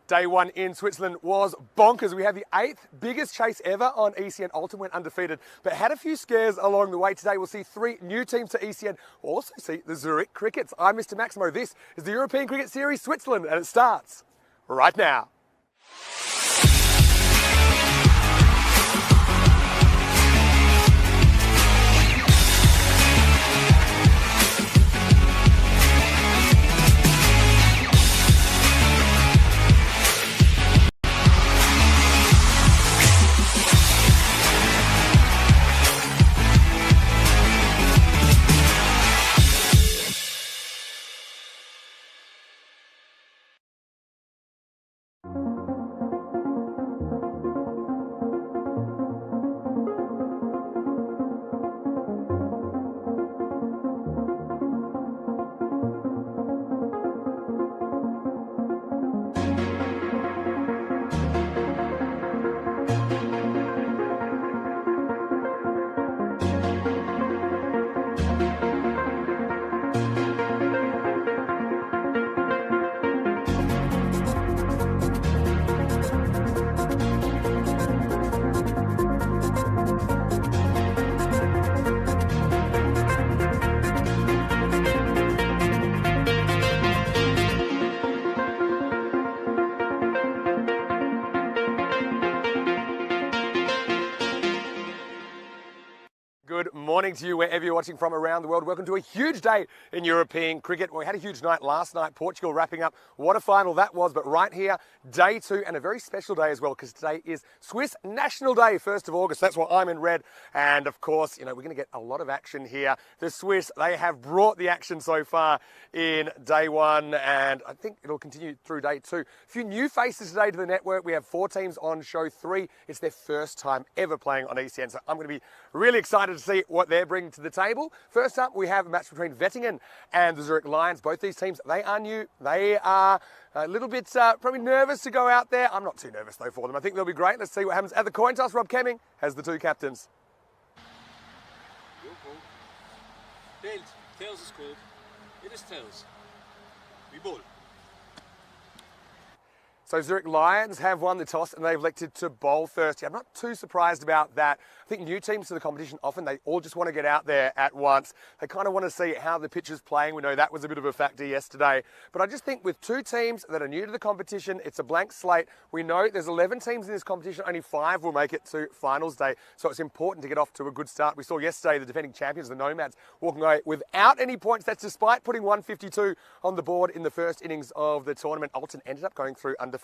Day one in Switzerland was bonkers. We had the 8th biggest chase ever on ECN. Alton went undefeated, but had a few scares along the way. Today we'll see 3 new teams to ECN. We'll also see the Zurich Crickets. I'm Mr. Maximo. This is the European Cricket Series Switzerland, and it starts right now. Good morning to you wherever you're watching from around the world. Welcome to a huge day in European cricket. We had a huge night last night, Portugal wrapping up. What a final that was, but right here, day 2, and a very special day as well, because today is Swiss National Day, 1st of August. That's why I'm in red. And of course, we're going to get a lot of action here. The Swiss, they have brought the action so far in day 1, and I think it'll continue through day 2. A few new faces today to the network. We have 4 teams on show 3. It's their first time ever playing on ECN, so I'm going to be really excited to see what they're bringing to the table. First up, we have a match between Wettingen and the Zurich Lions. Both these teams, they are new. They are a little bit probably nervous to go out there. I'm not too nervous though for them. I think they'll be great. Let's see what happens at the coin toss. Rob Kemming has the 2 captains. Tails. Tails is called. It is tails. We bowl. So Zurich Lions have won the toss and they've elected to bowl first. I'm not too surprised about that. I think new teams to the competition, often they all just want to get out there at once. They kind of want to see how the pitch is playing. We know that was a bit of a factor yesterday. But I just think with 2 teams that are new to the competition, it's a blank slate. We know there's 11 teams in this competition. Only 5 will make it to finals day. So it's important to get off to a good start. We saw yesterday the defending champions, the Nomads, walking away without any points. That's despite putting 152 on the board in the first innings of the tournament. Alton ended up going through undefeated.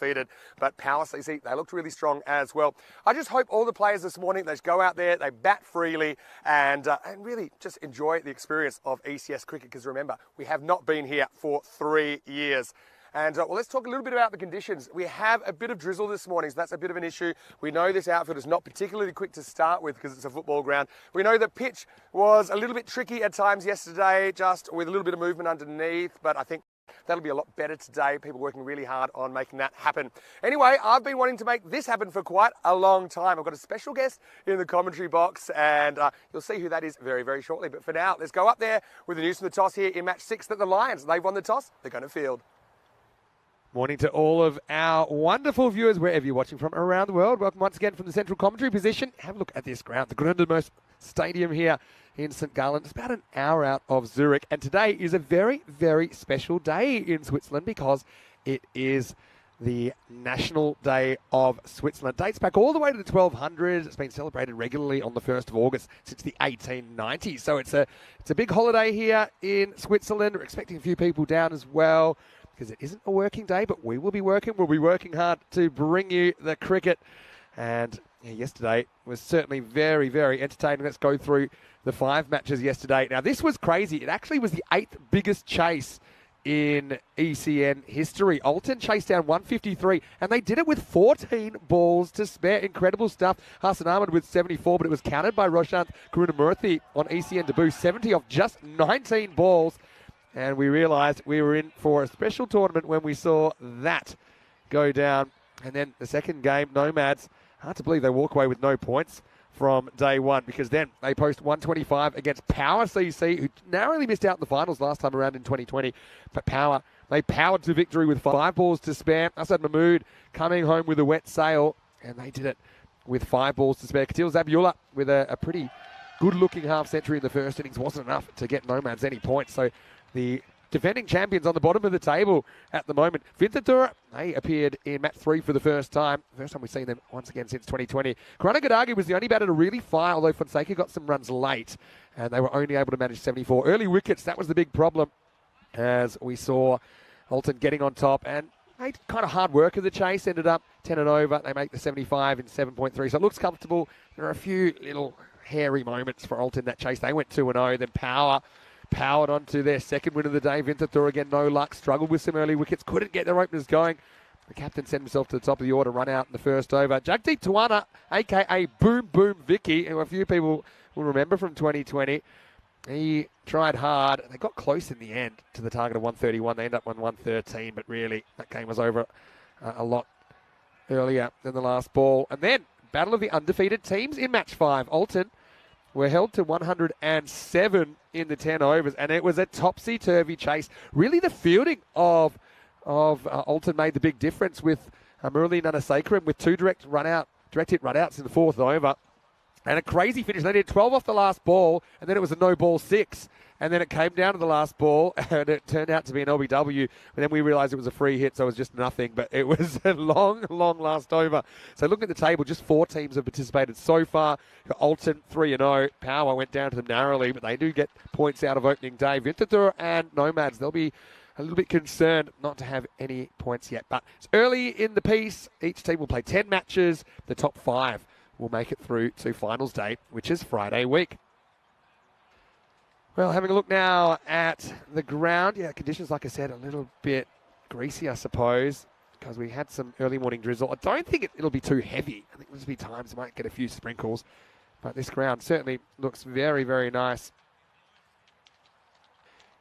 But Power CC, they looked really strong as well. I just hope all the players this morning, they just go out there, they bat freely, and really just enjoy the experience of ECS cricket, because remember, we have not been here for 3 years. And well, let's talk a little bit about the conditions. We have a bit of drizzle this morning, so that's a bit of an issue. We know this outfield is not particularly quick to start with because it's a football ground. We know the pitch was a little bit tricky at times yesterday, just with a little bit of movement underneath, but I think that'll be a lot better today. People working really hard on making that happen. Anyway, I've been wanting to make this happen for quite a long time. I've got a special guest in the commentary box, and you'll see who that is very, very shortly. But for now, let's go up there with the news from the toss here in match 6 that the Lions, they've won the toss. They're going to field. Morning to all of our wonderful viewers, wherever you're watching from around the world. Welcome once again from the central commentary position. Have a look at this ground, the Grundermost Stadium here in St. Gallen. It's about an hour out of Zurich. And today is a very, very special day in Switzerland because it is the National Day of Switzerland. It dates back all the way to the 1200s. It's been celebrated regularly on the 1st of August since the 1890s. So it's a big holiday here in Switzerland. We're expecting a few people down as well, because it isn't a working day, but we will be working. We'll be working hard to bring you the cricket. And yesterday was certainly very, very entertaining. Let's go through the 5 matches yesterday. Now, this was crazy. It actually was the 8th biggest chase in ECN history. Alton chased down 153, and they did it with 14 balls to spare. Incredible stuff. Hassan Ahmed with 74, but it was countered by Roshanth Karunamurthy on ECN debut. 70 off just 19 balls. And we realised we were in for a special tournament when we saw that go down. And then the second game, Nomads, hard to believe they walk away with no points from day 1, because then they post 125 against Power CC, who narrowly missed out in the finals last time around in 2020. But Power, They powered to victory with 5 balls to spare. Asad Mahmood coming home with a wet sail, and they did it with 5 balls to spare. Katil Zabiullah with a pretty good-looking half-century in the first innings wasn't enough to get Nomads any points. So the defending champions on the bottom of the table at the moment. Winterthur, they appeared in match 3 for the first time. First time we've seen them once again since 2020. Karanagadagi was the only batter to really fire, although Fonseca got some runs late, and they were only able to manage 74. Early wickets, that was the big problem, as we saw Alton getting on top, and made kind of hard work of the chase, ended up 10 and over. They make the 75 in 7.3, so it looks comfortable. There are a few little hairy moments for Alton that chase. They went 2-0, then powered onto their second win of the day. Winterthur again, no luck, struggled with some early wickets, couldn't get their openers going. The captain sent himself to the top of the order, run out in the first over. Jagdeep Tawana, a.k.a. Boom Boom Vicky, who a few people will remember from 2020. He tried hard. They got close in the end to the target of 131. They ended up on 113, but really that game was over a lot earlier than the last ball. And then, battle of the undefeated teams in match 5. Alton were held to 107 in the 10 overs, and it was a topsy-turvy chase. Really, the fielding of Alton made the big difference with Murali Nanasekharan with 2 direct hit run-outs in the 4th over. And a crazy finish. They did 12 off the last ball, and then it was a no-ball 6. And then it came down to the last ball, and it turned out to be an LBW. And then we realised it was a free hit, so it was just nothing. But it was a long, long last over. So looking at the table, just 4 teams have participated so far. Alton, 3-0. Power went down to them narrowly, but they do get points out of opening day. Winterthur and Nomads, they'll be a little bit concerned not to have any points yet. But it's early in the piece. Each team will play 10 matches. The top 5 will make it through to finals day, which is Friday week. Well, having a look now at the ground. Yeah, conditions, like I said, a little bit greasy, I suppose, because we had some early morning drizzle. I don't think it'll be too heavy. I think there'll just be times we might get a few sprinkles. But this ground certainly looks very, very nice.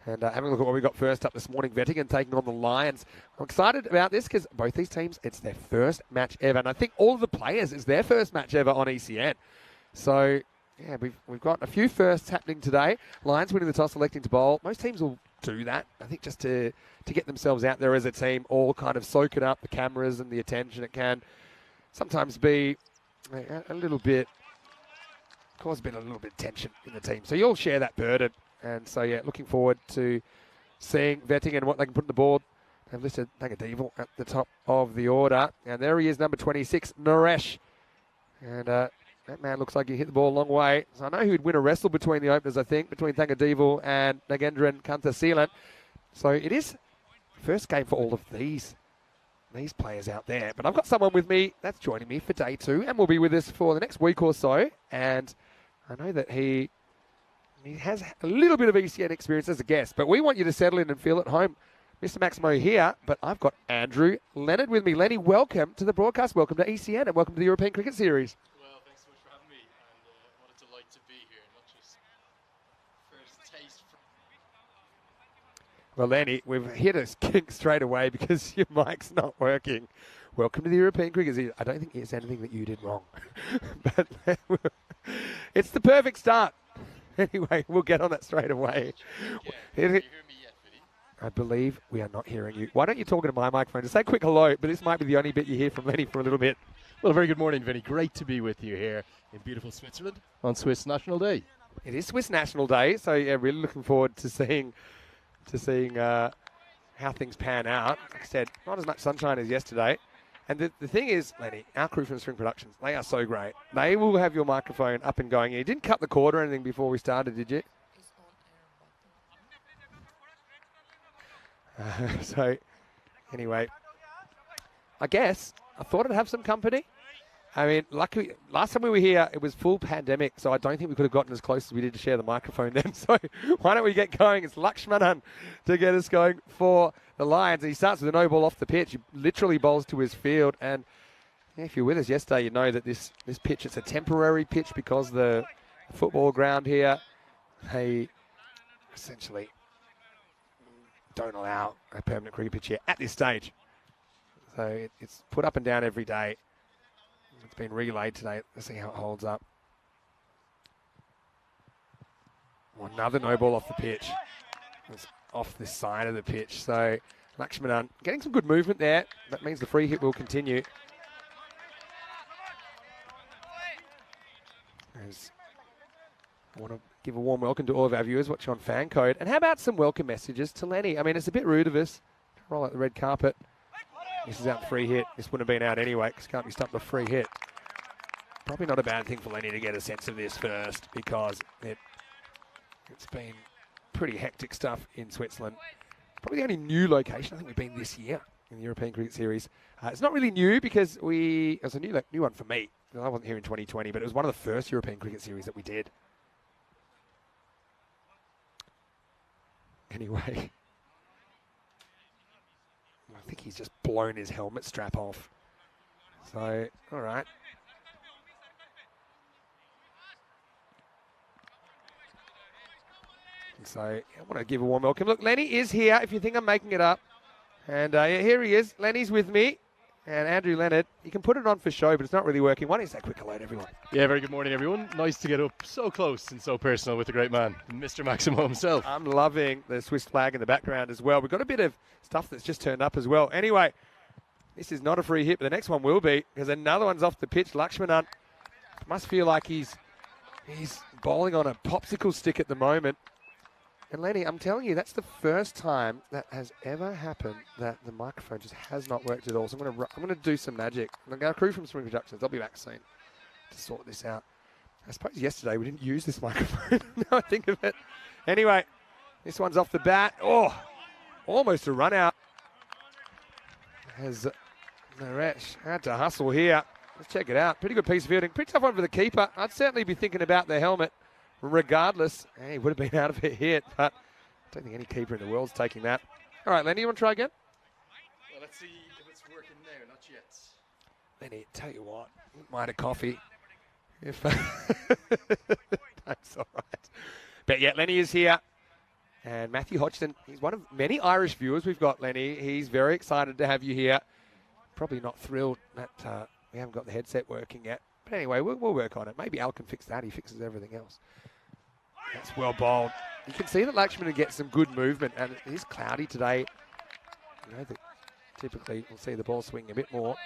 And having a look at what we got first up this morning, Wettingen taking on the Lions. I'm excited about this because both these teams, it's their first match ever. And I think all of the players, it's their first match ever on ECN. So, yeah, we've got a few firsts happening today. Lions winning the toss, electing to bowl. Most teams will do that, I think, just to get themselves out there as a team, all kind of soak it up, the cameras and the attention. It can sometimes be a little bit, cause a little bit of tension in the team. So you'll share that burden. And so, yeah, looking forward to seeing Wettingen and what they can put on the board. They've listed Thangadival at the top of the order. And there he is, number 26, Naresh. And that man looks like he hit the ball a long way. So I know he would win a wrestle between the openers, I think, between Thangadival and Nagendran Kantaseelan. So it is the first game for all of these players out there. But I've got someone with me that's joining me for day 2 and will be with us for the next week or so. And I know that he has a little bit of ECN experience as a guest, but we want you to settle in and feel at home. Mr. Maximo here, but I've got Andrew Leonard with me. Lenny, welcome to the broadcast. Welcome to ECN and welcome to the European Cricket Series. Well, thanks so much for having me, and what a delight to be here. Not just first taste. Well, Lenny, we've hit a kink straight away because your mic's not working. Welcome to the European Cricket Series. I don't think it's anything that you did wrong, but it's the perfect start. Anyway, we'll get on that straight away. Can you hear me yet, Vinny? I believe we are not hearing you. Why don't you talk into my microphone? Just say a quick hello, but this might be the only bit you hear from Lenny for a little bit. Well, a very good morning, Vinny. Great to be with you here in beautiful Switzerland on Swiss National Day. It is Swiss National Day, so yeah, really looking forward to seeing how things pan out. Like I said, not as much sunshine as yesterday. And the thing is, Lenny, our crew from String Productions, they are so great. They will have your microphone up and going. You didn't cut the cord or anything before we started, did you? So, anyway, I guess I thought I'd have some company. I mean, luckily, last time we were here, it was full pandemic, so I don't think we could have gotten as close as we did to share the microphone then. So why don't we get going? It's Lakshmanan to get us going for the Lions. And he starts with a no ball off the pitch. He literally bowls to his field. And if you're with us yesterday, you know that this pitch, it's a temporary pitch because the football ground here, they essentially don't allow a permanent cricket pitch here at this stage. So it's put up and down every day. It's been relayed today. Let's see how it holds up. Another no ball off the pitch. It's off this side of the pitch. So Lakshmanan getting some good movement there. That means the free hit will continue. I want to give a warm welcome to all of our viewers watching on Fan Code. And how about some welcome messages to Lenny? I mean, it's a bit rude of us to roll out the red carpet. This is out the free hit. This wouldn't have been out anyway because can't be stumped the free hit. Probably not a bad thing for Lenny to get a sense of this first because it's been pretty hectic stuff in Switzerland. Probably the only new location I think we've been this year in the European Cricket Series. It's not really new because it was a new one for me. I wasn't here in 2020, but it was one of the first European Cricket Series that we did. Anyway, I think he's just blown his helmet strap off. So, all right. And so, I want to give a warm welcome. Look, Lenny is here, if you think I'm making it up. And here he is. Lenny's with me. And Andrew Leonard, you can put it on for show, but it's not really working. Why don't you say a quick hello to everyone? Yeah, very good morning, everyone. Nice to get up so close and so personal with the great man, Mr. Maximo himself. I'm loving the Swiss flag in the background as well. We've got a bit of stuff that's just turned up as well. Anyway, this is not a free hit, but the next one will be, because another one's off the pitch. Lakshmanan must feel like he's bowling on a popsicle stick at the moment. And Lenny, I'm telling you, that's the first time that has ever happened that the microphone just has not worked at all. So I'm going to do some magic. I'm going to go crew from Spring Productions. I'll be back soon to sort this out. I suppose yesterday we didn't use this microphone. Now I think of it. Anyway, this one's off the bat. Oh, almost a run out. Has Naresh had to hustle here. Let's check it out. Pretty good piece of fielding. Pretty tough one for the keeper. I'd certainly be thinking about the helmet. Regardless, he would have been out of a hit, but I don't think any keeper in the world's taking that. All right, Lenny, you want to try again? Well, let's see if it's working now. Not yet. Lenny, tell you what, wouldn't mind a coffee. If that's all right. But yeah, Lenny is here. And Matthew Hodgson, he's one of many Irish viewers we've got, Lenny. He's very excited to have you here. Probably not thrilled that we haven't got the headset working yet. But anyway, we'll work on it. Maybe Al can fix that. He fixes everything else. That's well bowled. You can see that Lakshmanan gets some good movement, and it is cloudy today. You know, typically we'll see the ball swing a bit more.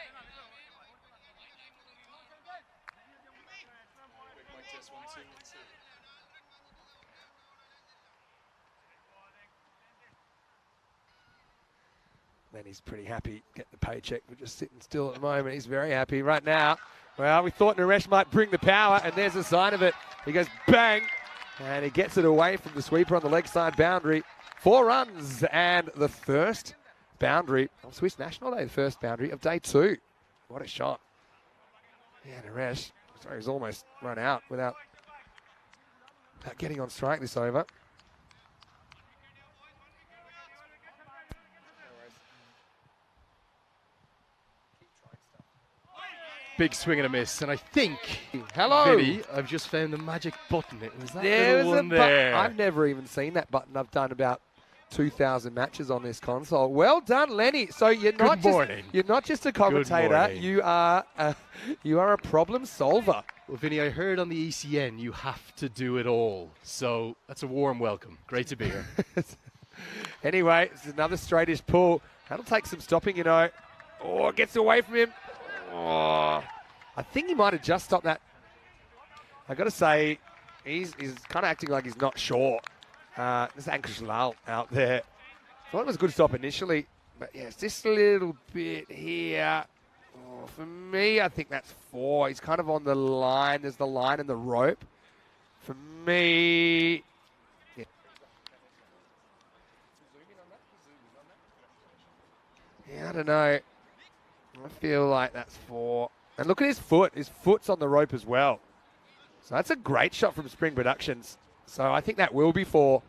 Then he's pretty happy, get the paycheck. We're just sitting still at the moment. He's very happy right now. Well, we thought Naresh might bring the power, and there's a sign of it. He goes bang, and he gets it away from the sweeper on the leg side boundary. 4 runs, and the first boundary of Swiss National Day, the first boundary of day 2. What a shot. Yeah, Naresh, sorry, he's almost run out without getting on strike this over. Big swing and a miss, and I think, hello, Vinny, I've just found the magic button. It was that There's little one there. I've never even seen that button. I've done about 2,000 matches on this console. Well done, Lenny. So you're not just a commentator. You are a problem solver. Well, Vinny, I heard on the ECN you have to do it all. So that's a warm welcome. Great to be here. Anyway, it's another straightish pull. That'll take some stopping, you know. Oh, it gets away from him. Oh, I think he might have just stopped that. I got to say, he's kind of acting like he's not sure. There's Ankush Lal out there. I thought it was a good stop initially, but yeah, it's just a little bit here. Oh, for me, I think that's 4. He's kind of on the line. There's the line and the rope. For me, yeah. Yeah, I don't know. I feel like that's 4. And look at his foot. His foot's on the rope as well. So that's a great shot from Spring Productions. So I think that will be 4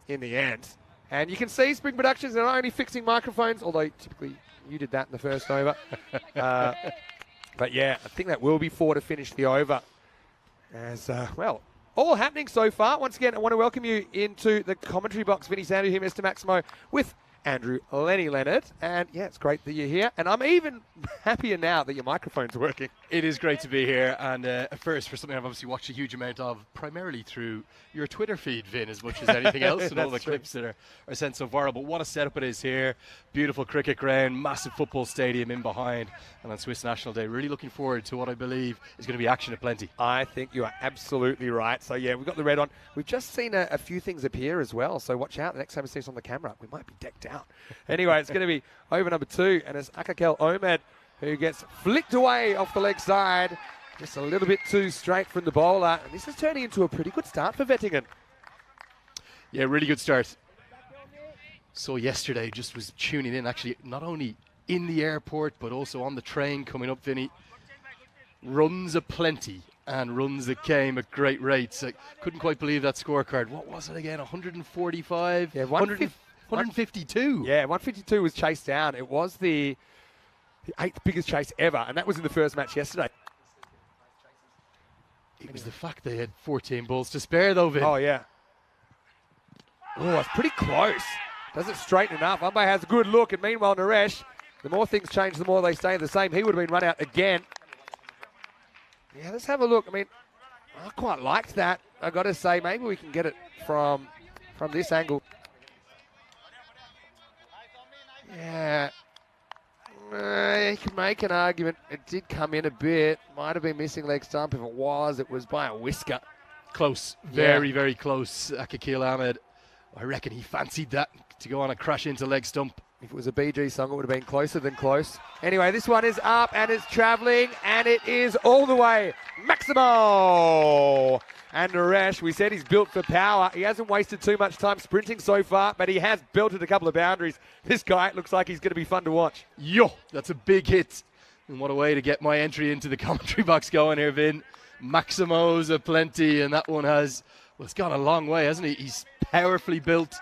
in the end. And you can see Spring Productions are not only fixing microphones, although typically you did that in the first over. But yeah, I think that will be 4 to finish the over. As, well, all happening so far. Once again, I want to welcome you into the commentary box. Vinny Sandu here, Mr. Maximo, with Andrew Lenny Leonard. And yeah, it's great that you're here. And I'm even happier now that your microphone's working. It is great to be here, and first for something I've obviously watched a huge amount of, primarily through your Twitter feed, Vin, as much as anything else, and all the clips that are sent so viral. But what a setup it is here. Beautiful cricket ground, massive football stadium in behind, and on Swiss National Day. Really looking forward to what I believe is going to be action aplenty. I think you are absolutely right. So, yeah, we've got the red on. We've just seen a few things appear as well, so watch out. The next time we see us on the camera, we might be decked out. Anyway, it's going to be over number 2, and it's Akakel Ahmed, who gets flicked away off the leg side. Just a little bit too straight from the bowler. And this is turning into a pretty good start for Wettingen. Yeah, really good start. So yesterday, just was tuning in, actually, not only in the airport, but also on the train coming up, Vinny. Runs aplenty, and runs that came at great rates. I couldn't quite believe that scorecard. What was it again? 145? Yeah, 152. Yeah, 152 was chased down. It was the 8th biggest chase ever, and that was in the first match yesterday. It was the fact they had 14 balls to spare, though, Vin. Oh, yeah. Oh, it's pretty close. Does it straighten enough? Umpire has a good look, and meanwhile, Naresh, the more things change, the more they stay the same. He would have been run out again. Yeah, let's have a look. I mean, I quite liked that. I got to say, maybe we can get it from this angle. Yeah. You can make an argument. It did come in a bit. Might have been missing leg stump. If it was by a whisker. Close. Very, very close. Akakil Ahmed, I reckon he fancied that to go on a crash into leg stump. If it was a BG song, it would have been closer than close. Anyway, this one is up and it's travelling, and it is all the way. Maximo! And Naresh, we said he's built for power. He hasn't wasted too much time sprinting so far, but he has belted a couple of boundaries. This guy looks like he's going to be fun to watch. Yo, that's a big hit. And what a way to get my entry into the commentary box going here, Vin. Maximo's aplenty, and that one has, well, it's gone a long way, hasn't he? He's powerfully built.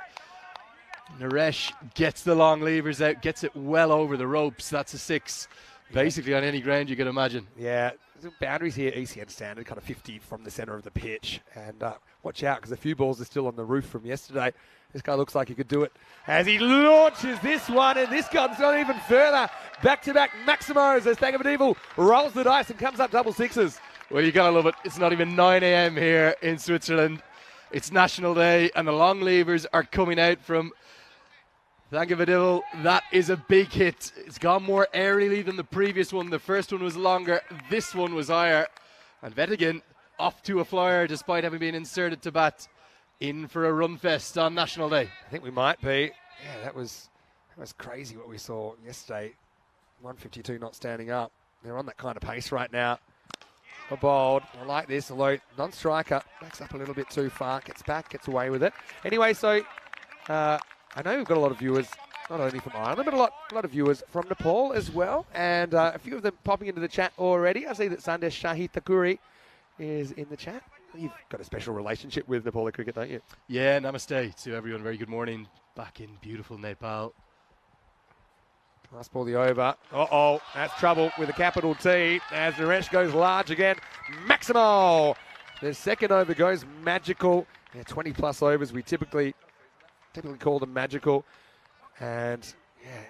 Naresh gets the long levers out, gets it well over the ropes. That's a 6, basically on any ground you can imagine. Yeah, the boundaries here, ECN standard, kind of 50 from the centre of the pitch. And watch out, because a few balls are still on the roof from yesterday. This guy looks like he could do it as he launches this one, and this comes on even further. Back-to-back Maximos as Thangavadevil rolls the dice and comes up double 6s. Well, you gotta love it. It's not even 9 a.m. here in Switzerland. It's National Day, and the long levers are coming out from Thangavadevil. That is a big hit. It's gone more aerially than the previous one. The first one was longer. This one was higher. And Wettingen off to a flyer despite having been inserted to bat. In for a run fest on National Day. I think we might be. Yeah, that was crazy what we saw yesterday. 152 not standing up. They're on that kind of pace right now. A bold. I like this. Although non-striker backs up a little bit too far. Gets back, gets away with it. Anyway, so I know we've got a lot of viewers, not only from Ireland, but a lot of viewers from Nepal as well. And a few of them popping into the chat already. I see that Sandesh Shahi Thakuri is in the chat. You've got a special relationship with Nepali cricket, don't you? Yeah, namaste to everyone. Very good morning back in beautiful Nepal. Last ball the over. Uh-oh, that's trouble with a capital T as Naresh goes large again. Maximo! The second over goes magical. Yeah, 20-plus overs. We typically call them magical. And, yeah,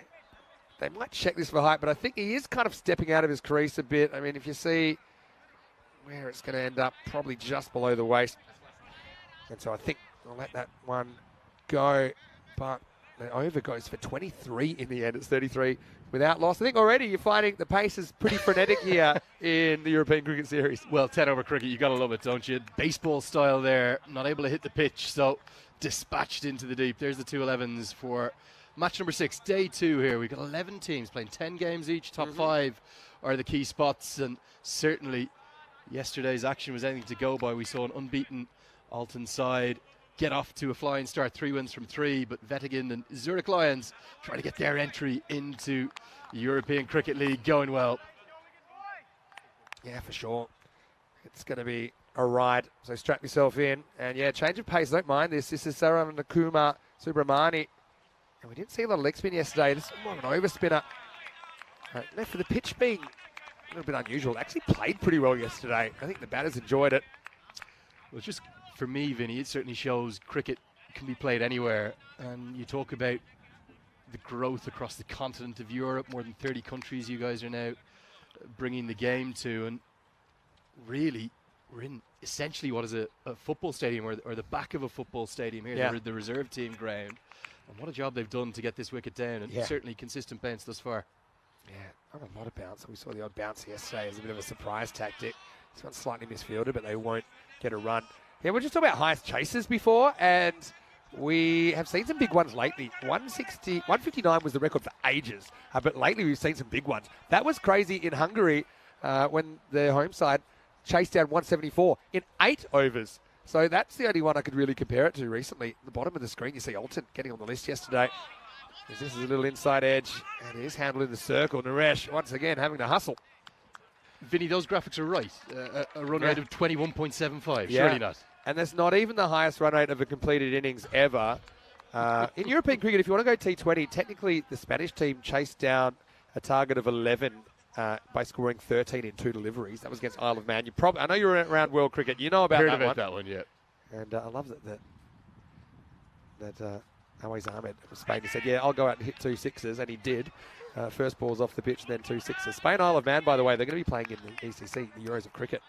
they might check this for height, but I think he is kind of stepping out of his crease a bit. I mean, if you see where it's going to end up, probably just below the waist. And so I think I'll let that one go. But the over goes for 23 in the end. It's 33 without loss. I think already you're finding the pace is pretty frenetic here in the European Cricket Series. Well, 10 over cricket, you got to love it, don't you? Baseball style there, not able to hit the pitch, so dispatched into the deep. There's the 2-11s for match number 6, day 2 here. We've got 11 teams playing 10 games each. Top 5 are the key spots, and certainly yesterday's action was anything to go by. We saw an unbeaten Alton side get off to a flying start, 3 wins from 3, but Wettingen and Zurich Lions trying to get their entry into the European Cricket League going well. Yeah, for sure. It's going to be a ride, so strap yourself in. And yeah, change of pace, don't mind this. This is Saram Nakuma Subramani. And we didn't see a lot of leg spin yesterday. This is more of an overspinner. For the pitch being a little bit unusual, actually played pretty well yesterday. I think the batters enjoyed it. Well, just for me, Vinny, it certainly shows cricket can be played anywhere. And you talk about the growth across the continent of Europe, more than 30 countries you guys are now bringing the game to. And really, we're in essentially what is a football stadium or the back of a football stadium here, the reserve team ground. And what a job they've done to get this wicket down, and certainly consistent bounce thus far. Yeah, not a lot of bounce. We saw the odd bounce yesterday as a bit of a surprise tactic. This one's slightly misfielded, but they won't get a run. Yeah, we're just talking about highest chases before, and we have seen some big ones lately. 159 was the record for ages, but lately we've seen some big ones. That was crazy in Hungary when the home side chased down 174 in 8 overs. So that's the only one I could really compare it to recently. At the bottom of the screen, you see Alton getting on the list yesterday. This is a little inside edge, and he is handled in the circle. Naresh, once again, having to hustle. Vinny, those graphics are right. A run rate of 21.75, surely not. And that's not even the highest run rate of a completed innings ever. In European cricket, if you want to go T20, technically the Spanish team chased down a target of 11 by scoring 13 in 2 deliveries. That was against Isle of Man. I know you're around world cricket. You know about Heard that about one. that one, yeah. And I love that Awais Ahmed from Spain, he said, yeah, I'll go out and hit 2 sixes, and he did. First balls off the pitch and then 2 sixes. Spain, Isle of Man, by the way, they're going to be playing in the ECC, the Euros of Cricket,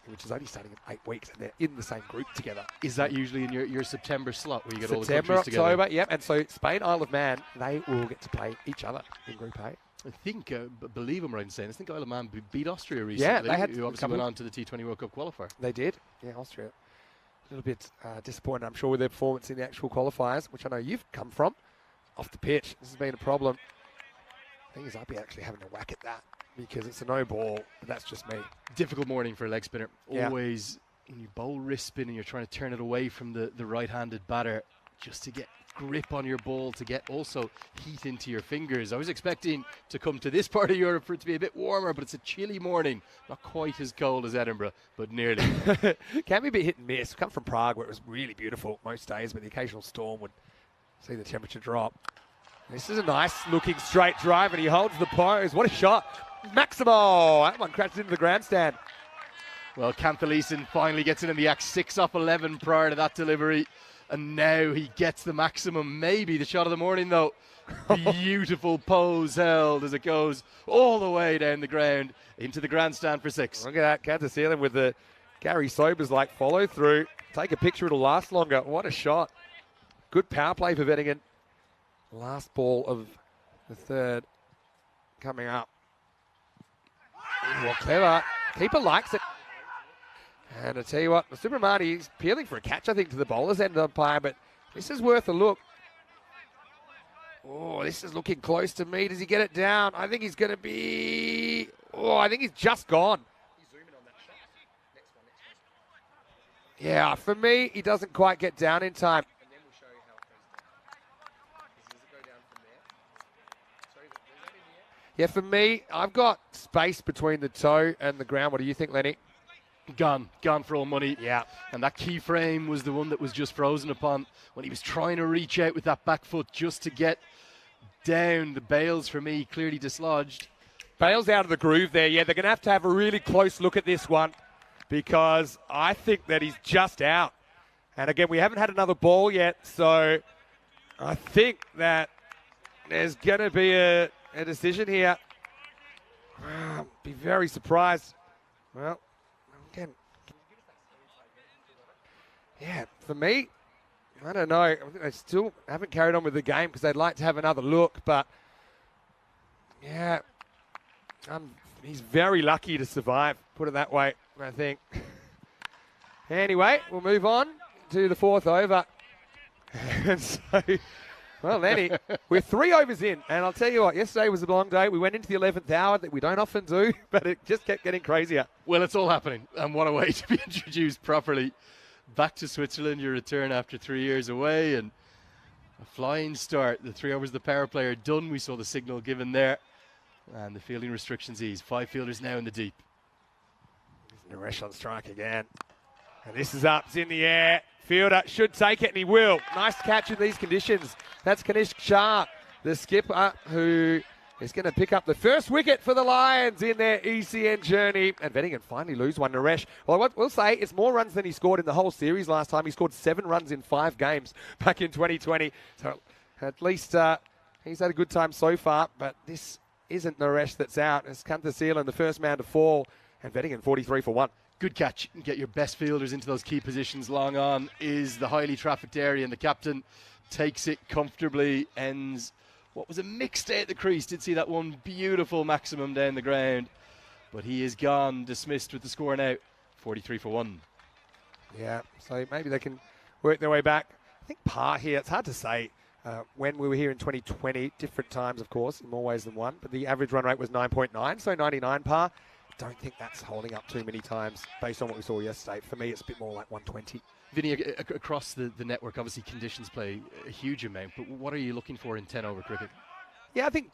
which is only starting in 8 weeks, and they're in the same group together. Is that usually in your September slot where you get all the September, countries together? October, yep. And so Spain, Isle of Man, they will get to play each other in Group A. I think, believe I'm right in saying, I think Isle of Man beat Austria recently. Yeah, they had who obviously went on to the T20 World Cup qualifier. They did. Yeah, Austria. A little bit disappointed, I'm sure, with their performance in the actual qualifiers, which I know you've come from. Off the pitch, this has been a problem. The thing is, I'd be actually having a whack at that because it's a no ball, but that's just me. Difficult morning for a leg spinner. Always, when you bowl wrist spin and you're trying to turn it away from the right-handed batter, just to get grip on your ball, to get also heat into your fingers. I was expecting to come to this part of Europe for it to be a bit warmer, but it's a chilly morning. Not quite as cold as Edinburgh, but nearly. Can be a bit hit and miss. We come from Prague where it was really beautiful most days, but the occasional storm would see the temperature drop. This is a nice looking straight drive, and he holds the pose. What a shot. Maximo. That one crashed into the grandstand. Well, Canthalison finally gets it in the act. 6 off 11 prior to that delivery. And now he gets the maximum, maybe the shot of the morning, though. Beautiful pose held as it goes all the way down the ground into the grandstand for 6. Look at that, Canthalison with the Gary Sobers-like follow-through. Take a picture, it'll last longer. What a shot. Good power play for Wettingen. Last ball of the third coming up. Well, clever. Keeper likes it. And I tell you what, Subramani's peeling for a catch, I think, to the bowler's end umpire, but this is worth a look. Oh, this is looking close to me. Does he get it down? I think he's going to be... Oh, I think he's just gone. Yeah, for me, he doesn't quite get down in time. Yeah, for me, I've got space between the toe and the ground. What do you think, Lenny? Gone for all money. Yeah. And that key frame was the one that was just frozen upon when he was trying to reach out with that back foot just to get down. The bails, for me, clearly dislodged. Bale's out of the groove there. Yeah, they're going to have a really close look at this one because I think that he's just out. And again, we haven't had another ball yet, so I think that there's going to be a decision here. Be very surprised. Well, again, yeah, for me, I don't know. I think they still haven't carried on with the game because they'd like to have another look, but yeah, he's very lucky to survive, put it that way, I think. Anyway, we'll move on to the 4th over. And so, well, Lenny, we're 3 overs in, and I'll tell you what, yesterday was a long day. We went into the 11th hour that we don't often do, but it just kept getting crazier. Well, it's all happening, and what a way to be introduced properly. Back to Switzerland, your return after 3 years away, and a flying start. The 3 overs of the power play are done. We saw the signal given there, and the fielding restrictions ease. 5 fielders now in the deep. Naresh on strike again. And this is up, it's in the air. Fielder should take it, and he will. Nice catch in these conditions. That's Kanishk Shah, the skipper, who is going to pick up the first wicket for the Lions in their ECN journey. And Wettingen finally lose one. Naresh, well, what we'll say, it's more runs than he scored in the whole series last time. He scored 7 runs in 5 games back in 2020. So at least he's had a good time so far. But this isn't Naresh that's out. It's Pacton ZMI, the first man to fall, and Wettingen 43 for 1. Good catch. Get your best fielders into those key positions. Long on is the highly trafficked area, and the captain takes it comfortably. Ends what was a mixed day at the crease. Did see that one beautiful maximum down the ground, but he is gone, dismissed with the score now. 43 for 1. Yeah, so maybe they can work their way back. I think par here, it's hard to say. When we were here in 2020, different times, of course, in more ways than one, but the average run rate was 9.9, so 99 par. Don't think that's holding up too many times based on what we saw yesterday. For me, it's a bit more like 120. Vinny, across the network, obviously conditions play a huge amount, but what are you looking for in 10 over cricket? Yeah, I think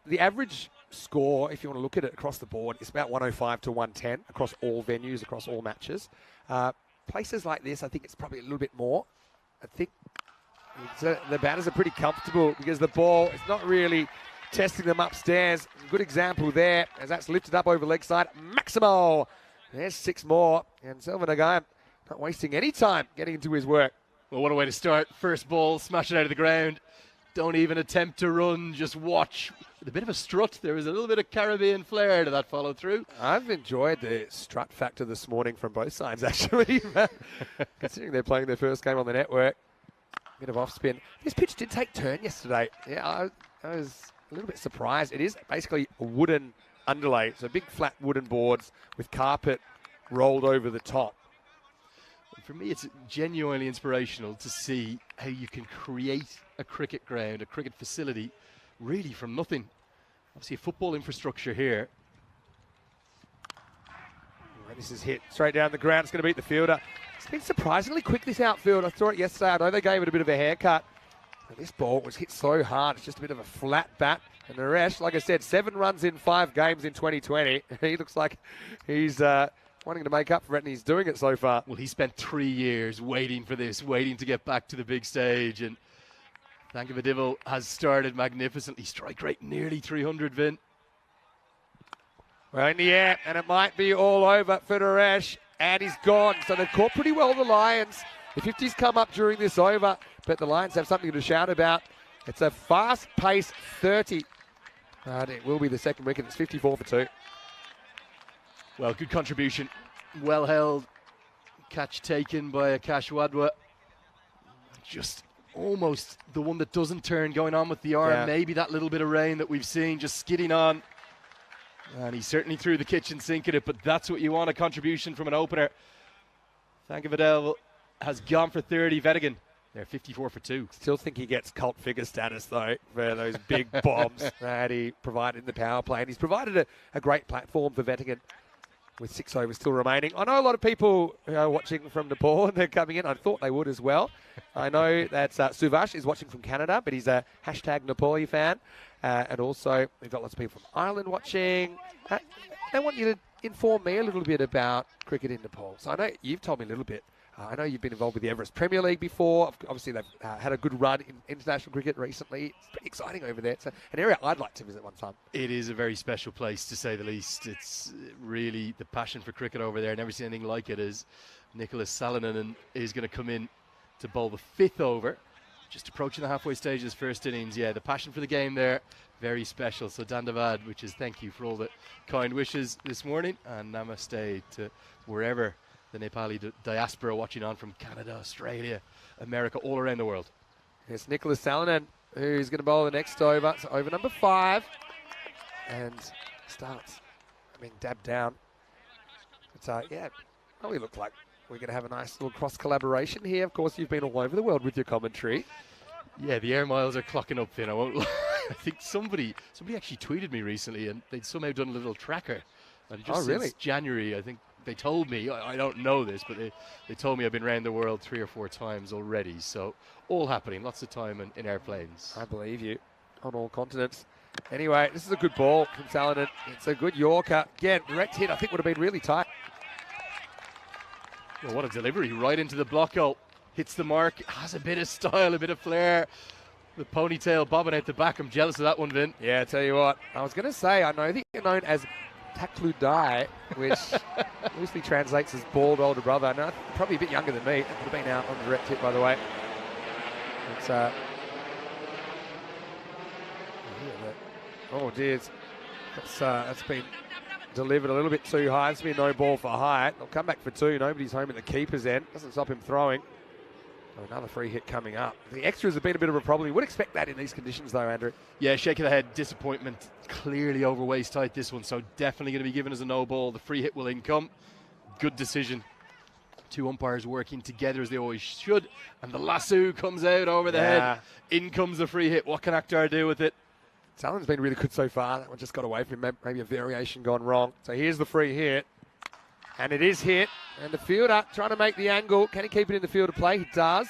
the average score, if you want to look at it across the board, is about 105 to 110 across all venues, across all matches. Places like this, I think it's probably a little bit more. I think the batters are pretty comfortable because the ball is not really testing them upstairs. Good example there as that's lifted up over leg side. Maximo. There's 6 more. And Selvin Nagayan not wasting any time getting into his work. Well, what a way to start. First ball, smash it out of the ground. Don't even attempt to run, just watch. With a bit of a strut, there was a little bit of Caribbean flair to that follow through. I've enjoyed the strut factor this morning from both sides, actually. Considering they're playing their first game on the network. Bit of off spin. This pitch did take turn yesterday. Yeah, I was a little bit surprised. It is basically a wooden underlay, so big flat wooden boards with carpet rolled over the top. For me, it's genuinely inspirational to see how you can create a cricket ground, a cricket facility, really from nothing. Obviously, a football infrastructure here. And this is hit straight down the ground. It's going to beat the fielder. It's been surprisingly quick, this outfield. I saw it yesterday. I know they gave it a bit of a haircut. And this ball was hit so hard. It's just a bit of a flat bat. And Naresh, like I said, 7 runs in 5 games in 2020. He looks like he's wanting to make up for it, and he's doing it so far. Well, he spent 3 years waiting for this, waiting to get back to the big stage. And Thankavadivel has started magnificently. Strike rate nearly 300, Vin. Well, in the air, and it might be all over for Naresh. And he's gone. So they've caught pretty well the Lions. The 50s come up during this over, but the Lions have something to shout about. It's a fast-paced 30. And it will be the second wicket. It's 54 for 2. Well, good contribution. Well held. Catch taken by Akash Wadwa. Just almost the one that doesn't turn going on with the arm. Yeah. Maybe that little bit of rain that we've seen just skidding on. And he certainly threw the kitchen sink at it, but that's what you want, a contribution from an opener. Thankavadivel has gone for 30. Wettingen, they're 54 for 2. Still think he gets cult figure status, though, for those big bombs that he provided in the power play. And he's provided a great platform for Wettingen with 6 overs still remaining. I know a lot of people who are watching from Nepal and they're coming in. I thought they would as well. I know that Suvash is watching from Canada, but he's a hashtag Nepali fan. And also, we've got lots of people from Ireland watching. They want you to inform me a little bit about cricket in Nepal. So I know you've told me a little bit. I know you've been involved with the Everest Premier League before. Obviously, they've had a good run in international cricket recently. It's pretty exciting over there. It's an area I'd like to visit one time. It is a very special place, to say the least. It's really the passion for cricket over there. Never seen anything like it. As Nicholas Salonen is going to come in to bowl the 5th over. Just approaching the halfway stage of his first innings. Yeah, the passion for the game there, very special. So Dandavad, which is thank you for all the kind wishes this morning, and namaste to wherever the Nepali diaspora watching on from Canada, Australia, America, all around the world. It's Nicholas Salonen who's going to bowl the next over. So over number 5. And starts being dabbed down. But yeah, probably look like we're going to have a nice little cross-collaboration here. Of course, you've been all over the world with your commentary. Yeah, the air miles are clocking up, Finn. I won't lie. I think somebody actually tweeted me recently, and they'd somehow done a little tracker. And just really? Since January, I think they told me, I don't know this, but they told me I've been around the world 3 or 4 times already. So all happening, lots of time in airplanes. I believe you, on all continents. Anyway, this is a good ball from Salonen. It's a good Yorker. Again, direct hit, I think would have been really tight. Well, what a delivery, right into the block hole. Hits the mark, has a bit of style, a bit of flair. The ponytail bobbing out the back. I'm jealous of that one, Vin. Yeah, I tell you what, I was going to say, I know that you're known as Takludai, which loosely translates as bald older brother. No, probably a bit younger than me. It would have been out on direct hit, by the way. It's Oh, dear. That's been delivered a little bit too high. It's been no ball for height. They'll come back for 2. Nobody's home at the keeper's end. Doesn't stop him throwing. Oh, another free hit coming up. The extras have been a bit of a problem. You would expect that in these conditions, though, Andrew. Yeah, shake of the head, disappointment. Clearly over waist height, this one, so definitely going to be given as a no ball. The free hit will income. Good decision. 2 umpires working together as they always should, and the lasso comes out over the head. In comes the free hit. What can Akhtar do with it? Salon's been really good so far. That one just got away from him. Maybe a variation gone wrong. So here's the free hit. And it is hit. And the fielder trying to make the angle. Can he keep it in the field of play? He does.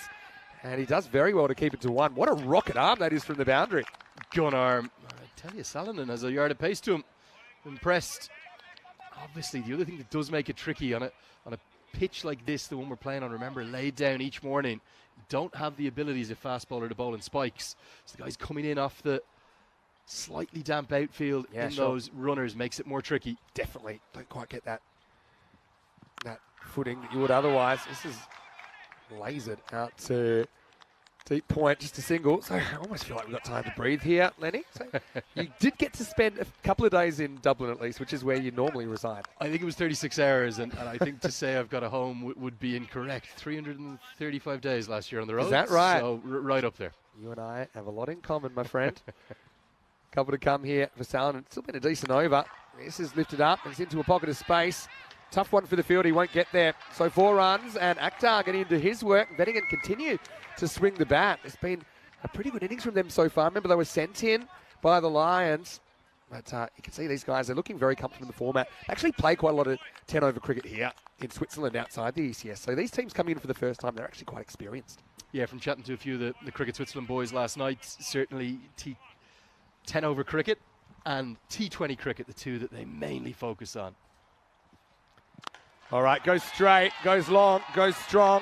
And he does very well to keep it to 1. What a rocket arm that is from the boundary. Gun arm. I tell you, Salonen has a yard of pace to him. Impressed. Obviously, the other thing that does make it tricky on a pitch like this, the one we're playing on, remember, laid down each morning, you don't have the abilities of fast bowler to bowl in spikes. So the guy's coming in off the slightly damp outfield those runners makes it more tricky. Definitely don't quite get that footing that you would otherwise. This is lasered out to deep point, just a single. So I almost feel like we've got time to breathe here, Lenny. So you did get to spend a couple of days in Dublin at least, which is where you normally reside. I think it was 36 hours, and I think to say I've got a home would be incorrect. 335 days last year on the road. Is that right? So right up there. You and I have a lot in common, my friend. Couple to come here for Salonen. It's still been a decent over. This is lifted up and it's into a pocket of space. Tough one for the field. He won't get there. So 4 runs and Akhtar getting into his work. Wettingen continue to swing the bat. It's been a pretty good innings from them so far. Remember, they were sent in by the Lions. But you can see these guys are looking very comfortable in the format. They actually play quite a lot of 10-over cricket here in Switzerland outside the ECS. So these teams coming in for the first time, they're actually quite experienced. Yeah, from chatting to a few of the Cricket Switzerland boys last night, certainly 10-over cricket and T20 cricket, the two that they mainly focus on. All right, goes straight, goes long, goes strong.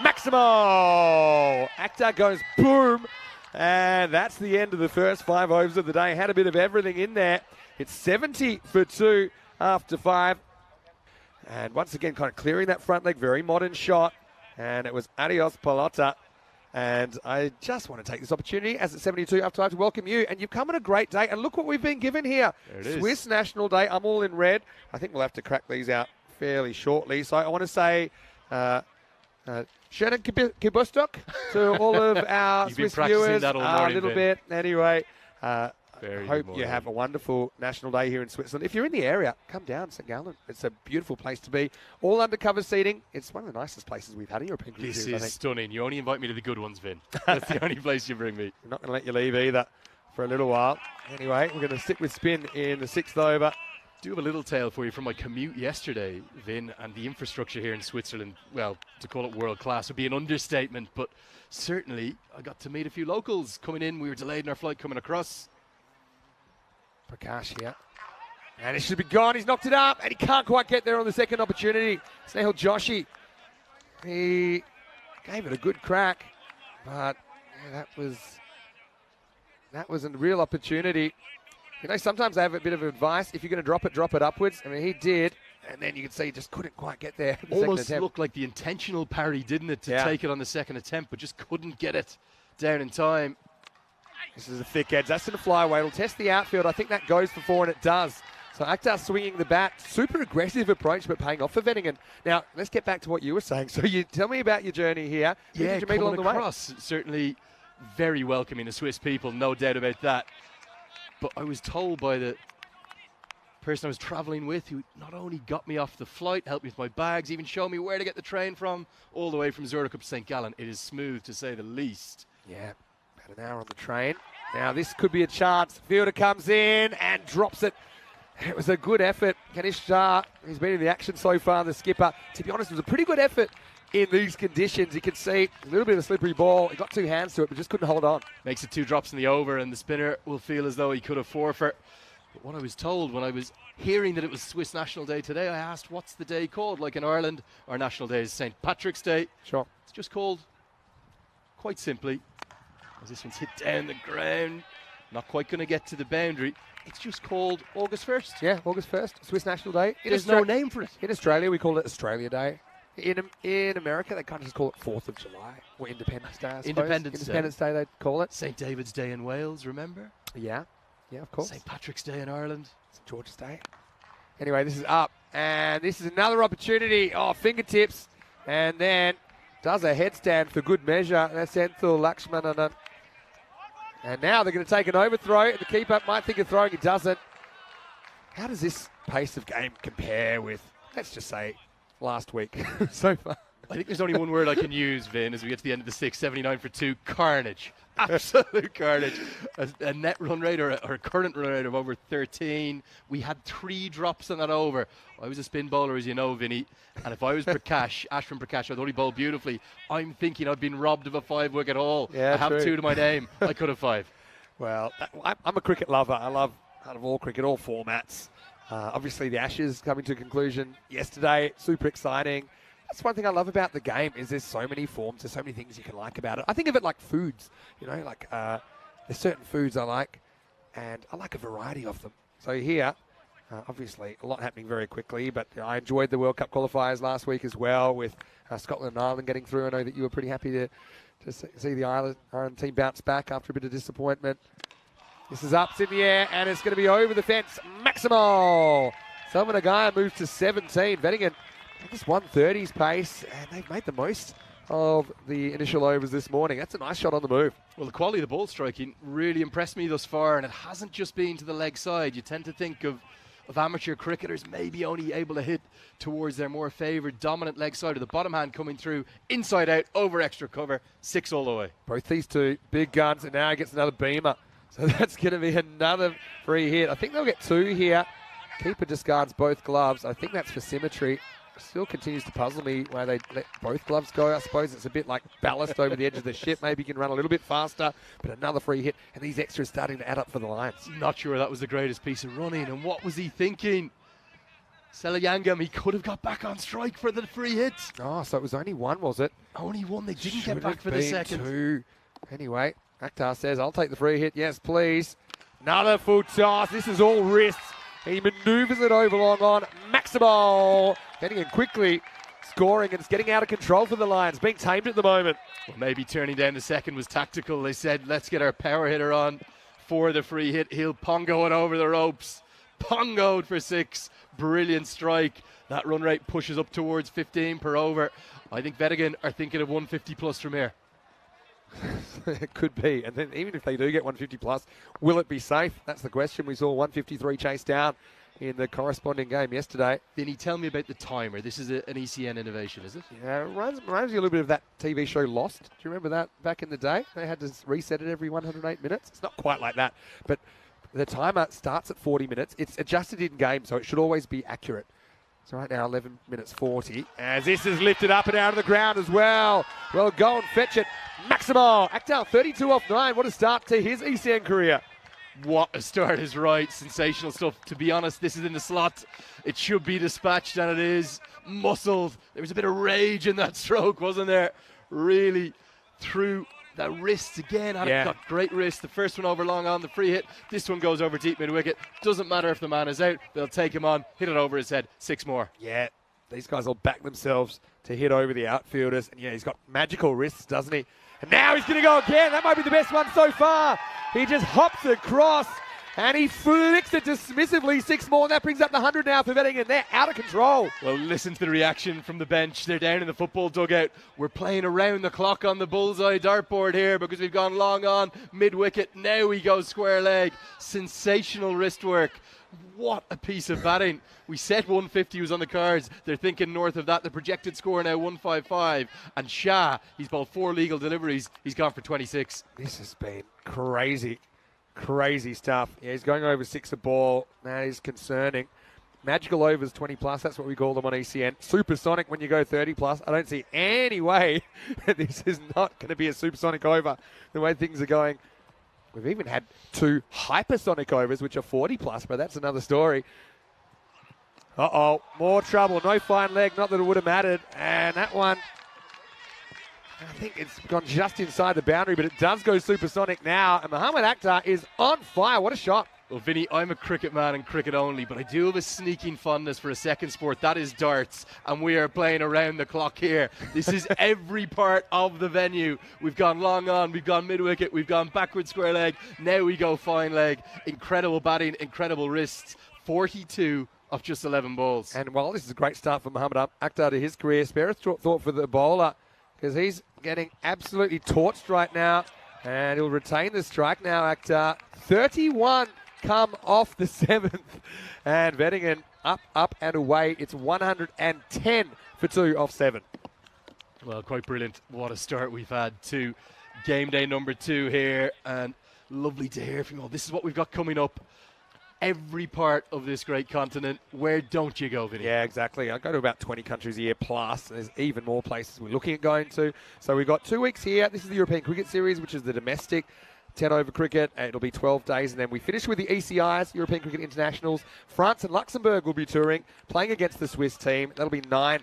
Maximo! Akhtar goes boom. And that's the end of the first 5 overs of the day. Had a bit of everything in there. It's 70 for 2 after 5. And once again, kind of clearing that front leg. Very modern shot. And it was adios pelota. And I just want to take this opportunity as it's 72 after 5 to welcome you. And you've come on a great day. And look what we've been given here. There it is. Swiss National Day. I'm all in red. I think we'll have to crack these out fairly shortly. So I want to say schönen Geburtstag to all of our Swiss viewers. That all morning, a little Ben. bit. Anyway, Very hope good you morning. have a wonderful National Day here in Switzerland. If you're in the area, come down St. Gallen. It's a beautiful place to be. All undercover seating. It's one of the nicest places we've had in European Cricket This Series, I is think. stunning. You only invite me to the good ones, Vin. That's the only place you bring me. I'm not going to let you leave either for a little while. Anyway, we're going to stick with spin in the 6th over. Do have a little tale for you from my commute yesterday, Vin, and the infrastructure here in Switzerland. Well, to call it world class would be an understatement, but certainly I got to meet a few locals coming in. We were delayed in our flight coming across. Prakash here. And it should be gone. He's knocked it up, and he can't quite get there on the second opportunity. Snehal Joshi. He gave it a good crack, but yeah, that was a real opportunity. You know, sometimes I have a bit of advice. If you're going to drop it upwards. I mean, he did, and then you can see he just couldn't quite get there. The Almost looked like the intentional parry, didn't it, to take it on the second attempt, but just couldn't get it down in time. This is a thick edge. That's in a flyaway. It'll test the outfield. I think that goes for 4, and it does. So Akhtar swinging the bat. Super aggressive approach, but paying off for Wettingen. Now, let's get back to what you were saying. So you tell me about your journey here. Who did you meet along the way? Across, certainly very welcoming to Swiss people, no doubt about that. But I was told by the person I was travelling with, who not only got me off the flight, helped me with my bags, even showed me where to get the train from, all the way from Zurich up to St. Gallen. It is smooth, to say the least. Yeah, about an hour on the train. Now, this could be a chance. Fielder comes in and drops it. It was a good effort. Kanish Shah, he's been in the action so far, the skipper. To be honest, it was a pretty good effort in these conditions. You can see a little bit of a slippery ball. He got 2 hands to it, but just couldn't hold on. Makes it 2 drops in the over, and the spinner will feel as though he could have forfeit. But what I was told when I was hearing that it was Swiss National Day today, I asked, what's the day called? Like in Ireland, our National Day is St. Patrick's Day. Sure. It's just called, quite simply, as this one's hit down the ground, not quite going to get to the boundary, it's just called August 1st. Yeah, August 1st, Swiss National Day. There's no name for it. In Australia, we call it Australia Day. In America, they kind of just call it 4th of July, or Independence Day, I suppose. Independence Day, they call it. St. David's Day in Wales, remember? Yeah. Yeah, of course. St. Patrick's Day in Ireland. St. George's Day. Anyway, this is up. And this is another opportunity. Oh, fingertips. And then does a headstand for good measure. That's Enthil Lakshmanan. And now they're going to take an overthrow. The keeper might think of throwing. He doesn't. How does this pace of game compare with, let's just say, last week so far? I think there's only one word I can use, Vin, as we get to the end of the 6, 79 for 2. Carnage. Absolute carnage. A net run rate or a current run rate of over 13. We had 3 drops on that over. I was a spin bowler, as you know, Vinny. And if I was Prakash, Ashwin Prakash, I thought he bowled beautifully. I'm thinking I've been robbed of a 5-wicket haul. Yeah, I have true. 2 to my name. I could have 5. Well, I'm a cricket lover. I love out of all cricket, all formats. Obviously, the Ashes coming to a conclusion yesterday. Super exciting. That's one thing I love about the game is there's so many forms. There's so many things you can like about it. I think of it like foods. You know, like there's certain foods I like, and I like a variety of them. So here, obviously, a lot happening very quickly, but I enjoyed the World Cup qualifiers last week as well with Scotland and Ireland getting through. I know that you were pretty happy to see the Ireland team bounce back after a bit of disappointment. This is up, it's in the air, and it's going to be over the fence. Maximal! Salmanagaya moves to 17. Wettingen just 130's pace, and they've made the most of the initial overs this morning. That's a nice shot on the move. Well, the quality of the ball striking really impressed me thus far, and it hasn't just been to the leg side. You tend to think of amateur cricketers maybe only able to hit towards their more favoured dominant leg side, or the bottom hand coming through inside out over extra cover, 6 all the way. Both these two big guns, and now he gets another beamer. So that's going to be another free hit. I think they'll get 2 here. Keeper discards both gloves. I think that's for symmetry. Still continues to puzzle me why they let both gloves go. I suppose it's a bit like ballast over the edge of the ship. Maybe you can run a little bit faster, but another free hit, and these extras starting to add up for the Lions. Not sure that was the greatest piece of running, and what was he thinking? Selayangam, he could have got back on strike for the free hit. Oh, so it was only 1, was it? Only 1. They didn't Should get back have for the been second. 2. Anyway, Akhtar says, I'll take the free hit. Yes, please. Another full toss. This is all wrists. He manoeuvres it over long on. Maximal. Getting in quickly. Scoring, and it's getting out of control for the Lions. Being tamed at the moment. Well, maybe turning down the second was tactical. They said, let's get our power hitter on for the free hit. He'll pongo it over the ropes. Pongoed for 6. Brilliant strike. That run rate pushes up towards 15 per over. I think Wettingen are thinking of 150 plus from here. It could be. And then even if they do get 150 plus, will it be safe? That's the question. We saw 153 chase down in the corresponding game yesterday. Vinny, tell me about the timer. This is an ECN innovation, is it? Yeah, it reminds me a little bit of that TV show Lost. Do you remember that back in the day? They had to reset it every 108 minutes. It's not quite like that, but the timer starts at 40 minutes. It's adjusted in game, so it should always be accurate. So right now, 11 minutes 40. As this is lifted up and out of the ground as well. Well, go and fetch it. Maximal. Akhtar, 32 off 9. What a start to his ECN career. What a start is right. Sensational stuff. To be honest, this is in the slot. It should be dispatched, and it is. Muscled. There was a bit of rage in that stroke, wasn't there? Really through the wrists again. Got great wrist. The first one over long on the free hit. This one goes over deep mid-wicket. Doesn't matter if the man is out. They'll take him on, hit it over his head. 6 more. Yeah, these guys will back themselves to hit over the outfielders. And yeah, he's got magical wrists, doesn't he? And now he's going to go again. That might be the best one so far. He just hops across and he flicks it dismissively. 6 more, and that brings up the 100 now for Wettingen. They're out of control. Well, listen to the reaction from the bench. They're down in the football dugout. We're playing around the clock on the bullseye dartboard here because we've gone long on mid-wicket. Now he goes square leg. Sensational wrist work. What a piece of batting. We said 150 was on the cards. They're thinking north of that. The projected score now 155. And Shah, he's bowled 4 legal deliveries. He's gone for 26. This has been crazy stuff. Yeah, he's going over 6 a ball. That is concerning. Magical overs 20 plus. That's what we call them on ECN. Supersonic when you go 30 plus. I don't see any way that this is not going to be a supersonic over the way things are going. We've even had 2 hypersonic overs, which are 40 plus, but that's another story. Uh-oh, more trouble. No fine leg, not that it would have mattered. And that one, I think it's gone just inside the boundary, but it does go supersonic now. And Mohammad Akhtar is on fire. What a shot. Well, Vinny, I'm a cricket man and cricket only, but I do have a sneaking fondness for a second sport. That is darts, and we are playing around the clock here. This is every part of the venue. We've gone long on, we've gone mid-wicket, we've gone backward square leg, now we go fine leg. Incredible batting, incredible wrists. 42 of just 11 balls. And while this is a great start for Mohammad Akhtar to his career, spare a thought for the bowler, because he's getting absolutely torched right now, and he'll retain the strike now, Akhtar. 31 come off the 7th, and Wettingen up and away. It's 110 for 2 off 7. Well, quite brilliant. What a start we've had to game day number 2 here, and lovely to hear from you all. This is what we've got coming up. Every part of this great continent. Where don't you go, Vinny? Yeah, exactly. I go to about 20 countries a year plus. There's even more places we're looking at going to. So we've got 2 weeks here. This is the European Cricket Series, which is the domestic 10-over cricket. It'll be 12 days, and then we finish with the ECIs, European Cricket Internationals. France and Luxembourg will be touring, playing against the Swiss team. That'll be 9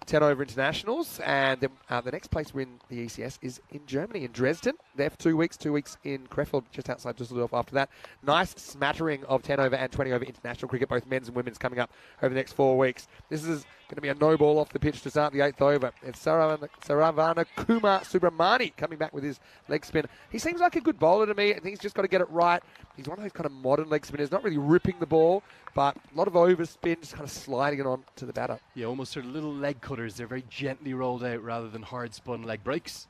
10-over internationals, and then the next place we're in the ECS is in Germany, in Dresden. There for 2 weeks, 2 weeks in Krefeld, just outside Düsseldorf after that. Nice smattering of 10-over and 20-over international cricket, both men's and women's, coming up over the next 4 weeks. This is going to be a no ball off the pitch to start the 8th over. It's Saravana Kumar Subramani coming back with his leg spin. He seems like a good bowler to me. I think he's just got to get it right. He's one of those kind of modern leg spinners, not really ripping the ball, but a lot of overspin, just kind of sliding it on to the batter. Yeah, almost sort of little leg cutters. They're very gently rolled out rather than hard spun leg breaks.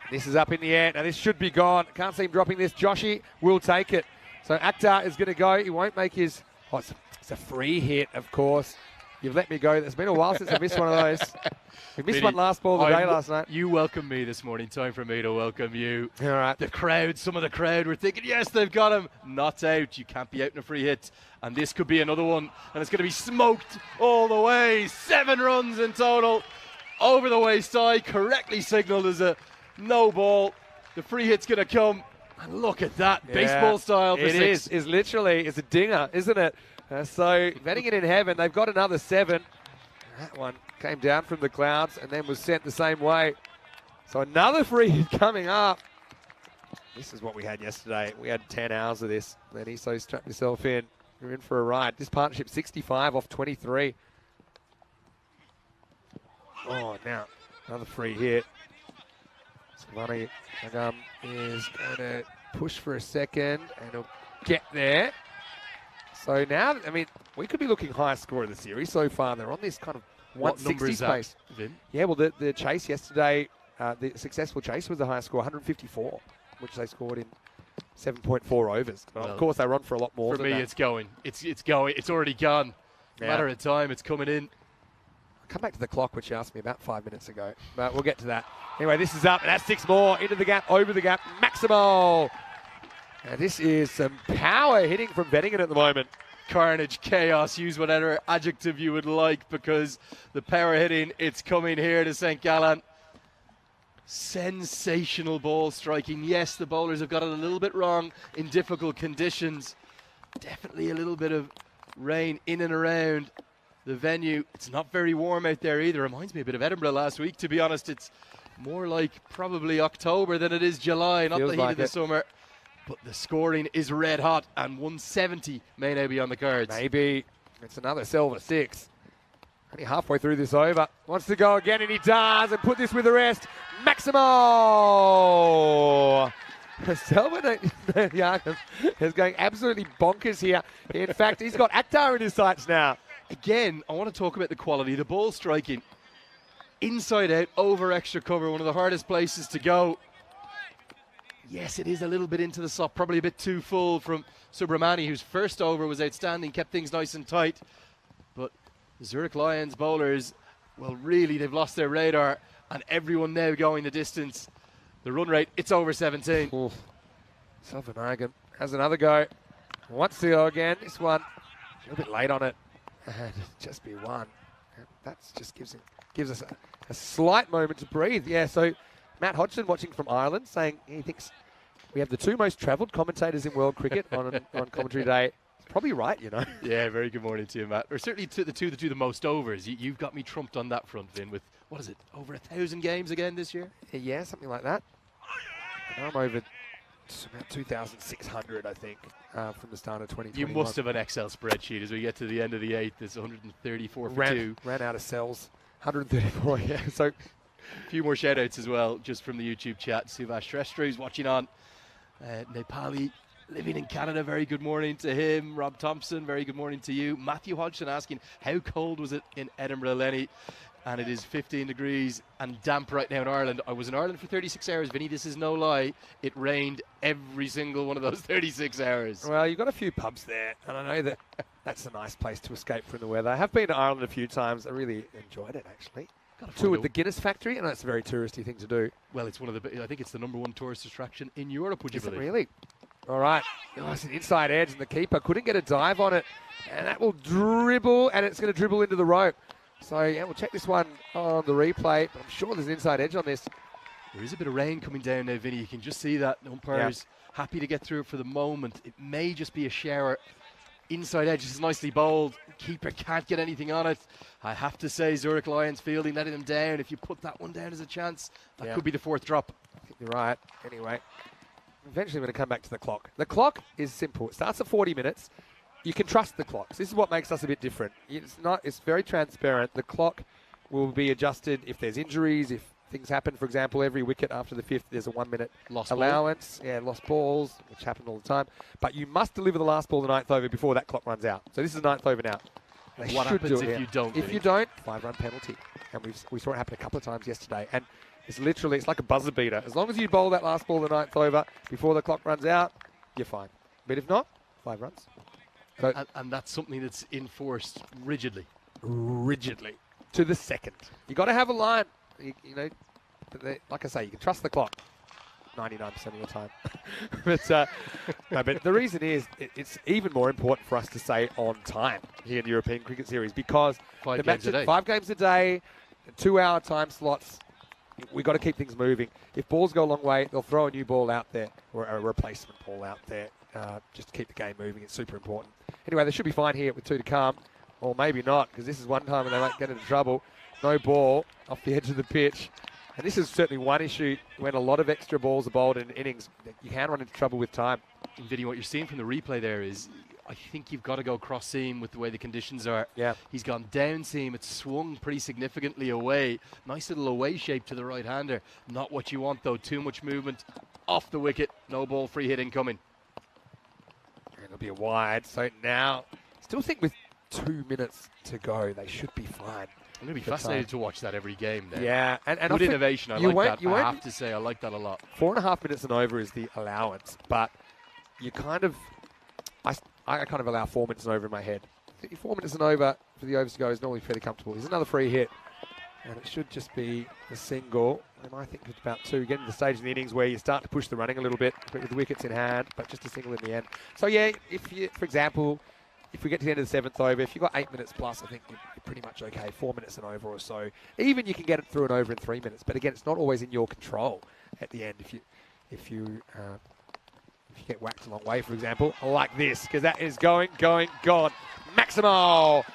This is up in the air. Now this should be gone. Can't see him dropping this. Joshi will take it. So Akhtar is going to go. He won't make his... Oh, it's a free hit, of course. You've let me go. It's been a while since I missed one of those. We missed one last ball of the day last night. You welcome me this morning. Time for me to welcome you. All right. The crowd, some of the crowd were thinking, yes, they've got him. Not out. You can't be out in a free hit. And this could be another one. And it's going to be smoked all the way. 7 runs in total. Over the wayside. Correctly signalled as a no ball. The free hit's going to come. And look at that. Yeah, baseball style for 6. It is. It's literally, it's a dinger, isn't it? So Wettingen in heaven. They've got another 7. That one came down from the clouds and then was sent the same way. So another free hit coming up. This is what we had yesterday. We had 10 hours of this. Then he so strapped himself in. We're in for a ride. This partnership 65 off 23. Oh, now another free hit. Savani Agam is going to push for a second and he'll get there. So now, I mean, we could be looking highest score of the series so far. They're on this kind of 160 space. Yeah, well, the chase yesterday, the successful chase was the highest score, 154, which they scored in 7.4 overs. Well, of course, they run for a lot more. For me, it's going. It's going. It's already gone. Yeah. Matter of time. It's coming in. I'll come back to the clock, which you asked me about 5 minutes ago, but we'll get to that. Anyway, this is up, and that's 6 more into the gap, over the gap, Maximal. And this is some power hitting from Wettingen at the moment. Carnage, chaos, use whatever adjective you would like, because the power hitting, it's coming here to St. Gallen. Sensational ball striking. Yes, the bowlers have got it a little bit wrong in difficult conditions. Definitely a little bit of rain in and around the venue. It's not very warm out there either. Reminds me a bit of Edinburgh last week, to be honest. It's more like probably October than it is July, not the heat of the summer. But the scoring is red hot, and 170 may now be on the cards. Maybe it's another silver 6. Only halfway through this over. Wants to go again, and he does, and put this with the rest. Maximo! Selwyn Yakum is going absolutely bonkers here. In fact, he's got Akhtar in his sights now. Again, I want to talk about the quality. The ball striking. Inside out, over extra cover, one of the hardest places to go. Yes, it is a little bit into the soft, probably a bit too full from Subramani, whose first over was outstanding, kept things nice and tight. But the Zurich Lions bowlers, well, really, they've lost their radar, and everyone now going the distance. The run rate, it's over 17. Selvan has another go. Wants to go again. This one, a little bit late on it. And just be one. That just gives us a slight moment to breathe. Yeah, so Matt Hodgson watching from Ireland saying he thinks we have the 2 most travelled commentators in world cricket on commentary day. He's probably right, you know. Yeah, very good morning to you, Matt. Or certainly the two that do the most overs. You've got me trumped on that front, Vin, with, what is it, over 1,000 games again this year? Yeah, something like that. And I'm over about 2,600, I think, from the start of 2021. You must have an Excel spreadsheet as we get to the end of the 8th. It's 134 for 2. Ran out of cells. 134, yeah. So a few more shout-outs as well, just from the YouTube chat. Suvash Shrestri is watching on. Nepali, living in Canada, very good morning to him. Rob Thompson, very good morning to you. Matthew Hodgson asking, how cold was it in Edinburgh, Lenny? And it is 15 degrees and damp right now in Ireland. I was in Ireland for 36 hours, Vinny. This is no lie. It rained every single one of those 36 hours. Well, you've got a few pubs there, and I know that that's a nice place to escape from the weather. I have been to Ireland a few times. I really enjoyed it, actually. Toured the Guinness factory, and that's a very touristy thing to do. Well, it's one of the, I think it's the #1 tourist attraction in Europe, would you believe? Really? All right. Oh, it's an inside edge, and the keeper couldn't get a dive on it. And that will dribble, and it's going to dribble into the rope. So, yeah, we'll check this one on the replay, but I'm sure there's an inside edge on this. There is a bit of rain coming down now, Vinny. You can just see that. The umpire's happy to get through it for the moment. It may just be a shower. Inside edge is nicely bowled. Keeper can't get anything on it. I have to say, Zurich Lions fielding, letting them down. If you put that one down as a chance, that could be the 4th drop. I think you're right. Anyway, eventually we're going to come back to the clock. The clock is simple. It starts at 40 minutes. You can trust the clocks. This is what makes us a bit different. It's very transparent. The clock will be adjusted if there's injuries, if things happen. For example, every wicket after the 5th, there's a 1-minute allowance. Yeah, lost balls, which happen all the time. But you must deliver the last ball the 9th over before that clock runs out. So this is the 9th over now. What happens if you don't? If you don't, 5-run penalty. And we saw it happen a couple of times yesterday. And it's like a buzzer beater. As long as you bowl that last ball the 9th over before the clock runs out, you're fine. But if not, 5 runs. So and that's something that's enforced rigidly. Rigidly. To the second. You got to have a line. You know, like I say, you can trust the clock 99% of the time. But the reason is it's even more important for us to say on time here in the European Cricket Series because 5 games a day. 5 games a day, 2-hour time slots. We've got to keep things moving. If balls go a long way, they'll throw a new ball out there or a replacement ball out there just to keep the game moving. It's super important. Anyway, they should be fine here with 2 to come. Or maybe not, because this is one time when they might get into trouble. No ball off the edge of the pitch. And this is certainly one issue when a lot of extra balls are bowled in innings. You can run into trouble with time. And Vinny, what you're seeing from the replay there is, I think you've got to go cross seam with the way the conditions are. Yeah. He's gone down seam. It's swung pretty significantly away. Nice little away shape to the right-hander. Not what you want, though. Too much movement off the wicket. No ball, free hit incoming. And it'll be a wide. So now, still think with 2 minutes to go, they should be fine. I'm going to be fascinated to watch that every game then. Yeah. And good innovation. I like that. I have to say, I like that a lot. 4.5 minutes and over is the allowance, but you kind of... I kind of allow 4 minutes and over in my head. 4 minutes and over for the overs to go is normally fairly comfortable. There's another free hit, and it should just be a single. And I think it's about 2. Getting to the stage in the innings where you start to push the running a little bit with the wickets in hand, but just a single in the end. So, yeah, if you, for example, if we get to the end of the 7th over, if you've got 8 minutes plus, I think you're pretty much okay. 4 minutes and over or so. Even you can get it through and over in 3 minutes. But, again, it's not always in your control at the end if you get whacked a long way, for example, like this, because that is gone. Maximal.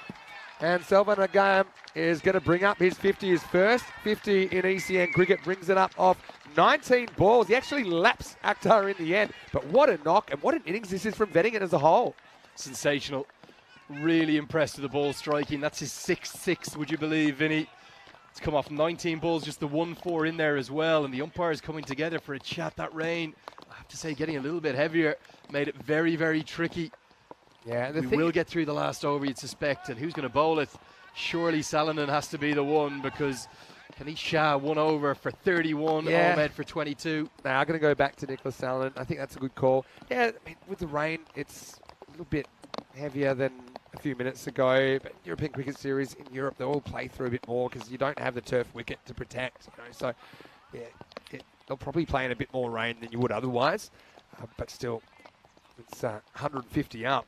And Selvan Agam is going to bring up his 50, his first 50 in ECN cricket, brings it up off 19 balls. He actually laps Akhtar in the end. But what a knock, and what an innings this is from Wettingen as a whole. Sensational. Really impressed with the ball striking. That's his 6-6, would you believe, Vinny? It's come off 19 balls, just the 1-4 in there as well. And the umpires coming together for a chat. That rain, I have to say, getting a little bit heavier, made it very, very tricky. Yeah, we will get through the last over, you'd suspect. And who's going to bowl it? Surely Salonen has to be the one, because Kanish Shah 1 over for 31, Ahmed for 22. Now, I'm going to go back to Nicholas Salonen. I think that's a good call. Yeah, I mean, with the rain, it's a little bit heavier than a few minutes ago, but European Cricket Series in Europe, they all play through a bit more because you don't have the turf wicket to protect. So, yeah, they'll probably play in a bit more rain than you would otherwise, but still, it's 150 up.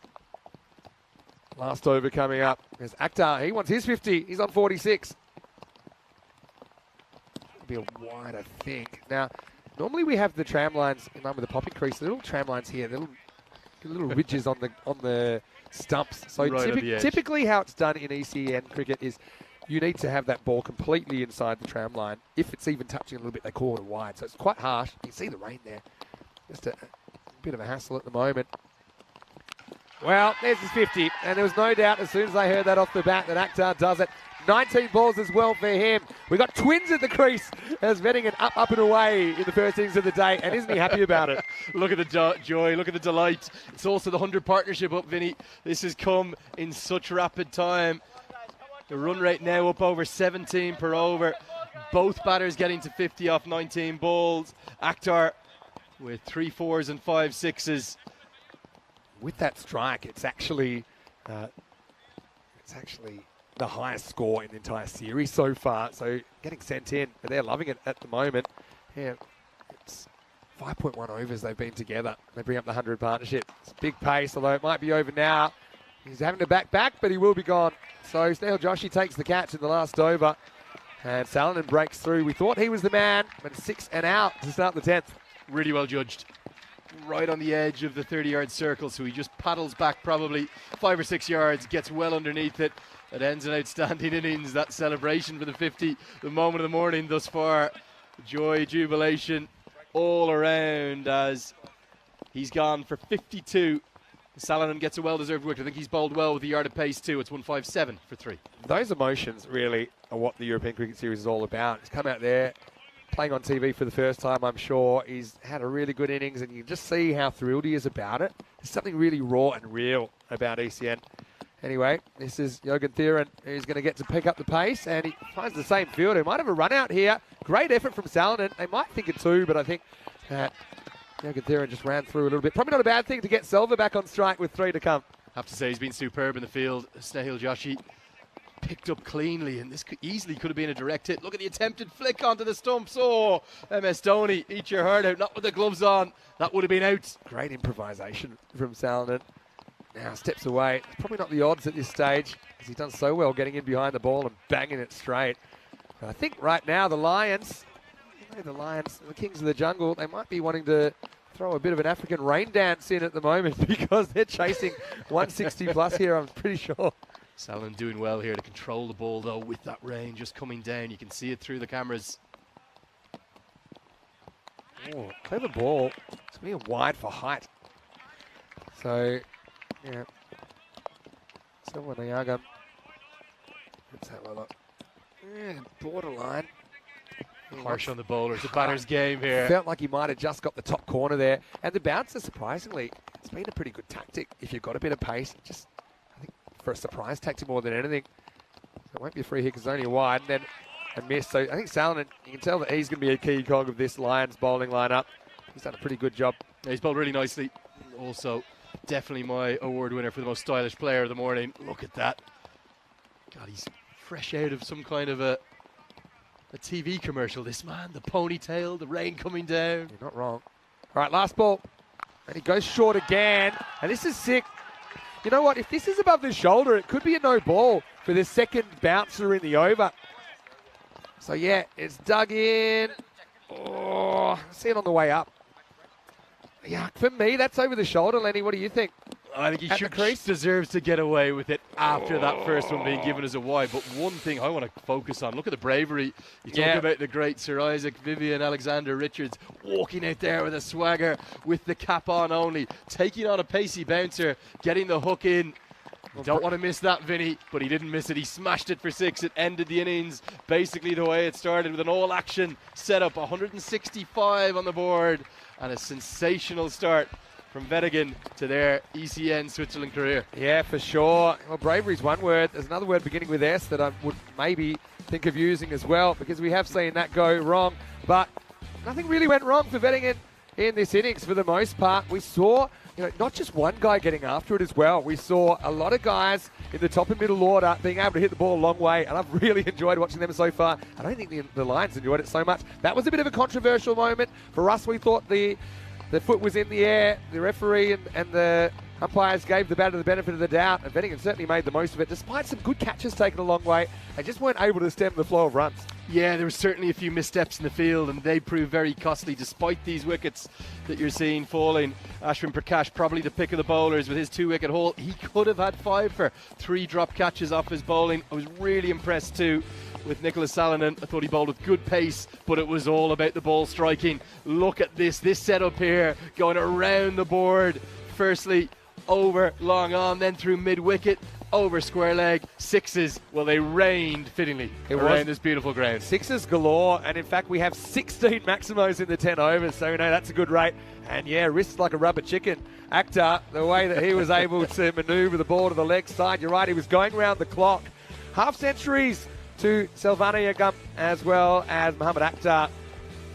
Last over coming up. There's Akhtar. He wants his 50. He's on 46. It'll be a wide, I think. Now, normally we have the tram lines in line with the popping crease. The little tram lines here, little ridges on the stumps. So right typically how it's done in ECN cricket is you need to have that ball completely inside the tram line. If it's even touching a little bit, they call it a wide. So it's quite harsh. You can see the rain there. Just a bit of a hassle at the moment. Well, there's his 50, and there was no doubt as soon as I heard that off the bat that Akhtar does it. 19 balls as well for him. We got twins at the crease as Wettingen up and away in the first innings of the day, and isn't he happy about it? Look at the joy, look at the delight. It's also the 100 partnership up, Vinny. This has come in such rapid time. The run rate now up over 17 per over. Both batters getting to 50 off 19 balls. Akhtar with 3 4s and 5 6s. With that strike, it's actually the highest score in the entire series so far. So getting sent in, but they're loving it at the moment. Yeah, it's 5.1 overs they've been together. They bring up the 100 partnership. It's big pace, although it might be over now. He's having to back, but he will be gone. So Snehal Joshi takes the catch in the last over. And Salonen breaks through. We thought he was the man, but 6 and out to start the 10th. Really well judged. Right on the edge of the 30-yard circle, so he just paddles back probably 5 or 6 yards, gets well underneath it. It ends an outstanding innings. That celebration for the 50, the moment of the morning thus far. Joy, jubilation all around as he's gone for 52. Salonen gets a well-deserved wicket. I think he's bowled well with a yard of pace too. It's 157 for 3. Those emotions really are what the European Cricket Series is all about. He's come out there playing on TV for the first time, I'm sure. He's had a really good innings, and you can just see how thrilled he is about it. There's something really raw and real about ECN. Anyway, this is Jürgen Thieren, who's going to get to pick up the pace, and he finds the same fielder. He might have a run out here. Great effort from Salonen. They might think it too, but I think that Jürgen Thieren just ran through a little bit. Probably not a bad thing to get Selva back on strike with 3 to come. Have to say he's been superb in the field. Snehal Joshi picked up cleanly, and this easily could have been a direct hit. Look at the attempted flick onto the stumps. Oh, MS Dhoni, eat your heart out. Not with the gloves on. That would have been out. Great improvisation from Salonen. Now steps away. It's probably not the odds at this stage, as he's done so well getting in behind the ball and banging it straight. But I think right now the Lions, the Kings of the Jungle, they might be wanting to throw a bit of an African rain dance in at the moment because they're chasing 160 plus here, I'm pretty sure. Salonen doing well here to control the ball though with that rain just coming down. You can see it through the cameras. Oh, clever ball. It's being wide for height. So, yeah. Silva Niaga. Let's have a look. Yeah, borderline. Harsh on the bowler. It's a batter's game here. Felt like he might have just got the top corner there. And the bouncer, surprisingly, it's been a pretty good tactic. If you've got a bit of pace, just, I think, for a surprise tactic more than anything. So it won't be a free hit because it's only wide. And then a miss. So I think Salonen, you can tell that he's going to be a key cog of this Lions bowling lineup. He's done a pretty good job. Yeah, he's bowled really nicely. Also, definitely my award winner for the most stylish player of the morning. Look at that. God, he's fresh out of some kind of a TV commercial, this man. The ponytail, the rain coming down. You're not wrong. All right, last ball. And he goes short again. And this is sick. You know what? If this is above the shoulder, it could be a no ball for the second bouncer in the over. So, yeah, it's dug in. Oh, see it on the way up. Yeah, for me, that's over the shoulder, Lenny. What do you think? I think he deserves to get away with it after that first one being given as a wide. But one thing I want to focus on, look at the bravery. You talk about the great Sir Isaac, Vivian, Alexander Richards walking out there with a swagger with the cap on only, taking on a pacey bouncer, getting the hook in. You don't want to miss that, Vinny, but he didn't miss it. He smashed it for 6. It ended the innings basically the way it started with an all-action setup, 165 on the board, and a sensational start from Wettingen to their ECN Switzerland career. Yeah, for sure. Well, bravery's one word. There's another word beginning with S that I would maybe think of using as well, because we have seen that go wrong. But nothing really went wrong for Wettingen in this innings for the most part. We saw, not just one guy getting after it as well. We saw a lot of guys in the top and middle order being able to hit the ball a long way, and I've really enjoyed watching them so far. I don't think the Lions enjoyed it so much. That was a bit of a controversial moment. For us, we thought the foot was in the air. The referee and the umpires gave the batter the benefit of the doubt, and Wettingen certainly made the most of it. Despite some good catches taken a long way, they just weren't able to stem the flow of runs. Yeah, there were certainly a few missteps in the field, and they proved very costly despite these wickets that you're seeing falling. Ashwin Prakash, probably the pick of the bowlers with his 2-wicket haul. He could have had 5 for 3 drop catches off his bowling. I was really impressed too with Nicholas Salonen. I thought he bowled with good pace, but it was all about the ball striking. Look at this setup here, going around the board. Firstly, over long on, then through mid-wicket, over square leg, sixes. Well, they rained fittingly around this beautiful ground. Sixes galore, and in fact we have 16 maximos in the 10 overs, so we know that's a good rate. And yeah, wrists like a rubber chicken. Akhtar, the way that he was able to manoeuvre the ball to the leg side, you're right, he was going round the clock. Half centuries to Selvana Yagum as well as Mohammad Akhtar.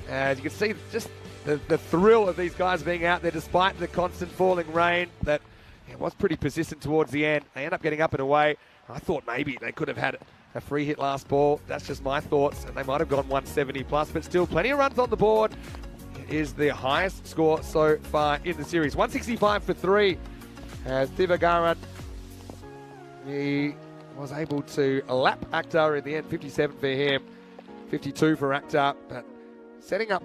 As you can see, just the thrill of these guys being out there despite the constant falling rain that was pretty persistent towards the end. They end up getting up and away. I thought maybe they could have had a free hit last ball. That's just my thoughts, and they might have gone 170 plus, but still plenty of runs on the board. It is the highest score so far in the series. 165 for 3 as Thivagaran, he was able to lap Akhtar in the end. 57 for him, 52 for Akhtar, but setting up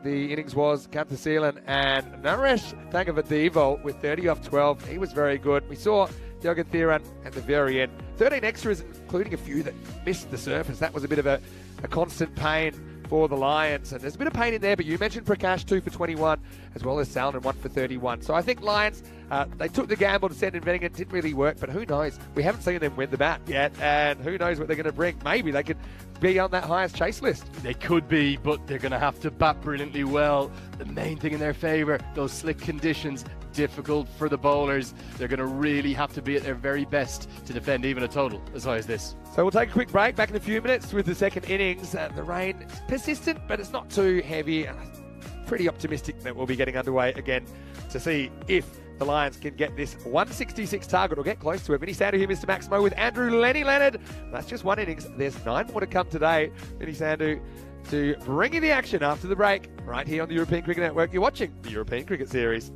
the innings was Kanthasilan and Naresh Thangavadevo with 30 off 12. He was very good. We saw Yogan Thiran at the very end. 13 extras, including a few that missed the surface. That was a bit of a constant pain for the Lions. And there's a bit of pain in there, but you mentioned Prakash, 2 for 21, as well as Salonen, 1 for 31. So I think Lions, they took the gamble to send in Wettingen. It didn't really work, but who knows? We haven't seen them win the bat yet, and who knows what they're going to bring. Maybe they could be on that highest chase list. They could be, but they're going to have to bat brilliantly well. The main thing in their favour, those slick conditions, difficult for the bowlers. They're going to really have to be at their very best to defend even a total as high as this. So we'll take a quick break, back in a few minutes with the second innings. The rain is persistent, but it's not too heavy. Pretty optimistic that we'll be getting underway again to see if the Lions can get this 166 target or get close to it. Vinny Sandhu here, Mr. Maximo, with Andrew Lenny Leonard. That's just one innings. There's 9 more to come today. Vinny Sandhu to bring you the action after the break, right here on the European Cricket Network. You're watching the European Cricket Series.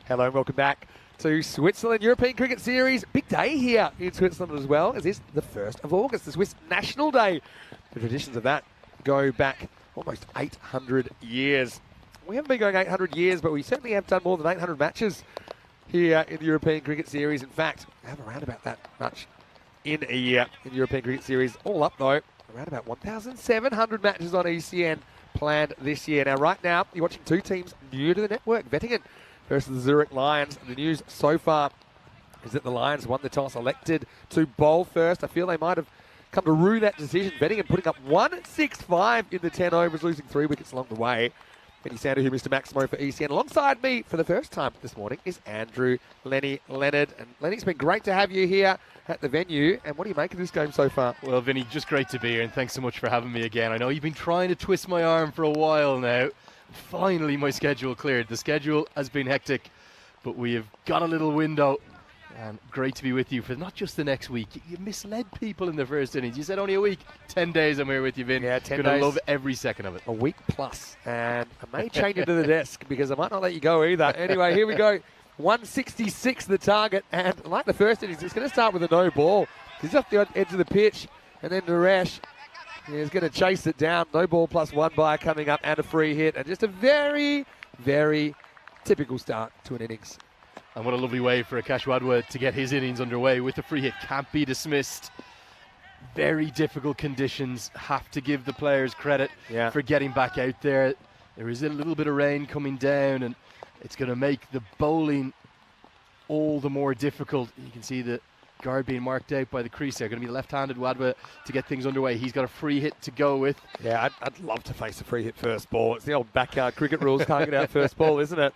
Hello and welcome back to Switzerland European Cricket Series. Big day here in Switzerland as well, as it's the 1st of August, the Swiss National Day. The traditions of that go back almost 800 years. We haven't been going 800 years, but we certainly have done more than 800 matches here in the European Cricket Series. In fact, we have around about that much in a year in the European Cricket Series. All up, though, around about 1,700 matches on ECN planned this year. Now, right now, you're watching two teams new to the network. Wettingen versus the Zurich Lions. The news so far is that the Lions won the toss, elected to bowl first. I feel they might have come to rue that decision. Wettingen putting up 165 in the 10 overs, losing 3 wickets along the way. Benny Sander, who Mr. Maximo for ECN. Alongside me for the first time this morning is Andrew Lenny Leonard. And Lenny, it's been great to have you here at the venue. And what do you make of this game so far? Well, Vinny, just great to be here, and thanks so much for having me again. I know you've been trying to twist my arm for a while now. Finally, my schedule cleared. The schedule has been hectic, but we have got a little window. And great to be with you for not just the next week. You misled people in the first innings. You said only a week. 10 days I'm here with you, Vin. Yeah, 10 Gonna days. love every second of it. A week plus. And I may change it to the desk because I might not let you go either. Anyway, here we go. 166 the target. And like the first innings, it's going to start with a no ball. He's off the edge of the pitch. And then Naresh is going to chase it down. No ball plus 1 by coming up and a free hit. And just a very, very typical start to an innings. And what a lovely way for Akash Wadwa to get his innings underway with the free hit. Can't be dismissed. Very difficult conditions. Have to give the players credit for getting back out there. There is a little bit of rain coming down, and it's going to make the bowling all the more difficult. You can see the guard being marked out by the crease there. Going to be the left-handed Wadwa to get things underway. He's got a free hit to go with. Yeah, I'd love to face a free hit first ball. It's the old backyard cricket rules. Can't get out first ball, isn't it?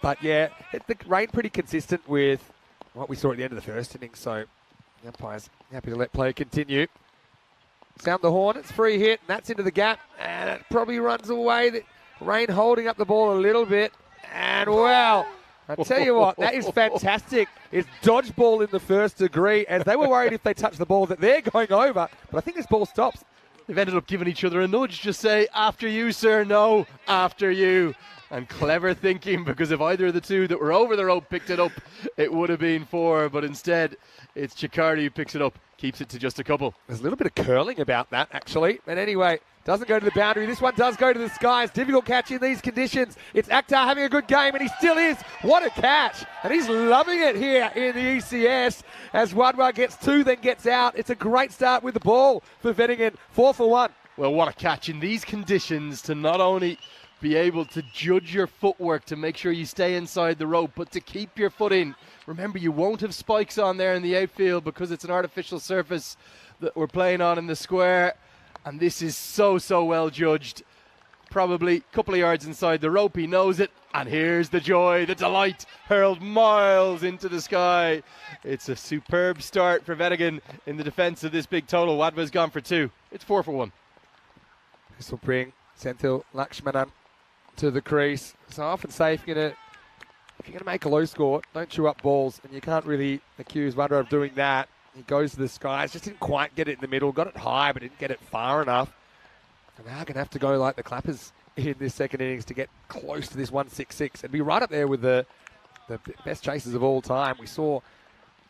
But yeah, the rain pretty consistent with what we saw at the end of the first innings. So the umpire's happy to let play continue. Sound the horn. It's free hit, and that's into the gap. And it probably runs away. The rain holding up the ball a little bit. And wow, I tell you what, that is fantastic. It's dodgeball in the first degree, as they were worried if they touch the ball that they're going over. But I think this ball stops. They've ended up giving each other a nudge. Just say, after you, sir. No, after you. And clever thinking, because if either of the two that were over the rope picked it up, it would have been 4. But instead, it's Chikardi who picks it up, keeps it to just a couple. There's a little bit of curling about that, actually. But anyway, doesn't go to the boundary. This one does go to the skies. Difficult catch in these conditions. It's Akhtar having a good game, and he still is. What a catch. And he's loving it here in the ECS as Wadwa gets 2, then gets out. It's a great start with the ball for Wettingen. 4 for 1. Well, what a catch in these conditions to not only be able to judge your footwork to make sure you stay inside the rope, but to keep your foot in. Remember, you won't have spikes on there in the outfield because it's an artificial surface that we're playing on in the square. And this is so well judged. Probably a couple of yards inside the rope. He knows it. And here's the joy, the delight, hurled miles into the sky. It's a superb start for Wettingen in the defence of this big total. Wadwa's gone for 2. It's 4 for 1. This will bring Senthil Lakshmanan to the crease. So I often say if you're going to make a low score, don't chew up balls, and you can't really accuse Wadwa of doing that. He goes to the skies, just didn't quite get it in the middle, got it high but didn't get it far enough. And now going to have to go like the Clappers in this second innings to get close to this 166 and be right up there with the best chasers of all time. We saw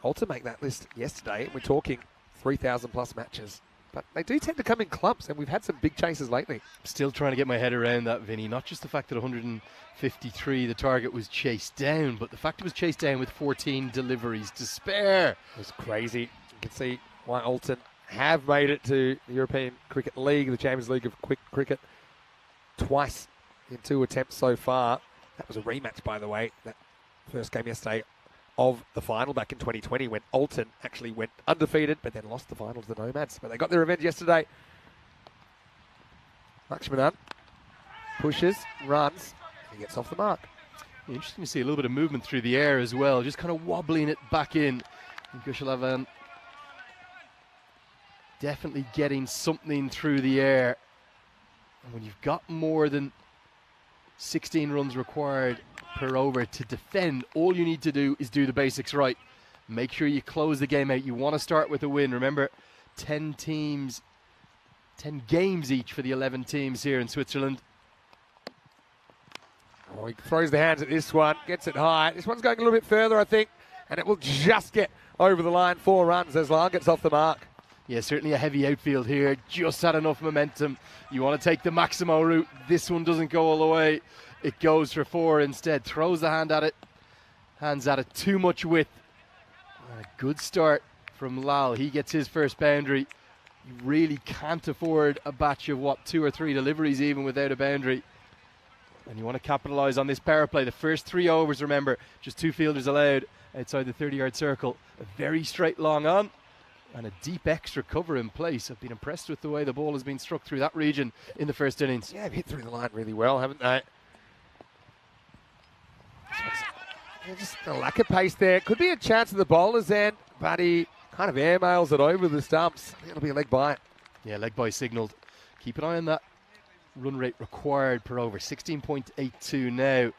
Alta make that list yesterday, and we're talking 3,000 plus matches. But they do tend to come in clumps, and we've had some big chases lately. Still trying to get my head around that, Vinny. Not just the fact that 153, the target was chased down, but the fact it was chased down with 14 deliveries to spare. It was crazy. You can see why Alton have made it to the European Cricket League, the Champions League of Quick Cricket, twice in 2 attempts so far. That was a rematch, by the way, that first game yesterday of the final back in 2020 when Alton actually went undefeated but then lost the final to the Nomads. But they got their revenge yesterday. Lakshmanan pushes, runs, and he gets off the mark. Interesting to see a little bit of movement through the air as well, just kind of wobbling it back in. And Gushalavan definitely getting something through the air. And when you've got more than 16 runs required per over to defend, all you need to do is do the basics right. Make sure you close the game out. You want to start with a win. Remember, 10 teams, 10 games each for the 11 teams here in Switzerland. Oh, he throws the hands at this one, gets it high. This one's going a little bit further, I think, and it will just get over the line. 4 runs as Lyle gets off the mark. Yeah, certainly a heavy outfield here. Just had enough momentum. You want to take the Maximo route. This one doesn't go all the way. It goes for 4 instead. Throws the hand at it. Hands at it. Too much width. A good start from Lal. He gets his first boundary. You really can't afford a batch of, 2 or 3 deliveries even without a boundary. And you want to capitalise on this power play. The first 3 overs, remember, just 2 fielders allowed outside the 30-yard circle. A very straight long on and a deep extra cover in place. I've been impressed with the way the ball has been struck through that region in the first innings. Yeah, they've hit through the line really well, haven't they? Just a lack of pace there. Could be a chance at the bowler's end, but he kind of airmails it over the stumps. It'll be a leg bite. Yeah, leg bite signalled. Keep an eye on that run rate required per over. 16.82 now.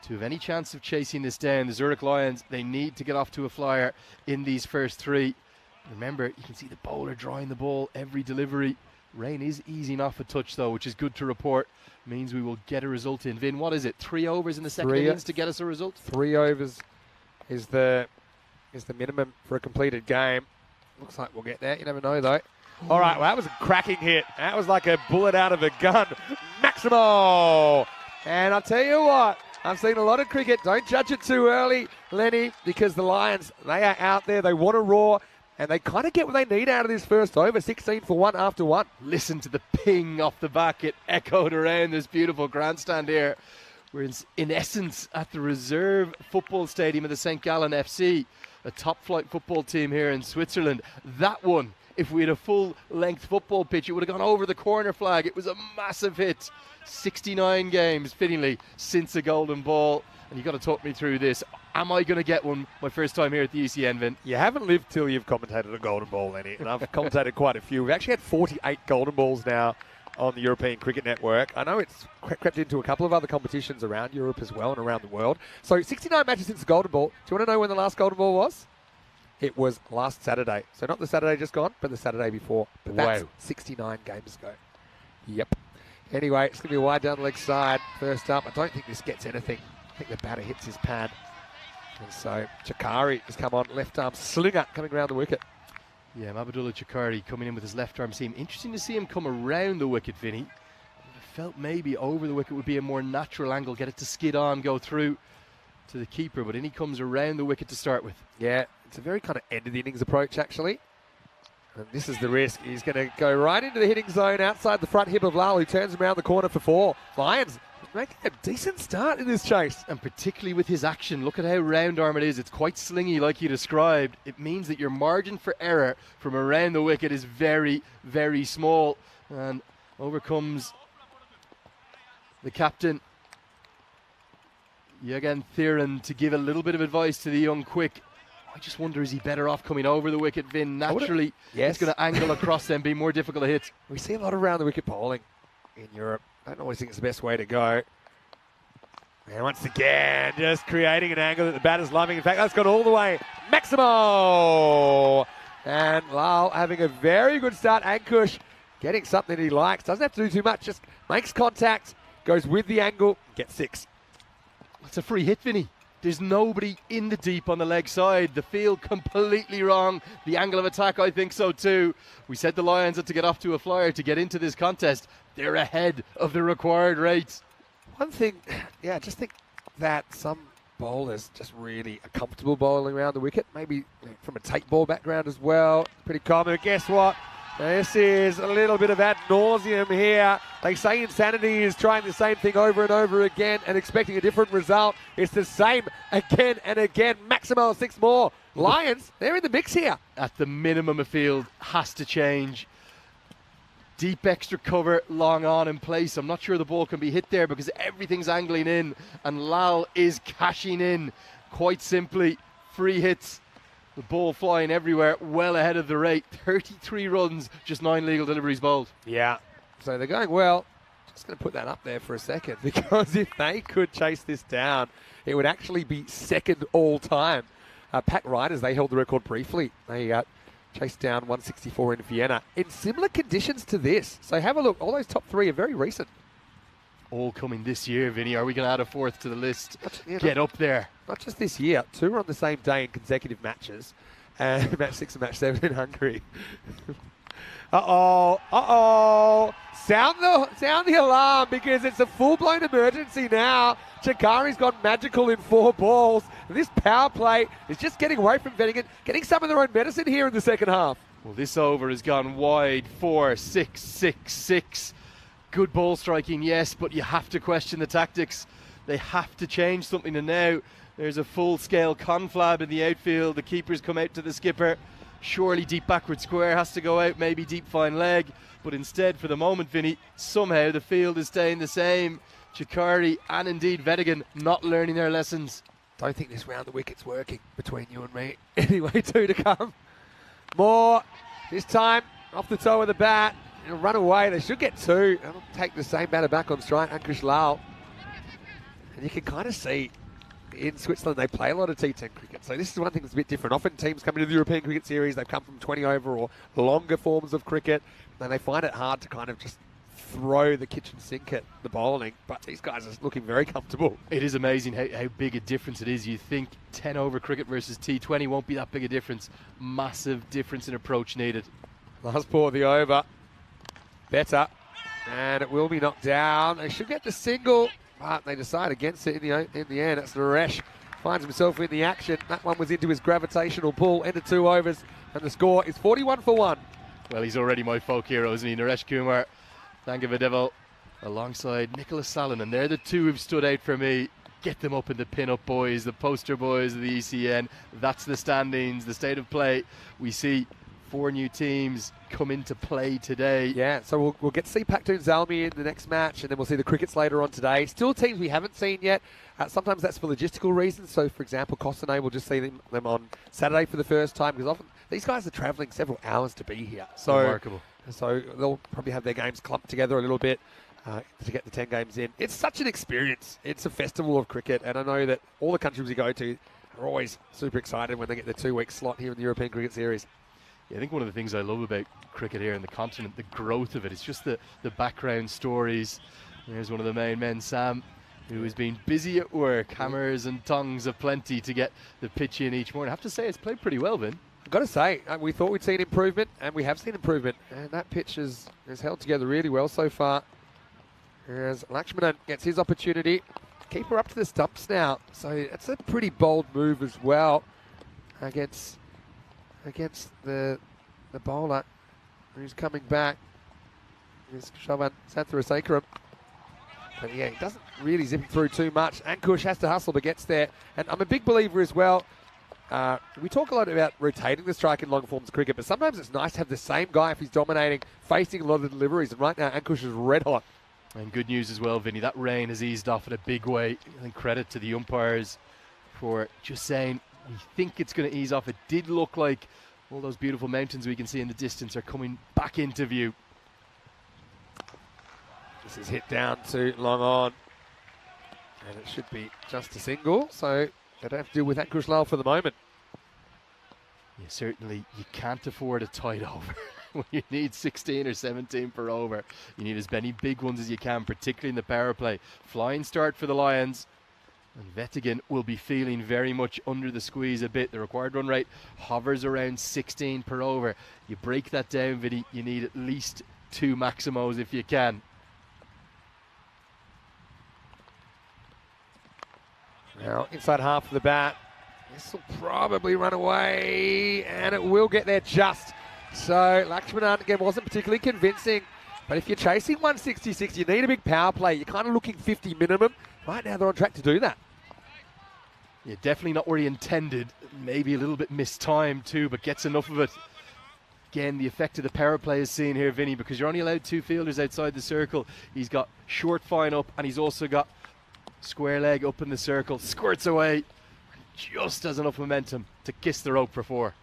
To have any chance of chasing this down, the Zurich Lions, they need to get off to a flyer in these first 3. Remember, you can see the bowler drawing the ball every delivery. Rain is easing off a touch, though, which is good to report. Means we will get a result in. Vin, what is it? 3 overs in the second innings to get us a result? 3 overs is the minimum for a completed game. Looks like we'll get there. You never know, though. All right, well, that was a cracking hit. That was like a bullet out of a gun. Maximo! And I'll tell you what, I've seen a lot of cricket. Don't judge it too early, Lenny, because the Lions, they are out there. They want to roar, and they kind of get what they need out of this first over. 16 for 1 after 1. Listen to the ping off the back. It echoed around this beautiful grandstand here. We're in essence at the reserve football stadium of the St. Gallen FC, a top-flight football team here in Switzerland. That one, if we had a full-length football pitch, it would have gone over the corner flag. It was a massive hit. 69 games, fittingly, since a golden ball. And you've got to talk me through this. Am I going to get one my first time here at the ECN, Vin? You haven't lived till you've commentated a golden ball, Lenny. And I've commentated quite a few. We've actually had 48 golden balls now on the European Cricket Network. I know it's crept into a couple of other competitions around Europe as well and around the world. So 69 matches since the golden ball. Do you want to know when the last golden ball was? It was last Saturday. So not the Saturday just gone, but the Saturday before. But that's 69 games ago. Yep. Anyway, it's going to be wide down the leg side. First up, I don't think this gets anything. I think the batter hits his pad. And so Chakari has come on, left arm slinger coming around the wicket. Yeah, Mabadullah Chakari coming in with his left arm seam. Interesting to see him come around the wicket, Vinny. I felt maybe over the wicket would be a more natural angle, get it to skid on, go through to the keeper, but in he comes around the wicket to start with. Yeah, it's a very kind of end of the innings approach, actually. And this is the risk. He's going to go right into the hitting zone outside the front hip of Lal, who turns around the corner for 4. Lions making a decent start in this chase. And particularly with his action, look at how round arm it is. It's quite slingy like you described. It means that your margin for error from around the wicket is very, very small. And over comes the captain, Jürgen Thieren, to give a little bit of advice to the young quick. I just wonder, is he better off coming over the wicket, Vin? Naturally, yes. It's going to angle across and be more difficult to hit. We see a lot of round-the-wicket bowling in Europe. I don't always think it's the best way to go. And once again, just creating an angle that the batter's loving. In fact, that's gone all the way. Maximo! And Lal having a very good start. Ankush getting something he likes. Doesn't have to do too much. Just makes contact, goes with the angle, gets 6. It's a free hit, Vinny. There's nobody in the deep on the leg side. The field completely wrong. The angle of attack, I think so too. We said the Lions had to get off to a flyer to get into this contest. They're ahead of the required rates. One thing, I just think that some bowlers just really are comfortable bowling around the wicket. Maybe from a take ball background as well. Pretty common. Guess what? This is a little bit of ad nauseum here. They say insanity is trying the same thing over and over again and expecting a different result. It's the same again and again. Maximo 6 more. Lions, they're in the mix here. At the minimum, a field has to change. Deep extra cover, long on in place. I'm not sure the ball can be hit there because everything's angling in, and Lal is cashing in quite simply. Free hits. The ball flying everywhere, well ahead of the rate. 33 runs, just 9 legal deliveries bowled. Yeah, so they're going well. Just going to put that up there for a second, because if they could chase this down, it would actually be second all time. Pac Riders, they held the record briefly. They chased down 164 in Vienna in similar conditions to this. So have a look. All those top 3 are very recent. all coming this year, Vinny. Are we going to add a fourth to the list? Yeah, Get up there. Not just this year. 2 were on the same day in consecutive matches. And match 6 and match 7 in Hungary. Uh-oh. Sound the alarm, because it's a full-blown emergency now. Chikari's gone magical in 4 balls. And this power play is just getting away from Wettingen, getting some of their own medicine here in the second half. Well, this over has gone wide. 4, 6, 6, 6. Good ball striking, yes, but you have to question the tactics. They have to change something, and now there's a full-scale conflab in the outfield. The keepers come out to the skipper. Surely deep backward square has to go out, maybe deep fine leg. But instead, for the moment, Vinny, somehow the field is staying the same. Chikari and indeed Wettingen not learning their lessons. Don't think this round the wicket's working between you and me. Anyway, 2 to come. More, this time off the toe of the bat. It'll run away. They should get 2. They'll take the same batter back on strike, Ankush Lal. And you can kind of see in Switzerland they play a lot of T10 cricket. So this is one thing that's a bit different. Often teams come into the European Cricket Series, they've come from 20 over or longer forms of cricket, and they find it hard to kind of just throw the kitchen sink at the bowling. But these guys are looking very comfortable. It is amazing how big a difference it is. You think 10 over cricket versus T20 won't be that big a difference. Massive difference in approach needed. Last ball of the over. Better. And it will be knocked down. They should get the single, but they decide against it in the end. It's Naresh. Finds himself in the action. That one was into his gravitational pull. Ended 2 overs. And the score is 41 for 1. Well, he's already my folk hero, isn't he? Naresh Kumar, thank you for devil, alongside Nicholas Sallin. And they're the 2 who've stood out for me. Get them up in the pin-up boys, the poster boys of the ECN. That's the standings, the state of play. We see 4 new teams come into play today. Yeah, so we'll get to see Pacton ZMI in the next match, and then we'll see the crickets later on today. Still teams we haven't seen yet. Sometimes that's for logistical reasons. So, for example, Costanay will just see them on Saturday for the first time, because often these guys are travelling several hours to be here. So, remarkable. So they'll probably have their games clumped together a little bit to get the 10 games in. It's such an experience. It's a festival of cricket, and I know that all the countries we go to are always super excited when they get the 2-week slot here in the European Cricket Series. Yeah, I think one of the things I love about cricket here in the continent, the growth of it, it's just the background stories. There's one of the main men, Sam, who has been busy at work, hammers and tongs aplenty to get the pitch in each morning. I have to say, it's played pretty well, Vin. I've got to say, we thought we'd seen improvement, and we have seen improvement. And that pitch has held together really well so far. As Lakshmanan gets his opportunity. Keep her up to the stumps now. So it's a pretty bold move as well against the bowler who's coming back. Is Shavan Santharasekharam. But yeah, he doesn't really zip through too much. Ankush has to hustle but gets there. And I'm a big believer as well. We talk a lot about rotating the strike in long forms cricket, but sometimes it's nice to have the same guy, if he's dominating, facing a lot of the deliveries. And right now, Ankush is red hot. And good news as well, Vinny. That rain has eased off in a big way. And credit to the umpires for just saying, we think it's going to ease off. It did look like all those beautiful mountains we can see in the distance are coming back into view. This is hit down to long on. And it should be just a single, so they don't have to deal with Ankush Lal for the moment. Yeah, certainly you can't afford a tight over. When you need 16 or 17 per over, you need as many big ones as you can, particularly in the power play. Flying start for the Lions. And Wettingen will be feeling very much under the squeeze a bit. The required run rate hovers around 16 per over. You break that down, Vinny, you need at least 2 maximos if you can. Now, inside half of the bat. This will probably run away, and it will get there just. So, Lakshmanan, again, wasn't particularly convincing. But if you're chasing 166, you need a big power play. You're kind of looking 50 minimum. Right now, they're on track to do that. Yeah, definitely not where he intended. Maybe a little bit mistimed too, but gets enough of it. Again, the effect of the power play is seen here, Vinny, because you're only allowed 2 fielders outside the circle. He's got short fine up, and he's also got square leg up in the circle. Squirts away. Just has enough momentum to kiss the rope for 4.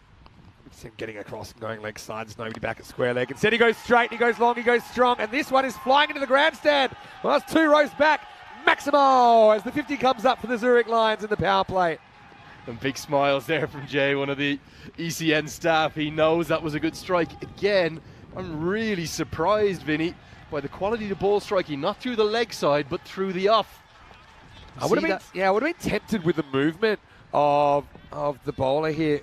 It's him getting across and going leg side. There's nobody back at square leg. Instead, he goes straight, he goes long, he goes strong. And this one is flying into the grandstand. Well, that's 2 rows back. Maximo as the 50 comes up for the Zurich Lions in the power play. And big smiles there from Jay, one of the ECN staff. He knows that was a good strike. Again, I'm really surprised, Vinny, by the quality of the ball striking, not through the leg side, but through the off. I would have been tempted with the movement of the bowler here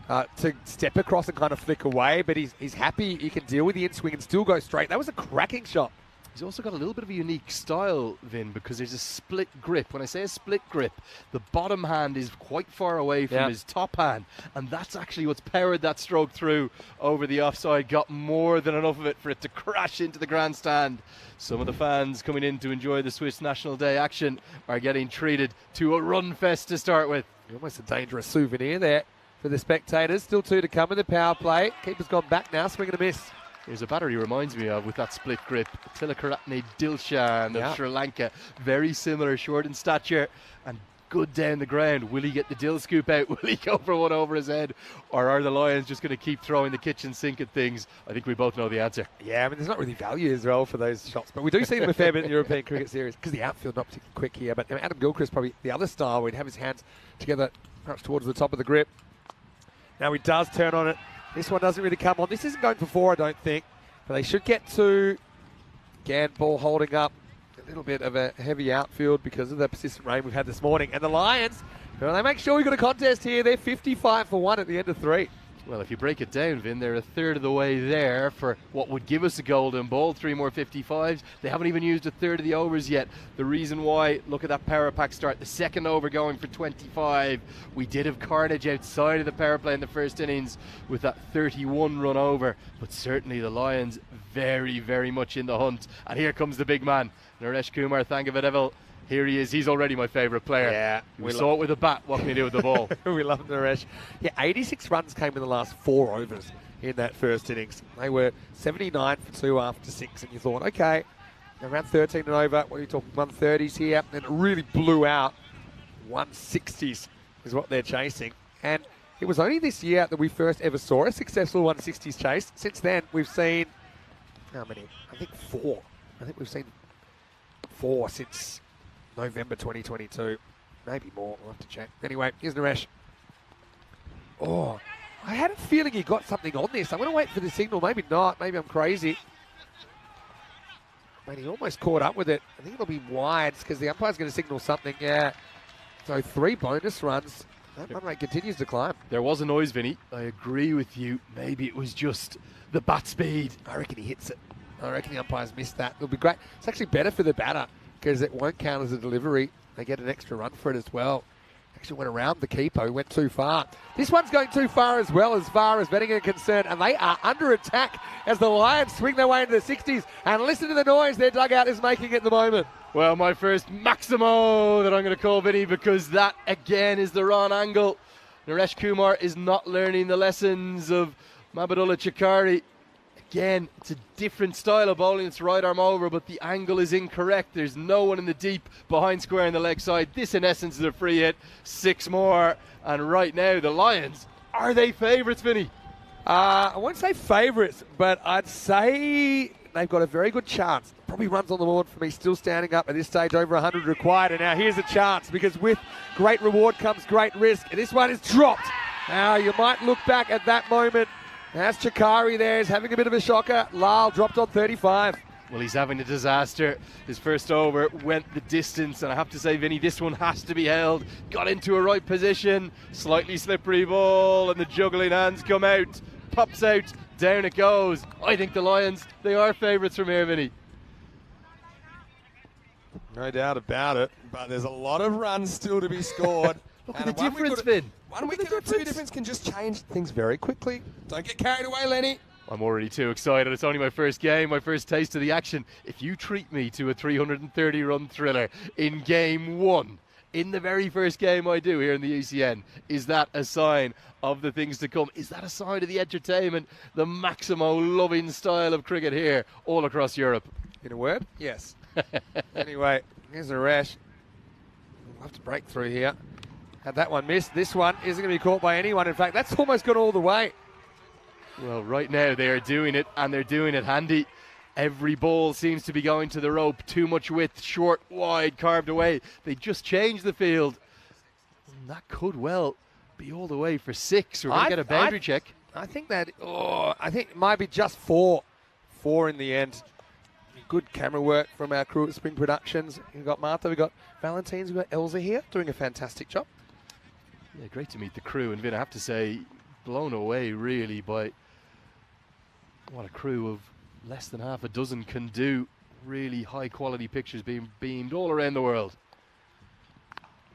to step across and kind of flick away, but he's happy he can deal with the in-swing and still go straight. That was a cracking shot. He's also got a little bit of a unique style, Vin, because there's a split grip. When I say a split grip, the bottom hand is quite far away from his top hand, and that's actually what's powered that stroke through over the offside. Got more than enough of it for it to crash into the grandstand. Some of the fans coming in to enjoy the Swiss National Day action are getting treated to a run fest to start with. Almost a dangerous souvenir there for the spectators. Still 2 to come in the power play. Keeper's gone back now, swing and a miss. There's a batter he reminds me of with that split grip. Tilakaratne Dilshan of Sri Lanka. Very similar, short in stature and good down the ground. Will he get the dill scoop out? Will he go for one over his head? Or are the Lions just going to keep throwing the kitchen sink at things? I think we both know the answer. Yeah, I mean, there's not really value as well for those shots, but we do see them a fair bit in the European Cricket Series because the outfield not particularly quick here. But Adam Gilchrist probably the other style would have his hands together perhaps towards the top of the grip. Now he does turn on it. This one doesn't really come on. This isn't going for 4, I don't think. But they should get to, again, ball holding up. A little bit of a heavy outfield because of the persistent rain we've had this morning. And the Lions, well, they make sure we've got a contest here. They're 55 for 1 at the end of 3. Well, if you break it down, Vin, they're a third of the way there for what would give us a golden ball. 3 more 55s. They haven't even used a third of the overs yet. The reason why, look at that power pack start. The second over going for 25. We did have carnage outside of the power play in the first innings with that 31 run over. But certainly the Lions very, very much in the hunt. And here comes the big man, Naresh Kumar Thangavedeval. Here he is. He's already my favourite player. Yeah, we saw it with a bat. What can he do with the ball? We love Naresh. Yeah, 86 runs came in the last 4 overs in that first innings. They were 79 for 2 after 6, and you thought, okay, around 13 and over. What are you talking? 130s here, and it really blew out. 160s is what they're chasing, and it was only this year that we first ever saw a successful 160s chase. Since then, we've seen how many? I think 4. I think we've seen 4 since November 2022, maybe more. We'll have to check. Anyway, here's Naresh. Oh, I had a feeling he got something on this. I'm going to wait for the signal. Maybe not. Maybe I'm crazy. But he almost caught up with it. I think it'll be wide because the umpire's going to signal something. Yeah. So 3 bonus runs. That run rate continues to climb. There was a noise, Vinny. I agree with you. Maybe it was just the bat speed. I reckon he hits it. I reckon the umpires missed that. It'll be great. It's actually better for the batter because it won't count as a delivery. They get an extra run for it as well. Actually went around the keeper who went too far. This one's going too far as Wettingen are concerned, and they are under attack as the Lions swing their way into the 60s. And listen to the noise their dugout is making at the moment. Well, my first Maximo that I'm going to call Vinny, because that again is the wrong angle. Naresh Kumar is not learning the lessons of Mabadullah Chakari. Again, it's a different style of bowling. It's right arm over, but the angle is incorrect. There's no one in the deep behind square on the leg side. This, in essence, is a free hit. 6 more. And right now, the Lions, are they favourites, Vinny? I won't say favourites, but I'd say they've got a very good chance. Probably runs on the board for me, still standing up at this stage, over 100 required. And now here's a chance, because with great reward comes great risk. And this one is dropped. Now, you might look back at that moment. That's Chakari there. He's having a bit of a shocker. Lal dropped on 35. Well, he's having a disaster. His first over went the distance, and I have to say, Vinny, this one has to be held. Got into a right position, slightly slippery ball, and the juggling hands come out. Pops out, down it goes. I think the Lions, they are favourites from here, Vinny. No doubt about it, but there's a lot of runs still to be scored. Look at the difference, Vin. One week or 2 difference can just change things very quickly. Don't get carried away, Lenny. I'm already too excited. It's only my first game, my first taste of the action. If you treat me to a 330-run thriller in game 1, in the very first game I do here in the ECN, is that a sign of the things to come? Is that a sign of the entertainment, the Maximo-loving style of cricket here all across Europe? In a word, yes. Anyway, here's Naresh. We'll have to break through here. Had that one missed. This one isn't going to be caught by anyone. In fact, that's almost gone all the way. Well, right now they are doing it, and they're doing it handy. Every ball seems to be going to the rope. Too much width, short, wide, carved away. They just changed the field. And that could well be all the way for 6. We're going to get a boundary check. I think that, I think it might be just 4. 4 in the end. Good camera work from our crew at Spring Productions. We've got Martha, we've got Valentines, we've got Elsa here doing a fantastic job. Yeah, great to meet the crew. And Vin, I have to say, blown away really by what a crew of less than half a dozen can do. Really high quality pictures being beamed all around the world.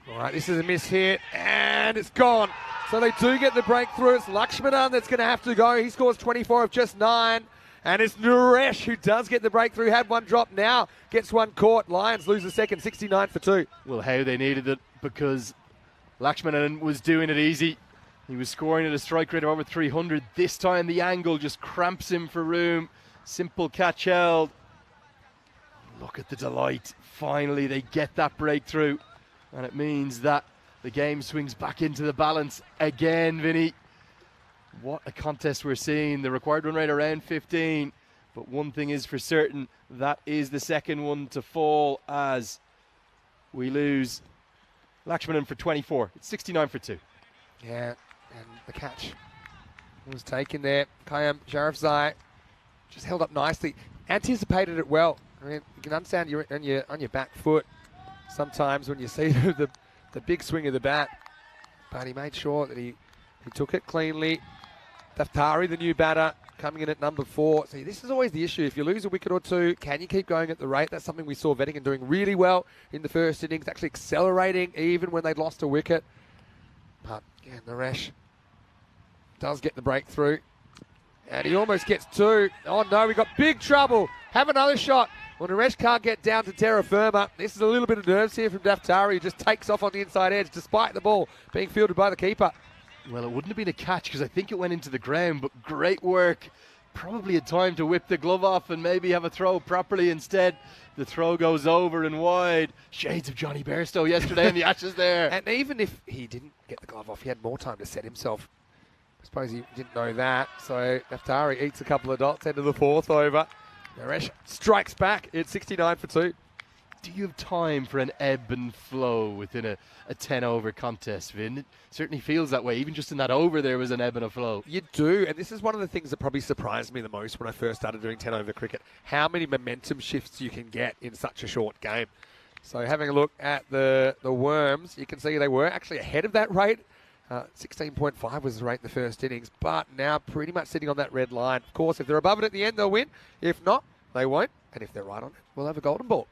All right, this is a miss hit, and it's gone. So they do get the breakthrough. It's Lakshmanan that's going to have to go. He scores 24 of just 9. And it's Naresh who does get the breakthrough. Had one drop, now gets one caught. Lions lose the second, 69 for 2. Well, how they needed it, because Lakshmanan was doing it easy. He was scoring at a strike rate of over 300. This time the angle just cramps him for room. Simple catch held. Look at the delight. Finally, they get that breakthrough. And it means that the game swings back into the balance again, Vinny. What a contest we're seeing. The required run rate around 15. But one thing is for certain, that is the second one to fall as we lose Lakshmanan for 24. It's 69 for 2. Yeah, and the catch was taken there. Kayam Sharifzai just held up nicely. Anticipated it well. I mean, you can understand you're on your back foot sometimes when you see the big swing of the bat. But he made sure that he took it cleanly. Daftari, the new batter, coming in at number 4. See, this is always the issue. If you lose a wicket or two, can you keep going at the rate? That's something we saw Wettingen doing really well in the first innings, actually accelerating even when they'd lost a wicket. But, yeah, Naresh does get the breakthrough. And he almost gets 2. Oh, no, we got big trouble. Have another shot. Well, Naresh can't get down to terra firma. This is a little bit of nerves here from Daftari, who just takes off on the inside edge despite the ball being fielded by the keeper. Well, it wouldn't have been a catch because I think it went into the ground, but great work. Probably a time to whip the glove off and maybe have a throw properly. Instead, the throw goes over and wide. Shades of Johnny Bairstow yesterday in the Ashes there. And even if he didn't get the glove off, he had more time to set himself. I suppose he didn't know that. So Daftari eats a couple of dots into the 4th over. Naresh strikes back. It's 69 for 2. Do you have time for an ebb and flow within a 10-over contest, Vin? It certainly feels that way. Even just in that over, there was an ebb and a flow. You do, and this is one of the things that probably surprised me the most when I first started doing 10-over cricket, how many momentum shifts you can get in such a short game. So having a look at the Worms, you can see they were actually ahead of that rate. 16.5 was the rate in the first innings, but now pretty much sitting on that red line. Of course, if they're above it at the end, they'll win. If not, they won't. And if they're right on it, we'll have a golden ball.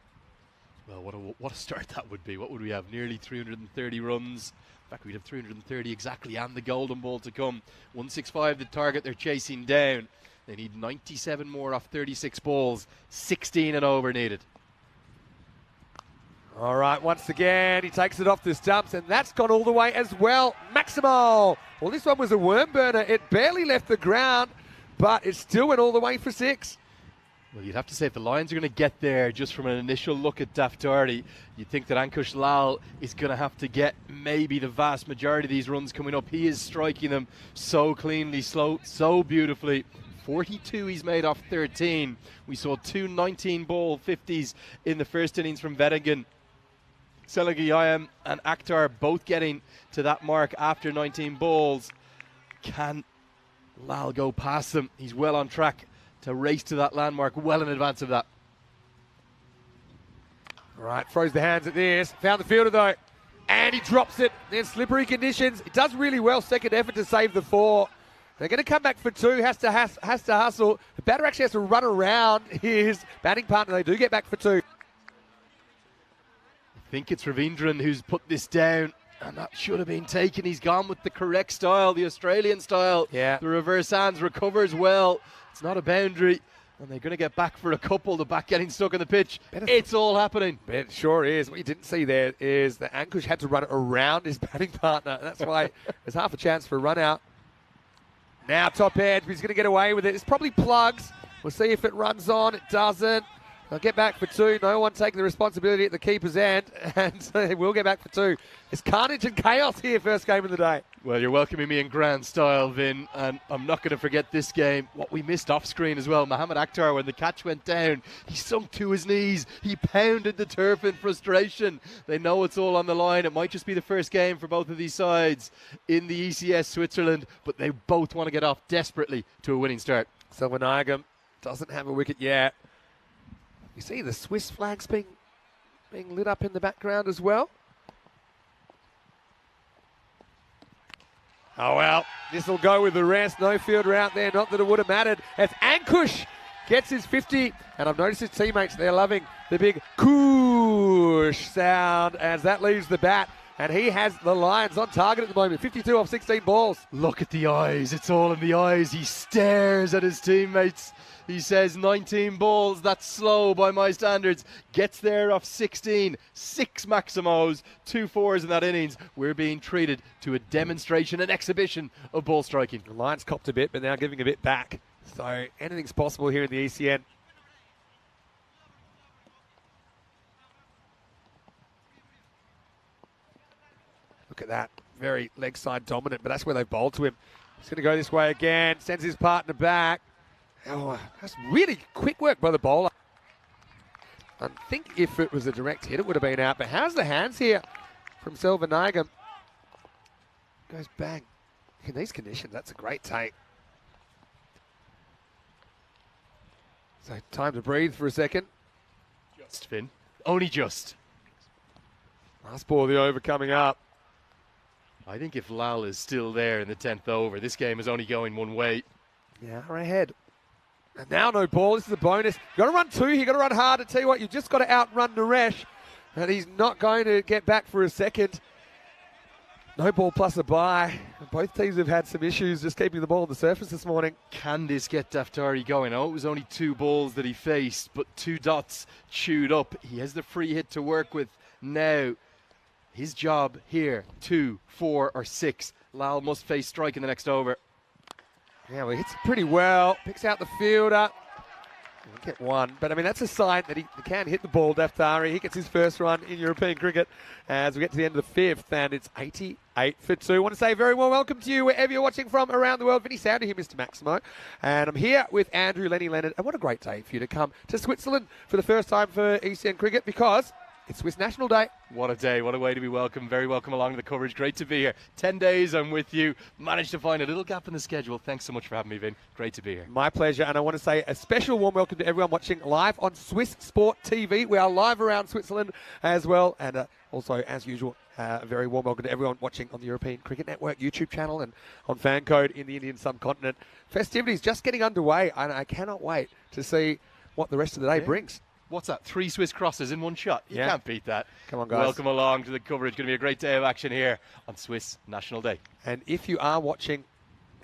Well, what a start that would be. What would we have? Nearly 330 runs. In fact, we'd have 330 exactly, and the golden ball to come. 165 the target they're chasing down. They need 97 more off 36 balls. 16 and over needed. All right, once again, he takes it off the stumps, and that's gone all the way as well. Maximal. Well, this one was a worm burner. It barely left the ground, but it still went all the way for 6. Well, you'd have to say if the Lions are going to get there just from an initial look at Daftari, you'd think that Ankush Lal is going to have to get maybe the vast majority of these runs coming up. He is striking them so cleanly, so beautifully. 42 he's made off 13. We saw 2 19-ball 50s in the first innings from Wettingen. Selagayayam and Akhtar both getting to that mark after 19 balls. Can Lal go past them? He's well on track to race to that landmark well in advance of that. All right, throws the hands at this. Found the fielder though, and he drops it. Then slippery conditions. It does really well. Second effort to save the 4. They're going to come back for 2. Has to hustle. The batter actually has to run around his batting partner. They do get back for 2. I think it's Ravindran who's put this down, and that should have been taken. He's gone with the correct style, the Australian style. Yeah. The reverse hands recovers well. It's not a boundary, and they're going to get back for a couple. The back getting stuck in the pitch. It's all happening. It sure is. What you didn't see there is that Ankush had to run it around his batting partner. That's why there's half a chance for a run out. Now top edge, but he's going to get away with it. It's probably plugs. We'll see if it runs on. It doesn't. They'll get back for 2. No one taking the responsibility at the keeper's end, and they will get back for 2. It's carnage and chaos here, first game of the day. Well, you're welcoming me in grand style, Vin, and I'm not going to forget this game. What we missed off screen as well. Mohammad Akhtar, when the catch went down, he sunk to his knees. He pounded the turf in frustration. They know it's all on the line. It might just be the first game for both of these sides in the ECS Switzerland, but they both want to get off desperately to a winning start. Selvanagam doesn't have a wicket yet. You see the Swiss flags being lit up in the background as well. Oh, well, this will go with the rest. No fielder out there, not that it would have mattered. As Ankush gets his 50, and I've noticed his teammates, they're loving the big koosh sound as that leaves the bat. And he has the Lions on target at the moment, 52 off 16 balls. Look at the eyes, it's all in the eyes. He stares at his teammates. He says 19 balls, that's slow by my standards. Gets there off 16, 6 Maximos, 2 fours in that innings. We're being treated to a demonstration, an exhibition of ball striking. The Lions copped a bit, but now giving a bit back. So anything's possible here in the ECN. Look at that, very leg side dominant, but that's where they've bowled to him. He's going to go this way again, sends his partner back. Oh, that's really quick work by the bowler. I think if it was a direct hit, it would have been out, but how's the hands here from Selvanagam? Goes bang. In these conditions, that's a great take. So time to breathe for a second. Just, Finn. Only just. Last ball of the over coming up. I think if Lal is still there in the 10th over, this game is only going one way. Yeah, we're ahead. And now no ball. This is a bonus. You've got to run 2. You've got to run hard. I tell you what, you've just got to outrun Naresh. And he's not going to get back for a second. No ball plus a bye. Both teams have had some issues just keeping the ball on the surface this morning. Can this get Daftari going? Oh, it was only 2 balls that he faced, but 2 dots chewed up. He has the free hit to work with now. His job here, 2, 4 or 6. Lal must face strike in the next over. Yeah, well, he hits it pretty well. Picks out the fielder. He'll get 1. But, I mean, that's a sign that he can hit the ball, Daftari. He gets his first run in European cricket as we get to the end of the 5th, and it's 88 for 2. I want to say a very warm welcome to you wherever you're watching from around the world. Vinny Sounder here, Mr. Maximo. And I'm here with Andrew Lenny Leonard. And what a great day for you to come to Switzerland for the first time for ECN cricket, because it's Swiss National Day. What a day, what a way to be welcome. Very welcome along to the coverage. Great to be here. 10 days I'm with you. Managed to find a little gap in the schedule. Thanks so much for having me, Vin. Great to be here. My pleasure. And I want to say a special warm welcome to everyone watching live on Swiss Sport TV. We are live around Switzerland as well. And also, as usual, a very warm welcome to everyone watching on the European Cricket Network YouTube channel and on Fan Code in the Indian subcontinent. Festivities just getting underway, and I cannot wait to see what the rest of the day brings. What's that? 3 Swiss crosses in one shot. You can't beat that. Come on, guys. Welcome along to the coverage. Going to be a great day of action here on Swiss National Day. And if you are watching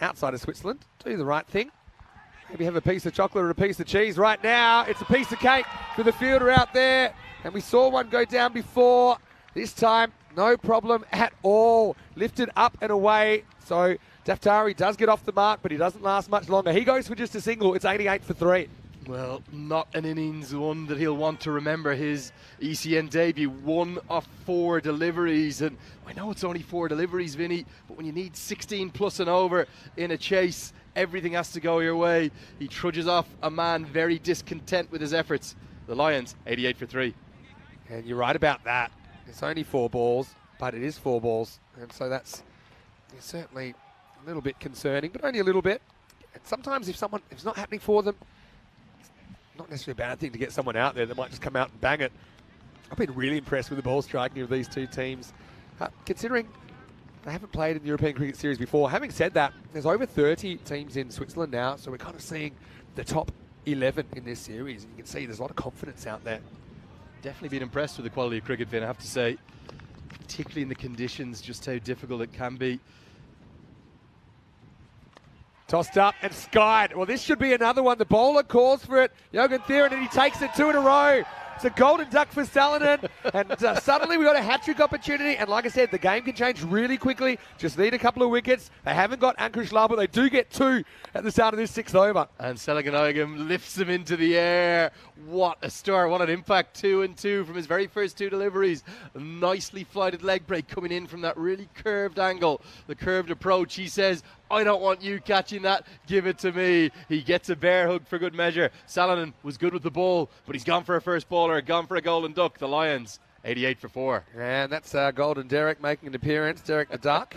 outside of Switzerland, do the right thing. Maybe have a piece of chocolate or a piece of cheese. Right now, it's a piece of cake for the fielder out there. And we saw one go down before. This time, no problem at all. Lifted up and away. So Daftari does get off the mark, but he doesn't last much longer. He goes for just a single. It's 88 for 3. Well, not an innings one that he'll want to remember. His ECN debut, 1 of 4 deliveries. And I know it's only 4 deliveries, Vinny, but when you need 16 plus and over in a chase, everything has to go your way. He trudges off a man very discontent with his efforts. The Lions, 88 for 3. And you're right about that. It's only 4 balls, but it is 4 balls. And so that's certainly a little bit concerning, but only a little bit. And sometimes if it's not happening for them, not necessarily a bad thing to get someone out there that might just come out and bang it. I've been really impressed with the ball striking of these two teams, considering they haven't played in the European Cricket Series before. Having said that, there's over 30 teams in Switzerland now, so we're kind of seeing the top 11 in this series. And you can see there's a lot of confidence out there. Definitely been impressed with the quality of cricket, Vin, I have to say. Particularly in the conditions, just how difficult it can be. Tossed up and skied. Well, this should be another one. The bowler calls for it. Jogan Thieren, and he takes it 2 in a row. It's a golden duck for Salonen. And suddenly we got a hat-trick opportunity. And like I said, the game can change really quickly. Just need a couple of wickets. They haven't got Ankush Lal, but they do get 2 at the start of this 6th over. And Selvanagam lifts him into the air. What a start. What an impact. 2 and 2 from his very first 2 deliveries. A nicely flighted leg break coming in from that really curved angle. The curved approach. He says, I don't want you catching that. Give it to me. He gets a bear hug for good measure. Salonen was good with the ball, but he's gone for a first baller, gone for a golden duck. The Lions, 88 for 4. And that's Golden Derek making an appearance, Derek the Duck.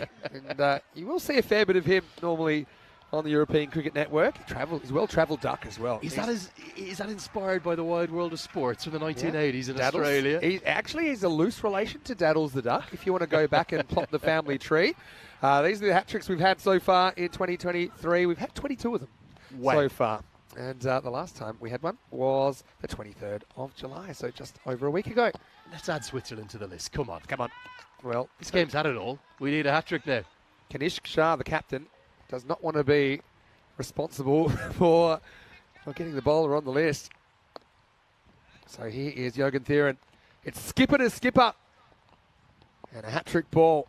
And you will see a fair bit of him normally on the European Cricket Network. He's a well-travelled duck as well. Is that inspired by the wide world of sports from the 1980s in Australia? He's a loose relation to Daddles the duck, if you want to go back and plot the family tree. These are the hat-tricks we've had so far in 2023. We've had 22 of them so far. And the last time we had one was the 23rd of July, so just over a week ago. Let's add Switzerland to the list. Come on. Well, This game's had it all. We need a hat-trick now. Kanishk Shah, the captain, does not want to be responsible for getting the bowler on the list. So here is Jürgen Thieren. It's skipper to skipper. And a hat-trick ball.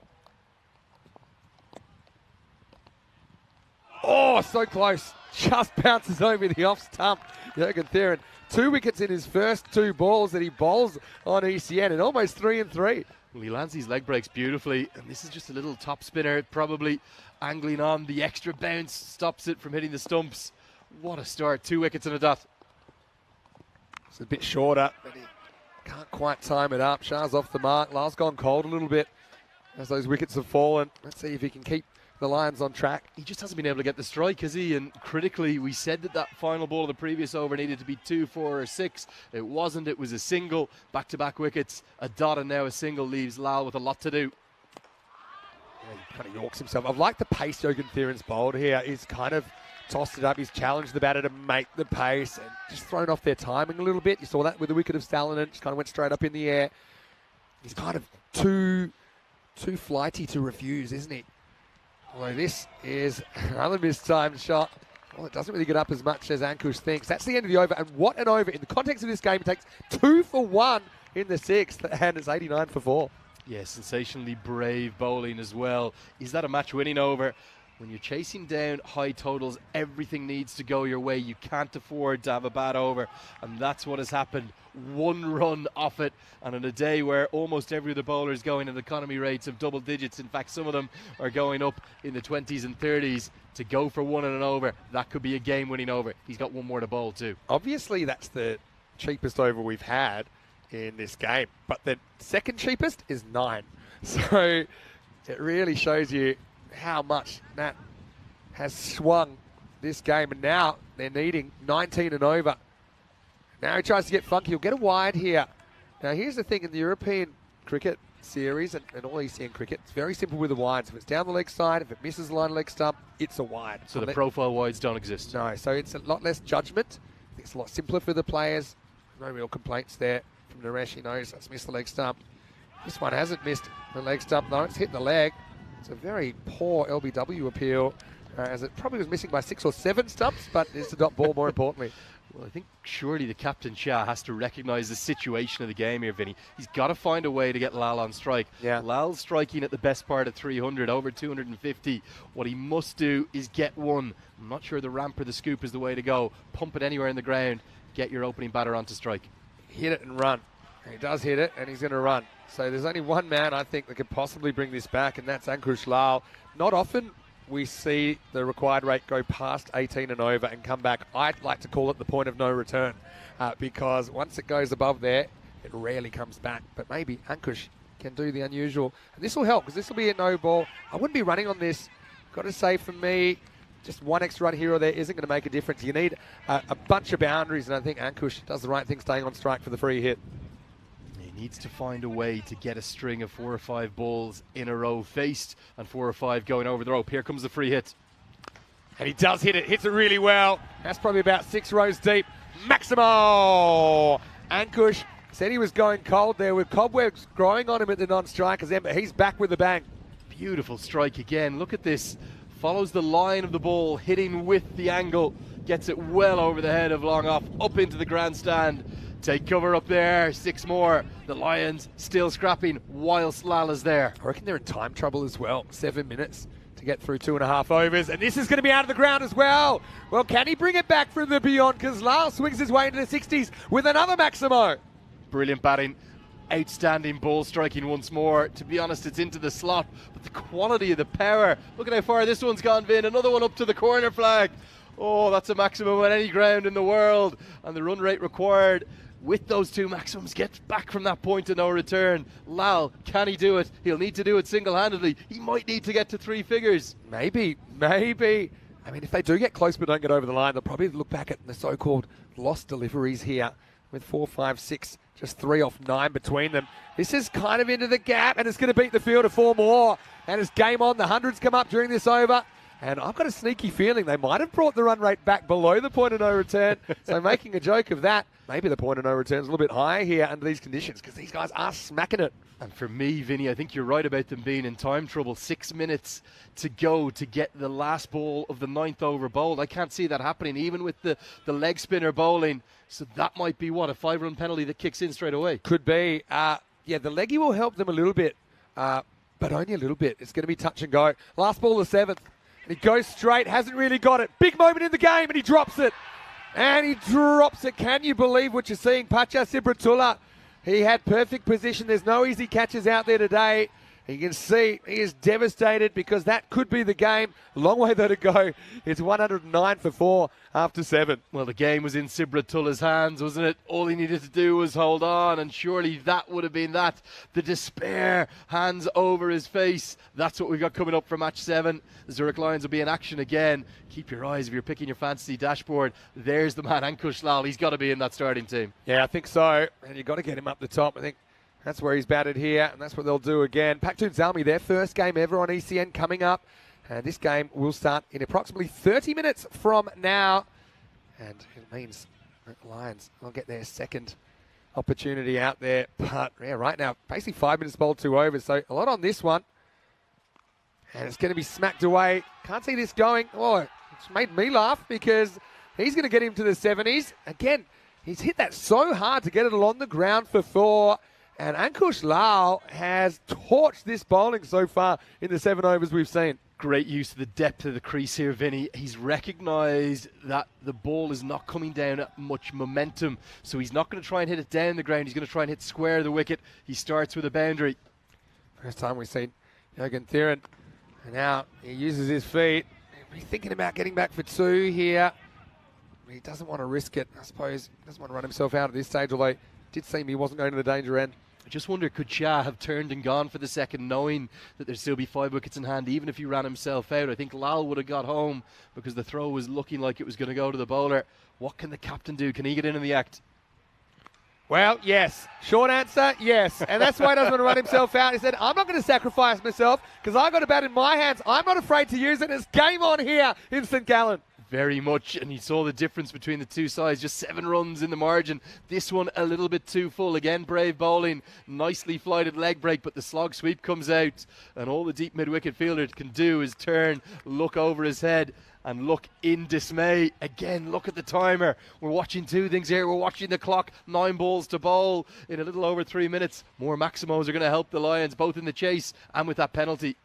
Oh, so close. Just bounces over the off stump. Jürgen Thieren, 2 wickets in his first 2 balls that he bowls on ECN, and almost 3 and 3. Well, he lands these leg breaks beautifully, and this is just a little top spinner, probably angling on. The extra bounce stops it from hitting the stumps. What a start. 2 wickets and a dot. It's a bit shorter, but he can't quite time it up. Shah's off the mark. Lal's gone cold a little bit as those wickets have fallen. Let's see if he can keep the Lions on track. He just hasn't been able to get the strike, has he? And critically, we said that final ball of the previous over needed to be 2, 4 or 6. It wasn't. It was a single. Back-to-back wickets. A dot and now a single leaves Lal with a lot to do. Yeah, he kind of yorks himself. I've liked the pace Jürgen Thieren's bowled here. He's kind of tossed it up. He's challenged the batter to make the pace and just thrown off their timing a little bit. You saw that with the wicket of Stalinen. Just kind of went straight up in the air. He's kind of too flighty to refuse, isn't he? Although this is another mistimed shot. Well, it doesn't really get up as much as Ankush thinks. That's the end of the over, and what an over. In the context of this game, it takes 2 for 1 in the 6th, and it's 89 for 4. Yeah, sensationally brave bowling as well. Is that a match-winning over? When you're chasing down high totals, everything needs to go your way. You can't afford to have a bad over, and that's what has happened. 1 run off it, and on a day where almost every other bowler is going at economy rates of double digits, in fact some of them are going up in the 20s and 30s, to go for 1 and an over, that could be a game-winning over. He's got 1 more to bowl too. Obviously that's the cheapest over we've had in this game, but the second cheapest is 9. So it really shows you how much that has swung this game, and now they're needing 19 and over. Now he tries to get funky. He'll get a wide here. Now here's the thing in the European cricket series and all ECN cricket, it's very simple with the wides. If it's down the leg side, if it misses the line leg stump, it's a wide. So the profile wides don't exist? No, so it's a lot less judgment. I think it's a lot simpler for the players. No real complaints there from Naresh. He knows that's missed the leg stump. This one hasn't missed the leg stump though. It's hit the leg. It's a very poor LBW appeal, as it probably was missing by 6 or 7 stumps, but it's a dot ball more importantly. Well, I think surely the captain Shah has to recognise the situation of the game here, Vinny. He's got to find a way to get Lal on strike. Yeah. Lal's striking at the best part of 300, over 250. What he must do is get 1. I'm not sure the ramp or the scoop is the way to go. Pump it anywhere in the ground. Get your opening batter onto strike. Hit it and run. He does hit it, and he's going to run. So there's only one man, I think, that could possibly bring this back, and that's Ankush Lal. Not often we see the required rate go past 18 and over and come back. I'd like to call it the point of no return, because once it goes above there, it rarely comes back. But maybe Ankush can do the unusual. And this will help, because this will be a no ball. I wouldn't be running on this. Got to say, for me, just 1 extra run here or there isn't going to make a difference. You need a bunch of boundaries, and I think Ankush does the right thing staying on strike for the free hit. He needs to find a way to get a string of 4 or 5 balls in a row faced, and 4 or 5 going over the rope. Here comes the free hit. And he does hit it, hits it really well. That's probably about 6 rows deep. Maximo! Ankush said he was going cold there with cobwebs growing on him at the non-strikers end, but he's back with a bang. Beautiful strike again. Look at this. Follows the line of the ball, hitting with the angle. Gets it well over the head of long off, up into the grandstand. Take cover up there, 6 more. The Lions still scrapping whilst Lal is there. I reckon they're in time trouble as well. 7 minutes to get through 2.5 overs. And this is going to be out of the ground as well. Well, can he bring it back from the beyond? Because Lal swings his way into the 60s with another Maximo. Brilliant batting. Outstanding ball striking once more. To be honest, it's into the slot. But the quality of the power. Look at how far this one's gone, Vin. Another one up to the corner flag. Oh, that's a maximum on any ground in the world. And the run rate required with those 2 maximums gets back from that point to no return. Lal, can he do it? He'll need to do it single-handedly. He might need to get to 3 figures. Maybe. I mean, if they do get close but don't get over the line, they'll probably look back at the so-called lost deliveries here with 4, 5, 6, just 3 off 9 between them. This is kind of into the gap, and it's going to beat the field of 4 more. And it's game on. The hundreds come up during this over. And I've got a sneaky feeling they might have brought the run rate back below the point of no return. So making a joke of that, maybe the point of no return is a little bit higher here under these conditions because these guys are smacking it. And for me, Vinny, I think you're right about them being in time trouble. 6 minutes to go to get the last ball of the 9th over bowled. I can't see that happening, even with the leg spinner bowling. So that might be, what, a 5-run penalty that kicks in straight away? Could be. Yeah, the leggy will help them a little bit, but only a little bit. It's going to be touch and go. Last ball, the 7th. And he goes straight, hasn't really got it. Big moment in the game, and he drops it. And he drops it. Can you believe what you're seeing? Pacton ZMI, he had perfect position. There's no easy catches out there today. You can see he is devastated because that could be the game. Long way though to go. It's 109 for 4 after 7. Well, the game was in ZMI's hands, wasn't it? All he needed to do was hold on, and surely that would have been that. The despair, hands over his face. That's what we've got coming up for match 7. The Zurich Lions will be in action again. Keep your eyes if you're picking your fantasy dashboard. There's the man, Ankush Lal. He's got to be in that starting team. Yeah, I think so. And you've got to get him up the top. I think that's where he's batted here, and that's what they'll do again. Pacton ZMI, their first game ever on ECN coming up. And this game will start in approximately 30 minutes from now. And it means that the Lions will get their second opportunity out there. But yeah, right now, basically 5 minutes bowled, 2 overs. So a lot on this one. And it's going to be smacked away. Can't see this going. Oh, it's made me laugh because he's going to get him to the 70s. Again, he's hit that so hard to get it along the ground for 4. And Ankush Lal has torched this bowling so far in the 7 overs we've seen. Great use of the depth of the crease here, Vinny. He's recognised that the ball is not coming down at much momentum, so he's not going to try and hit it down the ground. He's going to try and hit square the wicket. He starts with a boundary. First time we've seen Jürgen Thieren. And now he uses his feet. He's thinking about getting back for 2 here. He doesn't want to risk it, I suppose. He doesn't want to run himself out at this stage, although it did seem he wasn't going to the danger end. I just wonder, could Shah have turned and gone for the second, knowing that there'd still be 5 wickets in hand, even if he ran himself out? I think Lal would have got home because the throw was looking like it was going to go to the bowler. What can the captain do? Can he get in the act? Well, yes. Short answer, yes. And that's why he doesn't want to run himself out. He said, I'm not going to sacrifice myself because I got a bat in my hands. I'm not afraid to use it. It's game on here in St. Gallen. Very much, and you saw the difference between the two sides. Just 7 runs in the margin. This one a little bit too full. Again, brave bowling, nicely flighted leg break, but the slog sweep comes out, and all the deep mid-wicket fielder can do is turn, look over his head, and look in dismay. Again, look at the timer. We're watching 2 things here. We're watching the clock. 9 balls to bowl in a little over 3 minutes. More Maximos are going to help the Lions, both in the chase and with that penalty.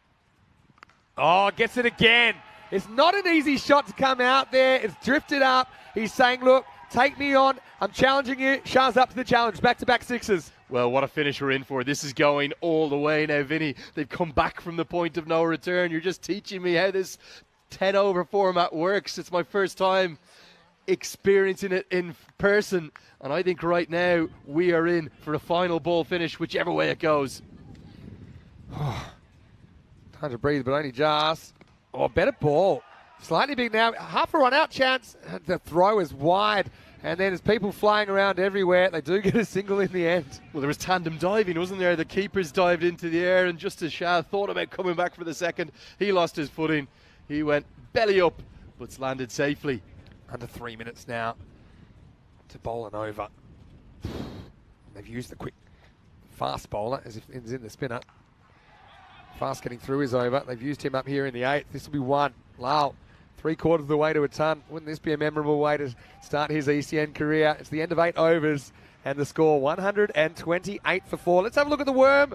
Oh, gets it again. It's not an easy shot to come out there. It's drifted up. He's saying, look, take me on. I'm challenging you. Shah's up to the challenge. Back-to-back 6s. Well, what a finish we're in for. This is going all the way now, Vinny. They've come back from the point of no return. You're just teaching me how this 10-over format works. It's my first time experiencing it in person. And I think right now we are in for a final ball finish, whichever way it goes. Hard to breathe, but only just. Oh, better ball. Slightly big now. Half a run-out chance. The throw is wide. And then there's people flying around everywhere. They do get a single in the end. Well, there was tandem diving, wasn't there? The keepers dived into the air, and just as Shah thought about coming back for the second, he lost his footing. He went belly up, but's landed safely. Under 3 minutes now to bowl an over. They've used the quick fast bowler as if it's in the spinner. Fast getting through his over. They've used him up here in the 8th. This will be 1. Lal, 3/4 of the way to a ton. Wouldn't this be a memorable way to start his ECN career? It's the end of 8 overs and the score 128 for 4. Let's have a look at the worm,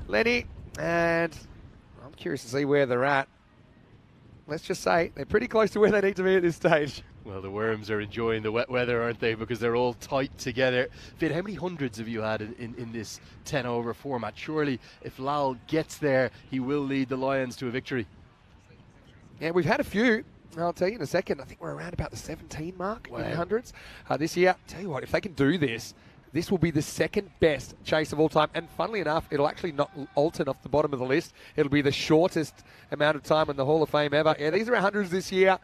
Lenny. And I'm curious to see where they're at. Let's just say they're pretty close to where they need to be at this stage. Well, the Worms are enjoying the wet weather, aren't they? Because they're all tight together. Finn, how many hundreds have you had in this 10-over format? Surely, if Lal gets there, he will lead the Lions to a victory. Yeah, we've had a few. I'll tell you in a second. I think we're around about the 17 mark in the hundreds this year. Tell you what, if they can do this, this will be the second best chase of all time. And funnily enough, it'll actually not Alton off the bottom of the list. It'll be the shortest amount of time in the Hall of Fame ever. Yeah, these are 100s this year.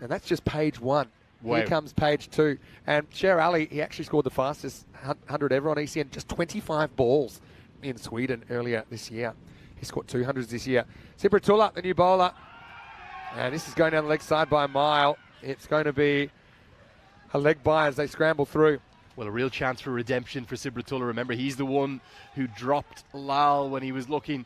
And that's just page 1. Wow. Here comes page 2. And Sher Ali, he actually scored the fastest 100 ever on ECN, just 25 balls in Sweden earlier this year. He scored 200s this year. Sibratullah, the new bowler. And this is going down the leg side by a mile. It's going to be a leg by as they scramble through. Well, a real chance for redemption for Sibratullah. Remember, he's the one who dropped Lal when he was looking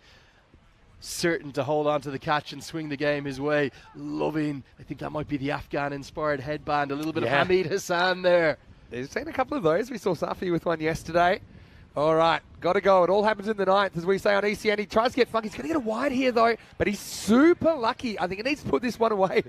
certain to hold on to the catch and swing the game his way. Loving, I think that might be the Afghan-inspired headband. A little bit of Hamid Hassan there. There's seen a couple of those. We saw Safi with one yesterday. All right, got to go. It all happens in the 9th, as we say on ECN. He tries to get funky. He's going to get a wide here, though, but he's super lucky. I think he needs to put this one away.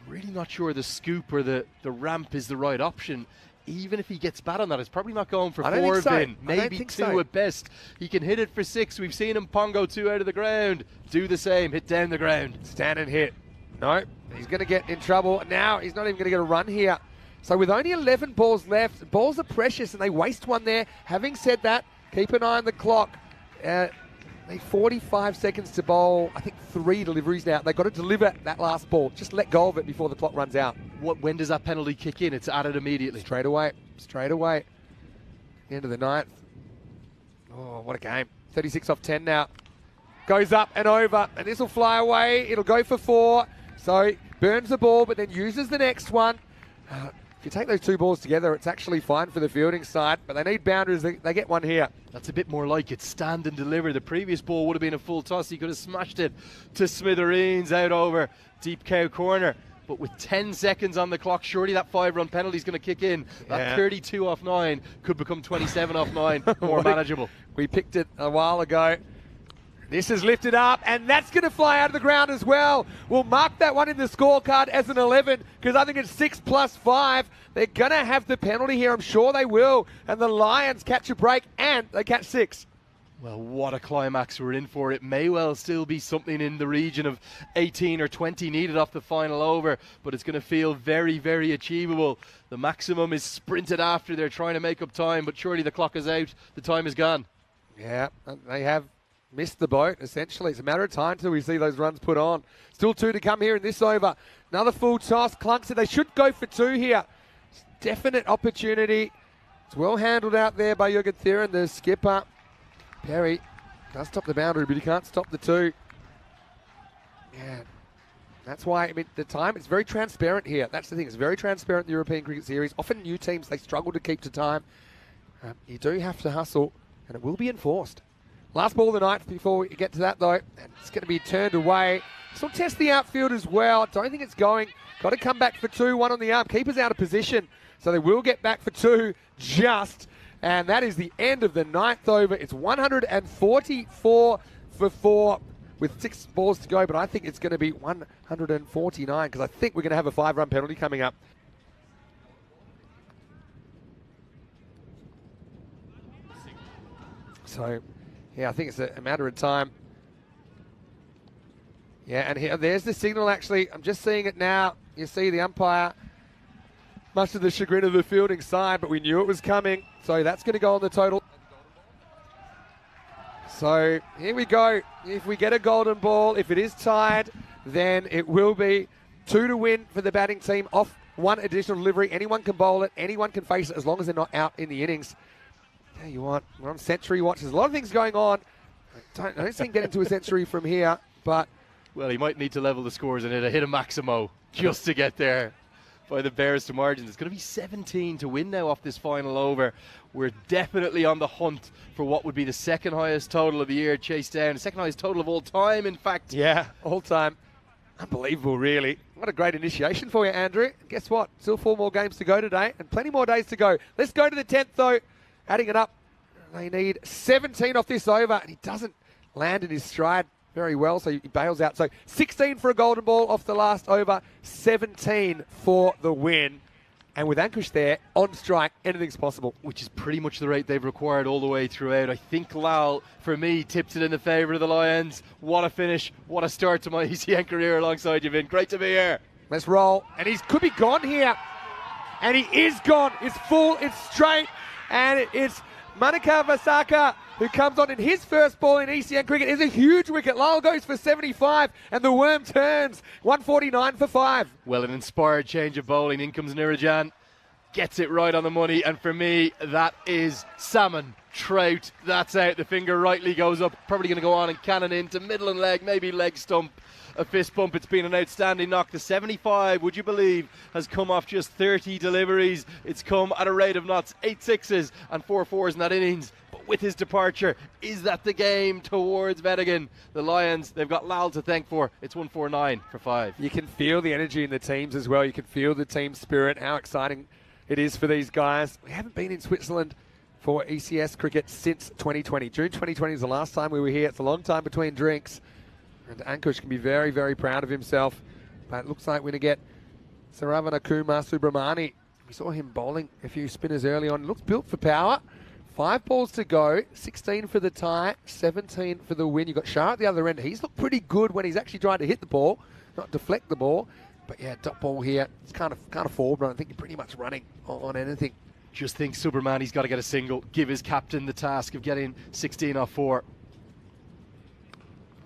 Really not sure the scoop or the ramp is the right option. Even if he gets bad on that, it's probably not going for 4, Vin. Maybe 2 at best. He can hit it for 6. We've seen him pongo 2 out of the ground. Do the same. Hit down the ground. Stand and hit. No, he's going to get in trouble. Now he's not even going to get a run here. So with only 11 balls left, balls are precious and they waste one there. Having said that, keep an eye on the clock. They 45 seconds to bowl. I think 3 deliveries now. They've got to deliver that last ball. Just let go of it before the clock runs out. When does that penalty kick in? It's added immediately. Straight away. Straight away. The end of the 9th. Oh, what a game. 36 off 10 now. Goes up and over, and this will fly away. It'll go for 4. So burns the ball, but then uses the next one. If you take those 2 balls together, it's actually fine for the fielding side, but they need boundaries. They get one here. That's a bit more like it. Stand and deliver. The previous ball would have been a full toss. He could have smashed it to smithereens out over deep cow corner. But with 10 seconds on the clock, surely that 5-run penalty is going to kick in. That 32 off 9 could become 27 off 9. More manageable. We picked it a while ago. This is lifted up, and that's going to fly out of the ground as well. We'll mark that one in the scorecard as an 11, because I think it's 6 plus 5. They're going to have the penalty here. I'm sure they will. And the Lions catch a break, and they catch 6. Well, what a climax we're in for. It may well still be something in the region of 18 or 20 needed off the final over, but it's going to feel very, very achievable. The maximum is sprinted after. They're trying to make up time, but surely the clock is out. The time is gone. Yeah, they have missed the boat, essentially. It's a matter of time till we see those runs put on. Still 2 to come here in this over. Another full toss. Clunk said they should go for 2 here. Definite opportunity. It's well handled out there by Jürgen Thieren, the skipper. Perry does stop the boundary, but he can't stop the 2. Yeah, that's why, I mean, the time, it's very transparent here. That's the thing, it's very transparent in the European Cricket Series. Often new teams, they struggle to keep to time. You do have to hustle, and it will be enforced. Last ball of the night before we get to that, though. And it's going to be turned away. Still test the outfield as well. Don't think it's going. Got to come back for 2, 1 on the arm. Keeper's out of position, so they will get back for 2 just. And that is the end of the 9th over. It's 144 for 4 with 6 balls to go, but I think it's going to be 149 because I think we're going to have a 5-run penalty coming up. So, yeah, I think it's a matter of time. Yeah, and here, there's the signal, actually. I'm just seeing it now. You see the umpire, much to the chagrin of the fielding side, but we knew it was coming. So that's going to go on the total. So here we go. If we get a golden ball, if it is tied, then it will be 2 to win for the batting team off 1 additional delivery. Anyone can bowl it. Anyone can face it as long as they're not out in the innings. Yeah, you want. We're on century watch. There's a lot of things going on. I don't see him getting to a century from here, but... Well, he might need to level the scores and hit a Maximo just to get there by the Bears to margins. It's going to be 17 to win now off this final over. We're definitely on the hunt for what would be the second highest total of the year, chased down. The second highest total of all time, in fact. Yeah, all time. Unbelievable, really. What a great initiation for you, Andrew. Guess what? Still 4 more games to go today and plenty more days to go. Let's go to the 10th, though. Adding it up, they need 17 off this over, and he doesn't land in his stride very well, so he bails out. So 16 for a golden ball off the last over, 17 for the win. And with Ankush there, on strike, anything's possible. Which is pretty much the rate they've required all the way throughout. I think Lal, for me, tips it in the favour of the Lions. What a finish. What a start to my ECN career alongside you, Vin. Great to be here. Let's roll. And he could be gone here. And he is gone. It's full, it's straight. And it's Manika Vasaka who comes on in his first ball in ECN cricket, is a huge wicket. Lyle goes for 75, and the worm turns. 149 for 5. Well, an inspired change of bowling. In comes Nirajan. Gets it right on the money, and for me, that is salmon, trout. That's out. The finger rightly goes up. Probably going to go on and cannon into middle and leg, maybe leg stump. A fist bump. It's been an outstanding knock. The 75, would you believe, has come off just 30 deliveries. It's come at a rate of knots, 8 sixes and 4 fours in that innings. But with his departure, is that the game towards Wettingen? The Lions, they've got Lal to thank for. It's 149 for 5. You can feel the energy in the teams as well. You can feel the team spirit, how exciting it is for these guys. We haven't been in Switzerland for ECS cricket since 2020. June 2020 is the last time we were here. It's a long time between drinks. And Ankush can be very, very proud of himself. But it looks like we're going to get Saravana Kumar Subramani. We saw him bowling a few spinners early on. Looks built for power. 5 balls to go. 16 for the tie. 17 for the win. You've got Shah at the other end. He's looked pretty good when he's actually tried to hit the ball, not deflect the ball. But yeah, dot ball here. It's kind of forward run. I think you're pretty much running on anything. Just think Subramani's got to get a single. Give his captain the task of getting 16 off 4.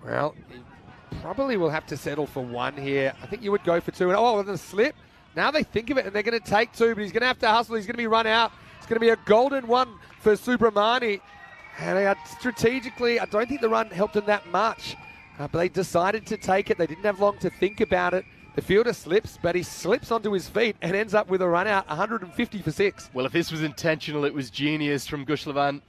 Well, he probably will have to settle for 1 here. I think you would go for 2. And oh, with a slip. Now they think of it and they're going to take 2, but he's going to have to hustle. He's going to be run out. It's going to be a golden 1 for Subramani. And strategically, I don't think the run helped him that much. But they decided to take it. They didn't have long to think about it. The fielder slips, but he slips onto his feet and ends up with a run out, 150 for 6. Well, if this was intentional, it was genius from Gushlavan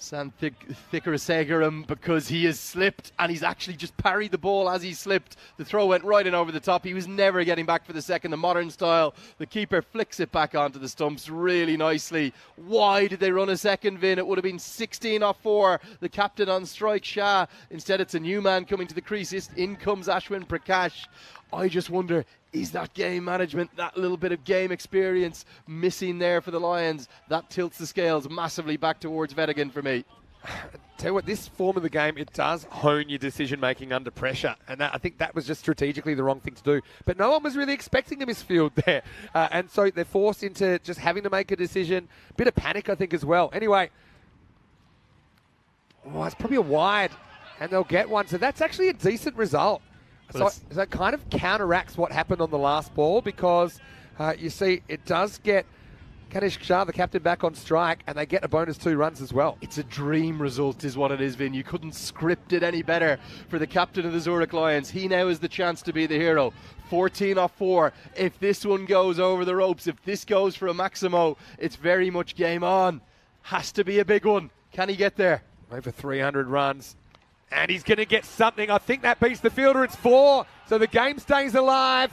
Santhikarasegaram, because he has slipped and he's actually just parried the ball as he slipped. The throw went right in over the top. He was never getting back for the second. The modern style, the keeper flicks it back onto the stumps really nicely. Why did they run a second, Vin? It would have been 16 off 4. The captain on strike, Shah. Instead, it's a new man coming to the crease. In comes Ashwin Prakash. I just wonder, is that game management, that little bit of game experience missing there for the Lions? That tilts the scales massively back towards Wettingen for me. Tell you what, this form of the game, it does hone your decision-making under pressure. And I think that was just strategically the wrong thing to do. But no one was really expecting a misfield there. And so they're forced into just having to make a decision. Bit of panic, I think, as well. Anyway, it's probably a wide, and they'll get 1. So that's actually a decent result. So that kind of counteracts what happened on the last ball, because you see it does get Kanish Shah, the captain, back on strike, and they get a bonus 2 runs as well. It's a dream result is what it is, Vin. You couldn't script it any better for the captain of the Zurich Lions. He now has the chance to be the hero. 14 off 4. If this one goes over the ropes, if this goes for a Maximo, it's very much game on. Has to be a big one. Can he get there? Over 300 runs. And he's going to get something. I think that beats the fielder. It's 4. So the game stays alive.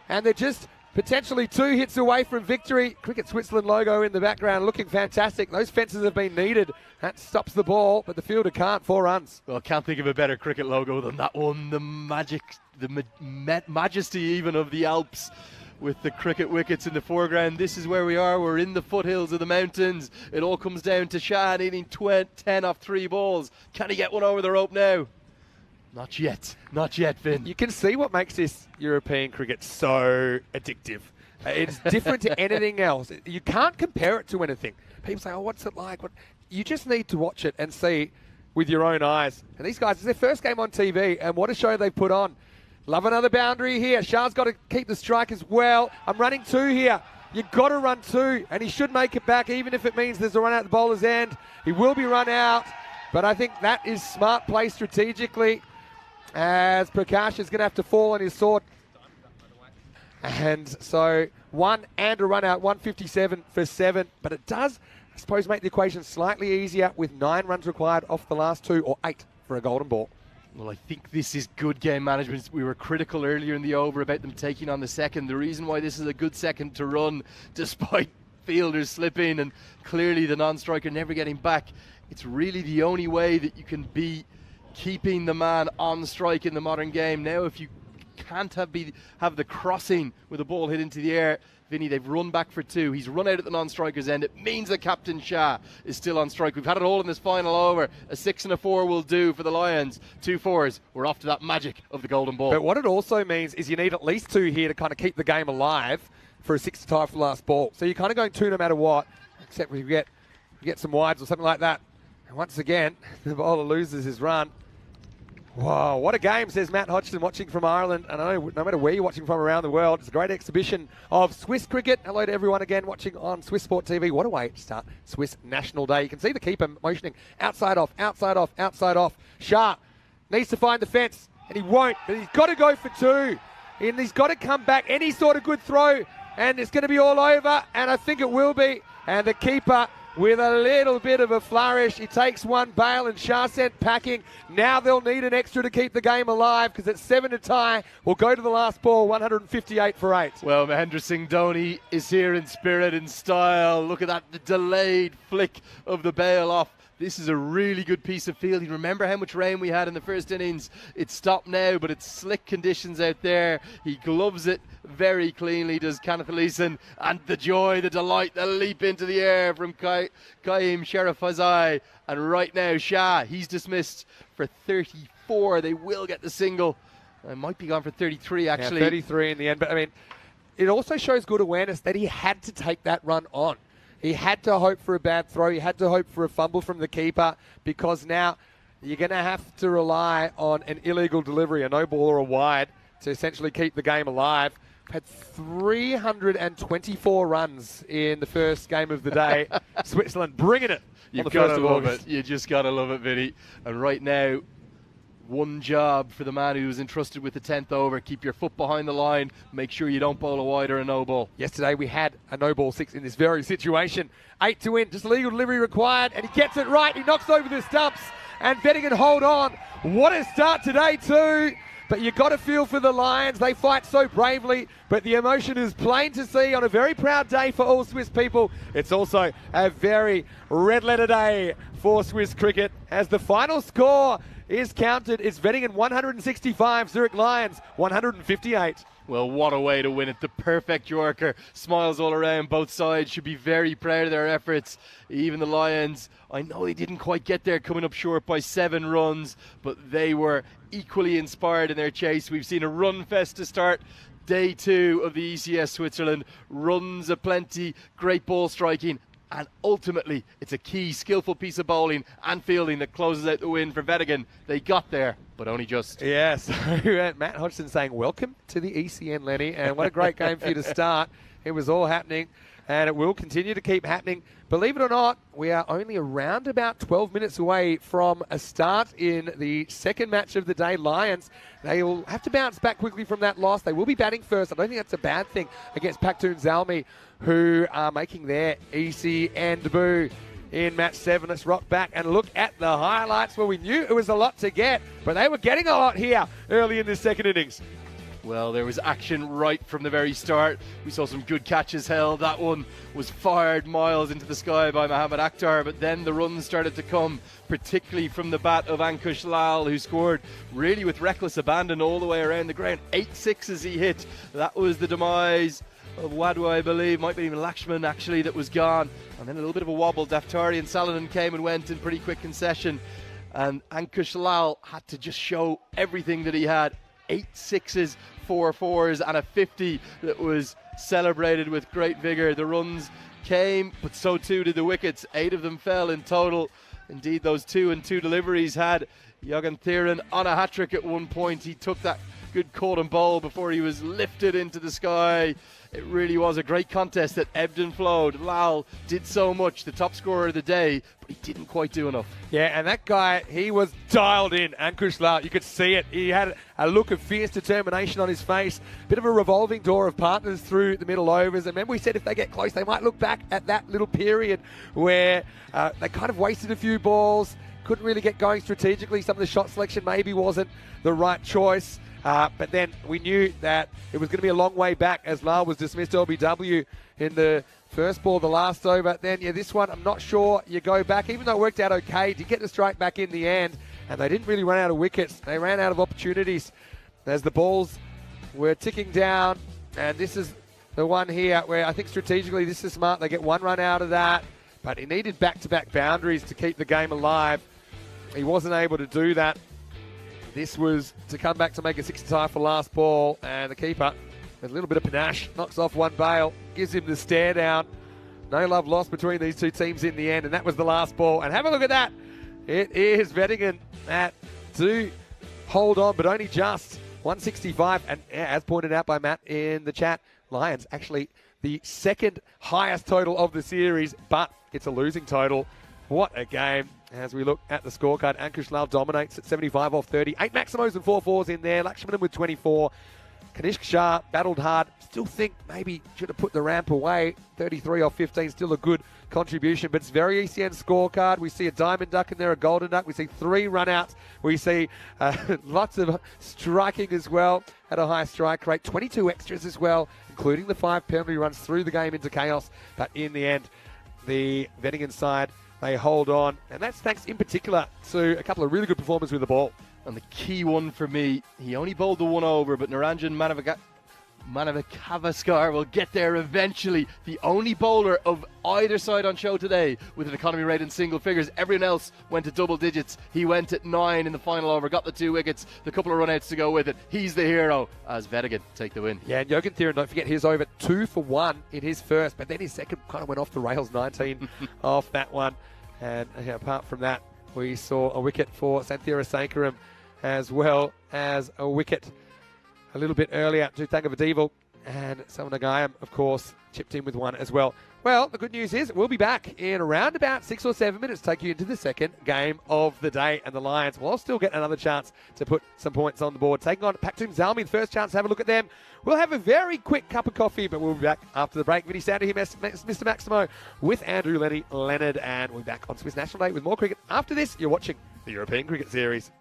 And they're just potentially 2 hits away from victory. Cricket Switzerland logo in the background looking fantastic. Those fences have been needed. That stops the ball, but the fielder can't. 4 runs. Well, I can't think of a better cricket logo than that one. The magic, the majesty even of the Alps, with the cricket wickets in the foreground. This is where we are. We're in the foothills of the mountains. It all comes down to Shah needing 10 off 3 balls. Can he get one over the rope now? Not yet. Not yet, Vin. You can see what makes this European cricket so addictive. It's different to anything else. You can't compare it to anything. People say, oh, what's it like? You just need to watch it and see with your own eyes. And these guys, it's their first game on TV, and what a show they put on. Love another boundary here. Shah's got to keep the strike as well. I'm running 2 here. You've got to run 2, and he should make it back, even if it means there's a run out the bowler's end. He will be run out, but I think that is smart play strategically, as Prakash is going to have to fall on his sword. And so 1 and a run out, 157 for 7. But it does, I suppose, make the equation slightly easier with 9 runs required off the last 2, or 8 for a golden ball. Well, I think this is good game management. We were critical earlier in the over about them taking on the second. The reason why this is a good second to run, despite fielders slipping and clearly the non-striker never getting back, it's really the only way that you can be keeping the man on strike in the modern game. Now, if you can't have the crossing with a ball hit into the air, Vinny, they've run back for 2. He's run out at the non-striker's end. It means that Captain Shah is still on strike. We've had it all in this final over. A 6 and a 4 will do for the Lions. 2 4s. We're off to that magic of the golden ball. But what it also means is you need at least 2 here to kind of keep the game alive for a 6 to tie for the last ball. So you're kind of going 2 no matter what, except if you get some wides or something like that. And once again, the bowler loses his run. Wow, what a game, says Matt Hodgson, watching from Ireland. And I know no matter where you're watching from around the world, it's a great exhibition of Swiss cricket. Hello to everyone again watching on Swiss Sport TV. What a way to start Swiss National Day. You can see the keeper motioning outside off, outside off, outside off. Shah needs to find the fence, and he won't, but he's got to go for two. And he's got to come back, any sort of good throw, and it's going to be all over, and I think it will be. And the keeper, with a little bit of a flourish, he takes one bail, and Shah sent packing. Now they'll need an extra to keep the game alive, because it's 7 to tie. We'll go to the last ball, 158 for 8. Well, Mahendra Singh Dhoni is here in spirit and style. Look at that, the delayed flick of the bail off. This is a really good piece of fielding. Remember how much rain we had in the first innings? It's stopped now, but it's slick conditions out there. He gloves it very cleanly, does Kenneth Leeson. And the joy, the delight, the leap into the air from Qaim Sharifazai. And right now, Shah, he's dismissed for 34. They will get the single. I might be gone for 33, actually. Yeah, 33 in the end. But, I mean, it also shows good awareness that he had to take that run on. He had to hope for a bad throw. He had to hope for a fumble from the keeper, because now you're going to have to rely on an illegal delivery, a no ball or a wide, to essentially keep the game alive. Had 324 runs in the first game of the day. Switzerland bringing it. You've got to love it. You just got to love it, Vinny. And right now, one job for the man who's entrusted with the 10th over. Keep your foot behind the line. Make sure you don't bowl a wide or a no ball. Yesterday we had a no ball 6 in this very situation. 8 to win, just legal delivery required, and he gets it right. He knocks over the stumps, and Wettingen hold on. What a start today too. But you got to feel for the Lions. They fight so bravely, but the emotion is plain to see on a very proud day for all Swiss people. It's also a very red letter day for Swiss cricket, as the final score is counted. It's Wettingen 165, Zurich Lions 158. Well, what a way to win it. The perfect Yorker. Smiles all around. Both sides should be very proud of their efforts. Even the Lions, I know they didn't quite get there, coming up short by 7 runs, but they were equally inspired in their chase. We've seen a run fest to start day 2 of the ECS Switzerland. Runs aplenty, great ball striking. And ultimately, it's a key, skillful piece of bowling and fielding that closes out the win for Wettingen. They got there, but only just. Yes, Matt Hodgson saying, welcome to the ECN, Lenny. And what a great game for you to start. It was all happening, and it will continue to keep happening. Believe it or not, we are only around about 12 minutes away from a start in the second match of the day. Lions, they will have to bounce back quickly from that loss. They will be batting first. I don't think that's a bad thing against Pacton ZMI, who are making their ECN debut in match 7. Let's rock back and look at the highlights. Well, we knew it was a lot to get, but they were getting a lot here early in the second innings. Well, there was action right from the very start. We saw some good catches held. That one was fired miles into the sky by Mohammad Akhtar, but then the runs started to come, particularly from the bat of Ankush Lal, who scored really with reckless abandon all the way around the ground. 8 sixes he hit. That was the demise of Wadwa, I believe. Might be even Lakshman, actually, that was gone. And then a little bit of a wobble. Daftari and Saladin came and went in pretty quick concession. And Ankush Lal had to just show everything that he had. 8 sixes, 4 fours, and a 50 that was celebrated with great vigour. The runs came, but so too did the wickets. 8 of them fell in total. Indeed, those 2 and 2 deliveries had Jogan Thieren on a hat-trick at one point. He took that good caught and bowl before he was lifted into the sky. It really was a great contest that ebbed and flowed. Lal did so much, the top scorer of the day, but he didn't quite do enough. Yeah, and that guy, he was dialed in, Ankush Lal. You could see it. He had a look of fierce determination on his face. Bit of a revolving door of partners through the middle overs. And remember we said if they get close, they might look back at that little period where they kind of wasted a few balls, couldn't really get going strategically. Some of the shot selection maybe wasn't the right choice. But then we knew that it was going to be a long way back as Lal was dismissed LBW in the first ball, the last over. Then, yeah, this one, I'm not sure you go back. Even though it worked out okay, did get the strike back in the end. And they didn't really run out of wickets. They ran out of opportunities as the balls were ticking down. And this is the one here where I think strategically this is smart. They get 1 run out of that. But he needed back-to-back boundaries to keep the game alive. He wasn't able to do that. This was to come back to make a 6 tie for last ball, and the keeper, with a little bit of panache, knocks off 1 bail, gives him the stare down. No love lost between these two teams in the end, and that was the last ball. And have a look at that. It is Wettingen that do hold on, but only just 165. And as pointed out by Matt in the chat, Lions actually the second highest total of the series, but it's a losing total. What a game. As we look at the scorecard, Ankush Lal dominates at 75 off 30. 8 Maximos and 4 fours in there. Lakshmanan with 24. Kanishk Shah battled hard. Still think maybe should have put the ramp away. 33 off 15, still a good contribution, but it's very ECN scorecard. We see a diamond duck in there, a golden duck. We see 3 runouts. We see lots of striking as well at a high strike rate. 22 extras as well, including the 5 penalty runs through the game into chaos. But in the end, the Wettingen side, they hold on. And that's thanks in particular to a couple of really good performers with the ball. And the key one for me, he only bowled the 1 over, but Naranjan Manavakavaskar will get there eventually. The only bowler of either side on show today with an economy rate in single figures. Everyone else went to double digits. He went at 9 in the final over, got the 2 wickets, the couple of run-outs to go with it. He's the hero as Wettingen take the win. Yeah, and Jogan Thieren, don't forget, he's over 2 for 1 in his first, but then his second kind of went off the rails, 19 off that one. And apart from that, we saw a wicket for Santhira Sankaram, as well as a wicket a little bit earlier to Thangavadevil, and Samanagayam, of course, chipped in with 1 as well. Well, the good news is we'll be back in around about 6 or 7 minutes to take you into the second game of the day, and the Lions will still get another chance to put some points on the board. Taking on Pacton ZMI, the first chance to have a look at them. We'll have a very quick cup of coffee, but we'll be back after the break. Vinny Sander here, Mr. Maximo, with Andrew Leonard, and we'll be back on Swiss National Day with more cricket. After this, you're watching the European Cricket Series.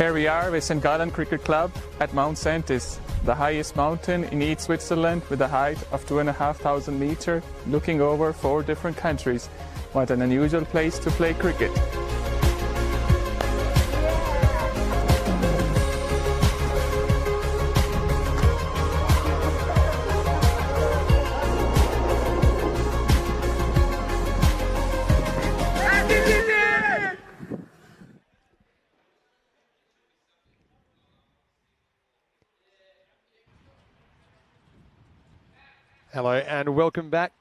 Here we are with St. Gallen Cricket Club at Mount Saintis, the highest mountain in East Switzerland with a height of 2,500 meters, looking over 4 different countries. What an unusual place to play cricket. Hello and welcome back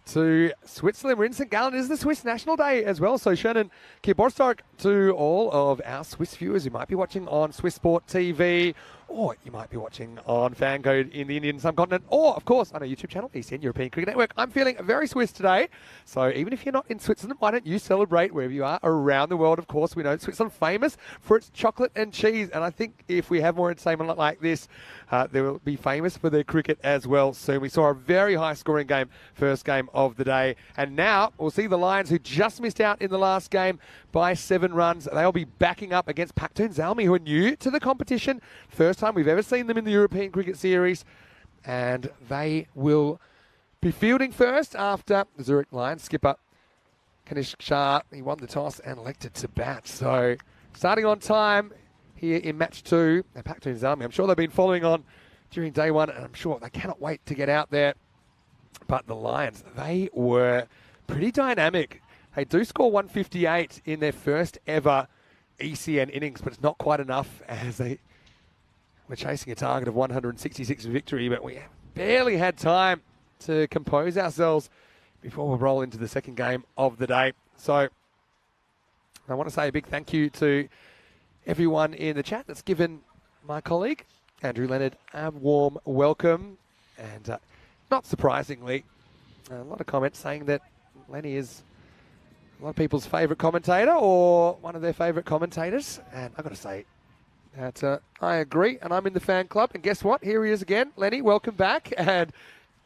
to Switzerland. We're in St. Gallen. It is the Swiss National Day as well. So Shannon Kiborstag to all of our Swiss viewers who might be watching on Swiss Sport TV, or you might be watching on Fancode in the Indian subcontinent, or, of course, on our YouTube channel, ECN European Cricket Network. I'm feeling very Swiss today. So even if you're not in Switzerland, why don't you celebrate wherever you are around the world? Of course, we know Switzerland famous for its chocolate and cheese. And I think if we have more entertainment like this, they will be famous for their cricket as well soon. We saw a very high-scoring game, first game of the day. And now we'll see the Lions, who just missed out in the last game by 7 runs. They'll be backing up against Pacton ZMI, who are new to the competition. First time we've ever seen them in the European Cricket Series. And they will be fielding first after the Zurich Lions skipper Kanish Shah. He won the toss and elected to bat. So starting on time here in match 2, Pacton ZMI, I'm sure they've been following on during day 1, and I'm sure they cannot wait to get out there. But the Lions, they were pretty dynamic. They do score 158 in their first ever ECN innings, but it's not quite enough, as they were chasing a target of 166 victory, but we barely had time to compose ourselves before we roll into the second game of the day. So I want to say a big thank you to everyone in the chat that's given my colleague, Andrew Leonard, a warm welcome. And not surprisingly, a lot of comments saying that Lenny is a lot of people's favourite commentator, or one of their favourite commentators. And I've got to say that I agree, and I'm in the fan club. And guess what? Here he is again. Lenny, welcome back. And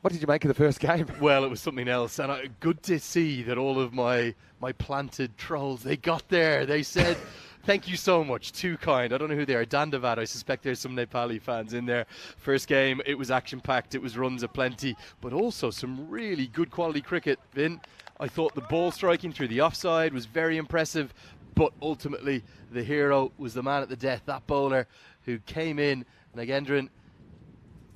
what did you make of the first game? Well, it was something else, and good to see that all of my planted trolls, they got there. They said, thank you so much, too kind. I don't know who they are. Dandavad, I suspect there's some Nepali fans in there. First game, it was action-packed, it was runs aplenty, but also some really good quality cricket. Vin, I thought the ball striking through the offside was very impressive, but ultimately the hero was the man at the death, that bowler who came in, Nagendran.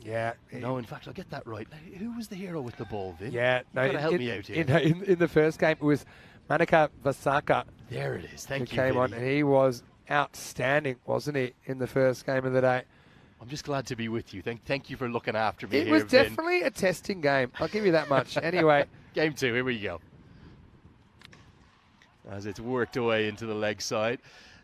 Yeah. No, in fact, I'll get that right. Who was the hero with the ball, Vin? Yeah. No, You've got to help me out here. In the first game, it was Manika Vasaka. There it is. Thank you, came Vinny. on, and he was outstanding, wasn't he, in the first game of the day? I'm just glad to be with you. Thank you for looking after me. It was definitely a testing game. I'll give you that much. Anyway. Game 2, here we go. As it's worked away into the leg side.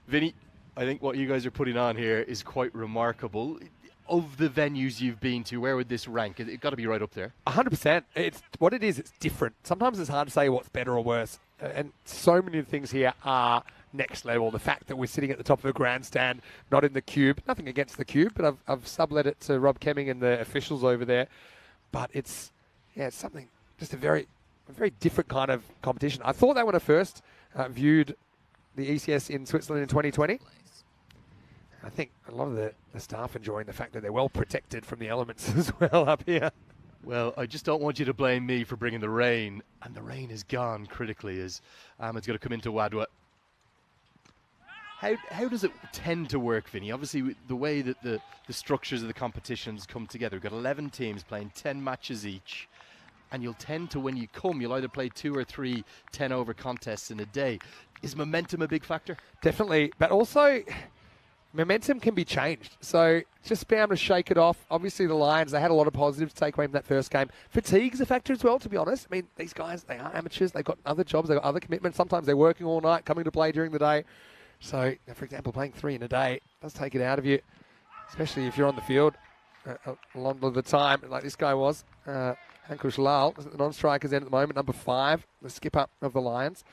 Vinny, I think what you guys are putting on here is quite remarkable. Of the venues you've been to, where would this rank? It's got to be right up there. 100%. It's what it is. It's different. Sometimes it's hard to say what's better or worse. And so many things here are next level. The fact that we're sitting at the top of a grandstand, not in the cube. Nothing against the cube, but I've sublet it to Rob Kemming and the officials over there. But it's something, just a very different kind of competition. I thought that when I first viewed the ECS in Switzerland in 2020. I think a lot of the staff enjoying the fact that they're well protected from the elements as well up here. Well, I just don't want you to blame me for bringing the rain, and the rain is gone critically as Ahmed's going to come into Wadwa. How does it tend to work, Vinny? Obviously, the way that the structures of the competitions come together, we've got 11 teams playing 10 matches each, and you'll tend to, when you come, you'll either play 2 or 3 10-over contests in a day. Is momentum a big factor? Definitely, but also momentum can be changed. So just be able to shake it off. Obviously, the Lions, they had a lot of positives to take away from that first game. Fatigue's a factor as well, to be honest. I mean, these guys, they are amateurs. They've got other jobs. They've got other commitments. Sometimes they're working all night, coming to play during the day. So, for example, playing 3 in a day does take it out of you, especially if you're on the field a lot of the time, like this guy was. Ankush Lal, the non-strikers in at the moment, number 5, the skipper of the Lions.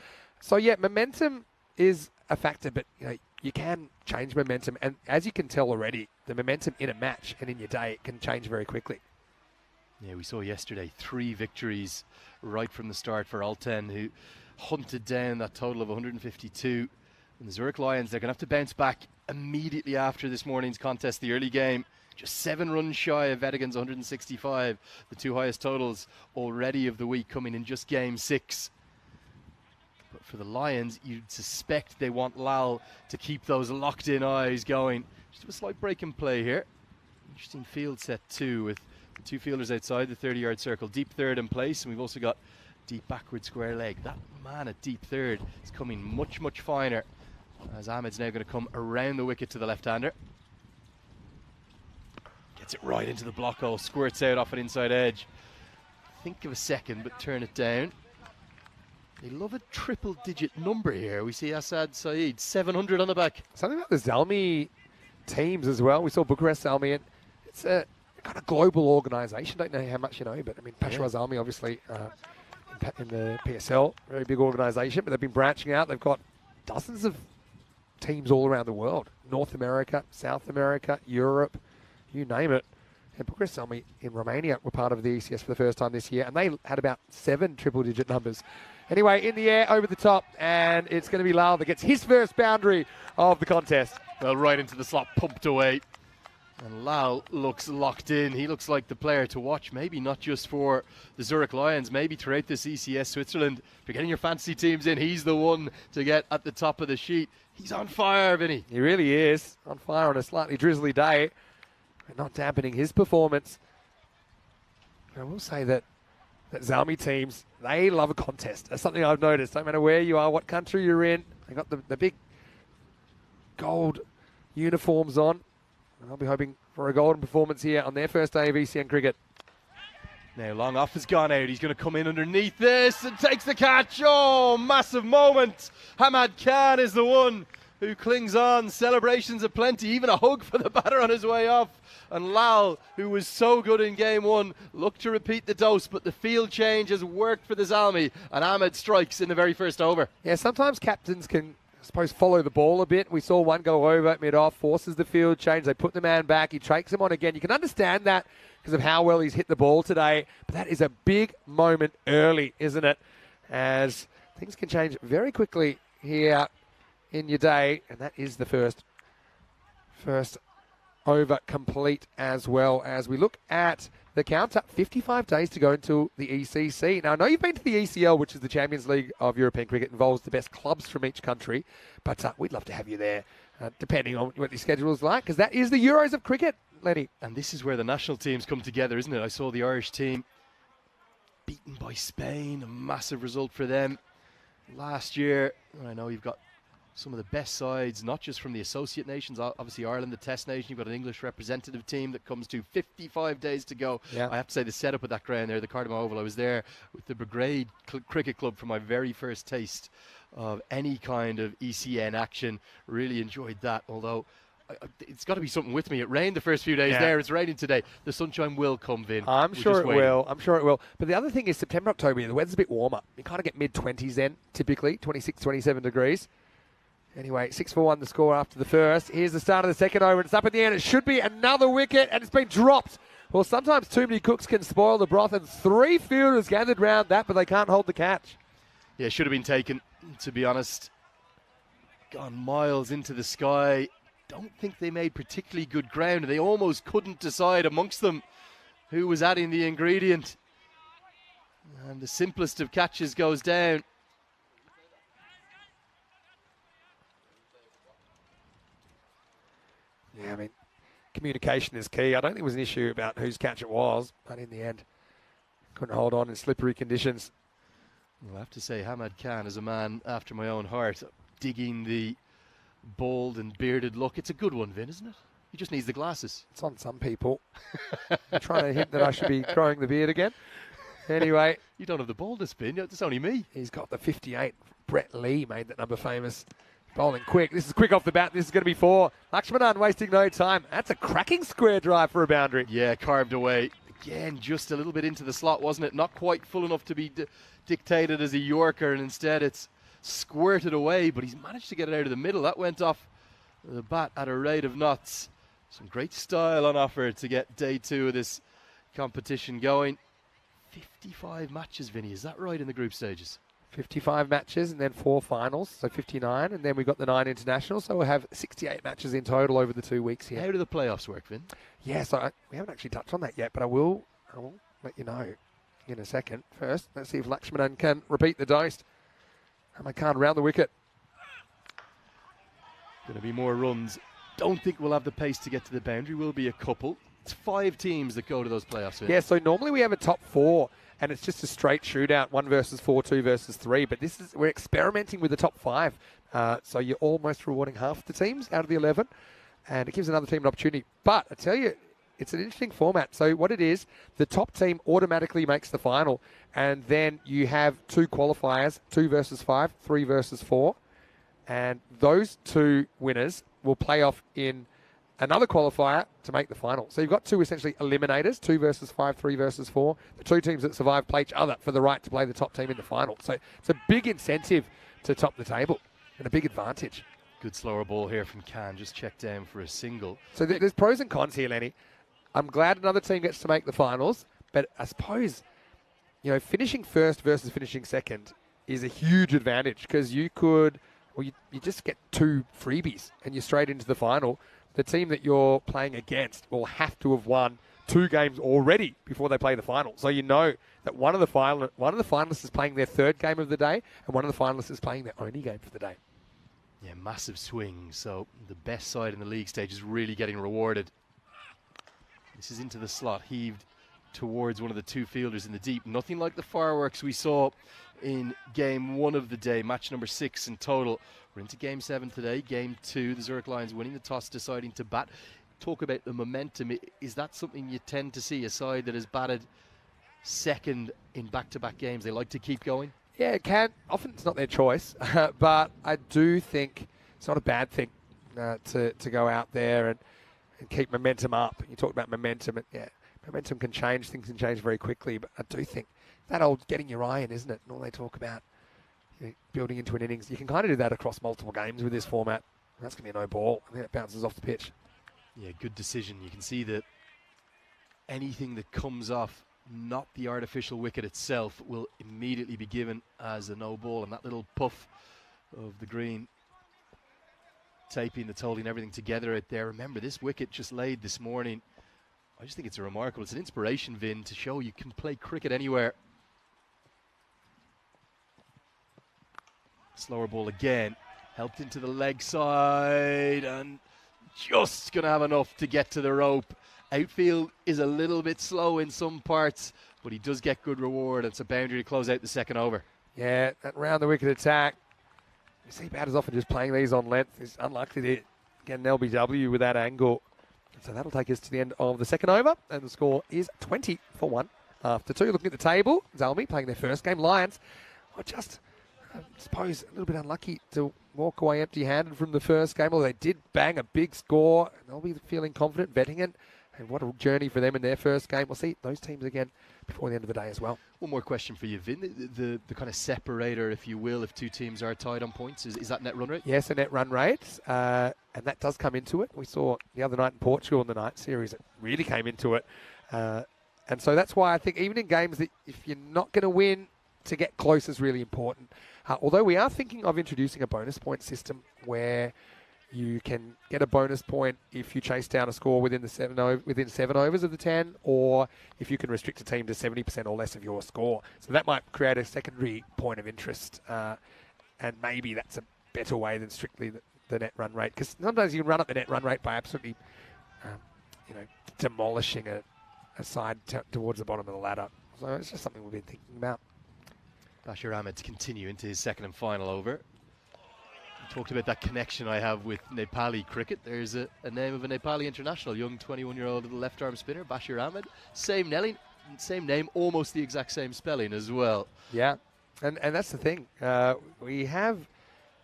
So, yeah, momentum is a factor, but, you can change momentum. And as you can tell already, the momentum in a match and in your day can change very quickly. Yeah, we saw yesterday 3 victories right from the start for Alten, who hunted down that total of 152. And the Zurich Lions, they're going to have to bounce back immediately after this morning's contest, the early game. Just 7 runs shy of Wettingen's 165, the 2 highest totals already of the week coming in just game 6. But for the Lions, you'd suspect they want Lal to keep those locked-in eyes going. Just a slight break in play here. Interesting field set too, with the 2 fielders outside the 30-yard circle. Deep third in place, and we've also got deep backward square leg. That man at deep third is coming much, much finer, as Ahmed's now going to come around the wicket to the left-hander. Gets it right into the block hole, squirts out off an inside edge. Think of a second, but turn it down. They love a triple-digit number here. We see Asad Saeed, 700 on the back. Something about the Zalmi teams as well. We saw Bucharest Zalmi, and it's a kind of global organisation. Don't know how much you know, but I mean, Peshawar Zalmi, obviously, in the PSL, very big organisation, but they've been branching out. They've got dozens of teams all around the world. North America, South America, Europe, you name it. And Bucharest Zalmi in Romania were part of the ECS for the first time this year, and they had about 7 triple-digit numbers. Anyway, in the air, over the top, and it's going to be Lal that gets his first boundary of the contest. Well, right into the slot, pumped away. And Lal looks locked in. He looks like the player to watch, maybe not just for the Zurich Lions, maybe throughout this ECS Switzerland. If you're getting your fantasy teams in, he's the one to get at the top of the sheet. He's on fire, Vinny. He really is. On fire on a slightly drizzly day. We're not dampening his performance. I will say that Zalmi teams, they love a contest. That's something I've noticed. No matter where you are, what country you're in, they got the big gold uniforms on. And I'll be hoping for a golden performance here on their first day of ECN cricket. Now long off has gone out. He's going to come in underneath this and takes the catch. Oh, massive moment. Hamad Khan is the one who clings on. Celebrations aplenty, even a hug for the batter on his way off. And Lal, who was so good in game 1, looked to repeat the dose, but the field change has worked for the Zalmi, and Ahmed strikes in the very first over. Yeah, sometimes captains can, I suppose, follow the ball a bit. We saw one go over mid-off, forces the field change. They put the man back. He takes him on again. You can understand that because of how well he's hit the ball today. But that is a big moment early, isn't it? As things can change very quickly here in your day. And that is the first over complete, as well as we look at the counter. 55 days to go until the ECC. Now, I know you've been to the ECL, which is the Champions League of European cricket. It involves the best clubs from each country. But we'd love to have you there, depending on what your schedule is like, because that is the Euros of cricket, Lenny. And this is where the national teams come together, isn't it? I saw the Irish team beaten by Spain, a massive result for them last year. And I know you've got some of the best sides, not just from the associate nations, obviously Ireland, the test nation. You've got an English representative team that comes to 55 days to go. Yeah. I have to say the setup of that ground there, the Cardamom Oval, I was there with the Brigade Cricket Club for my very first taste of any kind of ECN action. Really enjoyed that, although it's got to be something with me. It rained the first few days there. It's raining today. The sunshine will come, Vin. I'm sure it will. I'm sure it will. But the other thing is September, October, the weather's a bit warmer. You kind of get mid-20s then, typically, 26, 27 degrees. Anyway, 6-for-1 the score after the first. Here's the start of the second over. It's up in the end. It should be another wicket, and it's been dropped. Well, sometimes too many cooks can spoil the broth, and 3 fielders gathered round that, but they can't hold the catch. Yeah, should have been taken, to be honest. Gone miles into the sky. Don't think they made particularly good ground. They almost couldn't decide amongst them who was adding the ingredient. And the simplest of catches goes down. Yeah, I mean, communication is key. I don't think it was an issue about whose catch it was, but in the end, couldn't hold on in slippery conditions. Well, I have to say, Hamad Khan is a man after my own heart, digging the bald and bearded look. It's a good one, Vin, isn't it? He just needs the glasses. It's on some people. I'm trying to hint that I should be growing the beard again. Anyway. You don't have the baldness, Vin. It's only me. He's got the 58. Brett Lee made that number famous. Bowling quick. This is quick off the bat. This is going to be 4. Lakshmanan wasting no time. That's a cracking square drive for a boundary. Yeah, carved away. Again, just a little bit into the slot, wasn't it? Not quite full enough to be dictated as a Yorker, and instead it's squirted away, but he's managed to get it out of the middle. That went off the bat at a rate of knots. Some great style on offer to get day 2 of this competition going. 55 matches, Vinny. Is that right in the group stages? 55 matches and then 4 finals, so 59, and then we've got the 9 internationals, so we'll have 68 matches in total over the 2 weeks here. How do the playoffs work, Vin? Yeah, so we haven't actually touched on that yet, but I will let you know in a second. First, let's see if Lakshmanan can repeat the dose. Ramakant round the wicket. Going to be more runs. Don't think we'll have the pace to get to the boundary. Will be a couple. It's 5 teams that go to those playoffs. Vin. Yeah, so normally we have a top 4, and it's just a straight shootout, 1 versus 4, 2 versus 3. But we're experimenting with the top 5. So you're almost rewarding half the teams out of the 11, and it gives another team an opportunity. But I tell you, it's an interesting format. So what it is, the top team automatically makes the final, and then you have 2 qualifiers, 2 versus 5, 3 versus 4, and those 2 winners will play off in another qualifier to make the final. So you've got 2 essentially eliminators, 2 versus 5, 3 versus 4. The 2 teams that survive play each other for the right to play the top team in the final. So it's a big incentive to top the table and a big advantage. Good slower ball here from Can. Just checked down for a single. So there's pros and cons here, Lenny. I'm glad another team gets to make the finals, but I suppose, finishing first versus finishing second is a huge advantage because you just get 2 freebies and you're straight into the final. The team that you're playing against will have to have won 2 games already before they play the final. So you know that one of the finalists is playing their 3rd game of the day, and one of the finalists is playing their only game for the day. Yeah, massive swing. So the best side in the league stage is really getting rewarded. This is into the slot, heaved towards one of the 2 fielders in the deep. Nothing like the fireworks we saw in game 1 of the day, match number 6 in total. We're into game 7 today, game 2. The Zurich Lions winning the toss, deciding to bat. Talk about the momentum. Is that something you tend to see, a side that has batted second in back-to-back games? They like to keep going? Yeah, it can. Often it's not their choice, but I do think it's not a bad thing to go out there and keep momentum up. You talked about momentum. Momentum can change. Things can change very quickly, but I do think that old getting your eye in, isn't it? And all they talk about, building into an innings. You can kind of do that across multiple games with this format. That's going to be a no ball. I think it bounces off the pitch. Yeah, good decision. You can see that anything that comes off, not the artificial wicket itself, will immediately be given as a no ball. And that little puff of the green, taping that's holding everything together out there. Remember, this wicket just laid this morning. I just think it's it's an inspiration, Vin, to show you can play cricket anywhere. Slower ball again, helped into the leg side and just going to have enough to get to the rope. Outfield is a little bit slow in some parts, but he does get good reward. It's a boundary to close out the 2nd over. Yeah, that round the wicket attack. You see batters often just playing these on length. It's unlikely to get an LBW with that angle. So that'll take us to the end of the 2nd over, and the score is 20 for 1 after 2. Looking at the table, Zalmi playing their first game. Lions are just, I suppose, a little bit unlucky to walk away empty-handed from the first game, although they did bang a big score, and they'll be feeling confident. Wettingen, and what a journey for them in their first game. We'll see those teams again before the end of the day as well. One more question for you, Vin. The kind of separator, if you will, if 2 teams are tied on points, is that net run rate? Yes, a net run rate, and that does come into it. We saw the other night in Portugal in the night series, it really came into it. And so that's why I think even in games that if you're not going to win, to get close is really important. Although we are thinking of introducing a bonus point system where you can get a bonus point if you chase down a score within 7 overs of the 10, or if you can restrict a team to 70% or less of your score. So that might create a secondary point of interest, and maybe that's a better way than strictly the net run rate. Because sometimes you can run up the net run rate by absolutely, demolishing a side towards the bottom of the ladder. So it's just something we've been thinking about. Bashir Ahmed to continue into his 2nd and final over. Talked about that connection I have with Nepali cricket. There's a name of a Nepali international, young 21-year-old little left-arm spinner, Bashir Ahmed. Same name, almost the exact same spelling as well. Yeah, and that's the thing. We have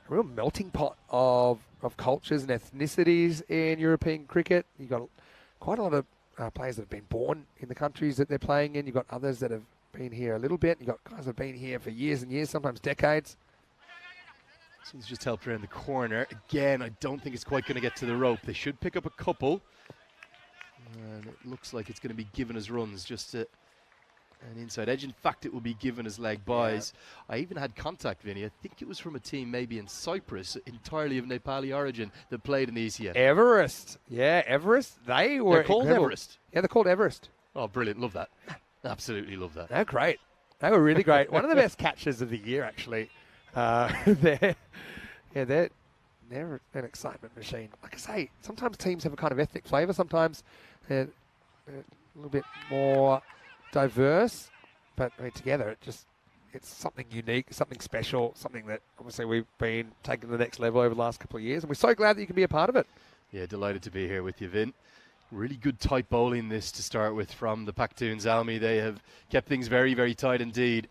a real melting pot of cultures and ethnicities in European cricket. You've got quite a lot of players that have been born in the countries that they're playing in. You've got others that have been here a little bit. You've got guys that have been here for years and years, sometimes decades. So he's just helped around the corner. Again, I don't think it's quite going to get to the rope. They should pick up a couple. And it looks like it's going to be given as runs just to an inside edge. In fact, it will be given as leg buys. I even had contact, Vinny. I think it was from a team maybe in Cyprus, entirely of Nepali origin, that played in the ECN. Everest. Yeah, Everest. They were They're called incredible. Everest. Yeah, they're called Everest. Oh, brilliant. Love that. Absolutely love that. They're great. They were really great. One of the best catches of the year, actually. They're an excitement machine. Like I say, sometimes teams have a kind of ethnic flavour. Sometimes they're a little bit more diverse. But I mean, together, it's something unique, something special, something that obviously we've been taking to the next level over the last couple of years. And we're so glad that you can be a part of it. Yeah, delighted to be here with you, Vin. Really good tight bowling this to start with from the Pacton ZMI. They have kept things very, very tight indeed.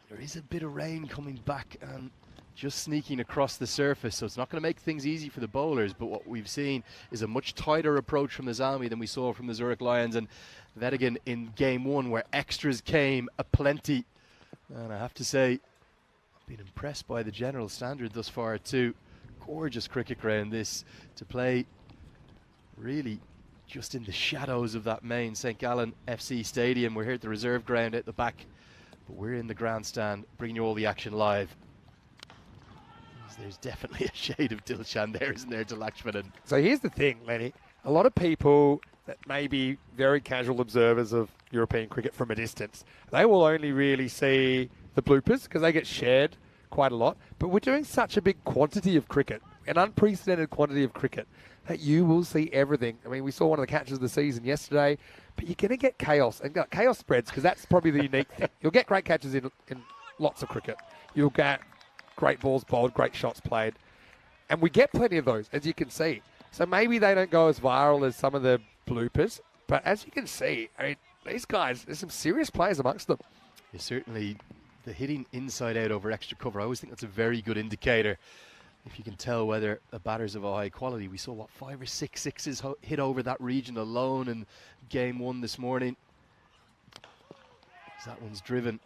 There is a bit of rain coming back and just sneaking across the surface, so it's not going to make things easy for the bowlers, but what we've seen is a much tighter approach from the ZMI than we saw from the Zurich Lions, and Wettingen in game one, where extras came aplenty. And I have to say, I've been impressed by the general standard thus far too. Gorgeous cricket ground this to play, really just in the shadows of that main St. Gallen FC stadium. We're here at the reserve ground at the back, but we're in the grandstand bringing you all the action live. There's definitely a shade of Dilshan there, isn't there, to Lakshmanan? So here's the thing, Lenny. A lot of people that may be very casual observers of European cricket from a distance, they will only really see the bloopers because they get shared quite a lot. But we're doing such a big quantity of cricket, an unprecedented quantity of cricket, that you will see everything. I mean, we saw one of the catches of the season yesterday, but you're going to get chaos. And chaos spreads because that's probably the unique thing. You'll get great catches in lots of cricket. You'll get great balls bowled, great shots played. And we get plenty of those, as you can see. So maybe they don't go as viral as some of the bloopers. But as you can see, I mean, these guys, there's some serious players amongst them. Yeah, certainly the hitting inside out over extra cover, I always think that's a very good indicator. If you can tell whether a batter's of a high quality. We saw, 5 or 6 sixes hit over that region alone in game one this morning. That one's driven.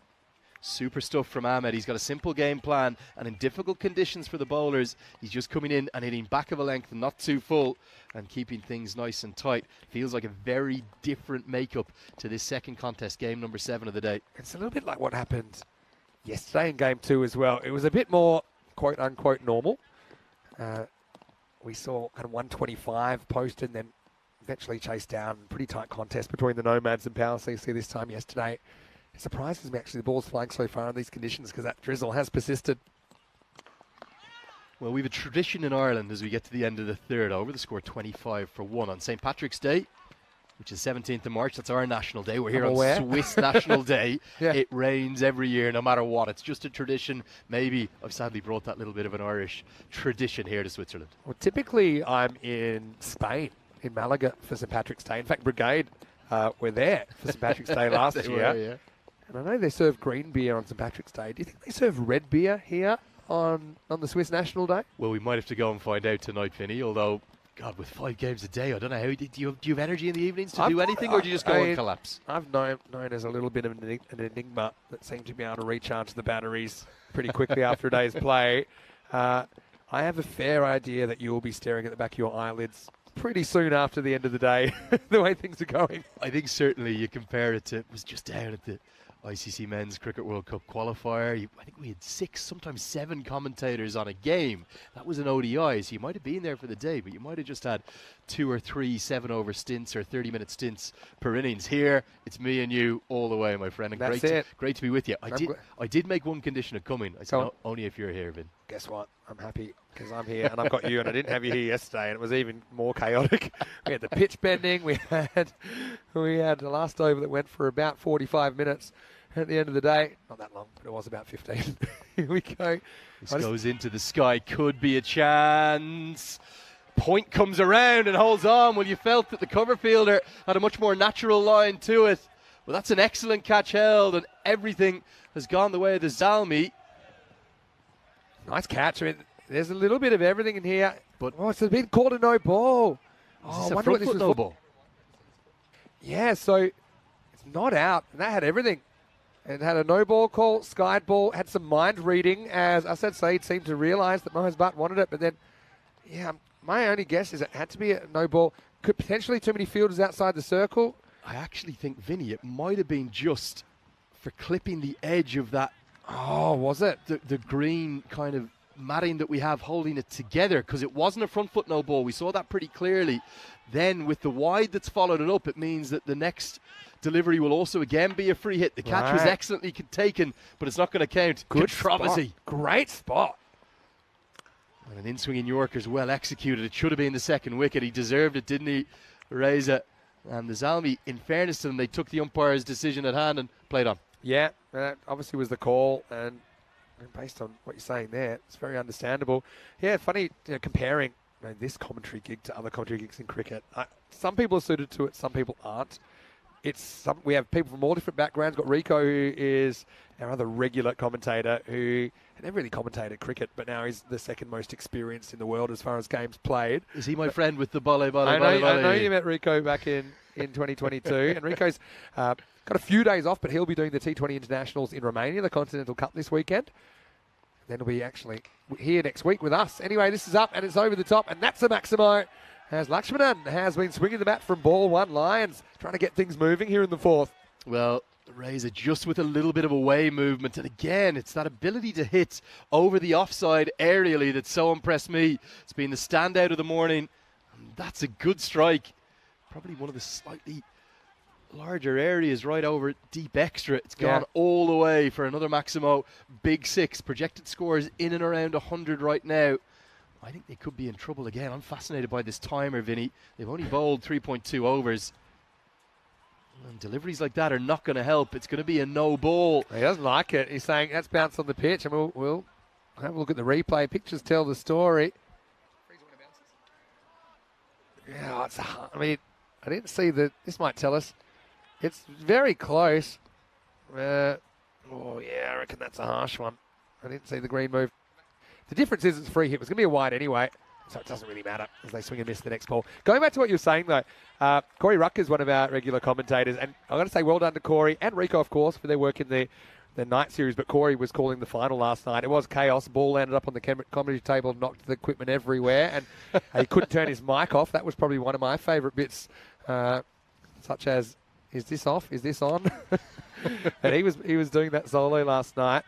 Super stuff from Ahmed. He's got a simple game plan, and in difficult conditions for the bowlers, he's just coming in and hitting back of a length and not too full and keeping things nice and tight. Feels like a very different makeup to this second contest, game number 7 of the day. It's a little bit like what happened yesterday in game 2 as well. It was a bit more quote unquote normal. We saw kind of 125 posted and then eventually chased down. Pretty tight contest between the Nomads and Power CC this time yesterday. It surprises me actually the ball's flying so far in these conditions because that drizzle has persisted. Well, we have a tradition in Ireland as we get to the end of the third over. The score 25-1 on St. Patrick's Day, which is 17th of March. That's our national day. We're here on Swiss National Day. Yeah. It rains every year, no matter what. It's just a tradition. Maybe I've sadly brought that little bit of an Irish tradition here to Switzerland. Well, typically I'm in Spain, in Malaga for St. Patrick's Day. In fact, Brigade were there for St. Patrick's Day last year. Were, yeah. And I know they serve green beer on St. Patrick's Day. Do you think they serve red beer here on the Swiss National Day? Well, we might have to go and find out tonight, Vinny, although, God, with 5 games a day, I don't know how. Do you have energy in the evenings to do anything, or do you just go and collapse? I've known as a little bit of an enigma that seemed to be able to recharge the batteries pretty quickly after a day's play. I have a fair idea that you will be staring at the back of your eyelids pretty soon after the end of the day, the way things are going. I think certainly you compare it to, it was just down at the ICC Men's Cricket World Cup qualifier. I think we had 6, sometimes 7 commentators on a game. That was an ODI, so you might have been there for the day, but you might have just had 2 or 3 7-over stints or 30-minute stints per innings. Here, it's me and you all the way, my friend. And great to be with you. I did make one condition of coming. I said, no, only if you're here, Vin. Guess what? I'm happy because I'm here and I've got you, and I didn't have you here yesterday, and it was even more chaotic. We had the pitch bending. We had the last over that went for about 45 minutes. At the end of the day, not that long, but it was about 15. Here we go. This goes into the sky. Could be a chance. Point comes around and holds on. Well, you felt that the cover fielder had a much more natural line to it. Well, that's an excellent catch held, and everything has gone the way of the ZMI. Nice catch. I mean, there's a little bit of everything in here, but it's been called a no ball. I wonder what this was. No ball. Yeah, so it's not out, and that had everything. It had a no ball call, skied ball, had some mind reading, as Asad Saeed seemed to realise that Mohaz Butt wanted it, but then, yeah, my only guess is it had to be a no ball. Could potentially too many fielders outside the circle. I actually think, Vinny, it might have been just for clipping the edge of that. Oh, was it? The green kind of matting that we have holding it together, because it wasn't a front foot no ball. We saw that pretty clearly. Then with the wide that's followed it up, it means that the next delivery will also again be a free hit. The catch was excellently taken, but it's not going to count. Good controversy. Spot. Great spot. And an in-swinging Yorker's well executed. It should have been the second wicket. He deserved it, didn't he, Reza? And the Zalmi, in fairness to them, they took the umpire's decision at hand and played on. Yeah, that obviously was the call, and based on what you're saying there, it's very understandable. Yeah, funny comparing this commentary gig to other commentary gigs in cricket. Some people are suited to it, some people aren't. We have people from all different backgrounds. Got Rico, who is our other regular commentator, who had never really commentated cricket, but now he's the second most experienced in the world as far as games played. Is he my friend with the volley? I know you met Rico back in 2022, and Rico's got a few days off, but he'll be doing the T20 Internationals in Romania, the Continental Cup this weekend. Then he'll be actually here next week with us. Anyway, this is up, and it's over the top, and that's a Maximo. As Lakshmanan has been swinging the bat from ball one. Lions trying to get things moving here in the fourth. Well, Razor just with a little bit of away movement. And again, it's that ability to hit over the offside aerially that so impressed me. It's been the standout of the morning. And that's a good strike. Probably one of the slightly larger areas right over deep extra. It's gone all the way for another Maximo. Big six. Projected scores in and around 100 right now. I think they could be in trouble again. I'm fascinated by this timer, Vinny. They've only bowled 3.2 overs. And deliveries like that are not going to help. It's going to be a no ball. He doesn't like it. He's saying that's bounced on the pitch, and we'll have a look at the replay. Pictures tell the story. Yeah, I mean, I didn't see that. This might tell us. It's very close. I reckon that's a harsh one. I didn't see the green move. The difference is it's a free hit. It was going to be a wide anyway, so it doesn't really matter as they swing and miss the next ball. Going back to what you were saying, though, Corey Rucker is one of our regular commentators, and I've got to say well done to Corey and Rico, of course, for their work in the night series, but Corey was calling the final last night. It was chaos. The ball landed up on the commentary table, knocked the equipment everywhere, and he couldn't turn his mic off. That was probably one of my favourite bits, such as, is this off? Is this on? And he was doing that solo last night.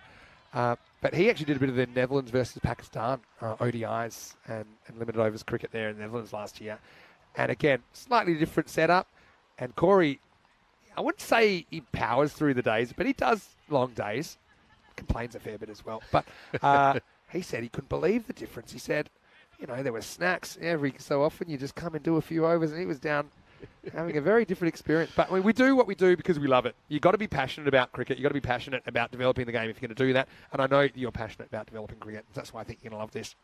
But he actually did a bit of the Netherlands versus Pakistan ODIs and limited overs cricket there in the Netherlands last year. And again, slightly different setup. And Corey, I wouldn't say he powers through the days, but he does long days. Complains a fair bit as well. But he said he couldn't believe the difference. He said, there were snacks every so often. You just come and do a few overs, and he was down having a very different experience. But we do what we do because we love it. You've got to be passionate about cricket. You've got to be passionate about developing the game if you're going to do that. And I know you're passionate about developing cricket. That's why I think you're going to love this.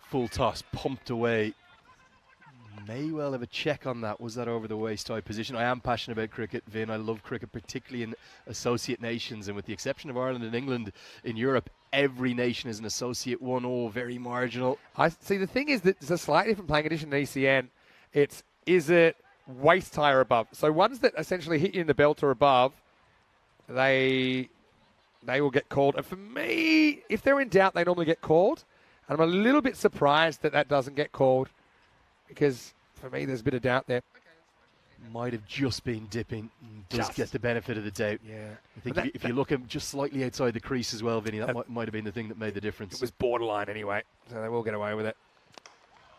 Full toss, pumped away. May well have a check on that. Was that over the waist-high position? I am passionate about cricket, Vin. I love cricket, particularly in associate nations. And with the exception of Ireland and England, in Europe, every nation is an associate 1-0, very marginal. I see. The thing is that there's a slightly different playing condition in ECN. Is it waist high or above? So ones that essentially hit you in the belt or above, they will get called. And for me, if they're in doubt, they normally get called. And I'm a little bit surprised that doesn't get called because for me, there's a bit of doubt there. Might have just been dipping. Does get the benefit of the doubt. Yeah. I think if you look at just slightly outside the crease as well, Vinny, that might have been the thing that made the difference. It was borderline anyway, so they will get away with it.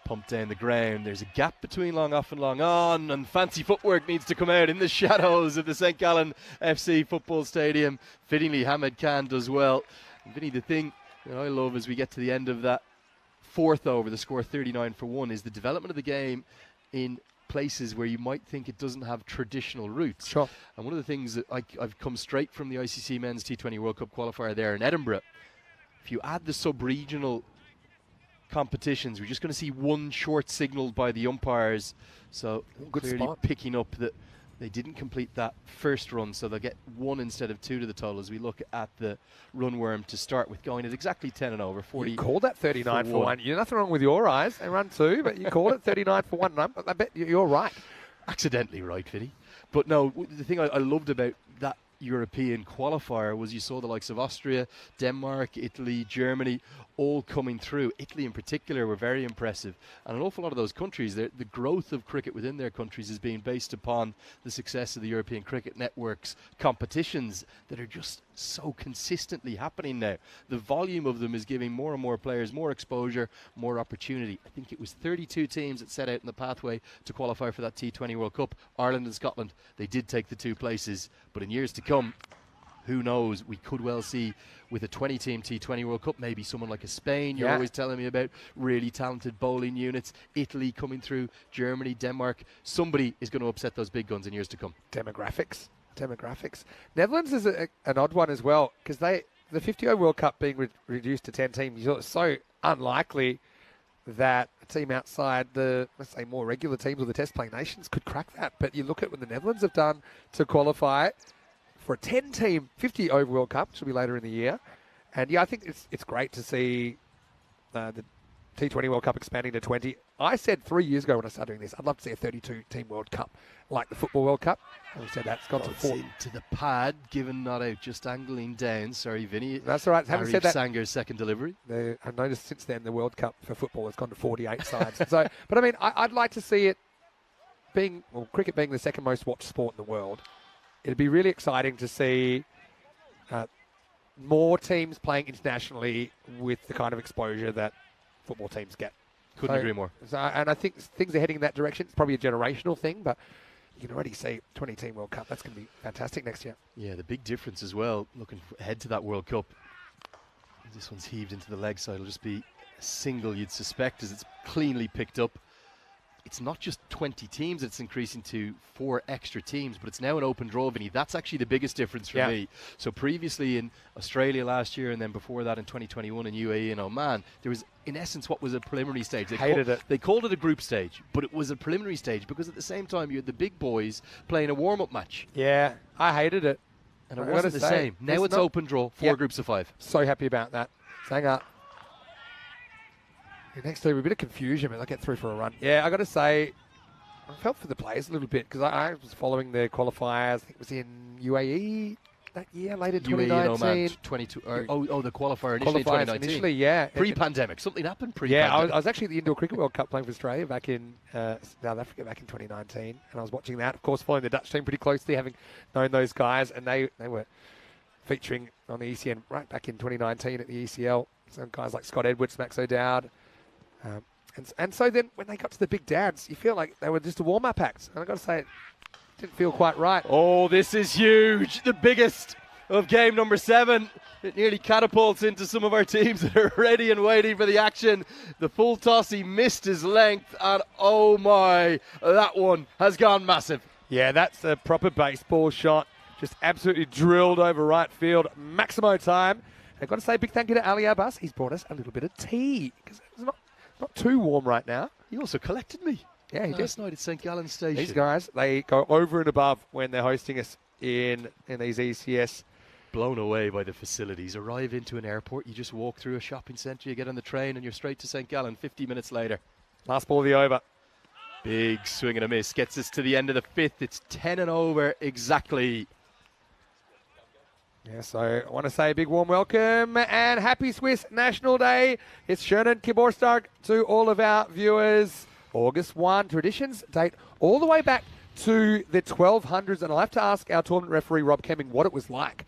Pumped down the ground. There's a gap between long off and long on, and fancy footwork needs to come out in the shadows of the St. Gallen FC football stadium. Fittingly, Hamid Khan does well. And Vinny, the thing that I love as we get to the end of that fourth over, the score 39-1, is the development of the game in places where you might think it doesn't have traditional roots. Sure. And one of the things that I've come straight from the ICC Men's T20 World Cup qualifier there in Edinburgh, if you add the sub-regional competitions, we're just going to see one short signalled by the umpires, so good clearly spot. Picking up that they didn't complete that first run, so they'll get 1 instead of 2 to the total as we look at the run worm to start with, going at exactly 10 and over. 40. You called that 39 for 1. You're nothing wrong with your eyes. They run 2, but you called it 39 for 1. And I bet you're right. Accidentally right, Vinny. But no, the thing I loved about that European qualifier was you saw the likes of Austria, Denmark, Italy, Germany all coming through. Italy in particular were very impressive, and an awful lot of those countries, the growth of cricket within their countries is being based upon the success of the European Cricket Network's competitions that are just so consistently happening now. The volume of them is giving more and more players more exposure, more opportunity. I think it was 32 teams that set out in the pathway to qualify for that T20 World Cup. Ireland and Scotland, they did take the 2 places, but in years to come, who knows, we could well see with a 20-team T20 World Cup, maybe someone like a Spain, you're always telling me about really talented bowling units, Italy coming through, Germany, Denmark. Somebody is going to upset those big guns in years to come. Demographics. Netherlands is an odd one as well, because the 50 over World Cup being reduced to 10 teams, it's so unlikely that a team outside the, let's say, more regular teams or the test playing nations could crack that. But you look at what the Netherlands have done to qualify for a 10-team 50 over World Cup, which will be later in the year. And yeah, I think it's great to see the T20 World Cup expanding to 20. I said 3 years ago when I started doing this, I'd love to see a 32-team World Cup, like the Football World Cup. And we said that's gone to 4. Into the pad, given not out, just angling down. Sorry, Vinny. That's all right. Having said that, Sanger's second delivery. I noticed since then the World Cup for football has gone to 48 sides. So, but I mean, I'd like to see it being, well, cricket being the second most watched sport in the world. It'd be really exciting to see more teams playing internationally with the kind of exposure that football teams get. Couldn't agree more. And I think things are heading in that direction. It's probably a generational thing, but you can already see 20-team World Cup. That's going to be fantastic next year. Yeah, the big difference as well, looking ahead to that World Cup. This one's heaved into the leg side. It'll just be a single, you'd suspect, as it's cleanly picked up. It's not just 20 teams, it's increasing to 4 extra teams, but it's now an open draw, Vinny. That's actually the biggest difference for me. So previously in Australia last year, and then before that in 2021 in UAE and Oman, there was, in essence, what was a preliminary stage. They called it a group stage, but it was a preliminary stage because at the same time you had the big boys playing a warm-up match. Yeah, I hated it. And it wasn't the same. Now it's open draw, 4 groups of 5. So happy about that. Hang up. Next to a bit of confusion, but they'll get through for a run. Yeah, I got to say, I felt for the players a little bit because I was following the qualifiers. I think it was in UAE that year, later 2019. 22. The qualifier initially in 2019. Initially, yeah. Pre-pandemic. Something happened pre-pandemic. Yeah, I was actually at the Indoor Cricket World Cup playing for Australia back in South Africa back in 2019, and I was watching that. Of course, following the Dutch team pretty closely, having known those guys, and they were featuring on the ECN right back in 2019 at the ECL. Some guys like Scott Edwards, Max O'Dowd. And so then when they got to the big dance, you feel like they were just a warm-up act. And I've got to say, it didn't feel quite right. Oh, this is huge. The biggest of game number 7. It nearly catapults into some of our teams that are ready and waiting for the action. The full toss, he missed his length. And oh my, that one has gone massive. Yeah, that's a proper baseball shot. Just absolutely drilled over right field. Maximo time. I've got to say a big thank you to Ali Abbas. He's brought us a little bit of tea because it's not too warm right now. He also collected me. Yeah, he did. Last night at St. Gallen Station. These guys, they go over and above when they're hosting us in these ECS. Blown away by the facilities. Arrive into an airport, you just walk through a shopping centre, you get on the train and you're straight to St. Gallen 50 minutes later. Last ball of the over. Big swing and a miss. Gets us to the end of the 5th. It's 10 and over exactly. Yeah, so I want to say a big warm welcome and happy Swiss National Day. It's Schönen Geburtstag to all of our viewers. August 1 traditions date all the way back to the 1200s. And I'll have to ask our tournament referee, Rob Kemming, what it was like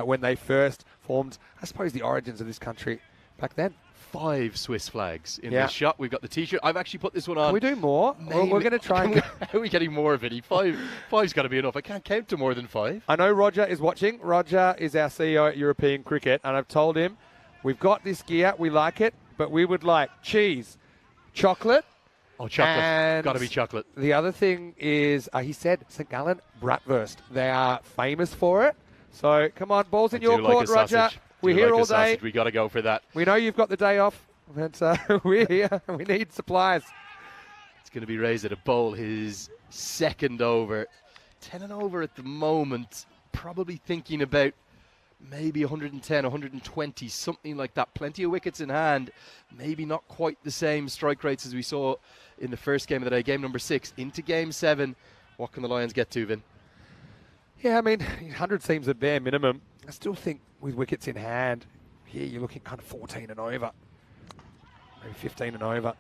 when they first formed, I suppose, the origins of this country back then. 5 Swiss flags in this shot. We've got the T-shirt. I've actually put this one on. Can we do more? We're going to try and How are we getting more of it? 5's got to be enough. I can't count to more than 5. I know Roger is watching. Roger is our CEO at European Cricket, and I've told him, we've got this gear, we like it, but we would like cheese, chocolate. Oh, chocolate. Got to be chocolate. The other thing is, he said, St. Gallen bratwurst. They are famous for it. So, come on, ball's in your court, Roger. We're here all day. We got to go for that. We know you've got the day off, but we're here. We need supplies. It's going to be raised at a bowl. His second over. 10 and over at the moment. Probably thinking about maybe 110, 120, something like that. Plenty of wickets in hand. Maybe not quite the same strike rates as we saw in the first game of the day. Game number 6 into game 7. What can the Lions get to, Vin? Yeah, I mean, 100 seems a bare minimum. I still think with wickets in hand, here you're looking kind of 14 and over, maybe 15 and over.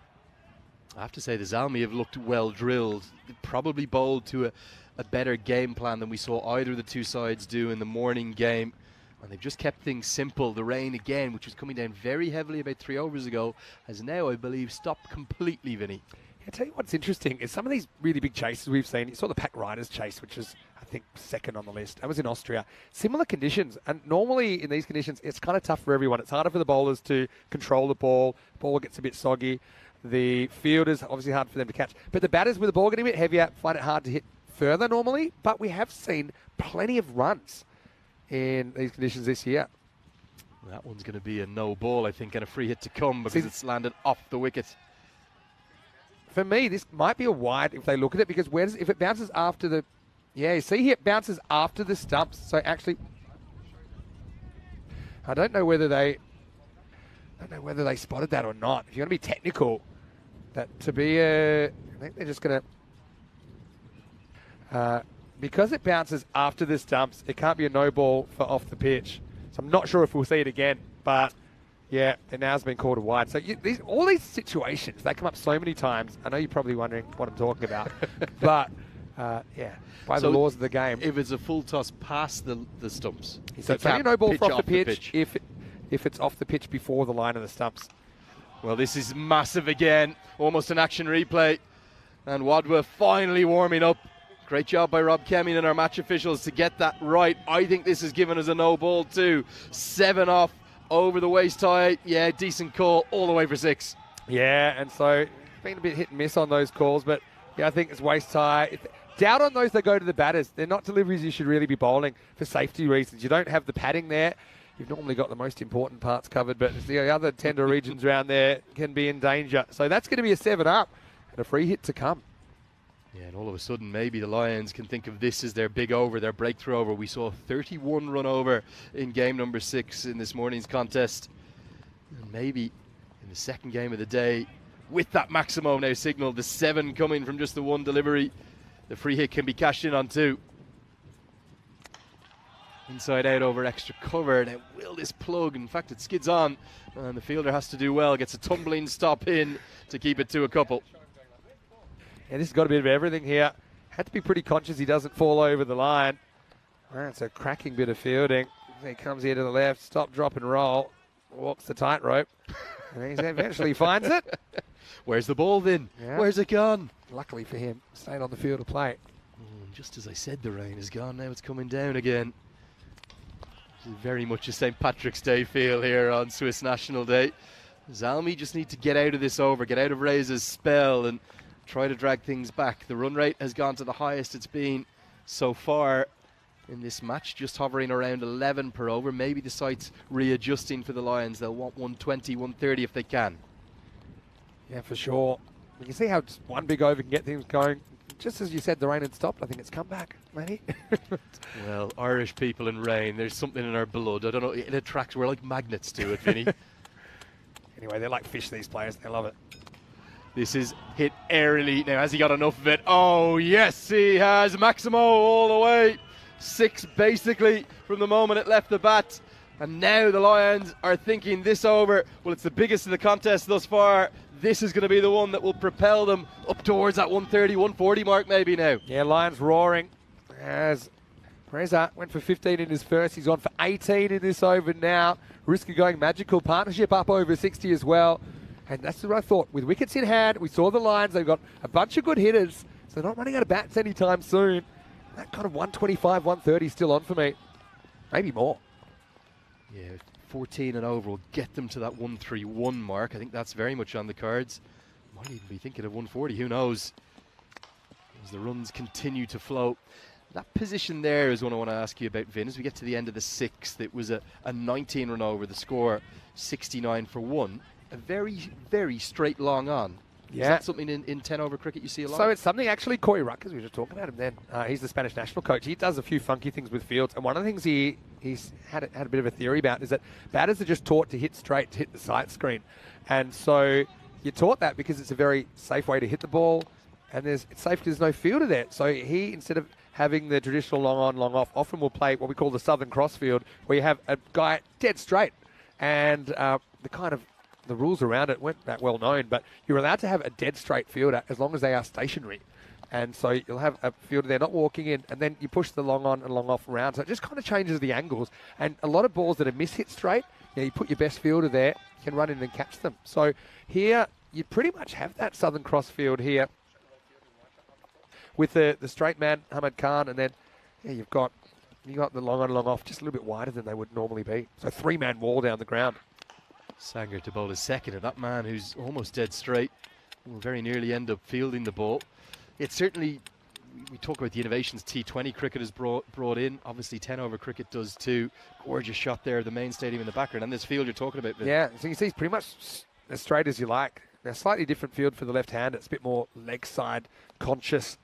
I have to say the Zalmi have looked well drilled. They probably bowled to a better game plan than we saw either of the two sides do in the morning game. And they've just kept things simple. The rain again, which was coming down very heavily about 3 overs ago, has now, I believe, stopped completely, Vinny. I'll tell you what's interesting is some of these really big chases we've seen. You saw the Pack Riders chase, which is, I think, second on the list. That was in Austria. Similar conditions. And normally in these conditions, it's kind of tough for everyone. It's harder for the bowlers to control the ball. The ball gets a bit soggy. The fielders, obviously hard for them to catch. But the batters, with the ball getting a bit heavier, find it hard to hit further normally. But we have seen plenty of runs in these conditions this year. That one's going to be a no ball, I think, and a free hit to come because it's landed off the wicket. For me, this might be a wide if they look at it, because if it bounces after the... Yeah, you see here, it bounces after the stumps. So actually, I don't know whether they spotted that or not. If you're going to be technical, that to be a... I think they're just going to... because it bounces after the stumps, it can't be a no ball for off the pitch. So I'm not sure if we'll see it again, but... Yeah, it now has been called a wide. So all these situations, they come up so many times. I know you're probably wondering what I'm talking about. But, yeah, by the laws of the game. If it's a full toss past the stumps. So it's only no ball for off the pitch if it's off the pitch before the line of the stumps. Well, this is massive again. Almost an action replay. And Wadwa finally warming up. Great job by Rob Kemming and our match officials to get that right. I think this has given us a no ball too. 7 off. Over the waist tie, yeah, decent call, all the way for 6. Yeah, and so it's been a bit hit and miss on those calls, but yeah, I think it's waist tie. Doubt on those that go to the batters. They're not deliveries you should really be bowling for safety reasons. You don't have the padding there. You've normally got the most important parts covered, but the other tender regions around there can be in danger. So that's going to be a 7 up and a free hit to come. Yeah, and all of a sudden, maybe the Lions can think of this as their big over, their breakthrough over. We saw a 31 run over in game number 6 in this morning's contest. And maybe in the second game of the day, with that Maximo now signalled, the 7 coming from just the 1 delivery, the free hit can be cashed in on 2. Inside out over extra cover. Now, will this plug? In fact, it skids on, and the fielder has to do well. Gets a tumbling stop in to keep it to a couple. Yeah, this has got a bit of everything here. Had to be pretty conscious he doesn't fall over the line. That's a cracking bit of fielding. He comes here to the left, stop, drop and roll. Walks the tightrope. And he eventually finds it. Where's the ball then? Yeah. Where's it gone? Luckily for him, stayed on the field of play. Just as I said, the rain is gone. Now it's coming down again. Very much a St. Patrick's Day feel here on Swiss National Day. Zalmi just need to get out of this over, get out of Reyes' spell and try to drag things back. The run rate has gone to the highest it's been so far in this match, just hovering around 11 per over. Maybe the site's readjusting for the Lions. They'll want 120, 130 if they can. Yeah, for sure. You can see how just one big over can get things going. Just as you said, the rain had stopped. I think it's come back, maybe. Well, Irish people and rain, there's something in our blood. I don't know, it attracts, we're like magnets to it, Vinny. Anyway, they're like fish, these players. They love it. This is hit airily. Now, has he got enough of it? Oh, yes, he has. Maximo all the way. 6 basically from the moment it left the bat. And now the Lions are thinking this over. Well, it's the biggest of the contest thus far. This is going to be the one that will propel them up towards that 130, 140 mark maybe now. Yeah, Lions roaring as Reza went for 15 in his first. He's on for 18 in this over now. Risk of going magical. Partnership up over 60 as well. And that's what I thought. With wickets in hand, we saw the Lions. They've got a bunch of good hitters, so they're not running out of bats anytime soon. That kind of 125, 130 still on for me. Maybe more. Yeah, 14 and over will get them to that 131 mark. I think that's very much on the cards. Might even be thinking of 140, who knows? As the runs continue to flow. That position there is one I want to ask you about, Vin. As we get to the end of the 6th, it was a 19 run over, the score 69 for 1. A very, very straight long on. Yeah. Is that something in 10 over cricket you see a lot? So it's something actually, Corey Ruckers, we were just talking about him then. He's the Spanish national coach. He does a few funky things with fields. And one of the things he's had a bit of a theory about is that batters are just taught to hit straight, to hit the sight screen. And so you're taught that because it's a very safe way to hit the ball. And it's safe because there's no fielder there. So he, instead of having the traditional long on, long off. Often we'll play what we call the Southern Cross field, where you have a guy dead straight. And the rules around it weren't that well known, but you're allowed to have a dead straight fielder as long as they are stationary. And so you'll have a fielder there not walking in, and then you push the long on and long off around. So it just kind of changes the angles. And a lot of balls that are miss-hit straight, you put your best fielder there, you can run in and catch them. So here, you pretty much have that Southern Cross field here with the straight man, Ahmed Khan, and then you've got the long on, long off, just a little bit wider than they would normally be. So 3-man wall down the ground. Sanger to bowl his second, and that man who's almost dead straight will very nearly end up fielding the ball. It's certainly, we talk about the innovations T20 cricket has brought in. Obviously 10-over cricket does too. Gorgeous shot there, the main stadium in the background. And this field you're talking about. Yeah, so you can see it's pretty much as straight as you like. Now, slightly different field for the left hand. It's a bit more leg side conscious.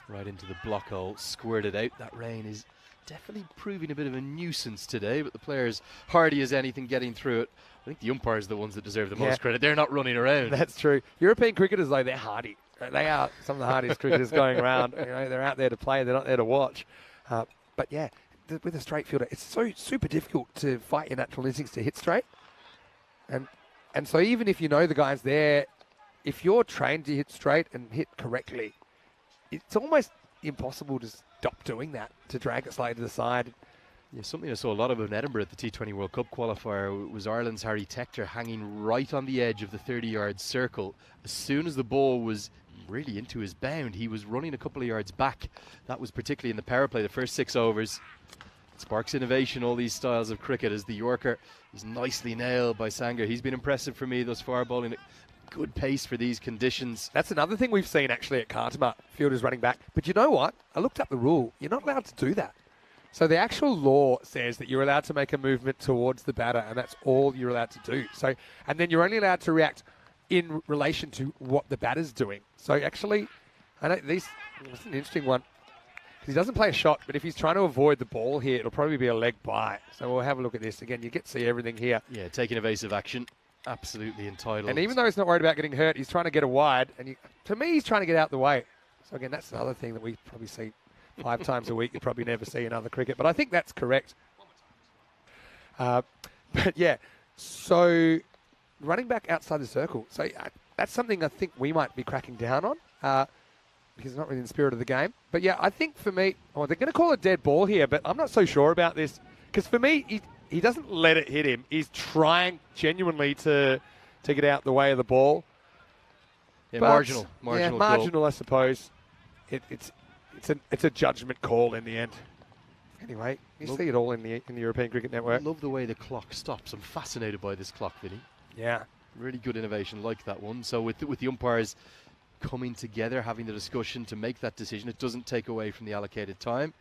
Right into the block hole, squirted out. That rain is definitely proving a bit of a nuisance today, but the players hardy as anything getting through it. I think the umpires are the ones that deserve the most credit. They're not running around. That's true. European cricketers, though, they're hardy. They are some of the hardiest cricketers going around. They're out there to play. They're not there to watch. But yeah, with a straight fielder, it's so super difficult to fight your natural instincts to hit straight. And so even if you know the guy's there, if you're trained to hit straight and hit correctly, it's almost impossible to stop doing that, to drag it slightly to the side. Yeah, something I saw a lot of in Edinburgh at the T20 World Cup qualifier was Ireland's Harry Tector hanging right on the edge of the 30-yard circle. As soon as the ball was really into his bound, he was running a couple of yards back. That was particularly in the power play, the first 6 overs. It sparks innovation, all these styles of cricket, as the Yorker is nicely nailed by Sanger. He's been impressive for me thus far, bowling at good pace for these conditions. That's another thing we've seen actually at Khartoum, fielders running back. But you know what? I looked up the rule. You're not allowed to do that. So the actual law says that you're allowed to make a movement towards the batter, and that's all you're allowed to do. So, and then you're only allowed to react in relation to what the batter's doing. So actually, this is an interesting one. He doesn't play a shot, but if he's trying to avoid the ball here, it'll probably be a leg bye. So we'll have a look at this. Again, you get to see everything here. Yeah, taking evasive action. Absolutely entitled. And even though he's not worried about getting hurt, he's trying to get a wide. And to me, he's trying to get out the way. So again, that's another thing that we probably see 5 times a week. You probably never see in other cricket. But I think that's correct. But yeah, so running back outside the circle. So that's something I think we might be cracking down on. Because it's not really in the spirit of the game. But yeah, I think for me, they're going to call it dead ball here, but I'm not so sure about this. Because for me, he doesn't let it hit him. He's trying genuinely to get out the way of the ball. Yeah, but marginal yeah, marginal, I suppose. It's a judgment call in the end. Anyway, you see it all in the European Cricket Network. I love the way the clock stops. I'm fascinated by this clock, Vinny. Yeah. Really good innovation like that one. So with the umpires coming together, having the discussion to make that decision, it doesn't take away from the allocated time.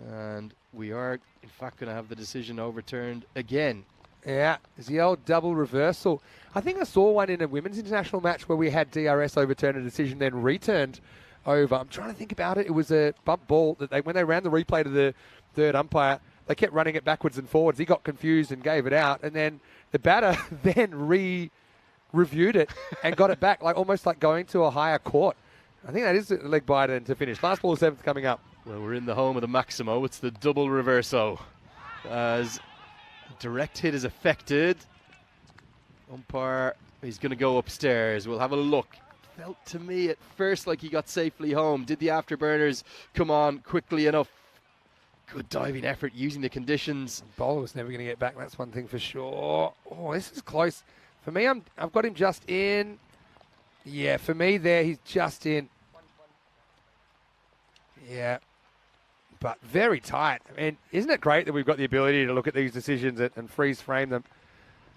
And we are, in fact, going to have the decision overturned again. Yeah, it's the old double reversal. I think I saw one in a women's international match where we had DRS overturn a decision, then returned over. I'm trying to think about it. It was a bump ball that when they ran the replay to the third umpire, they kept running it backwards and forwards. He got confused and gave it out. And then the batter then reviewed it and got it back, almost like going to a higher court. I think that is a leg biter to finish. Last ball, 7th coming up. Well, we're in the home of the Maximo. It's the double reverso. As direct hit is affected. Umpire, he's going to go upstairs. We'll have a look. Felt to me at first like he got safely home. Did the afterburners come on quickly enough? Good diving effort using the conditions. Bowler was never going to get back. That's one thing for sure. Oh, this is close. For me, I've got him just in. Yeah, for me there, he's just in. Yeah. But very tight. I mean, isn't it great that we've got the ability to look at these decisions and freeze frame them?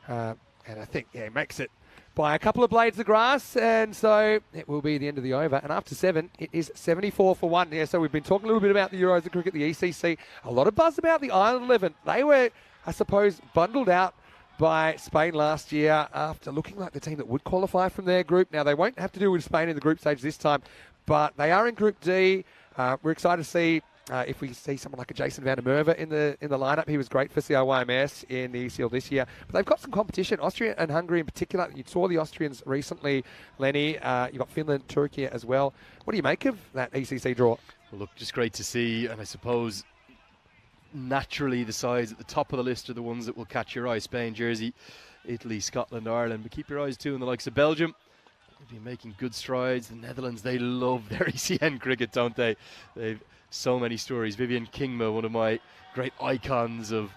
And I think, he makes it by a couple of blades of grass. And so it will be the end of the over. And after 7, it is 74 for 1. Yeah, so we've been talking a little bit about the Euros of cricket, the ECC. A lot of buzz about the Ireland 11. They were, I suppose, bundled out by Spain last year after looking like the team that would qualify from their group. Now, they won't have to deal with Spain in the group stage this time, but they are in Group D. We're excited to see if we see someone like a Jason van der Merwe in the lineup. He was great for CIYMS in the ECL this year. But they've got some competition, Austria and Hungary in particular. You saw the Austrians recently, Lenny. You've got Finland, Turkey as well. What do you make of that ECC draw? Well, look, just great to see, and I suppose naturally the sides at the top of the list are the ones that will catch your eye. Spain, Jersey, Italy, Scotland, Ireland. But keep your eyes too on the likes of Belgium. They've been making good strides. The Netherlands, they love their ECN cricket, don't they? They've so many stories. Vivian Kingma, one of my great icons of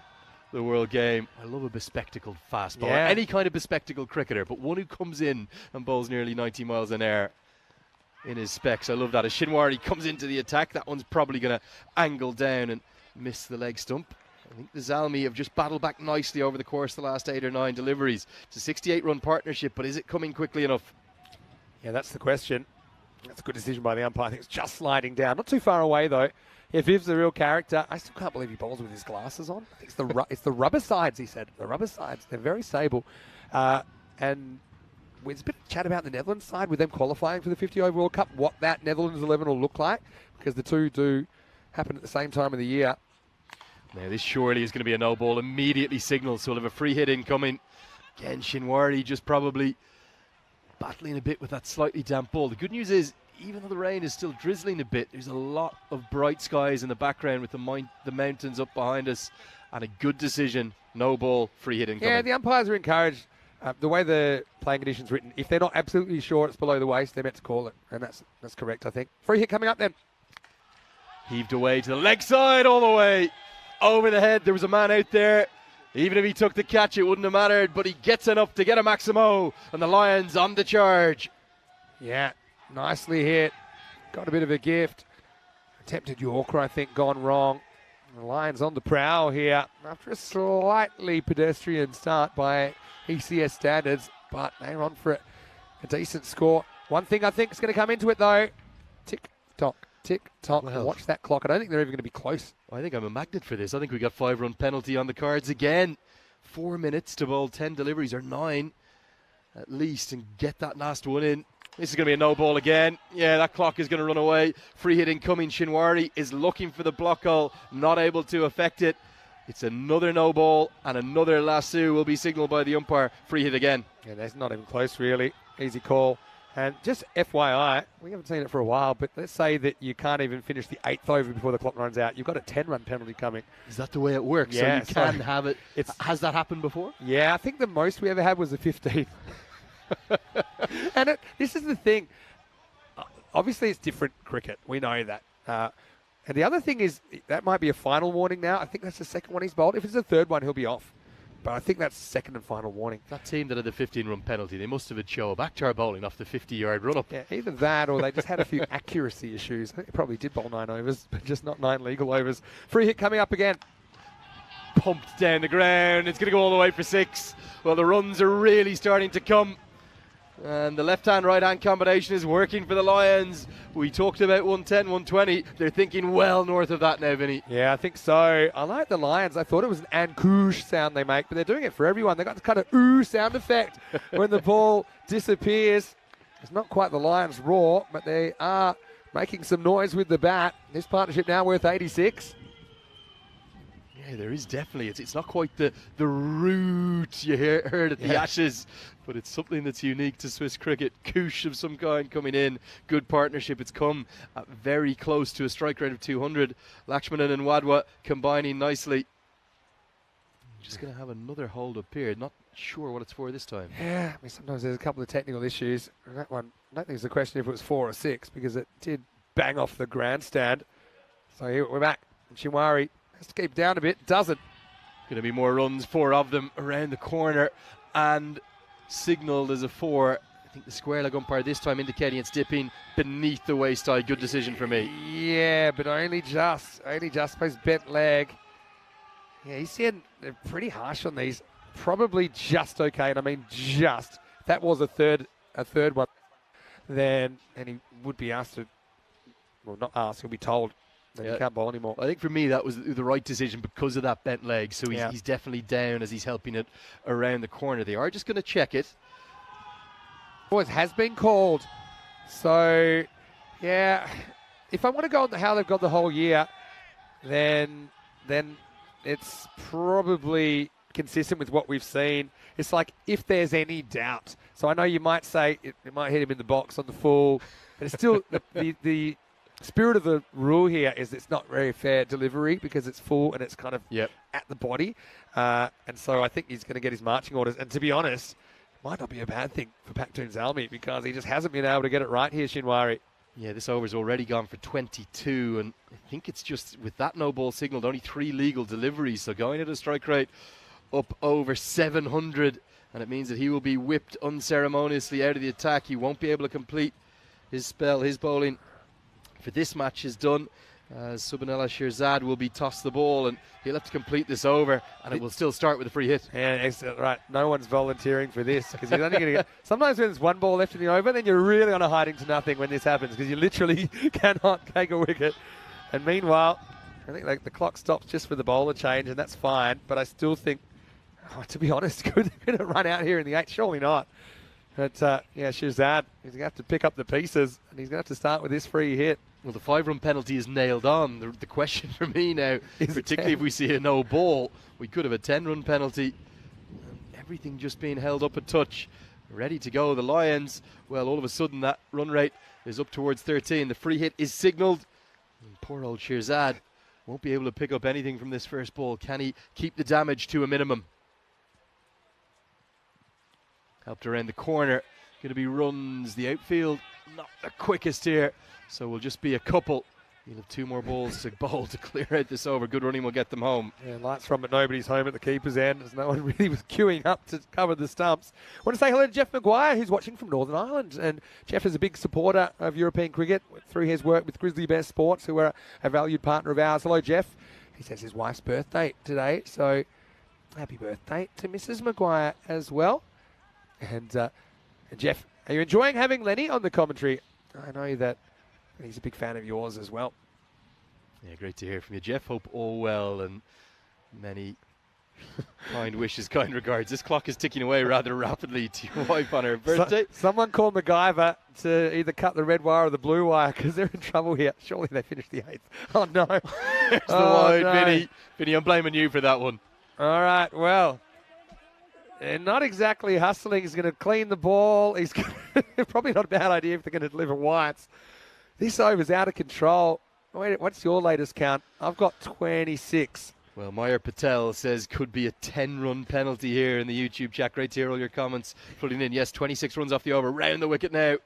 the world game. I love a bespectacled fast bowler. Yeah. Any kind of bespectacled cricketer, but one who comes in and bowls nearly 90 miles an hour in his specs. I love that. As Shinwari comes into the attack, that one's probably going to angle down and miss the leg stump. I think the Zalmi have just battled back nicely over the course of the last 8 or 9 deliveries. It's a 68-run partnership, but is it coming quickly enough? Yeah, that's the question. That's a good decision by the umpire. I think it's just sliding down. Not too far away, though. If Viv's the real character, I still can't believe he bowls with his glasses on. I think it's the rubber sides, he said. The rubber sides. They're very sable. And there's a bit of chat about the Netherlands side with them qualifying for the 50 over World Cup, what that Netherlands 11 will look like, because the two do happen at the same time of the year. Now, this surely is going to be a no ball. Immediately signals, so we'll have a free hit incoming. Again, Shinwari just probably battling a bit with that slightly damp ball. The good news is, even though the rain is still drizzling a bit, there's a lot of bright skies in the background with the mountains up behind us, and a good decision. No ball, free hit incoming. Yeah, the umpires are encouraged. The way the playing condition's written, if they're not absolutely sure it's below the waist, they're meant to call it, and that's correct, I think. Free hit coming up then. Heaved away to the leg side, all the way over the head. There was a man out there. Even if he took the catch, it wouldn't have mattered, but he gets enough to get a Maximo, and the Lions on the charge. Yeah, nicely hit. Got a bit of a gift. Attempted Yorker, I think, gone wrong. The Lions on the prowl here after a slightly pedestrian start by ECS standards, but they're on for a decent score. One thing I think is going to come into it, though. Tick-tock, tick-tock. Well, watch that clock. I don't think they're even going to be close. I think I'm a magnet for this. I think we got 5-run penalty on the cards again. 4 minutes to bowl 10 deliveries, or 9 at least, and get that last one in. This is going to be a no ball again. Yeah, that clock is going to run away. Free hit incoming. Shinwari is looking for the block hole, not able to affect it. It's another no ball, and another lasso will be signalled by the umpire. Free hit again. Yeah, that's not even close, really. Easy call. And just FYI, we haven't seen it for a while, but let's say that you can't even finish the 8th over before the clock runs out. You've got a 10-run penalty coming. Is that the way it works? Yeah, so you can have it. Has that happened before? Yeah, I think the most we ever had was a 15. And this is the thing. Obviously, it's different cricket. We know that. And the other thing is, that might be a final warning now. I think that's the second one he's bowled. If it's the third one, he'll be off. But I think that's second and final warning. That team that had the 15-run penalty, they must have had show back-tar bowling off the 50-yard run-up. Yeah, either that or they just had a few accuracy issues. I think they probably did bowl 9 overs, but just not 9 legal overs. Free hit coming up again. Pumped down the ground. It's going to go all the way for 6. Well, the runs are really starting to come. And the left-hand, right-hand combination is working for the Lions. We talked about 110, 120. They're thinking well north of that now, Vinny. Yeah, I think so. I like the Lions. I thought it was an "ankoosh" sound they make, but they're doing it for everyone. They got this kind of "ooh" sound effect when the ball disappears. It's not quite the Lions' roar, but they are making some noise with the bat. This partnership now worth 86. Yeah, there is definitely. It's not quite the root you heard at the Ashes, but it's something that's unique to Swiss cricket. Koosh of some kind coming in. Good partnership. It's come very close to a strike rate of 200. Lakshmanan and Wadwa combining nicely. Just going to have another hold up here. Not sure what it's for this time. Yeah, I mean, sometimes there's a couple of technical issues. And that one, I don't think it's a question if it was 4 or 6, because it did bang off the grandstand. So here we're back. Shinwari has to keep down a bit. Doesn't. Going to be more runs, 4 of them around the corner, and signalled as a 4. I think the square leg umpire this time indicating it's dipping beneath the waist high. Good decision for me. Yeah, but only just. Suppose bent leg. Yeah, he's saying they're pretty harsh on these. Probably just okay, and I mean just. If that was a third one, then and he would be asked to, well, not asked, he'll be told that he can't bowl anymore. I think for me that was the right decision because of that bent leg. So he's definitely down as he's helping it around the corner. They are just going to check it. Oh, it has been called. So, yeah, if I want to go on how they've got the whole year, then it's probably consistent with what we've seen. It's like if there's any doubt. So I know you might say it might hit him in the box on the full, but it's still the spirit of the rule here is it's not very fair delivery because it's full and it's kind of at the body. And so I think he's going to get his marching orders. And to be honest, it might not be a bad thing for Pacton ZMI because he just hasn't been able to get it right here, Shinwari. Yeah, this over's already gone for 22, and I think it's just with that no ball signaled, only 3 legal deliveries. So going at a strike rate up over 700, and it means that he will be whipped unceremoniously out of the attack. He won't be able to complete his spell. His bowling for this match is done. Subhanallah Shirzad will be tossed the ball, and he'll have to complete this over, and it will still start with a free hit. Yeah, excellent. Right, no one's volunteering for this because he's only going to get. Sometimes when there's one ball left in the over, then you're really on a hiding to nothing when this happens because you literally cannot take a wicket. And meanwhile, I think the clock stops just for the bowler change, and that's fine. But I still think, to be honest, could it run out here in the 8th? Surely not. But Shirzad, he's going to have to pick up the pieces, and he's going to have to start with this free hit. Well, the 5-run penalty is nailed on. The question for me now, particularly if we see a no ball, we could have a 10-run penalty. Everything just being held up a touch, ready to go. The Lions, well, all of a sudden that run rate is up towards 13. The free hit is signalled. And poor old Shirzad won't be able to pick up anything from this first ball. Can he keep the damage to a minimum? Helped around the corner. Going to be runs. The outfield not the quickest here. So we'll just be a couple. He'll have 2 more balls to bowl to clear out this over. Good running will get them home. Yeah, lights from, but nobody's home at the keeper's end as no one really was queuing up to cover the stumps. I want to say hello to Jeff Maguire, who's watching from Northern Ireland. And Jeff is a big supporter of European cricket through his work with Grizzly Bear Sports, who are a valued partner of ours. Hello, Jeff. He says his wife's birthday today, so happy birthday to Mrs. Maguire as well. And Jeff, are you enjoying having Lenny on the commentary? I know that he's a big fan of yours as well. Yeah, great to hear from you, Jeff. Hope all well and many kind wishes, kind regards. This clock is ticking away rather rapidly to your wife on her birthday. Someone called MacGyver to either cut the red wire or the blue wire because they're in trouble here. Surely they finished the 8th. Oh, no. There's the wide, no. Vinny, I'm blaming you for that one. All right, well, and not exactly hustling. He's going to clean the ball. He's probably not a bad idea if they're going to deliver whites. This over's out of control. Wait, what's your latest count? I've got 26. Well, Meyer Patel says could be a 10-run penalty here in the YouTube chat. Great to hear all your comments flooding in. Yes, 26 runs off the over. Round the wicket now.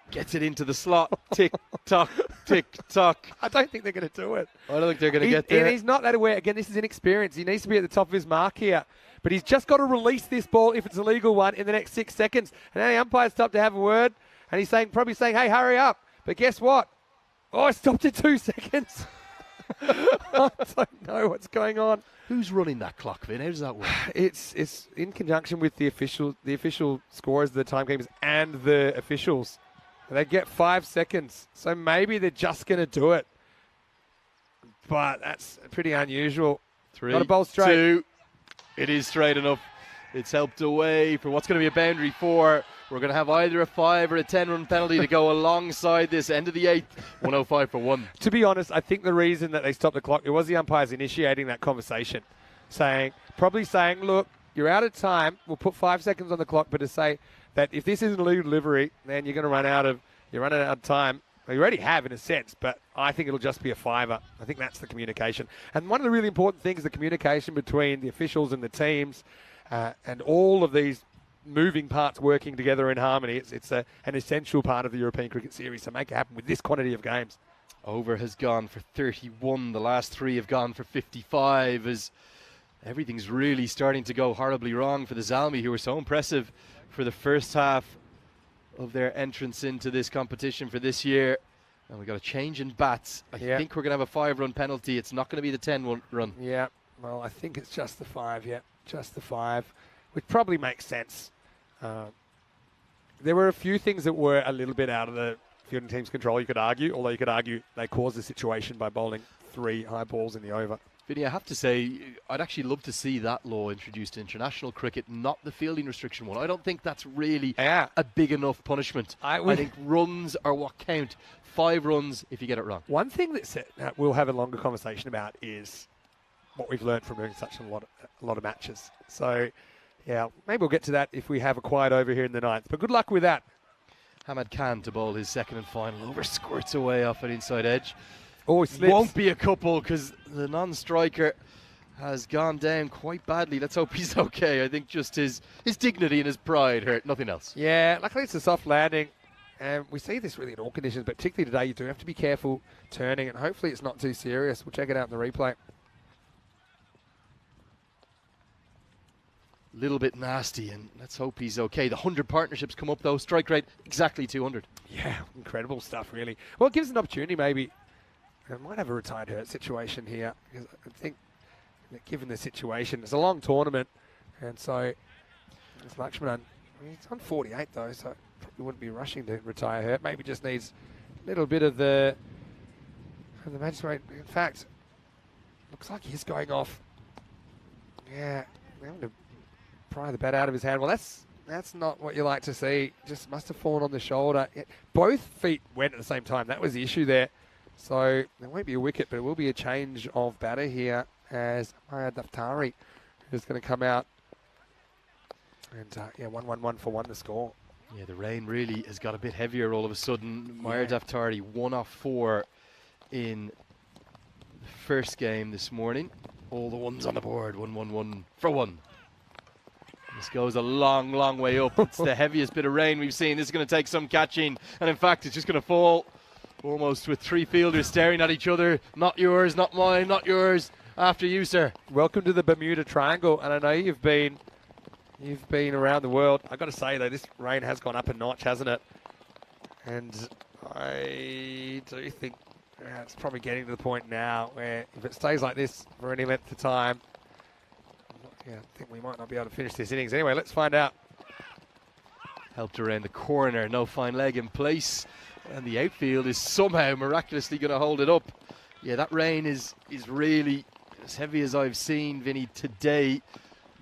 Gets it into the slot. Tick, tock, tick, tock. I don't think they're going to do it. I don't think they're going to get there. And he's not that aware. Again, this is inexperience. He needs to be at the top of his mark here. But he's just got to release this ball if it's a legal one in the next 6 seconds. And now the umpire's stopped to have a word. And he's probably saying, hey, hurry up. But guess what? Oh, I stopped at 2 seconds. I don't know what's going on. Who's running that clock, Vin? How does that work? It's in conjunction with the official scorers, the timekeepers, and the officials. They get 5 seconds. So maybe they're just going to do it. But that's pretty unusual. 3, Got a bowl straight. 2. It is straight enough. It's helped away for what's going to be a boundary 4. We're going to have either a 5 or a 10-run penalty to go alongside this. End of the 8th, 105 for 1. To be honest, I think the reason that they stopped the clock, it was the umpires initiating that conversation, probably saying, look, you're out of time. We'll put 5 seconds on the clock, but to say that if this isn't a legal delivery, then you're going to run out of time. Well, you already have in a sense, but I think it'll just be a 5er. I think that's the communication. And one of the really important things is the communication between the officials and the teams and all of these moving parts working together in harmony. It's an essential part of the European Cricket Series to make it happen with this quantity of games. Over has gone for 31. The last 3 have gone for 55 as everything's really starting to go horribly wrong for the ZMI, who were so impressive for the first half of their entrance into this competition for this year. And we've got a change in bats. I think we're going to have a 5-run penalty. It's not going to be the 10-run. Yeah, well, I think it's just the 5, just the 5, which probably makes sense. There were a few things that were a little bit out of the fielding team's control, you could argue, although you could argue they caused the situation by bowling 3 high balls in the over. Vinny, I have to say, I'd actually love to see that law introduced in international cricket, not the fielding restriction one. I don't think that's really a big enough punishment. I think runs are what count. 5 runs if you get it wrong. One thing that we'll have a longer conversation about is what we've learned from doing such a lot of matches. So, yeah, maybe we'll get to that if we have a quiet over here in the 9th. But good luck with that. Hamad Khan to bowl his second and final over, squirts away off an inside edge. Oh, he slips. Won't be a couple because the non-striker has gone down quite badly. Let's hope he's okay. I think just his dignity and his pride hurt, nothing else. Yeah, luckily it's a soft landing. And we see this really in all conditions, but particularly today you do have to be careful turning, and hopefully it's not too serious. We'll check it out in the replay. Little bit nasty, and let's hope he's okay. The 100 partnerships come up though, strike rate exactly 200. Yeah, incredible stuff really. Well, it gives an opportunity maybe. I might have a retired hurt situation here, because I think that given the situation, it's a long tournament, and so it's Lakshmanan. He's on 48 though, so probably wouldn't be rushing to retire hurt. Maybe just needs a little bit of the magistrate. In fact, looks like he's going off. Yeah, I'm going to pry the bat out of his hand. Well, that's not what you like to see. Just must have fallen on the shoulder. Both feet went at the same time. That was the issue there. So there won't be a wicket, but it will be a change of batter here as Maya Daftari is going to come out. And yeah, 1-1-1 for 1 the score. Yeah, the rain really has got a bit heavier all of a sudden. Maya Daftari 1 off 4 in the first game this morning. All the ones on the board, 1-1-1 for 1. This goes a long, long way up. It's the heaviest bit of rain we've seen. This is going to take some catching. And in fact, it's just going to fall almost with 3 fielders staring at each other. Not yours, not mine, not yours. After you, sir. Welcome to the Bermuda Triangle. And I know you've been around the world. I've got to say, though, this rain has gone up a notch, hasn't it? And I do think it's probably getting to the point now where if it stays like this for any length of time, I think we might not be able to finish this innings. Anyway, let's find out. Helped around the corner, no fine leg in place. And the outfield is somehow miraculously going to hold it up. Yeah, that rain is really as heavy as I've seen, Vinny, today.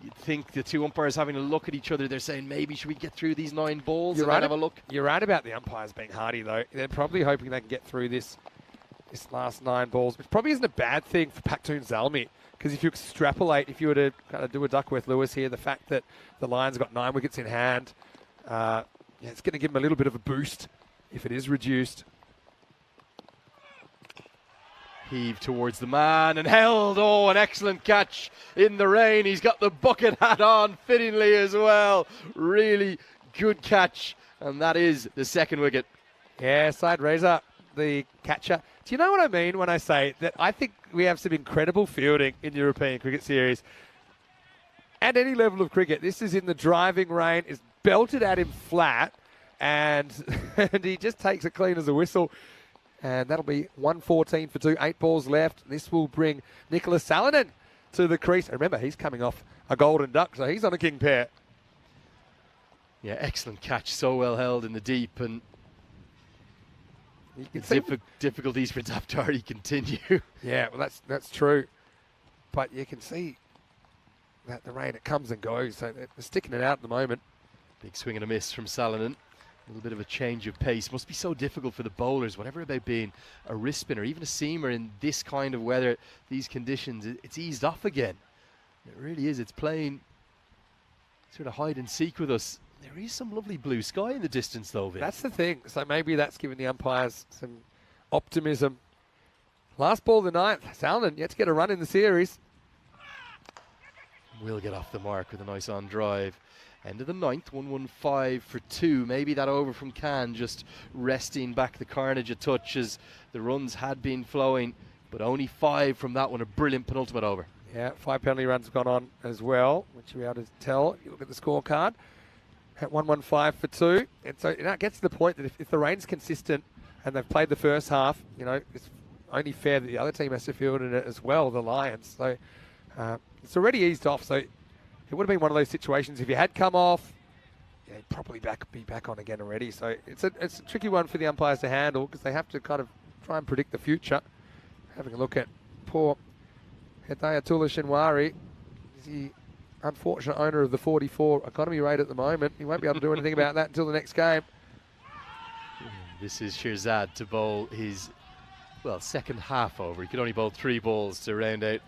You'd think the 2 umpires having a look at each other. They're saying, maybe should we get through these 9 balls and have a look? You're right about the umpires being hardy, though. They're probably hoping they can get through this last 9 balls, which probably isn't a bad thing for Pacton ZMI. Because if you extrapolate, if you were to kind of do a Duckworth-Lewis here, the fact that the Lions got 9 wickets in hand, it's going to give them a little bit of a boost if it is reduced. Heave towards the man and held. Oh, an excellent catch in the rain. He's got the bucket hat on fittingly as well. Really good catch. And that is the 2nd wicket. Yeah, Syed Reza, the catcher. Do you know what I mean when I say that I think we have some incredible fielding in the European Cricket Series? At any level of cricket, this is in the driving rain, is belted at him flat, and he just takes it clean as a whistle. And that'll be 114 for 2, 8 balls left. This will bring Nicholas Salonen to the crease. And remember, he's coming off a golden duck, so he's on a king pair. Yeah, excellent catch, so well held in the deep, and difficulties for Daftari continue. Yeah, well, that's true. But you can see that the rain, it comes and goes, so they're sticking it out at the moment. Big swing and a miss from Salonen. A little bit of a change of pace. Must be so difficult for the bowlers, whatever about being a wrist spinner, even a seamer in this kind of weather, these conditions, it's eased off again. It really is. It's playing sort of hide and seek with us. There is some lovely blue sky in the distance, though, Vin. That's the thing. So maybe that's giving the umpires some optimism. Last ball of the 9th. Salonen yet to get a run in the series. Will get off the mark with a nice on drive. End of the 9th, 115 for 2. Maybe that over from Khan just resting back the carnage a touch as the runs had been flowing, but only 5 from that one. A brilliant penultimate over. Yeah, 5 penalty runs have gone on as well, which you'll be able to tell if you look at the scorecard. At 115 for 2. And so that gets to the point that if the rain's consistent and they've played the first half, it's only fair that the other team has to field in it as well, the Lions. So it's already eased off. So it would have been one of those situations if you had come off, you'd probably be back on again already. So it's a tricky one for the umpires to handle because they have to kind of try and predict the future. Having a look at poor Hedayatullah Shinwari is the unfortunate owner of the 44 economy rate at the moment. He won't be able to do anything about that until the next game. This is Shirzad to bowl his, well, second half over. He could only bowl 3 balls to round out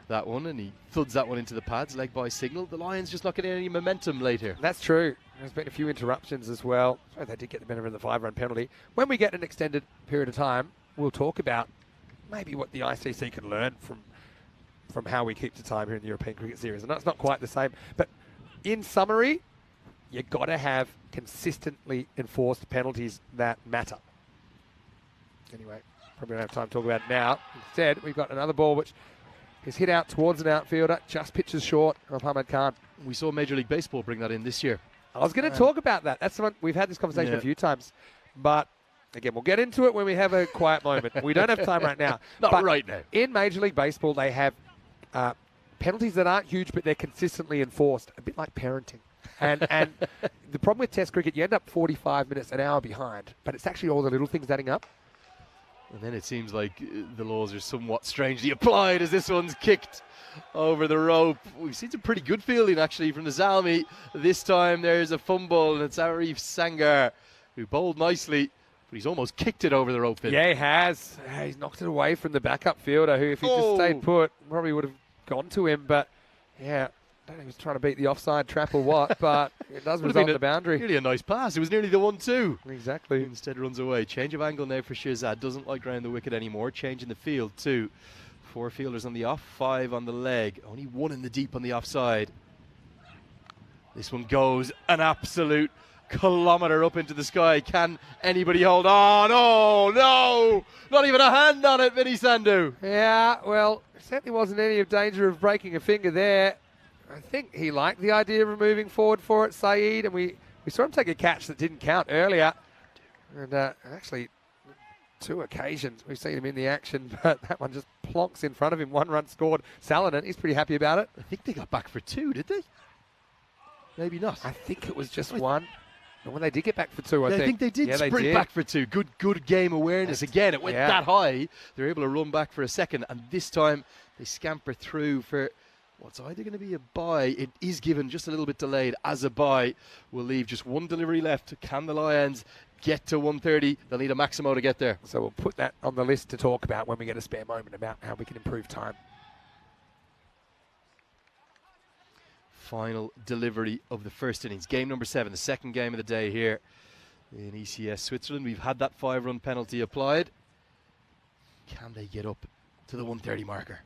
that one, and he thuds that one into the pads, leg by signal. The Lions just not getting any momentum later. That's true. There's been a few interruptions as well. So they did get the benefit of the 5-run penalty. When we get an extended period of time, we'll talk about maybe what the ICC can learn from how we keep to time here in the European Cricket Series. And that's not quite the same. But in summary, you've got to have consistently enforced penalties that matter. Anyway, probably don't have time to talk about it now. Instead, we've got another ball which is hit out towards an outfielder, just pitches short of Ahmed Khan. We saw Major League Baseball bring that in this year. I was going to talk about that. That's the one. We've had this conversation a few times. But, again, we'll get into it when we have a quiet moment. We don't have time right now. Not right now. In Major League Baseball, they have penalties that aren't huge, but they're consistently enforced, a bit like parenting. And the problem with Test cricket, you end up 45 minutes, an hour behind, but it's actually all the little things adding up. And then it seems like the laws are somewhat strangely applied as this one's kicked over the rope. We've seen some pretty good fielding actually from the Zalmi. This time there's a fumble, and it's Arif Sangar who bowled nicely, but he's almost kicked it over the rope. Yeah, he has. He's knocked it away from the backup fielder who, if he just stayed put, probably would have gone to him. But, yeah, I don't know if he was trying to beat the offside trap or what, but it does result in the boundary. Nearly a nice pass. It was nearly the 1-2. Exactly. Instead runs away. Change of angle now for Shirzad. Doesn't like round the wicket anymore. Change in the field too. 4 fielders on the off, 5 on the leg. Only 1 in the deep on the offside. This one goes an absolute kilometre up into the sky. Can anybody hold on? Oh, no! Not even a hand on it, Vinny Sandhu. Yeah, well, certainly wasn't any danger of breaking a finger there. I think he liked the idea of moving forward for it, Saeed, and we saw him take a catch that didn't count earlier. And actually, 2 occasions we've seen him in the action, but that one just plonks in front of him. 1 run scored. Salinan, he's pretty happy about it. I think they got back for 2, did they? Maybe not. I think it was just 1. And when they did get back for 2, I think they did sprint back for 2. Good game awareness. Again, it went that high. They were able to run back for a second, and this time they scamper through for what's either going to be a bye. It is given just a little bit delayed as a bye. We'll leave just 1 delivery left. Can the Lions get to 130? They'll need a Maximo to get there. So we'll put that on the list to talk about when we get a spare moment about how we can improve time. Final delivery of the first innings. Game number 7, the second game of the day here in ECS Switzerland. We've had that 5-run penalty applied. Can they get up to the 130 marker?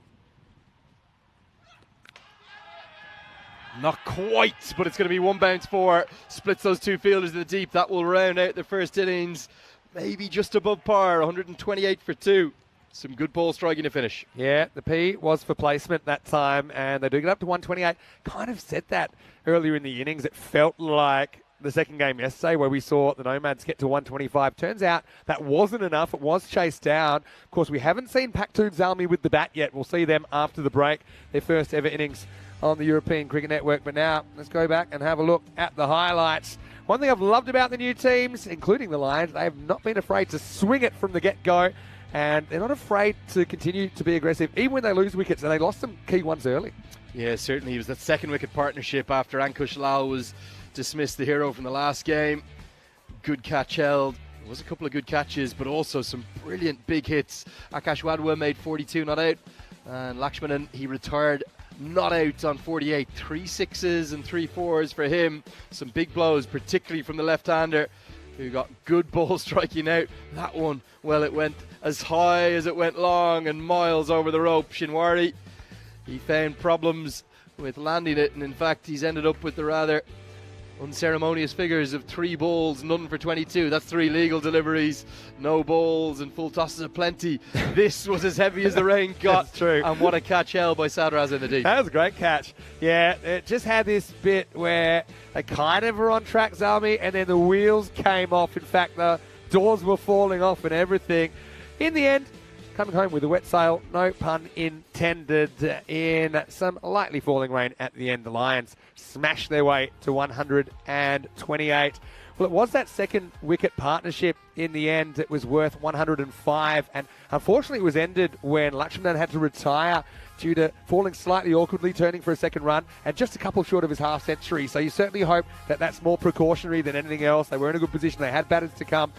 Not quite, but it's going to be 1 bounce 4. Splits those 2 fielders in the deep. That will round out the first innings. Maybe just above par, 128 for 2. Some good ball striking to finish. Yeah, the P was for placement that time, and they do get up to 128. Kind of said that earlier in the innings. It felt like the second game yesterday where we saw the Nomads get to 125. Turns out that wasn't enough. It was chased down. Of course, we haven't seen Pacton ZMI with the bat yet. We'll see them after the break. Their first ever innings on the European Cricket Network. But now, let's go back and have a look at the highlights. One thing I've loved about the new teams, including the Lions, they have not been afraid to swing it from the get-go. And they're not afraid to continue to be aggressive, even when they lose wickets. And they lost some key ones early. Yeah, certainly. It was that second wicket partnership after Ankush Lal was dismissed, the hero from the last game. Good catch held. There was a couple of good catches, but also some brilliant big hits. Akash Wadwa made 42 not out. And Lakshmanan, he retired not out on 48. 3 6s and 3 4s for him. Some big blows, particularly from the left-hander, who got good ball striking out. That one, well, it went as high as it went long and miles over the rope. Shinwari, he found problems with landing it, and in fact he's ended up with the rather unceremonious figures of 3 balls, none for 22. That's 3 legal deliveries, no balls and full tosses aplenty. This was as heavy as the rain got. That's true. And what a catch held by Sadraz in the deep. That was a great catch. Yeah, it just had this bit where they kind of were on track, Zalmi, and then the wheels came off. In fact, the doors were falling off and everything. In the end, coming home with a wet sail, no pun intended, in some lightly falling rain at the end. The Lions smashed their way to 128. Well, it was that second wicket partnership in the end that was worth 105, and unfortunately it was ended when Lakshman had to retire due to falling slightly awkwardly, turning for a second run, and just a couple short of his half century. So you certainly hope that that's more precautionary than anything else. They were in a good position. They had batters to come.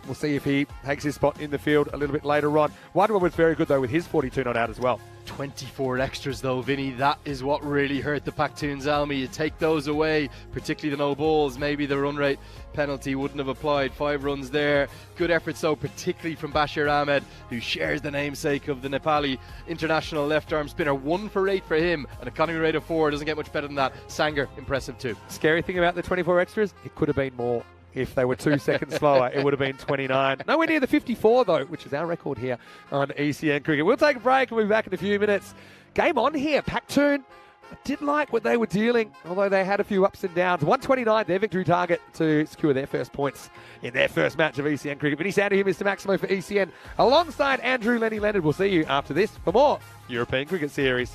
We'll see if he takes his spot in the field a little bit later on. Wadwa was very good, though, with his 42 not out as well. 24 extras though, Vinny. That is what really hurt the Pacton ZMI. You take those away, particularly the no balls. Maybe the run rate penalty wouldn't have applied. 5 runs there. Good efforts though, particularly from Bashir Ahmed, who shares the namesake of the Nepali international left arm spinner. 1 for 8 for him, and a cutting rate of 4. Doesn't get much better than that. Sanger, impressive too. Scary thing about the 24 extras, it could have been more. If they were 2 seconds slower, it would have been 29. Nowhere near the 54, though, which is our record here on ECN Cricket. We'll take a break and we'll be back in a few minutes. Game on here. Pacton did like what they were dealing, although they had a few ups and downs. 129, their victory target to secure their first points in their first match of ECN Cricket. Vinny Sandy here, Mr. Maximo for ECN, alongside Andrew Lenny Leonard. We'll see you after this for more European Cricket Series.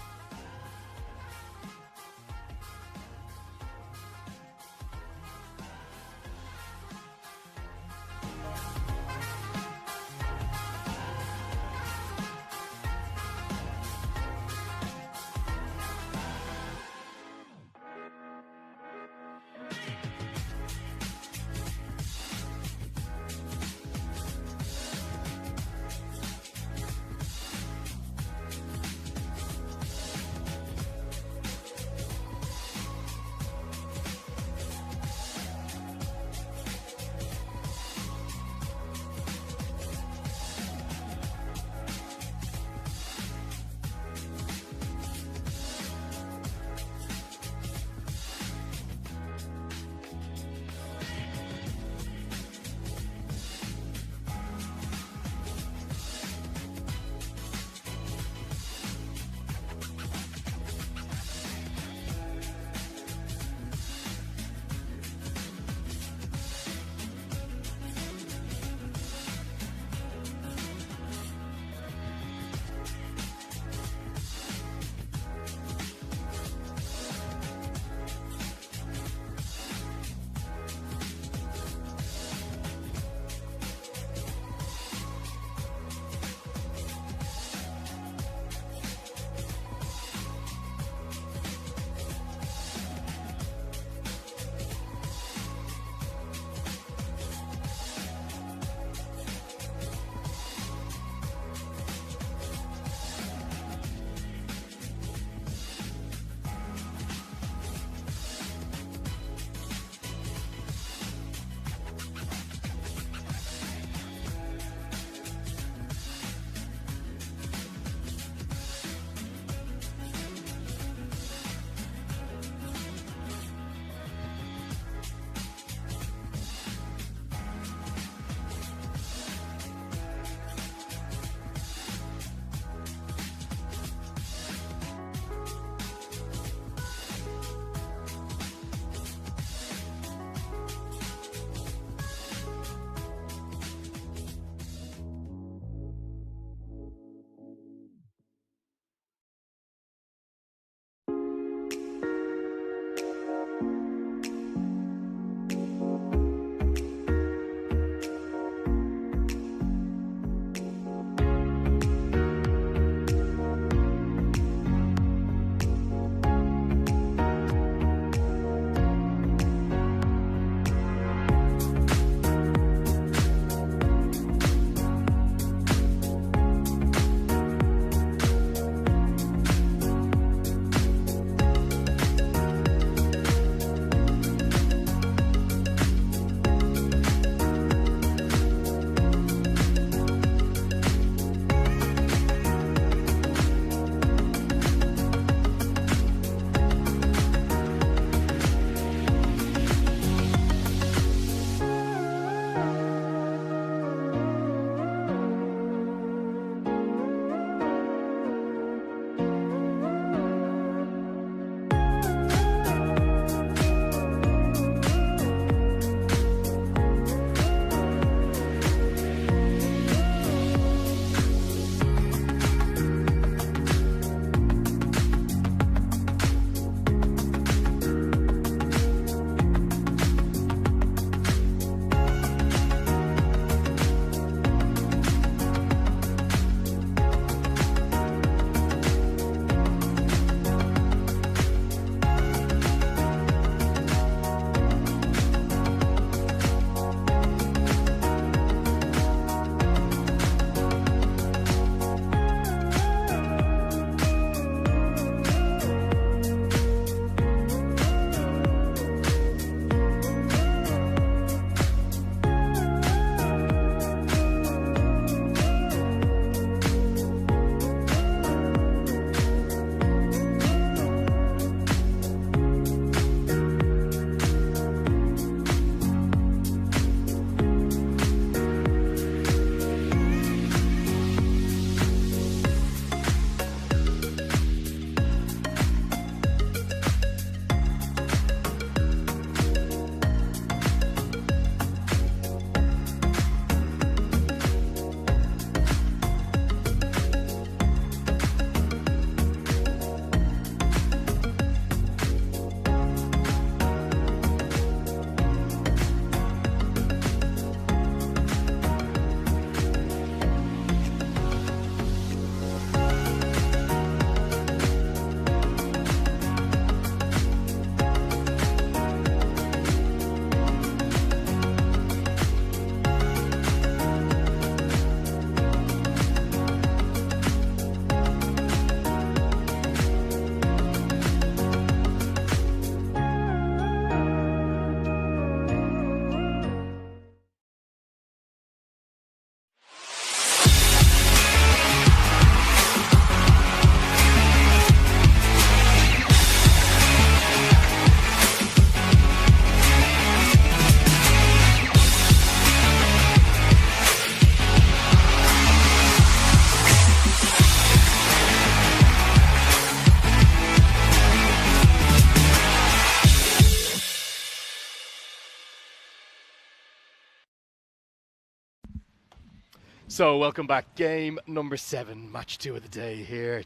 So welcome back. Game number 7, match 2 of the day here,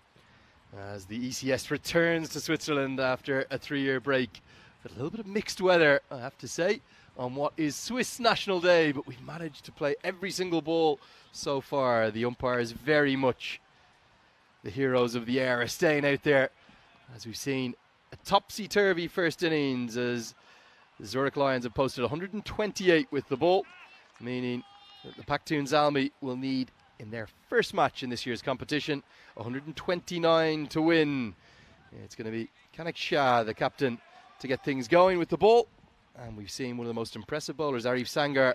as the ECS returns to Switzerland after a 3-year break. With a little bit of mixed weather, I have to say, on what is Swiss National Day, but we've managed to play every single ball so far. The umpires very much the heroes of the era, staying out there, as we've seen a topsy-turvy first innings, as the Zurich Lions have posted 128 with the ball, meaning that the Pacton ZMI will need, in their first match in this year's competition, 129 to win. It's going to be Kanak Shah, the captain, to get things going with the ball. And we've seen one of the most impressive bowlers, Arif Sangar,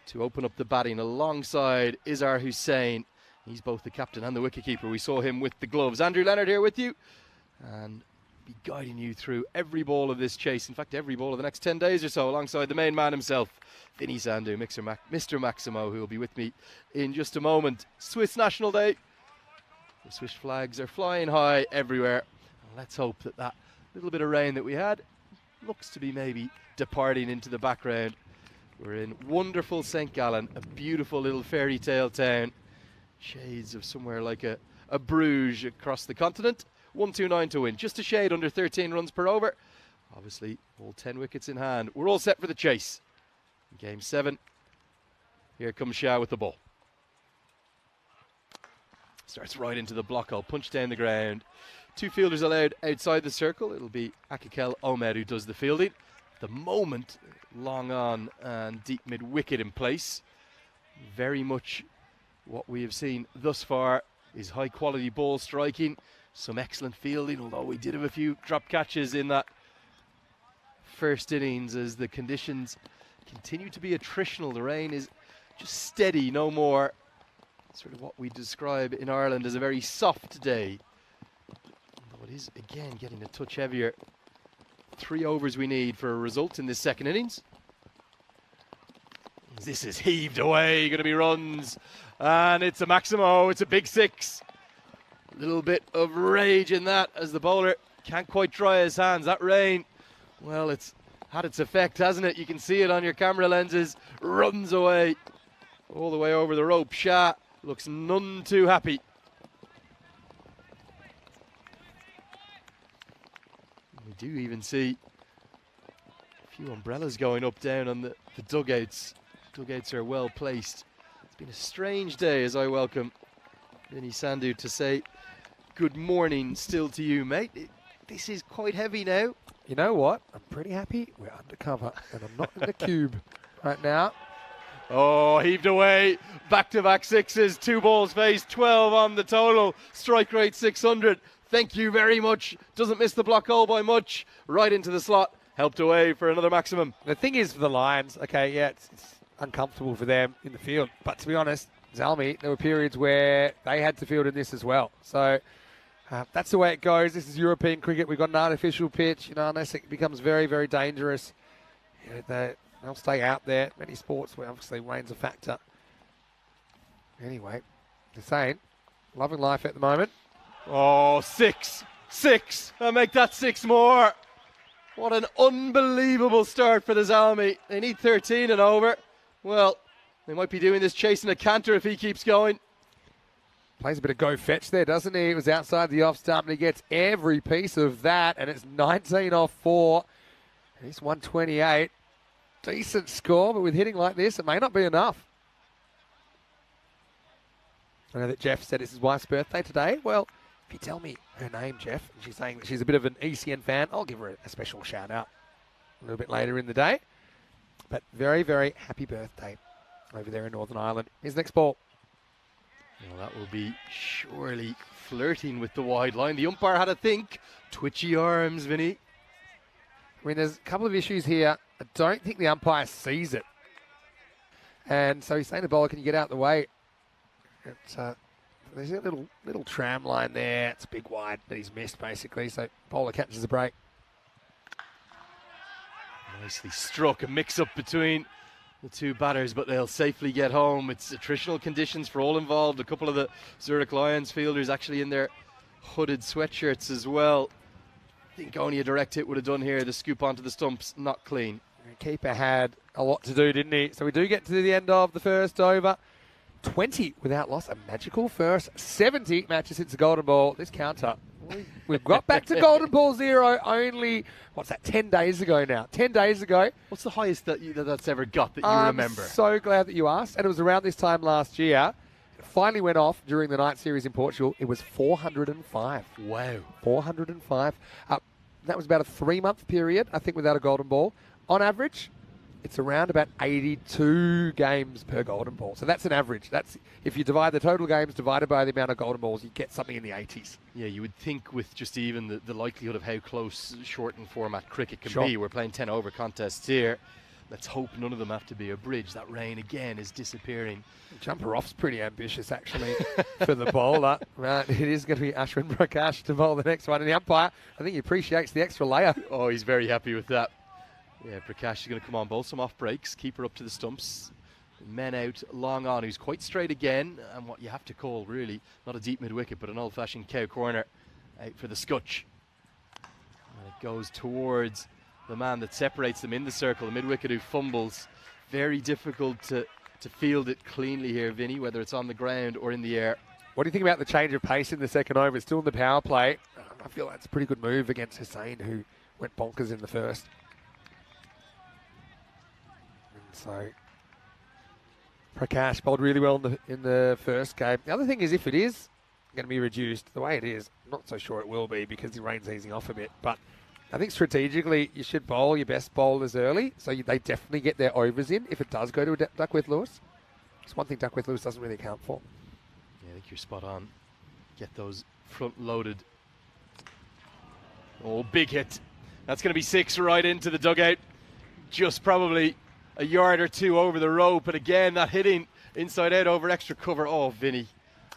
to open up the batting alongside Izhar Hussain. He's both the captain and the wicketkeeper. We saw him with the gloves. Andrew Leonard here with you, and be guiding you through every ball of this chase. In fact, every ball of the next 10 days or so, alongside the main man himself, Vinny Sandu, Mr. Maximo, who will be with me in just a moment. Swiss National Day. The Swiss flags are flying high everywhere. Let's hope that that little bit of rain that we had looks to be maybe departing into the background. We're in wonderful St. Gallen, a beautiful little fairy tale town. Shades of somewhere like a Bruges across the continent. 129 to win, just a shade under 13 runs per over. Obviously, all 10 wickets in hand. We're all set for the chase. Game 7. Here comes Shah with the ball. Starts right into the block hole, punch down the ground. 2 fielders allowed outside the circle. It'll be Akakel Omer who does the fielding. At the moment, long on and deep mid-wicket in place. Very much what we have seen thus far is high-quality ball striking. Some excellent fielding, although we did have a few drop catches in that first innings as the conditions continue to be attritional. The rain is just steady, no more sort of what we describe in Ireland as a very soft day. Though it is, again, getting a touch heavier. 3 overs we need for a result in this second innings. This is heaved away, going to be runs. And it's a Maximo, it's a big 6. Little bit of rage in that as the bowler can't quite dry his hands. That rain, well, it's had its effect, hasn't it? You can see it on your camera lenses. Runs away all the way over the rope. Shah looks none too happy. We do even see a few umbrellas going up down on the dugouts. Dugouts are well placed. It's been a strange day as I welcome Vinny Sandu to say good morning still to you, mate. This is quite heavy now. You know what? I'm pretty happy we're undercover and I'm not in the cube right now. Oh, heaved away. Back-to-back 6s. 2 balls faced. 12 on the total. Strike rate 600. Thank you very much. Doesn't miss the block hole by much. Right into the slot. Helped away for another maximum. The thing is for the Lions, okay, yeah, it's uncomfortable for them in the field. But to be honest, ZMI, there were periods where they had to field in this as well. So that's the way it goes. This is European cricket. We've got an artificial pitch. You know, unless it becomes very, very dangerous, you know, they'll stay out there. Many sports where obviously rain's a factor. Anyway, just saying, loving life at the moment. Oh, 6. 6. I'll make that 6 more. What an unbelievable start for the ZMI. They need 13 and over. Well, they might be doing this chasing a canter if he keeps going. Plays a bit of go fetch there, doesn't he? It was outside the off stump, and he gets every piece of that, and it's 19 off 4. And he's 128. Decent score, but with hitting like this, it may not be enough. I know that Jeff said it's his wife's birthday today. Well, if you tell me her name, Jeff, and she's saying that she's a bit of an ECN fan, I'll give her a special shout out a little bit later in the day. But very, very happy birthday over there in Northern Ireland. Here's the next ball. Well, that will be surely flirting with the wide line. The umpire had a think. Twitchy arms, Vinny. I mean, there's a couple of issues here. I don't think the umpire sees it. And so he's saying to the bowler, can you get out the way? There's a little tram line there. It's a big wide that he's missed, basically. So bowler catches the break. Nicely struck. A mix-up between the 2 batters, but they'll safely get home. It's attritional conditions for all involved. A couple of the Zurich Lions fielders actually in their hooded sweatshirts as well. I think only a direct hit would have done here. The scoop onto the stumps, not clean. The keeper had a lot to do, didn't he? So we do get to the end of the first over. 20 without loss. A magical first 70 matches since the golden ball. This counter, we've got back to golden ball 0 only, what's that, 10 days ago now. 10 days ago. What's the highest that's ever got that you remember? I'm so glad that you asked. And it was around this time last year. It finally went off during the night series in Portugal. It was 405. Wow. 405. That was about a 3-month period, I think, without a golden ball. On average, it's around about 82 games per golden ball. So that's an average. That's if you divide the total games divided by the amount of golden balls, you get something in the 80s. Yeah, you would think with just even the likelihood of how close shortened format cricket can Sure. be. We're playing 10 over contests here. Let's hope none of them have to be a bridge. That rain again is disappearing. Jumper off's pretty ambitious, actually, for the bowler. It is going to be Ashwin Prakash to bowl the next one. And the umpire, I think he appreciates the extra layer. Oh, he's very happy with that. Yeah, Prakash is going to come on, bowl some off breaks, keeper up to the stumps. Men out, long on, who's quite straight again. And what you have to call, really, not a deep mid-wicket, but an old-fashioned cow corner out for the scutch. And it goes towards the man that separates them in the circle, the mid-wicket who fumbles. Very difficult to field it cleanly here, Vinny, whether it's on the ground or in the air. What do you think about the change of pace in the second over? It's still in the power play. I feel that's a pretty good move against Hussain, who went bonkers in the first. And so Prakash bowled really well in the first game. The other thing is, if it is going to be reduced the way it is, I'm not so sure it will be because the rain's easing off a bit. But I think strategically you should bowl your best bowlers early, so they definitely get their overs in if it does go to Duckworth-Lewis. It's one thing Duckworth-Lewis doesn't really account for. Yeah, I think you're spot on. Get those front-loaded. Oh, big hit. That's going to be 6 right into the dugout. Just probably a yard or 2 over the rope. But again, that hitting inside out over extra cover. Oh, Vinny,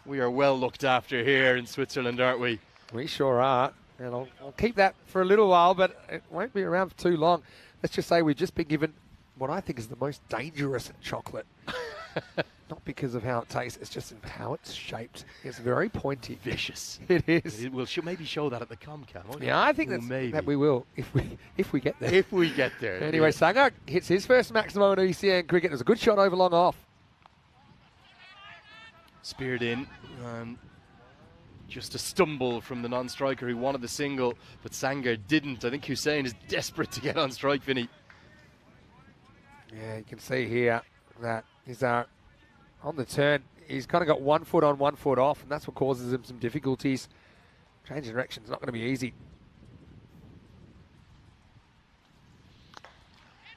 we are well looked after here in Switzerland, aren't we? We sure are. And I'll keep that for a little while, but it won't be around for too long. Let's just say we've just been given what I think is the most dangerous chocolate. Not because of how it tastes, it's just how it's shaped. It's very pointy. Vicious. It is. We'll maybe show that at the Comcam, won't Yeah, I think that we will, if we get there. If we get there. Anyway, Sangha hits his first maximum in ECN cricket. It was a good shot over long off. Speared in. Just a stumble from the non-striker who wanted the single, but Sanger didn't. I think Hussain is desperate to get on strike, Vinny. Yeah, you can see here that he's on the turn. He's kind of got 1 foot on, 1 foot off, and that's what causes him some difficulties. Change of direction is not going to be easy.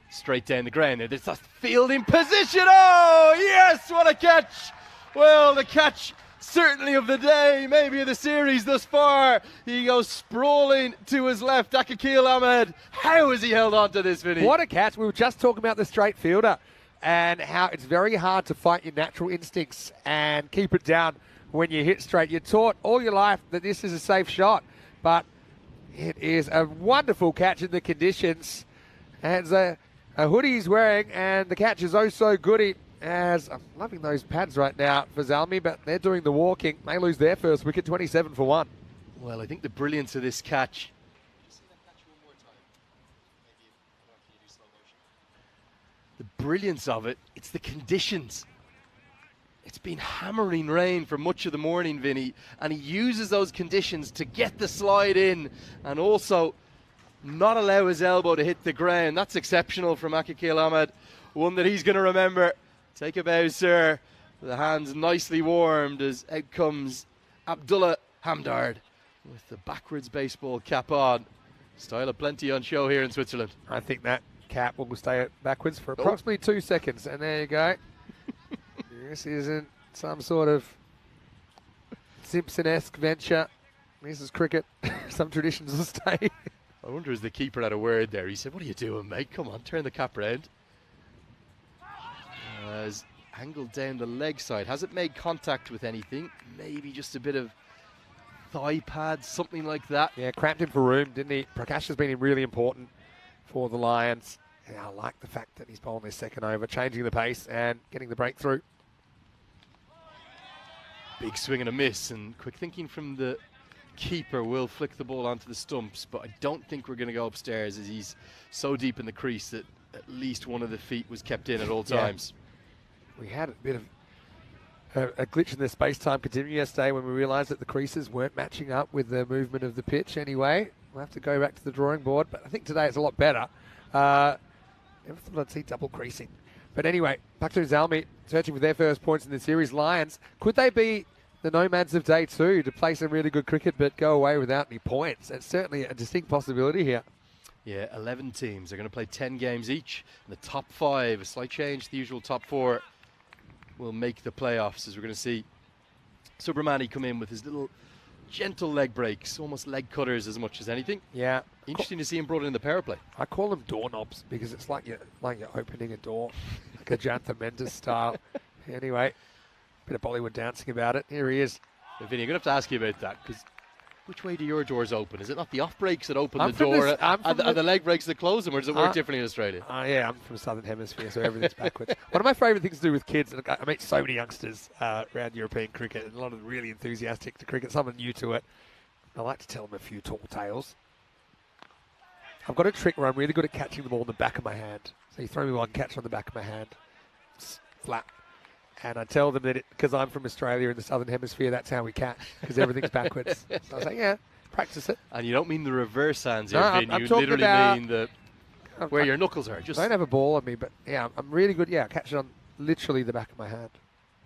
Straight down the ground there. There's a fielding position. Oh, yes, what a catch. Well, the catch certainly of the day, maybe of the series thus far. He goes sprawling to his left. Akakil Ahmed. How has he held on to this, Vinny? What a catch. We were just talking about the straight fielder and how it's very hard to fight your natural instincts and keep it down when you hit straight. You're taught all your life that this is a safe shot, but it is a wonderful catch in the conditions. And a hoodie he's wearing, and the catch is oh so goody. As I'm loving those pads right now for Zalmi, but they're doing the walking. They lose their first wicket, 27 for 1. Well, I think the brilliance of this catch. The brilliance of it, it's the conditions. It's been hammering rain for much of the morning, Vinny, and he uses those conditions to get the slide in and also not allow his elbow to hit the ground. That's exceptional from Akakil Ahmed, one that he's going to remember. Take a bow, sir. The hands nicely warmed as out comes Abdullah Hamdard with the backwards baseball cap on. Style of plenty on show here in Switzerland. I think that cap will stay backwards for approximately 2 seconds. And there you go. This isn't some sort of Simpson-esque venture. This is cricket. Some traditions will stay. I wonder as the keeper had a word there. He said, "What are you doing, mate? Come on, turn the cap round." Has angled down the leg side. Hasn't made contact with anything. Maybe just a bit of thigh pad, something like that. Yeah, cramped him for room, didn't he? Prakash has been really important for the Lions. Yeah, I like the fact that he's bowling this second over, changing the pace and getting the breakthrough. Big swing and a miss, and quick thinking from the keeper will flick the ball onto the stumps, but I don't think we're going to go upstairs as he's so deep in the crease that at least one of the feet was kept in at all times. We had a bit of a glitch in the space-time continuum yesterday when we realised that the creases weren't matching up with the movement of the pitch anyway. We'll have to go back to the drawing board, but I think today it's a lot better. Never thought I'd see double creasing. But anyway, Pacton ZMI searching for their first points in the series. Lions, could they be the nomads of day 2 to play some really good cricket but go away without any points? It's certainly a distinct possibility here. Yeah, 11 teams are going to play 10 games each. And the top 5, a slight change to the usual top 4, will make the playoffs, as we're going to see Subramani come in with his little gentle leg breaks, almost leg cutters as much as anything. Yeah. Interesting to see him brought in the power play. I call them doorknobs because it's like you're opening a door, like a Jantha Mendes style. Anyway, bit of Bollywood dancing about it. Here he is. Vinny, I'm going to have to ask you about that, because which way do your doors open? Is it not the off brakes that open the door and the leg brakes that close them, or does it work differently in Australia? Yeah, I'm from the Southern Hemisphere, so everything's backwards. One of my favourite things to do with kids, and I meet so many youngsters around European cricket, and a lot of them really enthusiastic to cricket, some are new to it. I like to tell them a few tall tales. I've got a trick where I'm really good at catching the ball in the back of my hand. So you throw me one, catch on the back of my hand, flat. And I tell them that because I'm from Australia in the Southern Hemisphere, that's how we catch, because everything's backwards. So I was like, yeah, practice it. And you don't mean the reverse hands here, No, Vin. I'm You talking literally about mean where your knuckles are. Just I don't have a ball on me, but yeah, I'm really good. Yeah, I catch it on literally the back of my hand.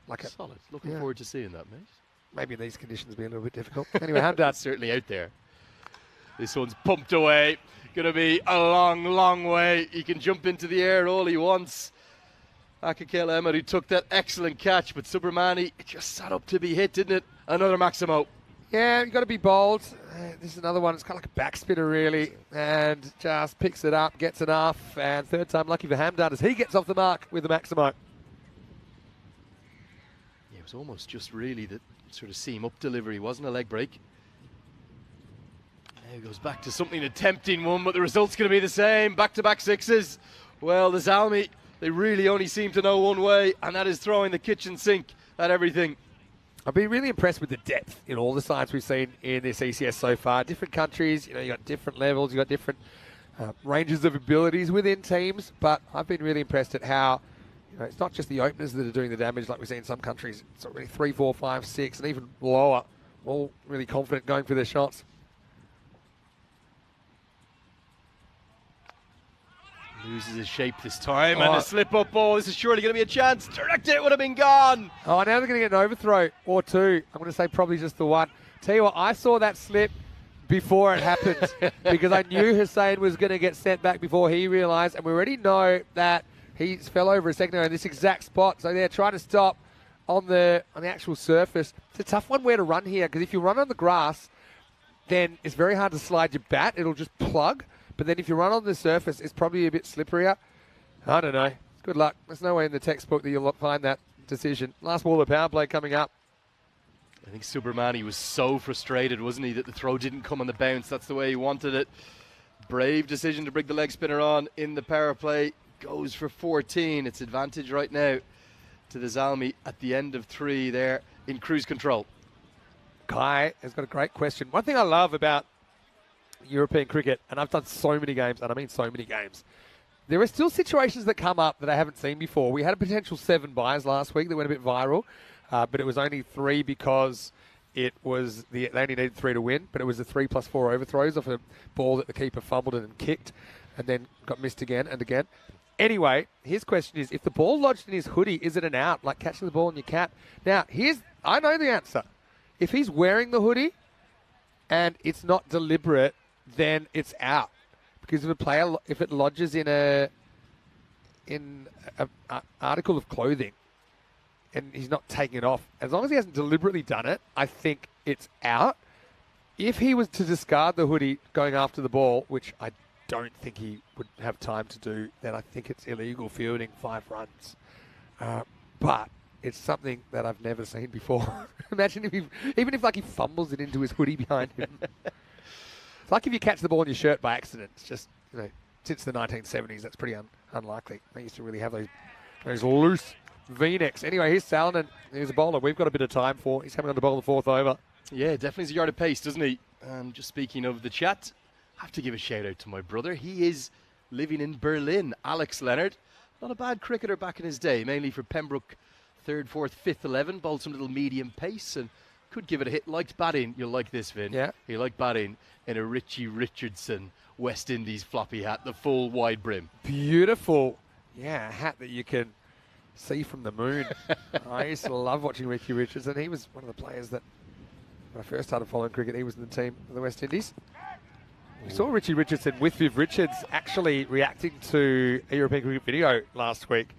Like solid. Looking forward to seeing that, mate. Maybe in these conditions be a little bit difficult. Anyway, I'm done. Certainly out there. This one's pumped away. Going to be a long, long way. He can jump into the air all he wants. Akakela Ahmed, who took that excellent catch, but Subramani, it just sat up to be hit, didn't it? Another Maximo. Yeah, you've got to be bold. This is another one. It's kind of like a back spinner, really, and just picks it up, gets enough, and third time lucky for Hamdan as he gets off the mark with the Maximo. Yeah, it was almost just really the sort of seam up delivery, wasn't a leg break. Now he goes back to something, a tempting one, but the result's going to be the same. Back-to-back sixes. Well, the ZMI, they really only seem to know one way, and that is throwing the kitchen sink at everything. I've been really impressed with the depth in all the sides we've seen in this ECS so far. Different countries, you got different levels, you got different ranges of abilities within teams, but I've been really impressed at how it's not just the openers that are doing the damage like we see in some countries. It's already 3, 4, 5, 6, and even lower, all really confident going for their shots. Loses his shape this time, and a slip-up ball. This is surely going to be a chance. Direct it would have been gone. Oh, now they're going to get an overthrow or two. I'm going to say probably just the one. Tell you what, I saw that slip before it happened because I knew Hussain was going to get sent back before he realised, and we already know that he fell over a second ago in this exact spot. So they're trying to stop on the actual surface. It's a tough one where to run here because if you run on the grass, then it's very hard to slide your bat. It'll just plug. But then if you run on the surface, it's probably a bit slipperier. I don't know. Good luck. There's no way in the textbook that you'll find that decision. Last ball of power play coming up. I think Subramani was so frustrated, wasn't he, that the throw didn't come on the bounce. That's the way he wanted it. Brave decision to bring the leg spinner on in the power play. Goes for 14. It's advantage right now to the ZMI at the end of 3 there in cruise control. Kai has got a great question. One thing I love about European cricket, and I've done so many games, and I mean so many games, there are still situations that come up that I haven't seen before. We had a potential 7 buys last week that went a bit viral, but it was only 3 because they only needed 3 to win, but it was the 3+4 overthrows off a ball that the keeper fumbled and kicked and then got missed again and again. Anyway, his question is, if the ball lodged in his hoodie, is it an out, like catching the ball in your cap? Now, I know the answer. If he's wearing the hoodie and it's not deliberate, then it's out. Because if it lodges in a article of clothing and he's not taking it off, as long as he hasn't deliberately done it, I think it's out. If he was to discard the hoodie going after the ball, which I don't think he would have time to do, then I think it's illegal fielding 5 runs. But it's something that I've never seen before. Imagine if he fumbles it into his hoodie behind him. It's like if you catch the ball in your shirt by accident. It's just, since the 1970s, that's pretty unlikely. They used to really have those loose V-necks. Anyway, here's Salonen. Here's a bowler we've got a bit of time for. He's coming on to bowl the 4th over. Yeah, definitely is a yard of pace, doesn't he? And just speaking of the chat, I have to give a shout out to my brother. He is living in Berlin, Alex Leonard. Not a bad cricketer back in his day, mainly for Pembroke third, fourth, fifth 11, bowled some little medium pace and could give it a hit. Liked batting. You'll like this, Vin. Yeah. He liked batting in a Richie Richardson West Indies floppy hat, the full wide brim. Beautiful. Yeah, a hat that you can see from the moon. I used to love watching Richie Richardson. He was one of the players that, when I first started following cricket, he was in the team of the West Indies. We saw Richie Richardson with Viv Richards actually reacting to a European cricket video last week.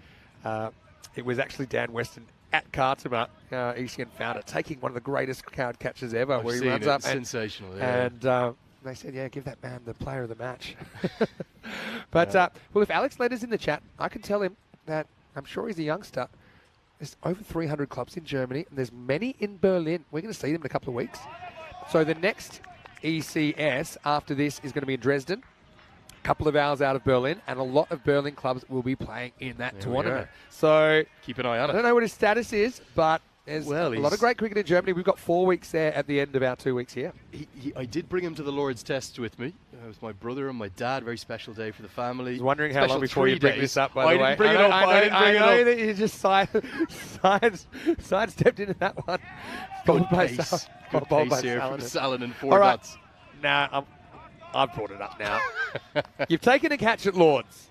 It was actually Dan Weston at Khartoum, ECN founder, taking one of the greatest crowd catches ever, I've where he seen runs it. up Sensational. Yeah. and they said, yeah, give that man the player of the match. But, well, if Alex Letter's in the chat, I can tell him that I'm sure he's a youngster. There's over 300 clubs in Germany, and there's many in Berlin. We're going to see them in a couple of weeks. So the next ECS after this is going to be in Dresden, a couple of hours out of Berlin, and a lot of Berlin clubs will be playing in that tournament. So keep an eye on it. I don't know what his status is, but there's a lot of great cricket in Germany. We've got 4 weeks there at the end of our 2 weeks here. I did bring him to the Lord's Test with me. It was my brother and my dad. Very special day for the family. I was wondering how Special long before you bring this up, by the way. I didn't bring it up. I know that you just sidestepped into that one. Good pace. Good pace here from Salin and 4 dots. Nah, I've brought it up now. You've taken a catch at Lord's.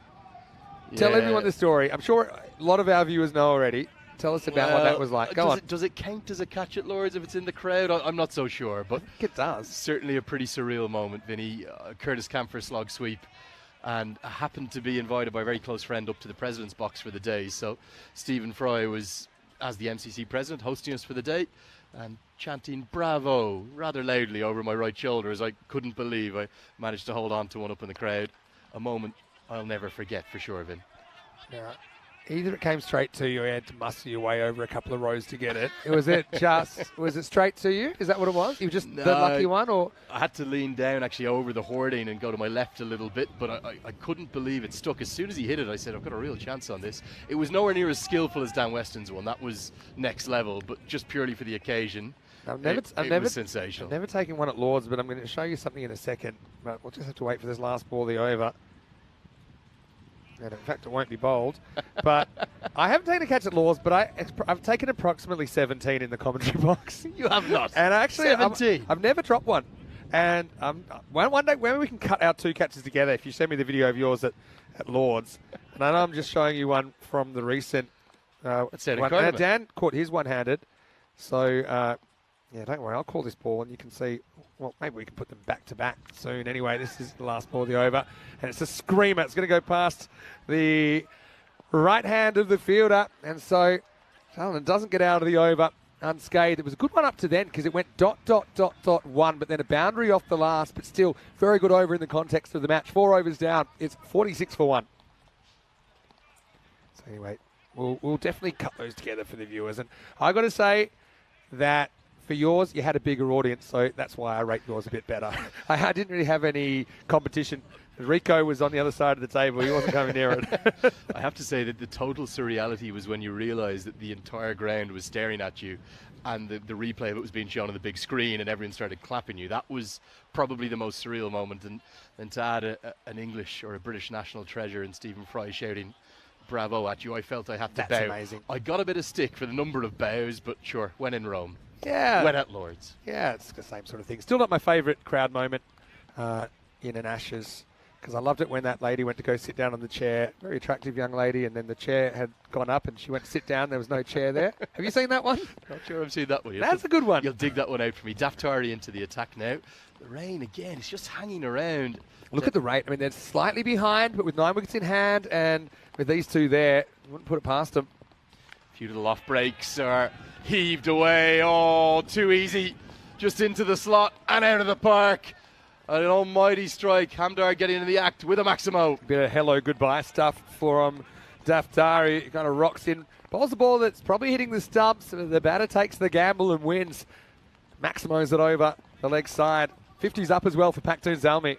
Tell everyone the story. I'm sure a lot of our viewers know already. Tell us about what that was like. Go on. Does it count as a catch at Lord's if it's in the crowd? I'm not so sure, but I think it does. Certainly a pretty surreal moment, Vinny. Curtis Camphor slog sweep, and I happened to be invited by a very close friend up to the president's box for the day. So Stephen Fry was, as the MCC president, hosting us for the day and chanting "Bravo" rather loudly over my right shoulder, as I couldn't believe I managed to hold on to one up in the crowd. A moment I'll never forget for sure, Vin. Yeah. Either it came straight to you or you had to muster your way over a couple of rows to get it. Was it straight to you? Is that what it was? You were just the lucky one? Or I had to lean down actually over the hoarding and go to my left a little bit, but I couldn't believe it stuck. As soon as he hit it, I said, I've got a real chance on this. It was nowhere near as skillful as Dan Weston's one. That was next level, but just purely for the occasion. It was sensational. I've never taken one at Lord's, but I'm going to show you something in a second. But we'll just have to wait for this last ball of the over. And in fact, it won't be bowled. But I haven't taken a catch at Lord's, but I've taken approximately 17 in the commentary box. You have not. And actually, 17. I've never dropped one. And one day, when we can cut our 2 catches together, if you send me the video of yours at Lord's, and I know I'm just showing you one from the recent one. Dan caught his one-handed. So, yeah, don't worry. I'll call this ball, and you can see. Well, maybe we can put them back to back soon. Anyway, this is the last ball of the over, and it's a screamer. It's going to go past the right hand of the fielder, and so Allen doesn't get out of the over unscathed. It was a good one up to then because it went ... one, but then a boundary off the last, but still very good over in the context of the match. 4 overs down. It's 46 for 1. So anyway, we'll definitely cut those together for the viewers, and I got to say that. For yours, you had a bigger audience, so that's why I rate yours a bit better. I didn't really have any competition. Rico was on the other side of the table. He wasn't coming near it. I have to say that the total surreality was when you realised that the entire ground was staring at you and the replay of it was being shown on the big screen and everyone started clapping you. That was probably the most surreal moment. And then to add an English or a British national treasure in Stephen Fry shouting bravo at you, I felt I had to bow. That's amazing. I got a bit of stick for the number of bows, but sure, when in Rome. Yeah. When at Lord's. Yeah, it's the same sort of thing. Still not my favourite crowd moment in an Ashes, because I loved it when that lady went to go sit down on the chair. Very attractive young lady, and then the chair had gone up and she went to sit down. There was no chair there. Have you seen that one? Not sure I've seen that one. That's a good one. You'll dig that one out for me. Daftari into the attack now. The rain again, it's just hanging around. Look at the rate. I mean, they're slightly behind, but with 9 wickets in hand and with these 2 there, you wouldn't put it past them. A few little off breaks are heaved away. Oh, too easy. Just into the slot and out of the park. An almighty strike. Hamdar getting in the act with a Maximo. A bit of hello, goodbye stuff for Daftari. He kind of rocks in. Bowls the ball that's probably hitting the stumps. The batter takes the gamble and wins. Maximo's it over the leg side. 50's up as well for Pacton ZMI.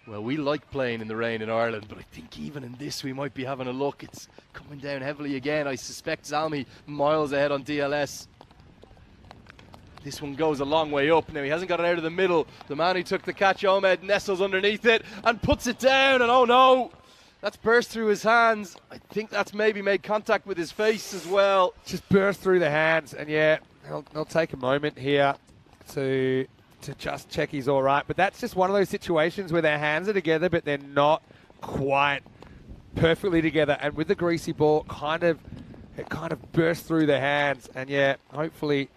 Well, we like playing in the rain in Ireland, but I think even in this we might be having a look. It's coming down heavily again. I suspect ZMI miles ahead on DLS. This one goes a long way up. Now he hasn't got it out of the middle. The man who took the catch, Ahmed, nestles underneath it and puts it down. And oh no, That's burst through his hands. I think that's maybe made contact with his face as well. Just burst through the hands, and yeah, they'll take a moment here to just check he's all right. But that's just one of those situations where their hands are together, but they're not quite perfectly together. And with the greasy ball, it kind of burst through their hands. And yeah, hopefully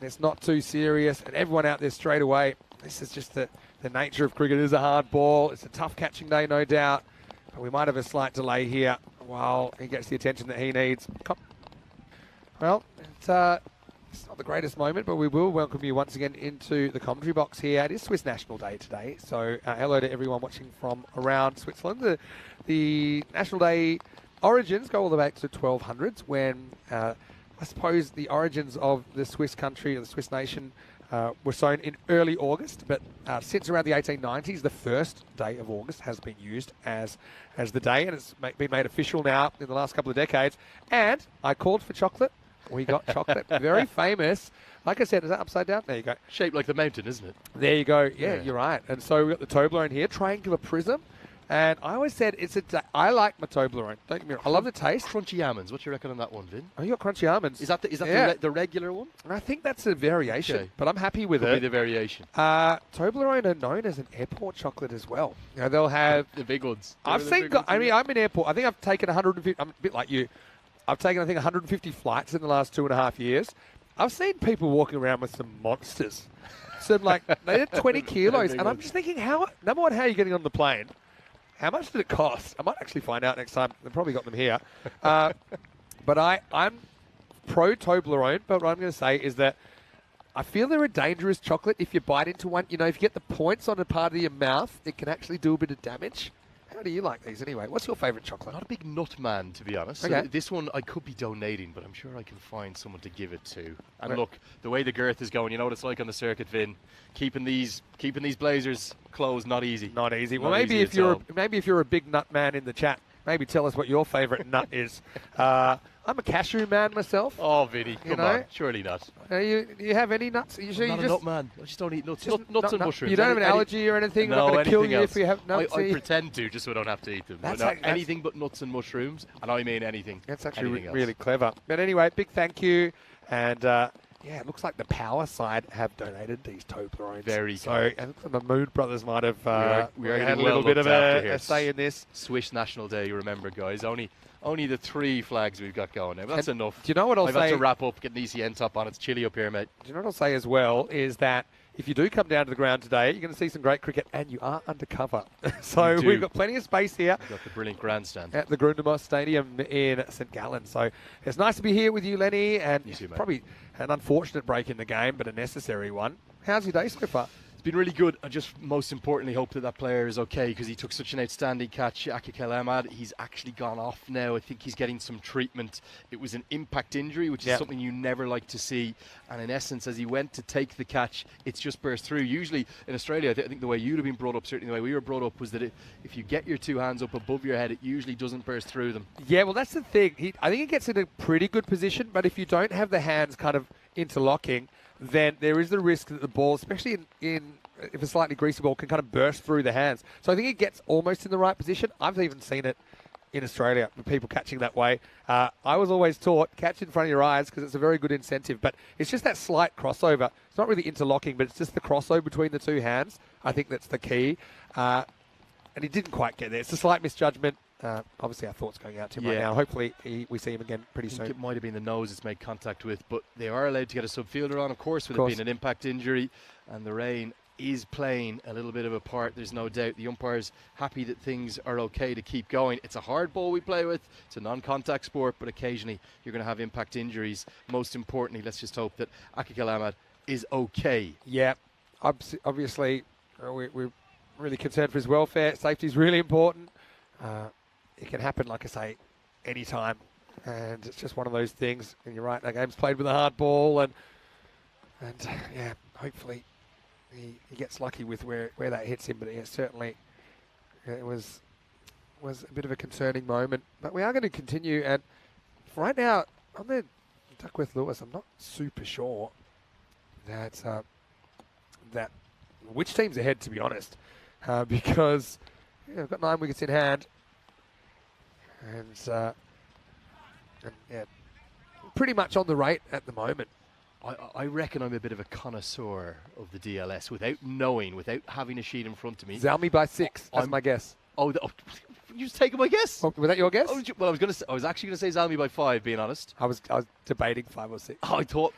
it's not too serious. And everyone out there straight away, this is just the nature of cricket. It is a hard ball. It's a tough catching day, no doubt. But we might have a slight delay here while he gets the attention that he needs. Well, it's not the greatest moment, but we will welcome you once again into the commentary box here. It is Swiss National Day today, so hello to everyone watching from around Switzerland. The National Day origins go all the way back to 1200s when I suppose the origins of the Swiss country or the Swiss nation were sown in early August, but since around the 1890s, the first day of August has been used as the day, and it's been made official now in the last couple of decades. And I called for chocolate. We got chocolate. Very famous. Like I said, is that upside down? There you go. Shaped like the mountain, isn't it? There you go. Yeah, you're right. And so we've got the Toblerone here, triangular prism. And I always said I like my Toblerone. Don't get me wrong. I love the taste. Crunchy almonds. What do you reckon on that one, Vin? Oh, you got crunchy almonds. Is that the regular one? I think that's a variation, Okay. but I'm happy with Could it. be the variation. Toblerone are known as an airport chocolate as well. You know, they'll have the big ones. I'm in airport. I think I've taken 150. I'm a bit like you. I've taken, I think, 150 flights in the last 2.5 years. I've seen people walking around with some monsters. Some they did 20 kilos, and I'm just thinking, number one, how are you getting on the plane? How much did it cost? I might actually find out next time. They've probably got them here. But I'm pro Toblerone, but what I'm going to say is that I feel they're a dangerous chocolate. If you bite into one, if you get the points on a part of your mouth, it can actually do a bit of damage. How do you like these anyway? What's your favourite chocolate? Not a big nut man, to be honest. Okay. So this one I could be donating, but I'm sure I can find someone to give it to. And Right. look, the way the girth is going, you know what it's like on the circuit, Vin. Keeping these blazers closed, not easy. Not easy. Well, Not maybe easy if at you're a big nut man in the chat, maybe tell us what your favourite nut is. I'm a cashew man myself. Oh, Vinny, come know? on. Surely not. Do you have any nuts? You sure I'm not you a just nut man. I just don't eat nuts. just Nuts and nut- mushrooms. You don't have an allergy or anything? No, We're not going to kill you else. if you have nuts. I pretend to, just so I don't have to eat them. That's But no, actually- anything but nuts and mushrooms, and I mean anything. That's actually Anything else. really clever. But anyway, big thank you. And it looks like the power side have donated these Toblerones. Very so. cool. And the Mood Brothers might have we are had getting a little well bit of looked after here. a say in this. Swiss National Day, you remember, guys. Only the 3 flags we've got going now. But that's enough. Do you know what I'll I've say? had to wrap up, get an ECN top on. It's chilly up here, mate. Do you know what I'll say as well is that if you do come down to the ground today, you're going to see some great cricket, and you are undercover. So You do. we've got plenty of space here We've got the brilliant grandstand. at the Grundemos Stadium in St Gallen. So it's nice to be here with you, Lenny, and You too, mate. probably an unfortunate break in the game, but a necessary one. How's your day so far? It's been really good. I just most importantly hope that player is okay because he took such an outstanding catch. Akikel Ahmad, he's actually gone off now. I think he's getting some treatment. It was an impact injury, which is something you never like to see. And in essence, as he went to take the catch, it's just burst through. Usually in Australia, I think the way you'd have been brought up, certainly the way we were brought up, was that if you get your 2 hands up above your head, it usually doesn't burst through them. Yeah, well, that's the thing. I think he gets in a pretty good position, but if you don't have the hands kind of interlocking, then there is the risk that the ball, especially if a slightly greasy ball, can kind of burst through the hands. So I think it gets almost in the right position. I've even seen it in Australia with people catching that way. I was always taught, catch in front of your eyes because it's a very good incentive, but it's just that slight crossover. It's not really interlocking, but it's just the crossover between the 2 hands. I think that's the key. And he didn't quite get there. It's a slight misjudgment. Obviously, our thoughts going out to him right now. Hopefully, we see him again pretty I soon. think it might have been the nose it's made contact with, but they are allowed to get a subfielder on, of course, with it being an impact injury, and the rain is playing a little bit of a part, there's no doubt. The umpire's happy that things are okay to keep going. It's a hard ball we play with. It's a non-contact sport, but occasionally you're going to have impact injuries. Most importantly, let's just hope that Akikel Ahmad is okay. Yeah, obviously, we're really concerned for his welfare. Safety is really important. It can happen, like I say, anytime. And it's just one of those things. And you're right, that game's played with a hard ball. And hopefully he gets lucky with where that hits him. But certainly it was a bit of a concerning moment. But we are going to continue. And right now, on the Duckworth Lewis, I'm not super sure that which team's ahead, to be honest. Because we've got 9 wickets in hand. And yeah, pretty much on the rate at the moment. I reckon I'm a bit of a connoisseur of the DLS without knowing, without having a sheet in front of me. Zalmi by 6, that's my guess. You just taking my guess? Oh, was that your guess? Well, I was actually going to say Zalmi by 5, being honest. I was debating 5 or 6.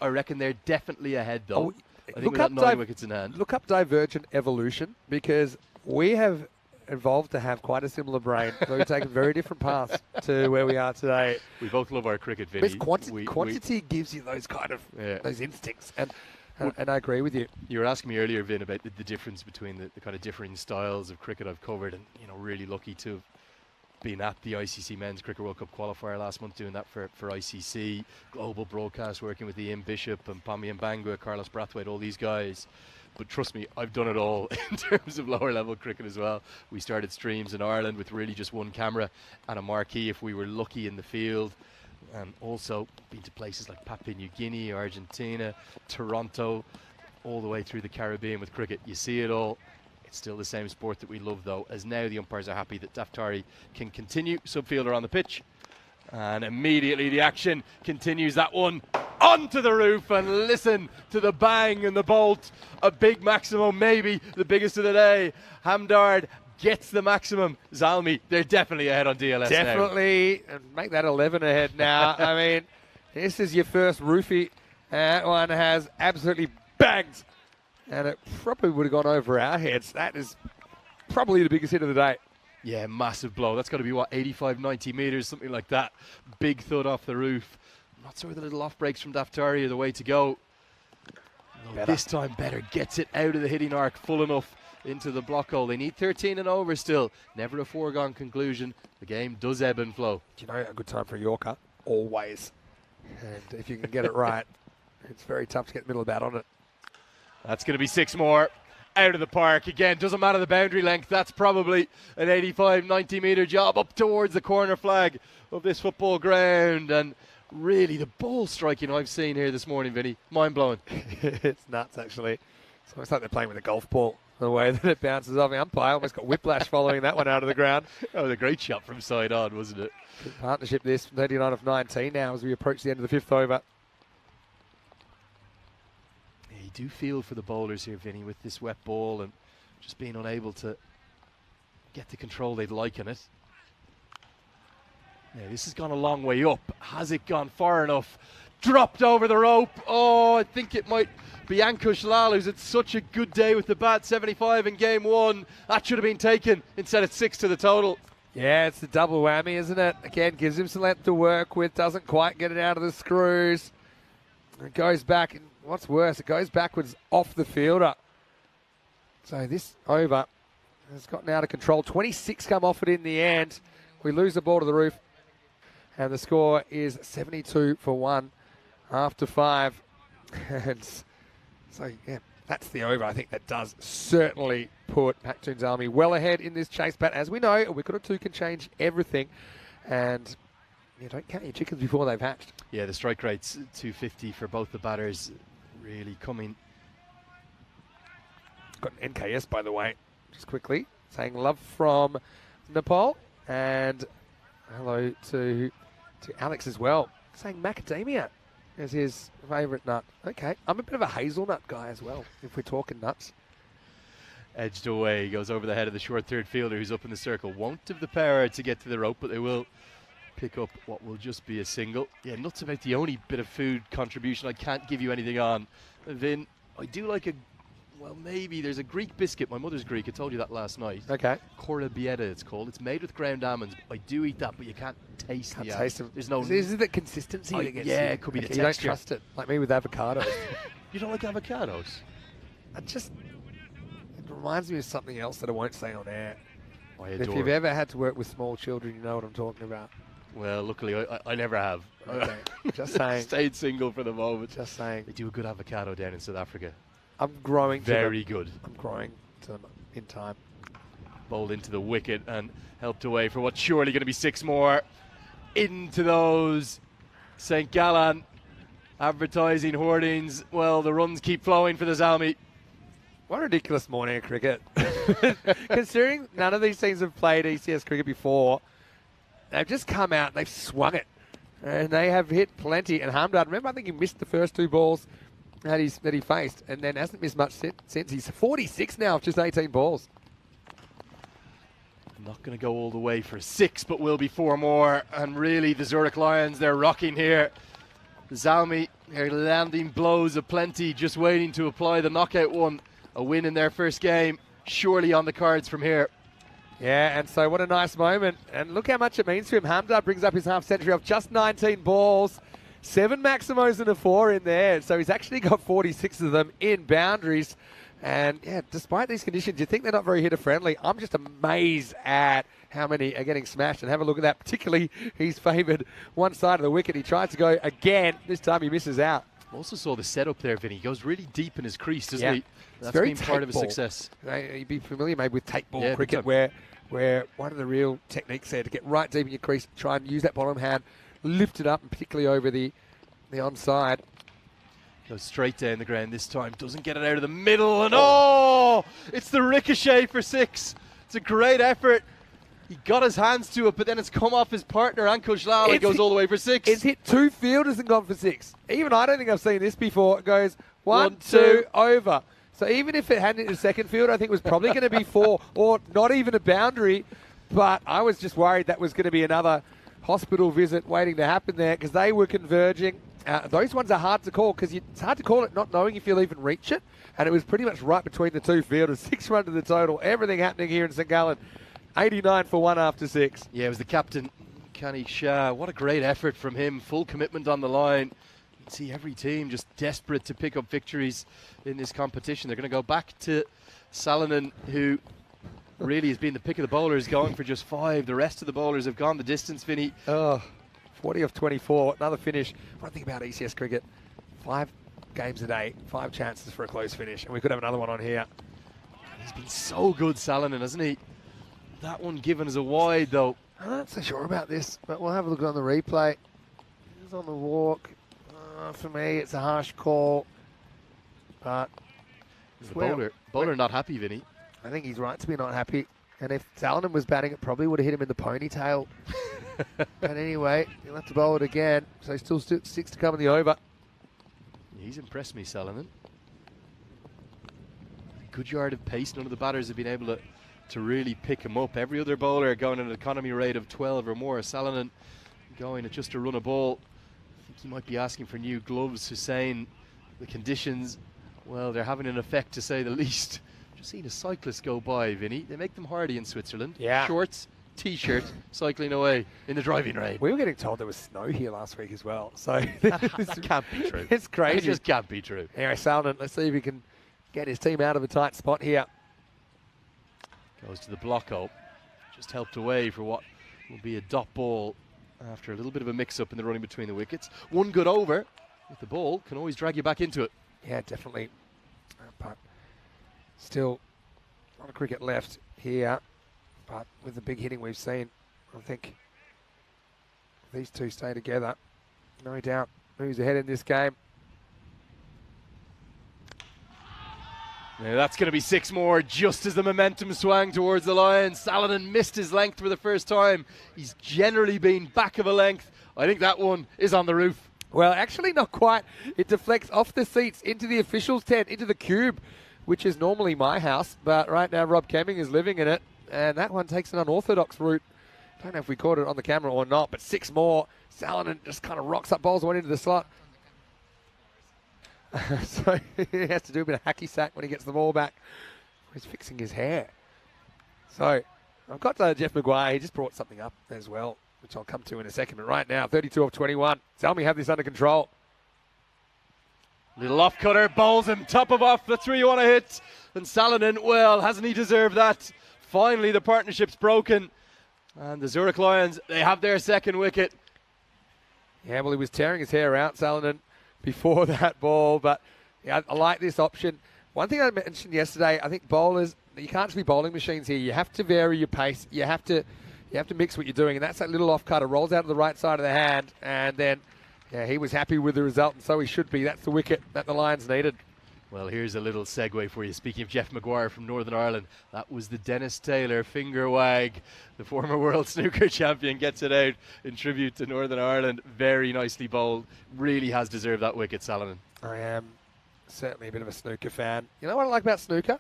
I reckon they're definitely ahead, though. I think Look we've got up 9 wickets in hand. Look up Divergent Evolution, because we have evolved to have quite a similar brain. We've taken very different paths to where we are today. We both love our cricket, Vinny. Quantity gives you those kind of those instincts, and I agree with you. You were asking me earlier, Vin, about the difference between the kind of differing styles of cricket I've covered, and really lucky to have been at the ICC Men's Cricket World Cup qualifier last month, doing that for ICC, global broadcast, working with Ian Bishop and Pami Mbangwa, Carlos Brathwaite, all these guys. But trust me, I've done it all in terms of lower level cricket as well. We started streams in Ireland with really just one camera and a marquee if we were lucky in the field. And also been to places like Papua New Guinea, Argentina, Toronto, all the way through the Caribbean with cricket. You see it all. It's still the same sport that we love, though, as now the umpires are happy that Daftari can continue. Subfielder on the pitch. And immediately the action continues. That one onto the roof, and listen to the bang and the bolt. A big maximum, maybe the biggest of the day. Hamdard gets the maximum. Zalmi, they're definitely ahead on DLS Definitely. And make that 11 ahead now. I mean, this is your first roofie. That one has absolutely banged. And it probably would have gone over our heads. That is probably the biggest hit of the day. Yeah, massive blow. That's got to be, 85, 90 metres, something like that. Big thud off the roof. I'm not sure the little off breaks from Daftari are the way to go. No, this time better. Gets it out of the hitting arc full enough into the block hole. They need 13 and over still. Never a foregone conclusion. The game does ebb and flow. Do you know a good time for a Yorker? Always. And if you can get it right, it's very tough to get the middle of bat on it. That's going to be 6 more. Out of the park again. Doesn't matter the boundary length. That's probably an 85, 90 metre job up towards the corner flag of this football ground. And really, the ball striking I've seen here this morning, Vinny, mind-blowing. It's nuts, actually. It's almost like they're playing with a golf ball, the way that it bounces off. The umpire almost got whiplash following that one out of the ground. That was a great shot from side on, wasn't it? Good partnership this, 39 of 19 now as we approach the end of the 5th over. Yeah, you do feel for the bowlers here, Vinny, with this wet ball and just being unable to get the control they'd like in it. Yeah, this has gone a long way up. Has it gone far enough? Dropped over the rope. Oh, I think it might be Ankush Lal, who's had such a good day with the bat. 75 in game 1. That should have been taken. Instead, it's 6 to the total. Yeah, it's the double whammy, isn't it? Again, gives him some length to work with. Doesn't quite get it out of the screws. It goes back. And what's worse, it goes backwards off the fielder. So this over has gotten out of control. 26 come off it in the end. We lose the ball to the roof. And the score is 72 for 1 after 5. And so, yeah, that's the over. I think that does certainly put Pacton ZMI well ahead in this chase. But as we know, a wicket or two can change everything. And you don't count your chickens before they've hatched. Yeah, the strike rate's 250 for both the batters. Really coming. Got an NKS, by the way, just quickly, saying love from Nepal. And hello to Alex as well, saying macadamia is his favourite nut. Okay, I'm a bit of a hazelnut guy as well, if we're talking nuts. Edged away, goes over the head of the short third fielder who's up in the circle. Won't have the power to get to the rope, but they will pick up what will just be a single. Yeah, nuts about the only bit of food contribution I can't give you anything on. Vin, I do like maybe there's a Greek biscuit. My mother's Greek. I told you that last night. Okay. Korabieta, it's called. It's made with ground almonds. I do eat that, but you can't taste the taste them. There's no. Is it the consistency that gets you? Yeah, it could be the you texture. You don't trust it, like me with avocados. You don't like avocados? It reminds me of something else that I won't say on air. If you've ever had to work with small children, you know what I'm talking about. Well, luckily, I never have. Okay. Just saying. Stayed single for the moment. Just saying. They do a good avocado down in South Africa. I'm growing to Very good. I'm growing to them in time. Bowled into the wicket and helped away for what's surely going to be 6 more. Into those St. Gallen advertising hoardings. Well, the runs keep flowing for the ZMI. What a ridiculous morning of cricket. Considering none of these teams have played ECS cricket before, they've just come out and they've swung it. And they have hit plenty. And Hamdard, remember, I think he missed the first 2 balls that he faced, and then hasn't missed much since. He's 46 now, just 18 balls. Not going to go all the way for 6, but will be 4 more. And really, the Zurich Lions, they're rocking here. The ZMI, they're landing blows aplenty, just waiting to apply the knockout one. A win in their first game, surely on the cards from here. Yeah, and so what a nice moment. And look how much it means to him. Hamdard brings up his half century of just 19 balls. 7 Maximos and a 4 in there. So he's actually got 46 of them in boundaries. And yeah, despite these conditions, you think they're not very hitter friendly. I'm just amazed at how many are getting smashed. And have a look at that. Particularly, he's favoured one side of the wicket. He tries to go again. This time he misses out. Also saw the setup there, Vinny. He goes really deep in his crease, doesn't he? That's very been part of his ball. success. You'd be familiar maybe with tape ball cricket, where one of the real techniques there to get right deep in your crease, try and use that bottom hand, lift it up, and particularly over the onside. Goes straight down the ground this time. Doesn't get it out of the middle. And oh, it's the ricochet for 6. It's a great effort. He got his hands to it, but then it's come off his partner, Ankush Lal, and goes all the way for 6. It's hit 2 fielders and gone for 6. Even I don't think I've seen this before. It goes 1, 2, over. So even if it hadn't hit the second field, I think it was probably going to be 4 or not even a boundary. But I was just worried that was going to be another hospital visit waiting to happen there because they were converging. Those ones are hard to call because it's hard to call it not knowing if you'll even reach it. And it was pretty much right between the 2 fielders. 6 run to the total. Everything happening here in St. Gallen. 89 for 1 after 6. Yeah, it was the captain, Kani Shah. What a great effort from him. Full commitment on the line. You can see every team just desperate to pick up victories in this competition. They're going to go back to Salonen, who really has been the pick of the bowlers, going for just 5. The rest of the bowlers have gone the distance, Vinny. 40 of 24. Another finish. One thing about ECS cricket, 5 games a day, 5 chances for a close finish. And we could have another one on here. He's been so good, Salonen, hasn't he? That one given as a wide, though. I'm not so sure about this, but we'll have a look on the replay. He's on the walk. For me, it's a harsh call. But the bowler not happy, Vinny. I think he's right to be not happy. And if Salonen was batting, it probably would have hit him in the ponytail. But anyway, he'll have to bowl it again. So still 6 to come in the over. He's impressed me, Salonen. Good yard of pace. None of the batters have been able to really pick him up. Every other bowler going at an economy rate of 12 or more. Salonen going at just to run a ball. I think he might be asking for new gloves. Hussain, the conditions, well, they're having an effect to say the least. Just seen a cyclist go by, Vinny. They make them hardy in Switzerland. Yeah. Shorts, T-shirt, cycling away in the driving rain. We were getting told there was snow here last week as well. So that can't be true. It's crazy. It just can't be true. Anyway, Salonen, let's see if he can get his team out of a tight spot here. Goes to the block hole. Just helped away for what will be a dot ball after a little bit of a mix-up in the running between the wickets. One good over with the ball can always drag you back into it. Yeah, definitely. But still, a lot of cricket left here. But with the big hitting we've seen, I think these two stay together. No doubt who's ahead in this game. Now that's going to be 6 more just as the momentum swung towards the Lions. Salonen missed his length for the first time. He's generally been back of a length. I think that one is on the roof. Well, actually not quite. It deflects off the seats into the officials' tent, into the cube, which is normally my house. But right now Rob Kemming is living in it. And that one takes an unorthodox route. Don't know if we caught it on the camera or not, but 6 more. Salonen just kind of rocks up balls, one into the slot. So he has to do a bit of hacky sack when he gets the ball back. He's fixing his hair. So I've got Jeff Maguire. He just brought something up as well, which I'll come to in a second. But right now, 32 of 21. Tell me have this under control. Little off cutter, bowls him, top of off. That's where you want to hit. And Salonen, well, hasn't he deserved that? Finally, the partnership's broken. And the Zurich Lions, they have their second wicket. Yeah, well, he was tearing his hair out, Salonen, before that ball. But yeah, I like this option. One thing I mentioned yesterday, I think bowlers, you can't just be bowling machines here. You have to vary your pace. You have to mix what you're doing. And that's that little off cutter, rolls out to the right side of the hand. And then, yeah, he was happy with the result, and so he should be. That's the wicket that the Lions needed. Well, here's a little segue for you. Speaking of Jeff Maguire from Northern Ireland, that was the Dennis Taylor finger wag. The former world snooker champion gets it out in tribute to Northern Ireland. Very nicely bowled. Really has deserved that wicket, Salonen. I am certainly a bit of a snooker fan. You know what I like about snooker?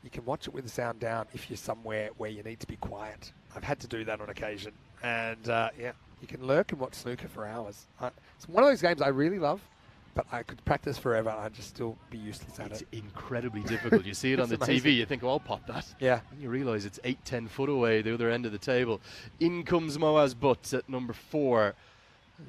You can watch it with the sound down if you're somewhere where you need to be quiet. I've had to do that on occasion. And, yeah, you can lurk and watch snooker for hours. It's one of those games I really love, but I could practice forever. I'd just still be useless at It's it. incredibly difficult. You see it on the amazing. TV, you think, oh, I'll pop that. Yeah. And you realise it's 8-10 foot away, the other end of the table. In comes Moaz Butts at number 4.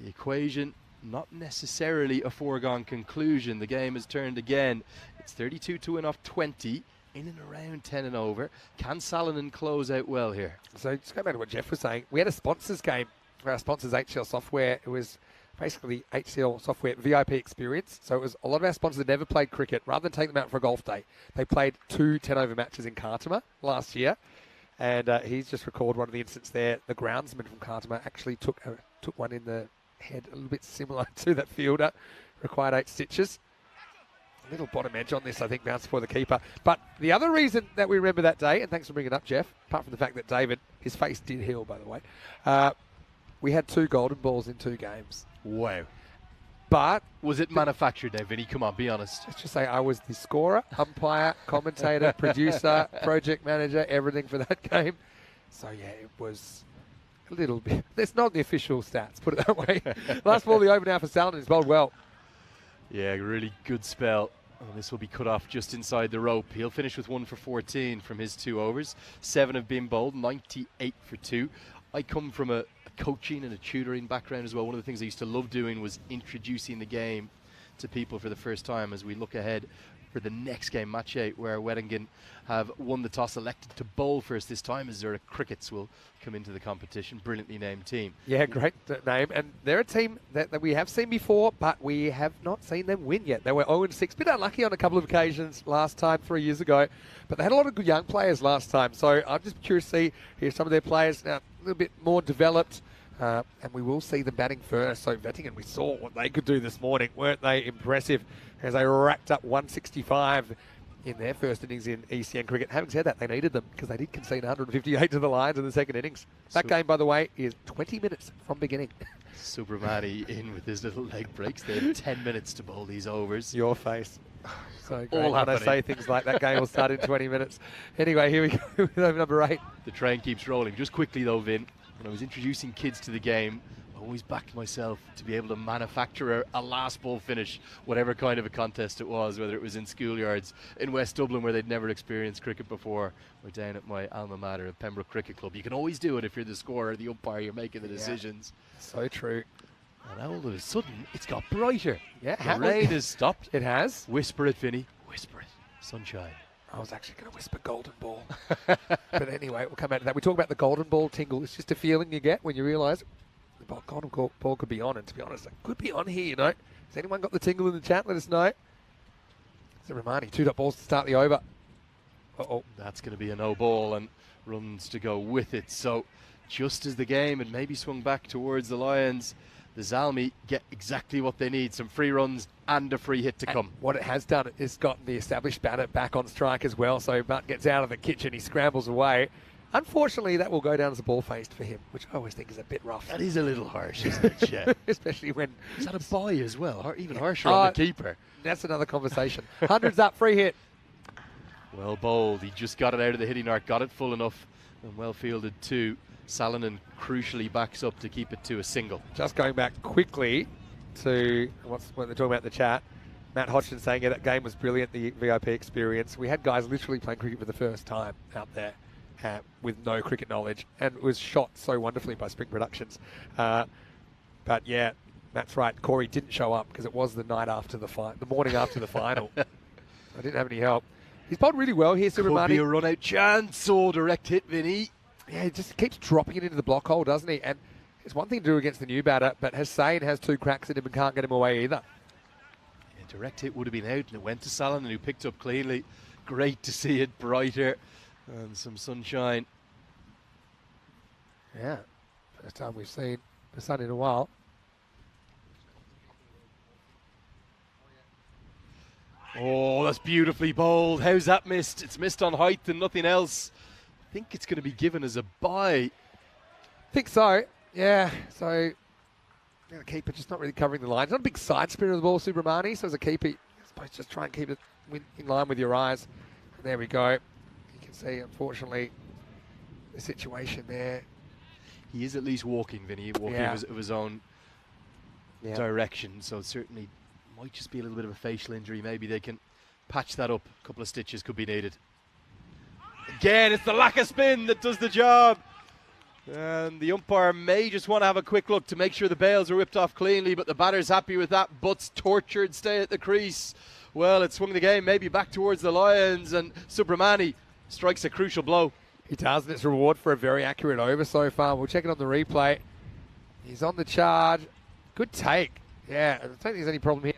The equation, not necessarily a foregone conclusion. The game has turned again. It's 32 to win off 20. In and around 10 and over. Can Salonen close out well here? So just go back to what Jeff was saying. We had a sponsors game for our sponsors, HCL Software. It was basically HCL Software VIP experience. So it was a lot of our sponsors that never played cricket. Rather than take them out for a golf day, they played 2 10-over matches in Khartoum last year. And he's just recalled one of the incidents there. The groundsman from Khartoum actually took one in the head, a little bit similar to that fielder. Required 8 stitches. A little bottom edge on this, I think, bounced for the keeper. But the other reason that we remember that day, and thanks for bringing it up, Jeff, apart from the fact that David, his face did heal, by the way, we had 2 golden balls in 2 games. Wow. But Was it manufactured now, Vinny? Come on, be honest. let's just say I was the scorer, umpire, commentator, producer, project manager, everything for that game. So, yeah, it was a little bit. That's not the official stats, put it that way. Last ball, the open now for Salonen is bowled well. Yeah, really good spell. And this will be cut off just inside the rope. He'll finish with 1 for 14 from his 2 overs. 7 have been bowled, 98 for 2. I come from a coaching and a tutoring background as well. One of the things I used to love doing was introducing the game to people for the first time as we look ahead for the next game, match 8, where Wettingen have won the toss, elected to bowl first this time, as Zurich Crickets will come into the competition. Brilliantly named team. Yeah, great name. And they're a team that we have seen before, but we have not seen them win yet. They were 0-6. Bit unlucky on a couple of occasions last time, 3 years ago. But they had a lot of good young players last time. So I'm just curious to see here some of their players now a little bit more developed. And we will see them batting first. So Wettingen, we saw what they could do this morning. Weren't they impressive as they racked up 165 in their first innings in ECN cricket. Having said that, they needed them because they did concede 158 to the Lions in the second innings. That game, by the way, is 20 minutes from beginning. Subramani in with his little leg breaks. They have 10 minutes to bowl these overs. Your face. So great All when I happening. say things like that game will start in 20 minutes. Anyway, here we go with over number 8. The train keeps rolling. Just quickly though, Vin, when I was introducing kids to the game, I always backed myself to be able to manufacture a last ball finish, whatever kind of a contest it was, whether it was in schoolyards in West Dublin where they'd never experienced cricket before, or down at my alma mater at Pembroke Cricket Club. You can always do it if you're the scorer, the umpire, you're making the decisions. So true. And all of a sudden, it's got brighter. Yeah, The rain has stopped. It has. Whisper it, Vinny. Whisper it. Sunshine. I was actually going to whisper golden ball. But anyway, we'll come back to that. We talk about the golden ball tingle. It's just a feeling you get when you realise the golden ball could be on. And to be honest, it could be on here, you know. Has anyone got the tingle in the chat? Let us know. So Romani, 2 dot balls to start the over. Uh-oh. That's going to be a no ball and runs to go with it. So just as the game had maybe swung back towards the Lions, the Zalmi get exactly what they need. Some free runs and a free hit to come. What it has done is gotten the established batter back on strike as well. So Butt gets out of the kitchen. He scrambles away. Unfortunately, that will go down as a ball faced for him, which I always think is a bit rough. That is a little harsh, isn't it, Jeff? Especially when... Is that a buy as well? Or even harsher on the keeper. That's another conversation. Hundreds up, free hit. Well bowled. He just got it out of the hitting arc, got it full enough, and well fielded too. Salonen crucially backs up to keep it to a single. Just going back quickly to what they're talking about in the chat. Matt Hodgson saying, yeah, that game was brilliant, the VIP experience. We had guys literally playing cricket for the first time out there with no cricket knowledge, and it was shot so wonderfully by Spring Productions. But yeah, Matt's right. Corey didn't show up because it was the night after the morning after the final. I didn't have any help. He's bowled really well here, Could be a Subramani. run-out chance. Oh, direct hit, Vinny. Yeah, he just keeps dropping it into the block hole, doesn't he? And it's one thing to do against the new batter, but Hussain has 2 cracks at him and can't get him away either. Yeah, direct hit would have been out, and it went to Salonen, who picked up cleanly. Great to see it brighter and some sunshine. Yeah, first time we've seen the sun in a while. Oh, that's beautifully bowled. How's that missed? It's missed on height and nothing else. I think it's going to be given as a bye. Think so, yeah. So, the keeper just not really covering the lines. Not a big side spin of the ball, Subramani. So as a keeper, you're supposed to just try and keep it in line with your eyes. And there we go. You can see, unfortunately, the situation there. He is at least walking, Vinny, walking of his own direction. So certainly might just be a little bit of a facial injury. Maybe they can patch that up. A couple of stitches could be needed. Again, it's the lack of spin that does the job. And the umpire may just want to have a quick look to make sure the bails are whipped off cleanly, but the batter's happy with that. Butts tortured, stay at the crease. Well, it swung the game maybe back towards the Lions, and Subramani strikes a crucial blow. He does, and it's reward for a very accurate over so far. We'll check it on the replay. He's on the charge. Good take. Yeah, I don't think there's any problem here.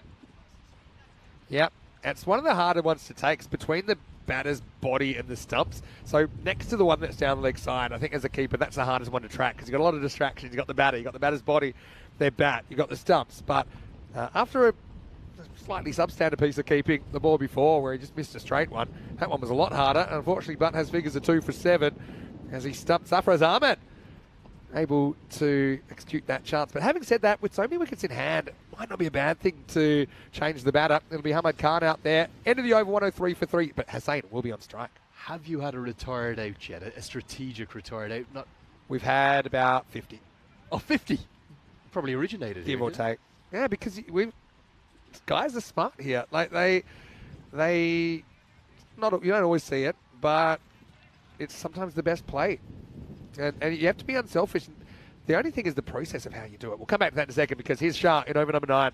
Yep, it's one of the harder ones to take. It's between the batter's body and the stumps. So next to the one that's down the leg side, I think as a keeper, that's the hardest one to track because you've got a lot of distractions. You've got the batter, you've got the batter's body, their bat, you've got the stumps. But after a slightly substandard piece of keeping the ball before where he just missed a straight one, that one was a lot harder. And unfortunately, Butt has figures of 2 for 7 as he stumps Zafraz Ahmed, able to execute that chance. But having said that, with so many wickets in hand, it might not be a bad thing to change the batter. It'll be Hamad Khan out there. End of the over, 103 for 3, but Hussain will be on strike. Have you had a retired out yet? A strategic retired out? Not. We've had about 50. Oh, 50? Probably originated Give here. or take. Yeah, because guys are smart here. Like they not you don't always see it, but it's sometimes the best play. And you have to be unselfish. The only thing is the process of how you do it. We'll come back to that in a second because here's Shah in over number 9.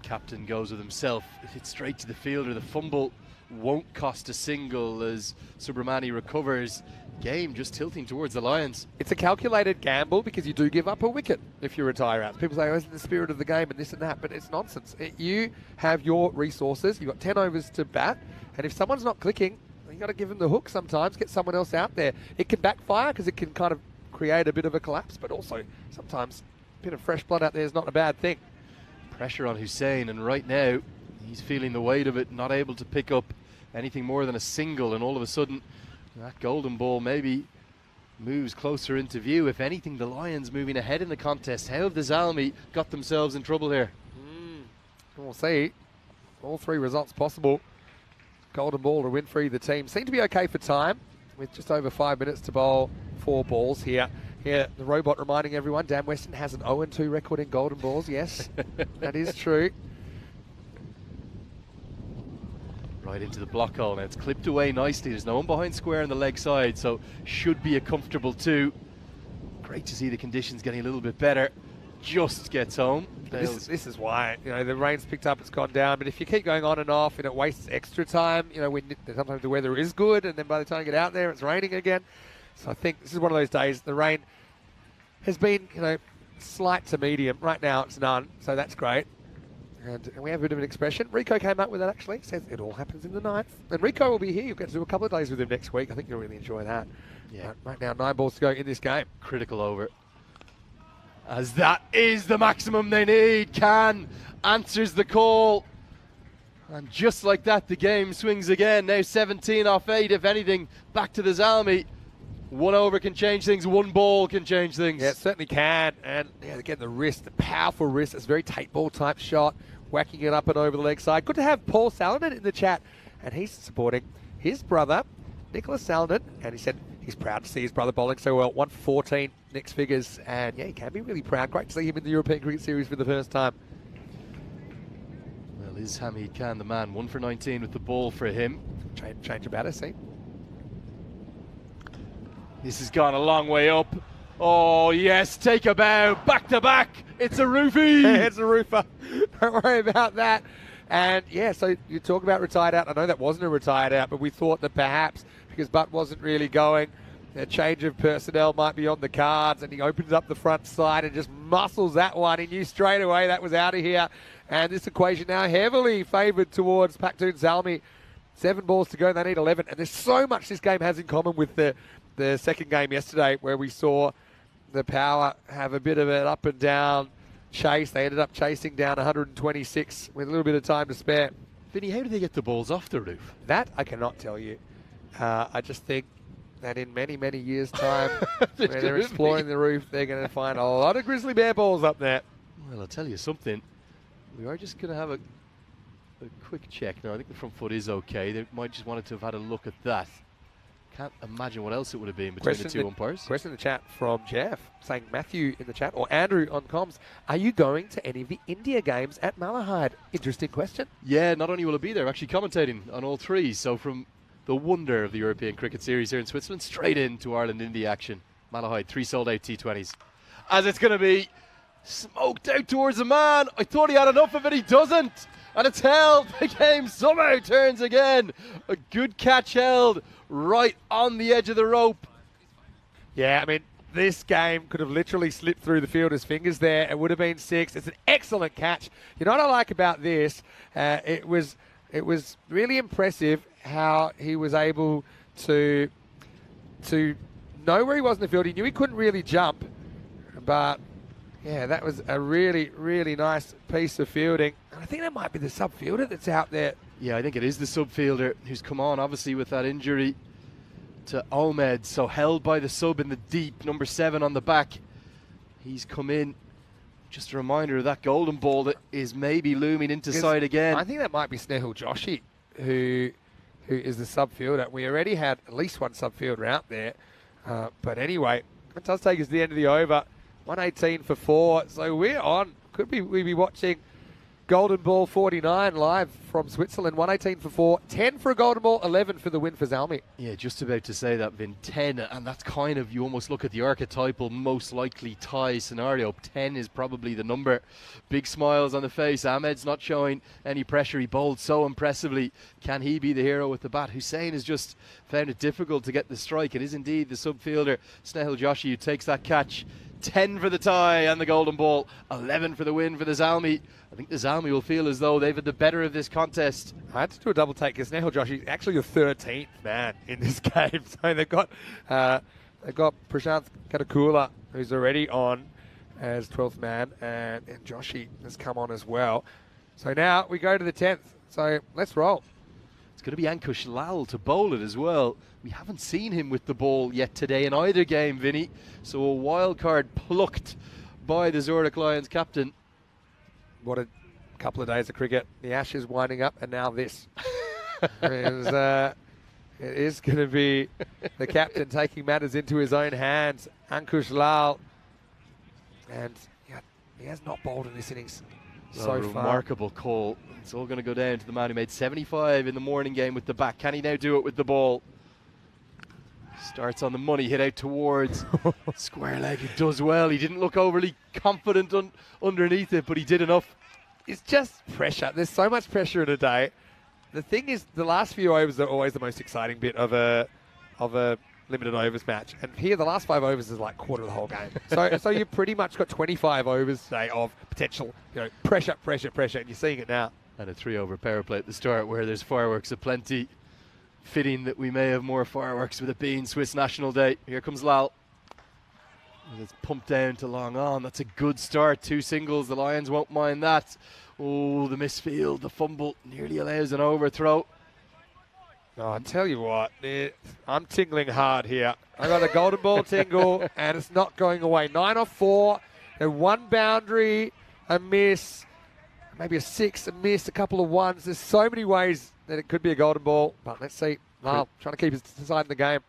Captain goes with himself. It's straight to the fielder. The fumble won't cost a single as Subramani recovers. Game just tilting towards the Lions. It's a calculated gamble because you do give up a wicket if you retire out. People say, oh, it's the spirit of the game and this and that, but it's nonsense. You have your resources. You've got 10 overs to bat, and if someone's not clicking, you got to give them the hook sometimes, get someone else out there. It can backfire because it can kind of create a bit of a collapse, but also sometimes a bit of fresh blood out there is not a bad thing. Pressure on Hussain, and right now he's feeling the weight of it, not able to pick up anything more than a single, and all of a sudden that golden ball maybe moves closer into view. If anything, the Lions moving ahead in the contest. How have the Zalmi got themselves in trouble here? We'll see. All 3 results possible. Golden ball to win for either team. Seem to be okay for time with just over 5 minutes to bowl 4 balls here. Here, the robot reminding everyone, Dan Weston has an 0-2 record in golden balls. Yes, that is true. Right into the block hole. Now it's clipped away nicely. There's no one behind square on the leg side, so should be a comfortable 2. Great to see the conditions getting a little bit better. Just gets home. This is why, the rain's picked up, it's gone down, but if you keep going on and off and it wastes extra time, when sometimes the weather is good and then by the time you get out there it's raining again. So I think this is one of those days. The rain has been, slight to medium. Right now it's none, so that's great. And we have a bit of an expression. Rico came up with it actually. Says it all happens in the 9th. And Rico will be here. You'll get to do a couple of days with him next week. I think you'll really enjoy that. Yeah. Right now, 9 balls to go in this game. Critical over. As that is the maximum they need. Khan answers the call. And just like that, the game swings again. Now 17 off 8. If anything, back to the Zalmi. 1 over can change things. 1 ball can change things. Yeah, it certainly can. And again, the wrist, the powerful wrist. It's a very Tate ball type shot. Whacking it up and over the leg side. Good to have Paul Salinan in the chat. And he's supporting his brother, Nicholas Salinan. And he said he's proud to see his brother bowling so well. 1 for 14 next figures. And yeah, he can be really proud. Great to see him in the European Cricket Series for the first time. Well, is Hamid Khan the man? 1 for 19 with the ball for him. Change of batter, see? This has gone a long way up. Oh, yes, take a bow. Back to back. It's a roofie. It's a roofer. Don't worry about that. And yeah, so you talk about retired out. I know that wasn't a retired out, but we thought that perhaps because Butt wasn't really going, a change of personnel might be on the cards, and he opens up the front side and just muscles that one. He knew straight away that was out of here. And this equation now heavily favoured towards Pacton ZMI. 7 balls to go. They need 11. And there's so much this game has in common with the second game yesterday where we saw the Power have a bit of an up and down chase. They ended up chasing down 126 with a little bit of time to spare. Vinny, how do they get the balls off the roof? That I cannot tell you. I just think that in many, many years' time, when they're exploring the roof, they're going to find a lot of grizzly bear balls up there. Well, I'll tell you something. We are just going to have a quick check now. I think the front foot is okay. They might just wanted to have had a look at that. Can't imagine what else it would have been between the two umpires. Question in the chat from Jeff saying, Matthew in the chat, or Andrew on comms, are you going to any of the India games at Malahide? Interesting question. Yeah, not only will it be there, I'm actually commentating on all three. So from the wonder of the European Cricket Series here in Switzerland, straight into Ireland-India action. Malahide, 3 sold-out T20s. As it's going to be smoked out towards the man. I thought he had enough of it, he doesn't. And it's held. The game somehow turns again. A good catch held right on the edge of the rope. Yeah, I mean, this game could have literally slipped through the fielder's fingers there. It would have been 6. It's an excellent catch. You know what I like about this? It was really impressive how he was able to know where he was in the field. He knew he couldn't really jump, but yeah, that was a really, really nice piece of fielding. And I think that might be the sub fielder that's out there. Yeah, I think it is the sub fielder who's come on, obviously, with that injury to Ahmed. So held by the sub in the deep, number 7 on the back. He's come in. Just a reminder of that golden ball that is maybe looming into sight again. I think that might be Snehal Joshi, who is the sub fielder. We already had at least one sub fielder out there. But anyway, it does take us to the end of the over. 118 for 4. So we're on. Could we be watching Golden Ball 49 live from Switzerland? 118 for 4. 10 for a Golden Ball. 11 for the win for Zalmi. Yeah, just about to say that, Vin. 10, and that's kind of, you almost look at the archetypal most likely tie scenario. 10 is probably the number. Big smiles on the face. Ahmed's not showing any pressure. He bowled so impressively. Can he be the hero with the bat? Hussein has just found it difficult to get the strike. It is indeed the subfielder, Snehal Joshi, who takes that catch. 10 for the tie and the golden ball. 11 for the win for the Zalmi. I think the Zalmi will feel as though they've had the better of this contest. I had to do a double take because Snehal Joshi is actually the 13th man in this game. So they've got Prashant Katakula, who's already on as 12th man, and Joshi has come on as well. So now we go to the 10th. So let's roll. It's going to be Ankush Lal to bowl it as well. We haven't seen him with the ball yet today in either game, Vinny. So a wild card plucked by the Zurich Lions captain. What a couple of days of cricket. The Ashes winding up, and now this. It is going to be the captain taking matters into his own hands. Ankush Lal. And yeah, he has not bowled in this innings so far. Remarkable call. It's all going to go down to the man who made 75 in the morning game with the bat. Can he now do it with the ball? Starts on the money, hit out towards square leg. He does well. He didn't look overly confident underneath it, but he did enough. It's just pressure. There's so much pressure in a day. The thing is, the last few overs are always the most exciting bit of a limited overs match. And here, the last 5 overs is like quarter of the whole game. So you've pretty much got 25 overs today of potential, pressure, and you're seeing it now. And a 3-over power play at the start where there's fireworks aplenty. Fitting that we may have more fireworks with it being Swiss National Day. Here comes Lal. And it's pumped down to long on. That's a good start. 2 singles. The Lions won't mind that. Oh, the misfield, the fumble nearly allows an overthrow. Oh, I tell you what, I'm tingling hard here. I got a golden ball tingle, and it's not going away. 9 off 4, and 1 boundary, a miss, maybe a 6, a miss, a couple of 1s. There's so many ways that it could be a golden ball, but let's see. Lal trying to keep his side in the game.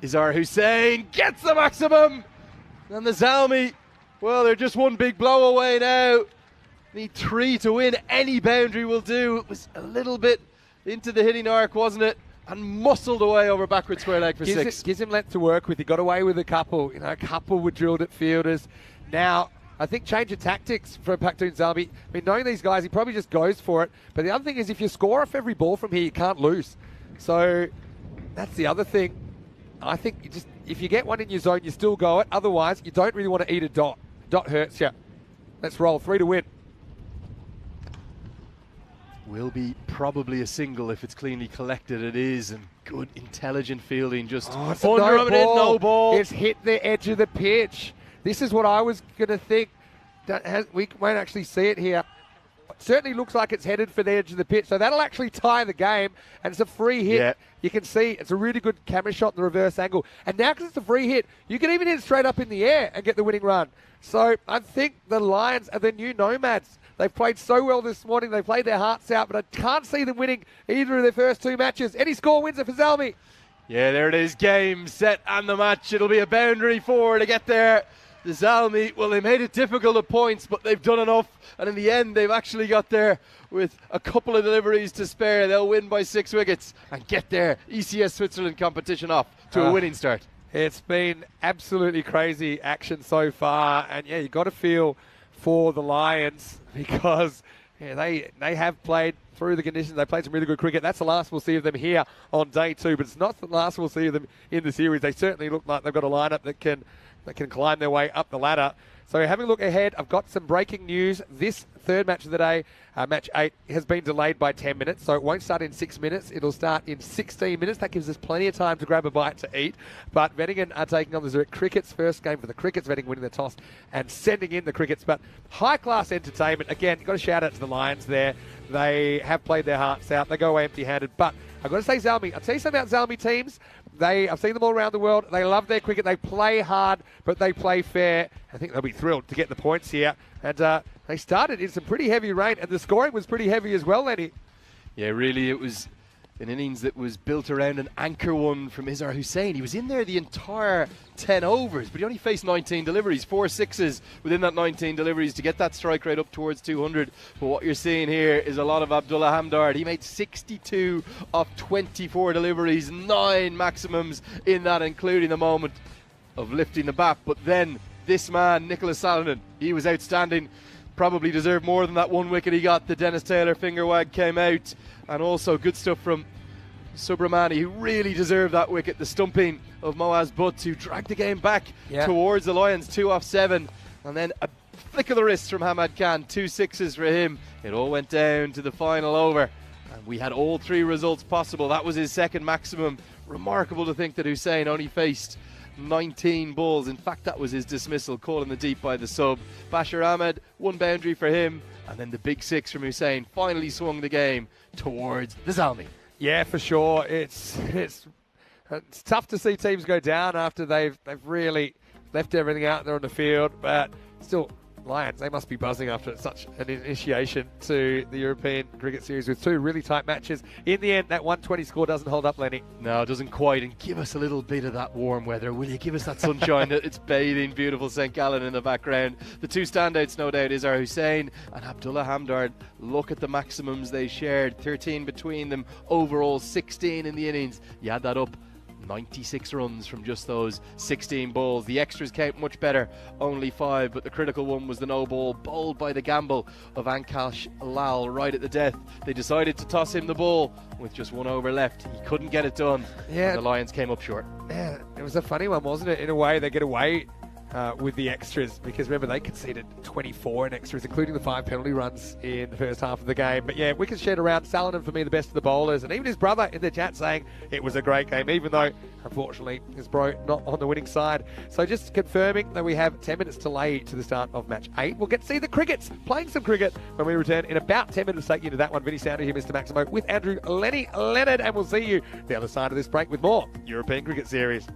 Izar Hussain gets the maximum, and the Zalmi, well, they're just 1 big blow away now. Need 3 to win. Any boundary will do. It was a little bit into the hitting arc, wasn't it? And muscled away over backward square leg for 6. Gives him length to work with. He got away with a couple. A couple were drilled at fielders. Now, I think change of tactics for Pacton ZMI. I mean, knowing these guys, he probably just goes for it. But the other thing is, if you score off every ball from here, you can't lose. So that's the other thing. I think if you get one in your zone, you still go it. Otherwise, you don't really want to eat a dot. Dot hurts you. Let's roll. 3 to win. Will be probably a single if it's cleanly collected. It is, and good intelligent fielding. Just under him and in, no ball. It's hit the edge of the pitch. This is what I was going to think. We won't actually see it here. certainly looks like it's headed for the edge of the pitch. So that'll actually tie the game, and it's a free hit. Yeah. You can see it's a really good camera shot in the reverse angle. And now because it's a free hit, you can even hit it straight up in the air and get the winning run. So I think the Lions are the new nomads. They've played so well this morning. They played their hearts out, but I can't see them winning either of their first 2 matches. Any score wins it for Zalmi. Yeah, there it is. Game, set, and the match. It'll be a boundary four to get there. The Zalmi, well, they made it difficult at points, but they've done enough. And in the end, they've actually got there with a couple of deliveries to spare. They'll win by 6 wickets and get their ECS Switzerland competition off to a winning start. It's been absolutely crazy action so far. And, yeah, you've got to feel for the Lions because they have played through the conditions. They played some really good cricket. That's the last we'll see of them here on day 2, but it's not the last we'll see of them in the series. They certainly look like they've got a lineup that can climb their way up the ladder. So having a look ahead, I've got some breaking news. This third match of the day, match 8, has been delayed by 10 minutes, so it won't start in 6 minutes. It'll start in 16 minutes. That gives us plenty of time to grab a bite to eat. But Wettingen are taking on the Zurich Crickets. First game for the Crickets, Wettingen winning the toss and sending in the Crickets. But high-class entertainment. Again, you've got to shout out to the Lions there. They have played their hearts out. They go away empty-handed. But I've got to say Zalmi. I'll tell you something about Zalmi teams. I've seen them all around the world. They love their cricket. They play hard, but they play fair. I think they'll be thrilled to get the points here. And they started in some pretty heavy rain, and the scoring was pretty heavy as well, Lenny. Yeah, really, it was an innings that was built around an anchor one from Izhar Hussain. He was in there the entire 10 overs, but he only faced 19 deliveries, 4 sixes within that 19 deliveries to get that strike rate up towards 200. But what you're seeing here is a lot of Abdullah Hamdard. He made 62 of 24 deliveries, 9 maximums in that, including the moment of lifting the bat. But then this man, Nicholas Salonen, he was outstanding. Probably deserved more than that 1 wicket he got. The Dennis Taylor finger wag came out, and also good stuff from Subramani, who really deserved that wicket. The stumping of Moaz Butt, who dragged the game back towards the Lions, 2 off 7, and then a flick of the wrist from Hamad Khan, 2 sixes for him. It all went down to the final over, and we had all 3 results possible. That was his second maximum. Remarkable to think that Hussain only faced 19 balls. In fact, that was his dismissal, call in the deep by the sub. Bashir Ahmed, 1 boundary for him, and then the big 6 from Hussain finally swung the game towards the Zalmi. Yeah, for sure. It's tough to see teams go down after they've really left everything out there on the field, but still, Lions, they must be buzzing after such an initiation to the European Cricket Series with 2 really tight matches. In the end, that 120 score doesn't hold up, Lenny. No, it doesn't quite. And give us a little bit of that warm weather, will you? Give us that sunshine. It's bathing beautiful St. Gallen in the background. The 2 standouts, no doubt, is Hussain and Abdullah Hamdard. Look at the maximums they shared. 13 between them. Overall, 16 in the innings. You add that up, 96 runs from just those 16 balls. The extras count much better, only 5, but the critical one was the no ball, bowled by the gamble of Ankash Lal right at the death. They decided to toss him the ball with just 1 over left. He couldn't get it done, and the Lions came up short. Yeah, it was a funny one, wasn't it? In a way, they get away with the extras, because remember, they conceded 24 in extras, including the 5 penalty runs in the first half of the game. But yeah, wickets shared around. Salonen, for me, the best of the bowlers, and even his brother in the chat saying it was a great game, even though unfortunately his bro not on the winning side. So just confirming that we have 10 minutes delay to the start of match 8. We'll get to see the Crickets playing some cricket when we return in about 10 minutes. Take you to that one. Vinny Sounder here, Mr. Maximo, with Andrew Lenny Leonard, and we'll see you the other side of this break with more European Cricket Series.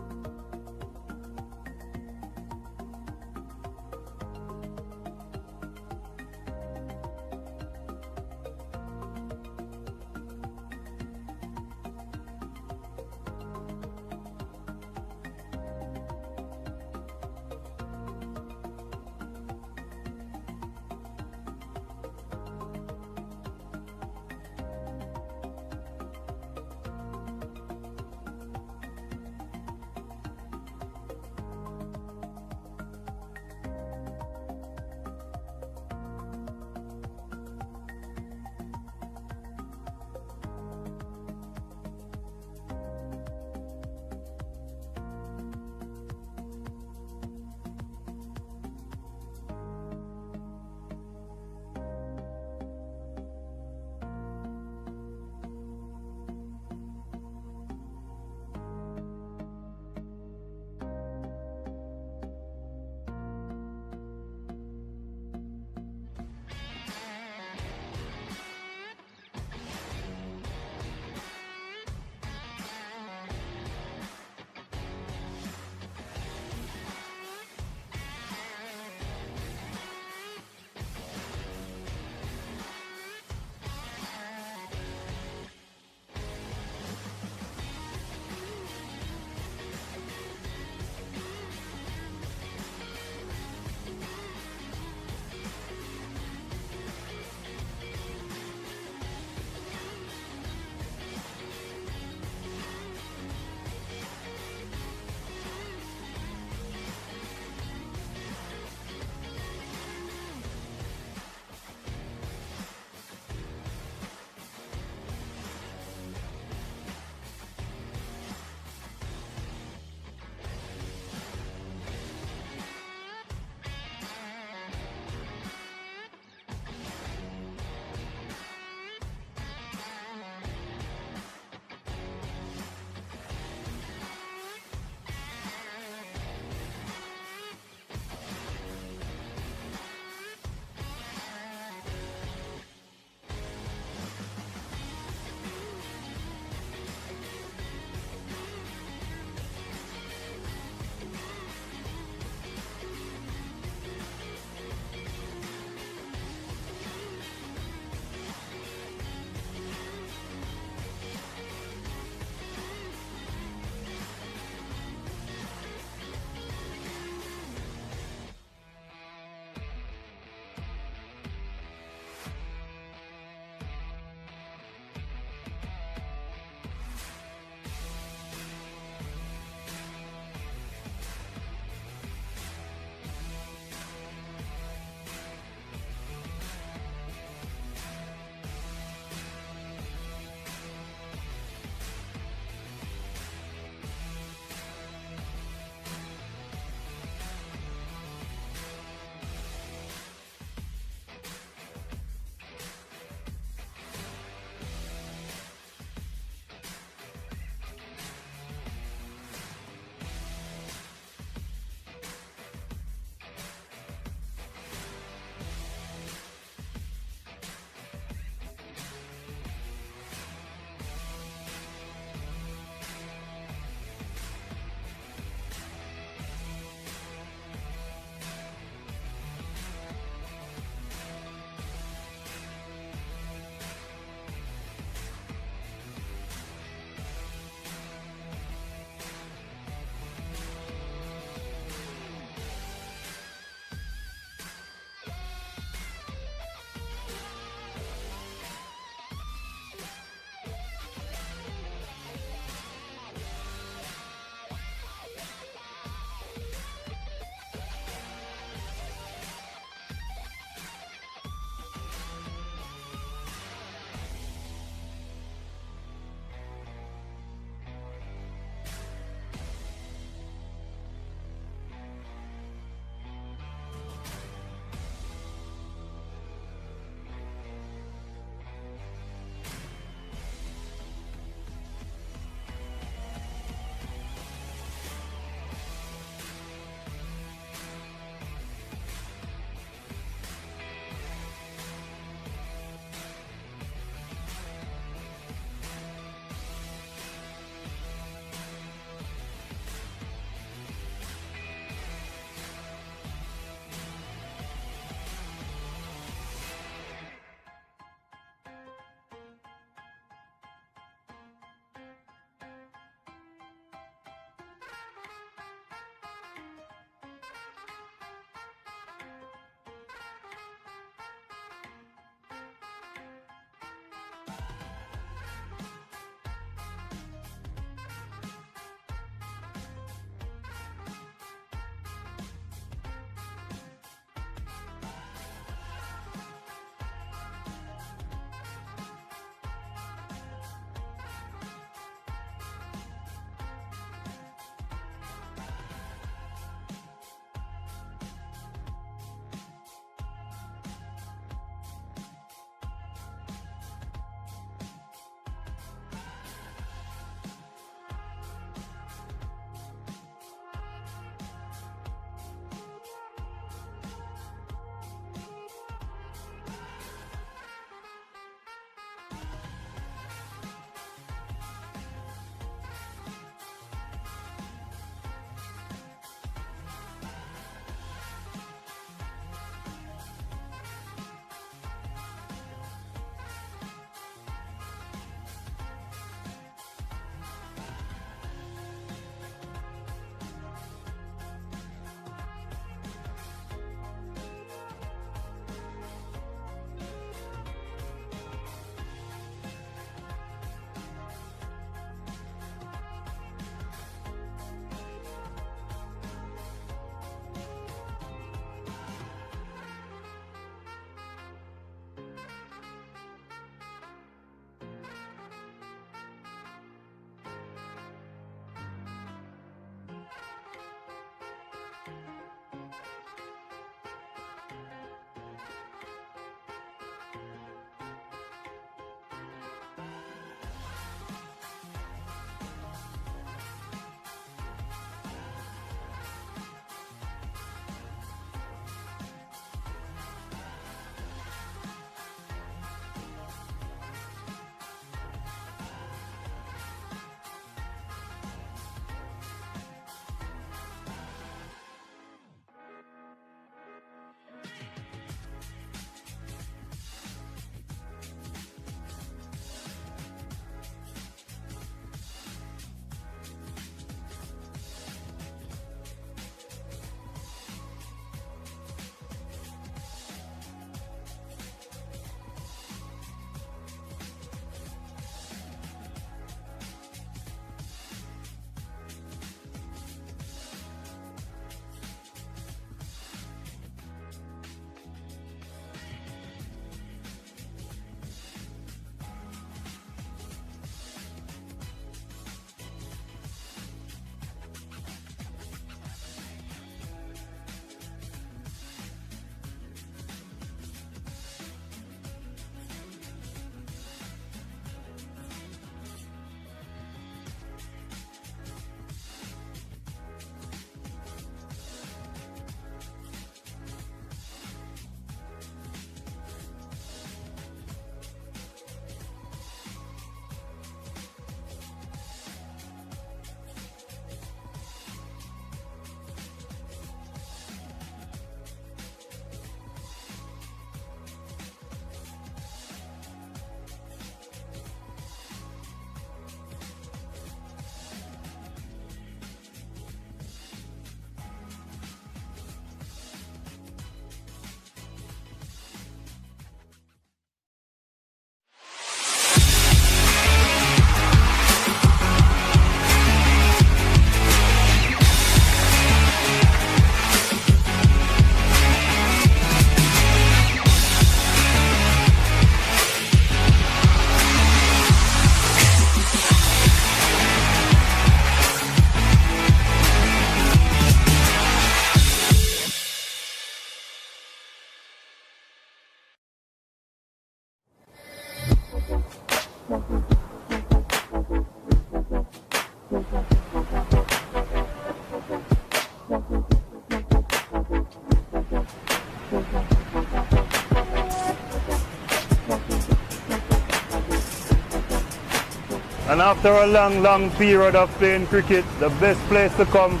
And after a long period of playing cricket, the best place to come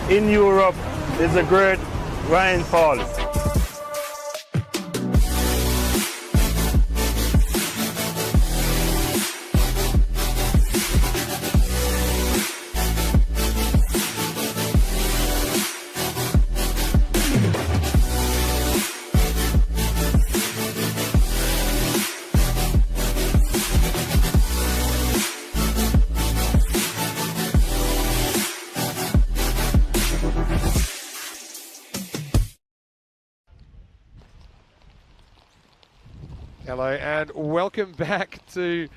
in Europe is the great Rhine Falls. Hello and welcome back to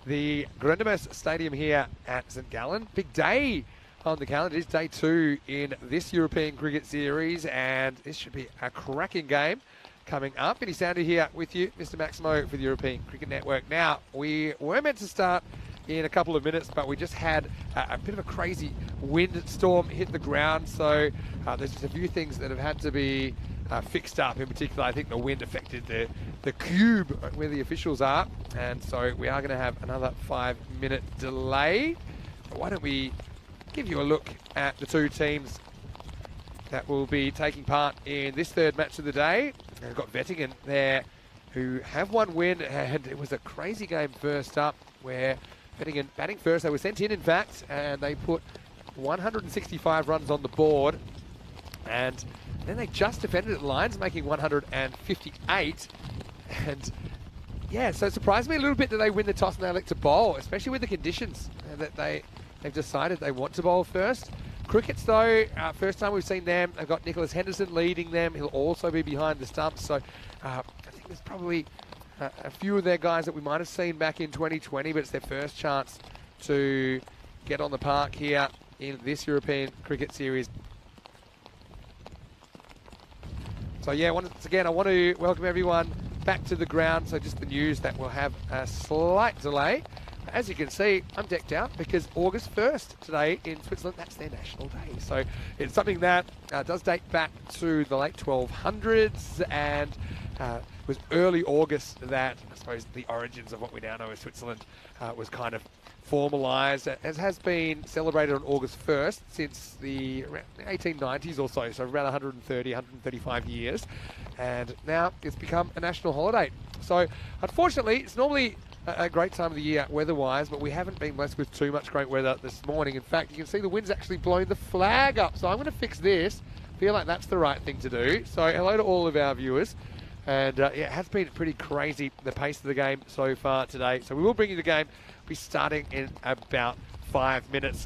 the Grundemes Stadium here at St Gallen. Big day on the calendar. It's day 2 in this European Cricket Series, and this should be a cracking game coming up. Vinny Sander here with you, Mr Maximo for the European Cricket Network. Now, we were meant to start in a couple of minutes, but we just had a bit of a crazy windstorm hit the ground, so there's just a few things that have had to be fixed up. In particular, I think the wind affected the cube where the officials are, and so we are going to have another 5-minute delay. But why don't we give you a look at the two teams that will be taking part in this third match of the day. And we've got Wettingen there, who have one win, and it was a crazy game first up, where Wettingen batting first. They were sent in fact, and they put 165 runs on the board, and then they just defended at lines, making 158. And yeah, so it surprised me a little bit that they win the toss and they elect to bowl, especially with the conditions that they've decided they want to bowl first. Crickets though, first time we've seen them, they've got Nicholas Henderson leading them. He'll also be behind the stumps. So I think there's probably a few of their guys that we might have seen back in 2020, but it's their first chance to get on the park here in this European Cricket Series. So yeah, once again, I want to welcome everyone back to the ground. So just the news that we'll have a slight delay. As you can see, I'm decked out because August 1st today in Switzerland, that's their national day. So it's something that does date back to the late 1200s, and it was early August that, I suppose, the origins of what we now know as Switzerland was kind of formalised, as has been celebrated on August 1st since the 1890s or so around 130, 135 years, and now it's become a national holiday. So unfortunately, it's normally a great time of the year weather-wise, but we haven't been blessed with too much great weather this morning. In fact, you can see the wind's actually blowing the flag up, so I'm going to fix this. Feel like that's the right thing to do. So hello to all of our viewers. And yeah, it has been pretty crazy, the pace of the game so far today. So we will bring you the game. We'll be starting in about 5 minutes.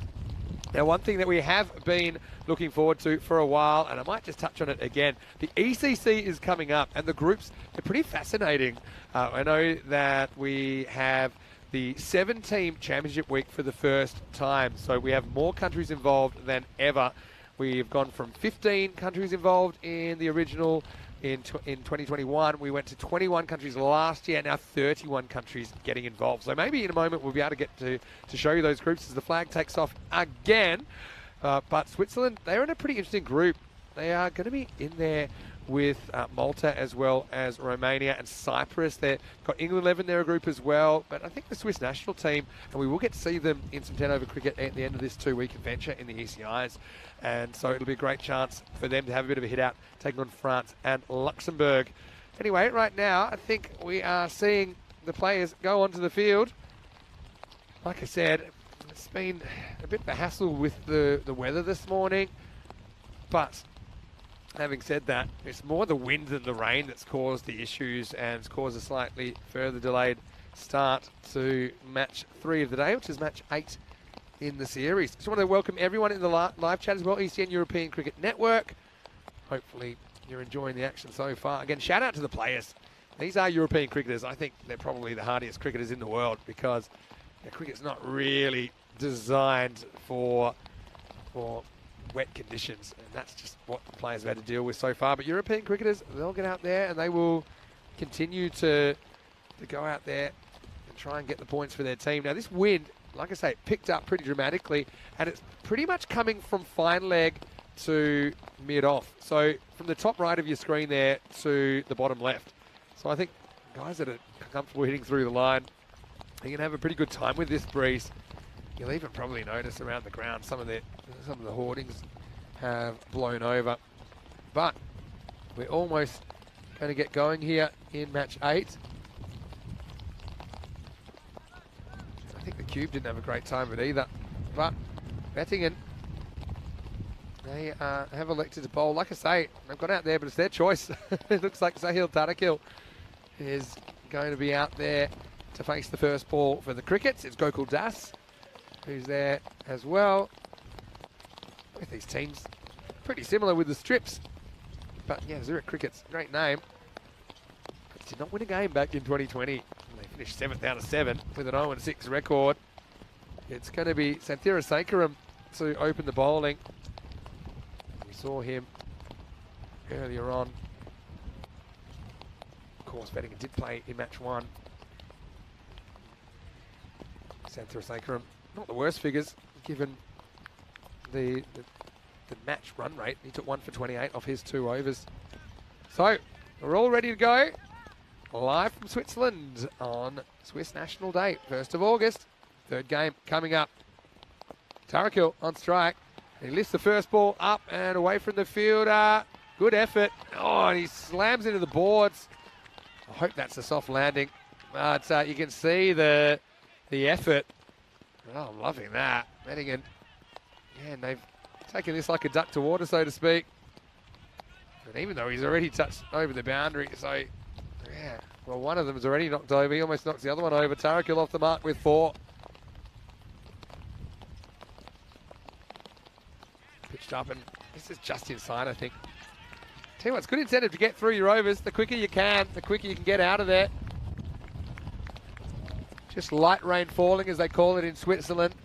Now, one thing that we have been looking forward to for a while, and I might just touch on it again, the ECC is coming up, and the groups are pretty fascinating. I know that we have the 7-team championship week for the first time, so we have more countries involved than ever. We've gone from 15 countries involved in the original in 2021. We went to 21 countries last year, now 31 countries getting involved. So maybe in a moment we'll be able to get to show you those groups as the flag takes off again. But Switzerland, they're in a pretty interesting group. They are going to be in there with Malta as well as Romania and Cyprus. They've got England 11 in their group as well. But I think the Swiss national team, and we will get to see them in some 10-over cricket at the end of this 2-week adventure in the ECIs. And so it'll be a great chance for them to have a bit of a hit out, taking on France and Luxembourg. Anyway, right now, I think we are seeing the players go onto the field. Like I said, it's been a bit of a hassle with the weather this morning. But having said that, it's more the wind than the rain that's caused the issues, and it's caused a slightly further delayed start to match 3 of the day, which is match 8 in the series. Just want to welcome everyone in the live chat as well, ECN European Cricket Network. Hopefully you're enjoying the action so far. Again, shout out to the players. These are European cricketers. I think they're probably the hardiest cricketers in the world, because cricket's not really designed for wet conditions, and that's just what the players have had to deal with so far. But European cricketers, they'll get out there and they will continue to go out there and try and get the points for their team. Now, this wind, like I say, it picked up pretty dramatically, and it's pretty much coming from fine leg to mid-off. So from the top right of your screen there to the bottom left. So I think guys that are comfortable hitting through the line He can have a pretty good time with this breeze. You'll even probably notice around the ground some of the hoardings have blown over. But we're almost going to get going here in match 8. I think the Cube didn't have a great time with it either. But Wettingen, they have elected to bowl. Like I say, they've gone out there, but it's their choice. It looks like Sahil Tadakil is going to be out there to face the first ball for the Crickets. It's Gokul Das who's there as well. Both these teams pretty similar with the strips. But yeah, Zurich Crickets, great name. But did not win a game back in 2020. They finished 7th out of 7 with an 0-6 record. It's going to be Santhira Sekaram to open the bowling. We saw him earlier on. Of course, Wettingen did play in match 1. Santhira Sekaram, not the worst figures, given the match run rate. He took 1 for 28 off his 2 overs. So, we're all ready to go. Live from Switzerland on Swiss National Day, 1st of August. Third game coming up. Tarakil on strike. He lifts the first ball up and away from the fielder. Good effort. Oh, and he slams into the boards. I hope that's a soft landing. But you can see the effort. Oh, I'm loving that. Wettingen. Yeah, and they've taken this like a duck to water, so to speak. And even though he's already touched over the boundary, so yeah. Well, one of them is already knocked over. He almost knocks the other one over. Tarakil off the mark with 4. Pitched up, and this is just inside, I think. Tell you what, it's good incentive to get through your overs. The quicker you can, the quicker you can get out of there. Just light rain falling, as they call it in Switzerland.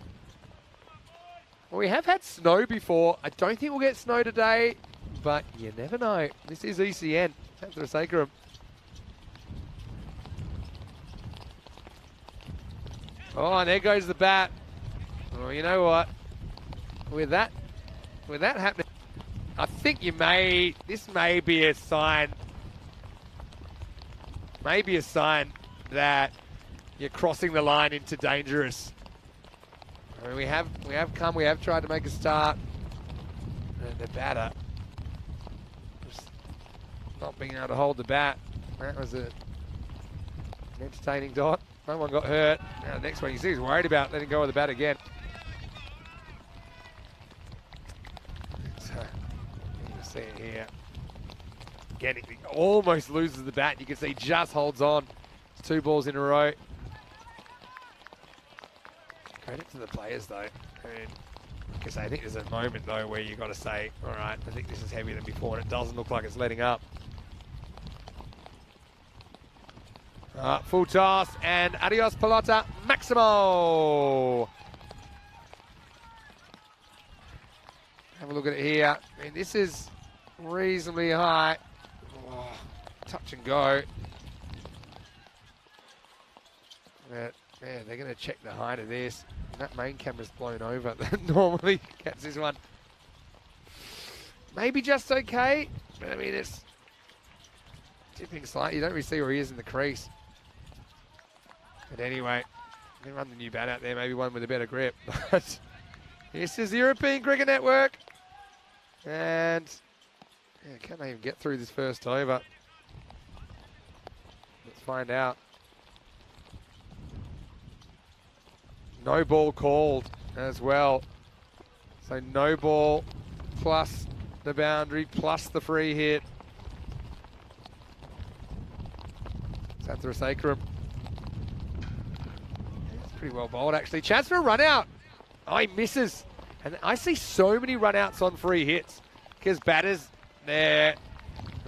Well, we have had snow before. I don't think we'll get snow today, but you never know. This is ECN. Santhira Sekaram. Oh, and there goes the bat. Oh, you know what? With that happening, I think this may be a sign. Maybe a sign that you're crossing the line into dangerous. I mean, we have tried to make a start. And the batter just not being able to hold the bat. That was an entertaining dot. No one got hurt. Now the next one you see he's worried about letting go of the bat again. So you can see it here. Again, he almost loses the bat. You can see he just holds on. It's 2 balls in a row. Credit to the players though. And I think there's a moment though where you got to say, all right, I think this is heavier than before, and it doesn't look like it's letting up. Full toss, and adios pelota maximo. Have a look at it here. I mean, this is reasonably high. Oh, touch and go. But, yeah, they're going to check the height of this. And that main camera's blown over. Normally gets this one. Maybe just okay. But, I mean, it's tipping slightly. You don't really see where he is in the crease. But anyway, they run the new bat out there, maybe one with a better grip. But this is the European Cricket Network. And yeah, can they even get through this first over? Let's find out. No ball called as well. So no ball plus the boundary plus the free hit. Santhira Sekaram. Pretty well bowled actually. Chance for a run out. Oh, he misses. And I see so many run outs on free hits because batters, they're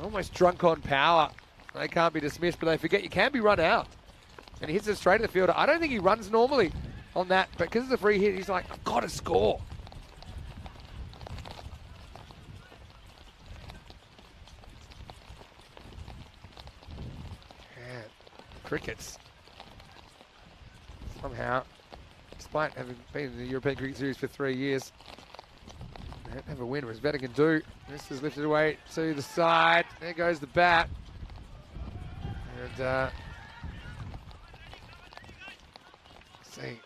almost drunk on power. They can't be dismissed, but they forget you can be run out. And he hits it straight at the fielder. I don't think he runs normally on that, but because it's a free hit, he's like, I've got to score. Yeah, Crickets. Somehow, despite having been in the European Cricket Series for 3 years, they don't have a win, whereas Wettingen do. This is lifted away to the side. There goes the bat. And See,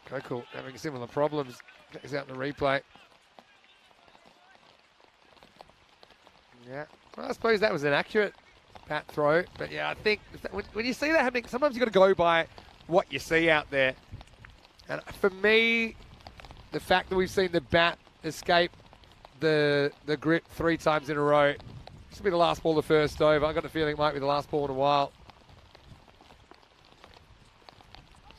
Kokul having similar problems. He's out in the replay. Yeah, well, I suppose that was an accurate bat throw. But yeah, I think when you see that happening, sometimes you've got to go by what you see out there. And for me, the fact that we've seen the bat escape the grip 3 times in a row, this will be the last ball of the first over. I got the feeling it might be the last ball in a while.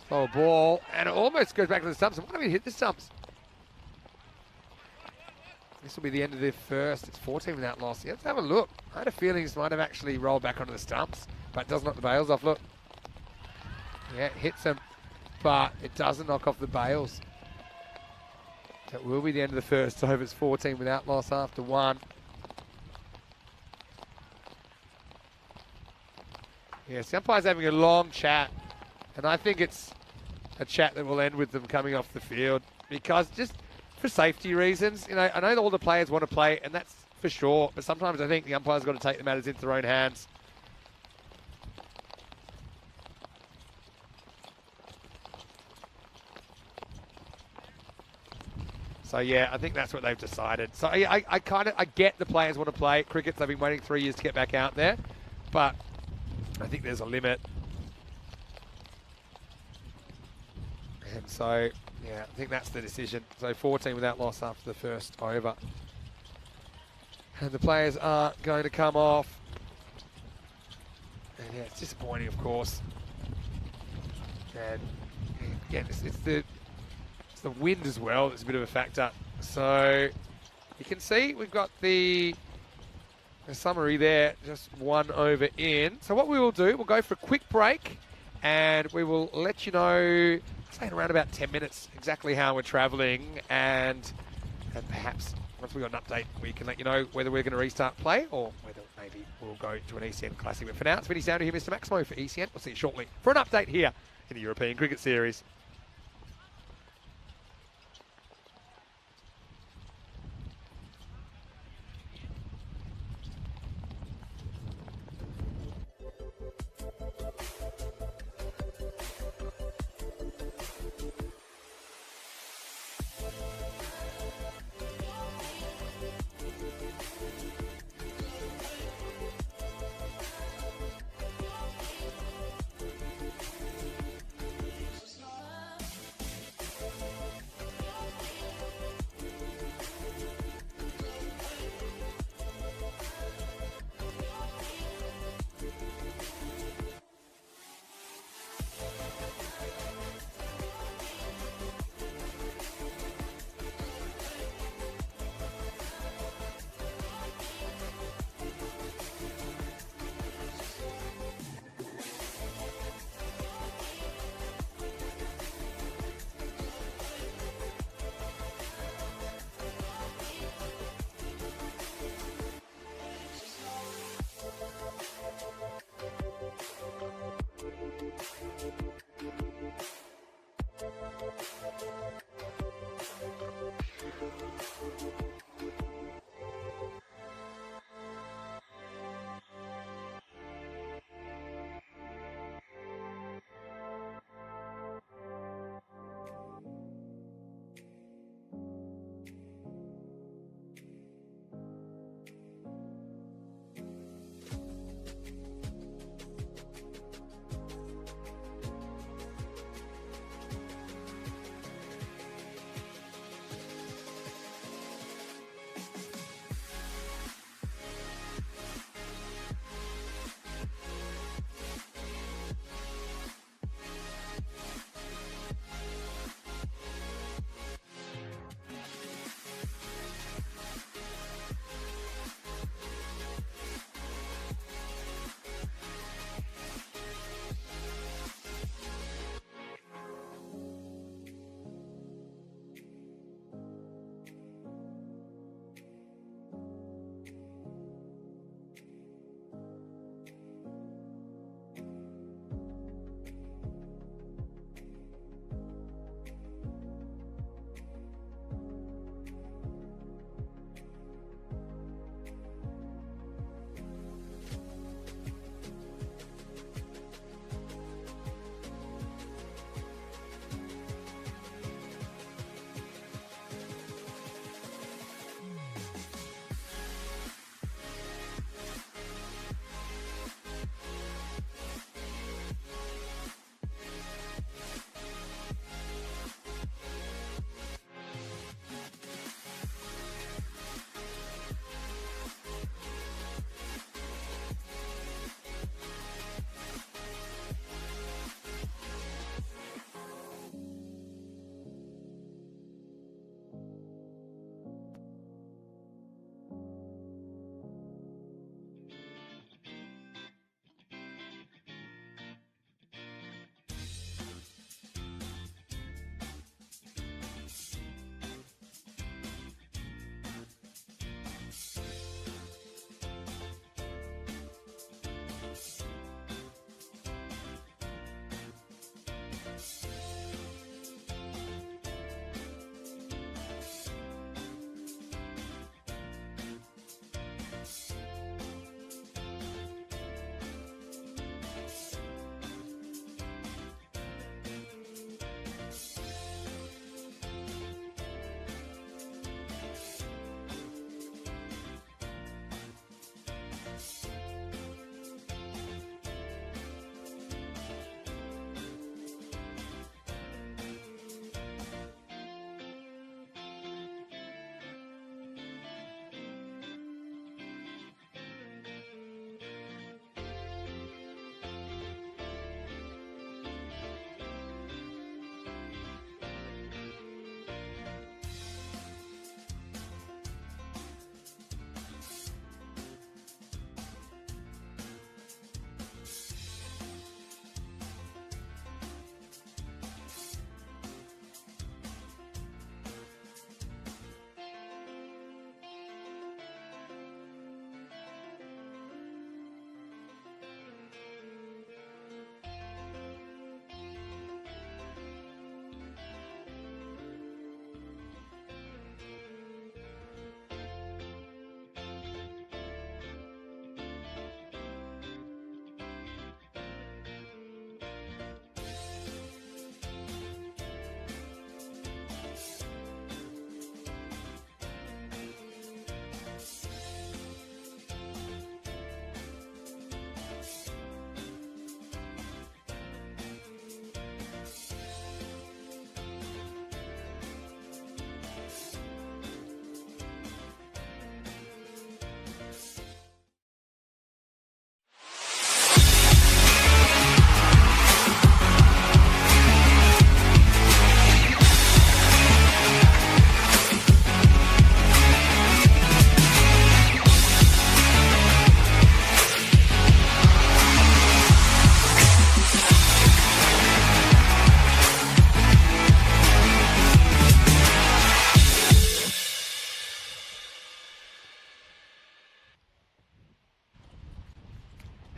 Slow ball, and it almost goes back to the stumps. Why don't we hit the stumps? This will be the end of the first. It's 14 without loss. Yeah, let's have a look. I had a feeling this might have actually rolled back onto the stumps, but it does knock the bails off. Look. Yeah, it hits them, but it doesn't knock off the bails. That will be the end of the first over. It's 14 without loss after 1. Yes, the umpire's having a long chat, and I think it's a chat that will end with them coming off the field because just for safety reasons, you know, I know all the players want to play, and that's for sure, but sometimes I think the umpire's got to take the matters into their own hands. So yeah, I think that's what they've decided. So I get the players want to play cricket. They've been waiting 3 years to get back out there, but I think there's a limit. And so, yeah, I think that's the decision. So 14 without loss after the first over. And the players are going to come off. And yeah, it's disappointing, of course. And again, it's the wind as well. It's a bit of a factor. So you can see we've got the summary there, just 1 over in. So what we will do, we'll go for a quick break and we will let you know, say in around about 10 minutes, exactly how we're travelling, and perhaps once we've got an update, we can let you know whether we're going to restart play or whether maybe we'll go to an ECN Classic. But for now, it's Vinny Sounder here, Mr. Maximo for ECN. We'll see you shortly for an update here in the European Cricket Series.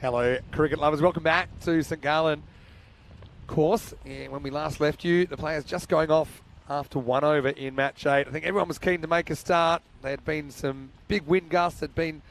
Hello, cricket lovers. Welcome back to St Gallen course. And when we last left you, the players just going off after 1 over in match 8. I think everyone was keen to make a start. There had been some big wind gusts. Had been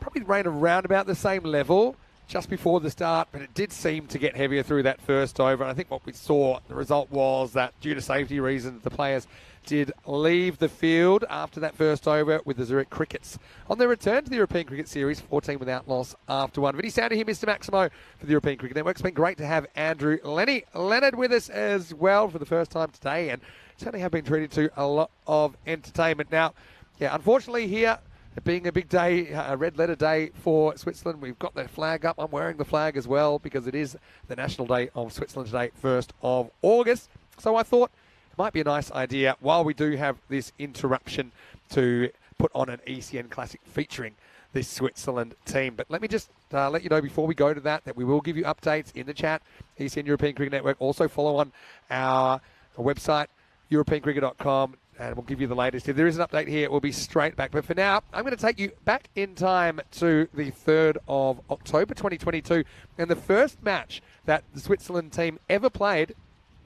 probably rain around about the same level just before the start, but it did seem to get heavier through that first over. And I think what we saw, the result was that due to safety reasons, the players did leave the field after that first over with the Zurich Crickets on their return to the European Cricket Series, 14 without loss after 1. Vinny Sounder here, Mr. Maximo for the European Cricket Network. It's been great to have Andrew Leonard with us as well for the first time today, and certainly have been treated to a lot of entertainment. Now, yeah, unfortunately here, it being a big day, a red letter day for Switzerland, we've got the flag up. I'm wearing the flag as well because it is the National Day of Switzerland today, 1st of August. So I thought it might be a nice idea, while we do have this interruption, to put on an ECN Classic featuring this Switzerland team. But let me just let you know before we go to that we will give you updates in the chat. ECN European Cricket Network. Also follow on our website, europeancricket.com, and we'll give you the latest. If there is an update here, it will be straight back. But for now, I'm going to take you back in time to the 3rd of October 2022, and the first match that the Switzerland team ever played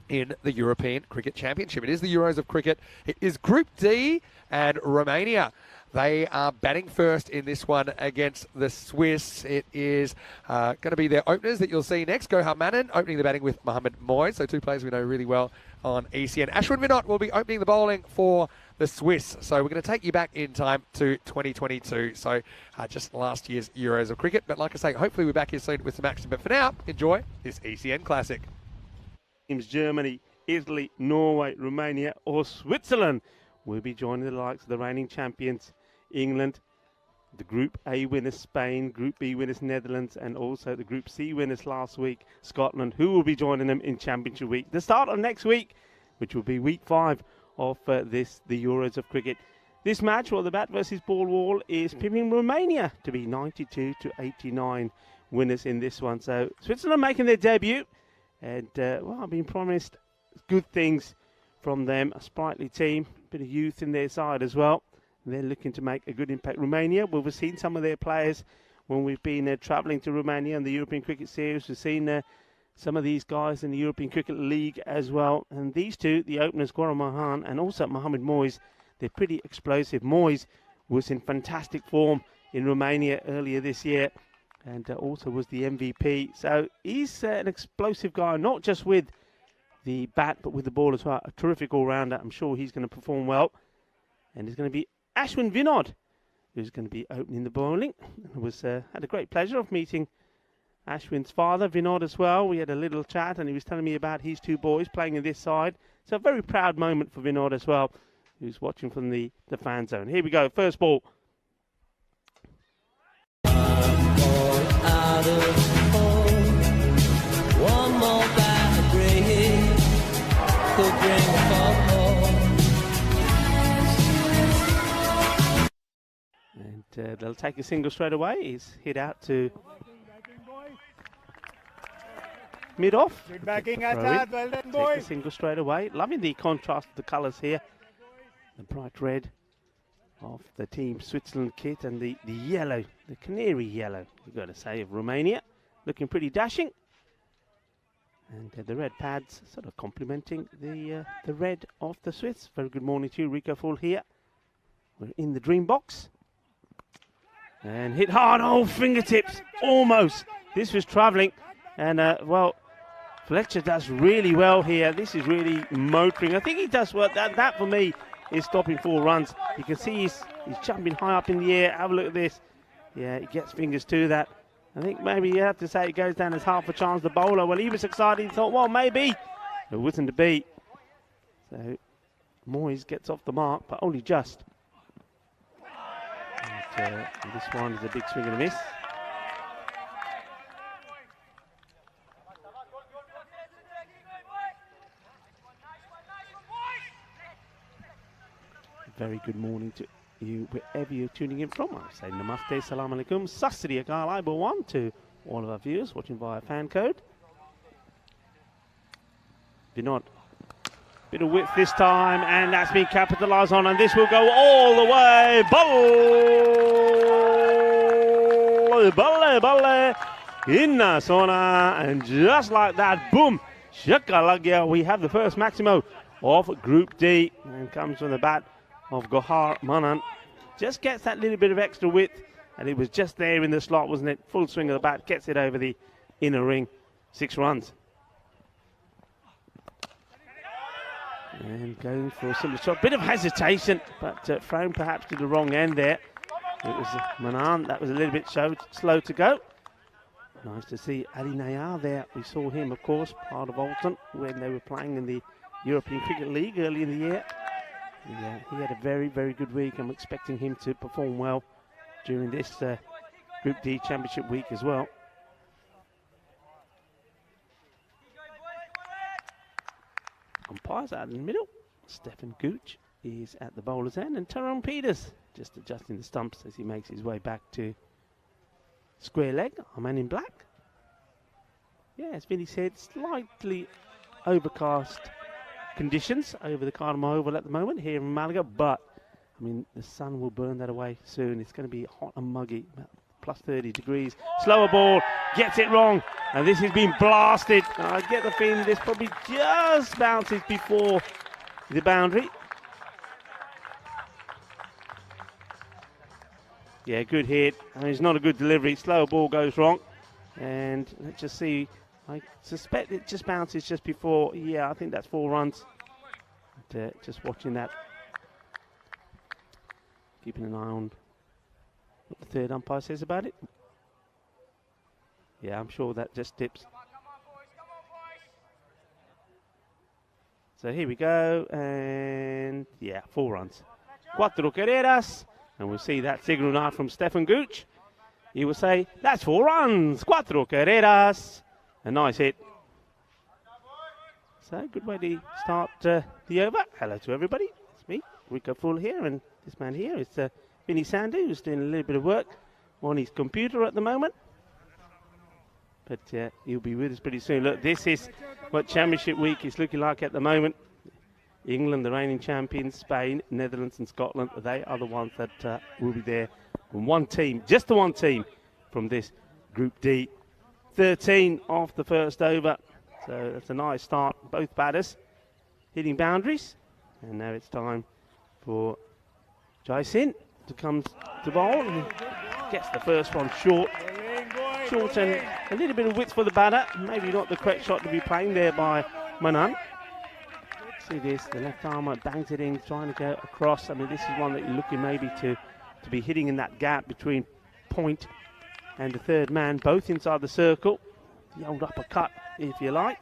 in the European Cricket Championship. It is the Euros of Cricket. It is Group D, and Romania, they are batting first in this one against the Swiss. It is going to be their openers that you'll see next. Gohar Manan opening the batting with Mohamed Moyes, so two players we know really well on ECN. Ashwin Vinod will be opening the bowling for the Swiss. So we're going to take you back in time to 2022. So just last year's Euros of Cricket. But like I say, hopefully we're back here soon with some action. But for now, enjoy this ECN Classic. Teams Germany, Italy, Norway, Romania or Switzerland will be joining the likes of the reigning champions England, the Group A winners Spain, Group B winners Netherlands, and also the Group C winners last week Scotland, who will be joining them in Championship Week. The start of next week, which will be Week 5 of the Euros of Cricket. This match, the bat versus ball wall, is picking Romania to be 92-89 winners in this one. So Switzerland making their debut. And, I've been promised good things from them. A sprightly team, a bit of youth in their side as well. And they're looking to make a good impact. Romania, we've seen some of their players when we've been travelling to Romania and the European Cricket Series. We've seen some of these guys in the European Cricket League as well. And these two, the openers, Gohar Manan and also Mohamed Moyes, they're pretty explosive. Moyes was in fantastic form in Romania earlier this year, and also was the MVP. So he's an explosive guy, not just with the bat, but with the ball as well. A terrific all-rounder. I'm sure he's going to perform well. And it's going to be Ashwin Vinod who's going to be opening the bowling. I had a great pleasure of meeting Ashwin's father, Vinod, as well. We had a little chat, and he was telling me about his two boys playing in this side. So a very proud moment for Vinod as well, who's watching from the fan zone. Here we go, first ball. One more bad break could bring a fall. And they'll take a single straight away. He's hit out to mid-off. Good backing at that, well done, boys. Take a single straight away. Loving the contrast of the colours here. The bright red of the Team Switzerland kit and the yellow, the canary yellow, you've got to say, of Romania. Looking pretty dashing. And the red pads sort of complementing the red of the Swiss. Very good morning to you, Rico Full here. We're in the dream box. And hit hard, fingertips, almost. This was travelling. And, Fletcher does really well here. This is really motoring. I think he does well. That for me is stopping 4 runs. You can see he's jumping high up in the air. Have a look at this. Yeah, he gets fingers to that. I think maybe you have to say it goes down as half a chance. The bowler, well, he was excited. He thought, well, maybe. It wasn't to be. So Moyes gets off the mark, but only just. And, this one is a big swing and a miss. Very good morning to you, wherever you're tuning in from. I say namaste, salam alaikum, sasri akal, aibawan to all of our viewers watching via fan code. Vinod, bit of width this time, and that's been capitalised on, and this will go all the way. Balle, in the sauna, and just like that, boom, shakalagia, we have the first Maximo of Group D, and comes from the bat of Gohar Manan. Just gets that little bit of extra width, and it was just there in the slot, wasn't it? Full swing of the bat, gets it over the inner ring, 6 runs. And going for a similar shot, bit of hesitation, but thrown perhaps to the wrong end there. It was Manan that was a little bit slow to go. Nice to see Ali Nayar there. We saw him, of course, part of Alton when they were playing in the European Cricket League early in the year. Yeah, he had a very, very good week. I'm expecting him to perform well during this Group D Championship week as well. Umpires out in the middle. Stefan Gooch is at the bowler's end, and Tyrone Peters just adjusting the stumps as he makes his way back to square leg. Our man in black. Yeah, as Vinny said, slightly overcast conditions over the Cardamom Oval at the moment here in Malaga, but I mean the sun will burn that away soon. It's going to be hot and muggy, about plus 30 degrees. Slower ball, gets it wrong, and this has been blasted. I get the feeling this probably just bounces before the boundary. Yeah, good hit. I mean, it's not a good delivery. Slower ball goes wrong, and let's just see. I suspect it just bounces just before. Yeah, I think that's 4 runs. But, just watching that, keeping an eye on what the third umpire says about it. Yeah, I'm sure that just dips. So here we go, and yeah, 4 runs. 4 carreras, and we'll see that signal now from Stefan Gooch. He will say, that's 4 runs, 4 carreras. A nice hit. So, good way to start the over. Hello to everybody. It's me, Rico Full here, and this man here is Vinny Sandu, who's doing a little bit of work on his computer at the moment. But he'll be with us pretty soon. Look, this is what Championship Week is looking like at the moment. England, the reigning champions, Spain, Netherlands and Scotland, they are the ones that will be there. And one team, just the one team from this Group D. 13 off the first over, so that's a nice start. Both batters hitting boundaries, and now it's time for Jai Sin to come to bowl. He gets the first one short and a little bit of width for the batter. Maybe not the correct shot to be playing there by Manan. See this, the left armer bangs it in, trying to go across. I mean, this is one that you're looking maybe to be hitting in that gap between point and the third man, both inside the circle. The old uppercut, if you like.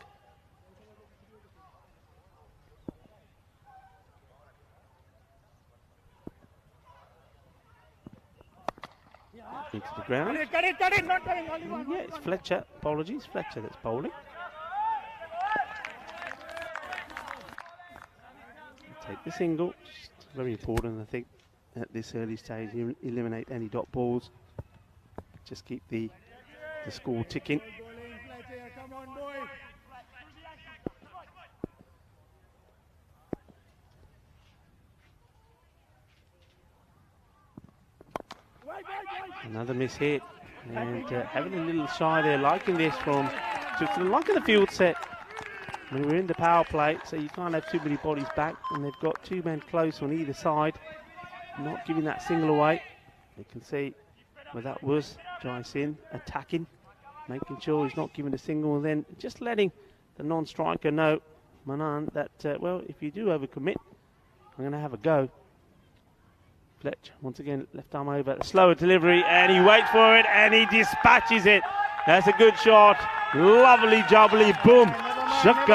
Into the ground. Cut it, not cutting, only one. Yeah, it's Fletcher. Apologies, Fletcher that's bowling. Take the single. Just very important, I think, at this early stage. You eliminate any dot balls. Just keep the score ticking. Come on, boy. Another miss hit, and having a little shy there, liking this from Switzerland, liking the field set. I mean, we're in the power play, so you can't have too many bodies back, and they've got 2 men close on either side, not giving that single away. You can see where that was. Jai Sin attacking, making sure he's not giving a single, and then just letting the non-striker know, Manan, that, well, if you do overcommit, I'm going to have a go. Fletch, once again, left arm over, slower delivery, and he waits for it, and he dispatches it. That's a good shot. Lovely jubbly, boom. Shaka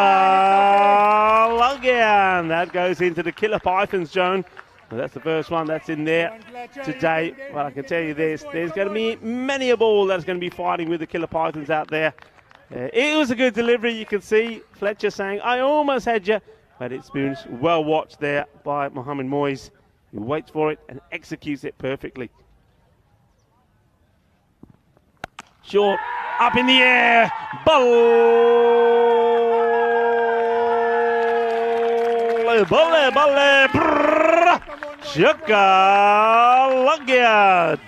again. That goes into the Killer Pythons zone. Well, that's the first one that's in there today. Well, I can tell you this, there's going to be many a ball that's going to be fighting with the Killer Pythons out there. It was a good delivery. You can see Fletcher saying, I almost had you, but it's been well watched there by Mohammed Moyes, who waits for it and executes it perfectly. Short, up in the air, Shaka,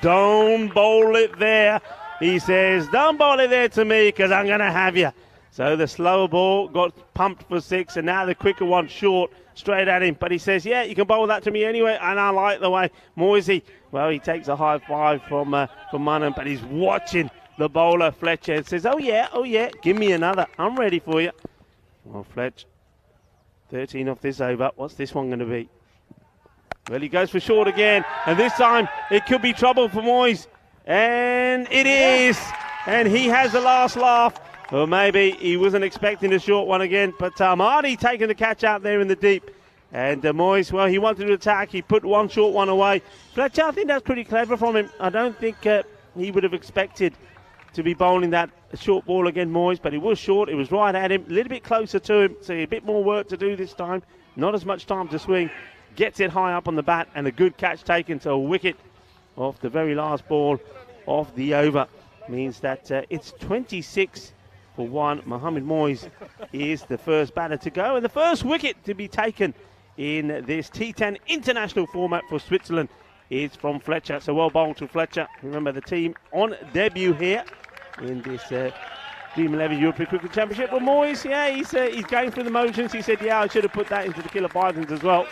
don't bowl it there. He says, don't bowl it there to me because I'm going to have you. So the slower ball got pumped for 6, and now the quicker one short, straight at him. But he says, yeah, you can bowl that to me anyway, and I like the way. Moisey, well, he takes a high five from Munnan, but he's watching the bowler, Fletcher, and says, oh, yeah, give me another. I'm ready for you. Well, Fletch, 13 off this over. What's this one going to be? Well, he goes for short again, and this time it could be trouble for Moyes. And it is, and he has the last laugh. Or maybe he wasn't expecting a short one again, but Marty taking the catch out there in the deep. And Moyes, well, he wanted to attack. He put one short one away. Fletcher, I think that's pretty clever from him. I don't think he would have expected to be bowling that short ball again, Moyes, but it was short. It was right at him, a little bit closer to him, so a bit more work to do this time. Not as much time to swing. Gets it high up on the bat, and a good catch taken to a wicket off the very last ball of the over. Means that it's 26 for 1. Mohamed Moyes is the first batter to go, and the first wicket to be taken in this T10 international format for Switzerland is from Fletcher. So well bowled to Fletcher. Remember the team on debut here in this Dream 11 European Cricket Championship. Well, Moyes, yeah, he's going through the motions. He said, yeah, I should have put that into the Killer Pythons as well.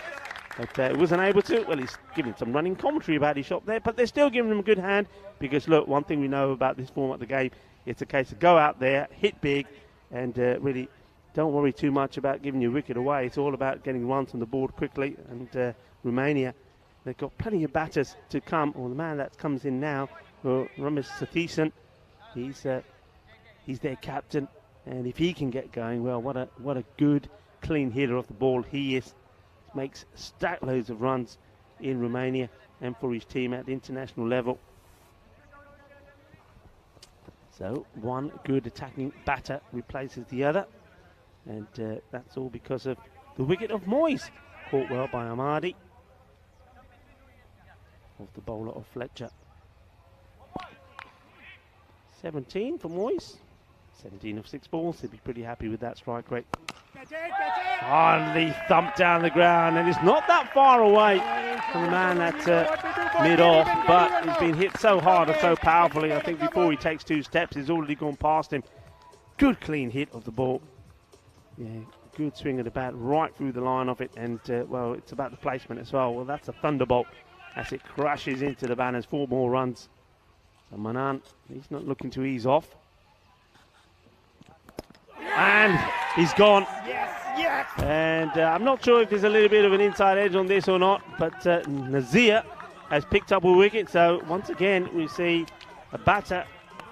But wasn't able to. Well, he's giving some running commentary about his shot there, but they're still giving him a good hand because, look, one thing we know about this format of the game, it's a case of go out there, hit big, and really don't worry too much about giving your wicket away. It's all about getting runs on the board quickly. And Romania, they've got plenty of batters to come. Well, the man that comes in now, Ramesh Satheesan, he's their captain, and if he can get going, well, what a good, clean hitter off the ball he is. Makes stack loads of runs in Romania and for his team at the international level. So one good attacking batter replaces the other, and that's all because of the wicket of Moyes, caught well by Amadi of the bowler of Fletcher. 17 for Moyes, 17 of 6 balls. He'd be pretty happy with that strike rate. Hardly thumped down the ground, and it's not that far away from the man at mid-off, but he's been hit so hard and so powerfully. I think before he takes 2 steps, he's already gone past him. Good clean hit of the ball. Yeah, good swing of the bat right through the line of it, and well, it's about the placement as well. Well, that's a thunderbolt as it crashes into the banners. 4 more runs. So Manan, he's not looking to ease off. And he's gone. And I'm not sure if there's a little bit of an inside edge on this or not, but Nazir has picked up a wicket. So once again, we see a batter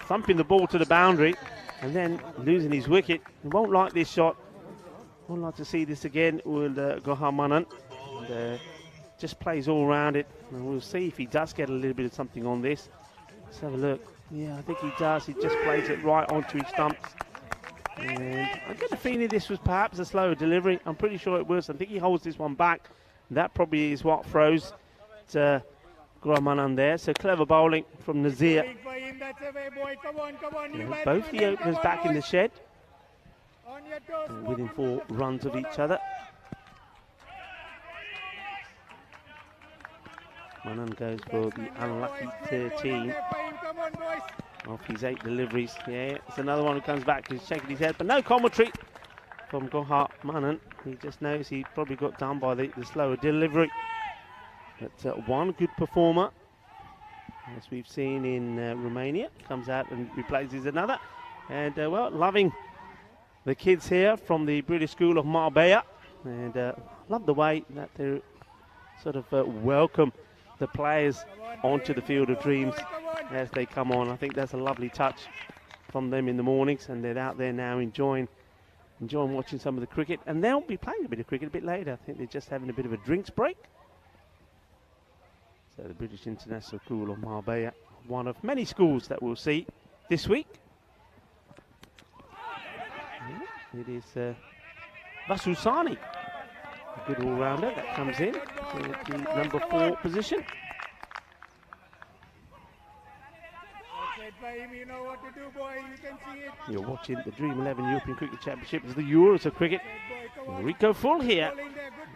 thumping the ball to the boundary and then losing his wicket. He won't like this shot. Won't like to see this again with Gohar Manan. Just plays all around it. And we'll see if he does get a little bit of something on this. Let's have a look. Yeah, I think he does. He just plays it right onto his stumps. And I get the feeling this was perhaps a slower delivery. I'm pretty sure it was. I think he holds this one back. That probably is what froze to Gramanan there. So clever bowling from Nazir. Yeah, both the openers back in the shed. Within 4 runs of each other. Manan goes for the unlucky 13. Off his 8 deliveries. Yeah, it's another one who comes back. He's shaking his head, but no commentary from Gohar Manan. He just knows he probably got done by the slower delivery. But one good performer, as we've seen in Romania, comes out and replaces another. And well, loving the kids here from the British School of Marbella, and love the way that they sort of welcome the players onto the Field of Dreams as they come on. I think that's a lovely touch from them in the mornings, and they're out there now enjoying watching some of the cricket, and they'll be playing a bit of cricket a bit later. I think they're just having a bit of a drinks break. So the British International School of Marbella, one of many schools that we'll see this week. It is Vasusani, a good all-rounder that comes in to the number 4 position. You're watching the Dream 11 European Cricket Championship as the Euros of Cricket. Rico Full here,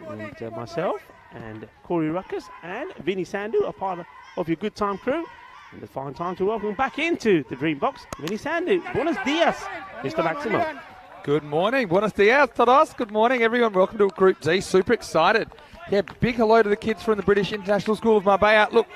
and myself and Corey Ruckus and Vinny Sandhu are part of your good time crew. And the fine time to welcome back into the Dream Box, Vinny Sandu. Buenos dias, Mr. Maximo. Good morning. Buenos dias, todos. Good morning, everyone. Welcome to Group D. Super excited. Yeah, big hello to the kids from the British International School of Marbella. Look,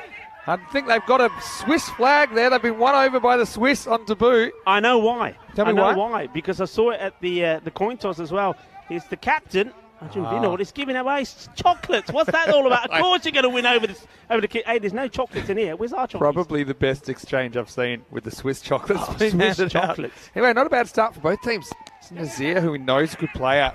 I think they've got a Swiss flag there. They've been won over by the Swiss on debut. I know why. Tell me why. why. Because I saw it at the coin toss as well. It's the captain, Arjun is giving away chocolates. What's that all about? Of course you're going to win over the kid. Hey, there's no chocolates in here. Where's our chocolates? Probably the best exchange I've seen with the Swiss chocolates. Swiss handed out. chocolates. Anyway, not a bad start for both teams. It's Nazir, who we know is a good player.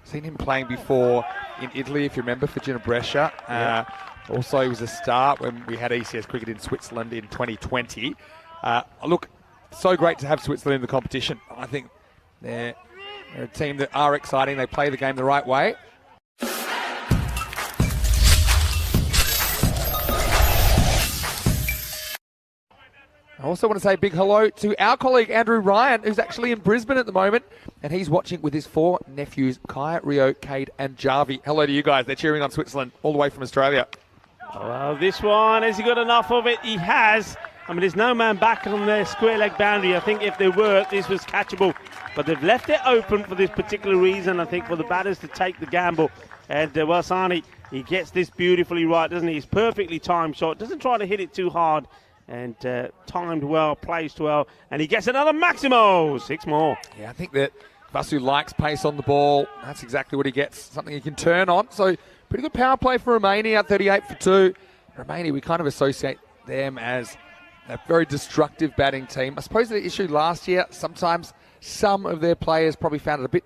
Seen him playing before in Italy, if you remember, for Gina Brescia. Also, he was a star when we had ECS cricket in Switzerland in 2020. Look, so great to have Switzerland in the competition. I think they're a team that are exciting. They play the game the right way. I also want to say a big hello to our colleague Andrew Ryan, who's actually in Brisbane at the moment, and he's watching with his 4 nephews, Kaya, Rio, Cade and Jarvi. Hello to you guys. They're cheering on Switzerland all the way from Australia. Well, this one, has he got enough of it? He has. I mean, there's no man back on their square leg boundary. I think if there were, this was catchable. But they've left it open for this particular reason, I think, for the batters to take the gamble. And Wasani, he gets this beautifully right, doesn't he? He's perfectly timed shot. Doesn't try to hit it too hard. And timed well, placed well. And he gets another Maximo. 6 more. Yeah, I think that Vasu likes pace on the ball. That's exactly what he gets. Something he can turn on. So pretty good power play for Romania, 38 for 2. Romania, we kind of associate them as a very destructive batting team. I suppose the issue last year, sometimes some of their players probably found it a bit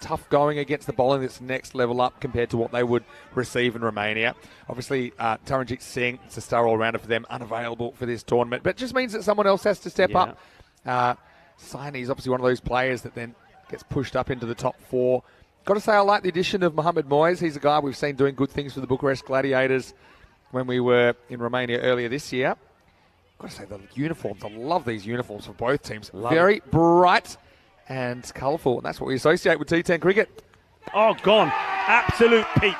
tough going against the bowling that's next level up compared to what they would receive in Romania. Obviously, Taranjit Singh, it's a star all-rounder for them, unavailable for this tournament. But it just means that someone else has to step up. Saini is obviously one of those players that then gets pushed up into the top 4. Got to say, I like the addition of Mohamed Moyes. He's a guy we've seen doing good things for the Bucharest Gladiators when we were in Romania earlier this year. Got to say, the uniforms, I love these uniforms for both teams. Very bright and colourful, and that's what we associate with T10 cricket. Oh, gone. Absolute peach.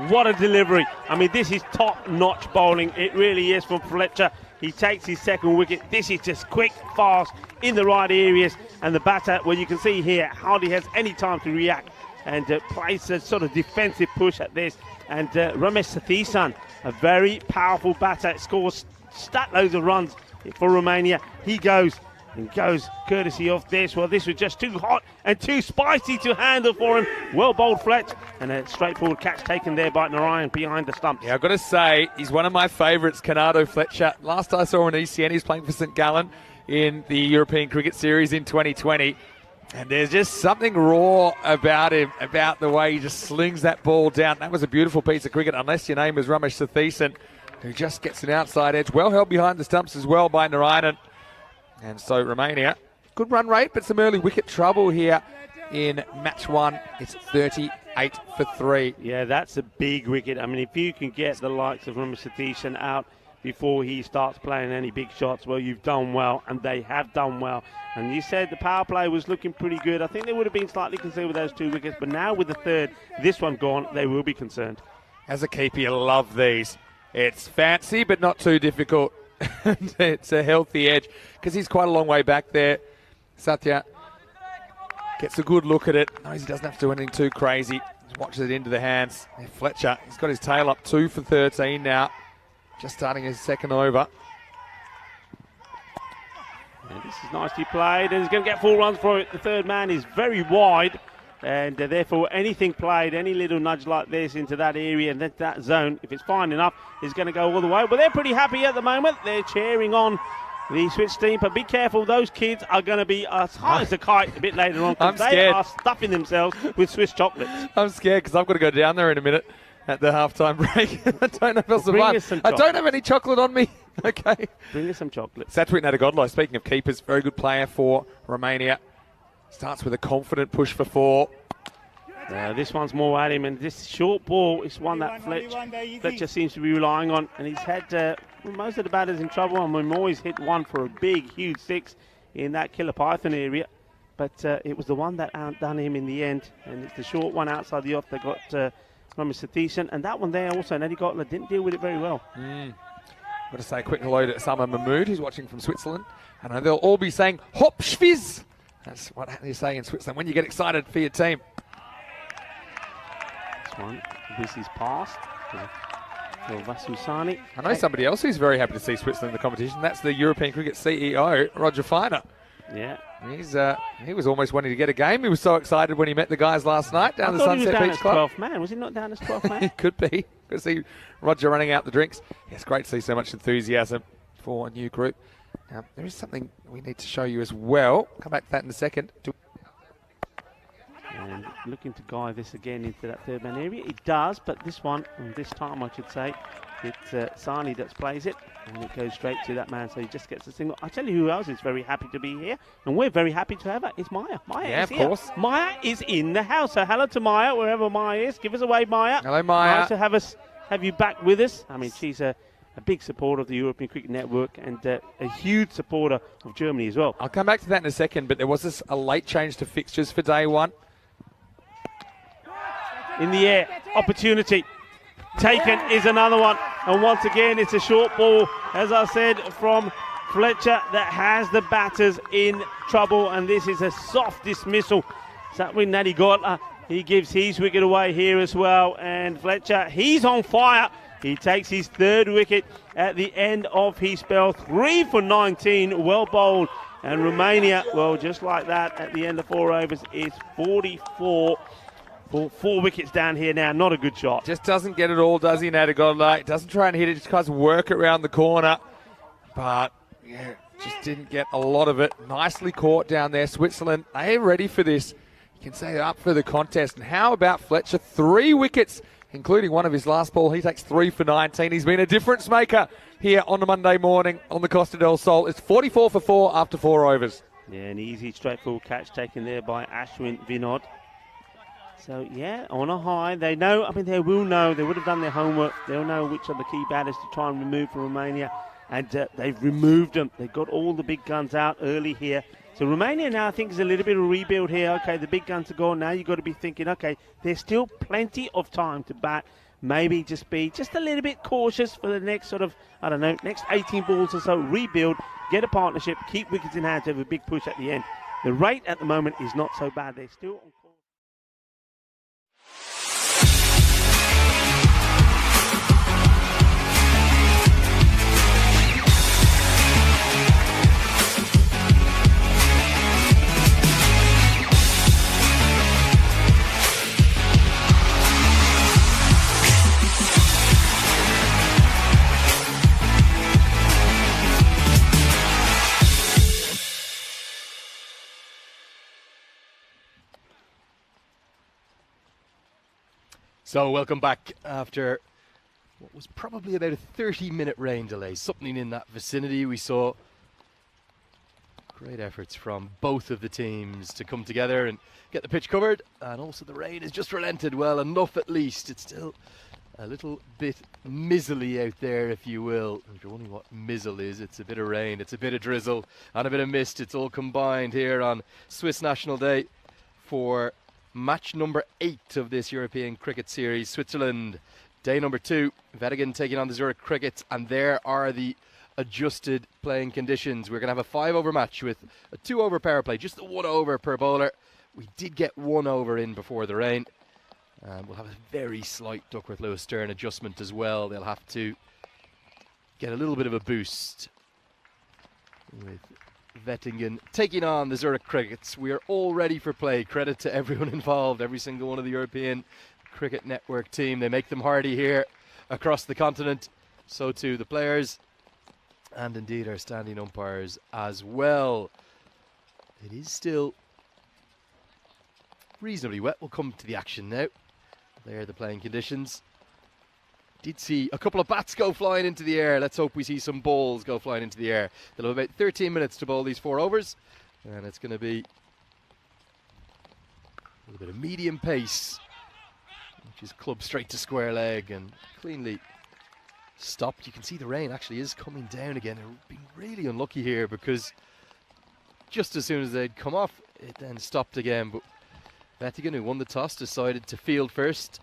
What a delivery. I mean, this is top-notch bowling. It really is from Fletcher. He takes his second wicket. This is just quick, fast, in the right areas. And the batter, well, you can see here, hardly has any time to react and plays a sort of defensive push at this. And Ramesh Sathisan, a very powerful batter, scores stat loads of runs for Romania. He goes courtesy of this. Well, this was just too hot and too spicy to handle for him. Well bowled Fletch, and a straightforward catch taken there by Narayan behind the stumps. Yeah, I've got to say, he's one of my favourites, Canado Fletcher. Last I saw him in ECN, he was playing for St Gallen in the European Cricket Series in 2020. And there's just something raw about him, about the way he just slings that ball down. That was a beautiful piece of cricket, unless your name is Ramesh Sathisan, who just gets an outside edge. Well held behind the stumps as well by Narayanan. And so Romania, good run rate, but some early wicket trouble here in match 1. It's 38 for 3. Yeah, that's a big wicket. I mean, if you can get the likes of Ramesh Sathisan out before he starts playing any big shots, well, you've done well, and they have done well. And you said the power play was looking pretty good. I think they would have been slightly concerned with those 2 wickets, but now with the third, this one gone, they will be concerned. As a keeper, you love these. It's fancy, but not too difficult. It's a healthy edge because he's quite a long way back there. Satya gets a good look at it. Knows he doesn't have to do anything too crazy. Just watches it into the hands. And Fletcher, he's got his tail up 2 for 13 now. Just starting his second over. And this is nicely played, and he's going to get 4 runs for it. The third man is very wide, and therefore anything played, any little nudge like this into that area and that zone, if it's fine enough, is going to go all the way. But they're pretty happy at the moment. They're cheering on the Swiss team, but be careful, those kids are going to be as high as a kite a bit later on, because they are stuffing themselves with Swiss chocolates. I'm scared because I've got to go down there in a minute at the halftime break. I don't know if I'll survive. I don't have any chocolate on me. Okay. Bring us some chocolate. Satwit Nadagodlo, speaking of keepers, very good player for Romania. Starts with a confident push for 4. This one's more at him, and this short ball is one that Fletcher seems to be relying on, and he's had most of the batters in trouble. And Moyes hit one for a big, huge 6 in that Killer Python area, but it was the one that outdone him in the end, and it's the short one outside the off that got Ramesh Sathisan, and that one there also, Neddy Gotler didn't deal with it very well. Got to say a quick hello to Sama Mahmood, who's watching from Switzerland. And I know they'll all be saying, Hop Schwiz. That's what you say in Switzerland when you get excited for your team. This one, Wissy's passed. Vasusani. I know somebody else who's very happy to see Switzerland in the competition. That's the European Cricket CEO, Roger Finer. Yeah. He was almost wanting to get a game. He was so excited when he met the guys last night down the Sunset Beach Club. 12th man. Was he not down as 12th man? Could be. Could see Roger running out the drinks. Yeah, it's great to see so much enthusiasm for a new group. Now, there is something we need to show you as well. Come back to that in a second. And looking to guide this again into that third man area. It does, but this one, and this time I should say, it's Sani that plays it, and it goes straight to that man, so he just gets a single. I tell you who else is very happy to be here, and we're very happy to have her. It's Maya. Maya is here. Of course. Maya is in the house, so hello to Maya, wherever Maya is. Give us a wave, Maya. Hello, Maya. Nice to have you back with us. I mean, she's a big supporter of the European Cricket Network and a huge supporter of Germany as well. I'll come back to that in a second, but there was a late change to fixtures for day one. In the air, opportunity. Taken is another one. And once again, it's a short ball, as I said, from Fletcher that has the batters in trouble. And this is a soft dismissal. Satwin Nadigotla, he gives his wicket away here as well. And Fletcher, he's on fire. He takes his third wicket at the end of his spell. 3 for 19, well bowled. And Romania, well, just like that, at the end of 4 overs, is 44. 4 wickets down here now, not a good shot. Just doesn't get it all, does he, Nadigotla? Doesn't try and hit it, just tries to work it around the corner. But, yeah, just didn't get a lot of it. Nicely caught down there. Switzerland, they're ready for this. You can say they're up for the contest. And how about Fletcher? 3 wickets, including one of his last ball. He takes 3 for 19. He's been a difference maker here on a Monday morning on the Costa del Sol. It's 44 for 4 after 4 overs. Yeah, an easy, straightforward catch taken there by Ashwin Vinod. So, yeah, on a high. They know, I mean, they will know. They would have done their homework. They'll know which are the key batters to try and remove from Romania. And they've removed them. They've got all the big guns out early here. So Romania now, I think, is a little bit of a rebuild here. Okay, the big guns are gone. Now you've got to be thinking, okay, there's still plenty of time to bat. Maybe just be just a little bit cautious for the next sort of, I don't know, next 18 balls or so. Rebuild, get a partnership, keep wickets in hand to have a big push at the end. The rate at the moment is not so bad. They're still on course. So welcome back after what was probably about a 30-minute rain delay, something in that vicinity. We saw great efforts from both of the teams to come together and get the pitch covered, and also the rain has just relented well enough at least. It's still a little bit mizzly out there, if you will. If you're wondering what mizzle is, it's a bit of rain, it's a bit of drizzle and a bit of mist. It's all combined here on Swiss National Day for match number 8 of this European Cricket Series. Switzerland, day number 2. Wettingen taking on the Zurich Crickets, and there are the adjusted playing conditions. We're going to have a 5-over match with a 2-over power play, just a 1 over per bowler. We did get 1 over in before the rain. We'll have a very slight Duckworth-Lewis-Stern adjustment as well. They'll have to get a little bit of a boost with Wettingen taking on the Zurich Crickets. We are all ready for play. Credit to everyone involved, every single one of the European Cricket Network team. They make them hardy here across the continent. So too the players, and indeed our standing umpires as well. It is still reasonably wet. We'll come to the action now. There are the playing conditions. Did see a couple of bats go flying into the air. Let's hope we see some balls go flying into the air. They'll have about 13 minutes to bowl these 4 overs, and it's going to be a little bit of medium pace, which is club straight to square leg and cleanly stopped. You can see the rain actually is coming down again. They're being really unlucky here because just as soon as they'd come off, it then stopped again. But Wettingen, who won the toss, decided to field first.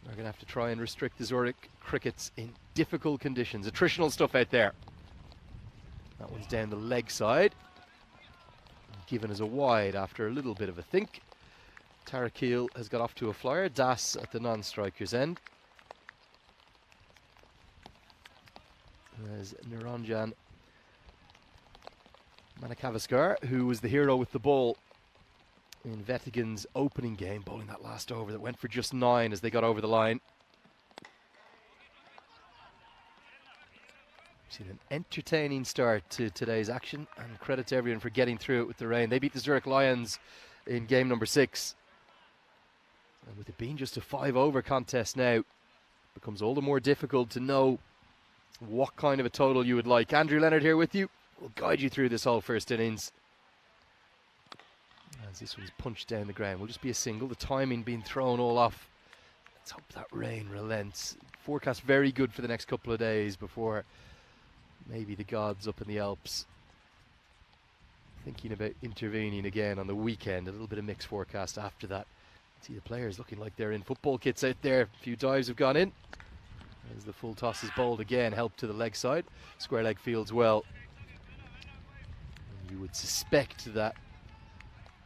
They're going to have to try and restrict the Zurich crickets in difficult conditions. Attritional stuff out there. That one's down the leg side. Given as a wide after a little bit of a think. Tarakil has got off to a flyer. Das at the non-striker's end. There's Niranjan Manakavaskar, who was the hero with the ball in Wettingen's opening game, bowling that last over that went for just 9 as they got over the line. Seen an entertaining start to today's action, and credit to everyone for getting through it with the rain. They beat the Zurich Lions in game number 6. And with it being just a 5-over contest now, it becomes all the more difficult to know what kind of a total you would like. Andrew Leonard here with you. We'll guide you through this whole first innings. As this one's punched down the ground, will just be a single. The timing being thrown all off. Let's hope that rain relents. Forecast very good for the next couple of days before maybe the gods up in the Alps thinking about intervening again on the weekend. A little bit of mixed forecast after that. See the players looking like they're in football kits out there. A few dives have gone in. As the full toss is bowled again, help to the leg side. Square leg fields well. And you would suspect that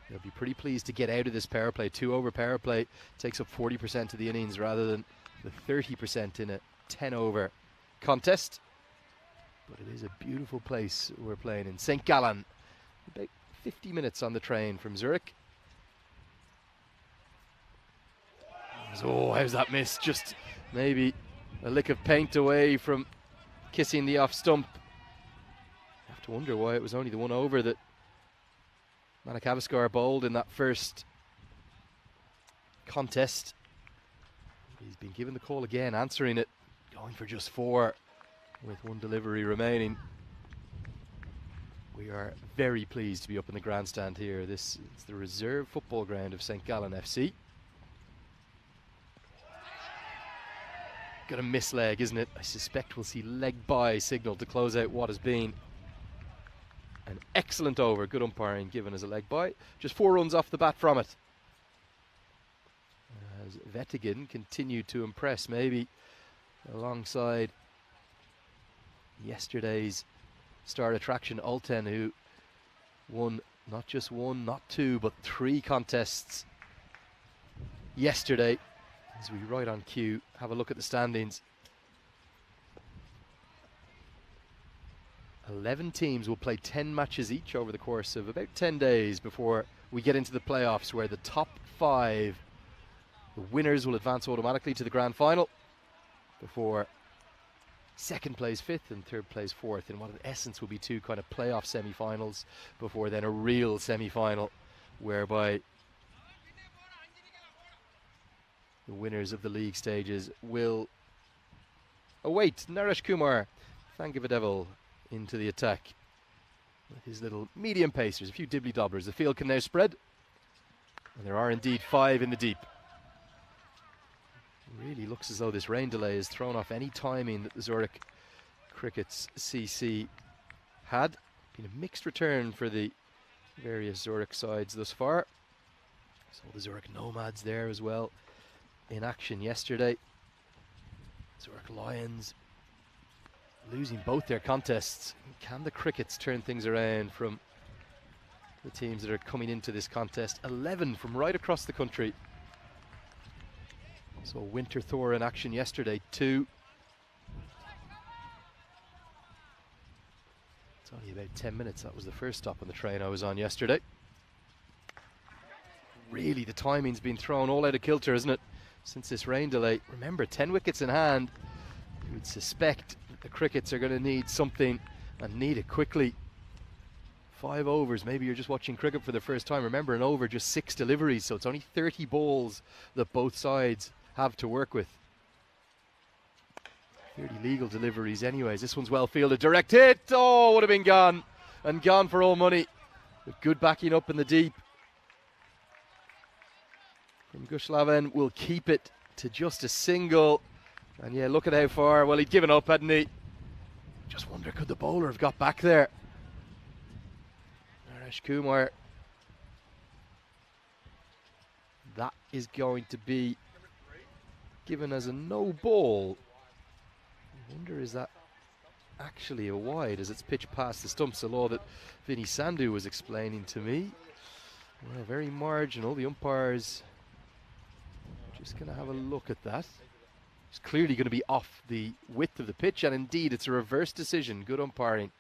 they'll be pretty pleased to get out of this power play. 2-over power play takes up 40% of the innings rather than the 30% in a 10-over contest. But it is a beautiful place we're playing in. St. Gallen, about 50 minutes on the train from Zurich. Oh, how's that miss? Just maybe a lick of paint away from kissing the off stump. I have to wonder why it was only the 1 over that Manakavaskar bowled in that first contest. He's been given the call again, answering it, going for just 4 with 1 delivery remaining. We are very pleased to be up in the grandstand here. This is the reserve football ground of St. Gallen FC. Got a miss leg, isn't it? I suspect we'll see leg by signal to close out what has been an excellent over. Good umpiring given as a leg by. Just 4 runs off the bat from it. As Wettingen continued to impress, maybe alongside yesterday's star attraction Ulten, who won not just 1, not 2, but 3 contests yesterday. As we right on cue, have a look at the standings. 11 teams will play 10 matches each over the course of about 10 days before we get into the playoffs, where the top 5, the winners, will advance automatically to the grand final before second plays 5th and third plays 4th in what in essence will be 2 kind of playoff semi-finals before then a real semi-final whereby the winners of the league stages will await Naresh Kumar Thangivadevil into the attack with his little medium pacers, a few dibbly dobblers. The field can now spread, and there are indeed 5 in the deep. It really looks as though this rain delay has thrown off any timing that the Zurich Cricket's CC had. Been a mixed return for the various Zurich sides thus far. So the Zurich Nomads there as well in action yesterday. Zurich Lions losing both their contests. Can the Crickets turn things around from the teams that are coming into this contest? 11 from right across the country. So Winter Thor in action yesterday, 2. It's only about 10 minutes. That was the first stop on the train I was on yesterday. Really, the timing's been thrown all out of kilter, isn't it? Since this rain delay. Remember, 10 wickets in hand. You would suspect that the Crickets are going to need something and need it quickly. 5 overs. Maybe you're just watching cricket for the first time. Remember, an over, just 6 deliveries, so it's only 30 balls that both sides have to work with. 30 legal deliveries anyways. This one's well fielded. Direct hit. Oh, would have been gone. And gone for all money. With good backing up in the deep. From Gushlaven will keep it to just a single. And yeah, look at how far. Well, he'd given up, hadn't he? Just wonder, could the bowler have got back there? Naresh Kumar. That is going to be given as a no ball. I wonder, is that actually a wide as it's pitched past the stumps, a law that Vinny Sandhu was explaining to me. Yeah, very marginal. The umpires just going to have a look at that. It's clearly going to be off the width of the pitch, and indeed it's a reverse decision. Good umpiring.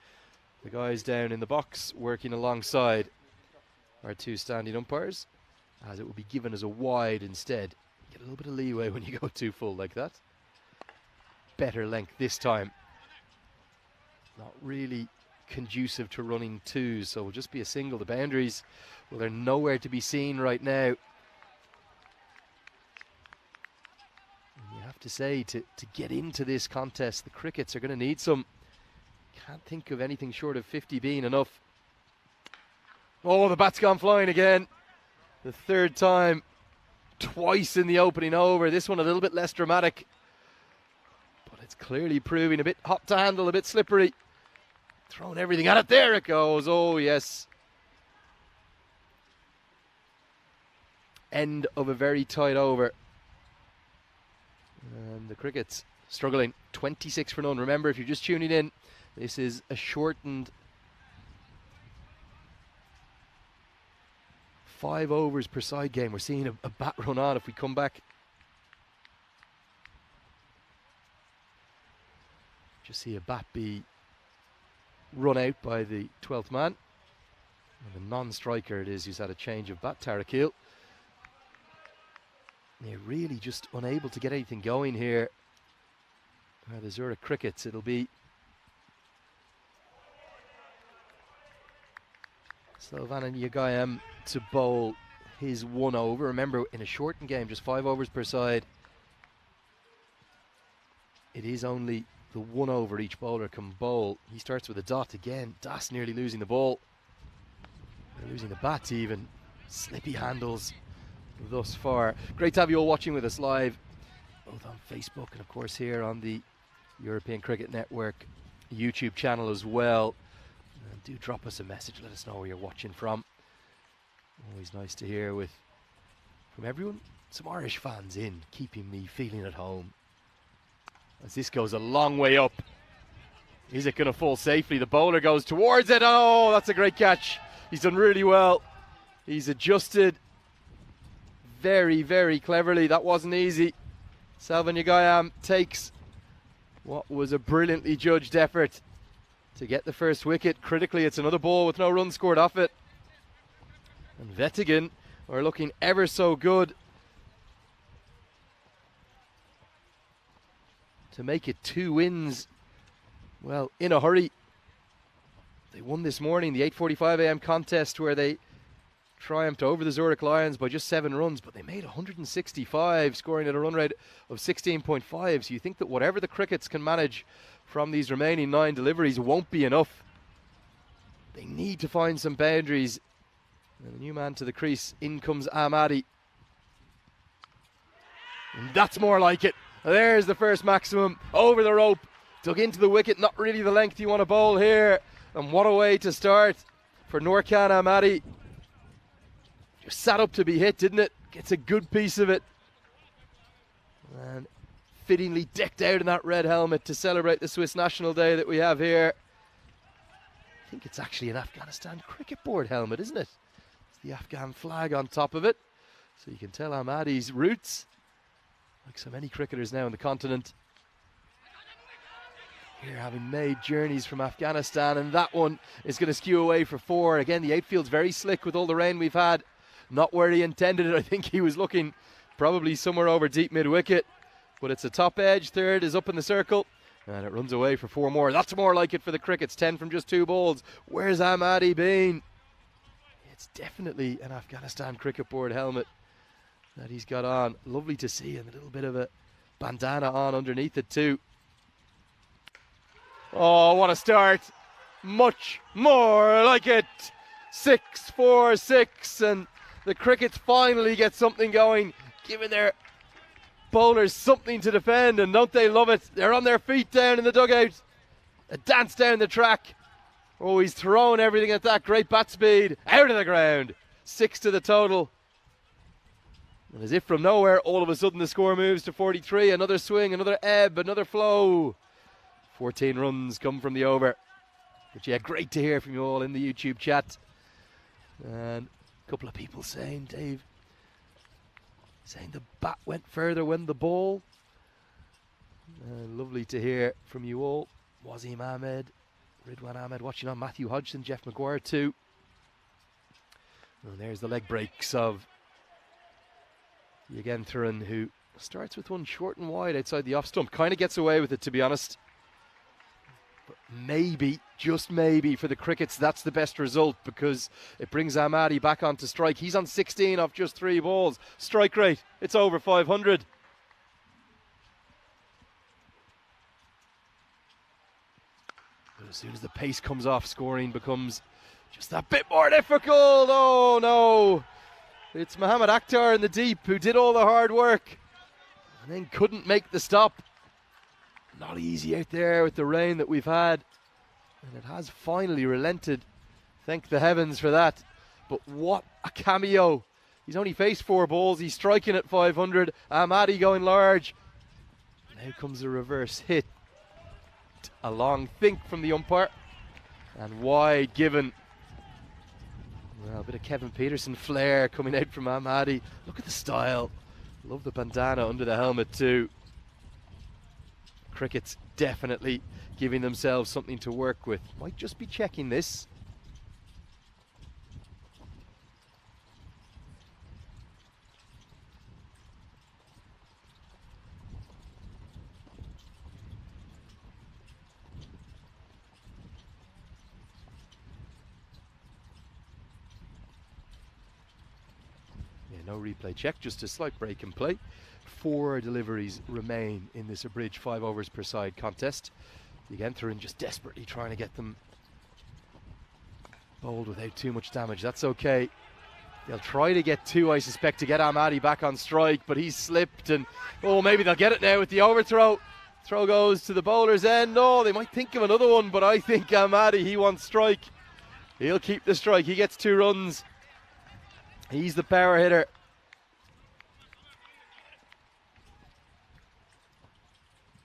The guys down in the box working alongside our two standing umpires, as it will be given as a wide instead. Get a little bit of leeway when you go too full like that. Better length this time. Not really conducive to running twos, so it will just be a single. The boundaries, well, they're nowhere to be seen right now. And you have to say, to get into this contest, the Crickets are going to need some. Can't think of anything short of 50 being enough. Oh, the bat's gone flying again. The third time, twice in the opening over. This one a little bit less dramatic, but it's clearly proving a bit hot to handle, a bit slippery. Throwing everything at it. There it goes. Oh, yes. End of a very tight over. And the Crickets struggling. 26 for none. Remember, if you're just tuning in, this is a shortened 5 overs per side game. We're seeing a bat run on. If we come back, just see a bat be run out by the 12th man. And the non-striker it is who's had a change of bat, Tarakil. They're really just unable to get anything going here. The Zurich Crickets, it'll be Slovan Yagayam to bowl his 1 over. Remember, in a shortened game, just 5 overs per side, it is only the 1 over each bowler can bowl. He starts with a dot again. Das nearly losing the ball. They're losing the bat even. Slippy handles thus far. Great to have you all watching with us live, both on Facebook and of course here on the European Cricket Network YouTube channel as well. And do drop us a message, let us know where you're watching from. Always nice to hear from everyone. Some Irish fans in, keeping me feeling at home. As this goes a long way up. Is it going to fall safely? The bowler goes towards it. Oh, that's a great catch. He's done really well. He's adjusted very, very cleverly. That wasn't easy. Salvan Yagayam takes what was a brilliantly judged effort to get the first wicket. Critically, it's another ball with no run scored off it. And Wettingen are looking ever so good to make it 2 wins, well, in a hurry. They won this morning the 8:45 a.m. contest where they triumphed over the Zurich Lions by just 7 runs, but they made 165, scoring at a run rate of 16.5. So you think that whatever the Crickets can manage from these remaining 9 deliveries won't be enough. They need to find some boundaries. And the new man to the crease, in comes Ahmadi. And that's more like it. There's the first maximum, over the rope, dug into the wicket. Not really the length you want to bowl here. And what a way to start for Noorkhan Ahmadi. Just sat up to be hit, didn't it? Gets a good piece of it. And fittingly decked out in that red helmet to celebrate the Swiss National Day that we have here. I think it's actually an Afghanistan cricket board helmet, isn't it? It's the Afghan flag on top of it. So you can tell Ahmadi's roots, like so many cricketers now in the continent. Here, having made journeys from Afghanistan, and that one is going to skew away for 4. Again, the outfield's very slick with all the rain we've had. Not where he intended it. I think he was looking probably somewhere over deep mid-wicket. But it's a top edge. Third is up in the circle. And it runs away for 4 more. That's more like it for the Crickets. 10 from just 2 balls. Where's Ahmadi been? It's definitely an Afghanistan cricket board helmet that he's got on. Lovely to see. And a little bit of a bandana on underneath it too. Oh, what a start. Much more like it. 6-4-6. And the Crickets finally get something going, giving their bowlers something to defend, and don't they love it? They're on their feet down in the dugout. A dance down the track. Oh, he's thrown everything at that. Great bat speed. Out of the ground. 6 to the total. And as if from nowhere, all of a sudden the score moves to 43. Another swing, another ebb, another flow. 14 runs come from the over. But yeah, great to hear from you all in the YouTube chat. And a couple of people saying, Dave, saying the bat went further when the ball. Lovely to hear from you all. Wasim Ahmed, Ridwan Ahmed watching on, Matthew Hodgson, Jeff McGuire too. And there's the leg breaks of Wettingen Innings, who starts with one short and wide outside the off stump. Kind of gets away with it, to be honest. But maybe, just maybe, for the Crickets, that's the best result, because it brings Ahmadi back onto strike. He's on 16 off just 3 balls. Strike rate, it's over 500. But as soon as the pace comes off, scoring becomes just that bit more difficult. Oh no! It's Mohamed Akhtar in the deep who did all the hard work and then couldn't make the stop. Not easy out there with the rain that we've had. And it has finally relented. Thank the heavens for that. But what a cameo. He's only faced 4 balls. He's striking at 500. Ahmadi going large. Now comes a reverse hit. A long think from the umpire. And wide given. Well, a bit of Kevin Peterson flair coming out from Ahmadi. Look at the style. Love the bandana under the helmet too. Crickets definitely giving themselves something to work with. Might just be checking this. No replay check, just a slight break in play. 4 deliveries remain in this abridged 5 overs per side contest. Wettingen Innings just desperately trying to get them bowled without too much damage. That's okay. They'll try to get 2, I suspect, to get Ahmadi back on strike, but he's slipped, and oh, maybe they'll get it now with the overthrow. Throw goes to the bowler's end. Oh, they might think of another one, but I think Ahmadi, he wants strike. He'll keep the strike. He gets 2 runs. He's the power hitter.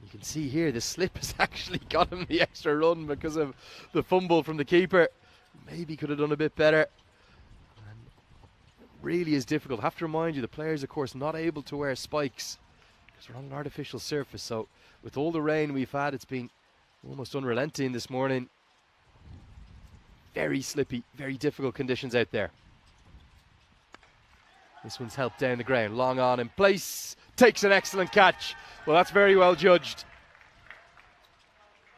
You can see here the slip has actually got him the extra run because of the fumble from the keeper. Maybe could have done a bit better. And it really is difficult. I have to remind you, the players, of course, not able to wear spikes because we're on an artificial surface. So with all the rain we've had, it's been almost unrelenting this morning. Very slippy, very difficult conditions out there. This one's helped down the ground. Long on in place. Takes an excellent catch. Well, that's very well judged.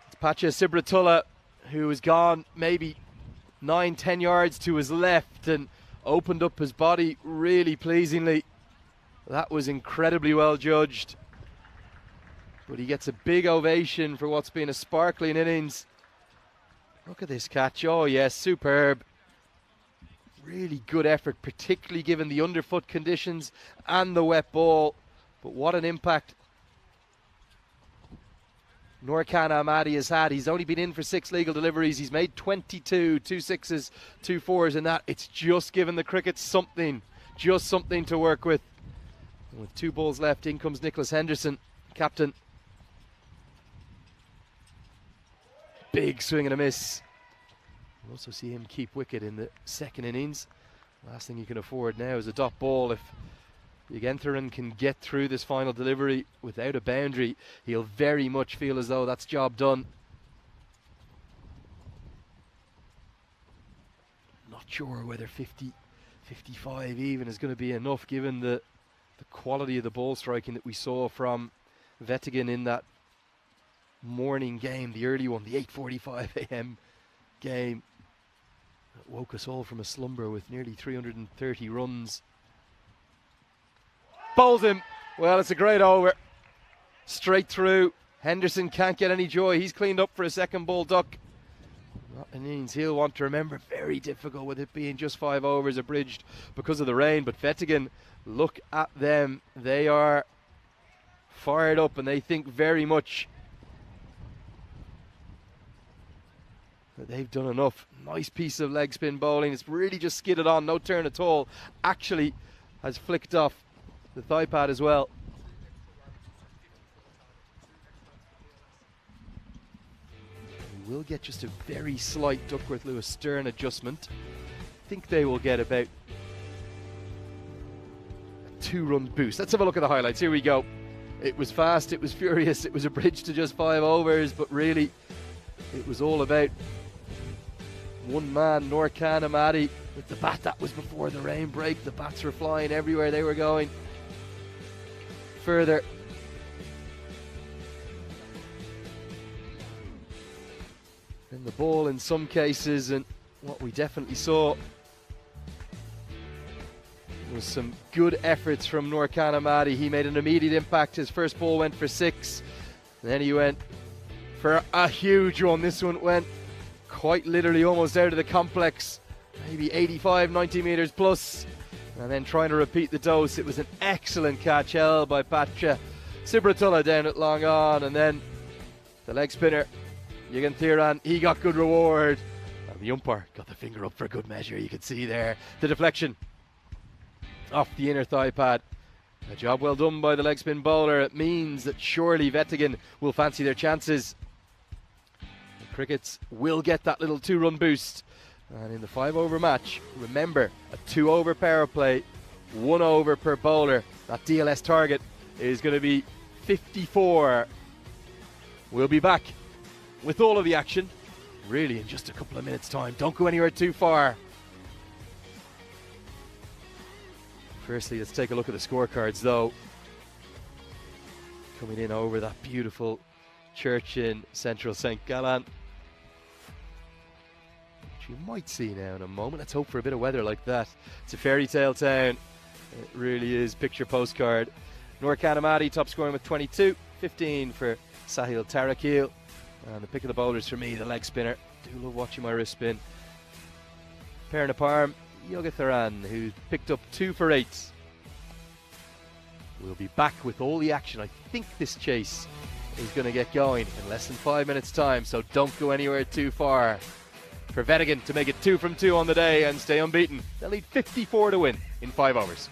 It's Pacha Sibratullah, who has gone maybe 9-10 yards to his left and opened up his body really pleasingly. That was incredibly well judged. But he gets a big ovation for what's been a sparkling innings. Look at this catch. Oh, yes, superb. Really good effort, particularly given the underfoot conditions and the wet ball. But what an impact Noorkhan Ahmadi has had. He's only been in for 6 legal deliveries. He's made 22, 2 6s, 2 4s, and that it's just given the Crickets something, just something to work with. And with 2 balls left, in comes Nicholas Henderson, captain. Big swing and a miss. We'll also see him keep wicket in the second innings. Last thing you can afford now is a dot ball. If Wettingen Innings can get through this final delivery without a boundary, he'll very much feel as though that's job done. Not sure whether 50, 55 even is going to be enough given the quality of the ball striking that we saw from Wettingen in that morning game, the early one, the 8:45 a.m. game. That woke us all from a slumber with nearly 330 runs. Bowls him. Well, it's a great over. Straight through. Henderson can't get any joy. He's cleaned up for a second ball duck. Not an innings he'll want to remember. Very difficult with it being just 5 overs abridged because of the rain. But Wettingen, look at them. They are fired up and they think very much that they've done enough. Nice piece of leg spin bowling. It's really just skidded on, no turn at all. Actually has flicked off the thigh pad as well. We will get just a very slight Duckworth-Lewis stern adjustment. I think they will get about a 2-run boost. Let's have a look at the highlights. Here we go. It was fast, it was furious, it was a bridge to just 5 overs, but really it was all about one man, Norcan Amadi, with the bat. That was before the rain break. The bats were flying everywhere they were going. Further. And the ball in some cases, and what we definitely saw was some good efforts from Norcan Amadi. He made an immediate impact. His first ball went for 6. And then he went for a huge one. This one went quite literally almost out of the complex, maybe 85, 90 metres plus, and then trying to repeat the dose. It was an excellent catch held by Pacton ZMI down at long on, and then the leg spinner Yugen Thiran, he got good reward, and the umpire got the finger up for good measure. You can see there the deflection off the inner thigh pad. A job well done by the leg spin bowler. It means that surely Wettingen will fancy their chances. Crickets will get that little 2-run boost, and in the 5-over match, remember, a 2-over power play, 1 over per bowler. That DLS target is going to be 54. We'll be back with all of the action really in just a couple of minutes time. Don't go anywhere too far. Firstly, let's take a look at the scorecards though. Coming in over that beautiful church in central St. Gallen, you might see now in a moment. Let's hope for a bit of weather like that. It's a fairy tale town. It really is. Picture postcard. Norcan Amadi top scoring with 22. 15 for Sahil Tarakil. And the pick of the bowlers for me, the leg spinner. Do love watching my wrist spin. Pairing a palm, Yugen Thiran, who picked up 2 for 8. We'll be back with all the action. I think this chase is going to get going in less than 5 minutes time, so don't go anywhere too far. For Wettingen to make it 2 from 2 on the day and stay unbeaten. They'll need 54 to win in 5 overs.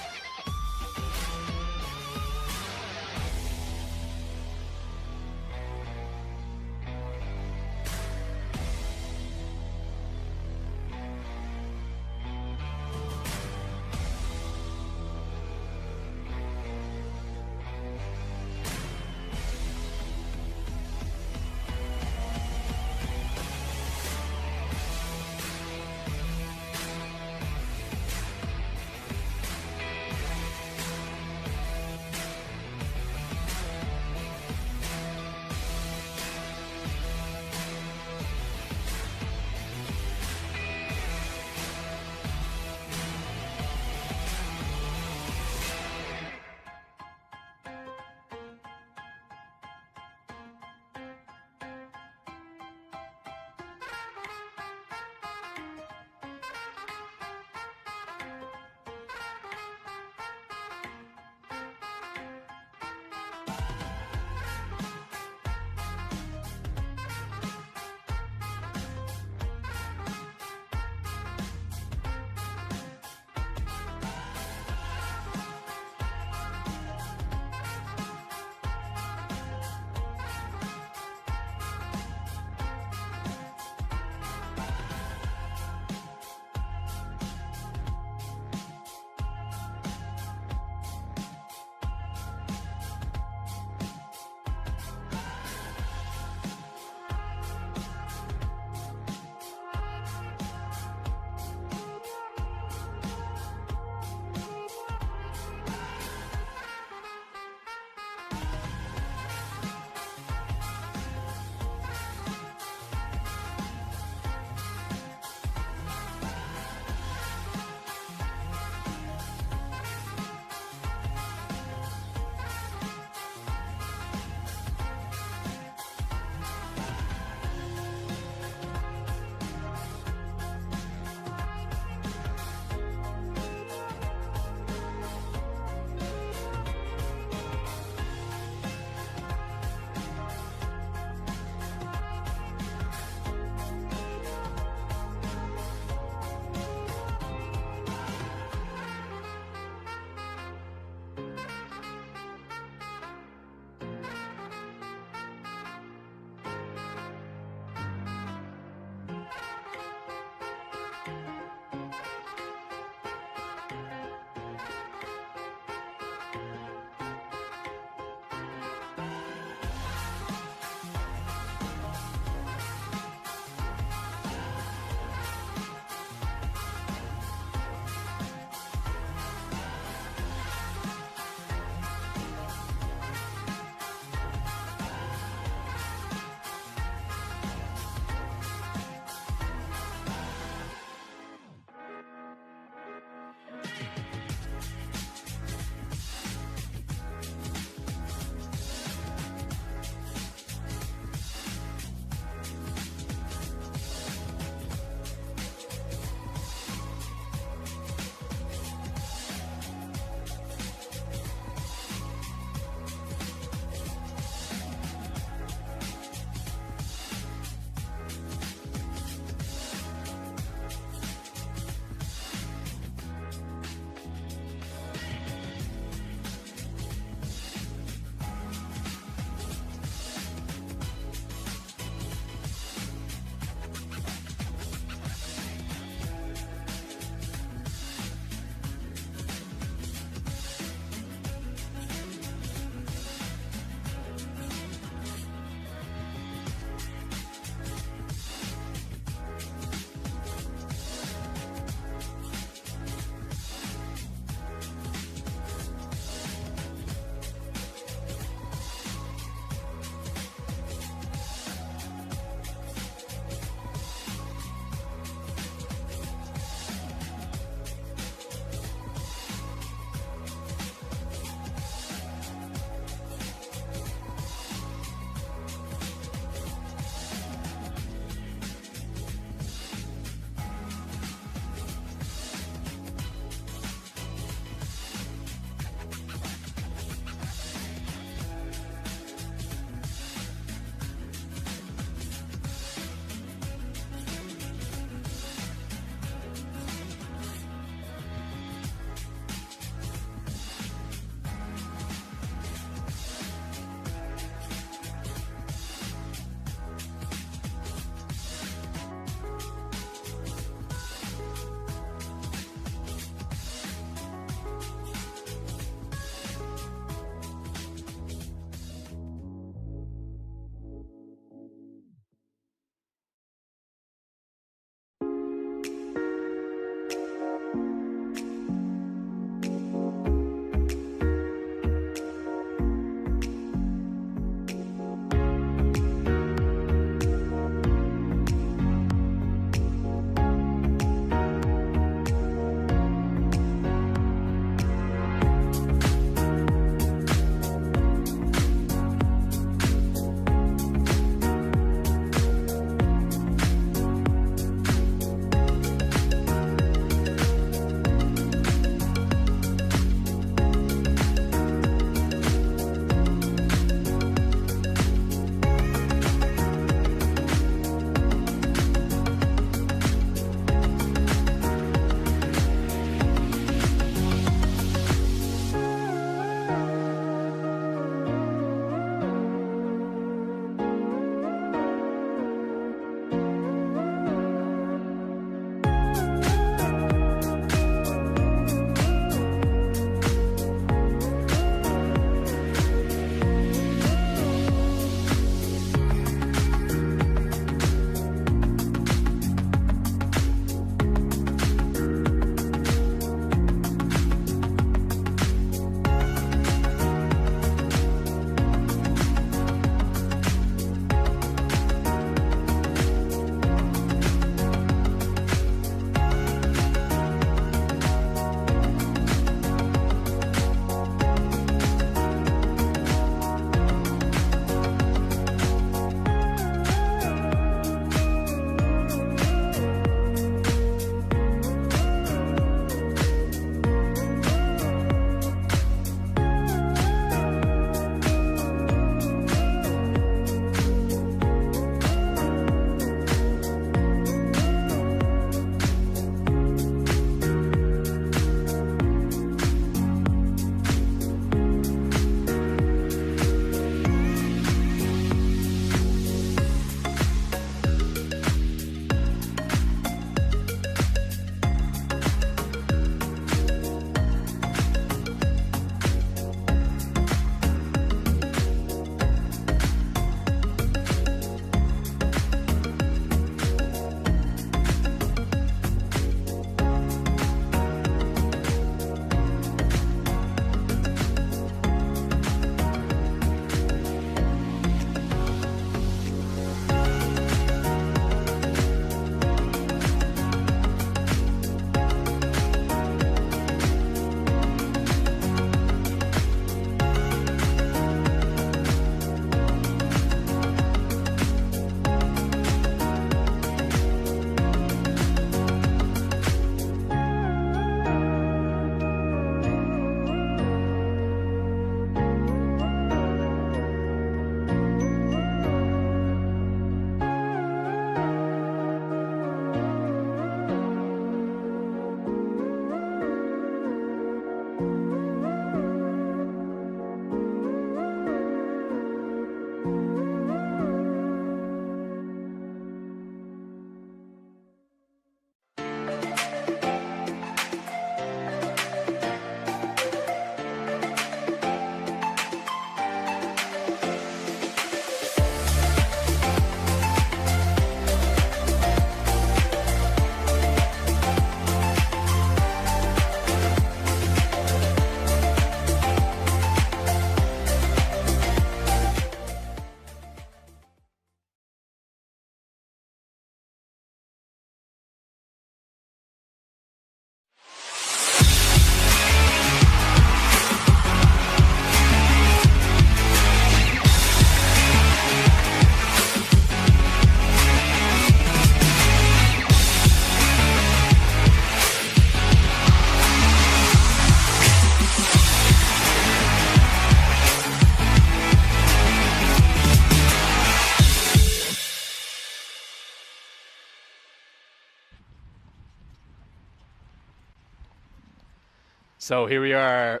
So here we are,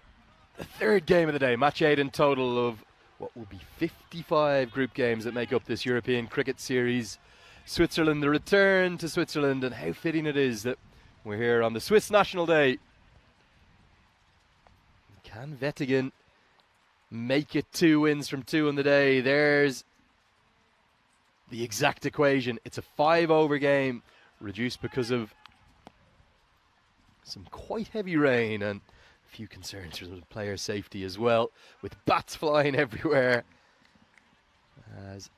the third game of the day, match 8 in total of what will be 55 group games that make up this European Cricket Series. Switzerland, the return to Switzerland, and how fitting it is that we're here on the Swiss National Day. Can Wettingen make it 2 wins from 2 on the day? There's the exact equation. It's a 5-over game, reduced because of some quite heavy rain and a few concerns for the player safety as well, with bats flying everywhere. As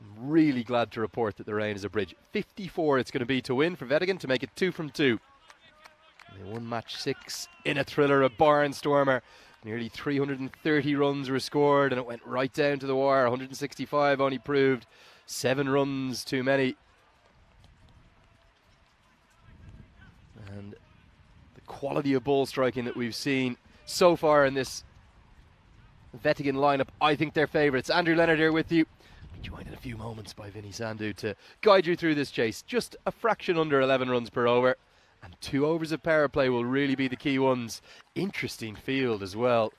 I'm really glad to report that the rain is a bridge. 54 it's going to be to win for Wettingen to make it 2 from 2. They won match 6 in a thriller, a barnstormer. Nearly 330 runs were scored and it went right down to the wire. 165 only proved 7 runs too many. And the quality of ball striking that we've seen so far in this Wettingen lineup, I think they're favourites. Andrew Leonard here with you. Be joined in a few moments by Vinny Sandhu to guide you through this chase. Just a fraction under 11 runs per over. And 2 overs of power play will really be the key ones. Interesting field as well.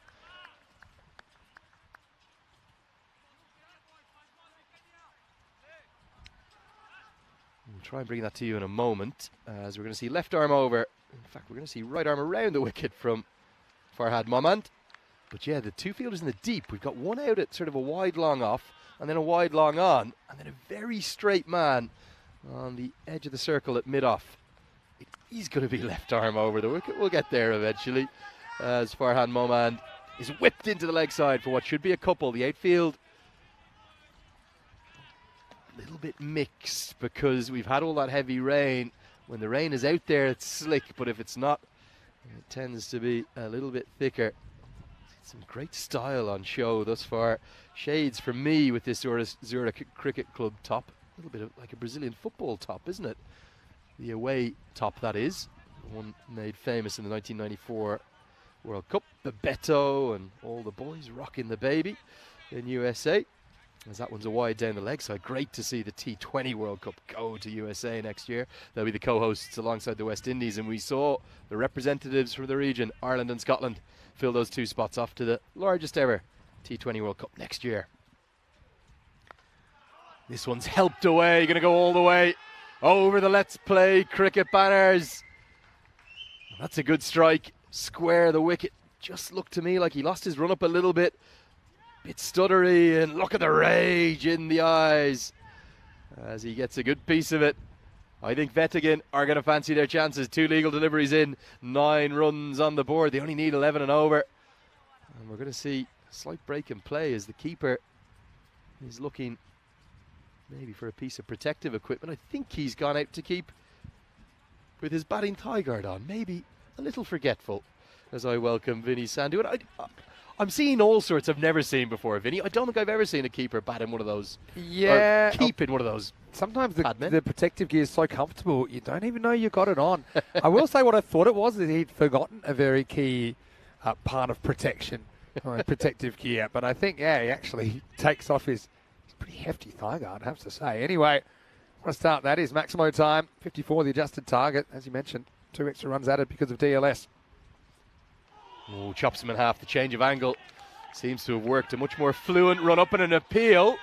We'll try and bring that to you in a moment, as we're going to see left arm over. In fact, we're going to see right arm around the wicket from Farhad Momand. But yeah, the 2 fielders in the deep. We've got one out at sort of a wide long off, and then a wide long on, and then a very straight man on the edge of the circle at mid off. He's going to be left arm over the wicket. We'll get there eventually, as Farhad Momand is whipped into the leg side for what should be a couple. The outfield a little bit mixed because we've had all that heavy rain. When the rain is out there, it's slick, but if it's not, it tends to be a little bit thicker. Some great style on show thus far. Shades for me with this Zurich Cricket Club top. A little bit of like a Brazilian football top, isn't it? The away top, that is. The one made famous in the 1994 World Cup. Bebeto and all the boys rocking the baby in USA. As that one's a wide down the leg side. Great to see the T20 World Cup go to USA next year. They'll be the co-hosts alongside the West Indies. And we saw the representatives from the region, Ireland and Scotland, fill those 2 spots off to the largest ever T20 World Cup next year. This one's helped away. Going to go all the way over the Let's Play cricket banners. That's a good strike. Square the wicket. Just looked to me like he lost his run up a little bit. Bit stuttery, and look at the rage in the eyes as he gets a good piece of it. I think Wettingen are going to fancy their chances. 2 legal deliveries in, 9 runs on the board. They only need 11 and over. And we're going to see a slight break in play as the keeper is looking maybe for a piece of protective equipment. I think he's gone out to keep with his batting thigh guard on. Maybe a little forgetful as I welcome Vinny Sandhu. And I'm seeing all sorts I've never seen before, Vinny. I don't think I've ever seen a keeper bat in one of those. Yeah. Keep in one of those. Sometimes the protective gear is so comfortable, you don't even know you got it on. I will say what I thought it was is he'd forgotten a very key part of protection, protective gear. But I think, yeah, he actually takes off his pretty hefty thigh guard, I have to say. Anyway, what a start that is. Maximo time, 54, the adjusted target. As you mentioned, 2 extra runs added because of DLS. Oh, chops him in half. The change of angle seems to have worked. A much more fluent run up and an appeal.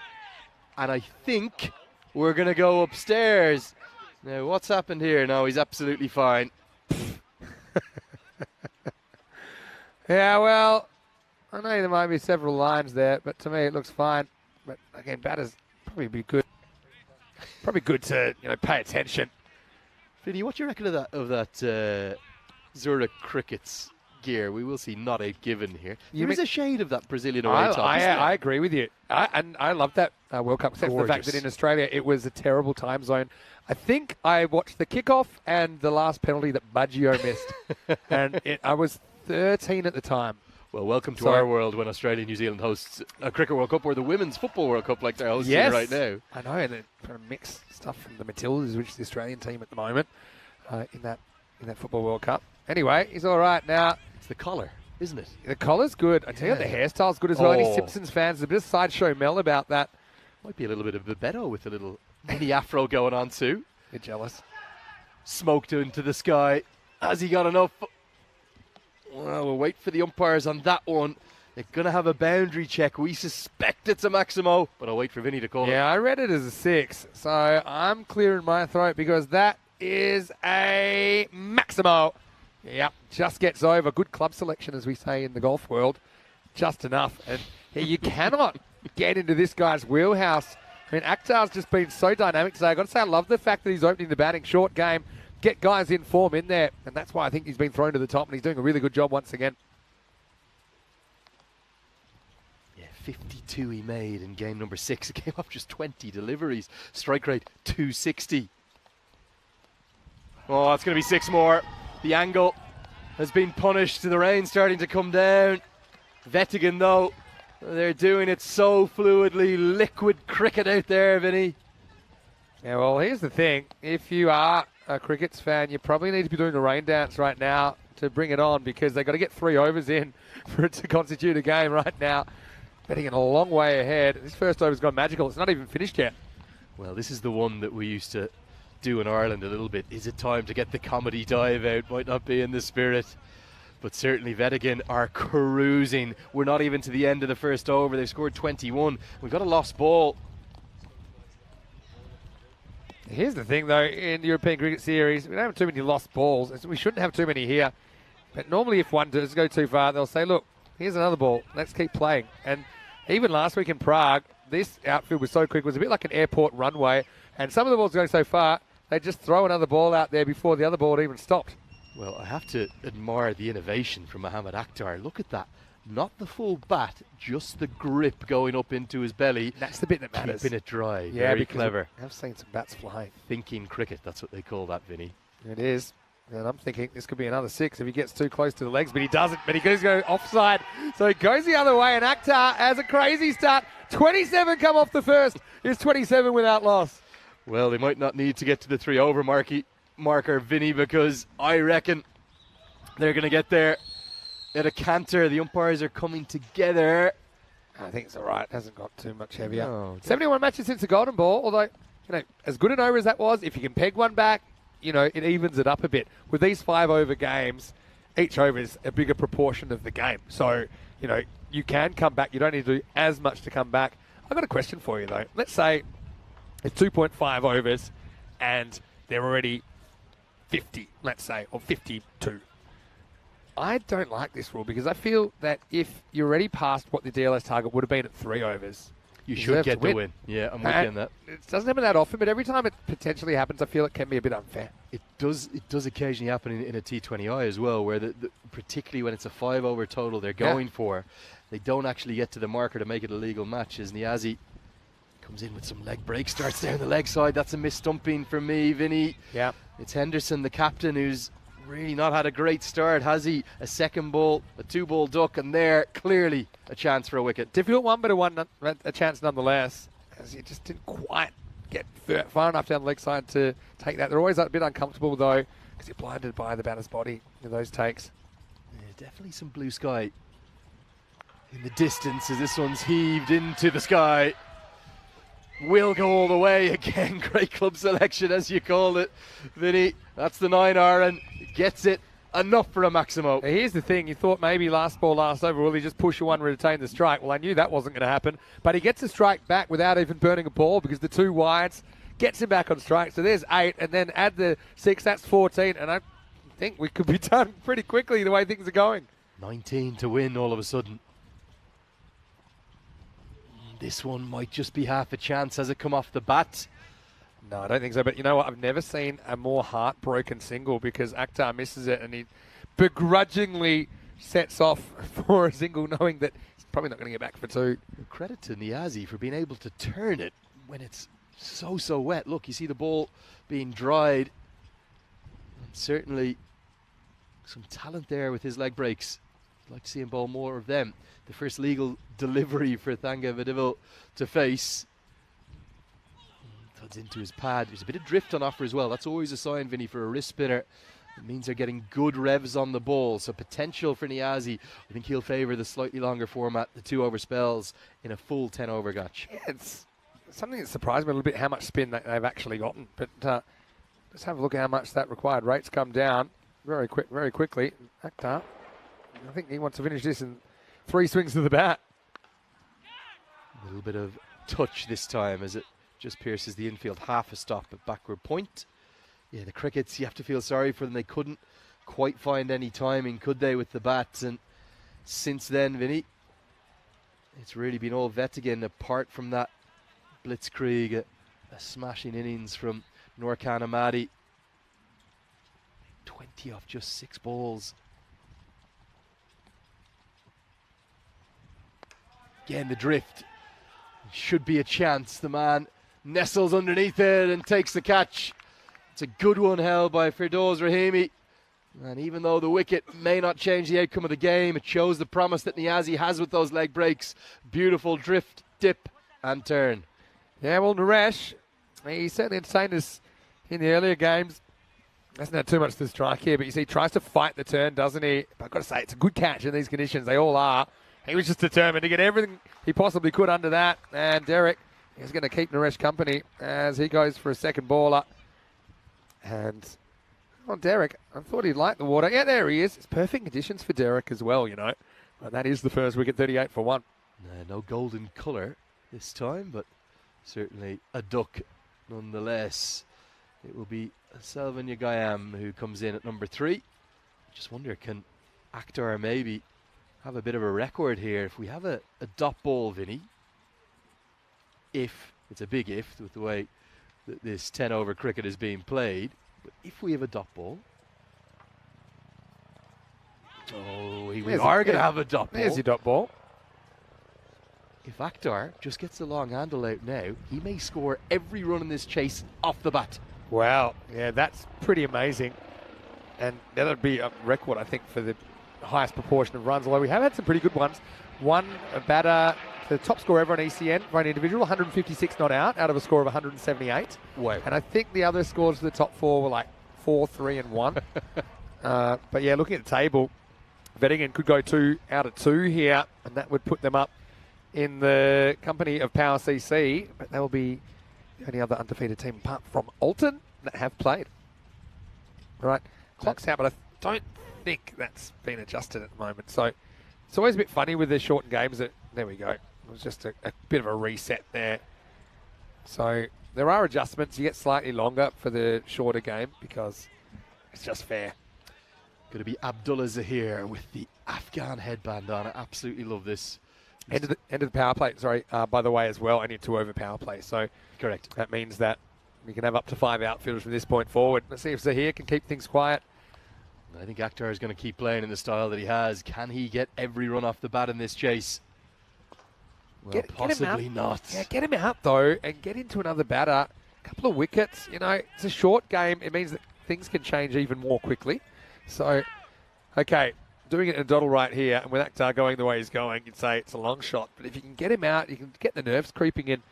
And I think we're going to go upstairs. Now, what's happened here? No, he's absolutely fine. Yeah, well, I know there might be several lines there, but to me it looks fine. But again, batters probably be good. Probably good to pay attention. Vinny, what do you reckon of that Zurich Cricket's gear? We will see not a given here. There is a shade of that Brazilian away top. I agree with you. And I love that World Cup, except for the fact that in Australia it was a terrible time zone. I think I watched the kickoff and the last penalty that Baggio missed. And I was 13 at the time. Well, welcome to our world when Australia and New Zealand hosts a Cricket World Cup or the Women's Football World Cup like they're hosting right now. I know, and they're trying to mix stuff from the Matildas, which is the Australian team at the moment, in that Football World Cup. Anyway, he's all right now. It's the collar, isn't it? The collar's good. I tell you, the hairstyle's good as well. Any Simpsons fans, there's a bit of sideshow Mel about that. Might be a little bit of Bebeto with a little mini afro going on too. You're jealous. Smoked into the sky. Has he got enough? Well, we'll wait for the umpires on that one. They're going to have a boundary check. We suspect it's a Maximo, but I'll wait for Vinny to call it. Yeah, I read it as a 6, so I'm clearing my throat because that is a Maximo. Yep, just gets over. Good club selection, as we say in the golf world. Just enough. And yeah, you cannot get into this guy's wheelhouse. I mean, Akhtar's just been so dynamic today. I've got to say, I love the fact that he's opening the batting short game, get guys in form in there, and that's why I think he's been thrown to the top, and he's doing a really good job once again. 52 he made in game number 6. It came off just 20 deliveries. Strike rate 260. Oh, it's going to be 6 more. The angle has been punished. The rain starting to come down. Wettingen, though, they're doing it so fluidly. Liquid cricket out there, Vinny. Yeah, well, here's the thing. If you are a crickets fan, you probably need to be doing a rain dance right now to bring it on, because they've got to get 3 overs in for it to constitute a game right now. Wettingen a long way ahead. This first over's gone magical. It's not even finished yet. Well, this is the one that we used to do in Ireland a little bit. Is it time to get the comedy dive out? Might not be in the spirit, but certainly Wettingen are cruising. We're not even to the end of the first over. They've scored 21. We've got a lost ball. Here's the thing, though, in the European Cricket Series, we don't have too many lost balls. We shouldn't have too many here. But normally if one does go too far, they'll say, look, here's another ball. Let's keep playing. And even last week in Prague, this outfield was so quick. It was a bit like an airport runway. And some of the balls going so far, they just throw another ball out there before the other ball even stopped. Well, I have to admire the innovation from Mohamed Akhtar. Look at that. Not the full bat, just the grip going up into his belly. That's the bit that matters. Keeping it dry. Yeah, very clever. I've seen some bats flying. Thinking cricket, that's what they call that, Vinny. It is. And I'm thinking this could be another 6 if he gets too close to the legs, but he doesn't. But he goes offside. So he goes the other way, and Akhtar has a crazy start. 27 come off the first. It's 27 without loss. Well, they might not need to get to the 3 over marker, Vinny, because I reckon they're going to get there at a canter. The umpires are coming together. I think it's all right. It hasn't got too much heavier. No, 71 matches since the Golden Ball, although, as good an over as that was, if you can peg one back, it evens it up a bit. With these 5 over games, each over is a bigger proportion of the game. So, you can come back. You don't need to do as much to come back. I've got a question for you, though. Let's say it's 2.5 overs and they're already 50, let's say, or 52. I don't like this rule because I feel that if you're already past what the DLS target would have been at 3 overs, you should get the win. Yeah, I'm with you on that. It doesn't happen that often, but every time it potentially happens, I feel it can be a bit unfair. It does occasionally happen in a T20I as well, where particularly when it's a 5 over total they're going for, they don't actually get to the marker to make it a legal match. As Niazi comes in with some leg break, starts down the leg side. That's a mis-stumping for me, Vinny. Yeah. It's Henderson, the captain, who's really not had a great start, has he? A second ball, a 2-ball duck, and there, clearly a chance for a wicket. Difficult one, but a chance nonetheless, as you just didn't quite get far enough down the leg side to take that. They're always a bit uncomfortable, though, because you're blinded by the batter's body in those takes. Yeah, definitely some blue sky in the distance as this one's heaved into the sky. Will go all the way again. Great club selection, as you called it, Vinny. That's the 9 iron. Gets it. Enough for a Maximo. Here's the thing. You thought maybe last ball, last over, will he just push a one, retain the strike? Well, I knew that wasn't going to happen. But he gets a strike back without even burning a ball because the 2 wides gets him back on strike. So there's 8, and then add the 6, that's 14. And I think we could be done pretty quickly the way things are going. 19 to win all of a sudden. This one might just be half a chance. Has it come off the bat? No, I don't think so. But you know what? I've never seen a more heartbroken single because Akhtar misses it and he begrudgingly sets off for a single knowing that he's probably not going to get back for 2. Credit to Niazi for being able to turn it when it's so wet. Look, you see the ball being dried. Certainly some talent there with his leg breaks. I'd like to see him bowl more of them. The first legal delivery for Thanga Vadivil to face. Thuds into his pad. There's a bit of drift on offer as well. That's always a sign, Vinny, for a wrist spinner. It means they're getting good revs on the ball. So potential for Niazi. I think he'll favour the slightly longer format, the 2 over spells in a full 10 over gotch. Yeah, it's something that surprised me a little bit how much spin that they've actually gotten. But let's have a look at how much that required. Rates come down very quickly. Akhtar I think he wants to finish this in 3 swings to the bat. A little bit of touch this time as it just pierces the infield. Half a stop at backward point. Yeah, the Crickets, you have to feel sorry for them. They couldn't quite find any timing, could they, with the bats? And since then, Vinny, it's really been all Wettingen apart from that blitzkrieg, a smashing innings from Norkan Amadi. 20 off just 6 balls. Again, the drift. Should be a chance. The man nestles underneath it and takes the catch. It's a good one held by Firdaus Rahimi. And even though the wicket may not change the outcome of the game, it shows the promise that Niazi has with those leg breaks. Beautiful drift, dip and turn. Yeah, well, Naresh, he certainly entertained us in the earlier games. Hasn't had too much to strike here, but you see, he tries to fight the turn, doesn't he? But I've got to say, it's a good catch in these conditions. They all are. He was just determined to get everything he possibly could under that. And Derek is going to keep Naresh company as he goes for a second baller. And, well, Derek, I thought he'd like the water. Yeah, there he is. It's perfect conditions for Derek as well, you know. But that is the first wicket, 38 for 1. No golden colour this time, but certainly a duck nonetheless. It will be Selvin Yagayam who comes in at number 3. Just wonder, can Akhtar maybe have a bit of a record here? If we have a dot ball, Vinny, if, it's a big if with the way that this 10 over cricket is being played, but if we have a dot ball, we are going to have a dot ball. There's your dot ball. If Akhtar just gets the long handle out now, he may score every run in this chase off the bat. Wow, yeah, that's pretty amazing. And that would be a record, I think, for the highest proportion of runs, although we have had some pretty good ones. One batter, the top score ever on ECN for an individual, 156 not out of a score of 178. Wow. And I think the other scores for the top 4 were like 4, 3 and 1. But yeah, looking at the table, Wettingen could go 2 out of 2 here, and that would put them up in the company of Power CC, but they will be the only other undefeated team apart from Alton that have played. All right, clock's out, but I don't think that's been adjusted at the moment. So it's always a bit funny with the shortened games. There we go. It was just a bit of a reset there. So there are adjustments. You get slightly longer for the shorter game because it's just fair. Going to be Abdullah Zahir with the Afghan headband on. I absolutely love this. End of the power play, sorry, by the way, as well. Only a 2 over power play. So correct. That means that we can have up to 5 outfielders from this point forward. Let's see if Zahir can keep things quiet. I think Akhtar is going to keep playing in the style that he has. Can he get every run off the bat in this chase? Well, possibly not. Yeah, get him out, though, and get into another batter. A couple of wickets. You know, it's a short game. It means that things can change even more quickly. So, okay, doing it in a doddle right here, and with Akhtar going the way he's going, you'd say it's a long shot. But if you can get him out, you can get the nerves creeping in.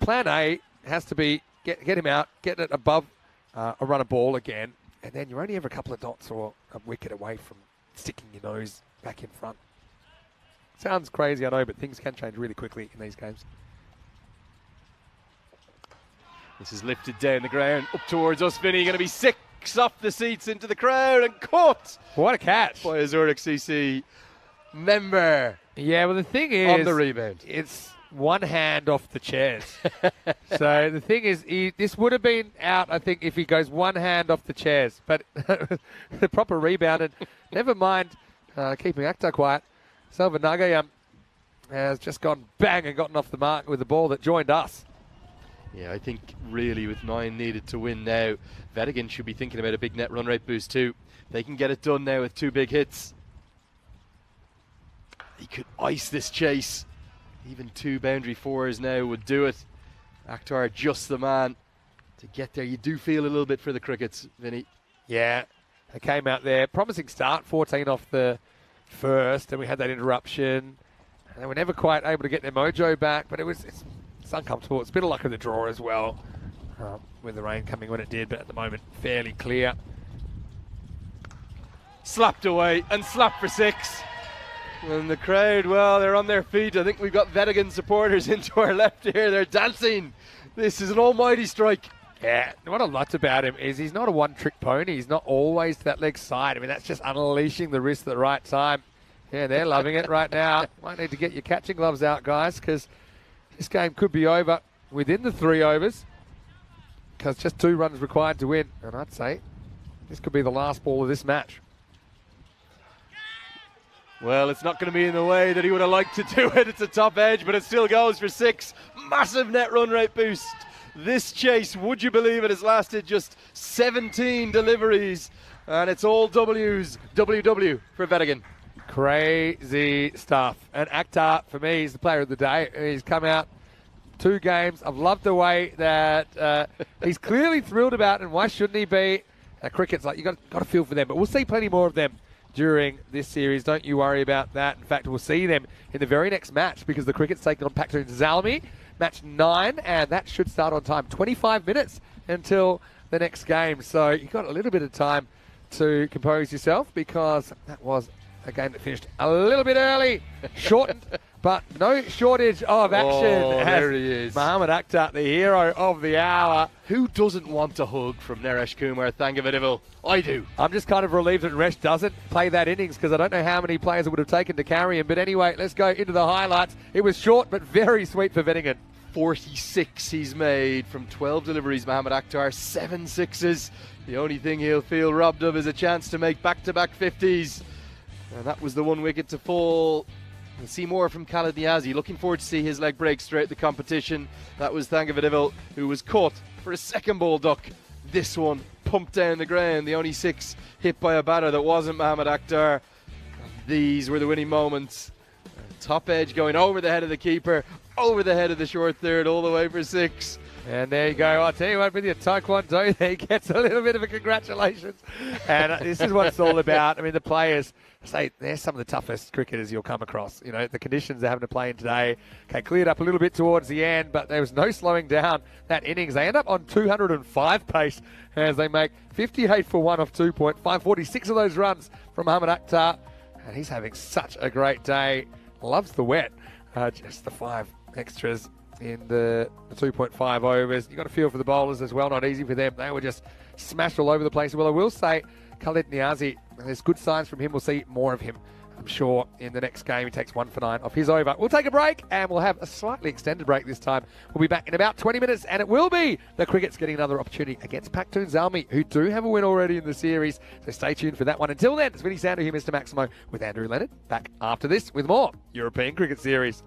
Plan A has to be get him out, get it above a run of ball again, and then you're only ever a couple of dots or a wicket away from sticking your nose back in front. Sounds crazy, I know, but things can change really quickly in these games. This is lifted down the ground, up towards us, Vinny. Going to be 6 off the seats into the crowd and caught. What a catch by a Zurich CC member. Yeah, well, the thing is, on the rebound, it's one hand off the chairs. So the thing is, this would have been out, I think, if he goes one hand off the chairs. But the proper rebound, and never mind keeping Akhtar quiet. Selvin Nagayam has just gone bang and gotten off the mark with the ball that joined us. Yeah, I think really with 9 needed to win now, Wettingen should be thinking about a big net run rate boost too. They can get it done now with 2 big hits. He could ice this chase. Even 2 boundary 4s now would do it. Akhtar just the man to get there. You do feel a little bit for the Crickets, Vinny. Yeah, they came out there. Promising start, 14 off the first, and we had that interruption. And they were never quite able to get their mojo back, but it's uncomfortable. It's a bit of luck of the draw as well, with the rain coming when it did, but at the moment, fairly clear. Slapped away and slapped for 6. And the crowd, well, they're on their feet. I think we've got Wettingen supporters into our left here. They're dancing. This is an almighty strike. Yeah, what I liked about him is he's not a one-trick pony. He's not always to that leg side. I mean, that's just unleashing the wrist at the right time. Yeah, they're loving it right now. Might need to get your catching gloves out, guys, because this game could be over within the 3 overs, because just 2 runs required to win. And I'd say this could be the last ball of this match. Well, it's not going to be in the way that he would have liked to do it. It's a top edge, but it still goes for 6. Massive net run rate boost. This chase, would you believe it, has lasted just 17 deliveries. And it's all W's. WW for Wettingen. Crazy stuff. And Akhtar, for me, is the player of the day. He's come out 2 games. I've loved the way that he's clearly thrilled about it, and why shouldn't he be? Cricket's like, you've got to feel for them. But we'll see plenty more of them during this series. Don't you worry about that. In fact, we'll see them in the very next match, because the Cricket's taking on Pacton ZMI, match 9, and that should start on time. 25 minutes until the next game. So you've got a little bit of time to compose yourself, because that was a game that finished a little bit early, shortened, but no shortage of action. Oh, there he is. Mohammad Akhtar, the hero of the hour. Who doesn't want a hug from Naresh Kumar Thangavadivil? I do. I'm just kind of relieved that Resh doesn't play that innings, because I don't know how many players it would have taken to carry him. But anyway, let's go into the highlights. It was short, but very sweet for Wettingen. 46 he's made from 12 deliveries, Mohammad Akhtar. 7 sixes. The only thing he'll feel robbed of is a chance to make back-to-back 50s. And that was the 1 wicket to fall. We'll see more from Khalid Niazi. Looking forward to see his leg break straight the competition. That was Thangavadivil, who was caught for a second ball duck. This one pumped down the ground. The only 6 hit by a batter that wasn't Mohammad Akhtar. These were the winning moments. Top edge going over the head of the keeper, over the head of the short third, all the way for 6. And there you go. I'll tell you what, with your Taekwondo, he gets a little bit of a congratulations. And this is what it's all about. I mean, the players say they're some of the toughest cricketers you'll come across. You know, the conditions they're having to play in today. Okay, cleared up a little bit towards the end, but there was no slowing down that innings. They end up on 205 pace as they make 58 for 1 off 2.5. 46 of those runs from Mohammad Akhtar. And he's having such a great day. Loves the wet. Just the 5 extras in the 2.5 overs. You've got to feel for the bowlers as well. Not easy for them. They were just smashed all over the place. Well, I will say, Khalid Niazi, there's good signs from him. We'll see more of him, I'm sure, in the next game. He takes 1 for 9 off his over. We'll take a break, and we'll have a slightly extended break this time. We'll be back in about 20 minutes, and it will be the Cricket's getting another opportunity against Pacton ZMI, who do have a win already in the series. So stay tuned for that one. Until then, it's Vinny Sander here, Mr. Maximo, with Andrew Leonard. Back after this with more European Cricket Series.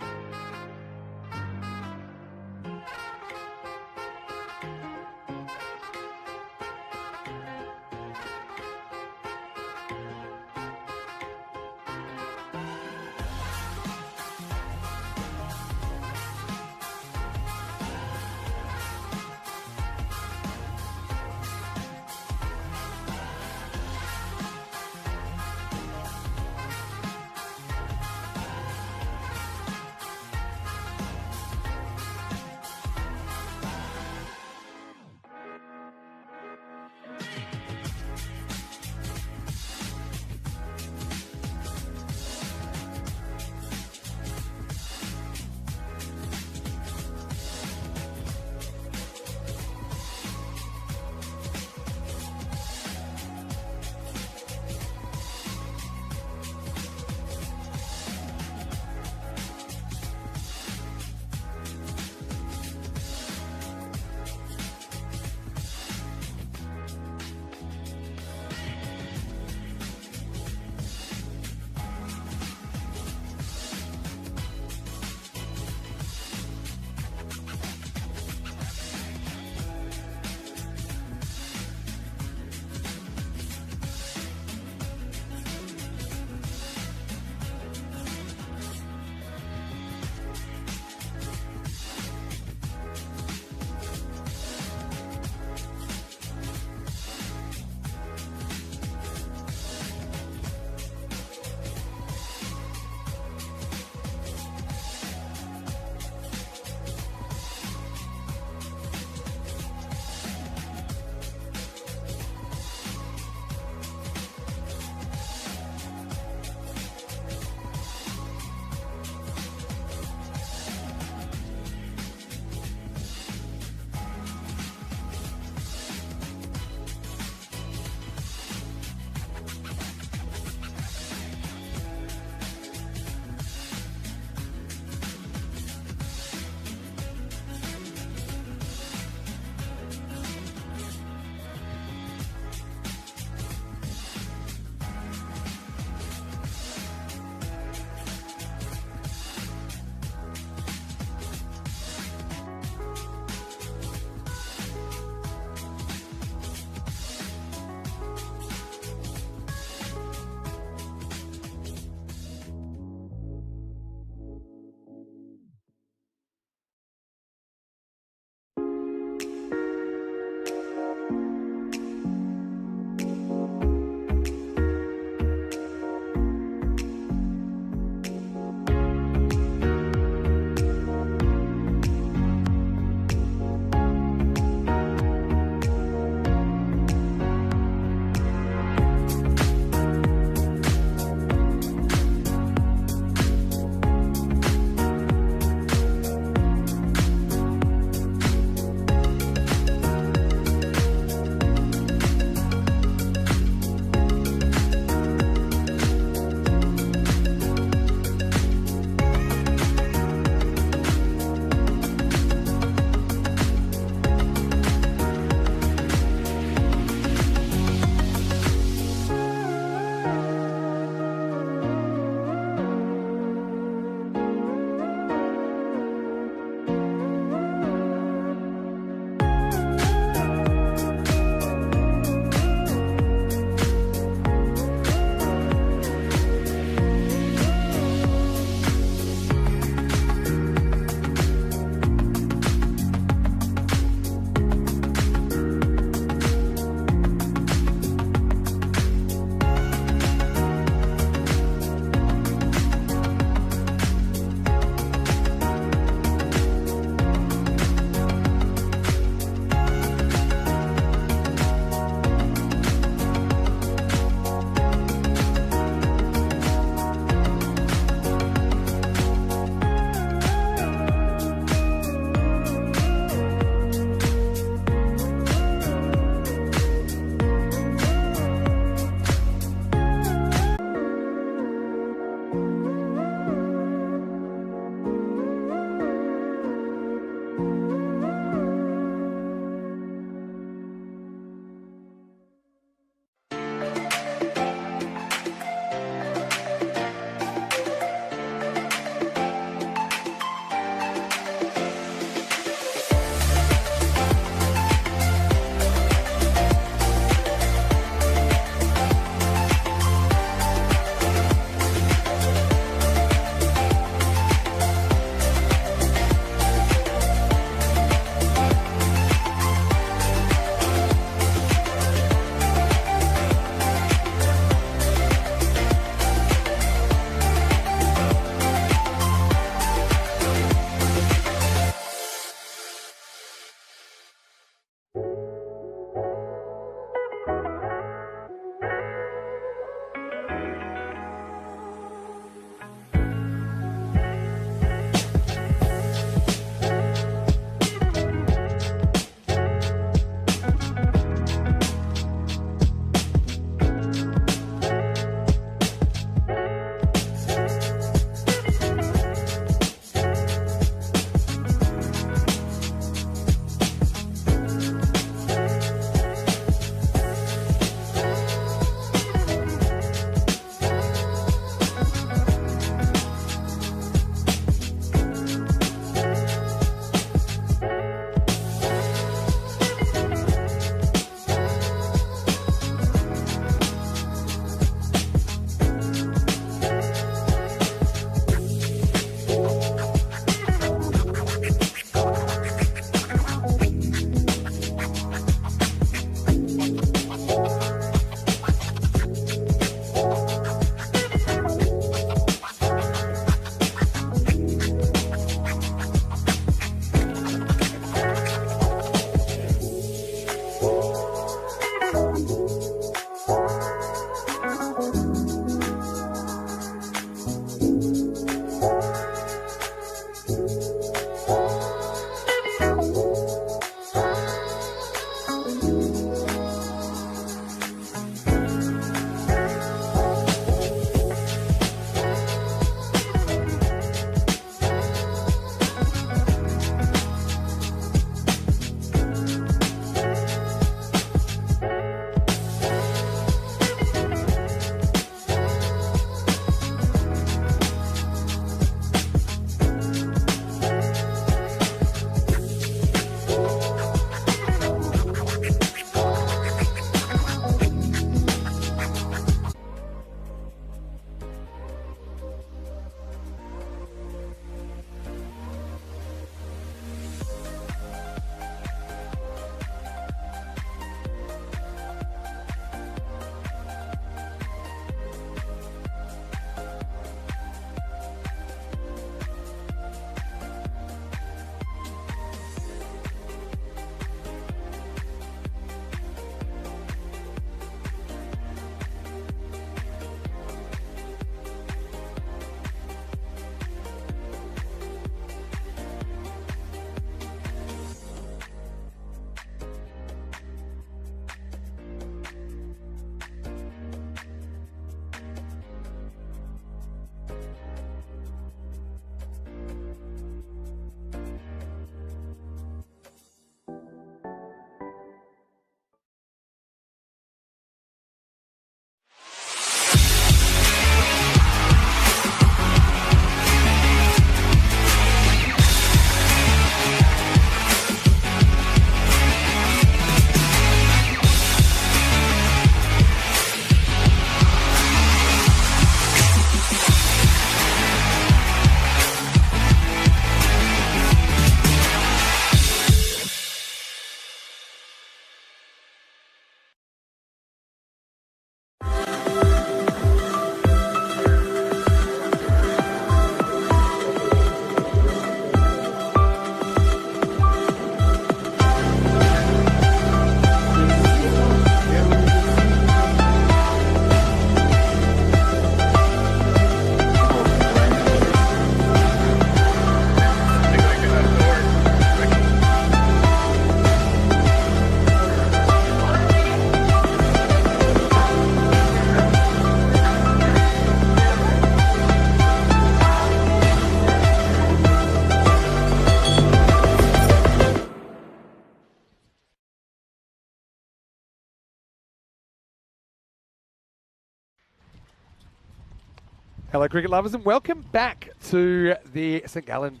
Hello, cricket lovers, and welcome back to the St. Gallen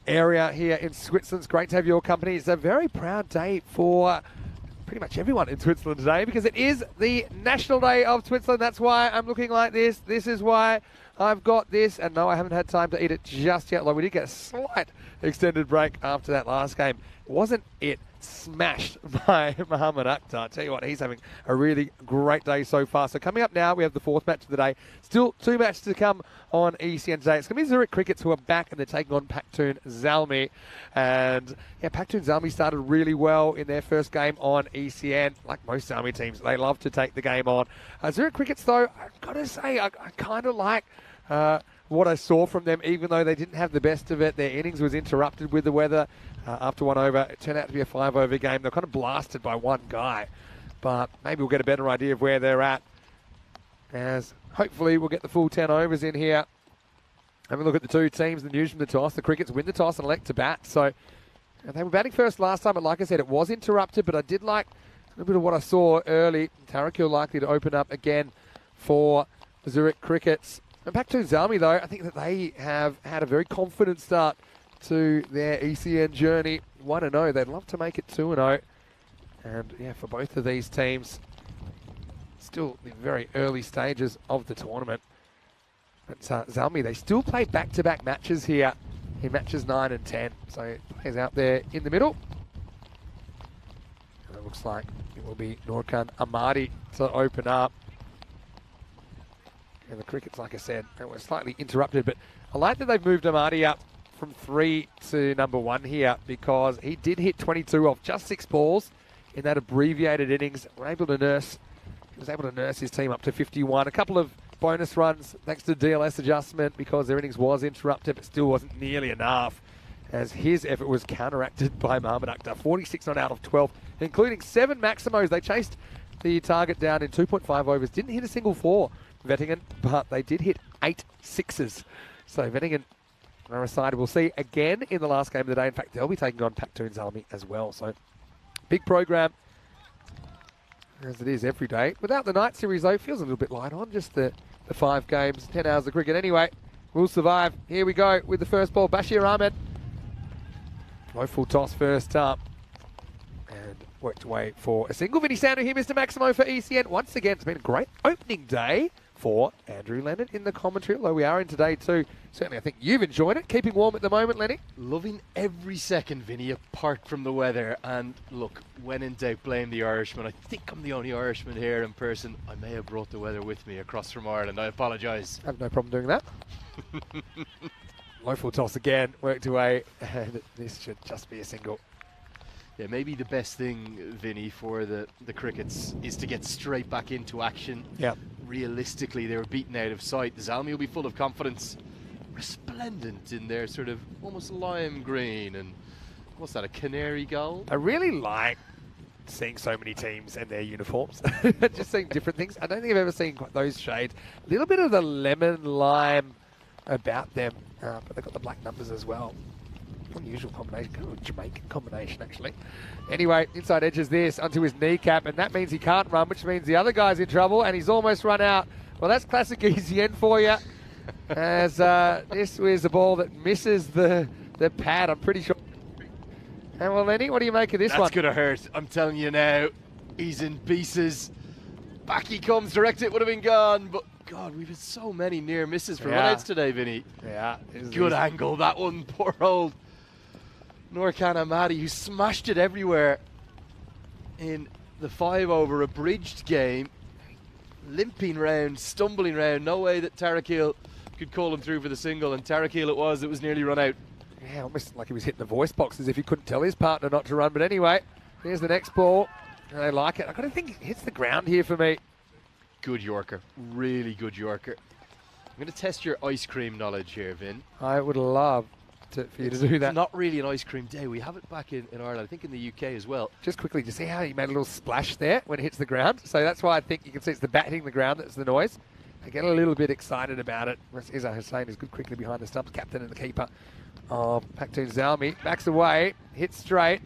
area here in Switzerland. It's great to have your company. It's a very proud day for pretty much everyone in Switzerland today because it is the National Day of Switzerland. That's why I'm looking like this. This is why I've got this. And no, I haven't had time to eat it just yet, although we did get a slight extended break after that last game. Wasn't it smashed by Mohamed Akhtar? I tell you what, he's having a really great day so far. So coming up now, we have the fourth match of the day. Still 2 matches to come on ECN today. It's going to be Zurich Crickets who are back and they're taking on Pacton ZMI. And yeah, Pacton ZMI started really well in their first game on ECN. Like most ZMI teams, they love to take the game on. Zurich Crickets, though, I've got to say, I kind of like what I saw from them, even though they didn't have the best of it. Their innings was interrupted with the weather after 1 over. It turned out to be a 5 over game. They're kind of blasted by one guy, but maybe we'll get a better idea of where they're at as hopefully we'll get the full 10 overs in here. Have a look at the two teams, the news from the toss. The Crickets win the toss and elect to bat. So they were batting first last time, but like I said, it was interrupted, but I did like a little bit of what I saw early. Tarakil likely to open up again for the Zurich Crickets. And Pacton ZMI, though, I think that they have had a very confident start to their ECN journey. 1-0. They'd love to make it 2-0. And, yeah, for both of these teams, still in very early stages of the tournament. But ZMI, they still play back-to-back matches here in matches 9 and 10. So it plays out there in the middle. And it looks like it will be Nurkan Ahmadi to open up. And the Crickets, like I said, they were slightly interrupted, but I like that they've moved Ahmadi up from 3 to number 1 here because he did hit 22 off just 6 balls in that abbreviated innings. He was able to nurse his team up to 51. A couple of bonus runs thanks to DLS adjustment because their innings was interrupted, but still wasn't nearly enough as his effort was counteracted by Mohamed Akhtar. 46 not out of 12, including 7 Maximos. They chased the target down in 2.5 overs, didn't hit a single 4. Wettingen, but they did hit 8 sixes. So Wettingen are a side we'll see again in the last game of the day. In fact, they'll be taking on Pacton ZMI as well. So big program, as it is every day. Without the night series, though, feels a little bit light on. Just the 5 games, 10 hours of cricket. Anyway, we'll survive. Here we go with the first ball. Bashir Ahmed. Low full toss first up. And worked away for a single. Vinny Sandu here, Mr. Maximo for ECN. Once again, it's been a great opening day for Andrew Leonard in the commentary, although we are in today too. Certainly, I think you've enjoyed it. Keeping warm at the moment, Lenny. Loving every second, Vinny, apart from the weather. And look, when in doubt, blame the Irishman. I think I'm the only Irishman here in person. I may have brought the weather with me across from Ireland. I apologise. I have no problem doing that. Low full toss again, worked away, and this should just be a single. Yeah, maybe the best thing, Vinny, for the Crickets is to get straight back into action. Yeah. Realistically, they were beaten out of sight. ZMI will be full of confidence. Resplendent in their sort of almost lime green and what's that, a canary gold? I really like seeing so many teams and their uniforms. Just seeing different things. I don't think I've ever seen quite those shades. A little bit of the lemon lime about them, but they've got the black numbers as well. Unusual combination, kind of a Jamaican combination actually. Anyway, inside edge is this onto his kneecap, and that means he can't run, which means the other guy's in trouble, and he's almost run out. Well, that's classic ECN for you. As this was a ball that misses the pad, I'm pretty sure. And well, Lenny, what do you make of this one? That's going to hurt. I'm telling you now, he's in pieces. Back he comes, direct it would have been gone, but God, we've had so many near misses for runouts today, Vinny. Yeah. Good angle, that one, poor old Nurkan Ahmadi, who smashed it everywhere in the 5 over abridged game. Limping round, stumbling round, no way that Tarakil could call him through for the single, and Tarakil it was nearly run out. Yeah, almost like he was hitting the voice box as if he couldn't tell his partner not to run. But anyway, here's the next ball. And I like it. I've got to think it hits the ground here for me. Good Yorker, really good Yorker. I'm going to test your ice cream knowledge here, Vin. I would love for you to do that. It's not really an ice cream day. We have it back in Ireland, I think in the UK as well. Just quickly, do you see how he made a little splash there when it hits the ground? So that's why I think you can see it's the bat hitting the ground that's the noise. I get a little bit excited about it. Izzah Hussain is good quickly behind the stumps, captain and the keeper of Pacton ZMI. Backs away, hits straight,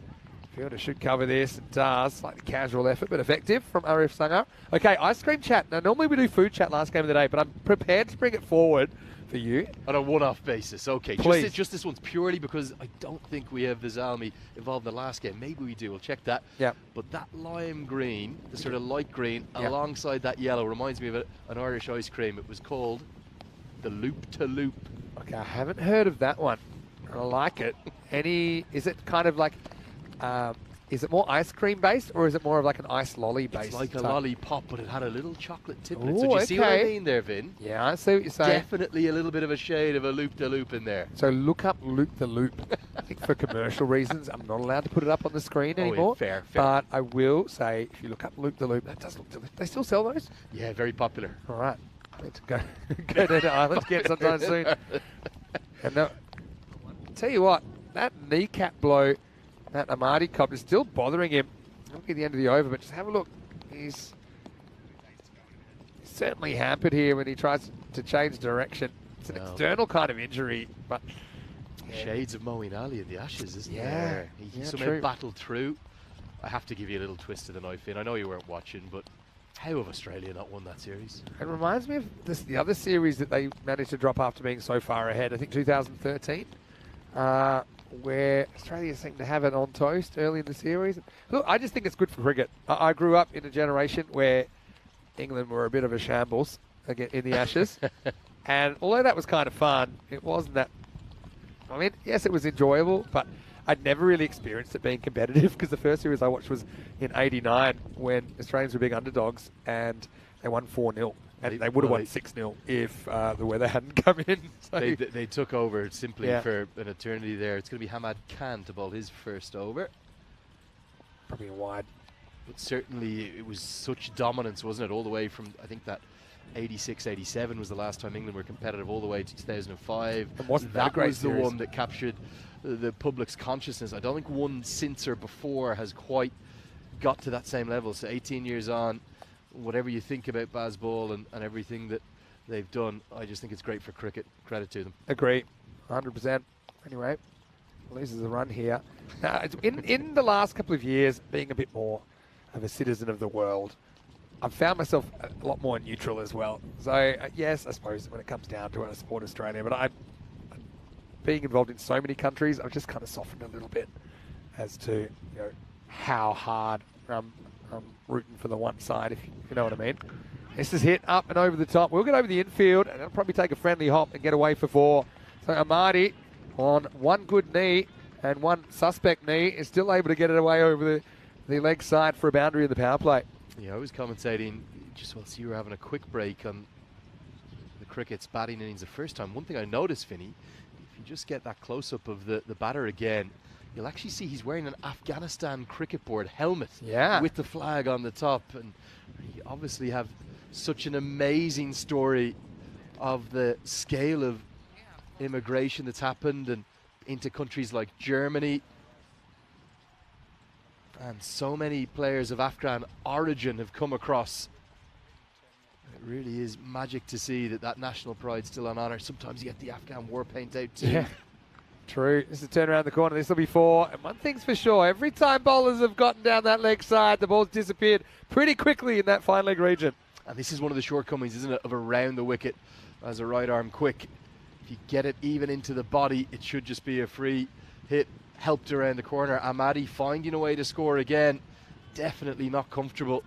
Fielder should cover this. It does. Slightly casual effort, but effective from Arif Sangha. Okay, ice cream chat. Now, normally we do food chat last game of the day, but I'm prepared to bring it forward for you. On a one-off basis, okay. Please. Just this one's purely because I don't think we have the Zalmi involved in the last game. Maybe we do. We'll check that. Yeah. But that lime green, the sort of light green, Yeah. alongside that yellow, reminds me of an Irish ice cream. It was called the Loop to Loop. Okay, I haven't heard of that one. I like it. Is it kind of like, is it more ice cream based or is it more of like an ice lolly based? It's like a type? lollipop, but it had a little chocolate tip in it. Ooh, So do you see what I okay. mean there, Vin? Yeah, I see what you're saying. Definitely a little bit of a shade of a Loop to Loop in there. So look up Loop the Loop. I think for commercial reasons, I'm not allowed to put it up on the screen Oh, yeah, anymore. fair. But I will say, if you look up Loop the Loop, that does look delicious. They still sell those? Yeah, very popular. All right. I need to go down to Ireland again sometime soon. And now, tell you what, that kneecap blow that Amadi copped is still bothering him. Look at the end of the over, but just have a look. He's certainly hampered here when he tries to change direction. It's an external kind of injury, but Shades of Moeen Ali in the Ashes, isn't Yeah. there? He Yeah, somehow true. battled through. I have to give you a little twist of the knife in. I know you weren't watching, but how have Australia not won that series? it reminds me of the other series that they managed to drop after being so far ahead. I think 2013, where Australia seemed to have it on toast early in the series. Look, I just think it's good for cricket. I grew up in a generation where England were a bit of a shambles again in the Ashes. And although that was kind of fun, it wasn't that... I mean, yes, it was enjoyable, but I'd never really experienced it being competitive because the first series I watched was in '89 when Australians were big underdogs and they won 4-0. And they would have won 6-0 if the weather hadn't come in. So They took over simply Yeah. for an eternity there. It's going to be Hamad Khan to bowl his first over. probably a wide. But certainly it was such dominance, wasn't it? All the way from, I think that 86, 87 was the last time England were competitive, all the way to 2005. And wasn't that a great was the series? one that captured the public's consciousness. I don't think one since or before has quite got to that same level. So 18 years on, whatever you think about Bazball and everything that they've done, I just think it's great for cricket. Credit to them. Agree, 100%. Anyway, loses a run here. Now, in the last couple of years, being a bit more of a citizen of the world, I've found myself a lot more neutral as well. So, yes, I suppose when it comes down to it, I support Australia, but being involved in so many countries, I've just kind of softened a little bit as to how hard I'm rooting for the one side, if you know what I mean. This is hit up and over the top. We'll get over the infield and I'll probably take a friendly hop and get away for 4. So Amadi on one good knee and one suspect knee is still able to get it away over the leg side for a boundary in the power play. Yeah, I was commentating just whilst you were having a quick break on the cricket's batting innings the first time. One thing I noticed, Vinny, if you just get that close-up of the batter again, you'll actually see he's wearing an Afghanistan cricket board helmet with the flag on the top. And you obviously have such an amazing story of the scale of immigration that's happened and into countries like Germany. And so many players of Afghan origin have come across. It really is magic to see that national pride's still on honour. Sometimes you get the Afghan war paint out too. Yeah, true. This is a turn around the corner. This will be 4. And one thing's for sure, every time bowlers have gotten down that leg side, the ball's disappeared pretty quickly in that fine leg region. And this is one of the shortcomings, isn't it, of around the wicket as a right arm quick. If you get it even into the body, it should just be a free hit. Helped around the corner. Amadi finding a way to score again. Definitely not comfortable.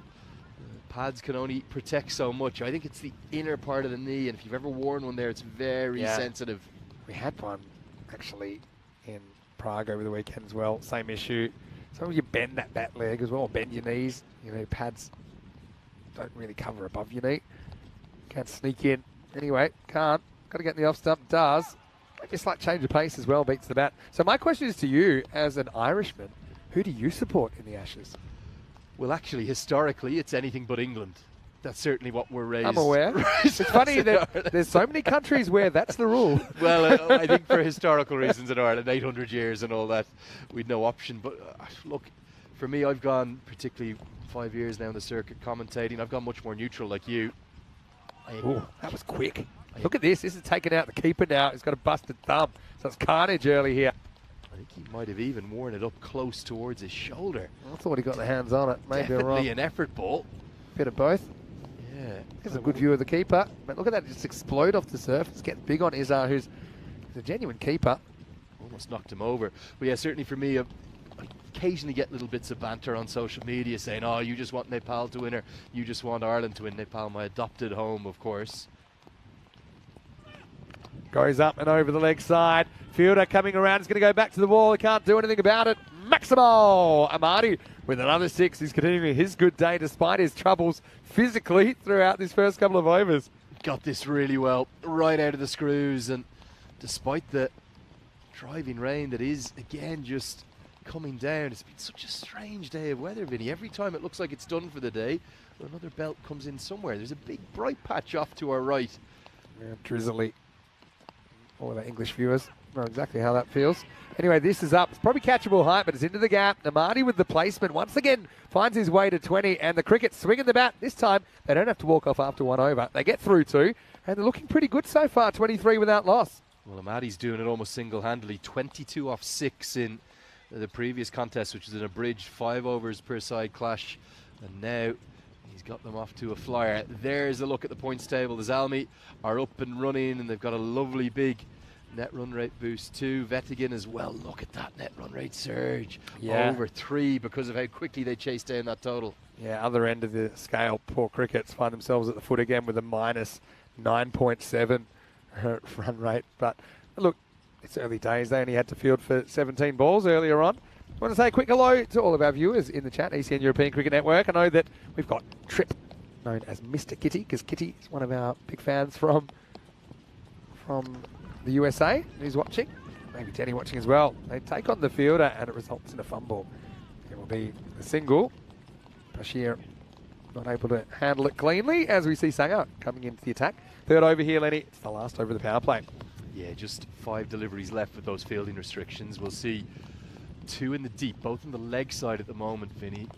Pads can only protect so much. I think it's the inner part of the knee, and if you've ever worn one there, it's very sensitive. We had one actually in Prague over the weekend as well. Same issue. Sometimes you bend that bat leg as well, or bend your knees. Pads don't really cover above your knee. Can't sneak in. Anyway, can't. Got to get in the off stump. Does. Just like change of pace as well, beats the bat. So my question is to you, as an Irishman, who do you support in the Ashes? Well, actually, historically, it's anything but England. That's certainly what we're raised. I'm aware. It's funny that there's so many countries where that's the rule. Well, I think for historical reasons in Ireland, 800 years and all that, we'd no option. But look, for me, I've gone, particularly 5 years now in the circuit commentating, I've gone much more neutral like you. Oh, that was quick. Look at this. This is taking out the keeper now. He's got a busted thumb. So it's carnage early here. I think He might have even worn it up close towards his shoulder. I thought he got the hands on it. Maybe I'm Definitely wrong. an effort ball. Bit of both. Yeah. Here's a good view of the keeper. But look at that just explode off the surface. Get big on Izzar, who's a genuine keeper. Almost knocked him over. But yeah, certainly for me, I occasionally get little bits of banter on social media saying, oh, you just want Nepal to win, or you just want Ireland to win. Nepal, my adopted home, of course. Goes up and over the leg side. Fielder coming around. He's going to go back to the wall. He can't do anything about it. Maximo Amadi with another 6. He's continuing his good day despite his troubles physically throughout these first couple of overs. Got this really well, right out of the screws. And despite the driving rain that is, again, just coming down, it's been such a strange day of weather, Vinny. Every time it looks like it's done for the day, another belt comes in somewhere. There's a big bright patch off to our right. Yeah, drizzly. All of our English viewers know exactly how that feels. Anyway, this is up. It's probably catchable height, but it's into the gap. Namadi with the placement once again finds his way to 20, and the Cricket swinging the bat. This time, they don't have to walk off after 1 over. They get through 2, and they're looking pretty good so far, 23 without loss. Well, Amadi's doing it almost single-handedly. 22 off 6 in the previous contest, which is an abridged 5 overs per side clash. And now he's got them off to a flyer. There's a look at the points table. The Zalmi are up and running, and they've got a lovely big net run rate boost too. Wettingen as well. Look at that net run rate surge. Yeah. Over 3 because of how quickly they chased down that total. Yeah, other end of the scale, poor Crickets find themselves at the foot again with a minus 9.7 run rate. But look, it's early days. They only had to field for 17 balls earlier on. I want to say a quick hello to all of our viewers in the chat, ECN European Cricket Network. I know that we've got Trip, known as Mr. Kitty, because Kitty is one of our big fans from the USA, who's watching. Maybe Jenny watching as well. They take on the fielder, and it results in a fumble. It will be a single. Bashir not able to handle it cleanly, as we see Sanger coming into the attack. Third over here, Lenny. It's the last over of the power play. Yeah, just 5 deliveries left with those fielding restrictions. We'll see 2 in the deep, both on the leg side at the moment, Vinny.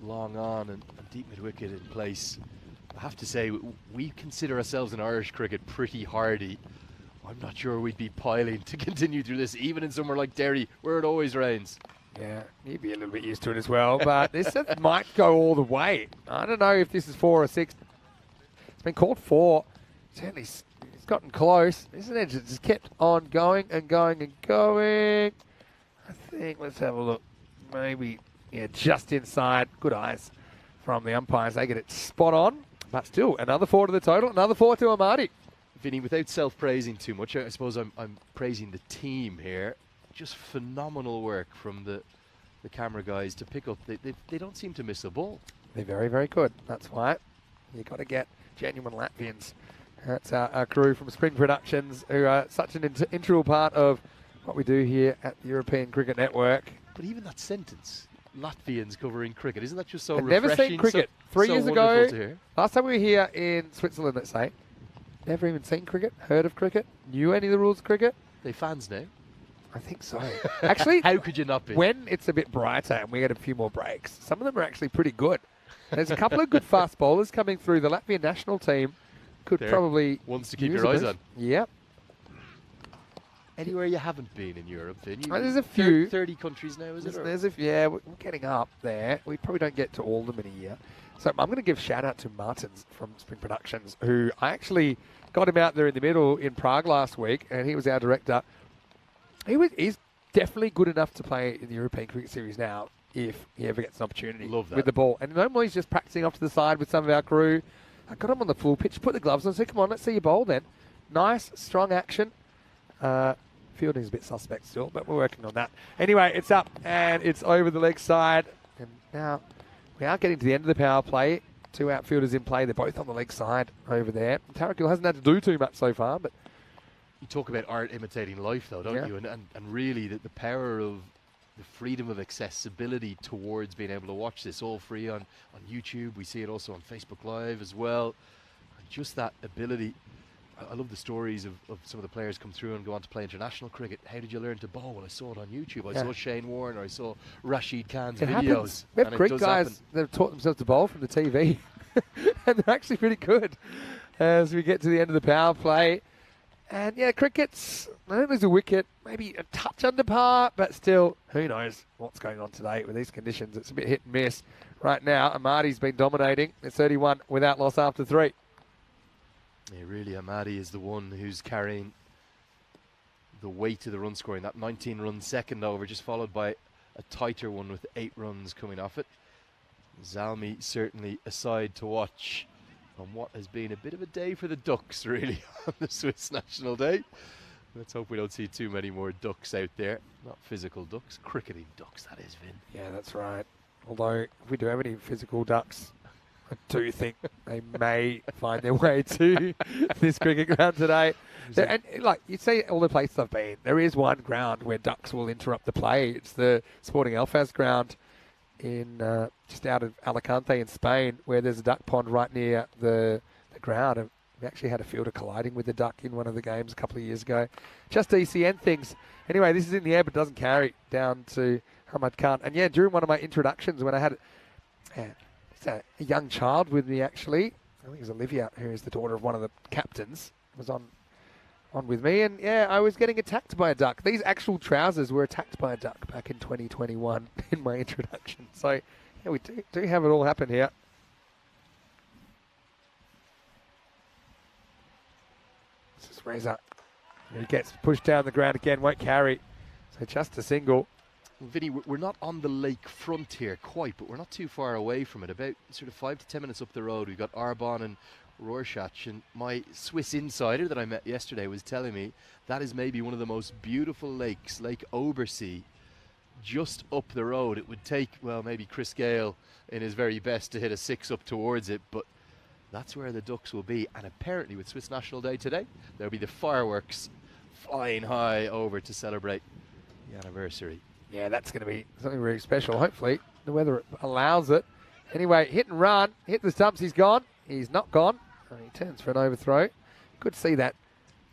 Long on and deep mid-wicket in place. I have to say, we consider ourselves in Irish cricket pretty hardy. I'm not sure we'd be piling to continue through this, even in somewhere like Derry, where it always rains. Yeah, you'd be a little bit used to it as well, but this might go all the way. I don't know if this is 4 or 6. It's been called 4. Certainly, it's gotten close, isn't it? It's just kept on going and going and going. I think, let's have a look. Maybe, yeah, just inside. Good eyes from the umpires. They get it spot on, but still, another 4 to the total, another 4 to Amadi. Vinny, without self-praising too much, I suppose I'm praising the team here. Just phenomenal work from the camera guys to pick up. They don't seem to miss a ball. They're very, very good. That's why you've got to get genuine Latvians. That's our crew from Spring Productions, who are such an integral part of what we do here at the European Cricket Network. But even that sentence, Latvians covering cricket, isn't that just so I've refreshing? never seen cricket. So 3 years ago, wonderful to hear. last time we were here in Switzerland, let's say, never even seen cricket, heard of cricket, knew any of the rules of cricket. They fans now? I think so. Actually, how could you not be? When it's a bit brighter and we get a few more breaks, some of them are actually pretty good. There's a couple of good fast bowlers coming through. The Latvian national team could probably ones to keep use your eyes boost. on. Yep. Anywhere you haven't been in Europe, Vin? There's a few. 30 countries now, is it? There's yeah, we're getting up there. We probably don't get to all of them in a year. So I'm going to give shout out to Martins from Spring Productions, who I actually got him out there in the middle in Prague last week, and he was our director. He's definitely good enough to play in the European Cricket Series now if he ever gets an opportunity with the ball. And normally he's just practicing off to the side with some of our crew. I got him on the full pitch, put the gloves on, and said, come on, let's see your bowl then. Nice, strong action. Fielding's a bit suspect still, but we're working on that. Anyway, it's up, and it's over the leg side. And now we are getting to the end of the power play. 2 outfielders in play. They're both on the leg side over there. Tarakil hasn't had to do too much so far, but you talk about art imitating life, though, don't you? And really, the power of the freedom of accessibility towards being able to watch this all free on YouTube. We see it also on Facebook Live as well. And just that ability. I love the stories of some of the players come through and go on to play international cricket. How did you learn to bowl? Well, I saw it on YouTube. I saw Shane Warne, or I saw Rashid Khan's videos. Happens. We have Greek guys that have taught themselves to bowl from the TV, and they're actually pretty good. As we get to the end of the power play, And yeah, cricket's, I think there's a wicket, maybe a touch under par, but still, who knows what's going on today with these conditions. It's a bit hit and miss. Right now, Amadi's been dominating. It's 31 without loss after 3. Yeah, really, Amadi is the one who's carrying the weight of the run scoring. That 19-run second over, just followed by a tighter one with 8 runs coming off it. Zalmi certainly a side to watch on what has been a bit of a day for the Ducks, really, on the Swiss National Day. Let's hope we don't see too many more ducks out there. Not physical ducks, cricketing ducks, that is, Vin. Yeah, that's right. Although, if we do have any physical ducks, I do think they may find their way to this cricket ground today. And like you see all the places I've been, there is one ground where ducks will interrupt the play. It's the Sporting Alfaz ground in just out of Alicante in Spain, where there's a duck pond right near the ground. And we actually had a fielder colliding with the duck in one of the games a couple of years ago. Just ECN things. Anyway, this is in the air but doesn't carry down to Hamad Khan. And yeah, during one of my introductions when I had a young child with me, actually, I think it was Olivia, who is the daughter of one of the captains, was on with me, and yeah, I was getting attacked by a duck. These actual trousers were attacked by a duck back in 2021 in my introduction. So yeah, we do have it all happen here. This is Reza. He gets pushed down the ground again, won't carry. So just a single. Well, Vinny, we're not on the lake front here quite, but we're not too far away from it. About sort of 5 to 10 minutes up the road, we've got Arbonne and Rorschach, and my Swiss insider that I met yesterday was telling me that is maybe one of the most beautiful lakes, Lake Obersee, just up the road. It would take, well, maybe Chris Gale in his very best to hit a 6 up towards it, but that's where the Ducks will be. And apparently with Swiss National Day today, there'll be the fireworks flying high over to celebrate the anniversary. Yeah, that's going to be something really special. Hopefully the weather allows it. Anyway, hit and run, hit the stumps, he's gone. He's not gone. He turns for an overthrow. Good to see that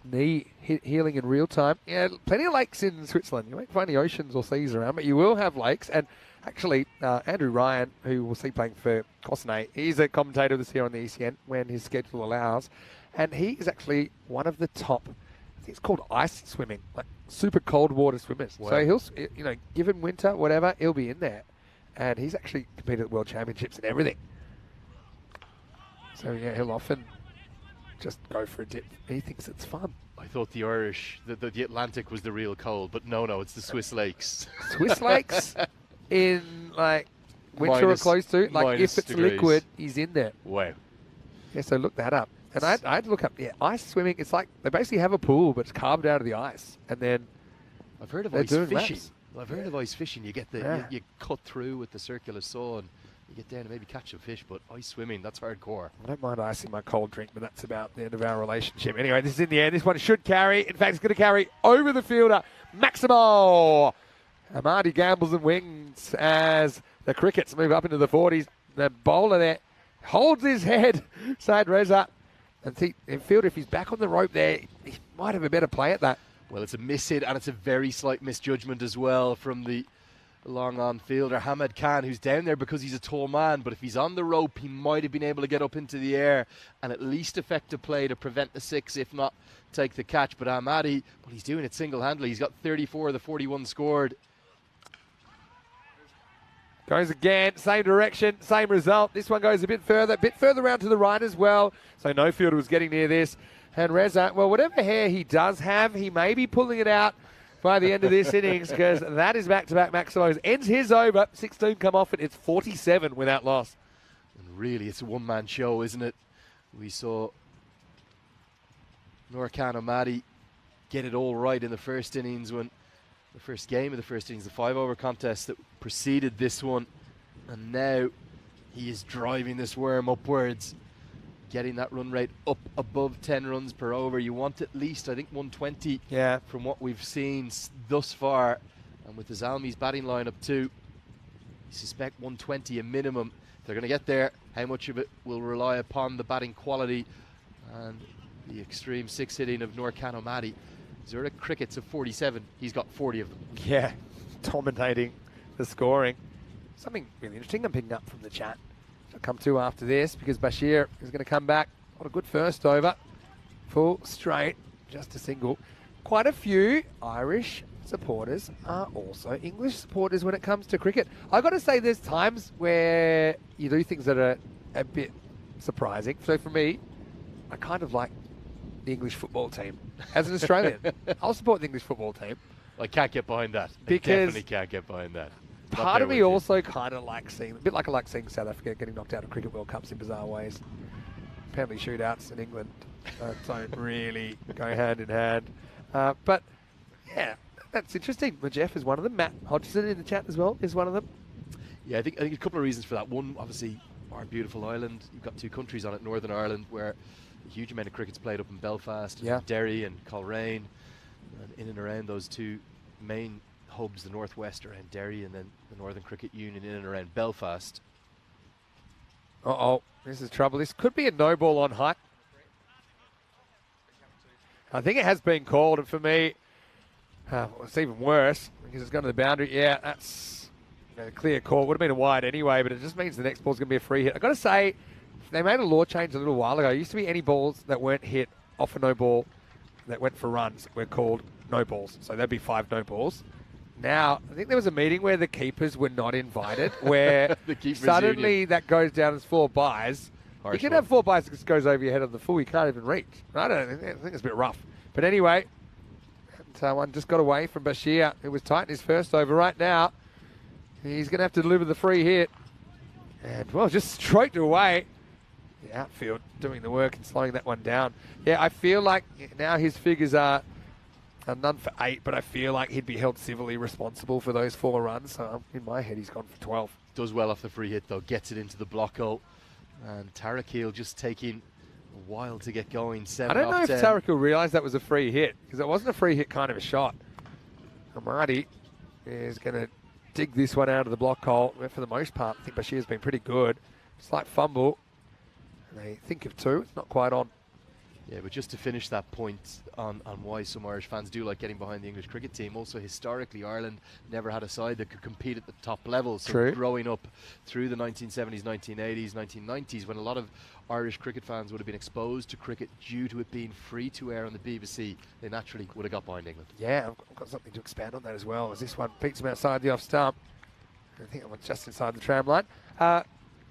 knee healing in real time. Yeah, plenty of lakes in Switzerland. You won't find any oceans or seas around, but you will have lakes. And actually, Andrew Ryan, who we'll see playing for Cosnay, he's a commentator this year on the ECN when his schedule allows. And he is actually one of the top, I think it's called ice swimming, like super cold water swimmers. Wow. So he'll, you know, given winter, whatever, he'll be in there. And he's actually competed at World Championships and everything. So yeah, he'll often just go for a dip. He thinks it's fun. I thought the Irish, the Atlantic was the real cold, but no, it's the Swiss lakes. Swiss lakes in like winter or close to, like if it's degrees. Liquid, he's in there. Wow. Yeah, so look that up. And I'd look up, yeah, ice swimming. It's like they basically have a pool, but it's carved out of the ice, and then I've heard of ice fishing. Laps. Well, I've heard of ice fishing. You get the you cut through with the circular saw and you get down and maybe catch some fish, but ice swimming, that's hardcore. I don't mind icing my cold drink, but that's about the end of our relationship. Anyway, this is in the air. This one should carry. In fact, it's going to carry over the fielder. Maximo. Amadi gambles and wings as the Crickets move up into the 40s. The bowler there holds his head. Said Reza. And see, in field, if he's back on the rope there, he might have a better play at that. Well, it's a miss hit, and it's a very slight misjudgment as well from the long-on fielder, Hamad Khan, who's down there because he's a tall man. But if he's on the rope, he might have been able to get up into the air and at least affect a play to prevent the 6, if not take the catch. But Amadi, well, he's doing it single-handedly. He's got 34 of the 41 scored. Goes again, same direction, same result. This one goes a bit further around to the right as well. So no fielder was getting near this. And Reza, well, whatever hair he does have, he may be pulling it out by the end of this innings, because that is back-to-back Maximo's. Ends his over, 16 come off it. It's 47 without loss. And really, it's a one-man show, isn't it? We saw Noorkhan Amadi get it all right in the first innings, when the first game of the first innings, the 5-over contest that preceded this one. And now he is driving this worm upwards, getting that run rate up above 10 runs per over. You want at least, I think, 120 from what we've seen thus far. And with the Zalmi's batting lineup too, you suspect 120 a minimum. If they're going to get there, how much of it will rely upon the batting quality and the extreme 6 hitting of Noorkhan Amadi. Zurich Crickets of 47, he's got 40 of them. Yeah, dominating the scoring. Something really interesting I'm picking up from the chat. I'll come to after this, because Bashir is going to come back. What a good first over. Full straight just a single. Quite a few Irish supporters are also English supporters when it comes to cricket. I got to say, there's times where you do things that are a bit surprising. So for me, I kind of like the English football team. As an Australian, I'll support the English football team. I can't get behind that. Because I definitely can't get behind that. Part of me also kind of likes seeing, a bit like I like seeing South Africa getting knocked out of Cricket World Cups in bizarre ways. Apparently shootouts in England don't really go hand in hand. But yeah, that's interesting. Jeff is one of them. Matt Hodgson in the chat as well is one of them. Yeah, I think a couple of reasons for that. One, obviously, our beautiful island. You've got two countries on it, Northern Ireland, where a huge amount of cricket's played up in Belfast, Yeah. Derry and Coleraine, and in and around those two main hubs, the northwest around Derry and then the Northern Cricket Union in and around Belfast. Uh-oh, this is trouble. This could be a no ball on height. I think it has been called, and for me, it's even worse because it's gone to the boundary. Yeah, that's a clear call. Would have been a wide anyway, but it just means the next ball's going to be a free hit. I've got to say, they made a law change a little while ago. It used to be any balls that weren't hit off a no ball that went for runs were called no balls. So there'd be 5 no balls. Now, I think there was a meeting where the keepers were not invited, where suddenly union. that goes down as 4 byes. Harsh You can one. have 4 byes that just goes over your head on the full. You can't even reach. I think it's a bit rough. But anyway, that one just got away from Bashir, who was tight in his first over. Right now, he's going to have to deliver the free hit. And, well, just straight away. The outfield doing the work and slowing that one down. Yeah, I feel like now his figures are none for 8, but I feel like he'd be held civilly responsible for those 4 runs. So in my head, he's gone for 12. Does well off the free hit, though. Gets it into the block hole. And Tarakil just taking a while to get going. 7 I don't know off if 10. Tarakil realised that was a free hit, because it wasn't a free hit kind of a shot. Amadi is going to dig this one out of the block hole. But for the most part, I think Bashir's been pretty good. Slight fumble. And they think of 2. It's not quite on. Yeah, but just to finish that point on why some Irish fans do like getting behind the English cricket team, also historically Ireland never had a side that could compete at the top level. So True. growing up through the 1970s, 1980s, 1990s, when a lot of Irish cricket fans would have been exposed to cricket due to it being free to air on the BBC, they naturally would have got behind England. Yeah, I've got something to expand on that as well, as this one beats him outside the off stump. I think that one's just inside the tram line.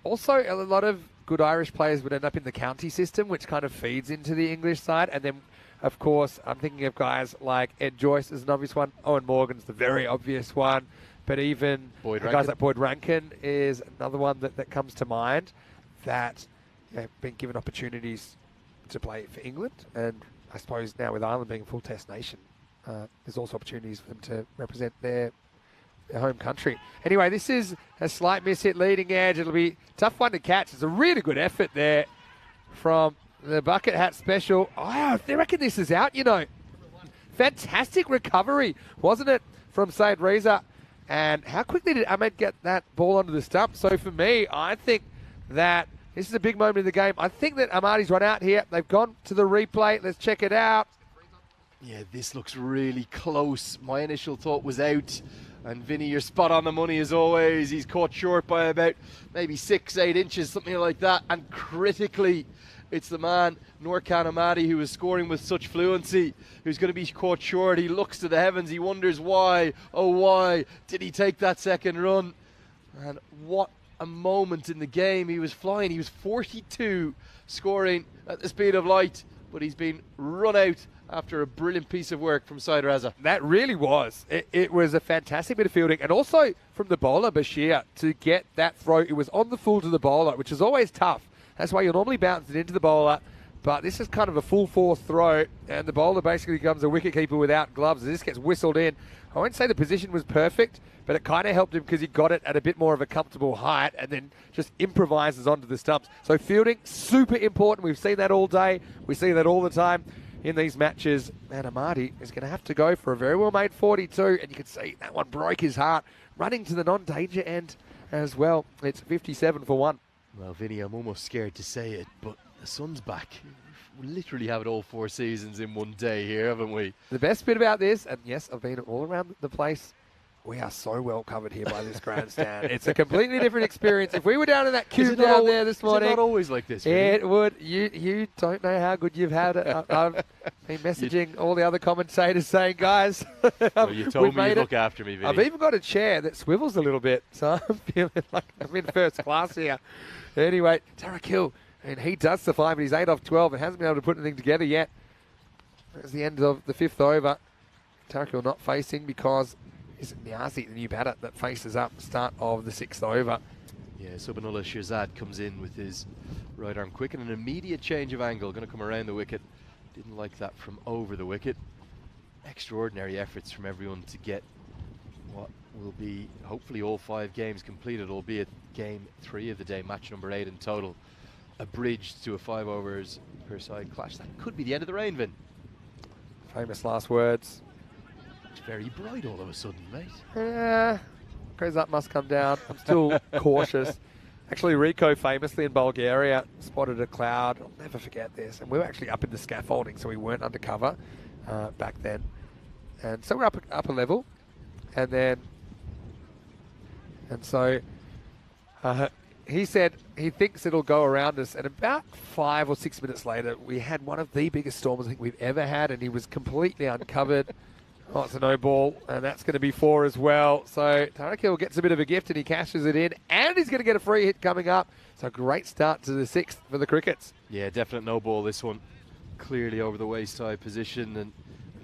Also, a lot of good Irish players would end up in the county system, which kind of feeds into the English side. And then, of course, I'm thinking of guys like Ed Joyce is an obvious one. Owen Morgan's the very obvious one. But even guys like Boyd Rankin is another one that comes to mind that have been given opportunities to play for England. And I suppose now with Ireland being a full test nation, there's also opportunities for them to represent their home country. Anyway, this is a slight miss hit leading edge. It'll be a tough one to catch. It's a really good effort there from the bucket hat special. Oh, they reckon this is out, you know. Fantastic recovery, wasn't it, from Said Reza? And how quickly did Ahmed get that ball onto the stump? So for me, I think that this is a big moment in the game. I think that Ahmadi's run out here. They've gone to the replay. Let's check it out. Yeah, this looks really close. My initial thought was out. And Vinny, you're spot on the money as always. He's caught short by about maybe 6-8 inches, something like that. And critically, it's the man, Noorkan Ahmadi, who is scoring with such fluency, who's going to be caught short. He looks to the heavens. He wonders why, oh why, did he take that second run? And what a moment in the game. He was flying. He was 42, scoring at the speed of light. But he's been run out after a brilliant piece of work from Said Reza. That really was. It was a fantastic bit of fielding. And also from the bowler, Bashir, to get that throw. It was on the full to the bowler, which is always tough. That's why you normally bounce it into the bowler. But this is kind of a full force throw. And the bowler basically becomes a wicketkeeper without gloves. This gets whistled in. I won't say the position was perfect, but it kind of helped him because he got it at a bit more of a comfortable height and then just improvises onto the stumps. So fielding, super important. We've seen that all day. We see that all the time in these matches. And Ahmadi is going to have to go for a very well-made 42. And you can see that one broke his heart. Running to the non-danger end as well. It's 57 for 1. Well, Vinny, I'm almost scared to say it, but the sun's back. We literally have it all 4 seasons in one day here, haven't we? The best bit about this, and yes, I've been all around the place We are so well covered here by this grandstand. It's a completely different experience. If we were down in that Is queue it down there this morning, Is it not always like this? Really? it would. You don't know how good you've had it. I've been messaging all the other commentators saying, guys, Well, you told me you'd look after me, Vinny. I've even got a chair that swivels a little bit, so I'm feeling like I'm in first class here. Anyway, Tarek Hill, and he does survive, but he's 8 off 12 and hasn't been able to put anything together yet. It's the end of the 5th over. Tarek Hill not facing because it's Niazi, the new batter, that faces up start of the 6th over. Yeah, Subhanullah Shirzad comes in with his right arm quick and an immediate change of angle. Going to come around the wicket. Didn't like that from over the wicket. Extraordinary efforts from everyone to get what will be hopefully all 5 games completed, albeit game 3 of the day, match number 8 in total. Abridged to a 5 overs per side clash. That could be the end of the rain, Vin. Famous last words. It's very bright all of a sudden, mate. Yeah, goes up, must come down. I'm still cautious. Actually, Rico famously in Bulgaria spotted a cloud. I'll never forget this. And we were actually up in the scaffolding, so we weren't undercover back then. And so we're up upper level. And so he said he thinks it'll go around us. And about 5 or 6 minutes later, we had one of the biggest storms I think we've ever had. And he was completely uncovered. Oh, it's a no ball, and that's going to be 4 as well. So Tarek Hill gets a bit of a gift, and he cashes it in, and he's going to get a free hit coming up. So great start to the 6th for the Crickets. Yeah, definite no ball this one. Clearly over the waist-high position, and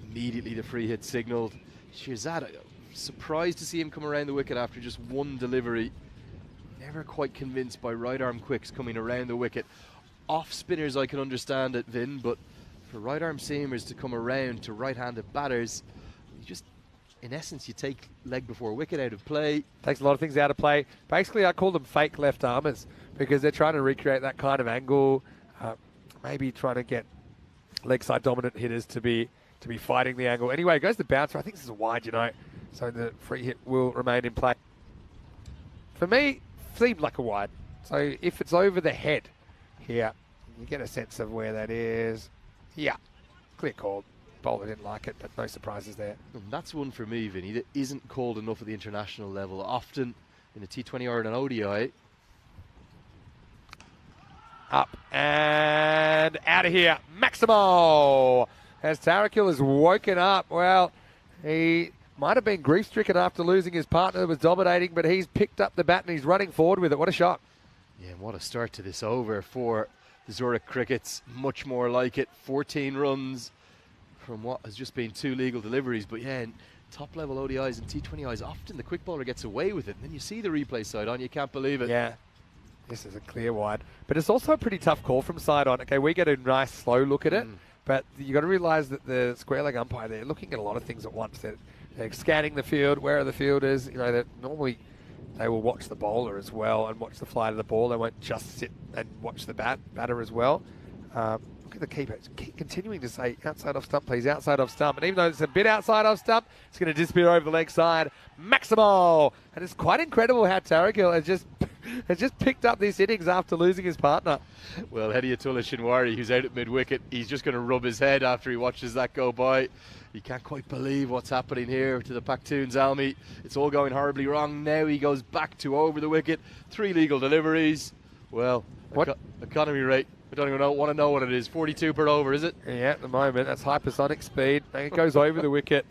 immediately the free hit signalled. Shirzad, surprised to see him come around the wicket after just one delivery. Never quite convinced by right-arm quicks coming around the wicket. Off spinners I can understand it, Vin, but for right-arm seamers to come around to right-handed batters, just, in essence, you take leg before wicket out of play. Takes a lot of things out of play. Basically, I call them fake left armers because they're trying to recreate that kind of angle, maybe trying to get leg side dominant hitters to be fighting the angle. Anyway, it goes to bouncer. I think this is a wide, so the free hit will remain in play. For me, seemed like a wide. So if it's over the head here, you get a sense of where that is. Yeah, clear call. Bowler didn't like it, but no surprises there. And that's one for me, Vinny, that isn't called enough at the international level. Often in a T20 or an ODI. Up and out of here. Maximo! As Tarek Hill has woken up. Well, he might have been grief-stricken after losing his partner who was dominating, but he's picked up the bat and he's running forward with it. What a shot. Yeah, and what a start to this over for the Zurich Crickets. Much more like it. 14 runs from what has just been 2 legal deliveries. But yeah, in top-level ODIs and T20Is, often the quick bowler gets away with it. And then you see the replay side on, you can't believe it. Yeah, this is a clear wide. But it's also a pretty tough call from side on. Okay, we get a nice slow look at it. But you got to realise that the square leg umpire, they're looking at a lot of things at once. They're scanning the field, where are the fielders. Normally they will watch the bowler as well and watch the flight of the ball. They won't just sit and watch the batter as well. Look at the keeper. Keep continuing to say outside off stump, please, outside off stump. And even though it's a bit outside off stump, it's going to disappear over the leg side. Maximo! And it's quite incredible how Tarek Hill has just picked up this innings after losing his partner. Well, Hediyatullah Shinwari, who's out at mid-wicket, he's just going to rub his head after he watches that go by. He can't quite believe what's happening here to the Pacton ZMI. It's all going horribly wrong. Now he goes back to over the wicket. 3 legal deliveries. Well, what economy rate? I don't even want to know what it is. 42 per over, is it? Yeah, at the moment. That's hypersonic speed. And it goes over the wicket.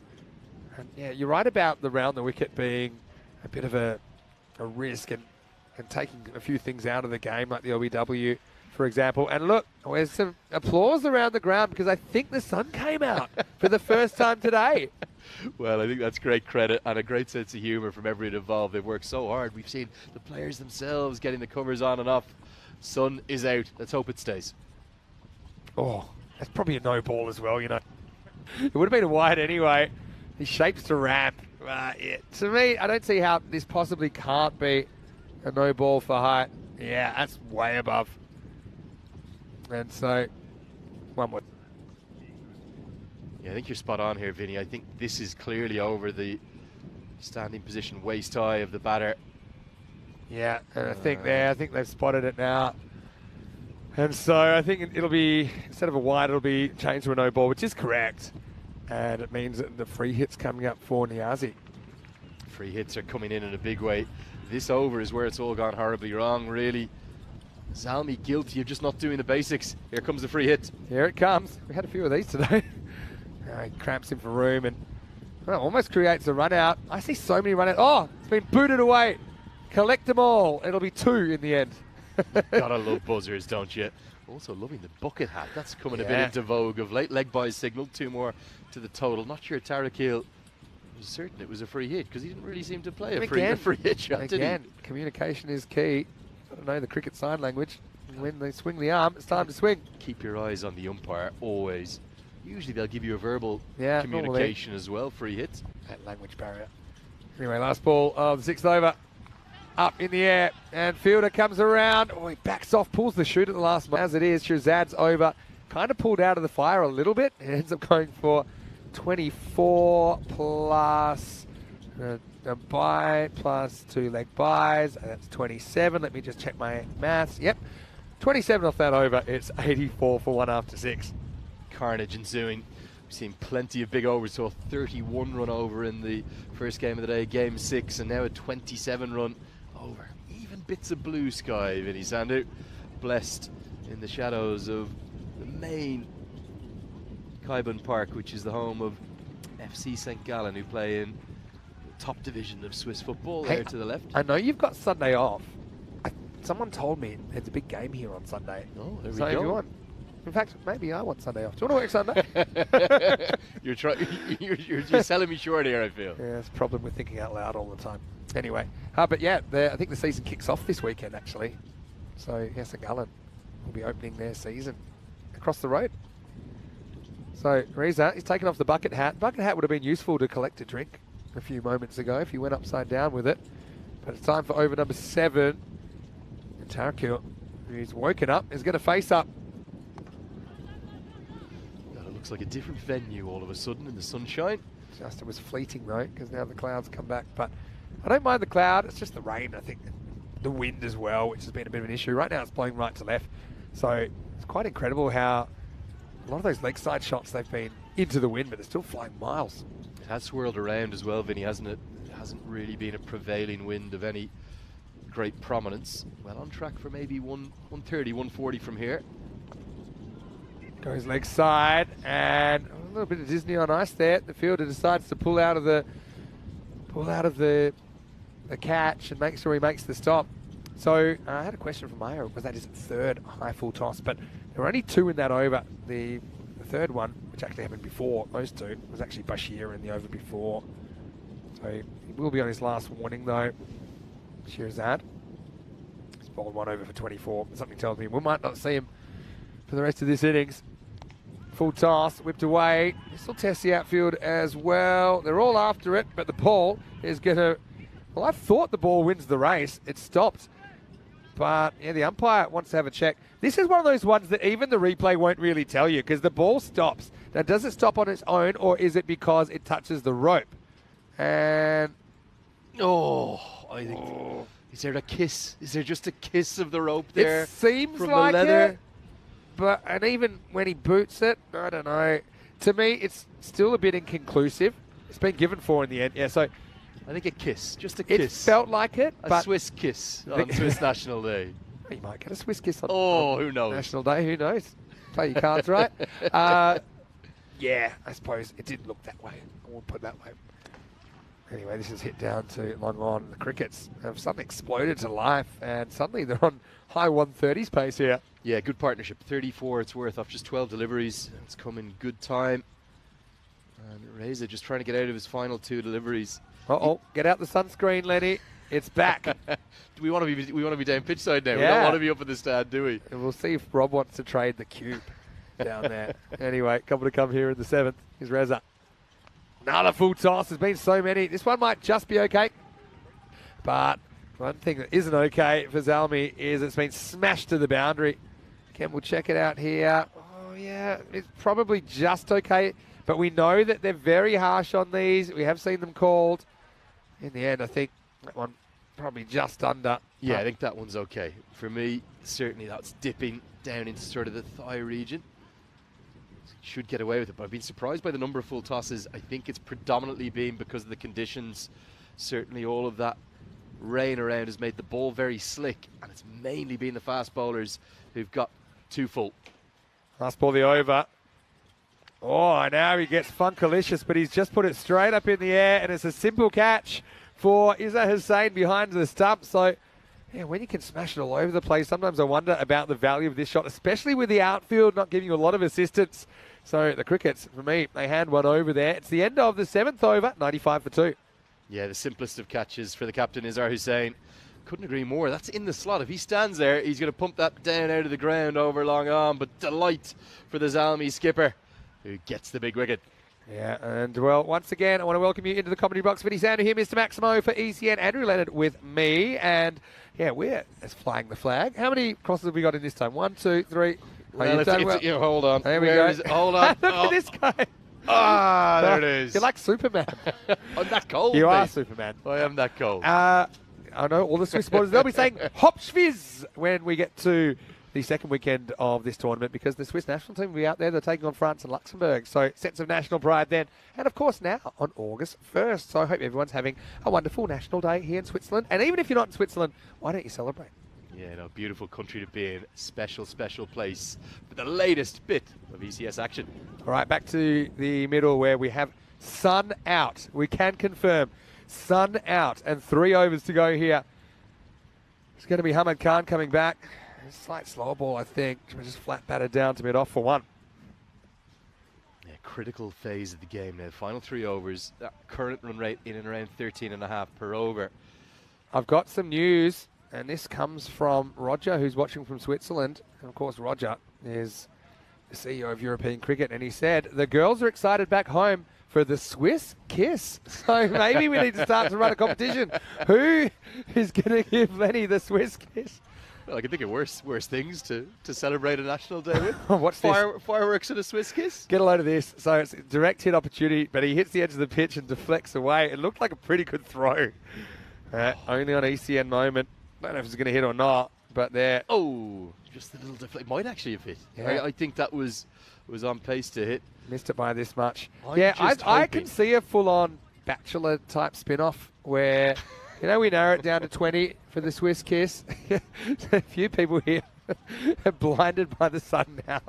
And yeah, you're right about the round the wicket being a bit of a risk and taking a few things out of the game, like the LBW, for example. And look, there's some applause around the ground because I think the sun came out for the first time today. Well, I think that's great credit and a great sense of humour from everyone involved. They've worked so hard. We've seen the players themselves getting the covers on and off. Sun is out. Let's hope it stays. Oh, that's probably a no ball as well, It would have been a wide anyway. He shapes the ramp. To me, I don't see how this possibly can't be a no ball for height. Yeah, that's way above. And so, one would. Yeah, I think you're spot on here, Vinny. I think this is clearly over the standing position waist high of the batter. Yeah, and I think they've spotted it now. And so I think it'll be, instead of a wide, it'll be changed to a no ball, which is correct. And it means that the free hit's coming up for Niazi. Free hits are coming in a big way. This over is where it's all gone horribly wrong, really. Zalmi guilty of just not doing the basics. Here comes the free hit. Here it comes. We had a few of these today. He cramps him for room and almost creates a run out. I see so many run out. Oh, it's been booted away. Collect them all. It'll be 2 in the end. Gotta love buzzers, don't you? Also loving the bucket hat. That's coming a bit into vogue of late. Leg buys signal, 2 more to the total. Not sure Tarakil was certain it was a free hit because he didn't really seem to play a free hit shot, did he? Again, communication is key. Got to know the cricket sign language. When they swing the arm, it's time to swing. Keep your eyes on the umpire, always. Usually they'll give you a verbal communication as well, free hits. That language barrier. Anyway, last ball of the 6th over. Up in the air, and fielder comes around. Oh, he backs off, pulls the shoot at the last moment. As it is, Shirzad's over. Kind of pulled out of the fire a little bit. It ends up going for 24 plus a bye plus 2 leg buys. And that's 27. Let me just check my maths. Yep, 27 off that over. It's 84 for 1 after 6. Carnage ensuing. We've seen plenty of big overs. So a 31 run over in the first game of the day, game 6, and now a 27 run over. Even bits of blue sky, Vinny Sandu. Blessed in the shadows of the main Kaiban Park, which is the home of FC St. Gallen, who play in the top division of Swiss football, there to the left. I know you've got Sunday off. Someone told me there's a big game here on Sunday. Oh, there we so go. If you want, in fact, maybe I want Sunday off. Do you want to work Sunday? You're selling me short here, I feel. Yeah, it's a problem with thinking out loud all the time. Anyway, but yeah, I think the season kicks off this weekend, actually. So, yes, St. Gallen will be opening their season across the road. So, Reza, he's taken off the bucket hat. Bucket hat would have been useful to collect a drink a few moments ago if you went upside down with it. But it's time for over number 7. And Tarakil, who's woken up, is going to face up. Looks like a different venue all of a sudden in the sunshine. Just it was fleeting though, because now the clouds come back. But I don't mind the cloud. It's just the rain, I think. The wind as well, which has been a bit of an issue. Right now it's blowing right to left. So it's quite incredible how a lot of those leg side shots, they've been into the wind, but they're still flying miles. It has swirled around as well, Vinny, hasn't it? It hasn't really been a prevailing wind of any great prominence. Well, on track for maybe 130, 140 from here. Goes leg side, and a little bit of Disney on ice there. The fielder decides to pull out of the catch and make sure he makes the stop. So I had a question from Maya. Was that his 3rd high full toss? But there were only 2 in that over. The 3rd one, which actually happened before those 2, was actually Bashir in the over before. So he will be on his last warning though. Shirzad. He's bowled 1 over for 24. Something tells me we might not see him for the rest of this innings. Full toss, whipped away. This will test the outfield as well. They're all after it, but the ball is going to... Well, I thought the ball wins the race. It stopped. But, yeah, the umpire wants to have a check. This is one of those ones that even the replay won't really tell you because the ball stops. Now, does it stop on its own or is it because it touches the rope? And... I think... Is there a kiss? Is there just a kiss of the rope there? It seems from like the leather? it. And even when he boots it, I don't know. To me, it's still a bit inconclusive. It's been given 4 in the end. Yeah, so I think a kiss, just a kiss. It felt like it, a but Swiss kiss on Swiss National Day. You might get a Swiss kiss on, who knows? National Day. Who knows? Play your cards right. Yeah, I suppose it didn't look that way. I won't put it that way. Anyway, this is hit down to long on. The Crickets have suddenly exploded to life, and suddenly they're on high 130s pace here. Yeah, good partnership. 34 it's worth off just 12 deliveries. It's come in good time. And Reza just trying to get out of his final 2 deliveries. Get out the sunscreen, Lenny. It's back. Do we want to be down pitch side now? Yeah. We don't want to be up in the stand, do we? And we'll see if Rob wants to trade the cube down there. Anyway, couple to come here in the 7th. Here's Reza. Another full toss. There's been so many. This one might just be okay. But one thing that isn't okay for Zalmi is it's been smashed to the boundary. Ken, we'll check it out here. Oh, yeah, it's probably just okay. But we know that they're very harsh on these. We have seen them called. In the end, I think that one probably just under. Yeah, I think that one's okay. For me, certainly that's dipping down into sort of the thigh region. Should get away with it, but I've been surprised by the number of full tosses. I think it's predominantly been because of the conditions certainly all of that rain around has made the ball very slick, and it's mainly been the fast bowlers who've got too full. Last ball, the over. Oh, now he gets funkalicious, but he's just put it straight up in the air, and it's a simple catch for Izzat Hussain behind the stump. So, yeah, when you can smash it all over the place, sometimes I wonder about the value of this shot, especially with the outfield not giving you a lot of assistance. So the Crickets, for me, they hand one over there. It's the end of the 7th over, 95 for 2. Yeah, the simplest of catches for the captain, Izzat Hussain. Couldn't agree more. That's in the slot. If he stands there, he's going to pump that down out of the ground over long on. But delight for the Zalmi skipper, who gets the big wicket. Yeah, and well, once again, I want to welcome you into the comedy box. Vinny Sander here, Mr. Maximo for ECN, Andrew Leonard with me. And yeah, we're flying the flag. How many crosses have we got in this time? 1, 2, 3. Well, hold on. There we go. Hold on. Look at this guy. Ah, there it is. You're like Superman. I'm that cold. You mate. are Superman. I am that cold. I know all the Swiss supporters, they'll be saying hop schwiz when we get to the second weekend of this tournament, because the Swiss national team will be out there. They're taking on France and Luxembourg. So sense of national pride then. And of course now on August 1st. So I hope everyone's having a wonderful national day here in Switzerland. And even if you're not in Switzerland, why don't you celebrate? Yeah, no, beautiful country to be in. Special, special place for the latest bit of ECS action. All right, back to the middle where we have sun out. We can confirm sun out and 3 overs to go here. It's going to be Hamad Khan coming back. A slight slower ball, I think. Just flat batted down to mid off for 1. Yeah, critical phase of the game now. Final 3 overs. That current run rate in and around 13.5 per over. I've got some news, and this comes from Roger, who's watching from Switzerland. And of course, Roger is the CEO of European Cricket, and he said the girls are excited back home for the Swiss kiss. So maybe we need to start to run a competition. Who is going to give Lenny the Swiss kiss? Well, I can think of worse things to celebrate a national day with. What's this? Fireworks and a Swiss kiss? Get a load of this. So it's a direct hit opportunity, but he hits the edge of the pitch and deflects away. It looked like a pretty good throw. Only on ECN moment. Don't know if it's going to hit or not, but there. Oh, just a little deflect. Might actually have hit. Yeah. I think that was on pace to hit. Missed it by this much. I'm I can see a full-on Bachelor type spin-off where, we narrow it down to 20 for the Swiss kiss. A few people here are blinded by the sun now.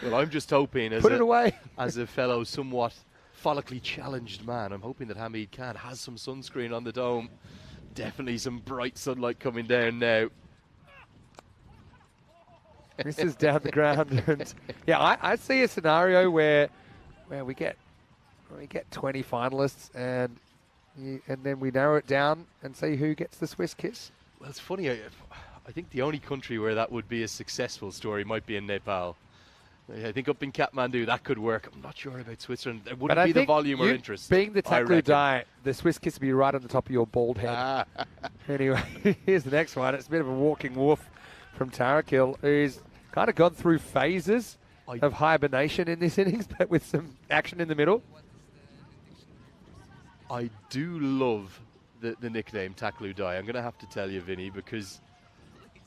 Well, I'm just hoping, Put it away. as a fellow somewhat follically challenged man, I'm hoping that Hamid Khan has some sunscreen on the dome. Definitely some bright sunlight coming down now. This is down the ground. And yeah, I see a scenario where we get 20 finalists and then we narrow it down and see who gets the Swiss kiss. Well, it's funny. I think the only country where that would be a successful story might be in Nepal. I think up in Kathmandu that could work. I'm not sure about Switzerland. There wouldn't be the volume or interest. Being the Taklu Dai, the Swiss kiss would be right on the top of your bald head. Anyway, here's the next one. It's a bit of a walking wolf from Tarakil, who's kind of gone through phases of hibernation in this innings, but with some action in the middle. I do love the nickname Taklu Dai. I'm going to have to tell you, Vinny, because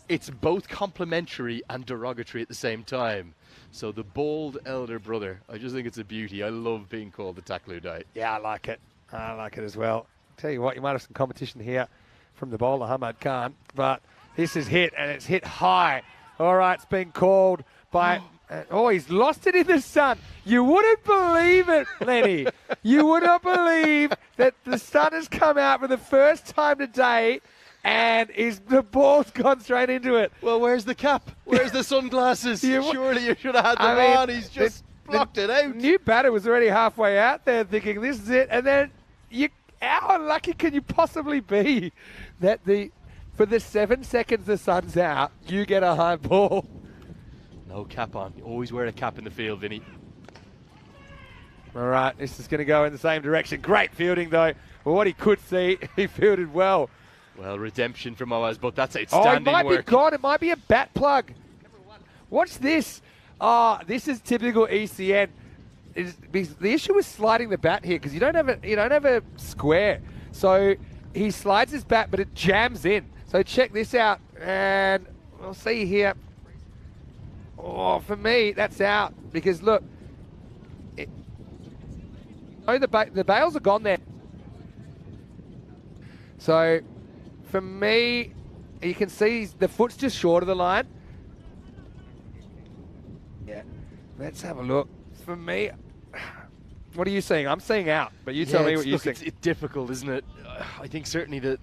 it's both complimentary and derogatory at the same time. So the bald elder brother, I just think it's a beauty. I love being called the Taklu Dai. Yeah, I like it. I like it as well. Tell you what, you might have some competition here from the bowler, Hamad Khan, but this is hit, and it's hit high. All right, it's been called by... he's lost it in the sun. You wouldn't believe it, Lenny. You would not believe that the sun has come out for the first time today, and the ball's gone straight into it. Well, where's the cap? Where's the sunglasses? Surely you should have had them on. He's just blocked it out. New batter was already halfway out there thinking, this is it. And then, how unlucky can you possibly be that for the 7 seconds the sun's out, you get a high ball? No cap on. You always wear a cap in the field, Vinny. All right, this is going to go in the same direction. Great fielding, though. Well, what he could see, he fielded well. Well, redemption from Oaz, but that's outstanding work. It might be gone. It might be a bat plug. Watch this. This is typical ECN. The issue is sliding the bat here because you don't have a square. So he slides his bat, but it jams in. So check this out, and we'll see here. Oh, for me, that's out because look, the bails are gone there. So, for me, you can see the foot's just short of the line. Yeah. Let's have a look. For me, what are you seeing? I'm seeing out, but you tell me what you think. It's difficult, isn't it? I think certainly the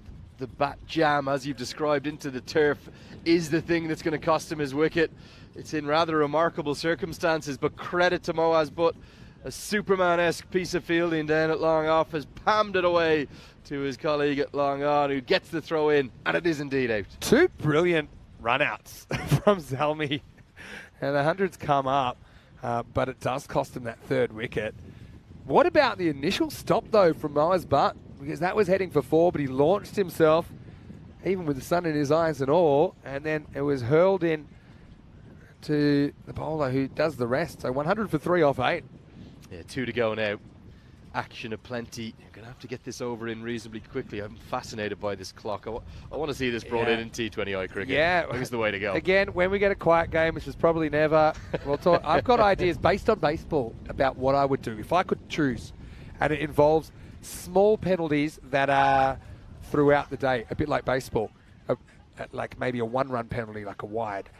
bat jam, as you've described, into the turf is the thing that's going to cost him his wicket. It's in rather remarkable circumstances, but credit to Moaz Butt. A Superman-esque piece of fielding down at long off has palmed it away to his colleague at long on, who gets the throw in, and it is indeed out. 2 brilliant run-outs from Zalmi, and the hundreds come up, but it does cost him that 3rd wicket. What about the initial stop, though, from Moaz Butt? Because that was heading for 4, but he launched himself, even with the sun in his eyes and all, and then it was hurled in to the bowler who does the rest. So 100 for 3 off 8. Yeah, 2 to go now. Action aplenty. You're going to have to get this over in reasonably quickly. I'm fascinated by this clock. I want to see this brought in T20I cricket. Yeah. I think it's the way to go. Again, when we get a quiet game, which is probably never, we'll talk. I've got ideas based on baseball about what I would do if I could choose. And it involves small penalties that are throughout the day, a bit like baseball. Like maybe a 1-run penalty, like a wide,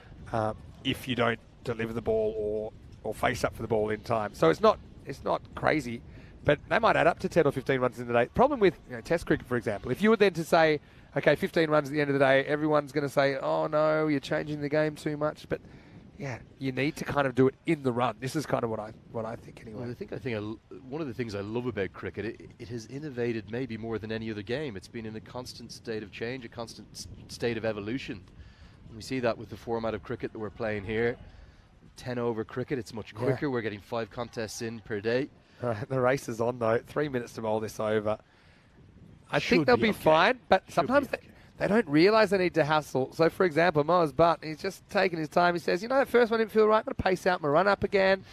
if you don't deliver the ball or face up for the ball in time. So it's not crazy, but they might add up to 10 or 15 runs in the day. Problem with Test cricket, for example, if you were then to say, okay, 15 runs at the end of the day, everyone's going to say, oh no, you're changing the game too much. But yeah, you need to kind of do it in the run. This is kind of what I think anyway. Well, I think one of the things I love about cricket, it has innovated maybe more than any other game. It's been in a constant state of change, a constant state of evolution. And we see that with the format of cricket that we're playing here. 10 over cricket, it's much quicker. We're getting 5 contests in per day. The race is on though. 3 minutes to bowl this over. I think they'll be fine, but sometimes they don't realise they need to hustle. So, for example, Moaz Butt, he's just taking his time. He says, that first one didn't feel right. I'm going to pace out my run up again.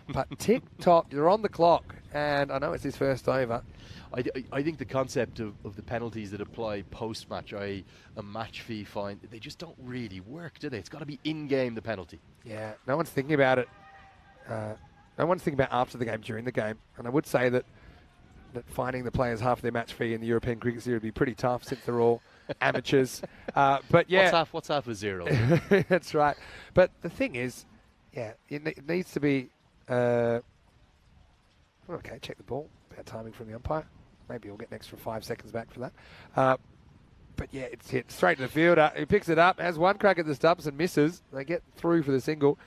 But tick-tock, you're on the clock. And I know it's his first over. I think the concept of the penalties that apply post-match, i.e. a match fee fine, they just don't really work, do they? It's got to be in-game, the penalty. Yeah, no one's thinking about it. No one's thinking about after the game, during the game. And I would say that finding the players half their match fee in the European Cricket Series would be pretty tough since they're all amateurs. But yeah. What's half a zero? That's right. But the thing is, it needs to be... okay, check the ball. Bad timing from the umpire. Maybe we'll get an extra 5 seconds back for that. But yeah, it's hit straight to the fielder. He picks it up, has one crack at the stumps and misses. They get through for the single.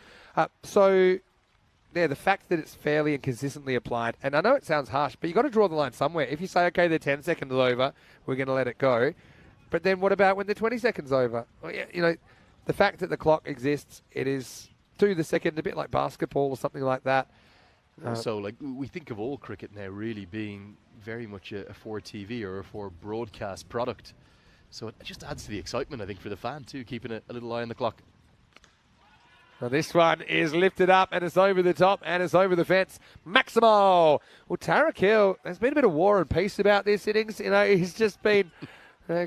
The fact that it's fairly and consistently applied, and I know it sounds harsh, but you've got to draw the line somewhere. If you say, okay, they're 10 seconds over, we're going to let it go. But then what about when they're 20 seconds over? Well, the fact that the clock exists, it is to the second, a bit like basketball or something like that. Also, we think of all cricket now really being very much a for TV or a for broadcast product. So it just adds to the excitement, I think, for the fan too, keeping a little eye on the clock. Well, this one is lifted up and it's over the top and it's over the fence. Maximo! Well, Tarek Hill, there's been a bit of war and peace about this innings. He's just been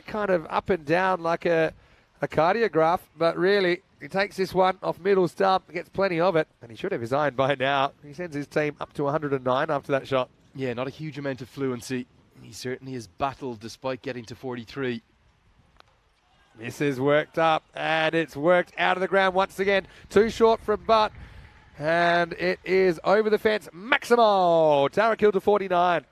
kind of up and down like a cardiograph, but really, he takes this one off middle stump, gets plenty of it, and he should have his iron by now. He sends his team up to 109 after that shot. Yeah, not a huge amount of fluency. He certainly has battled despite getting to 43. This is worked up, and it's worked out of the ground once again. Too short from Butt, and it is over the fence. Maximo! Tarek Hill to 49.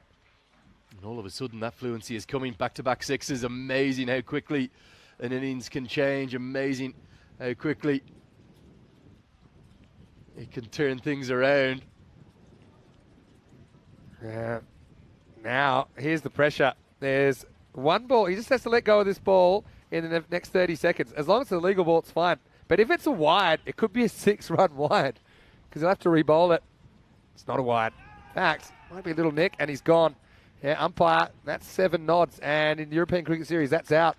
And all of a sudden, that fluency is coming. Back-to-back sixes. Amazing how quickly an innings can change. Amazing how quickly it can turn things around. Yeah. Now, here's the pressure. There's one ball. He just has to let go of this ball in the next 30 seconds. As long as it's a legal ball, it's fine. But if it's a wide, it could be a 6-run wide because he'll have to re-bowl it. It's not a wide. In fact, might be a little nick, and he's gone. Yeah, umpire, that's 7 nods. And in the European Cricket Series, that's out.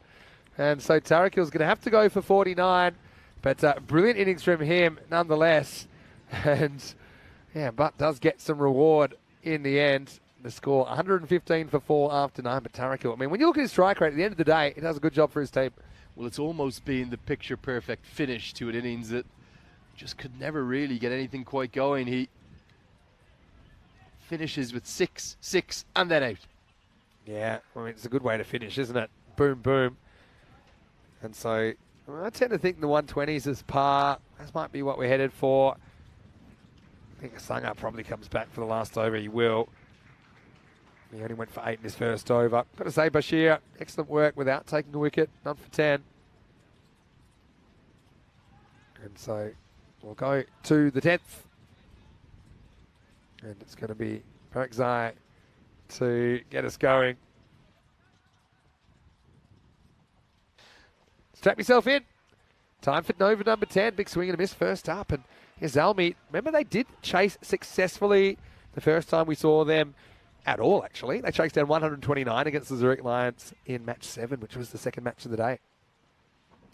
And so Tarek Hill's going to have to go for 49. But brilliant innings from him nonetheless. And yeah, Butt does get some reward in the end. The score 115 for 4 after 9. But Tarek Hill, I mean, when you look at his strike rate at the end of the day, he does a good job for his team. Well, it's almost been the picture-perfect finish to an innings that just could never really get anything quite going. He finishes with 6, 6, and then out. Yeah, I mean, it's a good way to finish, isn't it? boom, boom. And so I tend to think the 120s is par. This might be what we're headed for. I think Sangha probably comes back for the last over. He will. He only went for 8 in his first over. Got to say, Bashir, excellent work without taking a wicket. None for 10. And so we'll go to the 10th. And it's going to be Barakzai to get us going. Strap yourself in. Time for over number 10. Big swing and a miss first up. And here's Zalmi. Remember, they did chase successfully the first time we saw them at all, actually. They chased down 129 against the Zurich Lions in match 7, which was the second match of the day.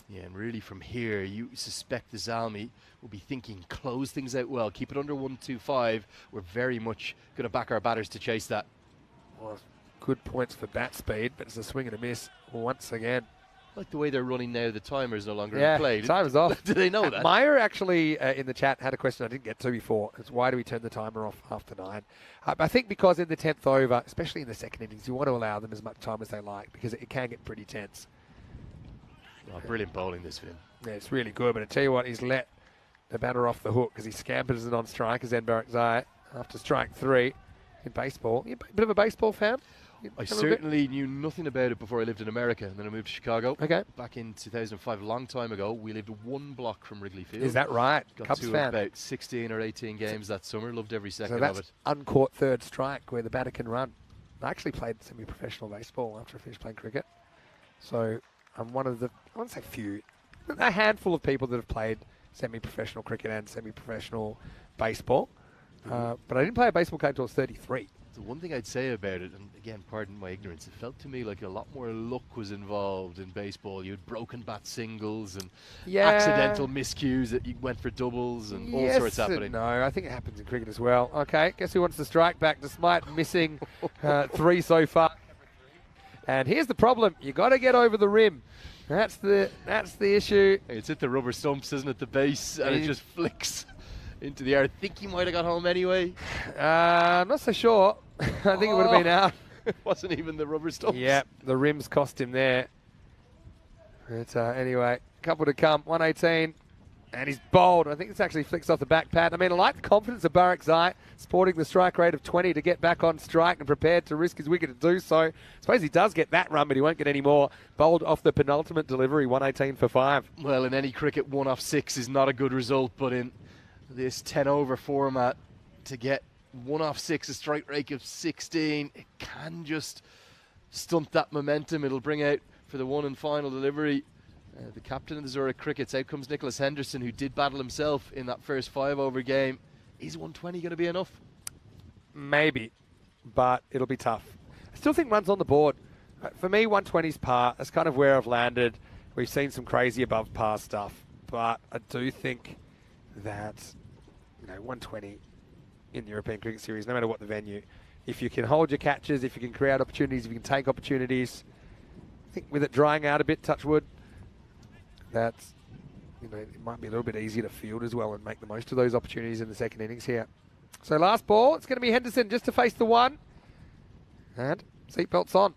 Yeah, and really from here, you suspect the Zalmi will be thinking, close things out well, keep it under 125. We're very much going to back our batters to chase that. Well, good points for bat speed, but it's a swing and a miss once again. Like the way they're running now, the timer is no longer Yeah, in play. timer's off. Do they know that? Meyer actually in the chat had a question I didn't get to before. It's why do we turn the timer off after 9? I think because in the 10th over, especially in the second innings, you want to allow them as much time as they like because it can get pretty tense. Oh, brilliant bowling this, Finn. Yeah, it's really good. But I tell you what, he's let the batter off the hook because he scampered as a non-striker, Zen Barakzai, after strike 3 in baseball. You a bit of a baseball fan? I certainly knew nothing about it before I lived in America, and then I moved to Chicago. Okay. Back in 2005, a long time ago. We lived 1 block from Wrigley Field. Is that right? Got Cubs to fan. about 16 or 18 games that summer. Loved every second So that's of it. uncaught third strike where the batter can run. I actually played semi-professional baseball after I finished playing cricket. So I'm one of the, I won't say few, a handful of people that have played semi-professional cricket and semi-professional baseball. But I didn't play a baseball game until I was 33. The one thing I'd say about it, and again, pardon my ignorance, it felt to me like a lot more luck was involved in baseball. You had broken bat singles and accidental miscues that you went for doubles and all sorts happening. No, I think it happens in cricket as well. Okay, guess who wants to strike back despite missing 3 so far? And here's the problem: you got to get over the rim. That's the issue. Hey, it's hit the rubber stumps, isn't it? The base, and it just flicks into the air. I think he might have got home anyway. I'm not so sure. I think it would have been out. It wasn't even the rubber stumps. Yeah, the rims cost him there. But anyway, couple to come. 118. And he's bowled. I think this actually flicks off the back pad. I mean, I like the confidence of Barakzai, sporting the strike rate of 20 to get back on strike and prepared to risk his wicket to do so. I suppose he does get that run, but he won't get any more. Bowled off the penultimate delivery, 118 for 5. Well, in any cricket, 1 off 6 is not a good result, but in this 10 over format, to get 1 off 6, a strike rate of 16, it can just stunt that momentum. It'll bring out for the 1 and final delivery the captain of the Zurich Crickets. Out comes Nicholas Henderson, who did battle himself in that first 5 over game. Is 120 going to be enough? Maybe, but it'll be tough. I still think runs on the board. For me, 120's par. That's kind of where I've landed. We've seen some crazy above par stuff, but I do think that 120 in the European Cricket Series, no matter what the venue, if you can hold your catches, if you can create opportunities, if you can take opportunities, I think with it drying out a bit, touch wood, that's, it might be a little bit easier to field as well and make the most of those opportunities in the second innings here. So last ball, it's going to be Henderson just to face the 1. And seatbelts on.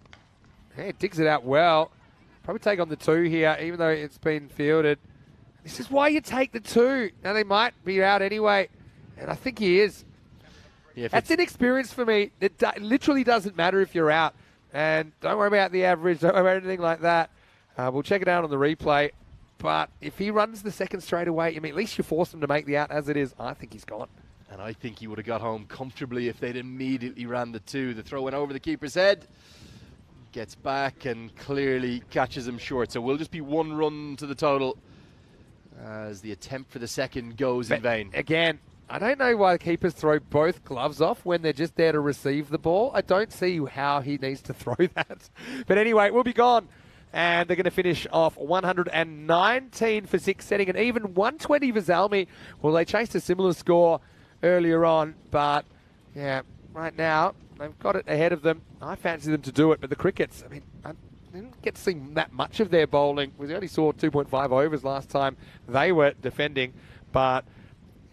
He digs it out well. Probably take on the 2 here, even though it's been fielded. This is why you take the 2. Now they might be out anyway, and I think he is. Yeah, that's inexperience for me. It literally doesn't matter if you're out. And don't worry about the average, don't worry about anything like that. We'll check it out on the replay. But if he runs the second straight away, at least you force him to make the out as it is. I think he's gone. And I think he would have got home comfortably if they'd immediately ran the 2. The throw went over the keeper's head. Gets back and clearly catches him short. So we'll just be 1 run to the total as the attempt for the second goes in vain. Again, I don't know why the keepers throw both gloves off when they're just there to receive the ball. I don't see how he needs to throw that. But anyway, we'll be gone. And they're going to finish off 119 for 6, setting an even 120 for Zalmi. Well, they chased a similar score earlier on, but yeah, right now they've got it ahead of them. I fancy them to do it, but the Crickets, I didn't get to see that much of their bowling. We only saw 2.5 overs last time they were defending, but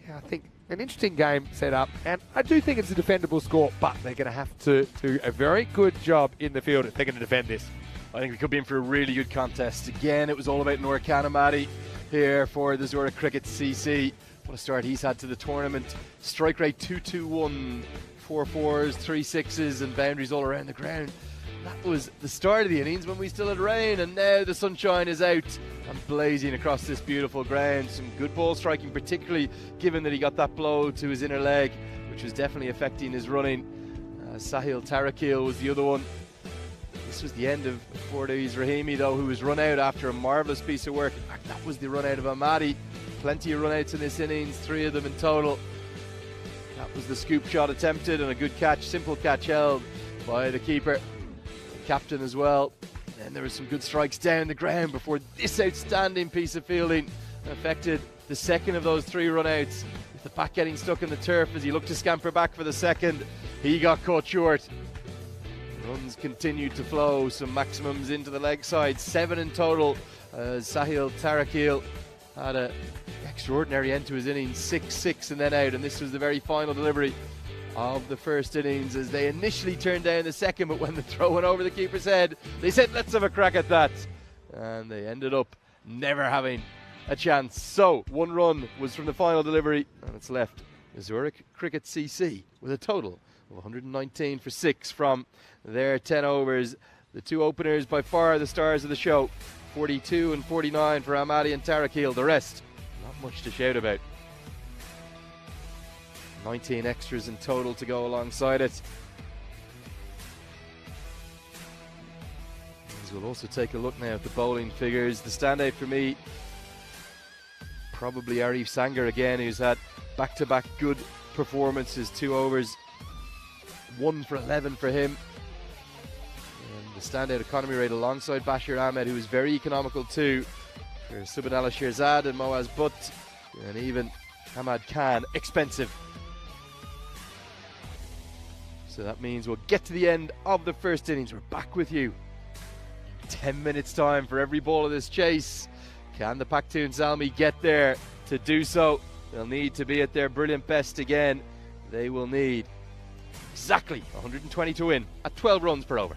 yeah, I think an interesting game set up, and I do think it's a defendable score, but they're going to have to do a very good job in the field if they're going to defend this. I think we could be in for a really good contest. Again, it was all about Noor Kanamati here for the Zurich Cricket CC. What a start he's had to the tournament. Strike rate 221, 4 4s, 3 6s, and boundaries all around the ground. That was the start of the innings when we still had rain, and now the sunshine is out and blazing across this beautiful ground. Some good ball striking, particularly given that he got that blow to his inner leg, which was definitely affecting his running. Sahil Tarakil was the other one. This was the end of Fordi's Rahimi, though, who was run out after a marvellous piece of work. In fact, that was the run out of Ahmadi. Plenty of run outs in this innings, 3 of them in total. That was the scoop shot attempted, and a good catch, simple catch held by the keeper, the captain as well. And there were some good strikes down the ground before this outstanding piece of fielding affected the second of those 3 run outs. With the bat getting stuck in the turf as he looked to scamper back for the second, he got caught short. Runs continued to flow, some maximums into the leg side, 7 in total. Sahil Tarakil had an extraordinary end to his innings, 6-6 and then out, and this was the very final delivery of the first innings as they initially turned down the second, but when the throw went over the keeper's head, they said, let's have a crack at that, and they ended up never having a chance. So 1 run was from the final delivery, and it's left the Zurich Cricket CC with a total of 119 for 6 from their 10 overs. The 2 openers, by far the stars of the show, 42 and 49 for Ahmadi and Tarakil. The rest, not much to shout about. 19 extras in total to go alongside it. As we'll also take a look now at the bowling figures. The standout for me, probably Arif Sanger again, who's had back-to-back good performances. 2 overs, 1 for 11 for him. And the standout economy rate alongside Bashir Ahmed, who is very economical too, for Subhanallah Shirzad and Moaz Butt, and even Hamad Khan, expensive. So that means we'll get to the end of the first innings. We're back with you. 10 minutes time for every ball of this chase. Can the Pacton ZMI get there? To do so, they'll need to be at their brilliant best again. They will need exactly 120 to win at 12 runs per over.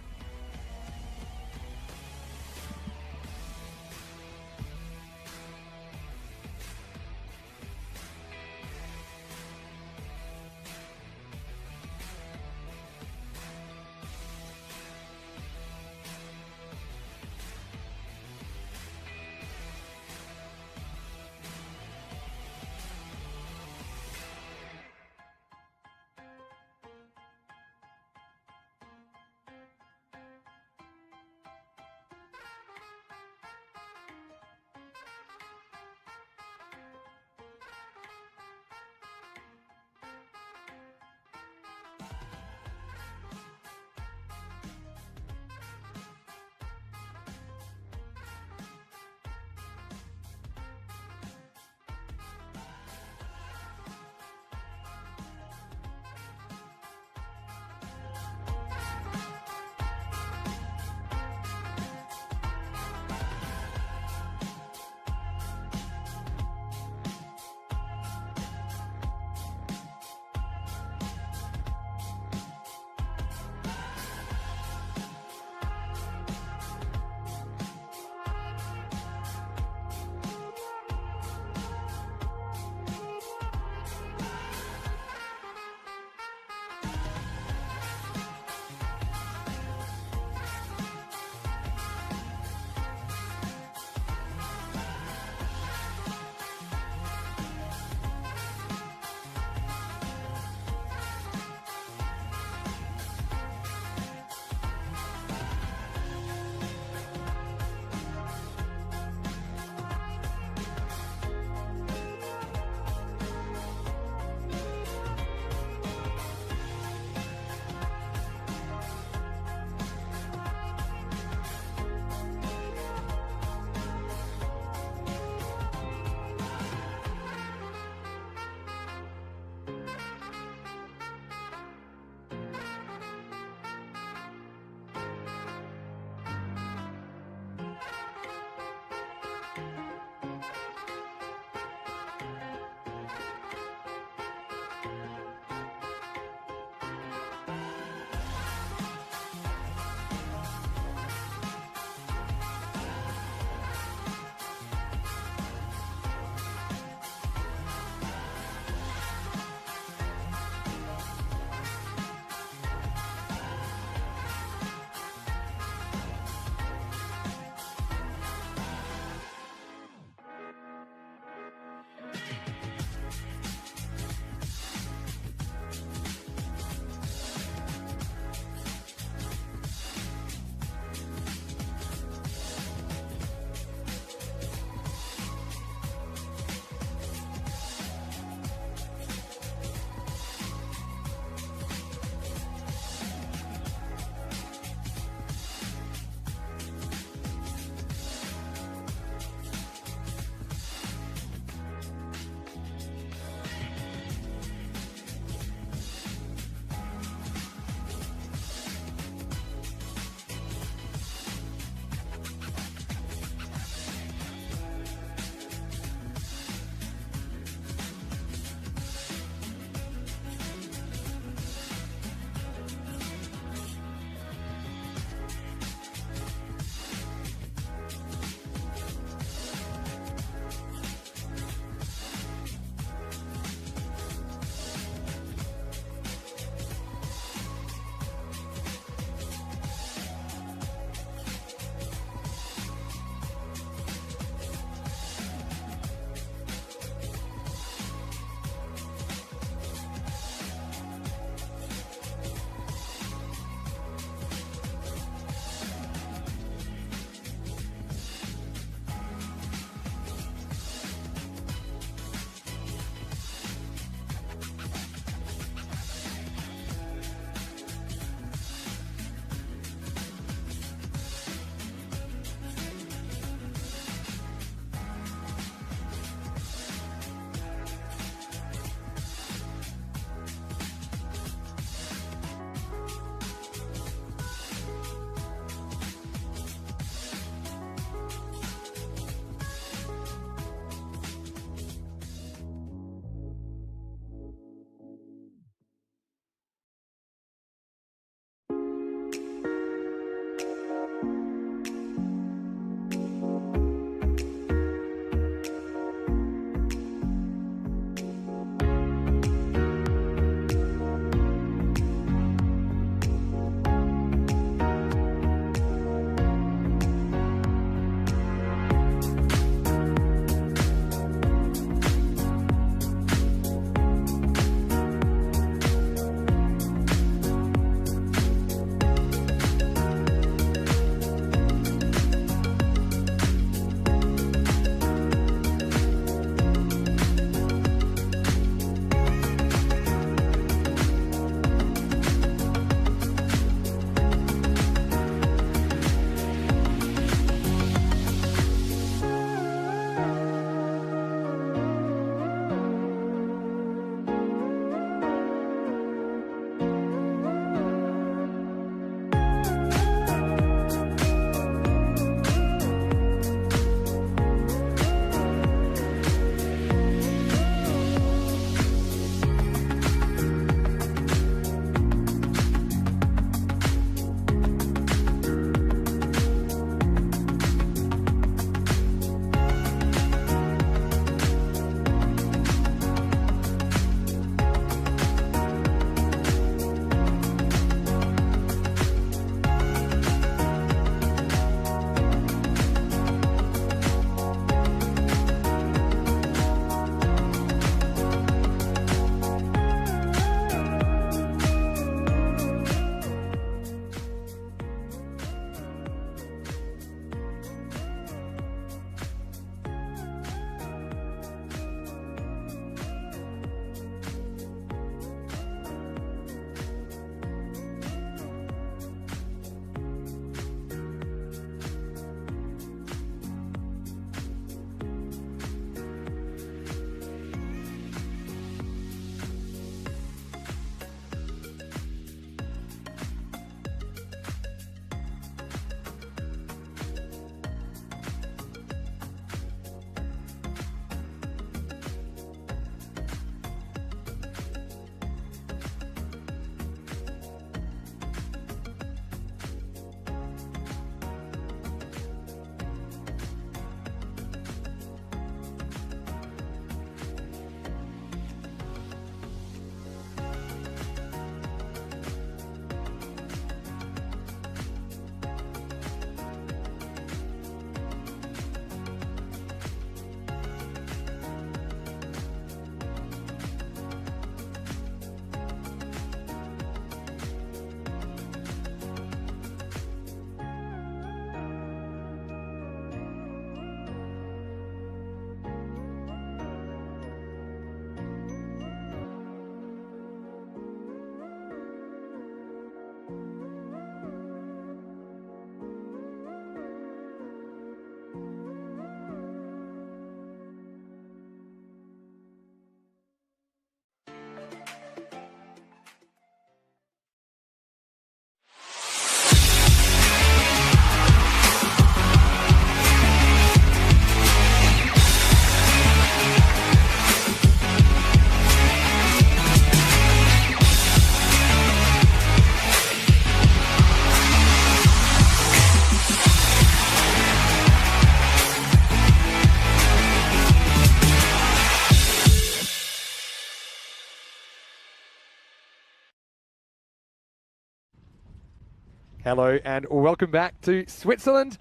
Hello and welcome back to Switzerland.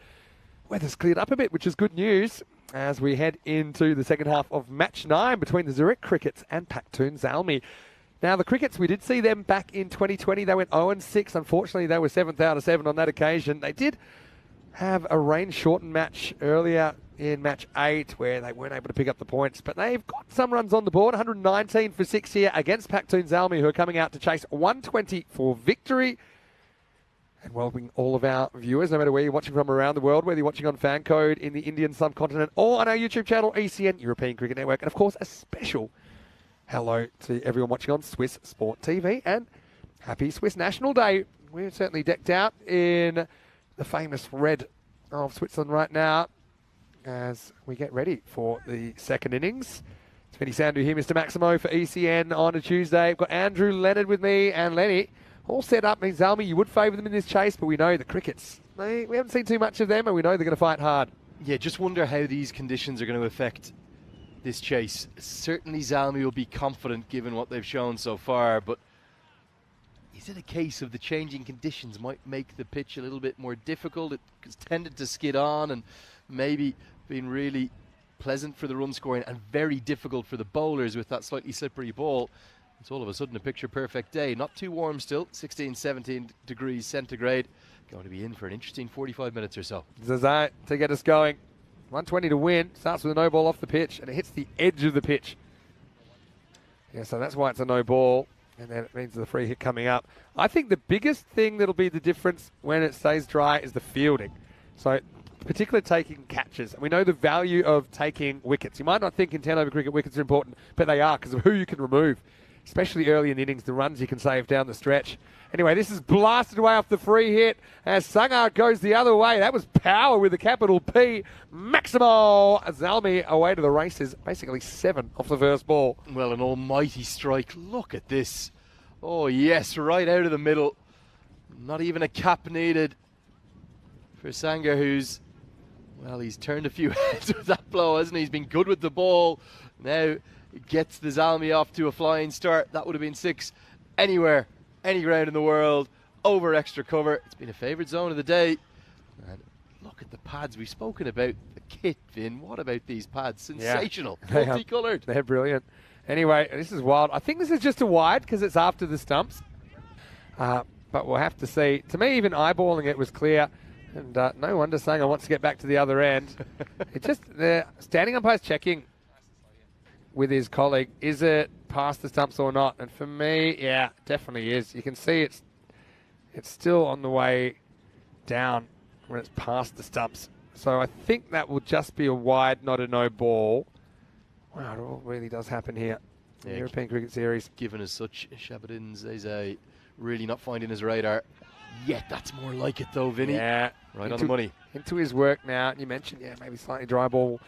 Weather's cleared up a bit, which is good news as we head into the second half of match 9 between the Zurich Crickets and Pacton ZMI. Now, the Crickets, we did see them back in 2020. They went 0-6. Unfortunately, they were 7th out of 7 on that occasion. They did have a rain-shortened match earlier in match 8 where they weren't able to pick up the points, but they've got some runs on the board. 119 for 6 here against Pacton ZMI, who are coming out to chase 120 for victory. And welcoming all of our viewers, no matter where you're watching from around the world, whether you're watching on fan code in the Indian subcontinent or on our YouTube channel, ECN, European Cricket Network. And of course, a special hello to everyone watching on Swiss Sport TV and happy Swiss National Day. We're certainly decked out in the famous red of Switzerland right now as we get ready for the second innings. It's Vinny Sandu here, Mr. Maximo for ECN on a Tuesday. I've got Andrew Leonard with me, and Lenny all set up. Means ZMI, you would favour them in this chase, but we know the Crickets, we haven't seen too much of them, and we know they're going to fight hard. Yeah, just wonder how these conditions are going to affect this chase. Certainly ZMI will be confident given what they've shown so far, but is it a case of the changing conditions might make the pitch a little bit more difficult? It's tended to skid on and maybe been really pleasant for the run scoring and very difficult for the bowlers with that slightly slippery ball. It's all of a sudden a picture perfect day. Not too warm still, 16, 17 degrees centigrade. Going to be in for an interesting 45 minutes or so. Zazai to get us going. 120 to win. Starts with a no ball off the pitch and it hits the edge of the pitch. Yeah, so that's why it's a no ball. And then it means the free hit coming up. I think the biggest thing that'll be the difference when it stays dry is the fielding. So particularly taking catches. And we know the value of taking wickets. You might not think in 10 over cricket wickets are important, but they are because of who you can remove. Especially early in the innings, the runs you can save down the stretch. Anyway, this is blasted away off the free hit as Sangha goes the other way. That was power with a capital P. Maximo ZMI away to the races. Basically 7 off the first ball. Well, an almighty strike. Look at this. Oh, yes, right out of the middle. Not even a cap needed for Sangha, who's, well, he's turned a few heads with that blow, hasn't he? He's been good with the ball. Now gets the ZMI off to a flying start. That would have been 6 anywhere, any ground in the world, over extra cover. It's been a favourite zone of the day. And look at the pads. We've spoken about the kit, Vin. What about these pads? Sensational. Yeah. Multicoloured. They're brilliant. Anyway, this is wild. I think this is just a wide because it's after the stumps. But we'll have to see. To me, even eyeballing it was clear. And no wonder Sangha wants to get back to the other end. It's just the standing umpire's checking with his colleague, is it past the stumps or not? And for me, yeah, definitely is. You can see it's still on the way down when it's past the stumps. So I think that will just be a wide, not a no ball. Wow, it all really does happen here in the European Cricket Series. Given as such, Shabadin Zazai really not finding his radar yet. That's more like it though, Vinny. Yeah. Right on the money. Into his work now. You mentioned, yeah, maybe slightly dry ball.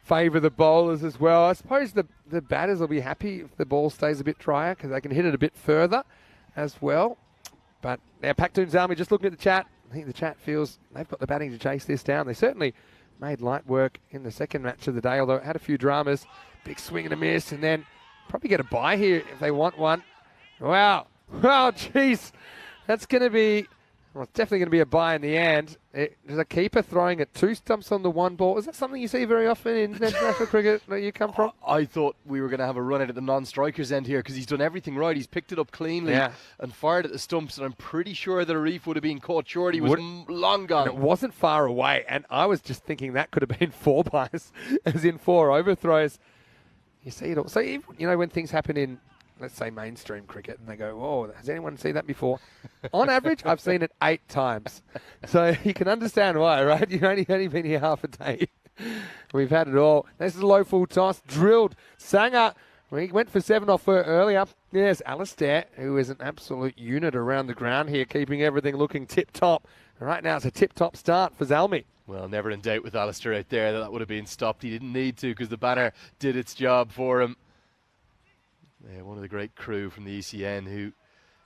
Favour the bowlers as well. I suppose the batters will be happy if the ball stays a bit drier because they can hit it a bit further as well. But now Pacton ZMI, just looking at the chat, I think the chat feels they've got the batting to chase this down. They certainly made light work in the second match of the day, although it had a few dramas. Big swing and a miss, and then probably get a bye here if they want one. Wow. Wow, jeez. That's going to be... Well, it's definitely going to be a bye in the end. There's a keeper throwing at 2 stumps on the 1 ball. Is that something you see very often in international cricket where you come from? I thought we were going to have a run at the non-striker's end here because he's done everything right. He's picked it up cleanly and fired at the stumps, and I'm pretty sure that a reef would have been caught short. He was long gone. And it wasn't far away, and I was just thinking that could have been 4 byes, as in 4 overthrows. You see it all. So, you know, when things happen in, let's say, mainstream cricket, and they go, oh, has anyone seen that before? On average, I've seen it 8 times. So you can understand why, right? You've only been here half a day. We've had it all. This is a low full toss. Drilled. Sangha. He went for 7 off her earlier. Yes, Alistair, who is an absolute unit around the ground here, keeping everything looking tip-top. Right now, it's a tip-top start for ZMI. Well, never in doubt with Alistair out there that would have been stopped. He didn't need to because the banner did its job for him. Yeah, one of the great crew from the ECN who,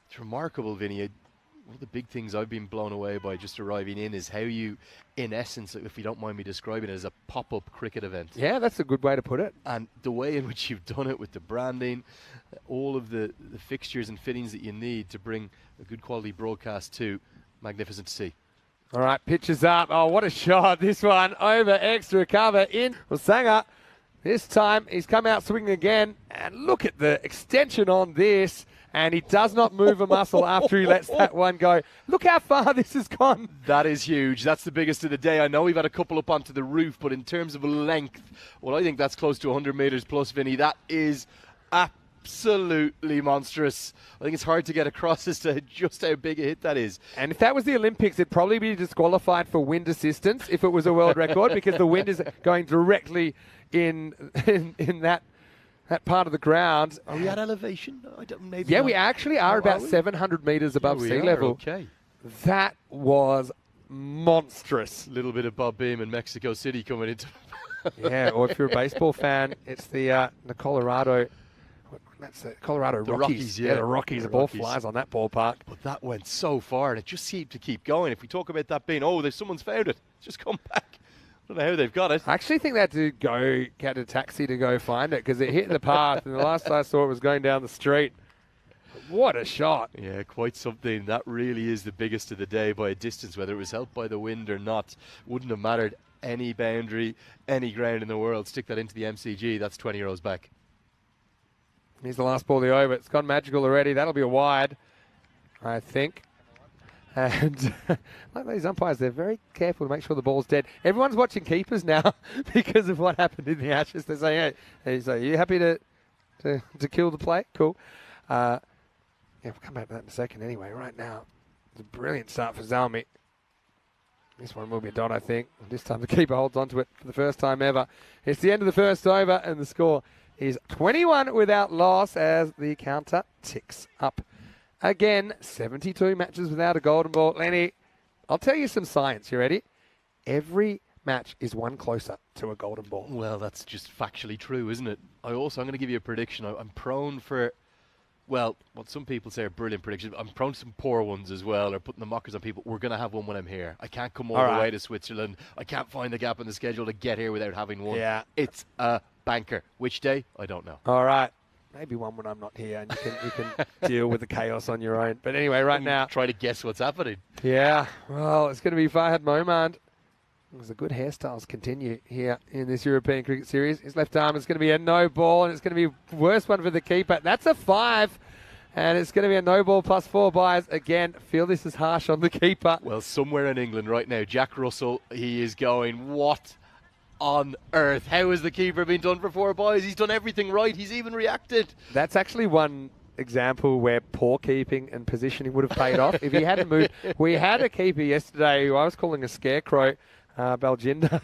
it's remarkable, Vinny. One of the big things I've been blown away by just arriving in is how you, in essence, if you don't mind me describing it, as a pop-up cricket event. Yeah, that's a good way to put it. And the way in which you've done it with the branding, all of the fixtures and fittings that you need to bring a good quality broadcast to, magnificent to see. All right, pitch is up. Oh, what a shot. This one over extra cover in. Well, Sanger, this time he's come out swinging again. And look at the extension on this. And he does not move a muscle after he lets that one go. Look how far this has gone. That is huge. That's the biggest of the day. I know we've had a couple up onto the roof, but in terms of length, well, I think that's close to 100 metres plus, Vinny. That is absolutely monstrous. I think it's hard to get across as to just how big a hit that is. And if that was the Olympics, it'd probably be disqualified for wind assistance if it was a world record, because the wind is going directly in that part of the ground. Are we at elevation? I don't, maybe yeah, not. we actually are about 700 metres above sea level. Okay. That was monstrous. A little bit of Bob Beam in Mexico City coming into. Yeah, or if you're a baseball fan, it's the Colorado. That's the Colorado The Rockies. Rockies, yeah. The Rockies. The ball flies on that ballpark. But that went so far, and it just seemed to keep going. If we talk about that being, there's someone's found it. Just come back. I don't know how they've got it. I actually think they had to get a taxi to go find it because it hit the path, and the last I saw it was going down the street. What a shot. Yeah, quite something. That really is the biggest of the day by a distance, whether it was helped by the wind or not. Wouldn't have mattered. Any boundary, any ground in the world, stick that into the MCG, that's 20 euros back. Here's the last ball of the over. It's gone magical already. That'll be a wide, I think. And like these umpires, they're very careful to make sure the ball's dead. Everyone's watching keepers now because of what happened in the Ashes. They're saying, hey, so are you happy to kill the play? Cool. Yeah, we'll come back to that in a second anyway. Right now, it's a brilliant start for Zalmi. This one will be a dot, I think. This time the keeper holds onto it for the first time ever. It's the end of the first over, and the score is 21 without loss as the counter ticks up. Again, 72 matches without a golden ball. Lenny, I'll tell you some science. You ready? Every match is one closer to a golden ball. Well, that's just factually true, isn't it? I'm going to give you a prediction. I'm prone for, well, what some people say are brilliant predictions. I'm prone to some poor ones as well, or putting the mockers on people. We're going to have one when I'm here. I can't come all the way to Switzerland. I can't find the gap in the schedule to get here without having one. Yeah. It's a banker. Which day? I don't know. All right. Maybe one when I'm not here, and you can deal with the chaos on your own. But anyway, right now, try to guess what's happening. Yeah, well, it's going to be Farhad Momand. The good hairstyles continue here in this European Cricket Series. His left arm is going to be a no ball, and it's going to be the worst one for the keeper. That's a 5, and it's going to be a no ball plus 4 byes. Again, feel this is harsh on the keeper. Well, somewhere in England right now, Jack Russell, he is going, what on earth? How has the keeper been done for 4 byes? He's done everything right. He's even reacted. That's actually one example where poor keeping and positioning would have paid off if he hadn't moved. We had a keeper yesterday who I was calling a scarecrow, Baljinder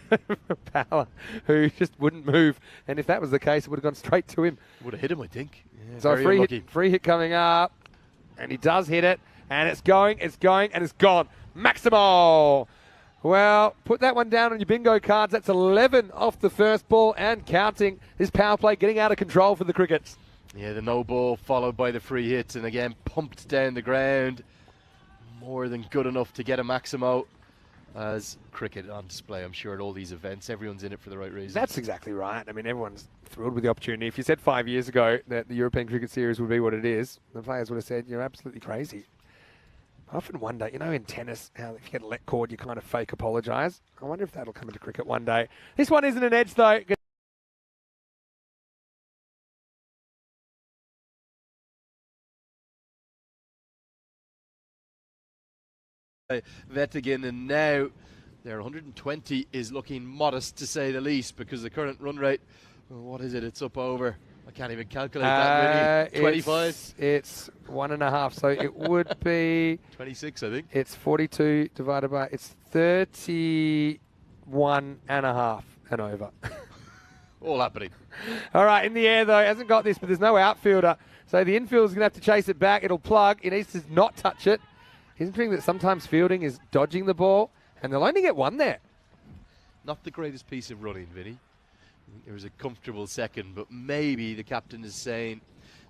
Power, who just wouldn't move. And if that was the case, it would have gone straight to him. Would have hit him, I think. Yeah, so free hit coming up. And he does hit it. And it's going, and it's gone. Maximo! Well, put that one down on your bingo cards. That's 11 off the first ball and counting. This power play getting out of control for the Crickets. Yeah, the no ball followed by the free hits, and again pumped down the ground. More than good enough to get a Maximo. As cricket on display, I'm sure, at all these events. Everyone's in it for the right reasons. That's exactly right. I mean, everyone's thrilled with the opportunity. If you said 5 years ago that the European Cricket Series would be what it is, the players would have said, you're absolutely crazy. I often wonder, in tennis, how if you get a let cord, you kind of fake apologise. I wonder if that'll come into cricket one day. This one isn't an edge, though. Wettingen, and now their 120 is looking modest, to say the least, because the current run rate, what is it? It's up over. I can't even calculate that many. 25? It's 1.5, so it would be 26, I think. It's 42 divided by, it's 31.5 and over. All happening. All right, in the air though, hasn't got this, but there's no outfielder. So the infielder's going to have to chase it back. It'll plug. It needs to not touch it. It's interesting that sometimes fielding is dodging the ball, and they'll only get one there. Not the greatest piece of running, Vinny. There was a comfortable second, but maybe the captain is saying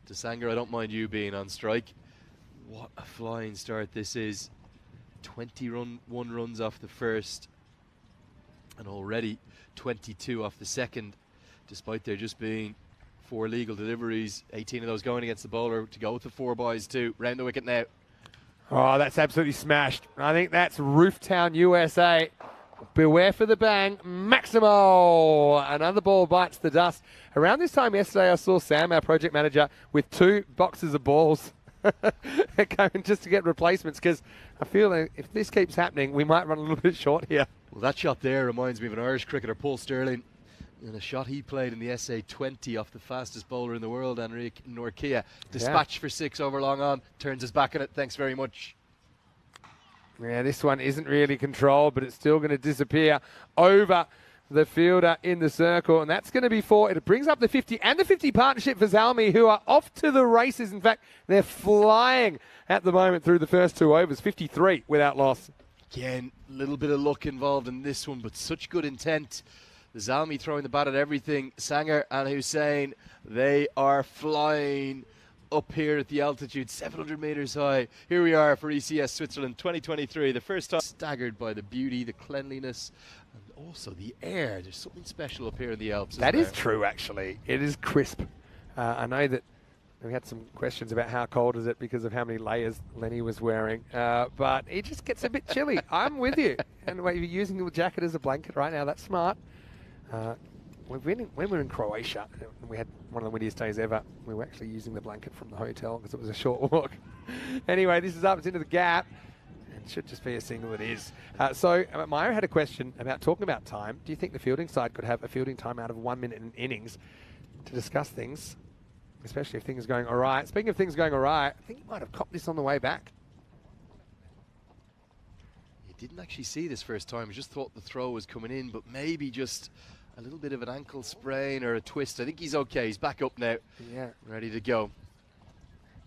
to Sanger, I don't mind you being on strike. What a flying start this is. 21 runs off the first, and already 22 off the second, despite there just being 4 legal deliveries, 18 of those going against the bowler, to go with the 4 byes too. Round the wicket now. Oh, that's absolutely smashed. I think that's Rooftown, USA. Beware for the bang. Maximo. Another ball bites the dust. Around this time yesterday, I saw Sam, our project manager, with 2 boxes of balls going just to get replacements, because I feel that if this keeps happening, we might run a little bit short here. Well, that shot there reminds me of an Irish cricketer, Paul Sterling, and a shot he played in the SA20 off the fastest bowler in the world, Enrique Norquilla. Dispatch for 6 over long on, turns his back on it. Thanks very much. Yeah, this one isn't really controlled, but it's still going to disappear over the fielder in the circle, and that's going to be 4. It brings up the 50 and the 50 partnership for Zalmi, who are off to the races. In fact, they're flying at the moment through the first 2 overs, 53 without loss. Again, a little bit of luck involved in this one, but such good intent. The Zalmi throwing the bat at everything. Sanger and Hussein, they are flying up here at the altitude, 700 metres high. Here we are for ECS Switzerland 2023. The first time staggered by the beauty, the cleanliness, and also the air. There's something special up here in the Alps. That is true, actually. It is crisp. I know that we had some questions about how cold is it because of how many layers Lenny was wearing, but it just gets a bit chilly. I'm with you. And you're using the jacket as a blanket right now. That's smart. When we were in Croatia, and we had one of the windiest days ever, we were actually using the blanket from the hotel because it was a short walk. Anyway, this is up, it's into the gap, and should just be a single. It is. So Maya had a question about talking about time. Do you think the fielding side could have a fielding time out of 1 minute in innings to discuss things, especially if things are going all right? Speaking of things going all right, I think you might have copped this on the way back. You didn't actually see this first time. You just thought the throw was coming in, but maybe just a little bit of an ankle sprain or a twist. I think he's okay. He's back up now. Yeah. Ready to go.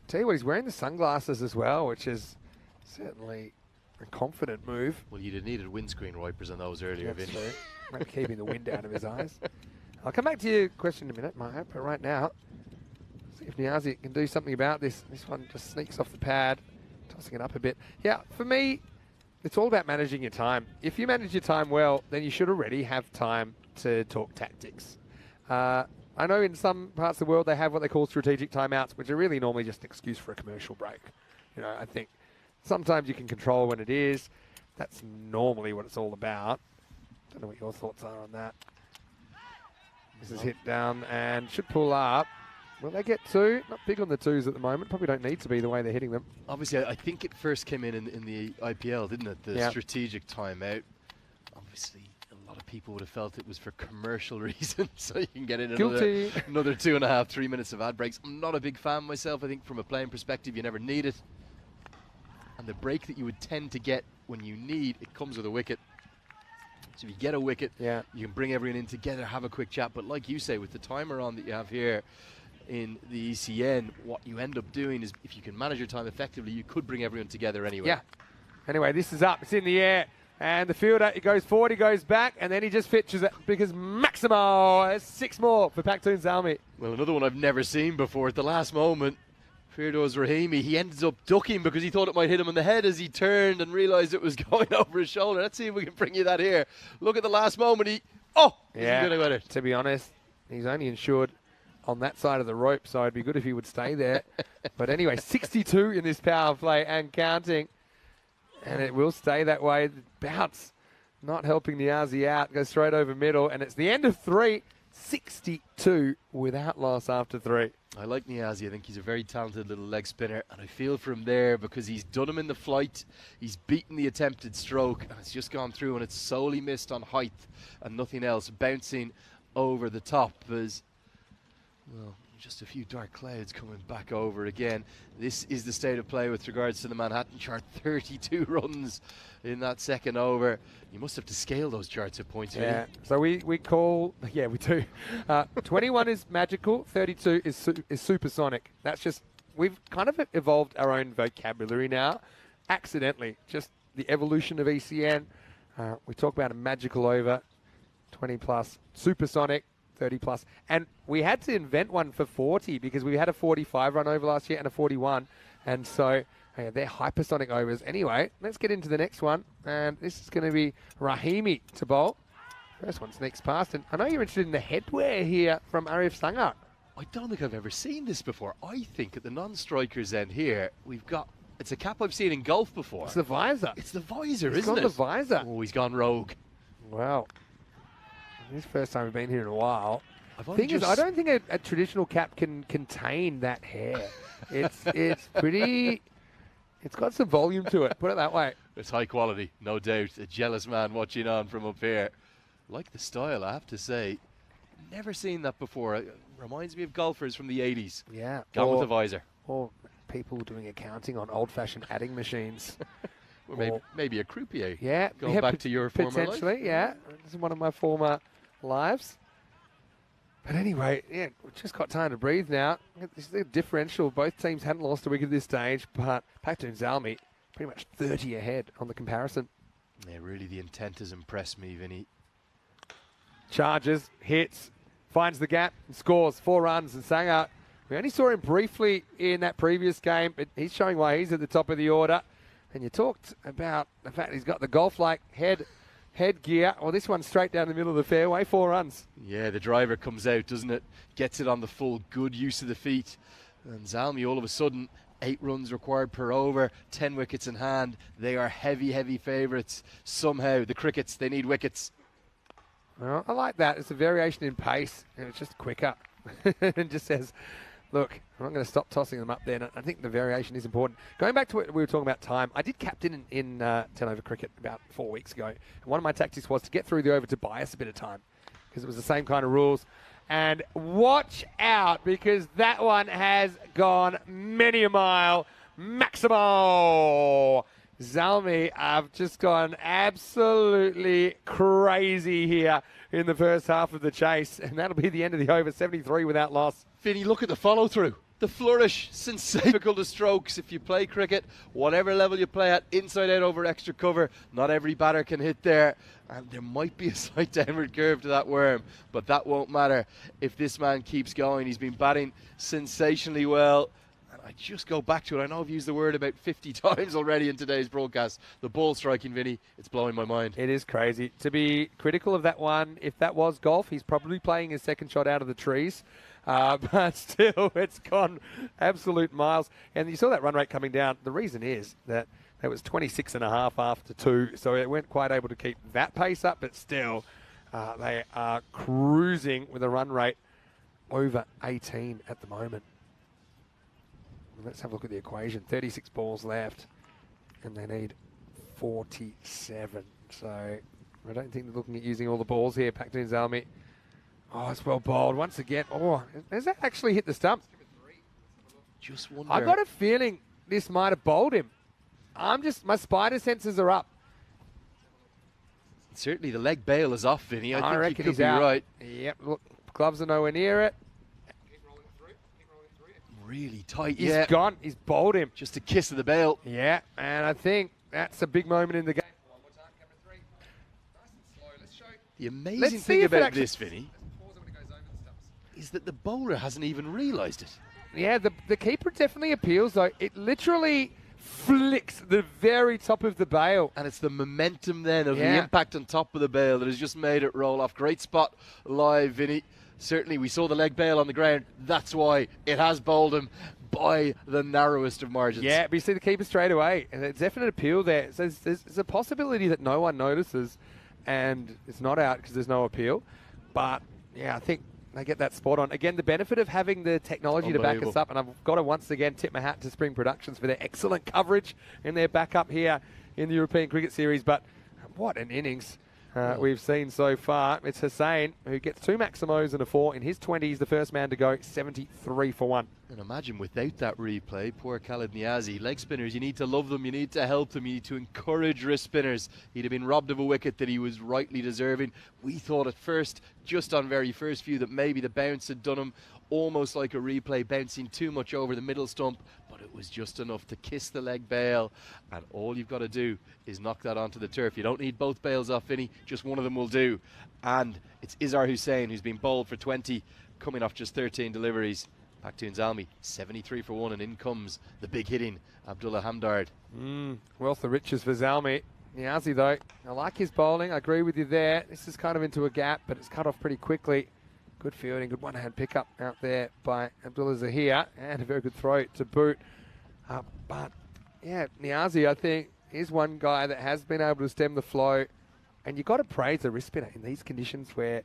Tell you what, he's wearing the sunglasses as well, which is certainly a confident move. Well, you'd have needed windscreen wipers on those earlier, That's Vinny. true. Maybe keeping the wind out of his eyes. I'll come back to your question in a minute, Maya, but right now, see if Niazi can do something about this. This one just sneaks off the pad, tossing it up a bit. Yeah, for me, it's all about managing your time. If you manage your time well, then you should already have time to talk tactics. I know in some parts of the world they have what they call strategic timeouts, which are really normally just an excuse for a commercial break. You know, I think sometimes you can control when it is. That's normally what it's all about. Don't know what your thoughts are on that. This is hit down and should pull up. Will they get 2? Not big on the 2s at the moment. Probably don't need to be the way they're hitting them. Obviously, I think it first came in the IPL, didn't it? The strategic timeout. Obviously, a lot of people would have felt it was for commercial reasons, so you can get in another 2.5, 3 minutes of ad breaks. I'm not a big fan myself. I think from a playing perspective, you never need it. And the break that you would tend to get when you need, it comes with a wicket. So if you get a wicket, you can bring everyone in together, have a quick chat. But like you say, with the timer on that you have here in the ECN, what you end up doing is, if you can manage your time effectively, you could bring everyone together anyway. Yeah. Anyway, this is up. It's in the air. And the fielder, he goes forward, he goes back, and then he just pitches it because Maximo has 6 more for Pacton ZMI. Well, another one I've never seen before. At the last moment, Firdaus Rahimi, he ends up ducking because he thought it might hit him in the head as he turned and realised it was going over his shoulder. Let's see if we can bring you that here. Look at the last moment. He's good about it. To be honest, he's only insured on that side of the rope, so it'd be good if he would stay there. But anyway, 62 in this power play and counting. And it will stay that way. The bounce not helping Niazi out. Goes straight over middle. And it's the end of 3. 62 without loss after 3. I like Niazi. I think he's a very talented little leg spinner. And I feel for him there because he's done him in the flight. He's beaten the attempted stroke. And it's just gone through. And it's solely missed on height and nothing else. Bouncing over the top as, well, just a few dark clouds coming back over again. This is the state of play with regards to the Manhattan chart. 32 runs in that second over. You must have to scale those charts at points. Yeah, so we call, we do. 21 is magical, 32 is supersonic. That's just, we've kind of evolved our own vocabulary now, accidentally. Just the evolution of ECN. We talk about a magical over, 20 plus, supersonic, 30 plus. And we had to invent one for 40 because we had a 45 run over last year and a 41. And so they're hypersonic overs. Anyway, let's get into the next one. And this is going to be Rahimi to bowl. First one sneaks past. And I know you're interested in the headwear here from Arif Sangar. I don't think I've ever seen this before. I think at the non-strikers end here, we've got It's a cap I've seen in golf before. It's the visor. It's the visor, He's isn't gone it? the visor. Oh, he's gone rogue. Wow. This is the first time we've been here in a while. I've only Thing is, I don't think a traditional cap can contain that hair. It's pretty. It's got some volume to it. Put it that way. It's high quality, no doubt. A jealous man watching on from up here. Like the style, I have to say. Never seen that before. It reminds me of golfers from the 80s. Yeah. Gone with the visor. Or people doing accounting on old-fashioned adding machines. Or maybe a croupier. Yeah. Going back to your former life. Potentially, yeah. This is one of my former lives. But anyway, yeah, we've just got time to breathe now. This is a differential. Both teams hadn't lost a wicket at this stage, but Pacton ZMI pretty much 30 ahead on the comparison. Yeah, really the intent has impressed me, Vinny. Charges, hits, finds the gap, and scores 4 runs. And Sanger, we only saw him briefly in that previous game, but he's showing why he's at the top of the order. And you talked about the fact he's got the golf-like headgear. Well, this one's straight down the middle of the fairway, 4 runs. Yeah, the driver comes out, doesn't it? Gets it on the full, good use of the feet. And Zalmi, all of a sudden, 8 runs required per over, 10 wickets in hand. They are heavy, heavy favourites. Somehow, the Crickets, they need wickets. Well, I like that. It's a variation in pace, and it's just quicker. It just says, look, I'm not going to stop tossing them up there. And I think the variation is important. Going back to what we were talking about time, I did captain in 10 over cricket about 4 weeks ago. And one of my tactics was to get through the over to buy us a bit of time because it was the same kind of rules. And watch out, because that one has gone many a mile. Maximo Zalmi have just gone absolutely crazy here in the first half of the chase, and that'll be the end of the over, 73 without loss. Vinny, look at the follow-through. The flourish, sensational to strokes. If you play cricket, whatever level you play at, inside out over extra cover, not every batter can hit there. And there might be a slight downward curve to that worm, but that won't matter if this man keeps going. He's been batting sensationally well. And I just go back to it. I know I've used the word about 50 times already in today's broadcast. The ball striking, Vinny, it's blowing my mind. It is crazy. To be critical of that one, if that was golf, he's probably playing his second shot out of the trees. But still, it's gone absolute miles. And you saw that run rate coming down. The reason is that it was 26.5 after 2, so it weren't quite able to keep that pace up, but still, they are cruising with a run rate over 18 at the moment. Let's have a look at the equation. 36 balls left, and they need 47. So I don't think they're looking at using all the balls here. Pacton ZMI. Oh, it's well bowled once again. Oh, has that actually hit the stumps? Just wonder. I've got a feeling this might have bowled him. My spider senses are up. Certainly the leg bail is off, Vinny. I think reckon you could he's be out. right. Yep, look, gloves are nowhere near it. Really tight, He's gone. He's bowled him. Just a kiss of the bail. Yeah, and I think that's a big moment in the game. The amazing Let's see thing if it about actually- this, Vinny, is that the bowler hasn't even realised it. Yeah, the keeper definitely appeals, though. It literally flicks the very top of the bail. And it's the momentum then of the Yeah. impact on top of the bail that has just made it roll off. Great spot live, Vinny. Certainly, we saw the leg bail on the ground. That's why it has bowled him by the narrowest of margins. Yeah, but you see the keeper straight away. And it's definite appeal there. So there's a possibility that no one notices and it's not out because there's no appeal. But, yeah, I think they get that spot on. Again, the benefit of having the technology to back us up, and I've got to once again tip my hat to Spring Productions for their excellent coverage and their backup here in the European Cricket Series. But what an innings we've seen so far. It's Hussain who gets 2 Maximos and a 4. In his 20s, the first man to go 73 for 1. And imagine without that replay, poor Khalid Niazi. Leg spinners, you need to love them, you need to help them, you need to encourage wrist spinners. He'd have been robbed of a wicket that he was rightly deserving. We thought at first, just on very first view, that maybe the bounce had done him almost like a replay, bouncing too much over the middle stump, but it was just enough to kiss the leg bail. And all you've got to do is knock that onto the turf. You don't need both bails off, Vinny, just one of them will do. And it's Izhar Hussain who's been bowled for 20, coming off just 13 deliveries. Pacton ZMI 73 for 1, and in comes the big hitting Abdullah Hamdard. Wealth of riches for ZMI. Niazi, though, I like his bowling. I agree with you there. This is kind of into a gap, but it's cut off pretty quickly. Good fielding, good one-hand pickup out there by Abdullah Zahir, and a very good throw to boot. But Yeah, Niazi, I think, is one guy that has been able to stem the flow. And you've got to praise the wrist spinner in these conditions where,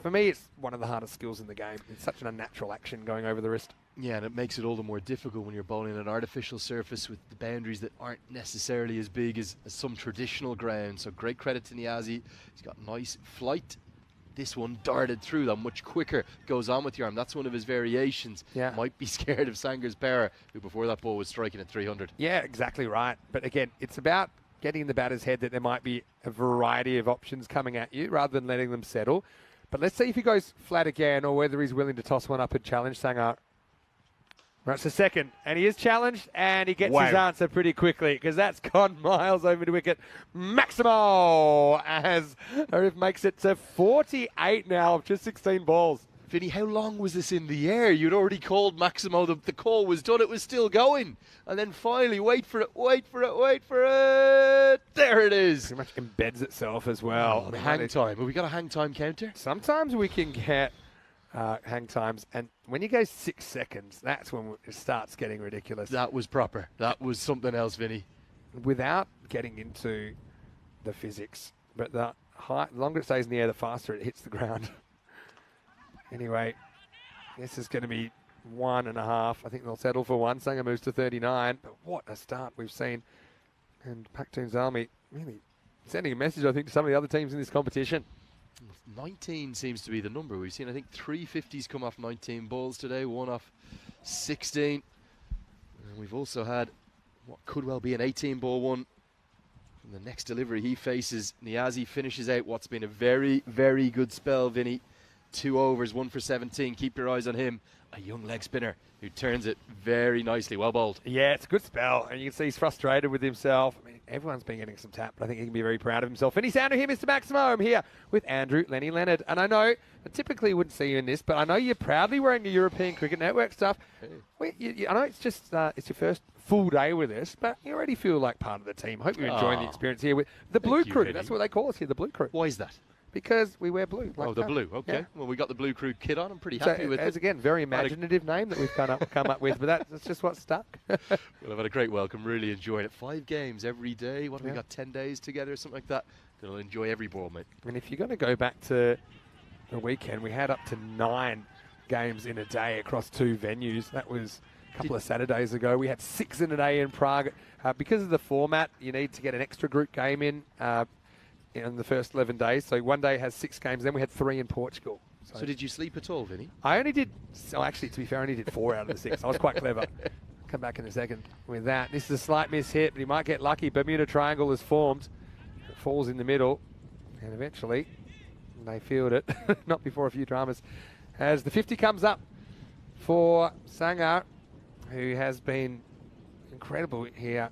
for me, it's one of the hardest skills in the game. It's such an unnatural action going over the wrist. Yeah, and it makes it all the more difficult when you're bowling an artificial surface with the boundaries that aren't necessarily as big as some traditional ground. So great credit to Niazi. He's got nice flight. This one darted through them much quicker, goes on with your arm. That's one of his variations. Yeah. Might be scared of Sangar's power, who before that ball was striking at 300. Yeah, exactly right. But again, it's about getting in the batter's head that there might be a variety of options coming at you rather than letting them settle. But let's see if he goes flat again or whether he's willing to toss one up and challenge Sangar. Right, so second, and he is challenged, and he gets his answer pretty quickly because that's gone miles over to wicket. Maximo as Arif makes it to 48 now of just 16 balls. Vinny, how long was this in the air? You'd already called Maximo. The call was done. It was still going. And then finally, wait for it. There it is. Pretty much embeds itself as well. Hang time. Have we got a hang time counter? Sometimes we can get hang times, and when you go 6 seconds, that's when it starts getting ridiculous. That was proper. That was something else, Vinny. Without getting into the physics, but the longer it stays in the air, the faster it hits the ground. Anyway, this is going to be 1.5. I think they'll settle for 1. Sanger moves to 39, but what a start we've seen. And Pacton ZMI really sending a message, I think, to some of the other teams in this competition. 19 seems to be the number. We've seen, I think, 3 50s come off 19 balls today, 1 off 16. And we've also had what could well be an 18-ball one. And the next delivery he faces, Niazi finishes out what's been a very, very good spell, Vinny. 2 overs, 1 for 17. Keep your eyes on him. A young leg spinner who turns it very nicely. Well bowled. Yeah, it's a good spell. And you can see he's frustrated with himself. I mean, everyone's been getting some tap, but I think he can be very proud of himself. And he's down to here, Mr. Maximo. I'm here with Andrew Lenny Leonard. And I know, I typically wouldn't see you in this, but I know you're proudly wearing your European Cricket Network stuff. Hey. I know it's just it's your first full day with us, but you already feel like part of the team. Hope you're enjoying the experience here with the Blue Crew. That's what they call us here, the Blue Crew. Why is that? Because we wear blue. Like the blue. Okay. Yeah. Well, we got the Blue Crew kit on. I'm pretty happy with it. It's again very imaginative name that we've come up with, but that's just what's stuck. Well, I've had a great welcome. Really enjoyed it. 5 games every day. What have we got? 10 days together, or something like that. Gonna enjoy every ball, mate. And if you're going to go back to the weekend, we had up to 9 games in a day across 2 venues. That was a couple of Saturdays ago. We had 6 in a day in Prague. Because of the format, you need to get an extra group game in the first 11 days. So one day has 6 games. Then we had 3 in Portugal. So did you sleep at all, Vinny? I only did, actually, to be fair, I only did 4 out of the 6. I was quite clever. Come back in a second with that. This is a slight miss hit, but he might get lucky. Bermuda Triangle is formed. It falls in the middle. And eventually, they field it. Not before a few dramas. As the 50 comes up for Sangar, who has been incredible here.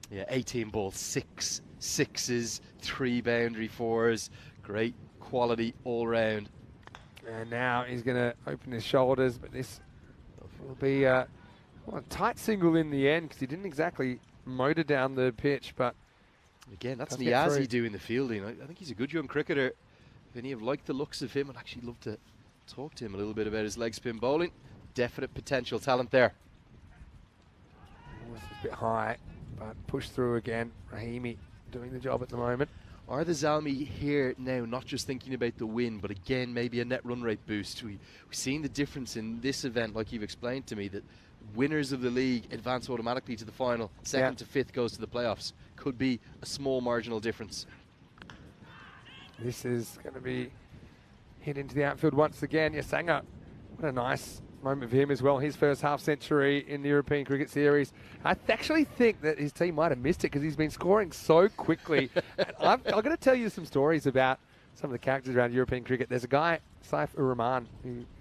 Yeah, 18 balls, 6 sixes, 3 boundary 4s. Great quality all round. And now he's going to open his shoulders, but this will be a tight single in the end because he didn't exactly motor down the pitch. But again, that's Niazi doing the fielding. I think he's a good young cricketer. Vinny, I've liked the looks of him. I'd actually love to talk to him a little bit about his leg spin bowling. Definite potential talent there. It's a bit high, but push through again. Rahimi doing the job at the moment. Are the ZMI here now not just thinking about the win, but again maybe a net run rate boost? We've seen the difference in this event, like you've explained to me, that winners of the league advance automatically to the final. Second to 5th goes to the playoffs. Could be a small marginal difference. This is going to be hit into the outfield once again. Sanger, what a nice moment for him as well. His first half century in the European Cricket Series. I actually think that his team might have missed it because he's been scoring so quickly. I'm going to tell you some stories about some of the characters around European cricket. There's a guy, Saif Ur-Rahman,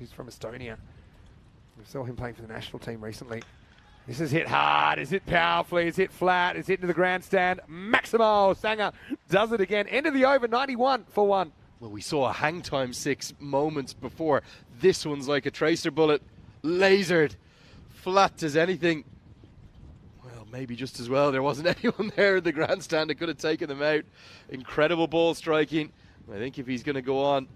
who's from Estonia. We saw him playing for the national team recently. This is hit hard, it's hit powerfully, it's hit flat, it's hit into the grandstand. Maximo Sanger does it again. End of the over, 91 for 1. Well, we saw a hang time 6 moments before. This one's like a tracer bullet. Lasered. Flat as anything. Well, maybe just as well. There wasn't anyone there in the grandstand that could have taken them out. Incredible ball striking. I think if he's going to go on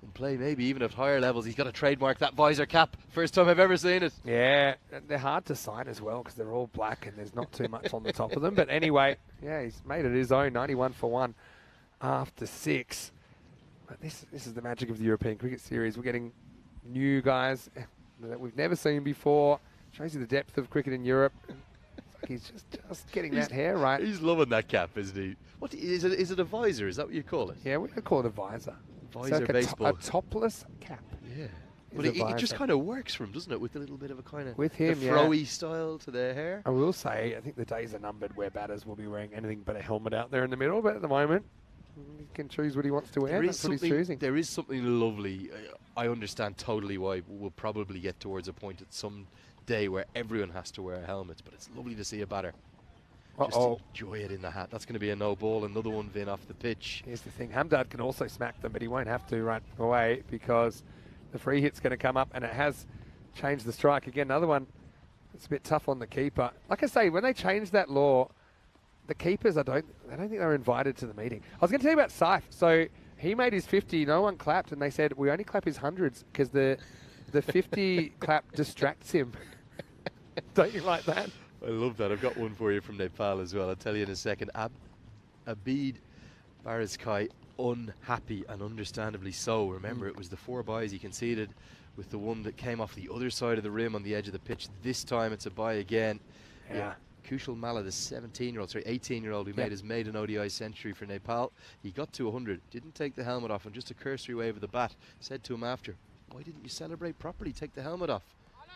and play maybe even at higher levels. He's got to trademark that visor cap. First time I've ever seen it. Yeah, they're hard to sign as well because they're all black and there's not too much on the top of them. But anyway, yeah, he's made it his own, 91 for 1 after 6. But this is the magic of the European Cricket Series. We're getting new guys that we've never seen before. Shows you the depth of cricket in Europe. He's just getting that hair right. He's loving that cap, isn't he? What is it? Is it a visor? Is that what you call it? Yeah, we call it a visor. Visor like baseball. A topless cap. Yeah. But it just kind of works for him, doesn't it? With a little bit of a kind of with him, the throwy style to the hair. I will say, I think the days are numbered where batters will be wearing anything but a helmet out there in the middle. But at the moment, he can choose what he wants to wear. That's what he's choosing. There is something lovely. I understand totally why we'll probably get towards a point at some day where everyone has to wear a helmet. But it's lovely to see a batter. Just enjoy it in the hat. That's going to be a no ball. Another one, Vin, off the pitch. Here's the thing. Hamdard can also smack them, but he won't have to right away because the free hit's going to come up and it has changed the strike. Again, another one that's a bit tough on the keeper. Like I say, when they changed that law, the keepers, I don't think they were invited to the meeting. I was going to tell you about Saif. So he made his 50. No one clapped, and they said, we only clap his hundreds because the 50 clap distracts him. Don't you like that? I love that. I've got one for you from Nepal as well. I'll tell you in a second. Abid Bariskai, unhappy and understandably so. Remember, it was the 4 byes he conceded with the one that came off the other side of the rim on the edge of the pitch. This time it's a bye again. Yeah. Kushal Malla, the 18-year-old who made his maiden ODI century for Nepal. He got to 100, didn't take the helmet off, and just a cursory wave of the bat. Said to him after, why didn't you celebrate properly? Take the helmet off.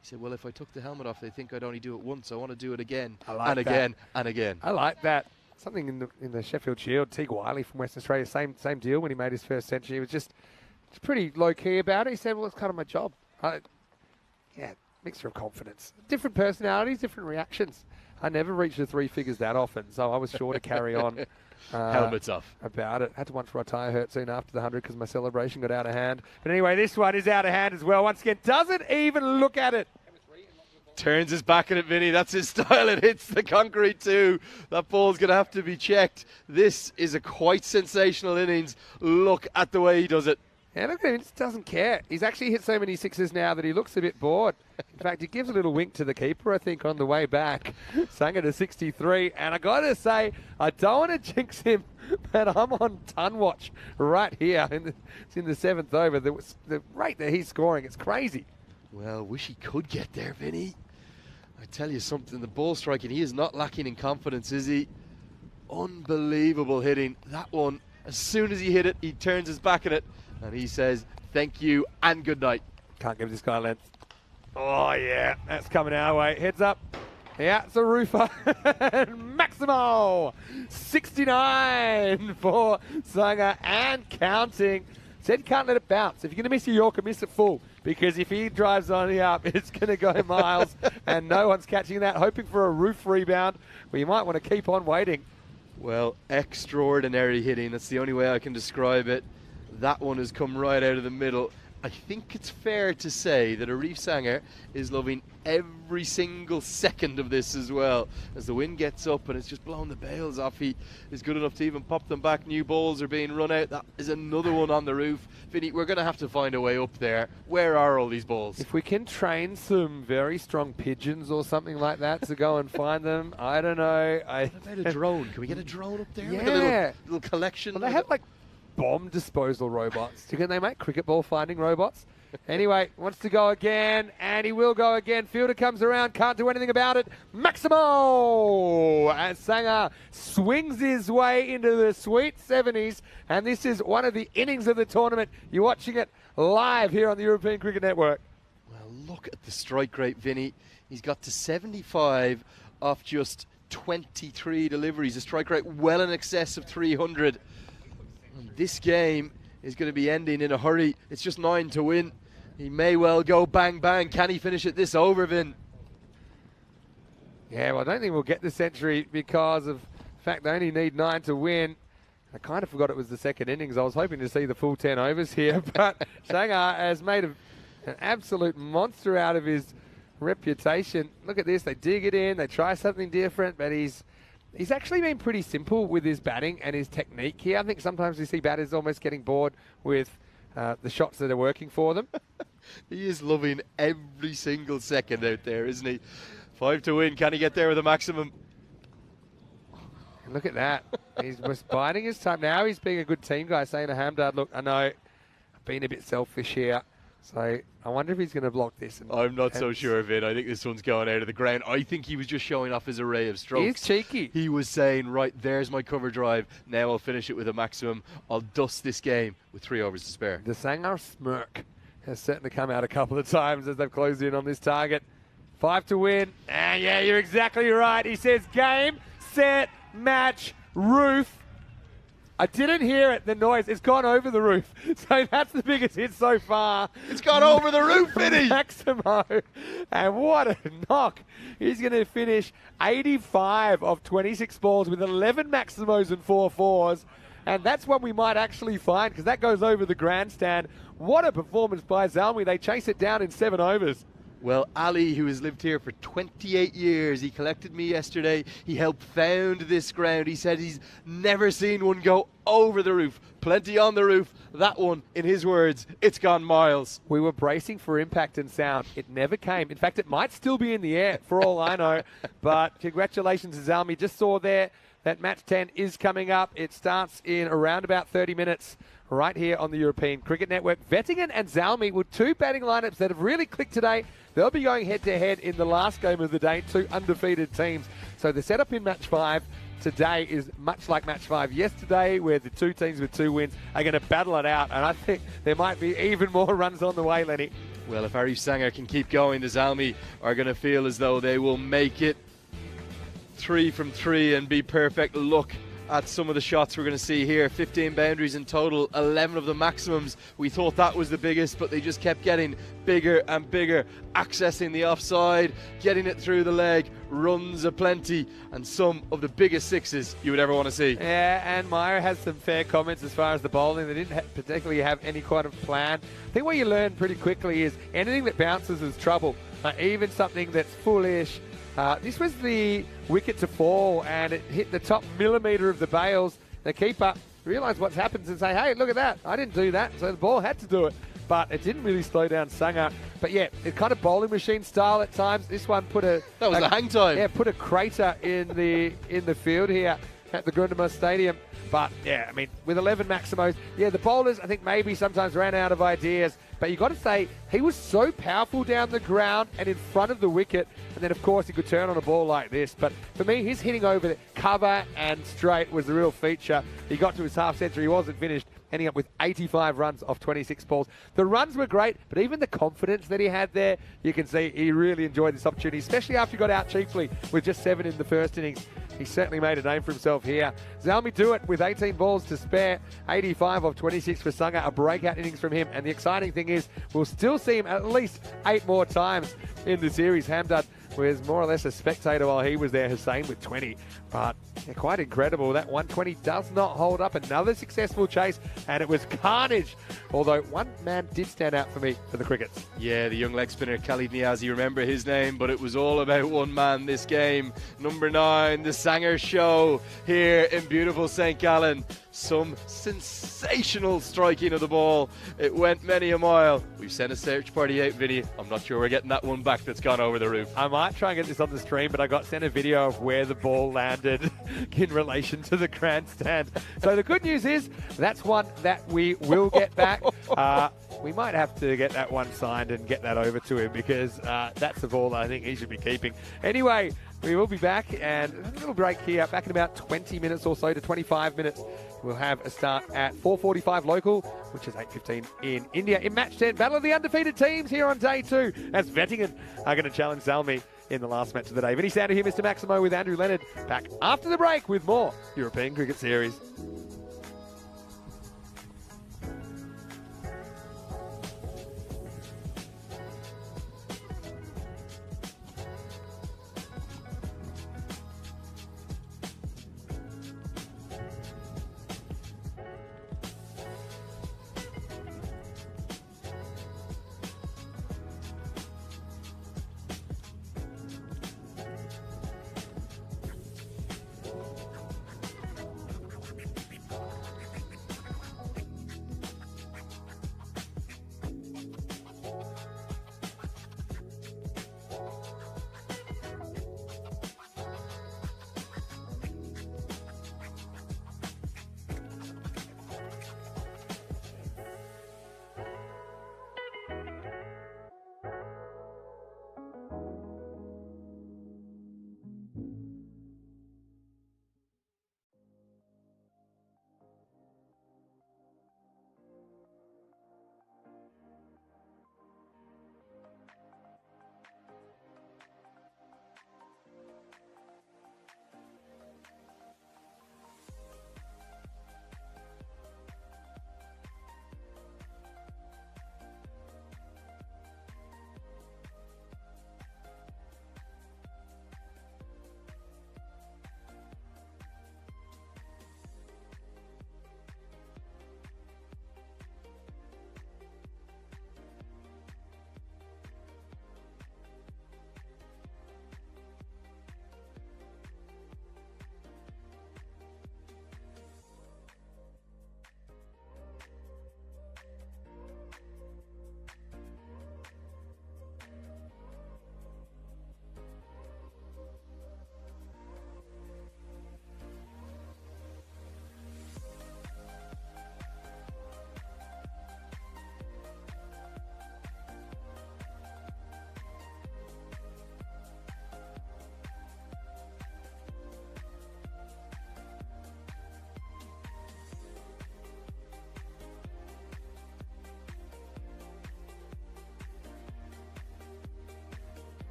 He said, well, if I took the helmet off, they think I'd only do it once. I want to do it again, and again, and again. I like that. Something in the Sheffield Shield, Teague Wiley from Western Australia, same deal when he made his first century. He was just pretty low-key about it. He said, well, it's kind of my job. Mixture of confidence. Different personalities, different reactions. I never reached the 3 figures that often, so I was sure to carry on. Helmets off. About it. Had to once retire hurt soon after the 100 because my celebration got out of hand. But anyway, this one is out of hand as well. Once again, doesn't even look at it. Turns his back at it, Vinny. That's his style. It hits the concrete too. That ball's going to have to be checked. This is a quite sensational innings. Look at the way he does it. Yeah, look at him. He just doesn't care. He's actually hit so many sixes now that he looks a bit bored. In fact, he gives a little wink to the keeper, I think, on the way back. Sanger to 63. And I got to say, I don't want to jinx him, but I'm on ton watch right here. It's in the 7th over. The rate that he's scoring, it's crazy. Well, wish he could get there, Vinny. I tell you something, the ball striking, he is not lacking in confidence, is he? Unbelievable hitting. That one, as soon as he hit it, he turns his back at it. And he says, thank you and good night. Can't give this guy length. Oh, yeah. That's coming our way. Heads up. Yeah, it's a roofer. Maximo. 69 for Sanger and counting. Said can't let it bounce. If you're going to miss your Yorker, miss it full. Because if he drives on the up, it's going to go miles. And no one's catching that. Hoping for a roof rebound. Well, you might want to keep on waiting. Well, extraordinary hitting. That's the only way I can describe it. That one has come right out of the middle. I think it's fair to say that Arif Sanger is loving every single second of this as well. As the wind gets up and it's just blowing the bails off, he is good enough to even pop them back. New balls are being run out. That is another one on the roof. Vinny, we're going to have to find a way up there. Where are all these balls? If we can train some very strong pigeons or something like that to go and find them, I don't know. What about a drone? Can we get a drone up there? Yeah. Like a little collection? Well, they have like bomb disposal robots. Can they make cricket ball finding robots? Anyway, wants to go again, and he will go again. Fielder comes around, can't do anything about it. Maximo! As Sanger swings his way into the sweet 70s, and this is one of the innings of the tournament. You're watching it live here on the European Cricket Network. Well, look at the strike rate, Vinny. He's got to 75 off just 23 deliveries. A strike rate well in excess of 300. And this game is going to be ending in a hurry. It's just 9 to win. He may well go bang, bang. Can he finish it this over, Vin? Yeah, well, I don't think we'll get the century because of the fact they only need 9 to win. I kind of forgot it was the second innings. I was hoping to see the full 10 overs here, but Sanger has made an absolute monster out of his reputation. Look at this. They dig it in. They try something different, but he's actually been pretty simple with his batting and his technique here. I think sometimes we see batters almost getting bored with the shots that are working for them. He is loving every single second out there, isn't he? 5 to win. Can he get there with a maximum? Look at that. He's was biding his time. Now he's being a good team guy, saying to Hamdard, look, I know I've been a bit selfish here. So I wonder if he's going to block this. I'm not so sure of it. I think this one's going out of the ground. I think he was just showing off his array of strokes. He's cheeky. He was saying, right, there's my cover drive. Now I'll finish it with a maximum. I'll dust this game with 3 overs to spare. The Sanger smirk has certainly come out a couple of times as they've closed in on this target. 5 to win. And yeah, you're exactly right. He says game, set, match, roof. I didn't hear it, the noise. It's gone over the roof. So that's the biggest hit so far. It's gone over the roof, Vinny. Maximo. And what a knock. He's going to finish 85 of 26 balls with 11 Maximos and 4 fours. And that's one we might actually find because that goes over the grandstand. What a performance by Zalmi. They chase it down in 7 overs. Well, Ali, who has lived here for 28 years, he collected me yesterday. He helped found this ground. He said he's never seen one go over the roof. Plenty on the roof. That one, in his words, it's gone miles. We were bracing for impact and sound. It never came. In fact, it might still be in the air, for all I know. But congratulations to Zalmi. Just saw there that match 10 is coming up. It starts in around about 30 minutes. Right here on the European Cricket Network. Wettingen and Zalmi with 2 batting lineups that have really clicked today. They'll be going head-to-head in the last game of the day, 2 undefeated teams. So the setup in match 5 today is much like match 5 yesterday, where the 2 teams with 2 wins are going to battle it out. And I think there might be even more runs on the way, Lenny. Well, if Arif Sanger can keep going, the Zalmi are going to feel as though they will make it 3 from 3 and be perfect. Look at some of the shots we're going to see here. 15 boundaries in total, 11 of the maximums. We thought that was the biggest, but they just kept getting bigger and bigger, accessing the offside, getting it through the leg, runs aplenty, and some of the biggest sixes you would ever want to see. Yeah, and Meyer has some fair comments as far as the bowling. They didn't particularly have any kind of plan. I think what you learn pretty quickly is anything that bounces is trouble. Even something that's foolish. This was the wicket to fall, and it hit the top millimetre of the bails. The keeper realised what's happened and say, hey, look at that. I didn't do that. So the ball had to do it. But it didn't really slow down Sanger. But yeah, it's kind of bowling machine style at times. This one put a... That was the hang time. Yeah, put a crater in the field here at the Grundemer Stadium. But yeah, I mean, with 11 Maximos, yeah, the bowlers, I think maybe sometimes ran out of ideas. But you got to say, he was so powerful down the ground and in front of the wicket. And then, of course, he could turn on a ball like this. But for me, his hitting over the cover and straight was the real feature. He got to his half century. He wasn't finished, ending up with 85 runs off 26 balls. The runs were great, but even the confidence that he had there, you can see he really enjoyed this opportunity, especially after he got out cheaply with just 7 in the first innings. He certainly made a name for himself here. Zalmi do it with 18 balls to spare. 85 of 26 for Sanger, a breakout innings from him. And the exciting thing is we'll still see him at least 8 more times in the series. Hamdard was more or less a spectator while he was there. Hussain with 20. But yeah, quite incredible. That 120 does not hold up. Another successful chase, and it was carnage. Although one man did stand out for me for the Crickets. Yeah, the young leg spinner Khalid Niazi, remember his name, but it was all about one man this game. Number 9, the Sanger Show here in beautiful St. Gallen. Some sensational striking of the ball. It went many a mile. We've sent a search party out, Vinny. I'm not sure we're getting that one back that's gone over the roof. I might try and get this on the stream, but I got sent a video of where the ball landed in relation to the grandstand. So the good news is that's one that we will get back. We might have to get that one signed and get that over to him because that's the ball that I think he should be keeping. Anyway, we will be back, and a little break here, back in about 20 minutes or so to 25 minutes. We'll have a start at 4:45 local, which is 8:15 in India. In match 10, battle of the undefeated teams here on day 2, as Wettingen are going to challenge Zalmi in the last match of the day. Vinny Sander here, Mr. Maximo with Andrew Leonard. Back after the break with more European Cricket Series.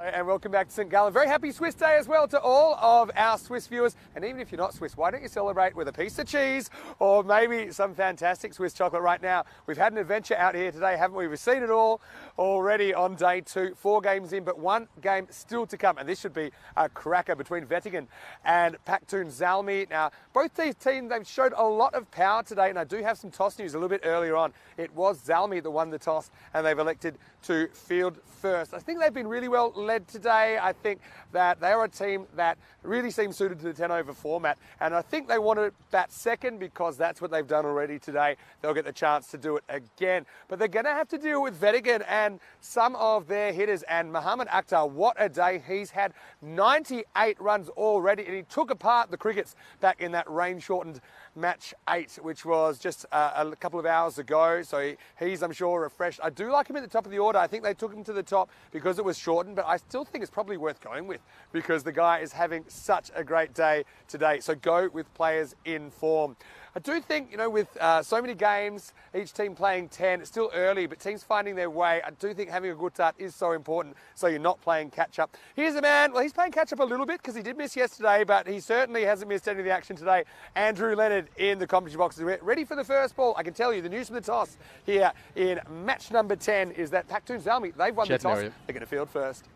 And welcome back to St. Gallen. Very happy Swiss Day as well to all of our Swiss viewers. And even if you're not Swiss, why don't you celebrate with a piece of cheese or maybe some fantastic Swiss chocolate right now? We've had an adventure out here today, haven't we? We've seen it all already on day 2. 4 games in, but 1 game still to come. And this should be a cracker between Wettingen and Pacton ZMI. Now, both these teams, they've showed a lot of power today. And I do have some toss news a little bit earlier on. It was ZMI that won the toss and they've elected to field first. I think they've been really well led today. I think that they are a team that really seems suited to the 10 over format, and I think they want to bat second because that's what they've done already today. They'll get the chance to do it again, but they're going to have to deal with Wettingen and some of their hitters. And Mohamed Akhtar, what a day he's had. 98 runs already, and he took apart the Crickets back in that rain-shortened match 8, which was just a couple of hours ago. So he's, I'm sure, refreshed. I do like him at the top of the order. I think they took him to the top because it was shortened, but I still think it's probably worth going with because the guy is having such a great day today. So go with players in form. I do think, with so many games, each team playing 10, it's still early, but teams finding their way, I do think having a good start is so important so you're not playing catch-up. Here's a man, well, he's playing catch-up a little bit because he did miss yesterday, but he certainly hasn't missed any of the action today. Andrew Leonard in the competition box is ready for the first ball. I can tell you the news from the toss here in match number 10 is that Pacton ZMI, they've won the toss. They're going to field first.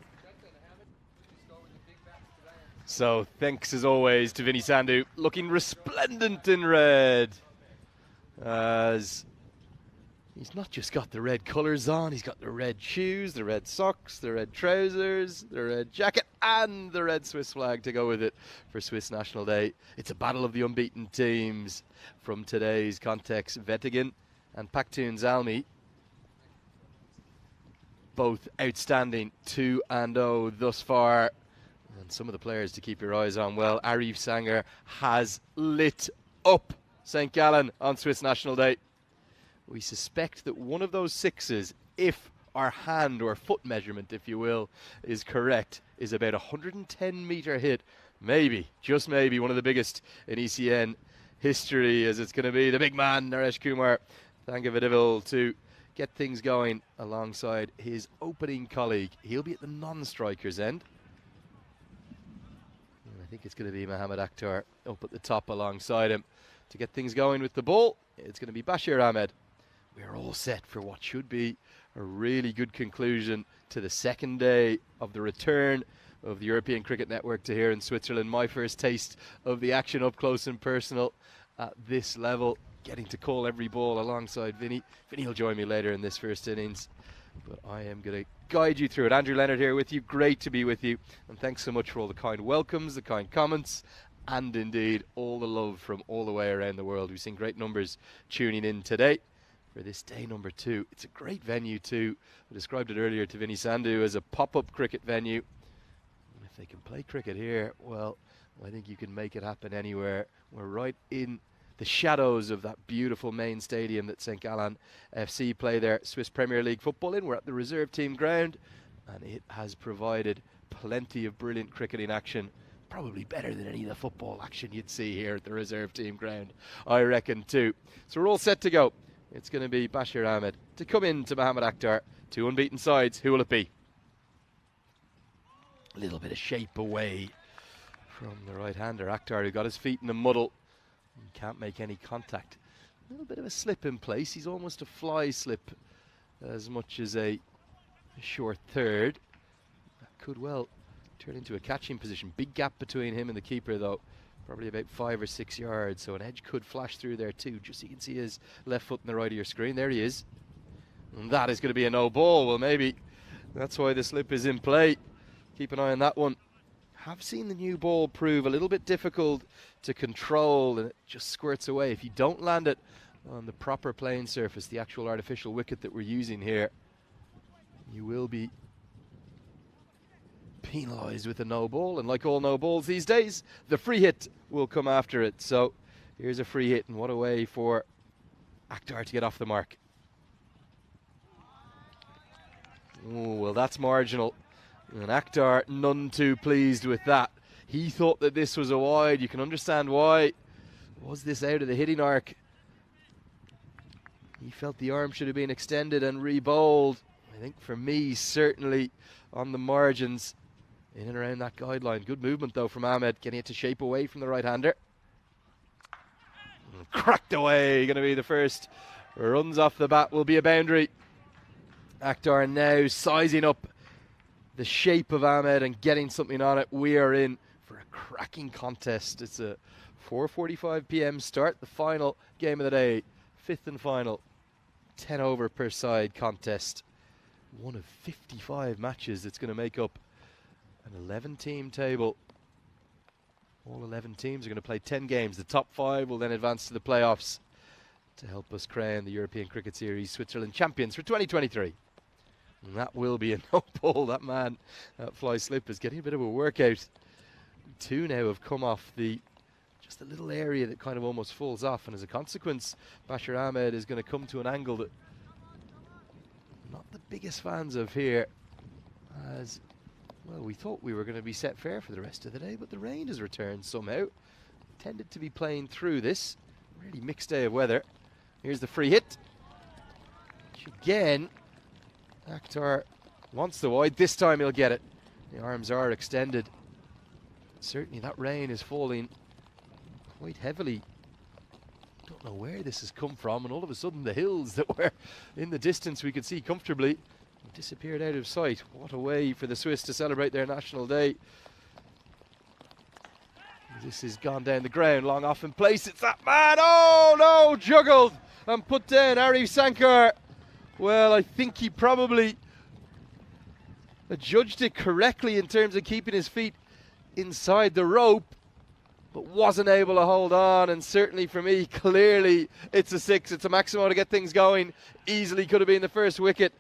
So thanks as always to Vinny Sandhu, looking resplendent in red. As he's not just got the red colours on, he's got the red shoes, the red socks, the red trousers, the red jacket and the red Swiss flag to go with it for Swiss National Day. It's a battle of the unbeaten teams from today's context. Wettingen and Pacton ZMI, both outstanding 2-0 thus far. And some of the players to keep your eyes on. Well, Arif Sanger has lit up St. Gallen on Swiss National Day. We suspect that one of those sixes, if our hand or foot measurement, if you will, is correct, is about a 110-metre hit. Maybe, just maybe, one of the biggest in ECN history, as it's going to be the big man, Naresh Kumar Thangavadivil, to get things going alongside his opening colleague. He'll be at the non-striker's end. I think it's going to be Mohamed Akhtar up at the top alongside him to get things going with the ball. It's going to be Bashir Ahmed. We're all set for what should be a really good conclusion to the second day of the return of the European Cricket Network to here in Switzerland. My first taste of the action up close and personal at this level, getting to call every ball alongside Vinny. Vinny will join me later in this first innings, but I am going to guide you through it. Andrew Leonard here with you. Great to be with you, and thanks so much for all the kind welcomes, the kind comments, and indeed all the love from all the way around the world. We've seen great numbers tuning in today for this day number 2. It's a great venue too. I described it earlier to Vinny Sandhu as a pop-up cricket venue. And if they can play cricket here, well, I think you can make it happen anywhere. We're right in the shadows of that beautiful main stadium that St. Gallen FC play their Swiss Premier League football in. We're at the reserve team ground, and it has provided plenty of brilliant cricketing action, probably better than any of the football action you'd see here at the reserve team ground, I reckon too. So we're all set to go. It's going to be Bashir Ahmed to come in to Mohamed Akhtar. 2 unbeaten sides. Who will it be? A little bit of shape away from the right-hander Akhtar, who got his feet in the muddle. He can't make any contact. A little bit of a slip in place. He's almost a fly slip as much as a short third. That could well turn into a catching position. Big gap between him and the keeper though. Probably about 5 or 6 yards. So an edge could flash through there too. Just so you can see his left foot on the right of your screen. There he is. And that is going to be a no ball. Well, maybe that's why the slip is in play. Keep an eye on that one. Have seen the new ball prove a little bit difficult to control, and it just squirts away. If you don't land it on the proper playing surface, the actual artificial wicket that we're using here, you will be penalised with a no ball. And like all no balls these days, the free hit will come after it. So here's a free hit, and what a way for Akhtar to get off the mark. Oh, well, that's marginal. And Akhtar none too pleased with that. He thought that this was a wide. You can understand why. Was this out of the hitting arc? He felt the arm should have been extended and re-bowled. I think for me, certainly on the margins, in and around that guideline. Good movement though from Ahmed, getting it to shape away from the right-hander. Cracked away, going to be the first. Runs off the bat, will be a boundary. Akhtar now sizing up the shape of Ahmed and getting something on it. We are in for a cracking contest. It's a 4:45 p.m. start, the final game of the day, fifth and final 10 over per side contest. One of 55 matches that's going to make up an 11-team table. All 11 teams are going to play 10 games. The top 5 will then advance to the playoffs to help us crown the European Cricket Series Switzerland champions for 2023. And that will be a no ball. That man, Fly Slip, is getting a bit of a workout. 2 now have come off just a little area that kind of almost falls off, and as a consequence, Bashir Ahmed is going to come to an angle that I'm not the biggest fans of here. As well, we thought we were going to be set fair for the rest of the day, but the rain has returned somehow. Tended to be playing through this really mixed day of weather. Here's the free hit. Which again, Akhtar wants the wide. This time he'll get it. The arms are extended. Certainly that rain is falling quite heavily. Don't know where this has come from, and all of a sudden the hills that were in the distance we could see comfortably disappeared out of sight. What a way for the Swiss to celebrate their national day. This has gone down the ground, long off in place. It's that man. Oh no, juggled and put down. Arif Sankar. Well, I think he probably judged it correctly in terms of keeping his feet inside the rope, but wasn't able to hold on. And certainly for me, clearly it's a 6. It's a Maximo to get things going. Easily could have been the first wicket.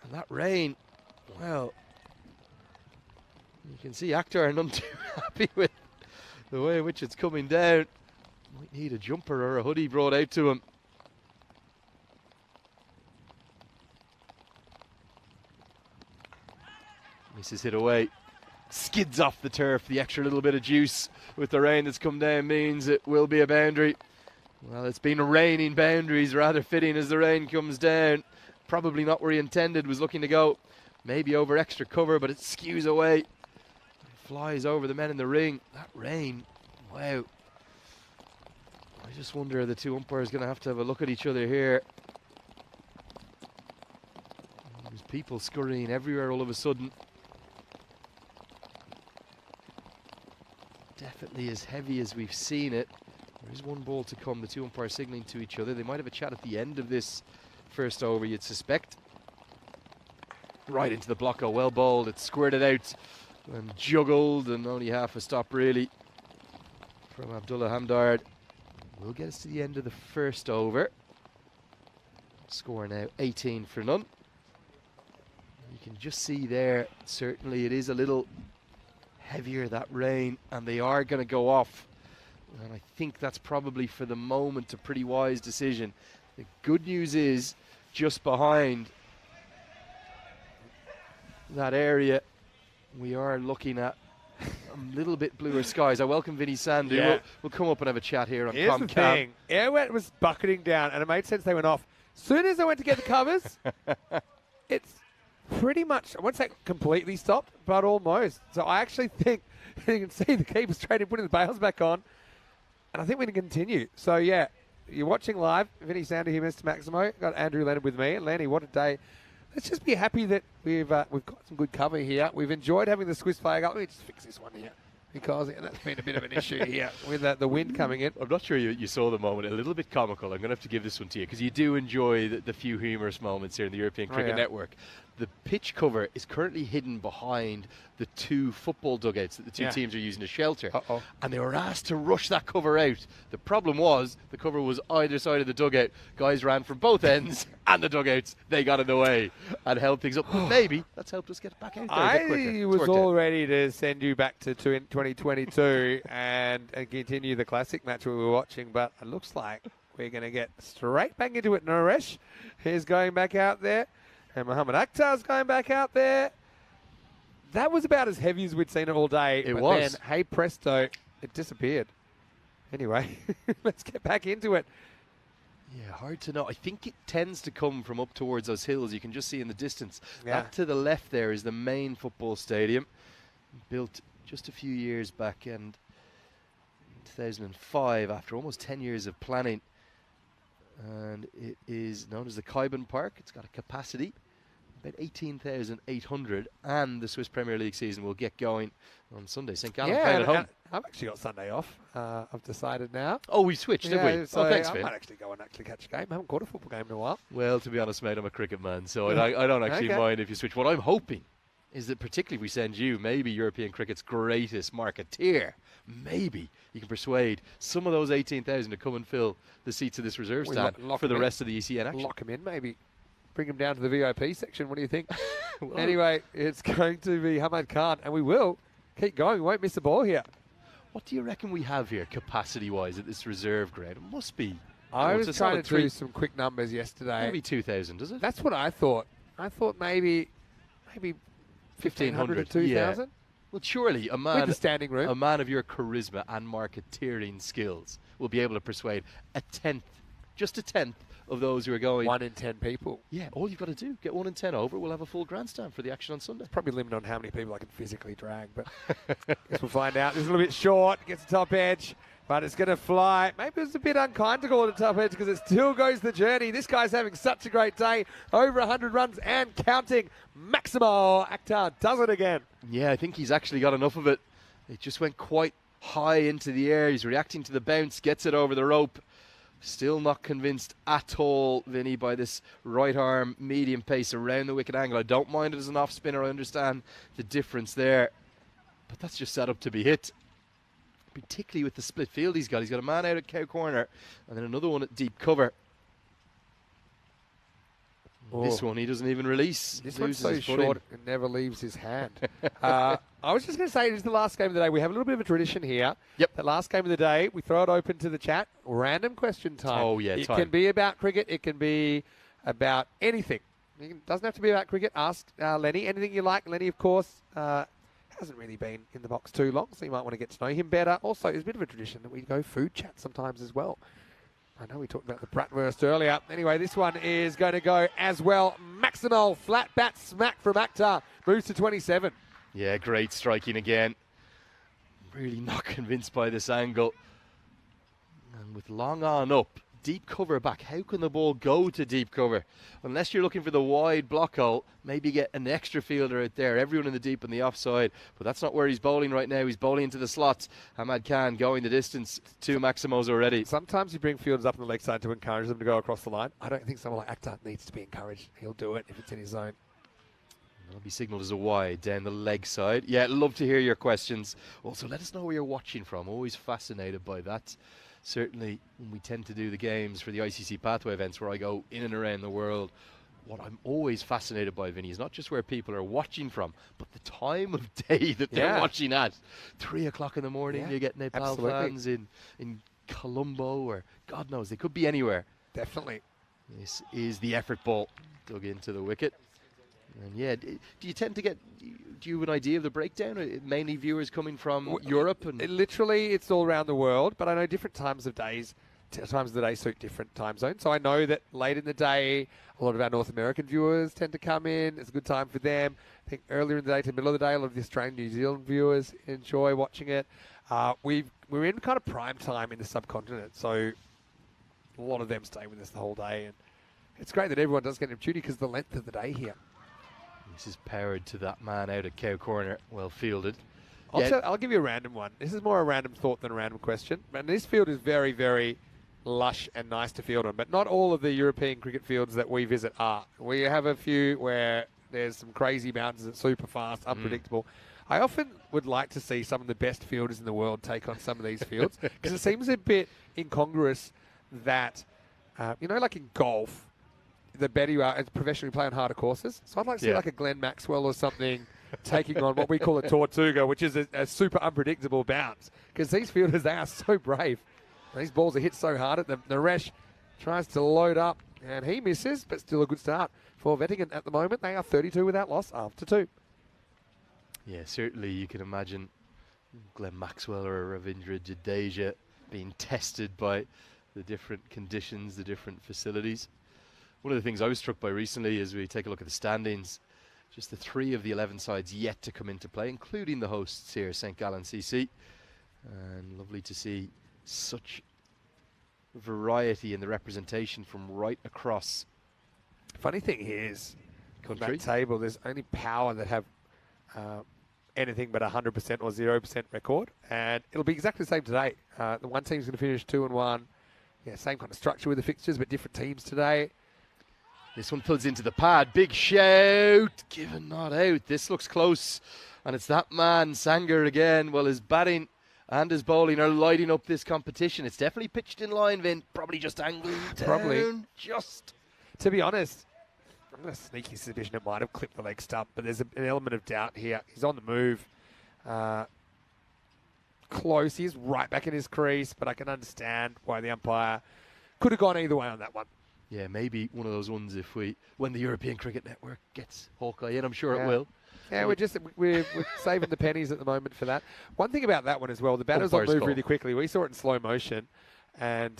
And that rain, well, you can see Akhtar none too happy with the way in which it's coming down. Might need a jumper or a hoodie brought out to him. Misses hit away. Skids off the turf. The extra little bit of juice with the rain that's come down means it will be a boundary. Well, it's been raining boundaries, rather fitting as the rain comes down. Probably not where he intended, was looking to go maybe over extra cover, but it skews away. It flies over the men in the ring. That rain, wow. I just wonder, are the 2 umpires going to have a look at each other here? There's people scurrying everywhere all of a sudden. Definitely as heavy as we've seen it. There is 1 ball to come. The 2 umpires signaling to each other. They might have a chat at the end of this first over, you'd suspect. Right into the blocker, well bowled. It squirted out and juggled, and only half a stop really from Abdullah Hamdard. Will get us to the end of the first over. Score now 18 for none. You can just see there, certainly it is a little heavier, that rain, and they are going to go off. And I think that's probably for the moment a pretty wise decision. The good news is, just behind that area, we are looking at a little bit bluer skies. I welcome Vinny Sandu. Yeah. We'll come up and have a chat here on Here's the Comcam. thing. Airwet was bucketing down, and it made sense they went off. Soon as I went to get the covers, it's pretty much, I won't say completely stopped, but almost. So I actually think, you can see the keeper straight in, putting the bails back on, and I think we can continue. So, yeah. You're watching live. Vinny Sandu here, Mr. Maximo. Got Andrew Leonard with me. And Lanny, what a day. Let's just be happy that we've got some good cover here. We've enjoyed having the Swiss flag up. Let me just fix this one here, because that's been a bit of an issue here with the wind coming in. I'm not sure you saw the moment. A little bit comical. I'm going to have to give this one to you, because you do enjoy the few humorous moments here in the European Cricket Network. The pitch cover is currently hidden behind the 2 football dugouts that the 2 teams are using to shelter. And they were asked to rush that cover out. The problem was the cover was either side of the dugout. Guys ran from both ends and the dugouts. They got in the way and held things up. But maybe that's helped us get back out there a bit quicker. I was all ready to send you back to 2022 and continue the classic match we were watching, but it looks like we're going to get straight back into it. Naresh is going back out there. And Mohammad Akhtar's going back out there. That was about as heavy as we'd seen it all day. It but was. Then, hey presto, it disappeared. Anyway, let's get back into it. Yeah, hard to know. I think it tends to come from up towards those hills you can just see in the distance. Yeah. That to the left there is the main football stadium, built just a few years back in 2005 after almost 10 years of planning. And it is known as the Kaiben Park. It's got a capacity about 18,800, and the Swiss Premier League season will get going on Sunday. St. Gallen playing at home. I've actually got Sunday off. I've decided now. Oh, we switched, did we? So Thanks, I Finn. might actually go and actually catch a game. I haven't caught a football game in a while. Well, to be honest, mate, I'm a cricket man, so I don't actually mind if you switch. What I'm hoping is that particularly if we send you, maybe European cricket's greatest marketeer, maybe you can persuade some of those 18,000 to come and fill the seats of this reserve stand for the rest of the ECN action. Lock them in, maybe. Bring them down to the VIP section. What do you think? Well, anyway, it's going to be Hamad Khan, and we will keep going. We won't miss the ball here. what do you reckon we have here capacity-wise at this reserve grade? It must be. I was trying to do do some quick numbers yesterday. Maybe 2,000, does it? That's what I thought. I thought maybe 1,500 to 2,000. Yeah. Well, surely a man, With the standing room. a man of your charisma and marketeering skills will be able to persuade just a tenth of those who are going. 1 in 10 people. Yeah, all you've got to do, get 1 in 10 over, we'll have a full grandstand for the action on Sunday. Probably limited on how many people I can physically drag, but guess we'll find out. This is a little bit short, gets the top edge, but it's going to fly. Maybe it's a bit unkind to call it a top edge because it still goes the journey. This guy's having such a great day. Over 100 runs and counting. Maximo Akhtar does it again. Yeah, I think he's actually got enough of it. It just went quite high into the air. He's reacting to the bounce, gets it over the rope. Still not convinced at all, Vinny, by this right arm medium pace around the wicket angle. I don't mind it as an off spinner. I understand the difference there. But that's just set up to be hit. Particularly with the split field he's got. He's got a man out at cow corner and then another one at deep cover. This one he doesn't even release. This one's Loses so his footing. short it never leaves his hand. I was just going to say, it is the last game of the day. We have a little bit of a tradition here. Yep. The last game of the day, we throw it open to the chat. Random question time. Oh, yeah, It time. can be about cricket. It can be about anything. It doesn't have to be about cricket. Ask Lenny. Anything you like. Lenny, of course, hasn't really been in the box too long, so you might want to get to know him better. Also, it's a bit of a tradition that we go food chat sometimes as well. I know we talked about the bratwurst earlier. Anyway, this one is going to go as well. Maximal flat bat smack from Akhtar. Moves to 27. Yeah, great striking again. Really not convinced by this angle. And with long on up, deep cover back. How can the ball go to deep cover? Unless you're looking for the wide block hole, maybe get an extra fielder out there. Everyone in the deep and the offside. But that's not where he's bowling right now. He's bowling into the slots. Hamad Khan going the distance. 2 Maximos already. Sometimes you bring fielders up on the leg side to encourage them to go across the line. I don't think someone like Akhtar needs to be encouraged. He'll do it if it's in his zone. That'll be signalled as a wide down the leg side. Yeah, love to hear your questions. Also, let us know where you're watching from. Always fascinated by that. Certainly, when we tend to do the games for the ICC Pathway events where I go in and around the world, what I'm always fascinated by, Vinny, is not just where people are watching from, but the time of day that they're watching at. 3 o'clock in the morning, you get Nepal fans in Colombo, or God knows, they could be anywhere. Definitely. This is the effort ball dug into the wicket. And yeah, do you tend to get, do you have an idea of the breakdown? Mainly viewers coming from Europe? And Literally, it's all around the world, but I know different times of the day suit different time zones. So I know that late in the day, a lot of our North American viewers tend to come in. It's a good time for them. I think earlier in the day to middle of the day, a lot of the Australian, New Zealand viewers enjoy watching it. We're in kind of prime time in the subcontinent, so a lot of them stay with us the whole day. And it's great that everyone does get an opportunity because of the length of the day here. this is powered to that man out at cow corner. Well fielded. I'll give you a random one. This is more a random thought than a random question. And this field is very, very lush and nice to field on, but not all of the European cricket fields that we visit are. We have a few where there's some crazy mountains that's super fast, unpredictable. I often would like to see some of the best fielders in the world take on some of these fields because it seems a bit incongruous that, like in golf, the better you are as professionally play on harder courses. So I'd like to see like a Glenn Maxwell or something taking on what we call a Tortuga, which is a super unpredictable bounce. Because these fielders, they are so brave. These balls are hit so hard at them. Naresh tries to load up, and he misses, but still a good start for Wettingen at the moment. They are 32 without loss after 2. Yeah, certainly you can imagine Glenn Maxwell or Ravindra Jadeja being tested by the different conditions, the different facilities. One of the things I was struck by recently as we take a look at the standings, just the 3 of the 11 sides yet to come into play, including the hosts here, St. Gallen CC. And lovely to see such variety in the representation from right across. Funny thing is, on Country. that table, there's only Power that have anything but 100% or 0% record, and it'll be exactly the same today. The one team's going to finish 2-1. Yeah, same kind of structure with the fixtures, but different teams today. This one pulls into the pad. Big shout. Given not out. This looks close. And it's that man, Sanger, again. Well, his batting and his bowling are lighting up this competition. It's definitely pitched in line, Vin. Probably just angling down. Probably. Just. To be honest, I'm going to sneaky suspicion it might have clipped the leg stump, but there's an element of doubt here. He's on the move. Close. He's right back in his crease, but I can understand why the umpire could have gone either way on that one. Yeah, maybe one of those ones when the European Cricket Network gets Hawkeye in, I'm sure Yeah. it will. Yeah, we're saving the pennies at the moment for that. One thing about that one as well, the batter's on Umpire's move call. really quickly. We saw it in slow motion, and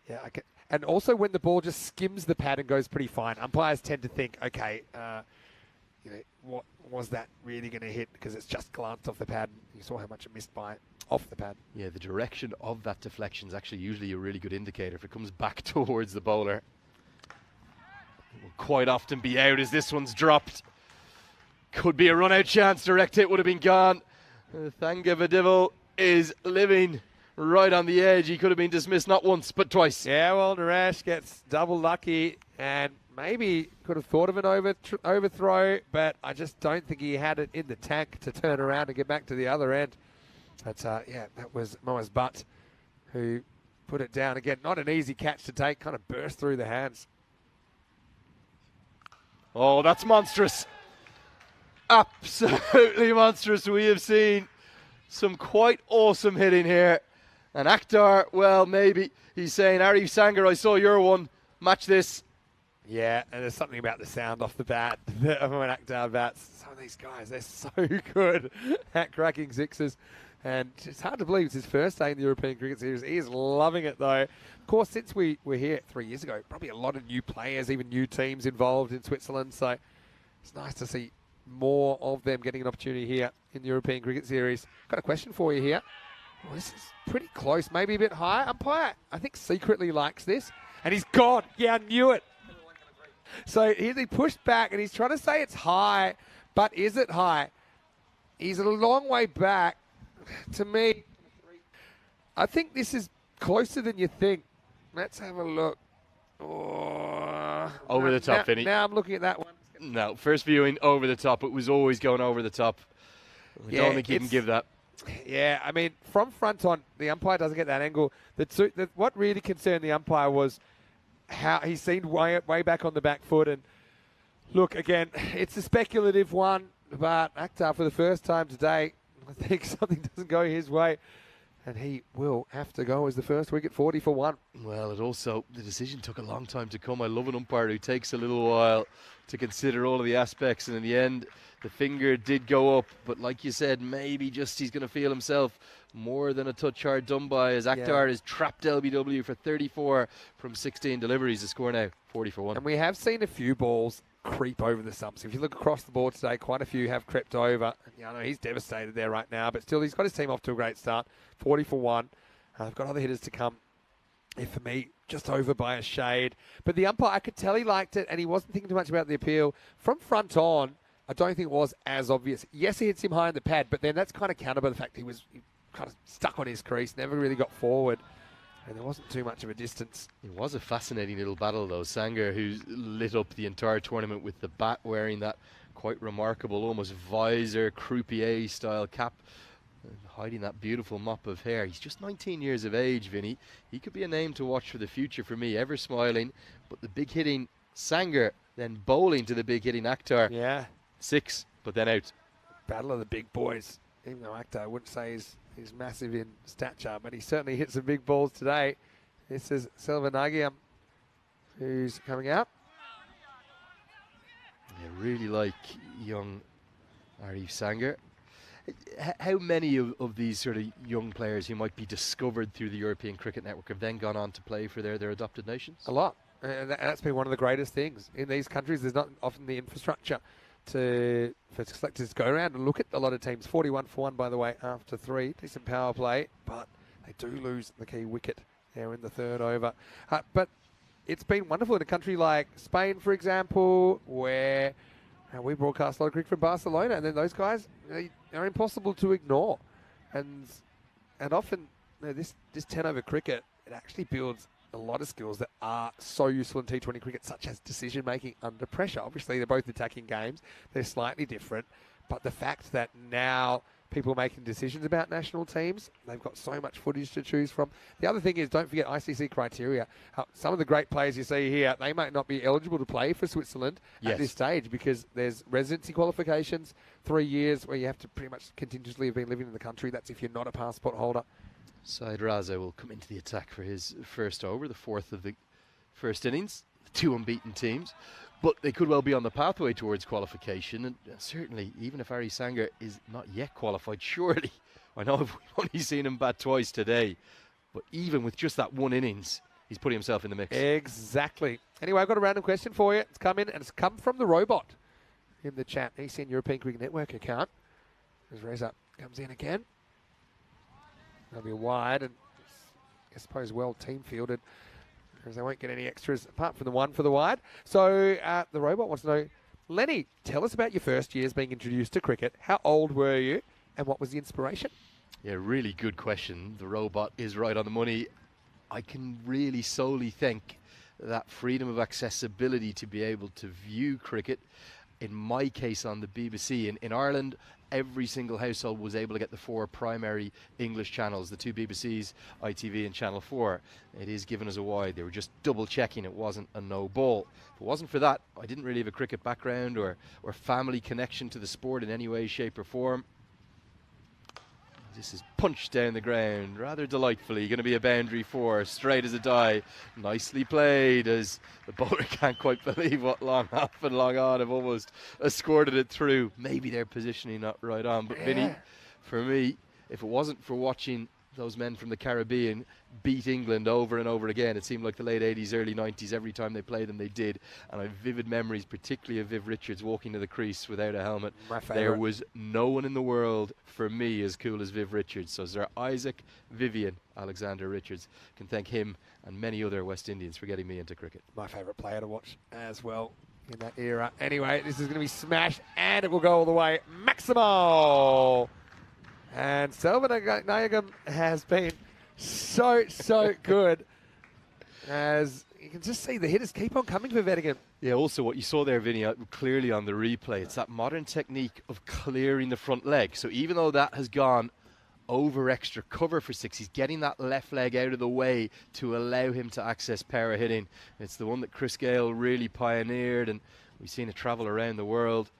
yeah, and also when the ball just skims the pad and goes pretty fine, umpires tend to think, okay, what was that really going to hit because it's just glanced off the pad. You saw how much it missed by off the pad. Yeah, the direction of that deflection is actually usually a really good indicator. If it comes back towards the bowler, it will quite often be out as this one's dropped. Could be a run-out chance. Direct hit would have been gone. Thanga Vadivel is living right on the edge. He could have been dismissed not once, but twice. Yeah, well, Naresh gets double lucky and maybe could have thought of an overthrow, but I just don't think he had it in the tank to turn around and get back to the other end. But yeah, that was Moa's Butt who put it down again. Not an easy catch to take, kind of burst through the hands. Oh, that's monstrous. Absolutely monstrous. We have seen some quite awesome hitting here. And Akhtar, well, maybe he's saying, Arif Sanger, I saw your one. Match this. Yeah, and there's something about the sound off the bat when Akhtar bats. Some of these guys, they're so good at cracking sixes. And it's hard to believe it's his first day in the European Cricket Series. He is loving it, though. Of course, since we were here 3 years ago, probably a lot of new players, even new teams involved in Switzerland. So it's nice to see more of them getting an opportunity here in the European Cricket Series. Got a question for you here. Well, this is pretty close, maybe a bit high. Umpire, I think, secretly likes this. And he's gone. Yeah, I knew it. So he pushed back, and he's trying to say it's high, but is it high? He's a long way back. To me, I think this is closer than you think. Let's have a look. Oh, Over the top, Vinny. Now I'm looking at that one. No, first viewing over the top. It was always going over the top. I don't think you can give that. Yeah, I mean, from front on, the umpire doesn't get that angle. What really concerned the umpire was how he seemed way back on the back foot. And look, again, it's a speculative one, but Akhtar, for the first time today, I think something doesn't go his way, and he will have to go as the first wicket, 40 for 1. Well, the decision took a long time to come. I love an umpire who takes a little while to consider all of the aspects, and in the end, the finger did go up. But like you said, maybe just he's going to feel himself more than a touch hard done by, as Akhtar is trapped LBW for 34 from 16 deliveries. The score now, 40 for 1. And we have seen a few balls creep over the stumps. If you look across the board today, quite a few have crept over. And, I know he's devastated there right now, but still he's got his team off to a great start. 40 for 1. I've got other hitters to come. For me, just over by a shade. But the umpire, I could tell he liked it, and he wasn't thinking too much about the appeal. From front on, I don't think it was as obvious. Yes, he hits him high in the pad, but then that's kind of countered by the fact he kind of stuck on his crease, never really got forward. And there wasn't too much of a distance. It was a fascinating little battle, though. Sanger, who's lit up the entire tournament with the bat, wearing that quite remarkable, almost visor, croupier-style cap, hiding that beautiful mop of hair. He's just 19 years of age, Vinny. He could be a name to watch for the future for me, ever smiling. But the big-hitting Sanger, then bowling to the big-hitting Akhtar. Yeah. 6, but then out. Battle of the big boys. Even though Akhtar, I wouldn't say he's massive in stature, but he certainly hit some big balls today. This is Selvanagiam, who's coming out. I really like young Arif Sanger. How many of these sort of young players who might be discovered through the European Cricket Network have then gone on to play for their adopted nations? A lot. And that's been one of the greatest things. In these countries, there's not often the infrastructure for selectors to go around and look at a lot of teams. 41 for 1, by the way, after 3. Decent power play, but they do lose the key wicket there in the third over. But it's been wonderful in a country like Spain, for example, where we broadcast a lot of cricket from Barcelona, and then those guys are impossible to ignore. And often this 10-over cricket, it actually builds a lot of skills that are so useful in T20 cricket, such as decision-making under pressure. Obviously, they're both attacking games. They're slightly different. But the fact that now people are making decisions about national teams, they've got so much footage to choose from. The other thing is, don't forget ICC criteria. Some of the great players you see here, they might not be eligible to play for Switzerland at this stage because there's residency qualifications, 3 years where you have to pretty much continuously have been living in the country. That's if you're not a passport holder. Saeed Raza will come into the attack for his first over, the 4th of the first innings. 2 unbeaten teams, but they could well be on the pathway towards qualification. And certainly, even if Ari Sanger is not yet qualified, surely, I know we've only seen him bat twice today, but even with just that 1 innings, he's putting himself in the mix. Exactly. Anyway, I've got a random question for you. It's come in, and it's come from the robot in the chat. ECN European Cricket Network account. As Reza comes in again. They'll be wide, and I suppose well team fielded, because they won't get any extras apart from the 1 for the wide. So the robot wants to know, Lenny, tell us about your first years being introduced to cricket. How old were you, and what was the inspiration? Yeah, really good question. The robot is right on the money. I can really solely thank that freedom of accessibility to be able to view cricket, in my case on the BBC. In Ireland, every single household was able to get the 4 primary English channels, the 2 BBCs, ITV and Channel 4. It is given as a wide. They were just double checking it wasn't a no ball. If it wasn't for that, I didn't really have a cricket background or family connection to the sport in any way, shape or form. This is punched down the ground rather delightfully. Going to be a boundary 4, straight as a die. Nicely played, as the bowler can't quite believe what long off and long on have almost escorted it through. Maybe their positioning not right on, but Vinny, for me, if it wasn't for watching those men from the Caribbean beat England over and over again, it seemed like the late 80s, early 90s, every time they played them they did. And I have vivid memories, particularly of Viv Richards walking to the crease without a helmet. There was no one in the world for me as cool as Viv Richards. So Sir Isaac Vivian Alexander Richards can thank him and many other West Indians for getting me into cricket. My favourite player to watch as well in that era. Anyway, this is going to be smashed, and it will go all the way. Maximo! And Selvan Nayagam has been so good, as you can just see the hitters keep on coming for Wettingen. Yeah, also what you saw there, Vinny, clearly on the replay, it's that modern technique of clearing the front leg. So even though that has gone over extra cover for 6, he's getting that left leg out of the way to allow him to access power hitting. It's the one that Chris Gale really pioneered, and we've seen it travel around the world.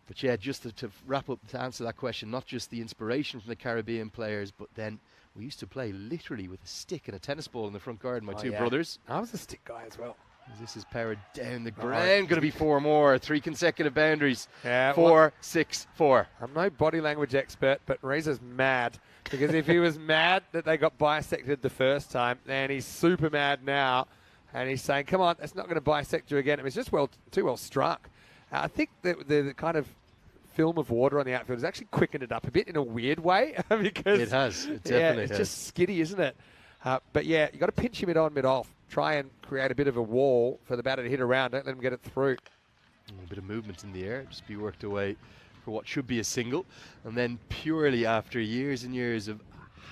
But yeah, just to wrap up, to answer that question, not just the inspiration from the Caribbean players, but then we used to play literally with a stick and a tennis ball in the front garden, my two brothers. I was a stick guy as well. This is powered down the ground. Going to be 4 more, 3 consecutive boundaries. Yeah, 4, 6, 4. I'm no body language expert, but Reza's mad, because if he was mad that they got bisected the first time, then he's super mad now, and he's saying, come on, that's not going to bisect you again. It was just too well struck. I think the kind of film of water on the outfield has actually quickened it up a bit in a weird way. Because it has. It definitely it's has. just skiddy, isn't it? But yeah, you've got to pinch him mid-on, mid-off. Try and create a bit of a wall for the batter to hit around. Don't let him get it through. A bit of movement in the air. Just be worked away for what should be a single. And then purely after years and years of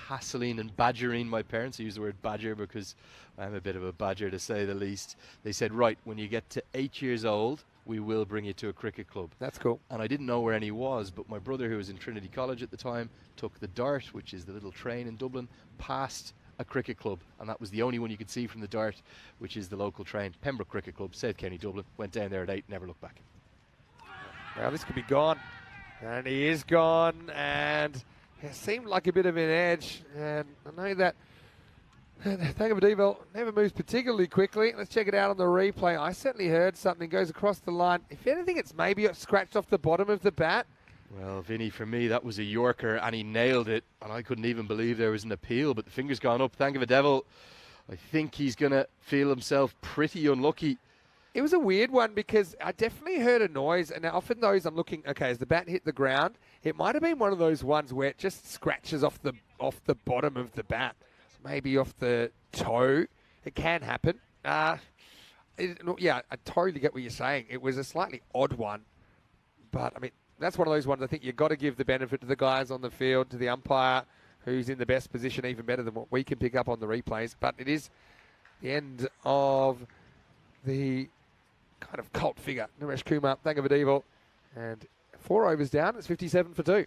hassling and badgering my parents, I use the word badger because I'm a bit of a badger to say the least, they said, right, when you get to 8 years old, we will bring you to a cricket club. That's cool. And I didn't know where any was, but my brother, who was in Trinity College at the time, took the Dart, which is the little train in Dublin, past a cricket club, and that was the only one you could see from the Dart, which is the local train. Pembroke Cricket Club, South County, Dublin. Went down there at 8, never looked back. Well, this could be gone. And he is gone, and it seemed like a bit of an edge. And I know that Thangabadivel never moves particularly quickly. Let's check it out on the replay. I certainly heard something goes across the line. If anything, it's maybe scratched off the bottom of the bat. Well, Vinny, for me, that was a Yorker, and he nailed it, and I couldn't even believe there was an appeal, but the finger's gone up. Thank you, the devil. I think he's going to feel himself pretty unlucky. It was a weird one because I definitely heard a noise, and often those I'm looking, okay, as the bat hit the ground, it might have been one of those ones where it just scratches off the bottom of the bat, maybe off the toe. It can happen. Yeah, I totally get what you're saying. It was a slightly odd one, but I mean, that's one of those ones I think you've got to give the benefit to the guys on the field, to the umpire, who's in the best position, even better than what we can pick up on the replays. But it is the end of the kind of cult figure, Naresh Kumar, Thangavadevil, and 4 overs down. It's 57 for 2.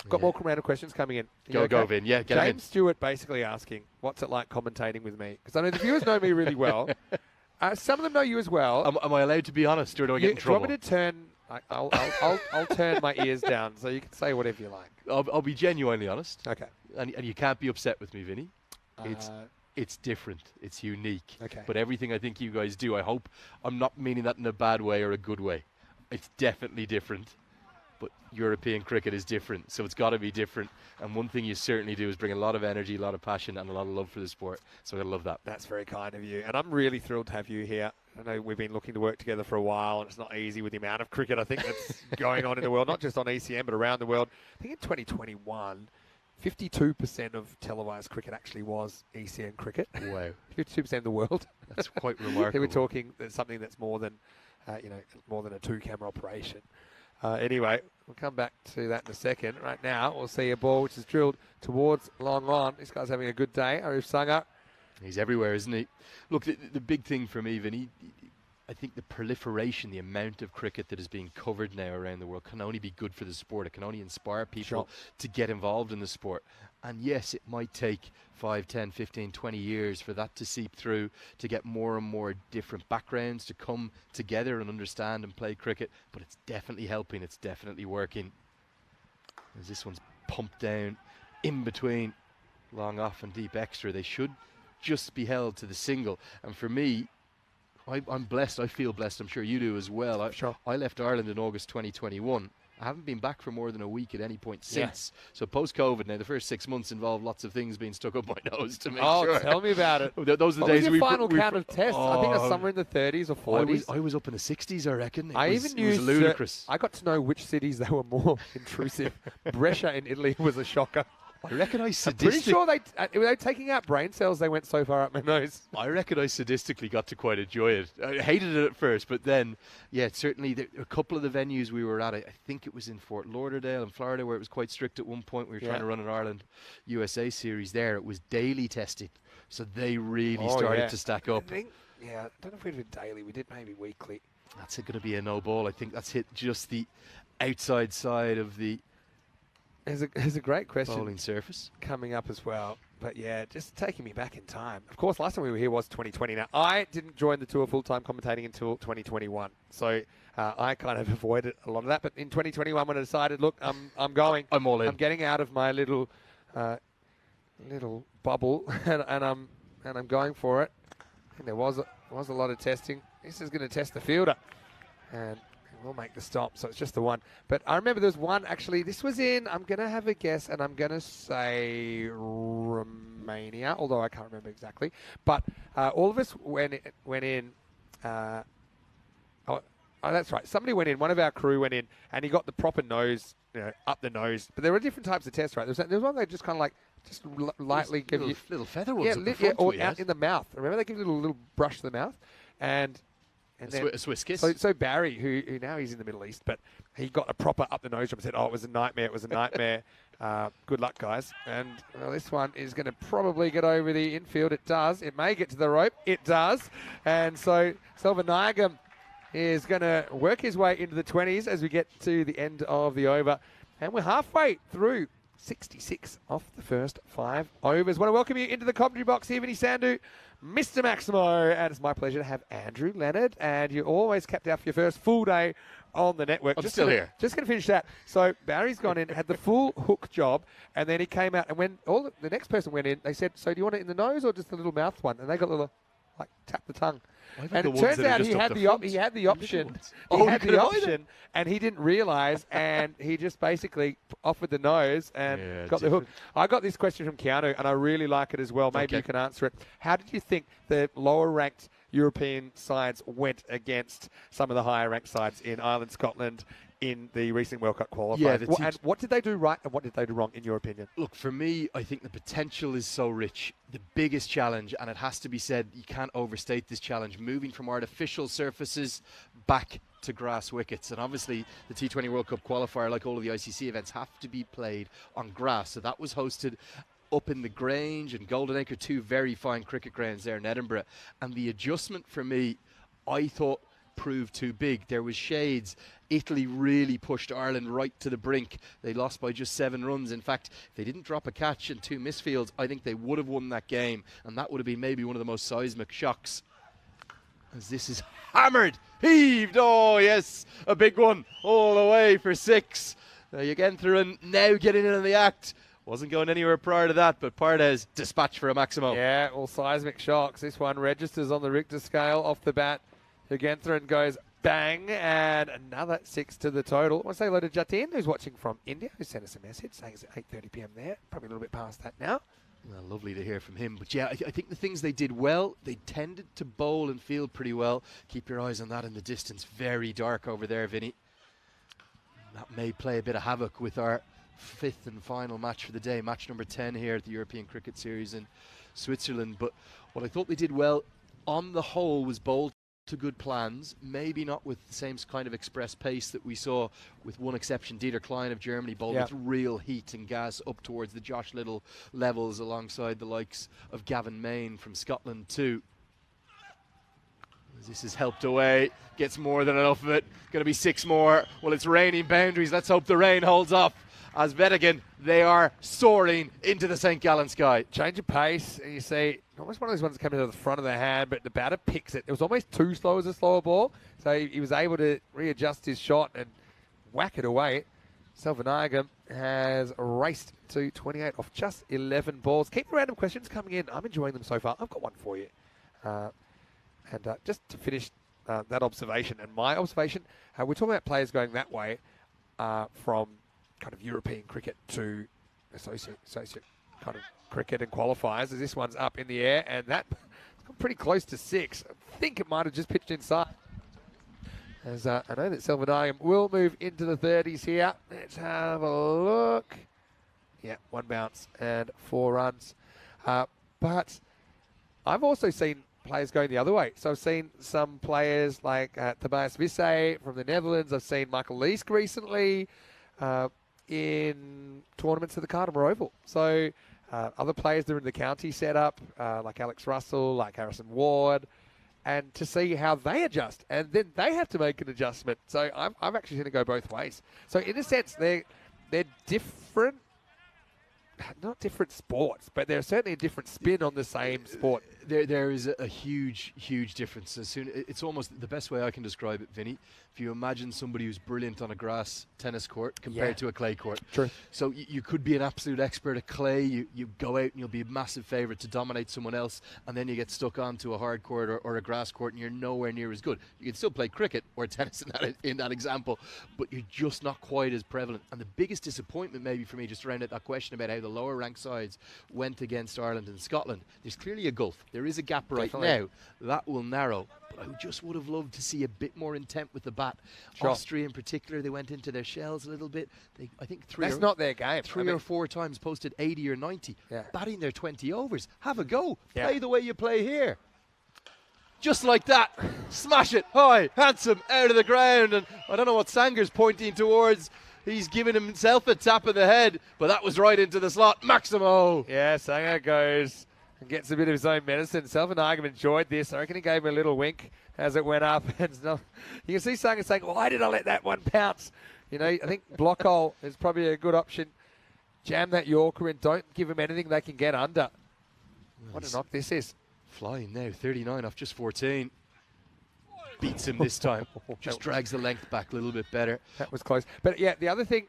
Got more random questions coming in. Go, Vin. Yeah, get James Stewart basically asking, what's it like commentating with me? Because I know the viewers know me really well. Some of them know you as well. Am I allowed to be honest, or do I get in trouble? Do you want me to turn? I'll turn my ears down so you can say whatever you like. I'll be genuinely honest. Okay. And you can't be upset with me, Vinny. It's different. It's unique. Okay. But everything I think you guys do, I hope I'm not meaning that in a bad way or a good way. It's definitely different. But European cricket is different, so it's got to be different. And one thing you certainly do is bring a lot of energy, a lot of passion, and a lot of love for the sport. So I love that. That's very kind of you. And I'm really thrilled to have you here. I know we've been looking to work together for a while, and it's not easy with the amount of cricket I think that's going on in the world, not just on ECN, but around the world. I think in 2021, 52% of televised cricket actually was ECN cricket. Wow. 52% of the world. That's quite remarkable. We're talking something that's more than, more than a 2-camera operation. Anyway, we'll come back to that in a second. Right now, we'll see a ball which is drilled towards long on. This guy's having a good day. Arif Sangha. He's everywhere, isn't he? Look, the big thing for me, Vinny, I think the proliferation, the amount of cricket that is being covered now around the world can only be good for the sport. It can only inspire people to get involved in the sport. And yes, it might take 5, 10, 15, 20 years for that to seep through, to get more and more different backgrounds to come together and understand and play cricket. But it's definitely helping. It's definitely working. As this one's pumped down in between long off and deep extra. They should just be held to the single. And for me, I'm blessed. I feel blessed. I'm sure you do as well. I left Ireland in August 2021. I haven't been back for more than a week at any point since. Yeah. So post-COVID now, the first 6 months involved lots of things being stuck up my nose to make sure. Oh, tell me about it. Those are the what days was your final count of tests? I think it's somewhere in the 30s or 40s. I was up in the 60s, I reckon. It was ludicrous. I got to know which cities they were more intrusive. Brescia in Italy was a shocker. I reckon I sadistically... I'm pretty sure they were taking out brain cells. They went so far up my nose. I reckon I sadistically got to quite enjoy it. I hated it at first, but then, yeah, certainly a couple of the venues we were at, I think it was in Fort Lauderdale in Florida, where it was quite strict at one point. We were trying to run an Ireland USA series there. It was daily testing, so they really started to stack up. I don't know if we did daily. We did maybe weekly. That's going to be a no ball. I think that's hit just the outside side of the... There's a great question bowling surface coming up as well. But yeah, just taking me back in time. Of course, last time we were here was 2020. Now, I didn't join the tour full-time commentating until 2021. So I kind of avoided a lot of that. But in 2021, when I decided, look, I'm going. I'm all in. I'm getting out of my little bubble, and I'm going for it. And there was a lot of testing. This is going to test the fielder. And we'll make the stop, so it's just the one. But I remember there was one, actually, this was in, I'm going to have a guess, and I'm going to say Romania, although I can't remember exactly. But all of us went in. That's right. Somebody went in, one of our crew went in, and he got the proper nose, up the nose. But there were different types of tests, right? There was one they just kind of like, just lightly give you... Little feather ones at the front. Or out in the mouth. Remember, they give you a little brush to the mouth. And then, a Swiss kiss. So Barry, who now he's in the Middle East, but he got a proper up the nose job and said, it was a nightmare. It was a nightmare. Good luck, guys. And this one is going to probably get over the infield. It does. It may get to the rope. It does. And so Selvanayagam is going to work his way into the 20s as we get to the end of the over. And we're halfway through 66 off the first 5 overs. Want to welcome you into the commentary box here, Vinny Sandhu, Mr. Maximo, and it's my pleasure to have Andrew Leonard. And you always capped out for your first full day on the network. I'm still here. Just going to finish that. So Barry's gone in, had the full hook job, and then he came out. And when the next person went in, they said, "So do you want it in the nose or just the little mouth one?" And they got the little. like tap the tongue. I've And had the it ones turns that are out just he up had the the front. he had the option. ones. He Oh, had you the could avoid option, and he didn't realise, and he just basically offered the nose and Yeah, got the hook. I got this question from Keanu, and I really like it as well. Maybe Okay. you can answer it. How did you think the lower-ranked European sides went against some of the higher-ranked sides in Ireland, Scotland, in the recent World Cup qualifiers? Yeah, the And what did they do right, and what did they do wrong, in your opinion? Look, for me, I think the potential is so rich. The biggest challenge, and it has to be said, you can't overstate this challenge, moving from artificial surfaces back to grass wickets. And obviously, the T20 World Cup qualifier, like all of the ICC events, have to be played on grass. So that was hosted up in the Grange and Golden Acre, two very fine cricket grounds there in Edinburgh. And the adjustment for me, I thought, proved too big. There was shades. Italy really pushed Ireland right to the brink. They lost by just 7 runs. In fact, if they didn't drop a catch and 2 misfields, I think they would have won that game, and that would have been maybe one of the most seismic shocks. As this is hammered, heaved, oh yes, a big one, all the way for 6. Again through and now getting in on the act. Wasn't going anywhere prior to that, but Pardes dispatched for a maximum. Yeah, all seismic shocks. This one registers on the Richter scale off the bat. Hugenthren goes bang, and another 6 to the total. I want to say hello to Jatin, who's watching from India, who sent us a message saying it's at 8:30 p.m. there. Probably a little bit past that now. Well, lovely to hear from him. But yeah, I think the things they did well, they tended to bowl and field pretty well. Keep your eyes on that in the distance. Very dark over there, Vinny. That may play a bit of havoc with our 5th and final match for the day, match number 10 here at the European Cricket Series in Switzerland. But what I thought they did well on the whole was bowl to good plans, maybe not with the same kind of express pace that we saw, with one exception. Dieter Klein of Germany bowled with real heat and gas up towards the Josh Little levels, alongside the likes of Gavin Main from Scotland too. As this is helped away, gets more than enough of it. Going to be 6 more. Well, it's raining boundaries. Let's hope the rain holds off. As Wettingen, they are soaring into the St. Gallen sky. Change of pace, and you see almost one of those ones coming to the front of the hand, but the batter picks it. It was almost too slow as a slower ball, so he was able to readjust his shot and whack it away. Selvanagam has raced to 28 off just 11 balls. Keep the random questions coming in. I'm enjoying them so far. I've got one for you. Just to finish that observation, and my observation, we're talking about players going that way from kind of European cricket to associate kind of cricket and qualifiers, as this one's up in the air, and that's pretty close to 6. I think it might have just pitched inside. As I know that Selvanagam will move into the 30s here. Let's have a look. Yeah, 1 bounce and 4 runs. But I've also seen players going the other way. So I've seen some players like Tobias Visse from the Netherlands. I've seen Michael Leask recently in tournaments at the Cardimer Oval. So other players that are in the county setup, like Alex Russell, like Harrison Ward, and to see how they adjust. And then they have to make an adjustment. So I've actually seen it go both ways. So in a sense, they're different, not different sports, but they're certainly a different spin on the same sport. There is a huge, huge difference. It's almost the best way I can describe it, Vinny. If you imagine somebody who's brilliant on a grass tennis court compared to a clay court. True. So you could be an absolute expert at clay. You go out and you'll be a massive favourite to dominate someone else, and then you get stuck onto a hard court or a grass court and you're nowhere near as good. You can still play cricket or tennis in that example, but you're just not quite as prevalent. And the biggest disappointment maybe for me, just around that question about how the lower ranked sides went against Ireland and Scotland, there's clearly a gulf. There is a gap right now. That will narrow. But I just would have loved to see a bit more intent with the bat. Sure. Austria in particular, they went into their shells a little bit. I think That's not their game. Three or 4 times posted 80 or 90. Yeah. Batting their 20 overs. Have a go. Yeah. Play the way you play here. Just like that. Smash it high, handsome, out of the ground. And I don't know what Sanger's pointing towards. He's giving himself a tap of the head, but that was right into the slot. Maximo. Yeah, Sanger goes and gets a bit of his own medicine. Selvanagam enjoyed this. I reckon he gave him a little wink as it went up. And you can see Sanger saying, why did I let that one pounce? You know, I think block hole is probably a good option. Jam that Yorker in. Don't give him anything they can get under. What a knock this is. Flying now, 39 off just 14. Beats him this time. Just drags the length back a little bit better. That was close. But yeah, the other thing,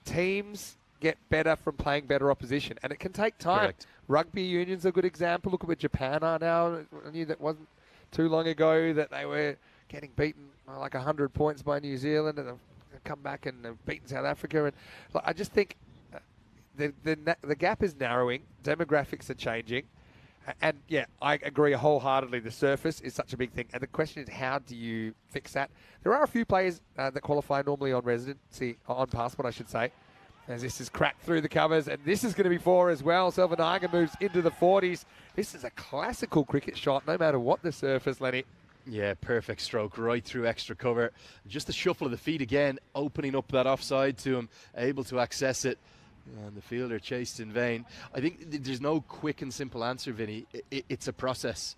teams get better from playing better opposition, and it can take time. Correct. Rugby union's a good example. Look at where Japan are now. I knew that wasn't too long ago that they were getting beaten like 100 points by New Zealand, and they've come back and they've beaten South Africa. And I just think the gap is narrowing. Demographics are changing. And, yeah, I agree wholeheartedly. The surface is such a big thing. And the question is, how do you fix that? There are a few players that qualify normally on residency, on passport, I should say, as this is cracked through the covers. And this is going to be 4 as well. Selvanaga moves into the 40s. This is a classical cricket shot, no matter what the surface, Lenny. Yeah, perfect stroke right through extra cover. Just the shuffle of the feet again, opening up that offside to him, able to access it. And the fielder chased in vain. I think there's no quick and simple answer, Vinny. It's a process.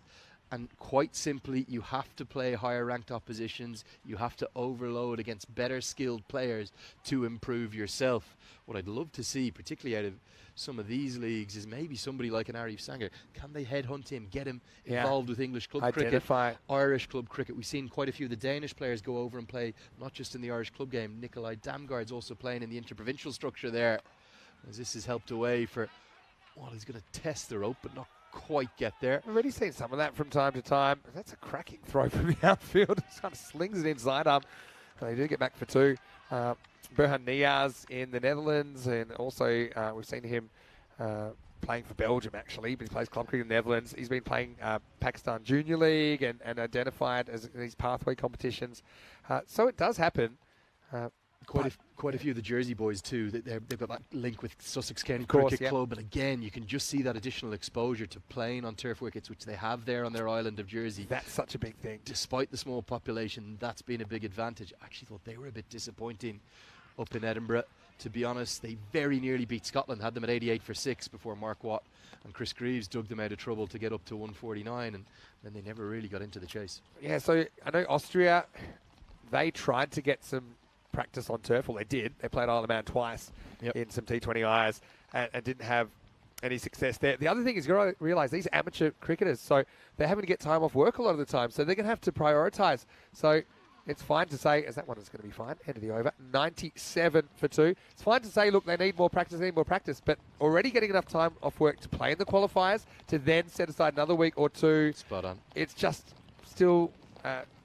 And quite simply, you have to play higher ranked oppositions. You have to overload against better skilled players to improve yourself. What I'd love to see, particularly out of some of these leagues, is maybe somebody like an Arif Sanger. Can they headhunt him, get him involved with English club cricket, Irish club cricket? We've seen quite a few of the Danish players go over and play, not just in the Irish club game. Nikolai Damgaard's also playing in the interprovincial structure there, as this is helped away for, well, he's going to test the rope, but not quite get there. We've already seen some of that from time to time. That's a cracking throw from the outfield. He kind of slings it inside arm. They do get back for 2. Berhan Niaz in the Netherlands, and also we've seen him playing for Belgium, actually, but he plays club cricket in the Netherlands. He's been playing Pakistan Junior League and identified as these pathway competitions. So it does happen. Quite a few of the Jersey boys too. They've got that link with Sussex County course, Cricket Club, and again, you can just see that additional exposure to playing on turf wickets, which they have there on their island of Jersey. That's such a big thing. Despite the small population, that's been a big advantage. I actually thought they were a bit disappointing up in Edinburgh. To be honest, they very nearly beat Scotland, had them at 88 for 6 before Mark Watt and Chris Greaves dug them out of trouble to get up to 149, and then they never really got into the chase. Yeah, so I know Austria, they tried to get some practice on turf. Well, they did. They played Isle of Man twice in some T20Is and didn't have any success there. The other thing is, you've got to realise these are amateur cricketers, so they're having to get time off work a lot of the time, so they're going to have to prioritise. So it's fine to say, as that one is going to be fine, end of the over, 97 for 2. It's fine to say, look, they need more practice, but already getting enough time off work to play in the qualifiers, to then set aside another week or 2. Spot on. It's just still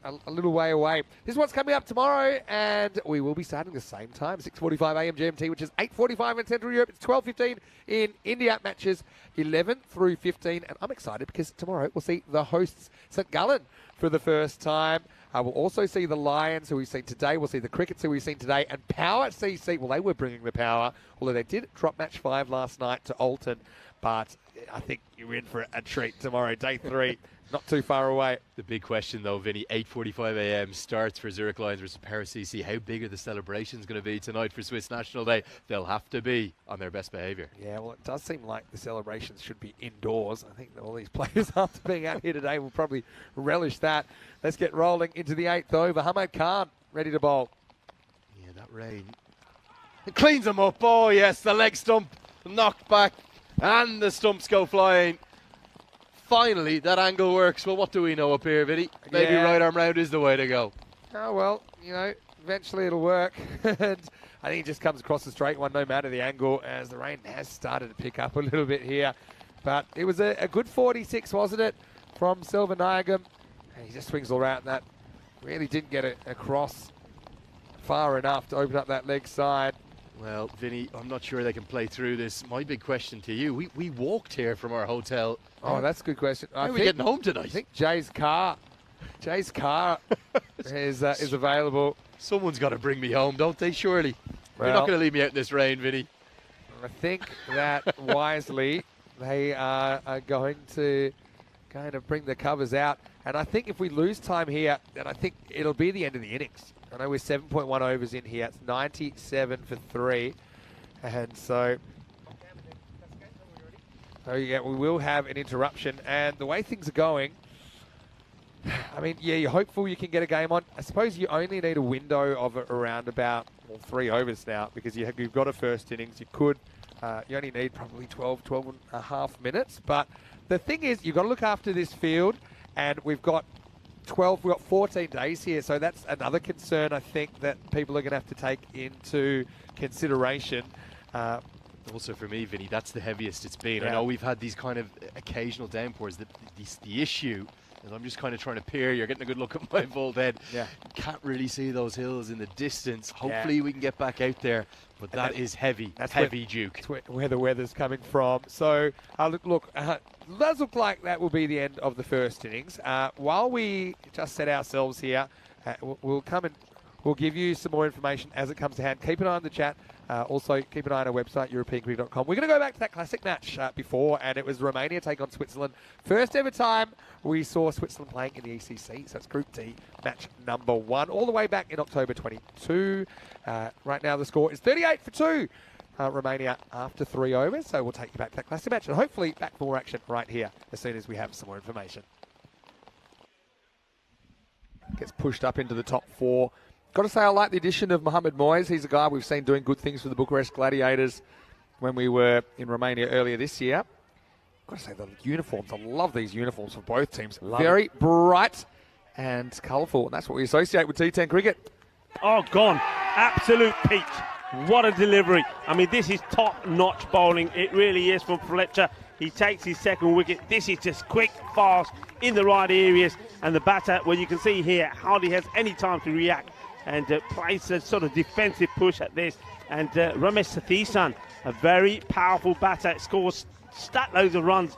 a little way away. This is what's coming up tomorrow, and we will be starting the same time, 6:45 a.m. GMT, which is 8:45 in Central Europe. It's 12:15 in India. Matches 11 through 15, and I'm excited because tomorrow we'll see the hosts, St. Gallen, for the first time. We'll also see the Lions, who we've seen today. We'll see the Crickets, who we've seen today, and Power CC. Well, they were bringing the power, although they did drop match 5 last night to Alton, but I think you're in for a treat tomorrow, day 3. Not too far away. The big question, though, Vinny, 8:45 a.m. starts for Zurich Lions versus Power CC. How big are the celebrations going to be tonight for Swiss National Day? They'll have to be on their best behaviour. Yeah, well, it does seem like the celebrations should be indoors. I think that all these players, after being out here today, will probably relish that. Let's get rolling into the 8th over. Hamad Khan ready to bowl. Yeah, that rain. It cleans them up. Oh, yes, the leg stump knocked back, and the stumps go flying. Finally, that angle works. Well, what do we know up here, Vinny? Maybe right arm round is the way to go. Oh, well, you know, eventually it'll work. And I think it just comes across the straight one, no matter the angle, as the rain has started to pick up a little bit here. But it was a good 46, wasn't it, from Selvanaga? And he just swings all around that. Really didn't get it across far enough to open up that leg side. Well, Vinny, I'm not sure they can play through this. My big question to you, we walked here from our hotel. Oh, that's a good question. How are we getting home tonight? I think Jay's car is available. Someone's got to bring me home, don't they, surely? Well, you're not going to leave me out in this rain, Vinny. I think that wisely they are going to kind of bring the covers out. And I think if we lose time here, then I think it'll be the end of the innings. I know we're 7.1 overs in here. It's 97 for 3. And so yeah, we will have an interruption. And the way things are going, I mean, yeah, you're hopeful you can get a game on. I suppose you only need a window of around about 3 overs now, because you've got a first innings. You only need probably 12 and a half minutes. But the thing is, you've got to look after this field, and we've got 14 days here, so that's another concern I think that people are going to have to take into consideration. Also for me, Vinny, that's the heaviest it's been. Yeah. I know we've had these kind of occasional downpours. The issue is I'm just kind of trying to peer. You're getting a good look at my bald head. Yeah. Can't really see those hills in the distance. Hopefully we can get back out there. But that is heavy. That's heavy, Duke. That's where the weather's coming from. So, look, does look like that will be the end of the first innings. While we just set ourselves here, we'll come and we'll give you some more information as it comes to hand. Keep an eye on the chat. Also, keep an eye on our website, europeancricket.com. We're going to go back to that classic match before, and it was Romania take on Switzerland. First ever time we saw Switzerland playing in the ECC, so it's Group D, match number 1, all the way back in October 22. Right now the score is 38-2. Romania after 3 overs, so we'll take you back to that classic match, and hopefully back for more action right here as soon as we have some more information. Gets pushed up into the top 4. Got to say, I like the addition of Mohamed Moyes. He's a guy we've seen doing good things for the Bucharest Gladiators when we were in Romania earlier this year. Got to say, the uniforms, I love these uniforms for both teams. Very bright and colourful, and that's what we associate with T10 cricket. Oh, gone. Absolute peach. What a delivery. I mean, this is top-notch bowling. It really is from Fletcher. He takes his second wicket. This is just quick, fast, in the right areas. And the batter, well, you can see here, hardly has any time to react and plays a sort of defensive push at this. And Ramesh Sathisan, a very powerful batter, scores stat loads of runs.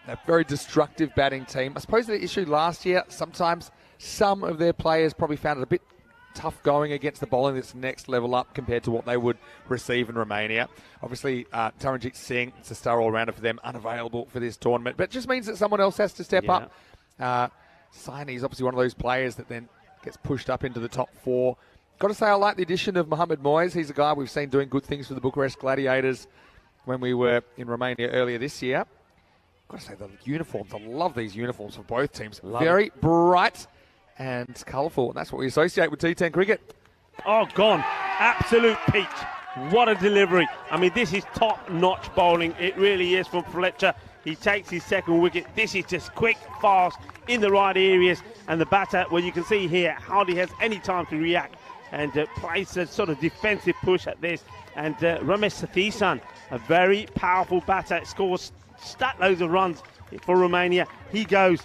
A very destructive batting team. I suppose the issue last year, sometimes some of their players probably found it a bit tough going against the bowling that's next level up compared to what they would receive in Romania. Obviously, Taranjit Singh, it's a star all-rounder for them, unavailable for this tournament. But it just means that someone else has to step up. Saini is obviously one of those players that then gets pushed up into the top 4. Got to say, I like the addition of Mohamed Moyes. He's a guy we've seen doing good things for the Bucharest Gladiators when we were in Romania earlier this year. Got to say, the uniforms, I love these uniforms for both teams. Very bright and colourful. And that's what we associate with T10 cricket. Oh, gone. Absolute peach. What a delivery. I mean, this is top-notch bowling. It really is from Fletcher. He takes his second wicket. This is just quick, fast, in the right areas. And the batter, well, you can see here, hardly has any time to react and plays a sort of defensive push at this. And Ramesh Sathisan, a very powerful batter, scores stat loads of runs for Romania. He goes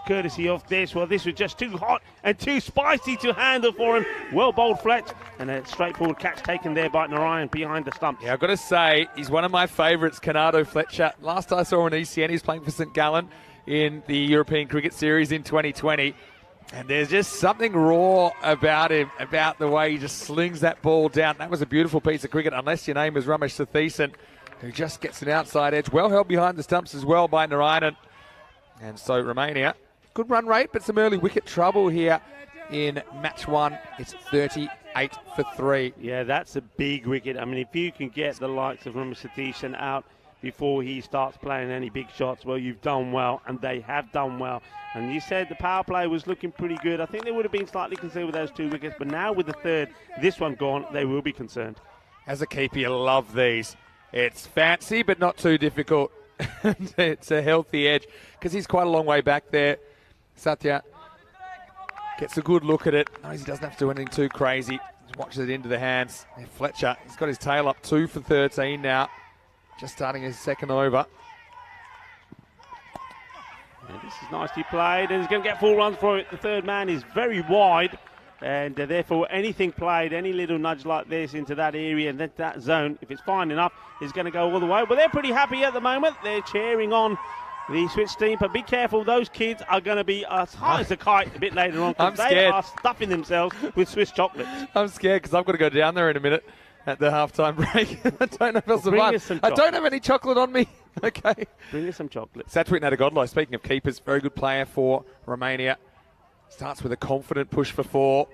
courtesy of this. Well, this was just too hot and too spicy to handle for him. Well bowled Fletch, and a straightforward catch taken there by Narayan behind the stump. Yeah, I've got to say, he's one of my favourites, Canado Fletcher. Last I saw on ECN, he was playing for St Gallen in the European Cricket Series in 2020. And there's just something raw about him, about the way he just slings that ball down. That was a beautiful piece of cricket, unless your name is Ramesh Sathisan, who just gets an outside edge. Well held behind the stumps as well by Narayanan. And so Romania, good run rate, but some early wicket trouble here in match one. It's 38 for 3. Yeah, that's a big wicket. I mean, if you can get the likes of Ramesh Sathisan out before he starts playing any big shots, well, you've done well, and they have done well. And you said the power play was looking pretty good. I think they would have been slightly concerned with those 2 wickets, but now with the third, this one gone, they will be concerned. As a keeper, you love these. It's fancy, but not too difficult. It's a healthy edge because he's quite a long way back there. Satya gets a good look at it. Knows he doesn't have to do anything too crazy. Just watches it into the hands. And Fletcher, he's got his tail up 2 for 13 now. Just starting his second over. And this is nicely played, and he's going to get 4 runs for it. The third man is very wide, and therefore anything played, any little nudge like this into that area and that zone, if it's fine enough, is going to go all the way. But they're pretty happy at the moment. They're cheering on the Switch team, but be careful, those kids are going to be as high as a kite a bit later on, because they are stuffing themselves with Swiss chocolates. I'm scared because I've got to go down there in a minute at the halftime break. I don't know if I'll survive. I don't have any chocolate on me. Okay. Bring us some chocolate. Satwit Nadagodlo, speaking of keepers, very good player for Romania. Starts with a confident push for 4.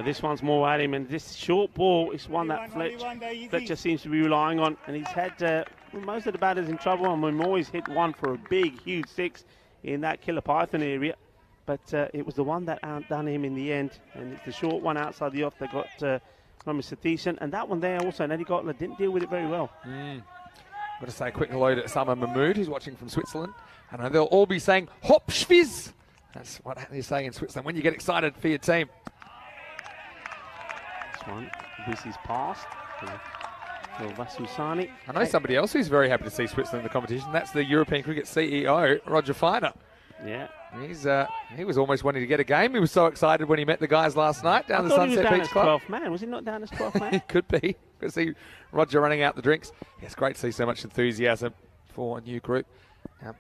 This one's more at him, and this short ball is one that Fletcher seems to be relying on, and he's had most of the batters in trouble, and we've always hit one for a big, huge 6 in that Killer Python area, but it was the one that outdone him in the end, and it's the short one outside the off that got Ramesh Sathisan, and that one there also, Eddie Gotler didn't deal with it very well. Got to say a quick hello to Sama Mahmood, who's watching from Switzerland. I know they'll all be saying "Hop Schwiz." That's what they say in Switzerland when you get excited for your team. This one whizzes past for Vasusani. I know somebody else who's very happy to see Switzerland in the competition. That's the European Cricket CEO, Roger Finer. Yeah. He was almost wanting to get a game. He was so excited when he met the guys last night down the Sunset Beach Club. 12th man. Was he not down as 12th man? He could be. Could see Roger running out the drinks. Yeah, it's great to see so much enthusiasm for a new group.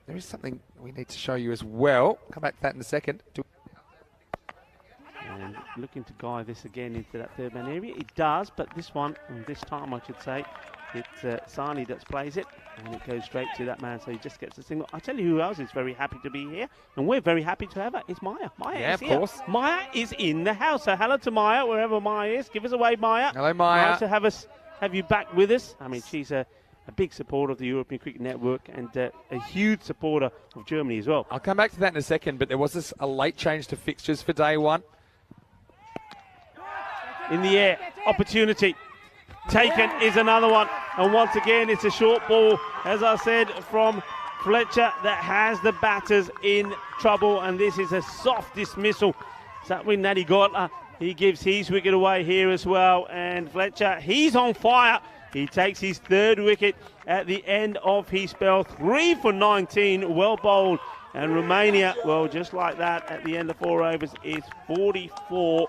There is something we need to show you as well. Come back to that in a second. And looking to guide this again into that third man area. It does, but this one, and this time I should say, it's Sani that plays it, and it goes straight to that man, so he just gets a single. I tell you who else is very happy to be here, and we're very happy to have her. It's Maya. Maya is here. Of course. Maya is in the house, so hello to Maya, wherever Maya is. Give us a wave, Maya. Hello, Maya. Nice to have you back with us. I mean, she's a big supporter of the European Cricket Network and a huge supporter of Germany as well. I'll come back to that in a second, but there was a late change to fixtures for day one. In the air, opportunity. Taken is another one, and once again it's a short ball, as I said, from Fletcher that has the batters in trouble, and this is a soft dismissal. Satwin Nadigotla, he gives his wicket away here as well, and Fletcher, he's on fire. He takes his 3rd wicket at the end of his spell. 3 for 19, well bowled, and Romania, well, just like that at the end of 4 overs, is 44.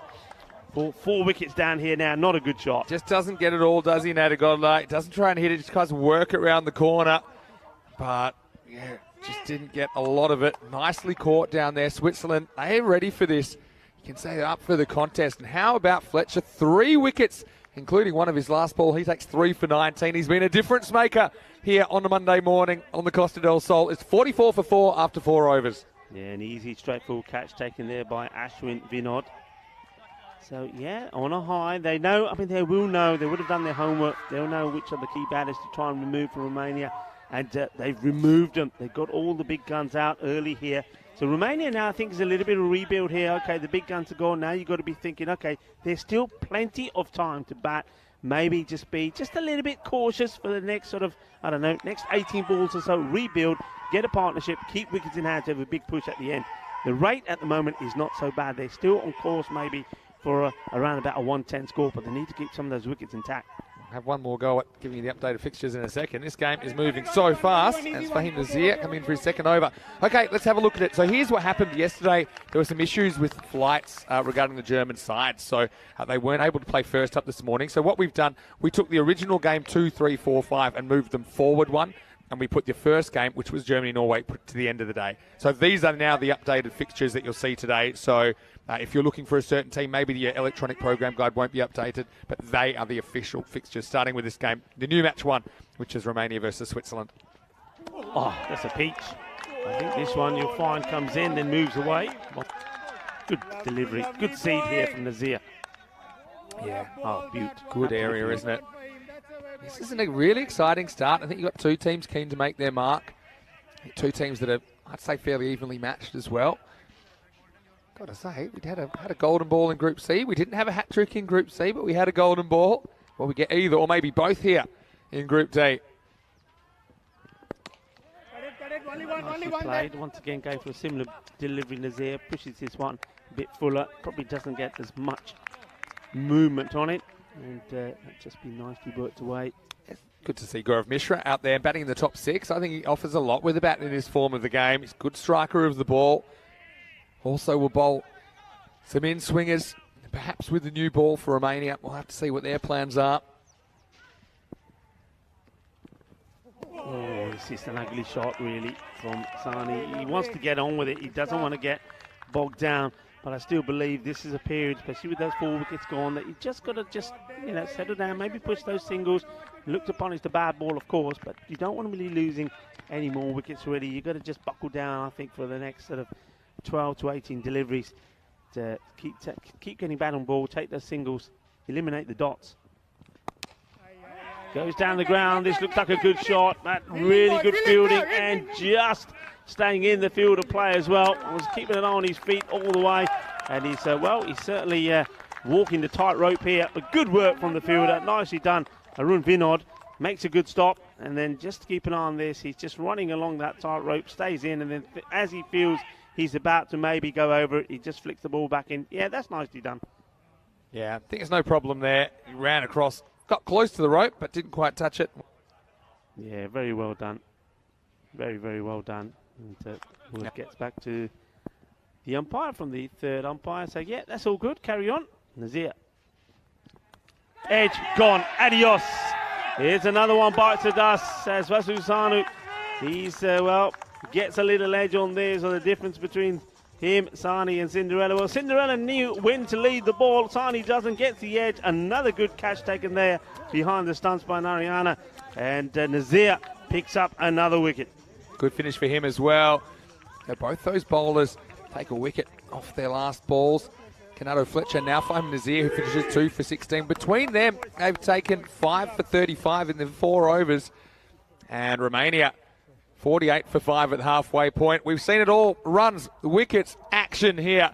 4 wickets down here now, not a good shot. Just doesn't get it all, does he, Nadagodla? Doesn't try and hit it, just tries to work it around the corner. But, yeah, just didn't get a lot of it. Nicely caught down there. Switzerland, they're ready for this. You can say they're up for the contest. And how about Fletcher? 3 wickets, including one of his last ball. He takes 3 for 19. He's been a difference maker here on a Monday morning on the Costa del Sol. It's 44 for 4 after 4 overs. Yeah, an easy, straightforward catch taken there by Ashwin Vinod. So, yeah, on a high. They know, I mean, they will know. They would have done their homework. They'll know which are the key batters to try and remove from Romania. And they've removed them. They've got all the big guns out early here So Romania now, I think, is a little bit of a rebuild here. Okay, the big guns are gone. Now you've got to be thinking, okay, there's still plenty of time to bat. Maybe just be just a little bit cautious for the next sort of, I don't know, next 18 balls or so. Rebuild, get a partnership, keep wickets in hand to have a big push at the end. The rate at the moment is not so bad. They're still on course maybe for around about a 110 score, but they need to keep some of those wickets intact. Have one more go at giving you the updated fixtures in a second. This game is moving so fast. As Fahim Nazir coming in for his second over. Okay, let's have a look at it. So here's what happened yesterday. There were some issues with flights regarding the German side. So they weren't able to play first up this morning. So what we've done, we took the original game 2, 3, 4, 5 and moved them forward one. And we put the first game, which was Germany-Norway, to the end of the day. So these are now the updated fixtures that you'll see today. So if you're looking for a certain team, maybe the electronic program guide won't be updated, but they are the official fixtures, starting with this game, the new match one, which is Romania versus Switzerland. Oh, that's a peach. I think this one you'll find comes in, then moves away. Good delivery. Good seed here from Nazir. Yeah. Oh, beaut. Good area, isn't it? This is a really exciting start. I think you've got two teams keen to make their mark. Two teams that are, I'd say, fairly evenly matched as well. Got to say, we had a golden ball in Group C. We didn't have a hat-trick in Group C, but we had a golden ball. Well, we get either or maybe both here in Group D. Nicely played. Once again, going for a similar delivery. Nazir pushes this one a bit fuller. Probably doesn't get as much movement on it. And that'd just be nicely worked away. Good to see Gaurav Mishra out there batting in the top 6. I think he offers a lot with the bat in this form of the game. He's a good striker of the ball. Also will bowl some in-swingers, perhaps with the new ball for Romania. We'll have to see what their plans are. Oh, this is an ugly shot, really, from Sani. He wants to get on with it. He doesn't want to get bogged down. But I still believe this is a period, especially with those 4 wickets gone, that you just got to settle down, maybe push those singles. Looked upon as the bad ball, of course, but you don't want to be losing any more wickets really. You've got to just buckle down, I think, for the next sort of 12 to 18 deliveries to keep getting bad on ball, take those singles, eliminate the dots. Goes down the ground. This looks like a good shot. That really good fielding and just staying in the field of play as well. Was keeping it on his feet all the way. And he's certainly walking the tightrope here. But good work from the fielder. Nicely done. Arun Vinod makes a good stop. And then just to keep an eye on this, he's just running along that tightrope, stays in. And then as he feels he's about to maybe go over it, he just flicks the ball back in. Yeah, that's nicely done. Yeah, I think there's no problem there. He ran across, got close to the rope, but didn't quite touch it. Yeah, very well done. Very, very well done. And Will gets back to the umpire from the third umpire. So, yeah, that's all good. Carry on. Nazir. Edge gone. Adios. Here's another one. Bites the dust. Says Vasu Sanu. He's, gets a little edge on there. So the difference between him, Sani, and Cinderella. Well, Cinderella knew when to lead the ball. Sani doesn't get the edge. Another good catch taken there behind the stumps by Narayana. And Nazir picks up another wicket. Good finish for him as well. Both those bowlers take a wicket off their last balls. Canado Fletcher, now Fahim Nazir, who finishes 2 for 16. Between them, they've taken 5 for 35 in the 4 overs. And Romania, 48 for 5 at the halfway point. We've seen it all. Runs, wickets, action here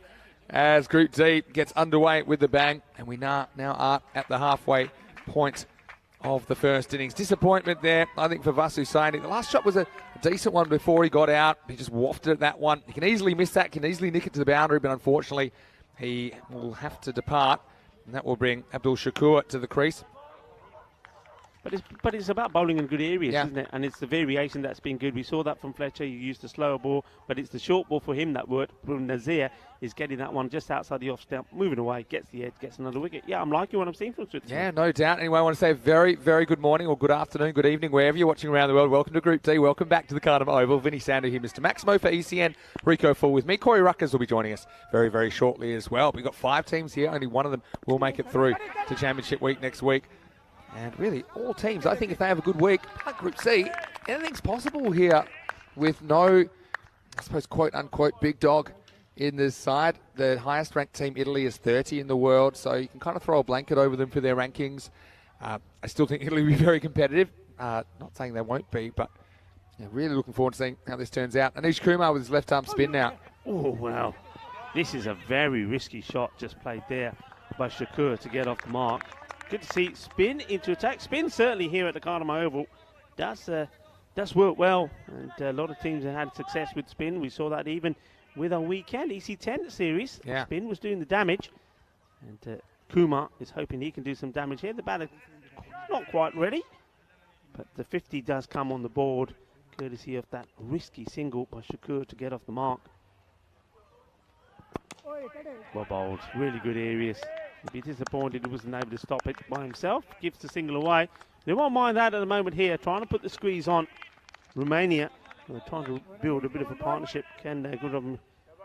as Group D gets underway with the bang. And we now are at the halfway point of the first innings. Disappointment there, I think, for Vasu Saini. The last shot was a decent one before he got out. He just wafted at that one. He can easily miss that, can easily nick it to the boundary, but unfortunately he will have to depart, and that will bring Abdul Shakur to the crease. But it's about bowling in good areas, Yeah. isn't it? And it's the variation that's been good. We saw that from Fletcher. He used the slower ball, but it's the short ball for him that worked. From Nazir is getting that one just outside the off stump, moving away, gets the edge, gets another wicket. Yeah, I'm liking what I'm seeing from Switzerland. Yeah, no doubt. Anyway, I want to say a very, very good morning or good afternoon, good evening, wherever you're watching around the world. Welcome to Group D. Welcome back to the Carnum Oval. Vinny Sandu here, Mr. Maximo for ECN. Rico Full with me. Corey Ruckers will be joining us very, very shortly as well. We've got 5 teams here. Only one of them will make it through to Championship Week next week. And really, all teams, I think if they have a good week, like Group C, anything's possible here with no, I suppose, quote-unquote, big dog in this side. The highest-ranked team, Italy, is 30 in the world, so you can kind of throw a blanket over them for their rankings. I still think Italy will be very competitive. Not saying they won't be, but really looking forward to seeing how this turns out. Anish Kumar with his left-arm spin now. Oh, well, this is a very risky shot just played there by Shakur to get off the mark. Good to see spin into attack. Spin certainly here at the Cardamom Oval does work well, and a lot of teams have had success with spin. We saw that even with our weekend EC10 series. Yeah. Spin was doing the damage, and Kumar is hoping he can do some damage here. The batter not quite ready, but the 50 does come on the board, courtesy of that risky single by Shakur to get off the mark. Well bowled, really good areas. He'd be disappointed he wasn't able to stop it by himself. Gives the single away. They won't mind that at the moment here, trying to put the squeeze on Romania. They're trying to build a bit of a partnership. Can Gurram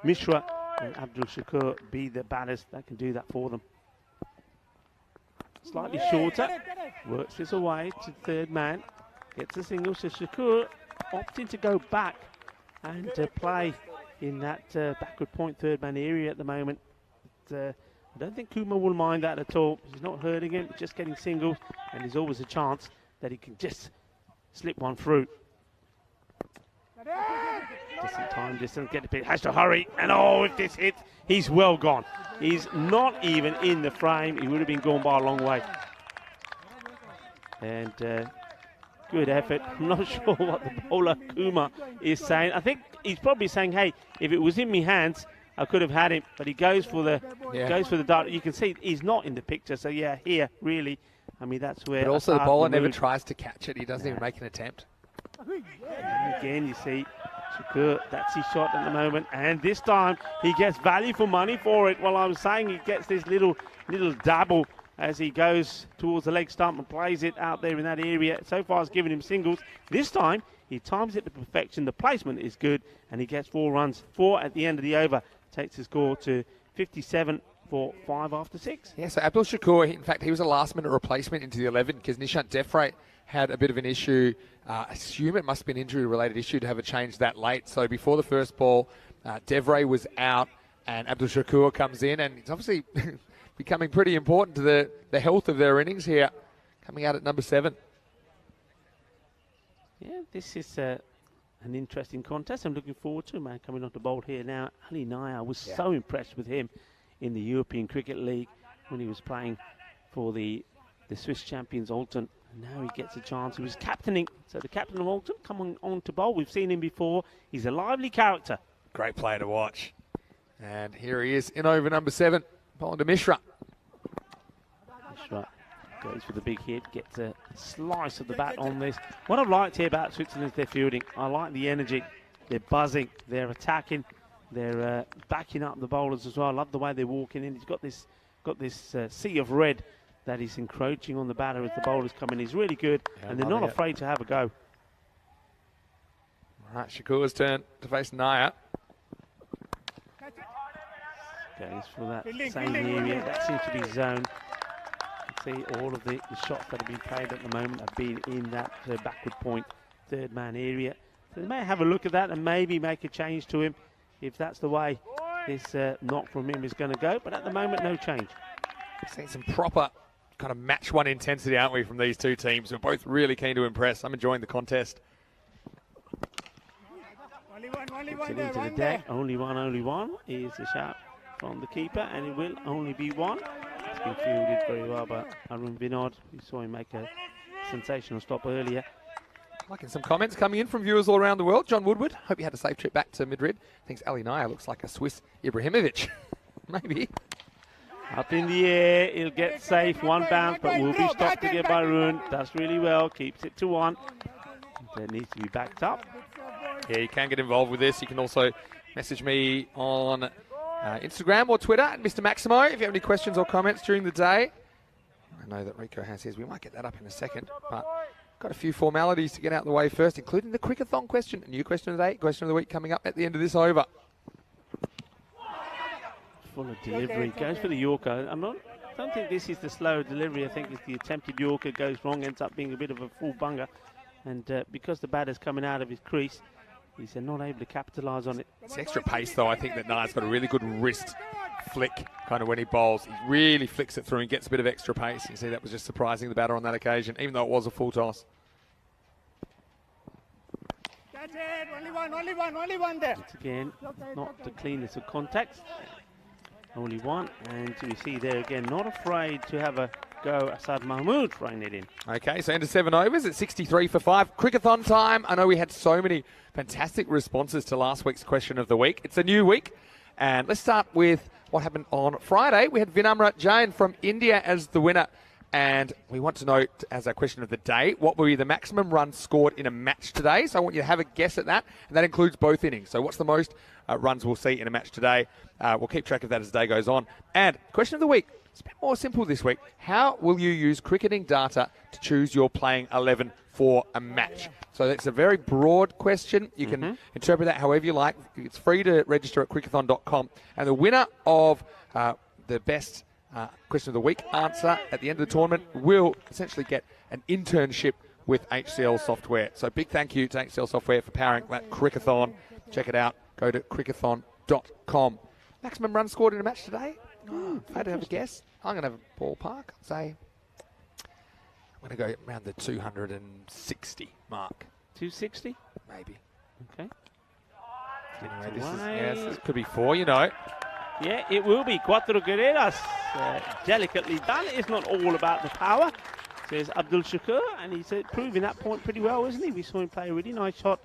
Mishra and Abdul Shakur be the batters that can do that for them? Slightly shorter, works this away to third man, gets a single. So Shakur opting to go back and play in that backward point third man area at the moment. But, I don't think Kumar will mind that at all. He's not hurting him, just getting singles, and there's always a chance that he can just slip one through. Distant time, distance, get the pitch, has to hurry, and oh, if this hits, he's well gone. He's not even in the frame. He would have been gone by a long way. And good effort. I'm not sure what the bowler Kumar is saying. I think he's probably saying, hey, if it was in my hands, I could have had him, but he goes for the dart. You can see he's not in the picture, so yeah, here really. I mean, that's where. But also the bowler never tries to catch it. He doesn't even make an attempt. And again, you see Shakur, that's his shot at the moment, and this time he gets value for money for it. Well, I was saying he gets this little dabble as he goes towards the leg stump and plays it out there in that area. So far, it's given him singles. This time, he times it to perfection. The placement is good, and he gets 4 runs. 4 at the end of the over. Takes the score to 57 for 5 after 6. Yeah, so Abdul Shakur, in fact, he was a last-minute replacement into the 11 because Nishant Defray had a bit of an issue. I assume it must be an injury-related issue to have it changed that late. So before the first ball, Devray was out and Abdul Shakur comes in, and it's obviously becoming pretty important to the health of their innings here, coming out at number 7. Yeah, this is an interesting contest. I'm looking forward to man coming on the bowl here now. Ali Naya, I was so impressed with him in the European Cricket League when he was playing for the Swiss champions Alton. And now he gets a chance. He was captaining, so the captain of Alton coming on to bowl. We've seen him before. He's a lively character. Great player to watch. And here he is in over number 7, bowling to Mishra. Mishra goes for the big hit, gets a slice of the bat on this. What I've liked here about Switzerland is their fielding. I like the energy. They're buzzing, they're attacking, they're backing up the bowlers as well. I love the way they're walking in. He's got this sea of red that is encroaching on the batter as the bowlers come in. He's really good, and they're not afraid to have a go. All right, Shakur's turn to face Naya. Goes for that same area. That seems to be zoned. See, all of the shots that have been played at the moment have been in that backward point, third man area. So they may have a look at that and maybe make a change to him if that's the way this knock from him is going to go. But at the moment, no change. Seeing some proper kind of match one intensity, aren't we, from these two teams? We're both really keen to impress. I'm enjoying the contest. Gets it into the deck. Only one is the shot from the keeper, and it will only be one. It's been fielded very well by Arun Vinod. We saw him make a sensational stop earlier. Liking some comments coming in from viewers all around the world. John Woodward, hope you had a safe trip back to Madrid. Thinks Ali Naya looks like a Swiss Ibrahimovic. Maybe. Up in the air, he'll get safe, one bounce, but will be stopped again by Arun. Does really well, keeps it to 1. That needs to be backed up. Yeah, you can get involved with this. You can also message me on Instagram or Twitter at Mr. Maximo if you have any questions or comments during the day. I know that Rico has his. We might get that up in a second, but got a few formalities to get out of the way first, including the Crickathon question. A new question of the day, question of the week coming up at the end of this over. Full of delivery, goes for the Yorker. I don't think this is the slow delivery. I think it's the attempted Yorker goes wrong, ends up being a bit of a full bunger. And because the batter's coming out of his crease, he's not able to capitalise on it. It's extra pace, though. I think that Naya's got a really good wrist flick kind of when he bowls. He really flicks it through and gets a bit of extra pace. You see, that was just surprising the batter on that occasion, even though it was a full toss. That's it. Only one there. Once again, not the cleanest of contacts. Only one. And you see there again, not afraid to have a go. Asad Mahmood throwing it in. Okay, so into 7 overs at 63 for 5. Crickathon time. I know we had so many fantastic responses to last week's question of the week. It's a new week. And let's start with what happened on Friday. We had Vinamra Jain from India as the winner. And we want to know, as our question of the day, what will be the maximum runs scored in a match today? So I want you to have a guess at that. And that includes both innings. So what's the most runs we'll see in a match today? We'll keep track of that as the day goes on. And question of the week. It's a bit more simple this week. How will you use cricketing data to choose your playing 11 for a match? So it's a very broad question. You can interpret that however you like. It's free to register at crickathon.com. And the winner of the best question of the week answer at the end of the tournament will essentially get an internship with HCL Software. So big thank you to HCL Software for powering that Crickathon. Check it out. Go to crickathon.com. Maximum runs scored in a match today? If I had to have a guess, I'm going to have a ballpark. Say, I'm going to go around the 260 mark. 260? Maybe. Okay. Anyway, this could be 4, you know. Yeah, it will be. Cuatro Guerreras. Delicately done. It's not all about the power, says Abdul Shakur, and he's proving that point pretty well, isn't he? We saw him play a really nice shot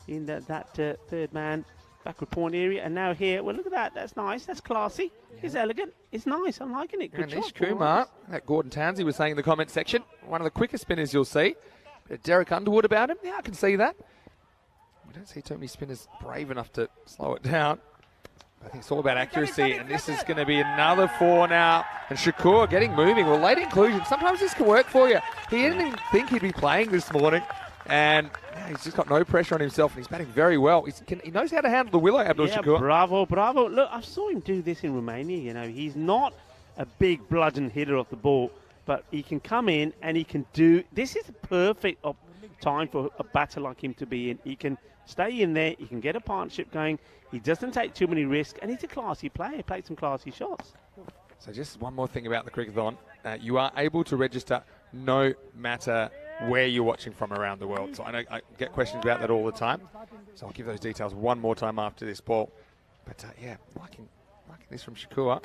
in that third man backward point area, and now here, well, look at that. That's nice. That's classy. Yeah. It's elegant. It's nice. I'm liking it. Good Nish Kumar, that Gordon Townsend was saying in the comment section, one of the quicker spinners you'll see. Derek Underwood about him. Yeah, I can see that. We don't see too many spinners brave enough to slow it down. I think it's all about accuracy, and this is going to be another 4 now. And Shakur getting moving. Well, late inclusion. Sometimes this can work for you. He didn't even think he'd be playing this morning, and he's just got no pressure on himself, and he's batting very well. He knows how to handle the willow, Abdul Shakur. Bravo. Look, I saw him do this in Romania. You know, he's not a big bludgeon hitter off the ball, but he can come in and he can do. This is a perfect time for a batter like him to be in. He can stay in there. He can get a partnership going. He doesn't take too many risks, and he's a classy player. He plays some classy shots. So just one more thing about the Crickathon. You are able to register no matter where you're watching from around the world. So I know I get questions about that all the time. So I'll give those details one more time after this ball. But yeah, liking this from Shakur.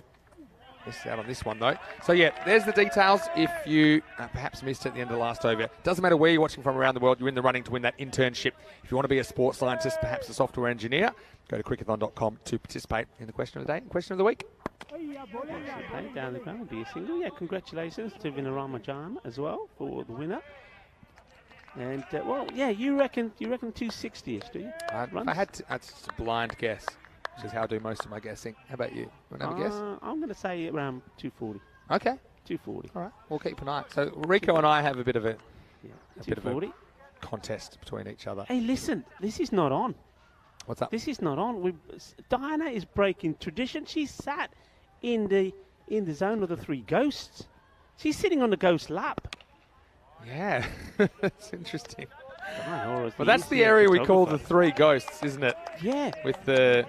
Missed out on this one though. So yeah, there's the details. If you perhaps missed it at the end of the last over, doesn't matter where you're watching from around the world, you're in the running to win that internship. If you want to be a sports scientist, perhaps a software engineer, go to crickathon.com to participate in the question of the day and question of the week. Down the ground will be a single. Yeah, congratulations to Vinarama Jan as well for the winner. And well, yeah, you reckon 260ish, do you? If I had to, that's just a blind guess, which is how I do most of my guessing. How about you? Want to have a guess? I'm going to say around 240. Okay. 240. All right, we'll keep an eye. So Rico and I have a bit of a 240 contest between each other. Hey, listen, this is not on. What's up? This is not on. Diana is breaking tradition. She sat in the zone of the 3 ghosts. She's sitting on the ghost lap. Yeah, that's interesting. Well, that's the area we call the 3 ghosts, isn't it? Yeah. With the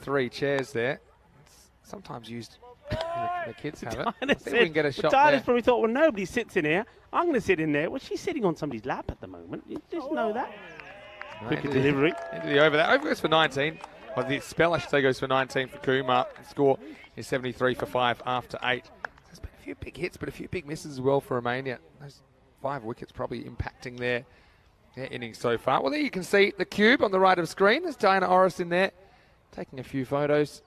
3 chairs there. It's sometimes used. The kids have it. I think we can get a shot Diana's there. probably thought, well, nobody sits in here. I'm going to sit in there. Well, she's sitting on somebody's lap at the moment. You just know that. Quicker delivery. Into the over. That over goes for 19. Well, the spell, I should say, goes for 19 for Kumar. The score is 73 for 5 after 8. There's been a few big hits, but a few big misses as well for Romania. Those 5 wickets probably impacting their innings so far. Well, there you can see the cube on the right of screen. There's Diana Orris in there, taking a few photos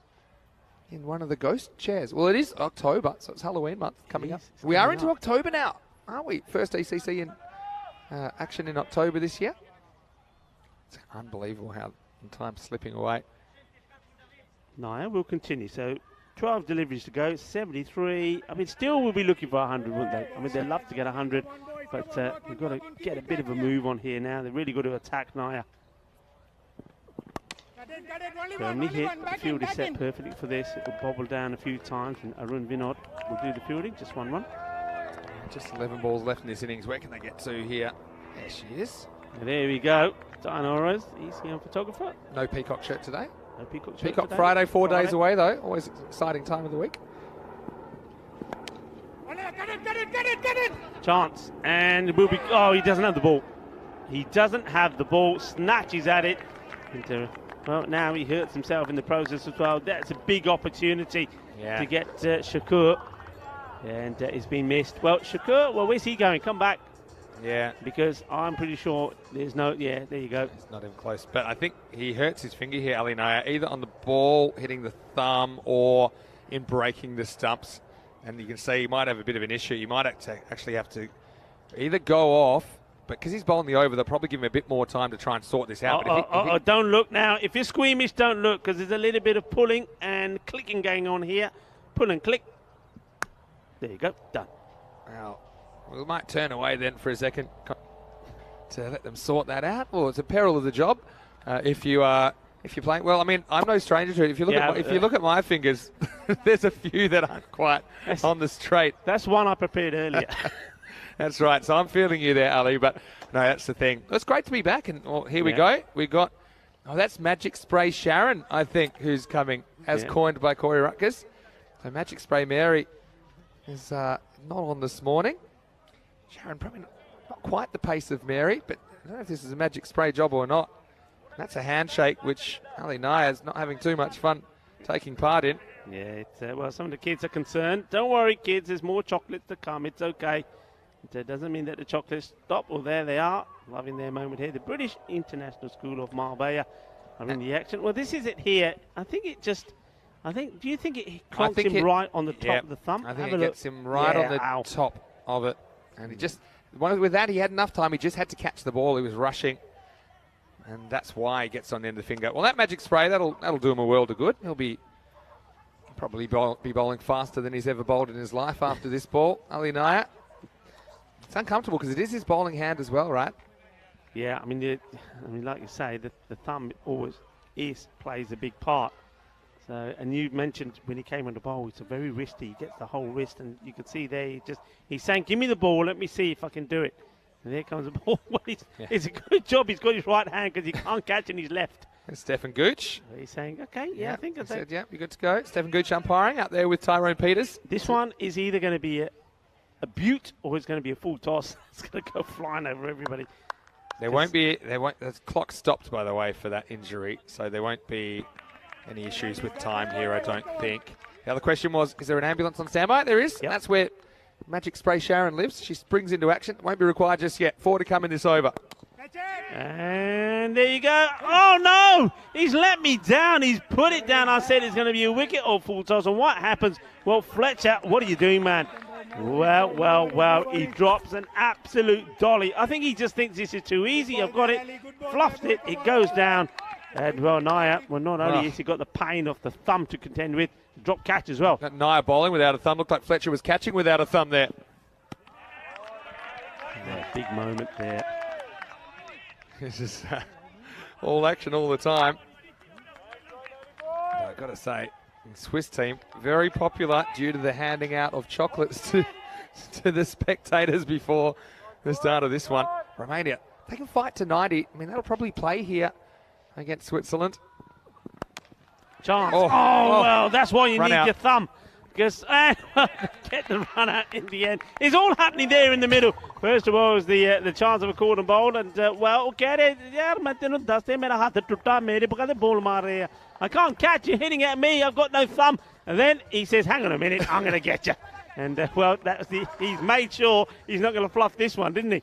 in one of the ghost chairs. Well, it is October, so it's Halloween month coming up. We are into October now, aren't we? First ECC in action in October this year. It's unbelievable how time's slipping away. No, we'll continue. So 12 deliveries to go, 73. I mean, still we'll be looking for 100, wouldn't they? I mean, they'd love to get 100, but we've got to get a bit of a move on here now. They've really got to attack Naya. Firmly hit. The field is set perfectly for this. It will bobble down a few times, and Arun Vinod will do the fielding. Just 1 Just 11 balls left in this innings. Where can they get to here? There she is. And there we go. Diana Orris, ECN photographer. No peacock shirt today. No peacock shirt Peacock today. Friday, 4 days away though. Always an exciting time of the week. Get it! Chance. And it will be. Oh, he doesn't have the ball. He doesn't have the ball, snatches at it. And, well, now he hurts himself in the process as well. That's a big opportunity to get Shakur. And it's been missed. Well, Shakur, well, where's he going? Come back. Yeah. Because I'm pretty sure there's no... Yeah, there you go. It's not even close. But I think he hurts his finger here, Ali Naya, either on the ball hitting the thumb or in breaking the stumps. And you can see he might have a bit of an issue. You might actually have to either go off, but because he's bowling the over, they'll probably give him a bit more time to try and sort this out. Don't look now. If you're squeamish, don't look, because there's a little bit of pulling and clicking going on here. Pull and click. There you go. Done. Wow. We might turn away then for a second to let them sort that out. Well, it's a peril of the job if you're playing. Well, I mean, I'm no stranger to it. If you look at my fingers, there's a few that aren't quite on the straight. That's one I prepared earlier. That's right. So I'm feeling you there, Ali. But no, that's the thing. It's great to be back. And here we go. We got that's Magic Spray Sharon, I think, who's coming as coined by Corey Rutgers. So Magic Spray Mary is not on this morning. Sharon probably not quite the pace of Mary, but I don't know if this is a Magic Spray job or not. That's a handshake, which Ali Naya's not having too much fun taking part in. Yeah, well, some of the kids are concerned. Don't worry, kids, there's more chocolates to come. It's okay. It doesn't mean that the chocolates stop. Well, there they are, loving their moment here. The British International School of Marbella are in the action. Well, this is it here. Do you think it clonks him right on the top of the thumb? I think it gets him right on the top of it. And he just, with that, he had enough time. He just had to catch the ball. He was rushing. And that's why he gets on the end of the finger. Well, that Magic Spray, that'll do him a world of good. He'll probably be bowling faster than he's ever bowled in his life after this ball. Ali Naya. It's uncomfortable because it is his bowling hand as well, right? Yeah, I mean, like you say, the thumb always plays a big part. So, and you mentioned when he came on the bowl, it's a very wristy. He gets the whole wrist, and you can see there he's saying, "Give me the ball, let me see if I can do it." And there comes the ball. Well, it's a good job. He's got his right hand because he can't catch in his left. And Stephen Gooch. So he's saying, "Okay, I think that's it." You're good to go. Stephen Gooch umpiring out there with Tyrone Peters. This one is either going to be a beaut or it's going to be a full toss. It's going to go flying over everybody. The clock stopped, by the way, for that injury, so there won't be any issues with time here, I don't think. The other question was, is there an ambulance on standby? There is. Yep. That's where Magic Spray Sharon lives. She springs into action. Won't be required just yet. 4 to come in this over. And there you go. Oh, no! He's let me down. He's put it down. I said it's going to be a wicket or full toss. And what happens? Well, Fletcher, what are you doing, man? Well. He drops an absolute dolly. I think he just thinks this is too easy. I've got it. Fluffed it. It goes down. And, well, Naya, not only has he got the pain of the thumb to contend with, drop catch as well. Got Naya bowling without a thumb. Looked like Fletcher was catching without a thumb there. Yeah, big moment there. This is all action all the time. I've got to say, the Swiss team, very popular due to the handing out of chocolates to the spectators before the start of this one. Romania, they can fight to 90. I mean, that'll probably play here against Switzerland. Chance. Well, that's why you need your thumb. Because get the run out in the end. It's all happening there in the middle. First of all, is the chance of a cordon bowl. And, get it. I can't catch you hitting at me. I've got no thumb. And then he says, hang on a minute, I'm going to get you. And, he's made sure he's not going to fluff this one, didn't he?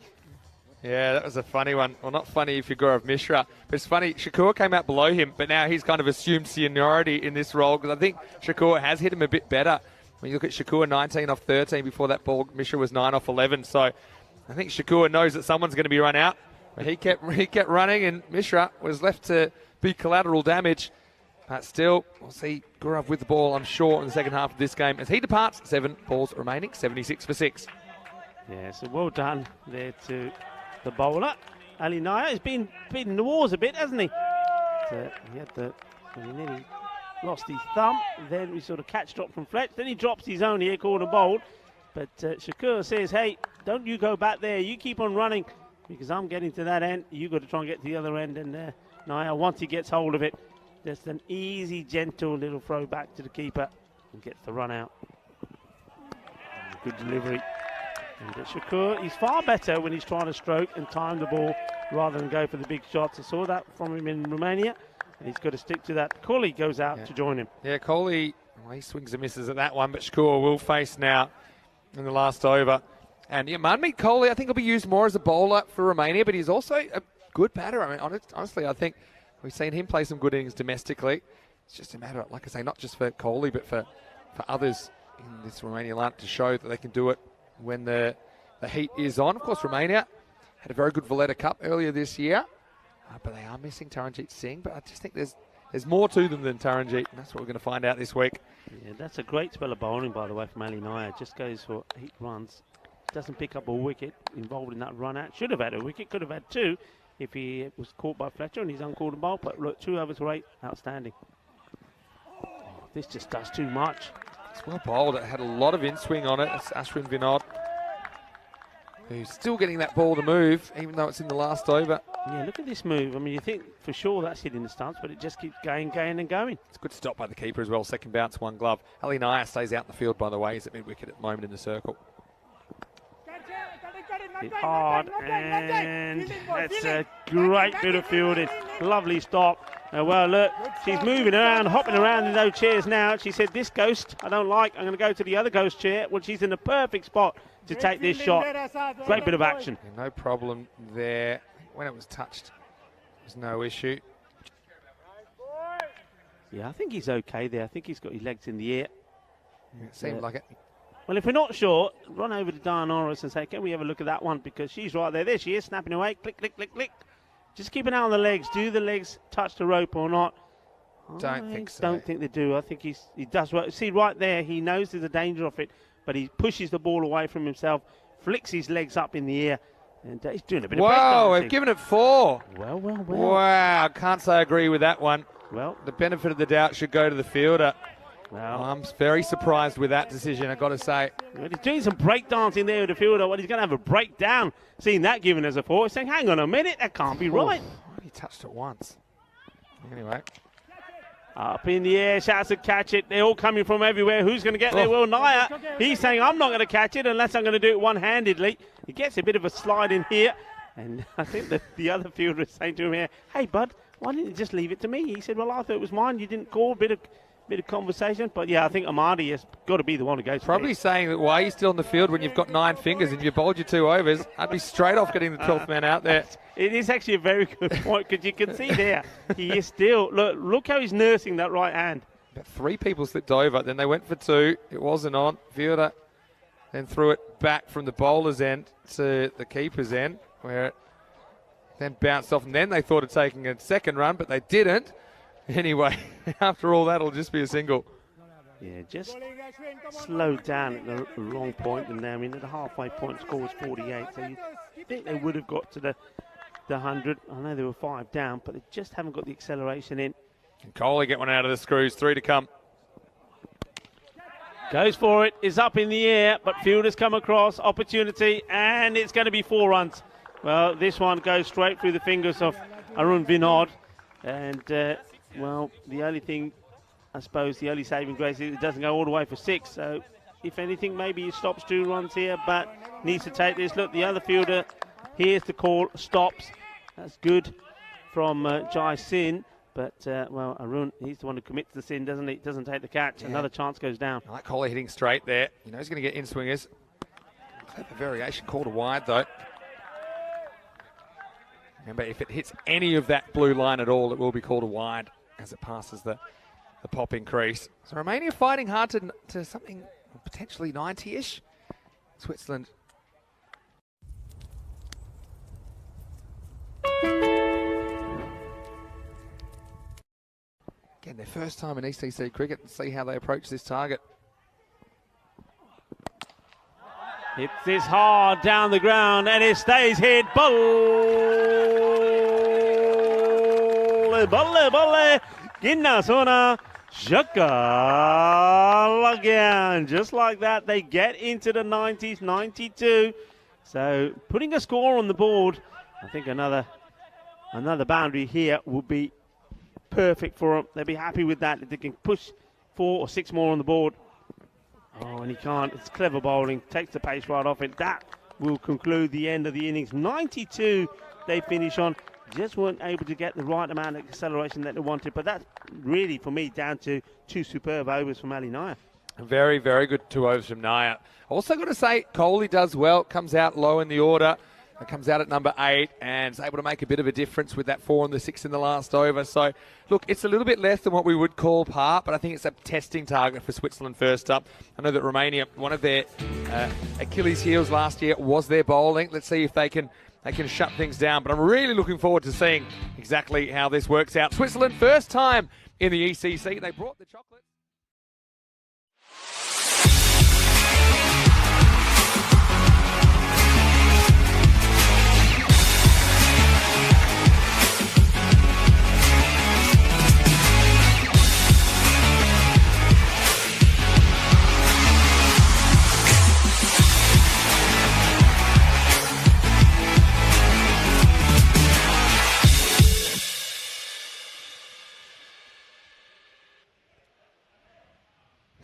Yeah, that was a funny one. Well, not funny if you're Gaurav Mishra, but it's funny. Shakur came out below him, but now he's kind of assumed seniority in this role because I think Shakur has hit him a bit better. When you look at Shakur, 19 off 13 before that ball, Mishra was 9 off 11. So I think Shakur knows that someone's going to be run out. But he kept running, and Mishra was left to be collateral damage. But still, we'll see Gaurav with the ball, I'm sure, in the second half of this game as he departs. 7 balls remaining, 76 for 6. Yeah, so well done there to the bowler. Ali Naya has been in the wars a bit, hasn't he? He nearly lost his thumb. Then we sort of catch drop from Fletch. Then he drops his own here, corner bowled. But Shakur says, hey, don't you go back there. You keep on running because I'm getting to that end. You got to try and get to the other end. And Naya, once he gets hold of it, just an easy, gentle little throw back to the keeper and gets the run out. Good delivery. And Shakur, he's far better when he's trying to stroke and time the ball rather than go for the big shots. I saw that from him in Romania, and he's got to stick to that. Coley goes out to join him. Yeah, Coley, well, he swings and misses at that one, but Shakur will face now in the last over. And yeah, Manmeet Coley, I think, will be used more as a bowler for Romania, but he's also a good batter. I mean, honestly, I think we've seen him play some good innings domestically. It's just a matter, like I say, not just for Coley, but for others in this Romanian lineup to show that they can do it when the heat is on. Of course, Romania had a very good Valletta Cup earlier this year, but they are missing Taranjeet Singh. But I just think there's more to them than Taranjeet, and that's what we're going to find out this week. Yeah, that's a great spell of bowling, by the way, from Ali Nair. Just goes for 8 runs. Doesn't pick up a wicket involved in that run out. Should have had a wicket, could have had 2 if he was caught by Fletcher and he's uncalled and bowled. But look, 2 overs for 8, outstanding. Oh, this just does too much. It's well bowled. It had a lot of in-swing on it. It's Ashwin Vinod, who's still getting that ball to move, even though it's in the last over. Yeah, look at this move. I mean, you think for sure that's hitting the stumps, but it just keeps going and going. It's a good stop by the keeper as well. Second bounce, 1 glove. Ali Nair stays out in the field, by the way. He's at mid-wicket at the moment in the circle. Hit hard, and that's a great bit of fielding. Lovely stop. Well, look, she's moving around, hopping around in those chairs now. She said, this ghost I don't like. I'm going to go to the other ghost chair. Well, she's in the perfect spot to take this shot. Great bit of action. Yeah, no problem there. When it was touched, there's no issue. Yeah, I think he's okay there. I think he's got his legs in the air. Yeah, it seemed like it. Well, if we're not sure, run over to Diane Norris and say, can we have a look at that one? Because she's right there. There she is, snapping away. Click, click, click, click. Just keep an eye on the legs. Do the legs touch the rope or not? Don't think so. Don't think they do. I think he does well. See, right there, he knows there's a danger of it, but he pushes the ball away from himself, flicks his legs up in the air, and he's doing a bit of breakdancing. Whoa, they've given it 4. Well. Wow, can't say I agree with that one. Well, the benefit of the doubt should go to the fielder. Well, I'm very surprised with that decision, I've got to say. He's doing some breakdancing there with the fielder. Well, he's going to have a breakdown. Seeing that given as a 4, he's saying, hang on a minute, that can't be right. He touched it once. Anyway. Up in the air, shouts to catch it. They're all coming from everywhere. Who's going to get there? Well, Nair. He's saying, I'm not going to catch it unless I'm going to do it one-handedly. He gets a bit of a slide in here. And I think the other fielder is saying to him here, hey, bud, why didn't you just leave it to me? He said, well, I thought it was mine. You didn't call. Bit of conversation. But, yeah, I think Amadi has got to be the one who goes. Probably saying that, why are you still in the field when you've got 9 fingers and you bowled your 2 overs? I'd be straight off getting the 12th man out there. It is actually a very good point, because you can see there, he is still, look how he's nursing that right hand. About 3 people slipped over, then they went for 2. It wasn't on. Fielder then threw it back from the bowler's end to the keeper's end, where it then bounced off, and then they thought of taking a second run, but they didn't. Anyway, after all that, it'll just be a single. Yeah, just slowed down at the wrong point, and I mean, at the halfway point, score was 48, so you think they would have got to the 100. I know they were 5 down, but they just haven't got the acceleration in. Can Coley get one out of the screws? 3 to come. Goes for it, is up in the air, but fielders come across, opportunity, and it's going to be 4 runs. Well, this one goes straight through the fingers of Arun Vinod, and well, the only thing, I suppose, the only saving grace is it doesn't go all the way for 6. So, if anything, maybe he stops 2 runs here, but needs to take this. Look, the other fielder hears the call, stops. That's good from Jai Sin. But, well, Arun, he's the one who commits the sin, doesn't he? Doesn't take the catch. Yeah. Another chance goes down. I like Coley hitting straight there. You know he's going to get in-swingers. Clever variation, called a wide, though. Remember, if it hits any of that blue line at all, it will be called a wide as it passes the popping crease. So Romania fighting hard to something potentially 90-ish. Switzerland. Again, their first time in ECC cricket, and see how they approach this target. Hits this hard down the ground, and it stays hit. Balle, ginna sona, shaka again. Just like that, they get into the 90s, 92. So putting a score on the board, I think another boundary here would be perfect for them. They'll be happy with that. If they can push 4 or 6 more on the board. Oh, and he can't. It's clever bowling. Takes the pace right off it. That will conclude the end of the innings. 92 they finish on. Just weren't able to get the right amount of acceleration that they wanted. But that's really, for me, down to 2 superb overs from Ali Nair. Very, very good 2 overs from Nair. Also got to say, Kohli does well. Comes out low in the order. Comes out at number 8 and is able to make a bit of a difference with that 4 and the 6 in the last over. So, look, it's a little bit less than what we would call par, but I think it's a testing target for Switzerland first up. I know that Romania, one of their Achilles heels last year was their bowling. Let's see if they can shut things down. But I'm really looking forward to seeing exactly how this works out. Switzerland, first time in the ECC. They brought the chocolate.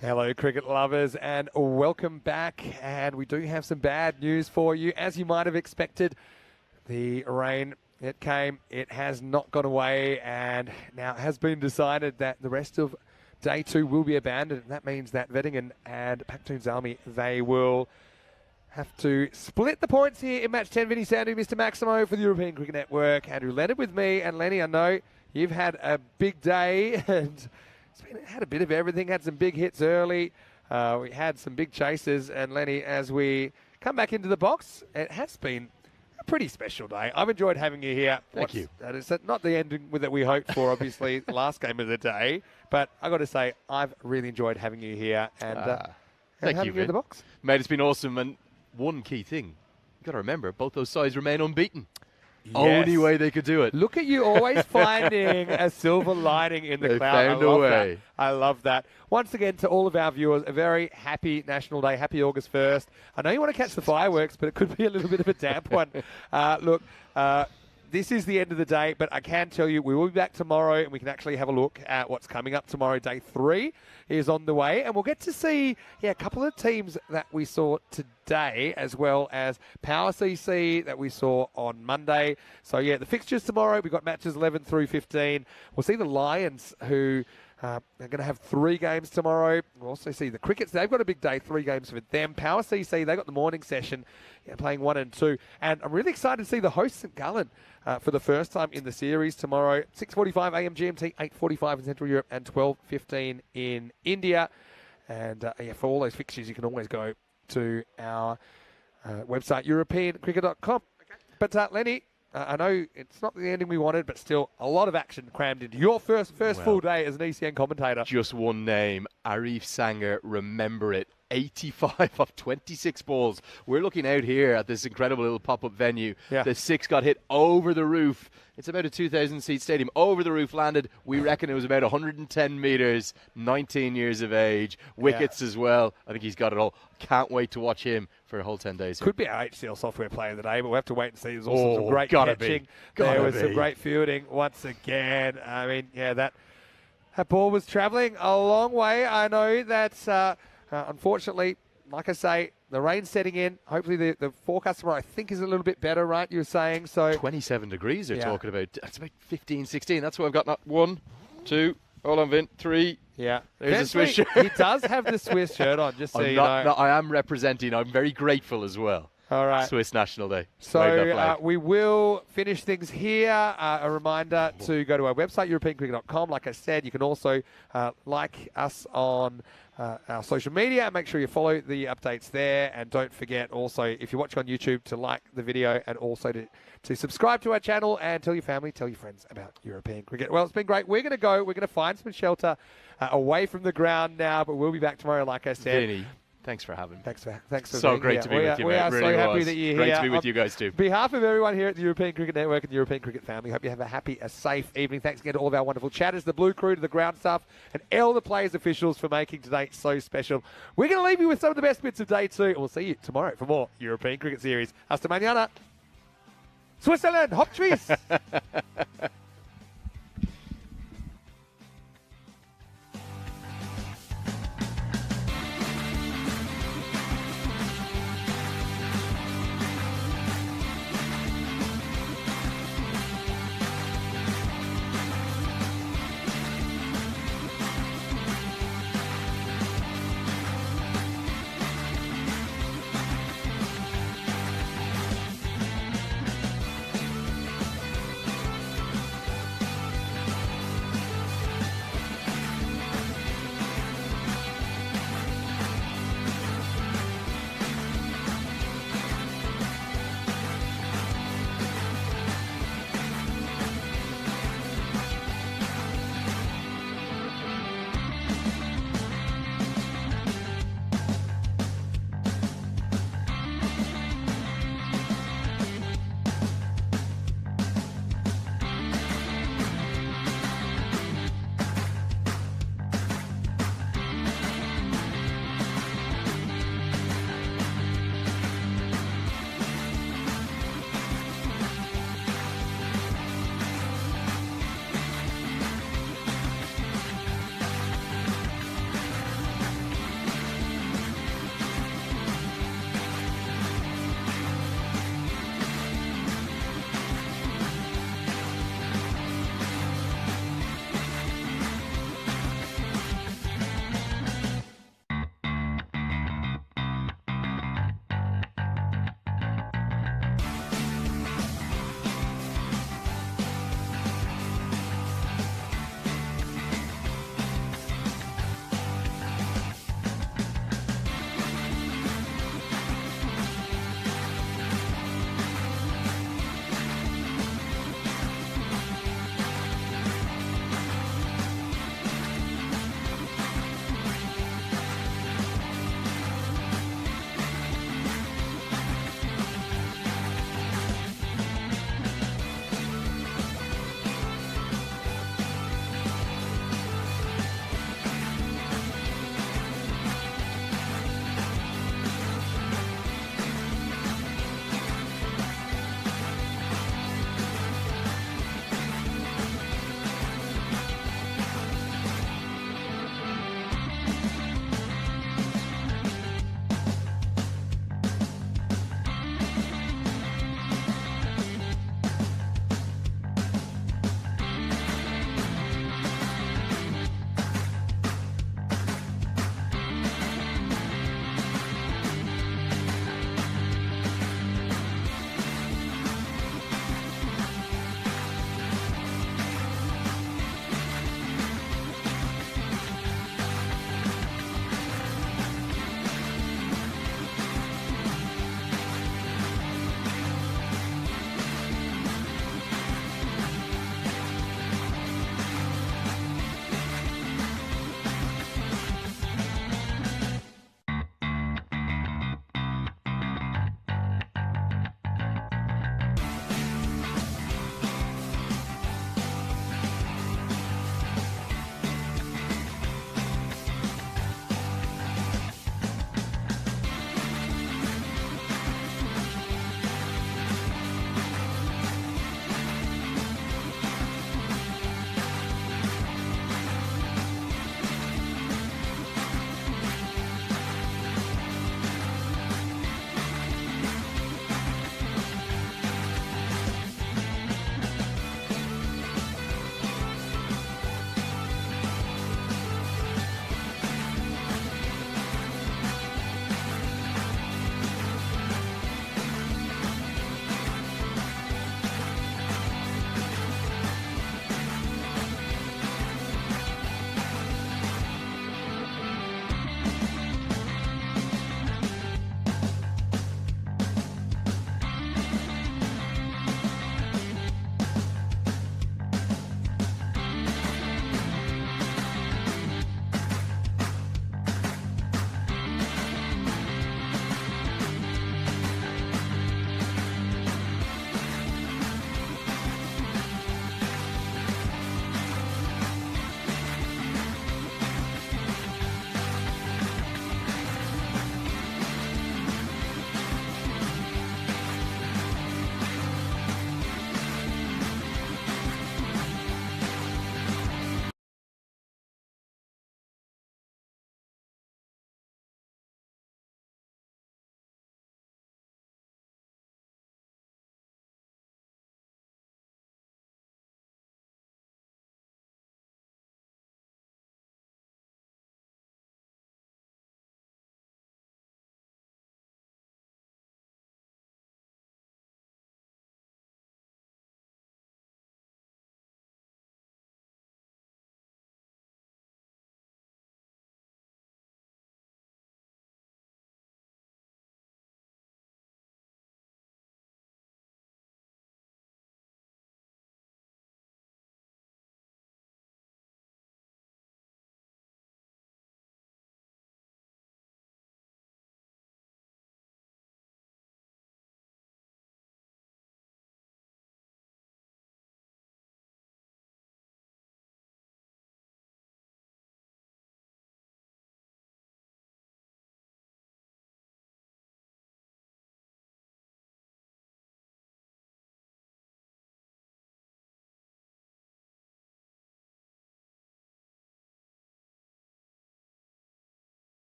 Hello, cricket lovers, and welcome back. And we do have some bad news for you. As you might have expected, the rain, it came, it has not gone away, and now it has been decided that the rest of day 2 will be abandoned. And that means that Wettingen and Pacton ZMI, they will have to split the points here in match 10. Vinny Sandu, Mr. Maximo for the European Cricket Network. Andrew Leonard with me. And Lenny, I know you've had a big day and had a bit of everything, had some big hits early. We had some big chases. And Lenny, as we come back into the box, it has been a pretty special day. I've enjoyed having you here. Thank you. It's not the ending that we hoped for, obviously, the last game of the day. But I got to say, I've really enjoyed having you here and thank having you, in the box. Mate, it's been awesome. And one key thing, you got to remember, both those sides remain unbeaten. Yes. Only way they could do it. Look at you always finding a silver lining in the They cloud. found a way. I love that. Once again, to all of our viewers, a very happy National Day. Happy August 1st. I know you want to catch the fireworks, but it could be a little bit of a damp one. This is the end of the day, but I can tell you we will be back tomorrow and we can actually have a look at what's coming up tomorrow. Day 3 is on the way, and we'll get to see a couple of teams that we saw today, as well as Power CC that we saw on Monday. So, the fixtures tomorrow, we've got matches 11 through 15. We'll see the Lions, who are going to have 3 games tomorrow. We'll also see the Crickets. They've got a big day, 3 games for them. Power CC, they got the morning session, playing 1 and 2. And I'm really excited to see the host, St. Gallen, for the first time in the series tomorrow. 6:45 a.m. GMT, 8:45 in Central Europe, and 12:15 in India. And for all those fixtures, you can always go to our website, europeancricket.com. Okay. But Lenny, I know it's not the ending we wanted, but still a lot of action crammed into your first full day as an ECN commentator. Just one name, Arif Sanger, remember it. 85 of 26 balls. We're looking out here at this incredible little pop-up venue. Yeah. The 6 got hit over the roof. It's about a 2,000-seat stadium. Over the roof landed. We reckon it was about 110 metres, 19 years of age. Wickets as well. I think he's got it all. Can't wait to watch him for a whole 10 days. Could be our HCL software player of the day, but we'll have to wait and see. There's also some great catching. There was some great fielding once again. I mean, that ball was travelling a long way. I know that's... unfortunately, like I say, the rain's setting in. Hopefully the forecast tomorrow, I think, is a little bit better, right? You were saying. So 27 degrees they're talking about. It's about 15, 16. That's what I've got. 1, 2, hold on, Vin, 3. Yeah. There's a Swiss shirt. He does have the Swiss shirt on, just so you know. I am representing. I'm very grateful as well. All right. Swiss National Day. So we will finish things here. A reminder to go to our website, europeancricket.com. Like I said, you can also like us on our social media and make sure you follow the updates there. And don't forget also, if you're watching on YouTube, to like the video and also to subscribe to our channel and tell your family, tell your friends about European cricket. Well, it's been great. We're going to go. We're going to find some shelter away from the ground now, but we'll be back tomorrow, like I said. Vinny, thanks for having me. Thanks for so being great here. to be with you, We mate. are really so happy was. that you're great here. to be with you guys too. On behalf of everyone here at the European Cricket Network and the European Cricket family, hope you have a happy, a safe evening. Thanks again to all of our wonderful chatters, the Blue Crew, to the ground staff, and all the players officials for making today so special. We're going to leave you with some of the best bits of day 2, and we'll see you tomorrow for more European Cricket Series. Hasta mañana. Switzerland, hop trees.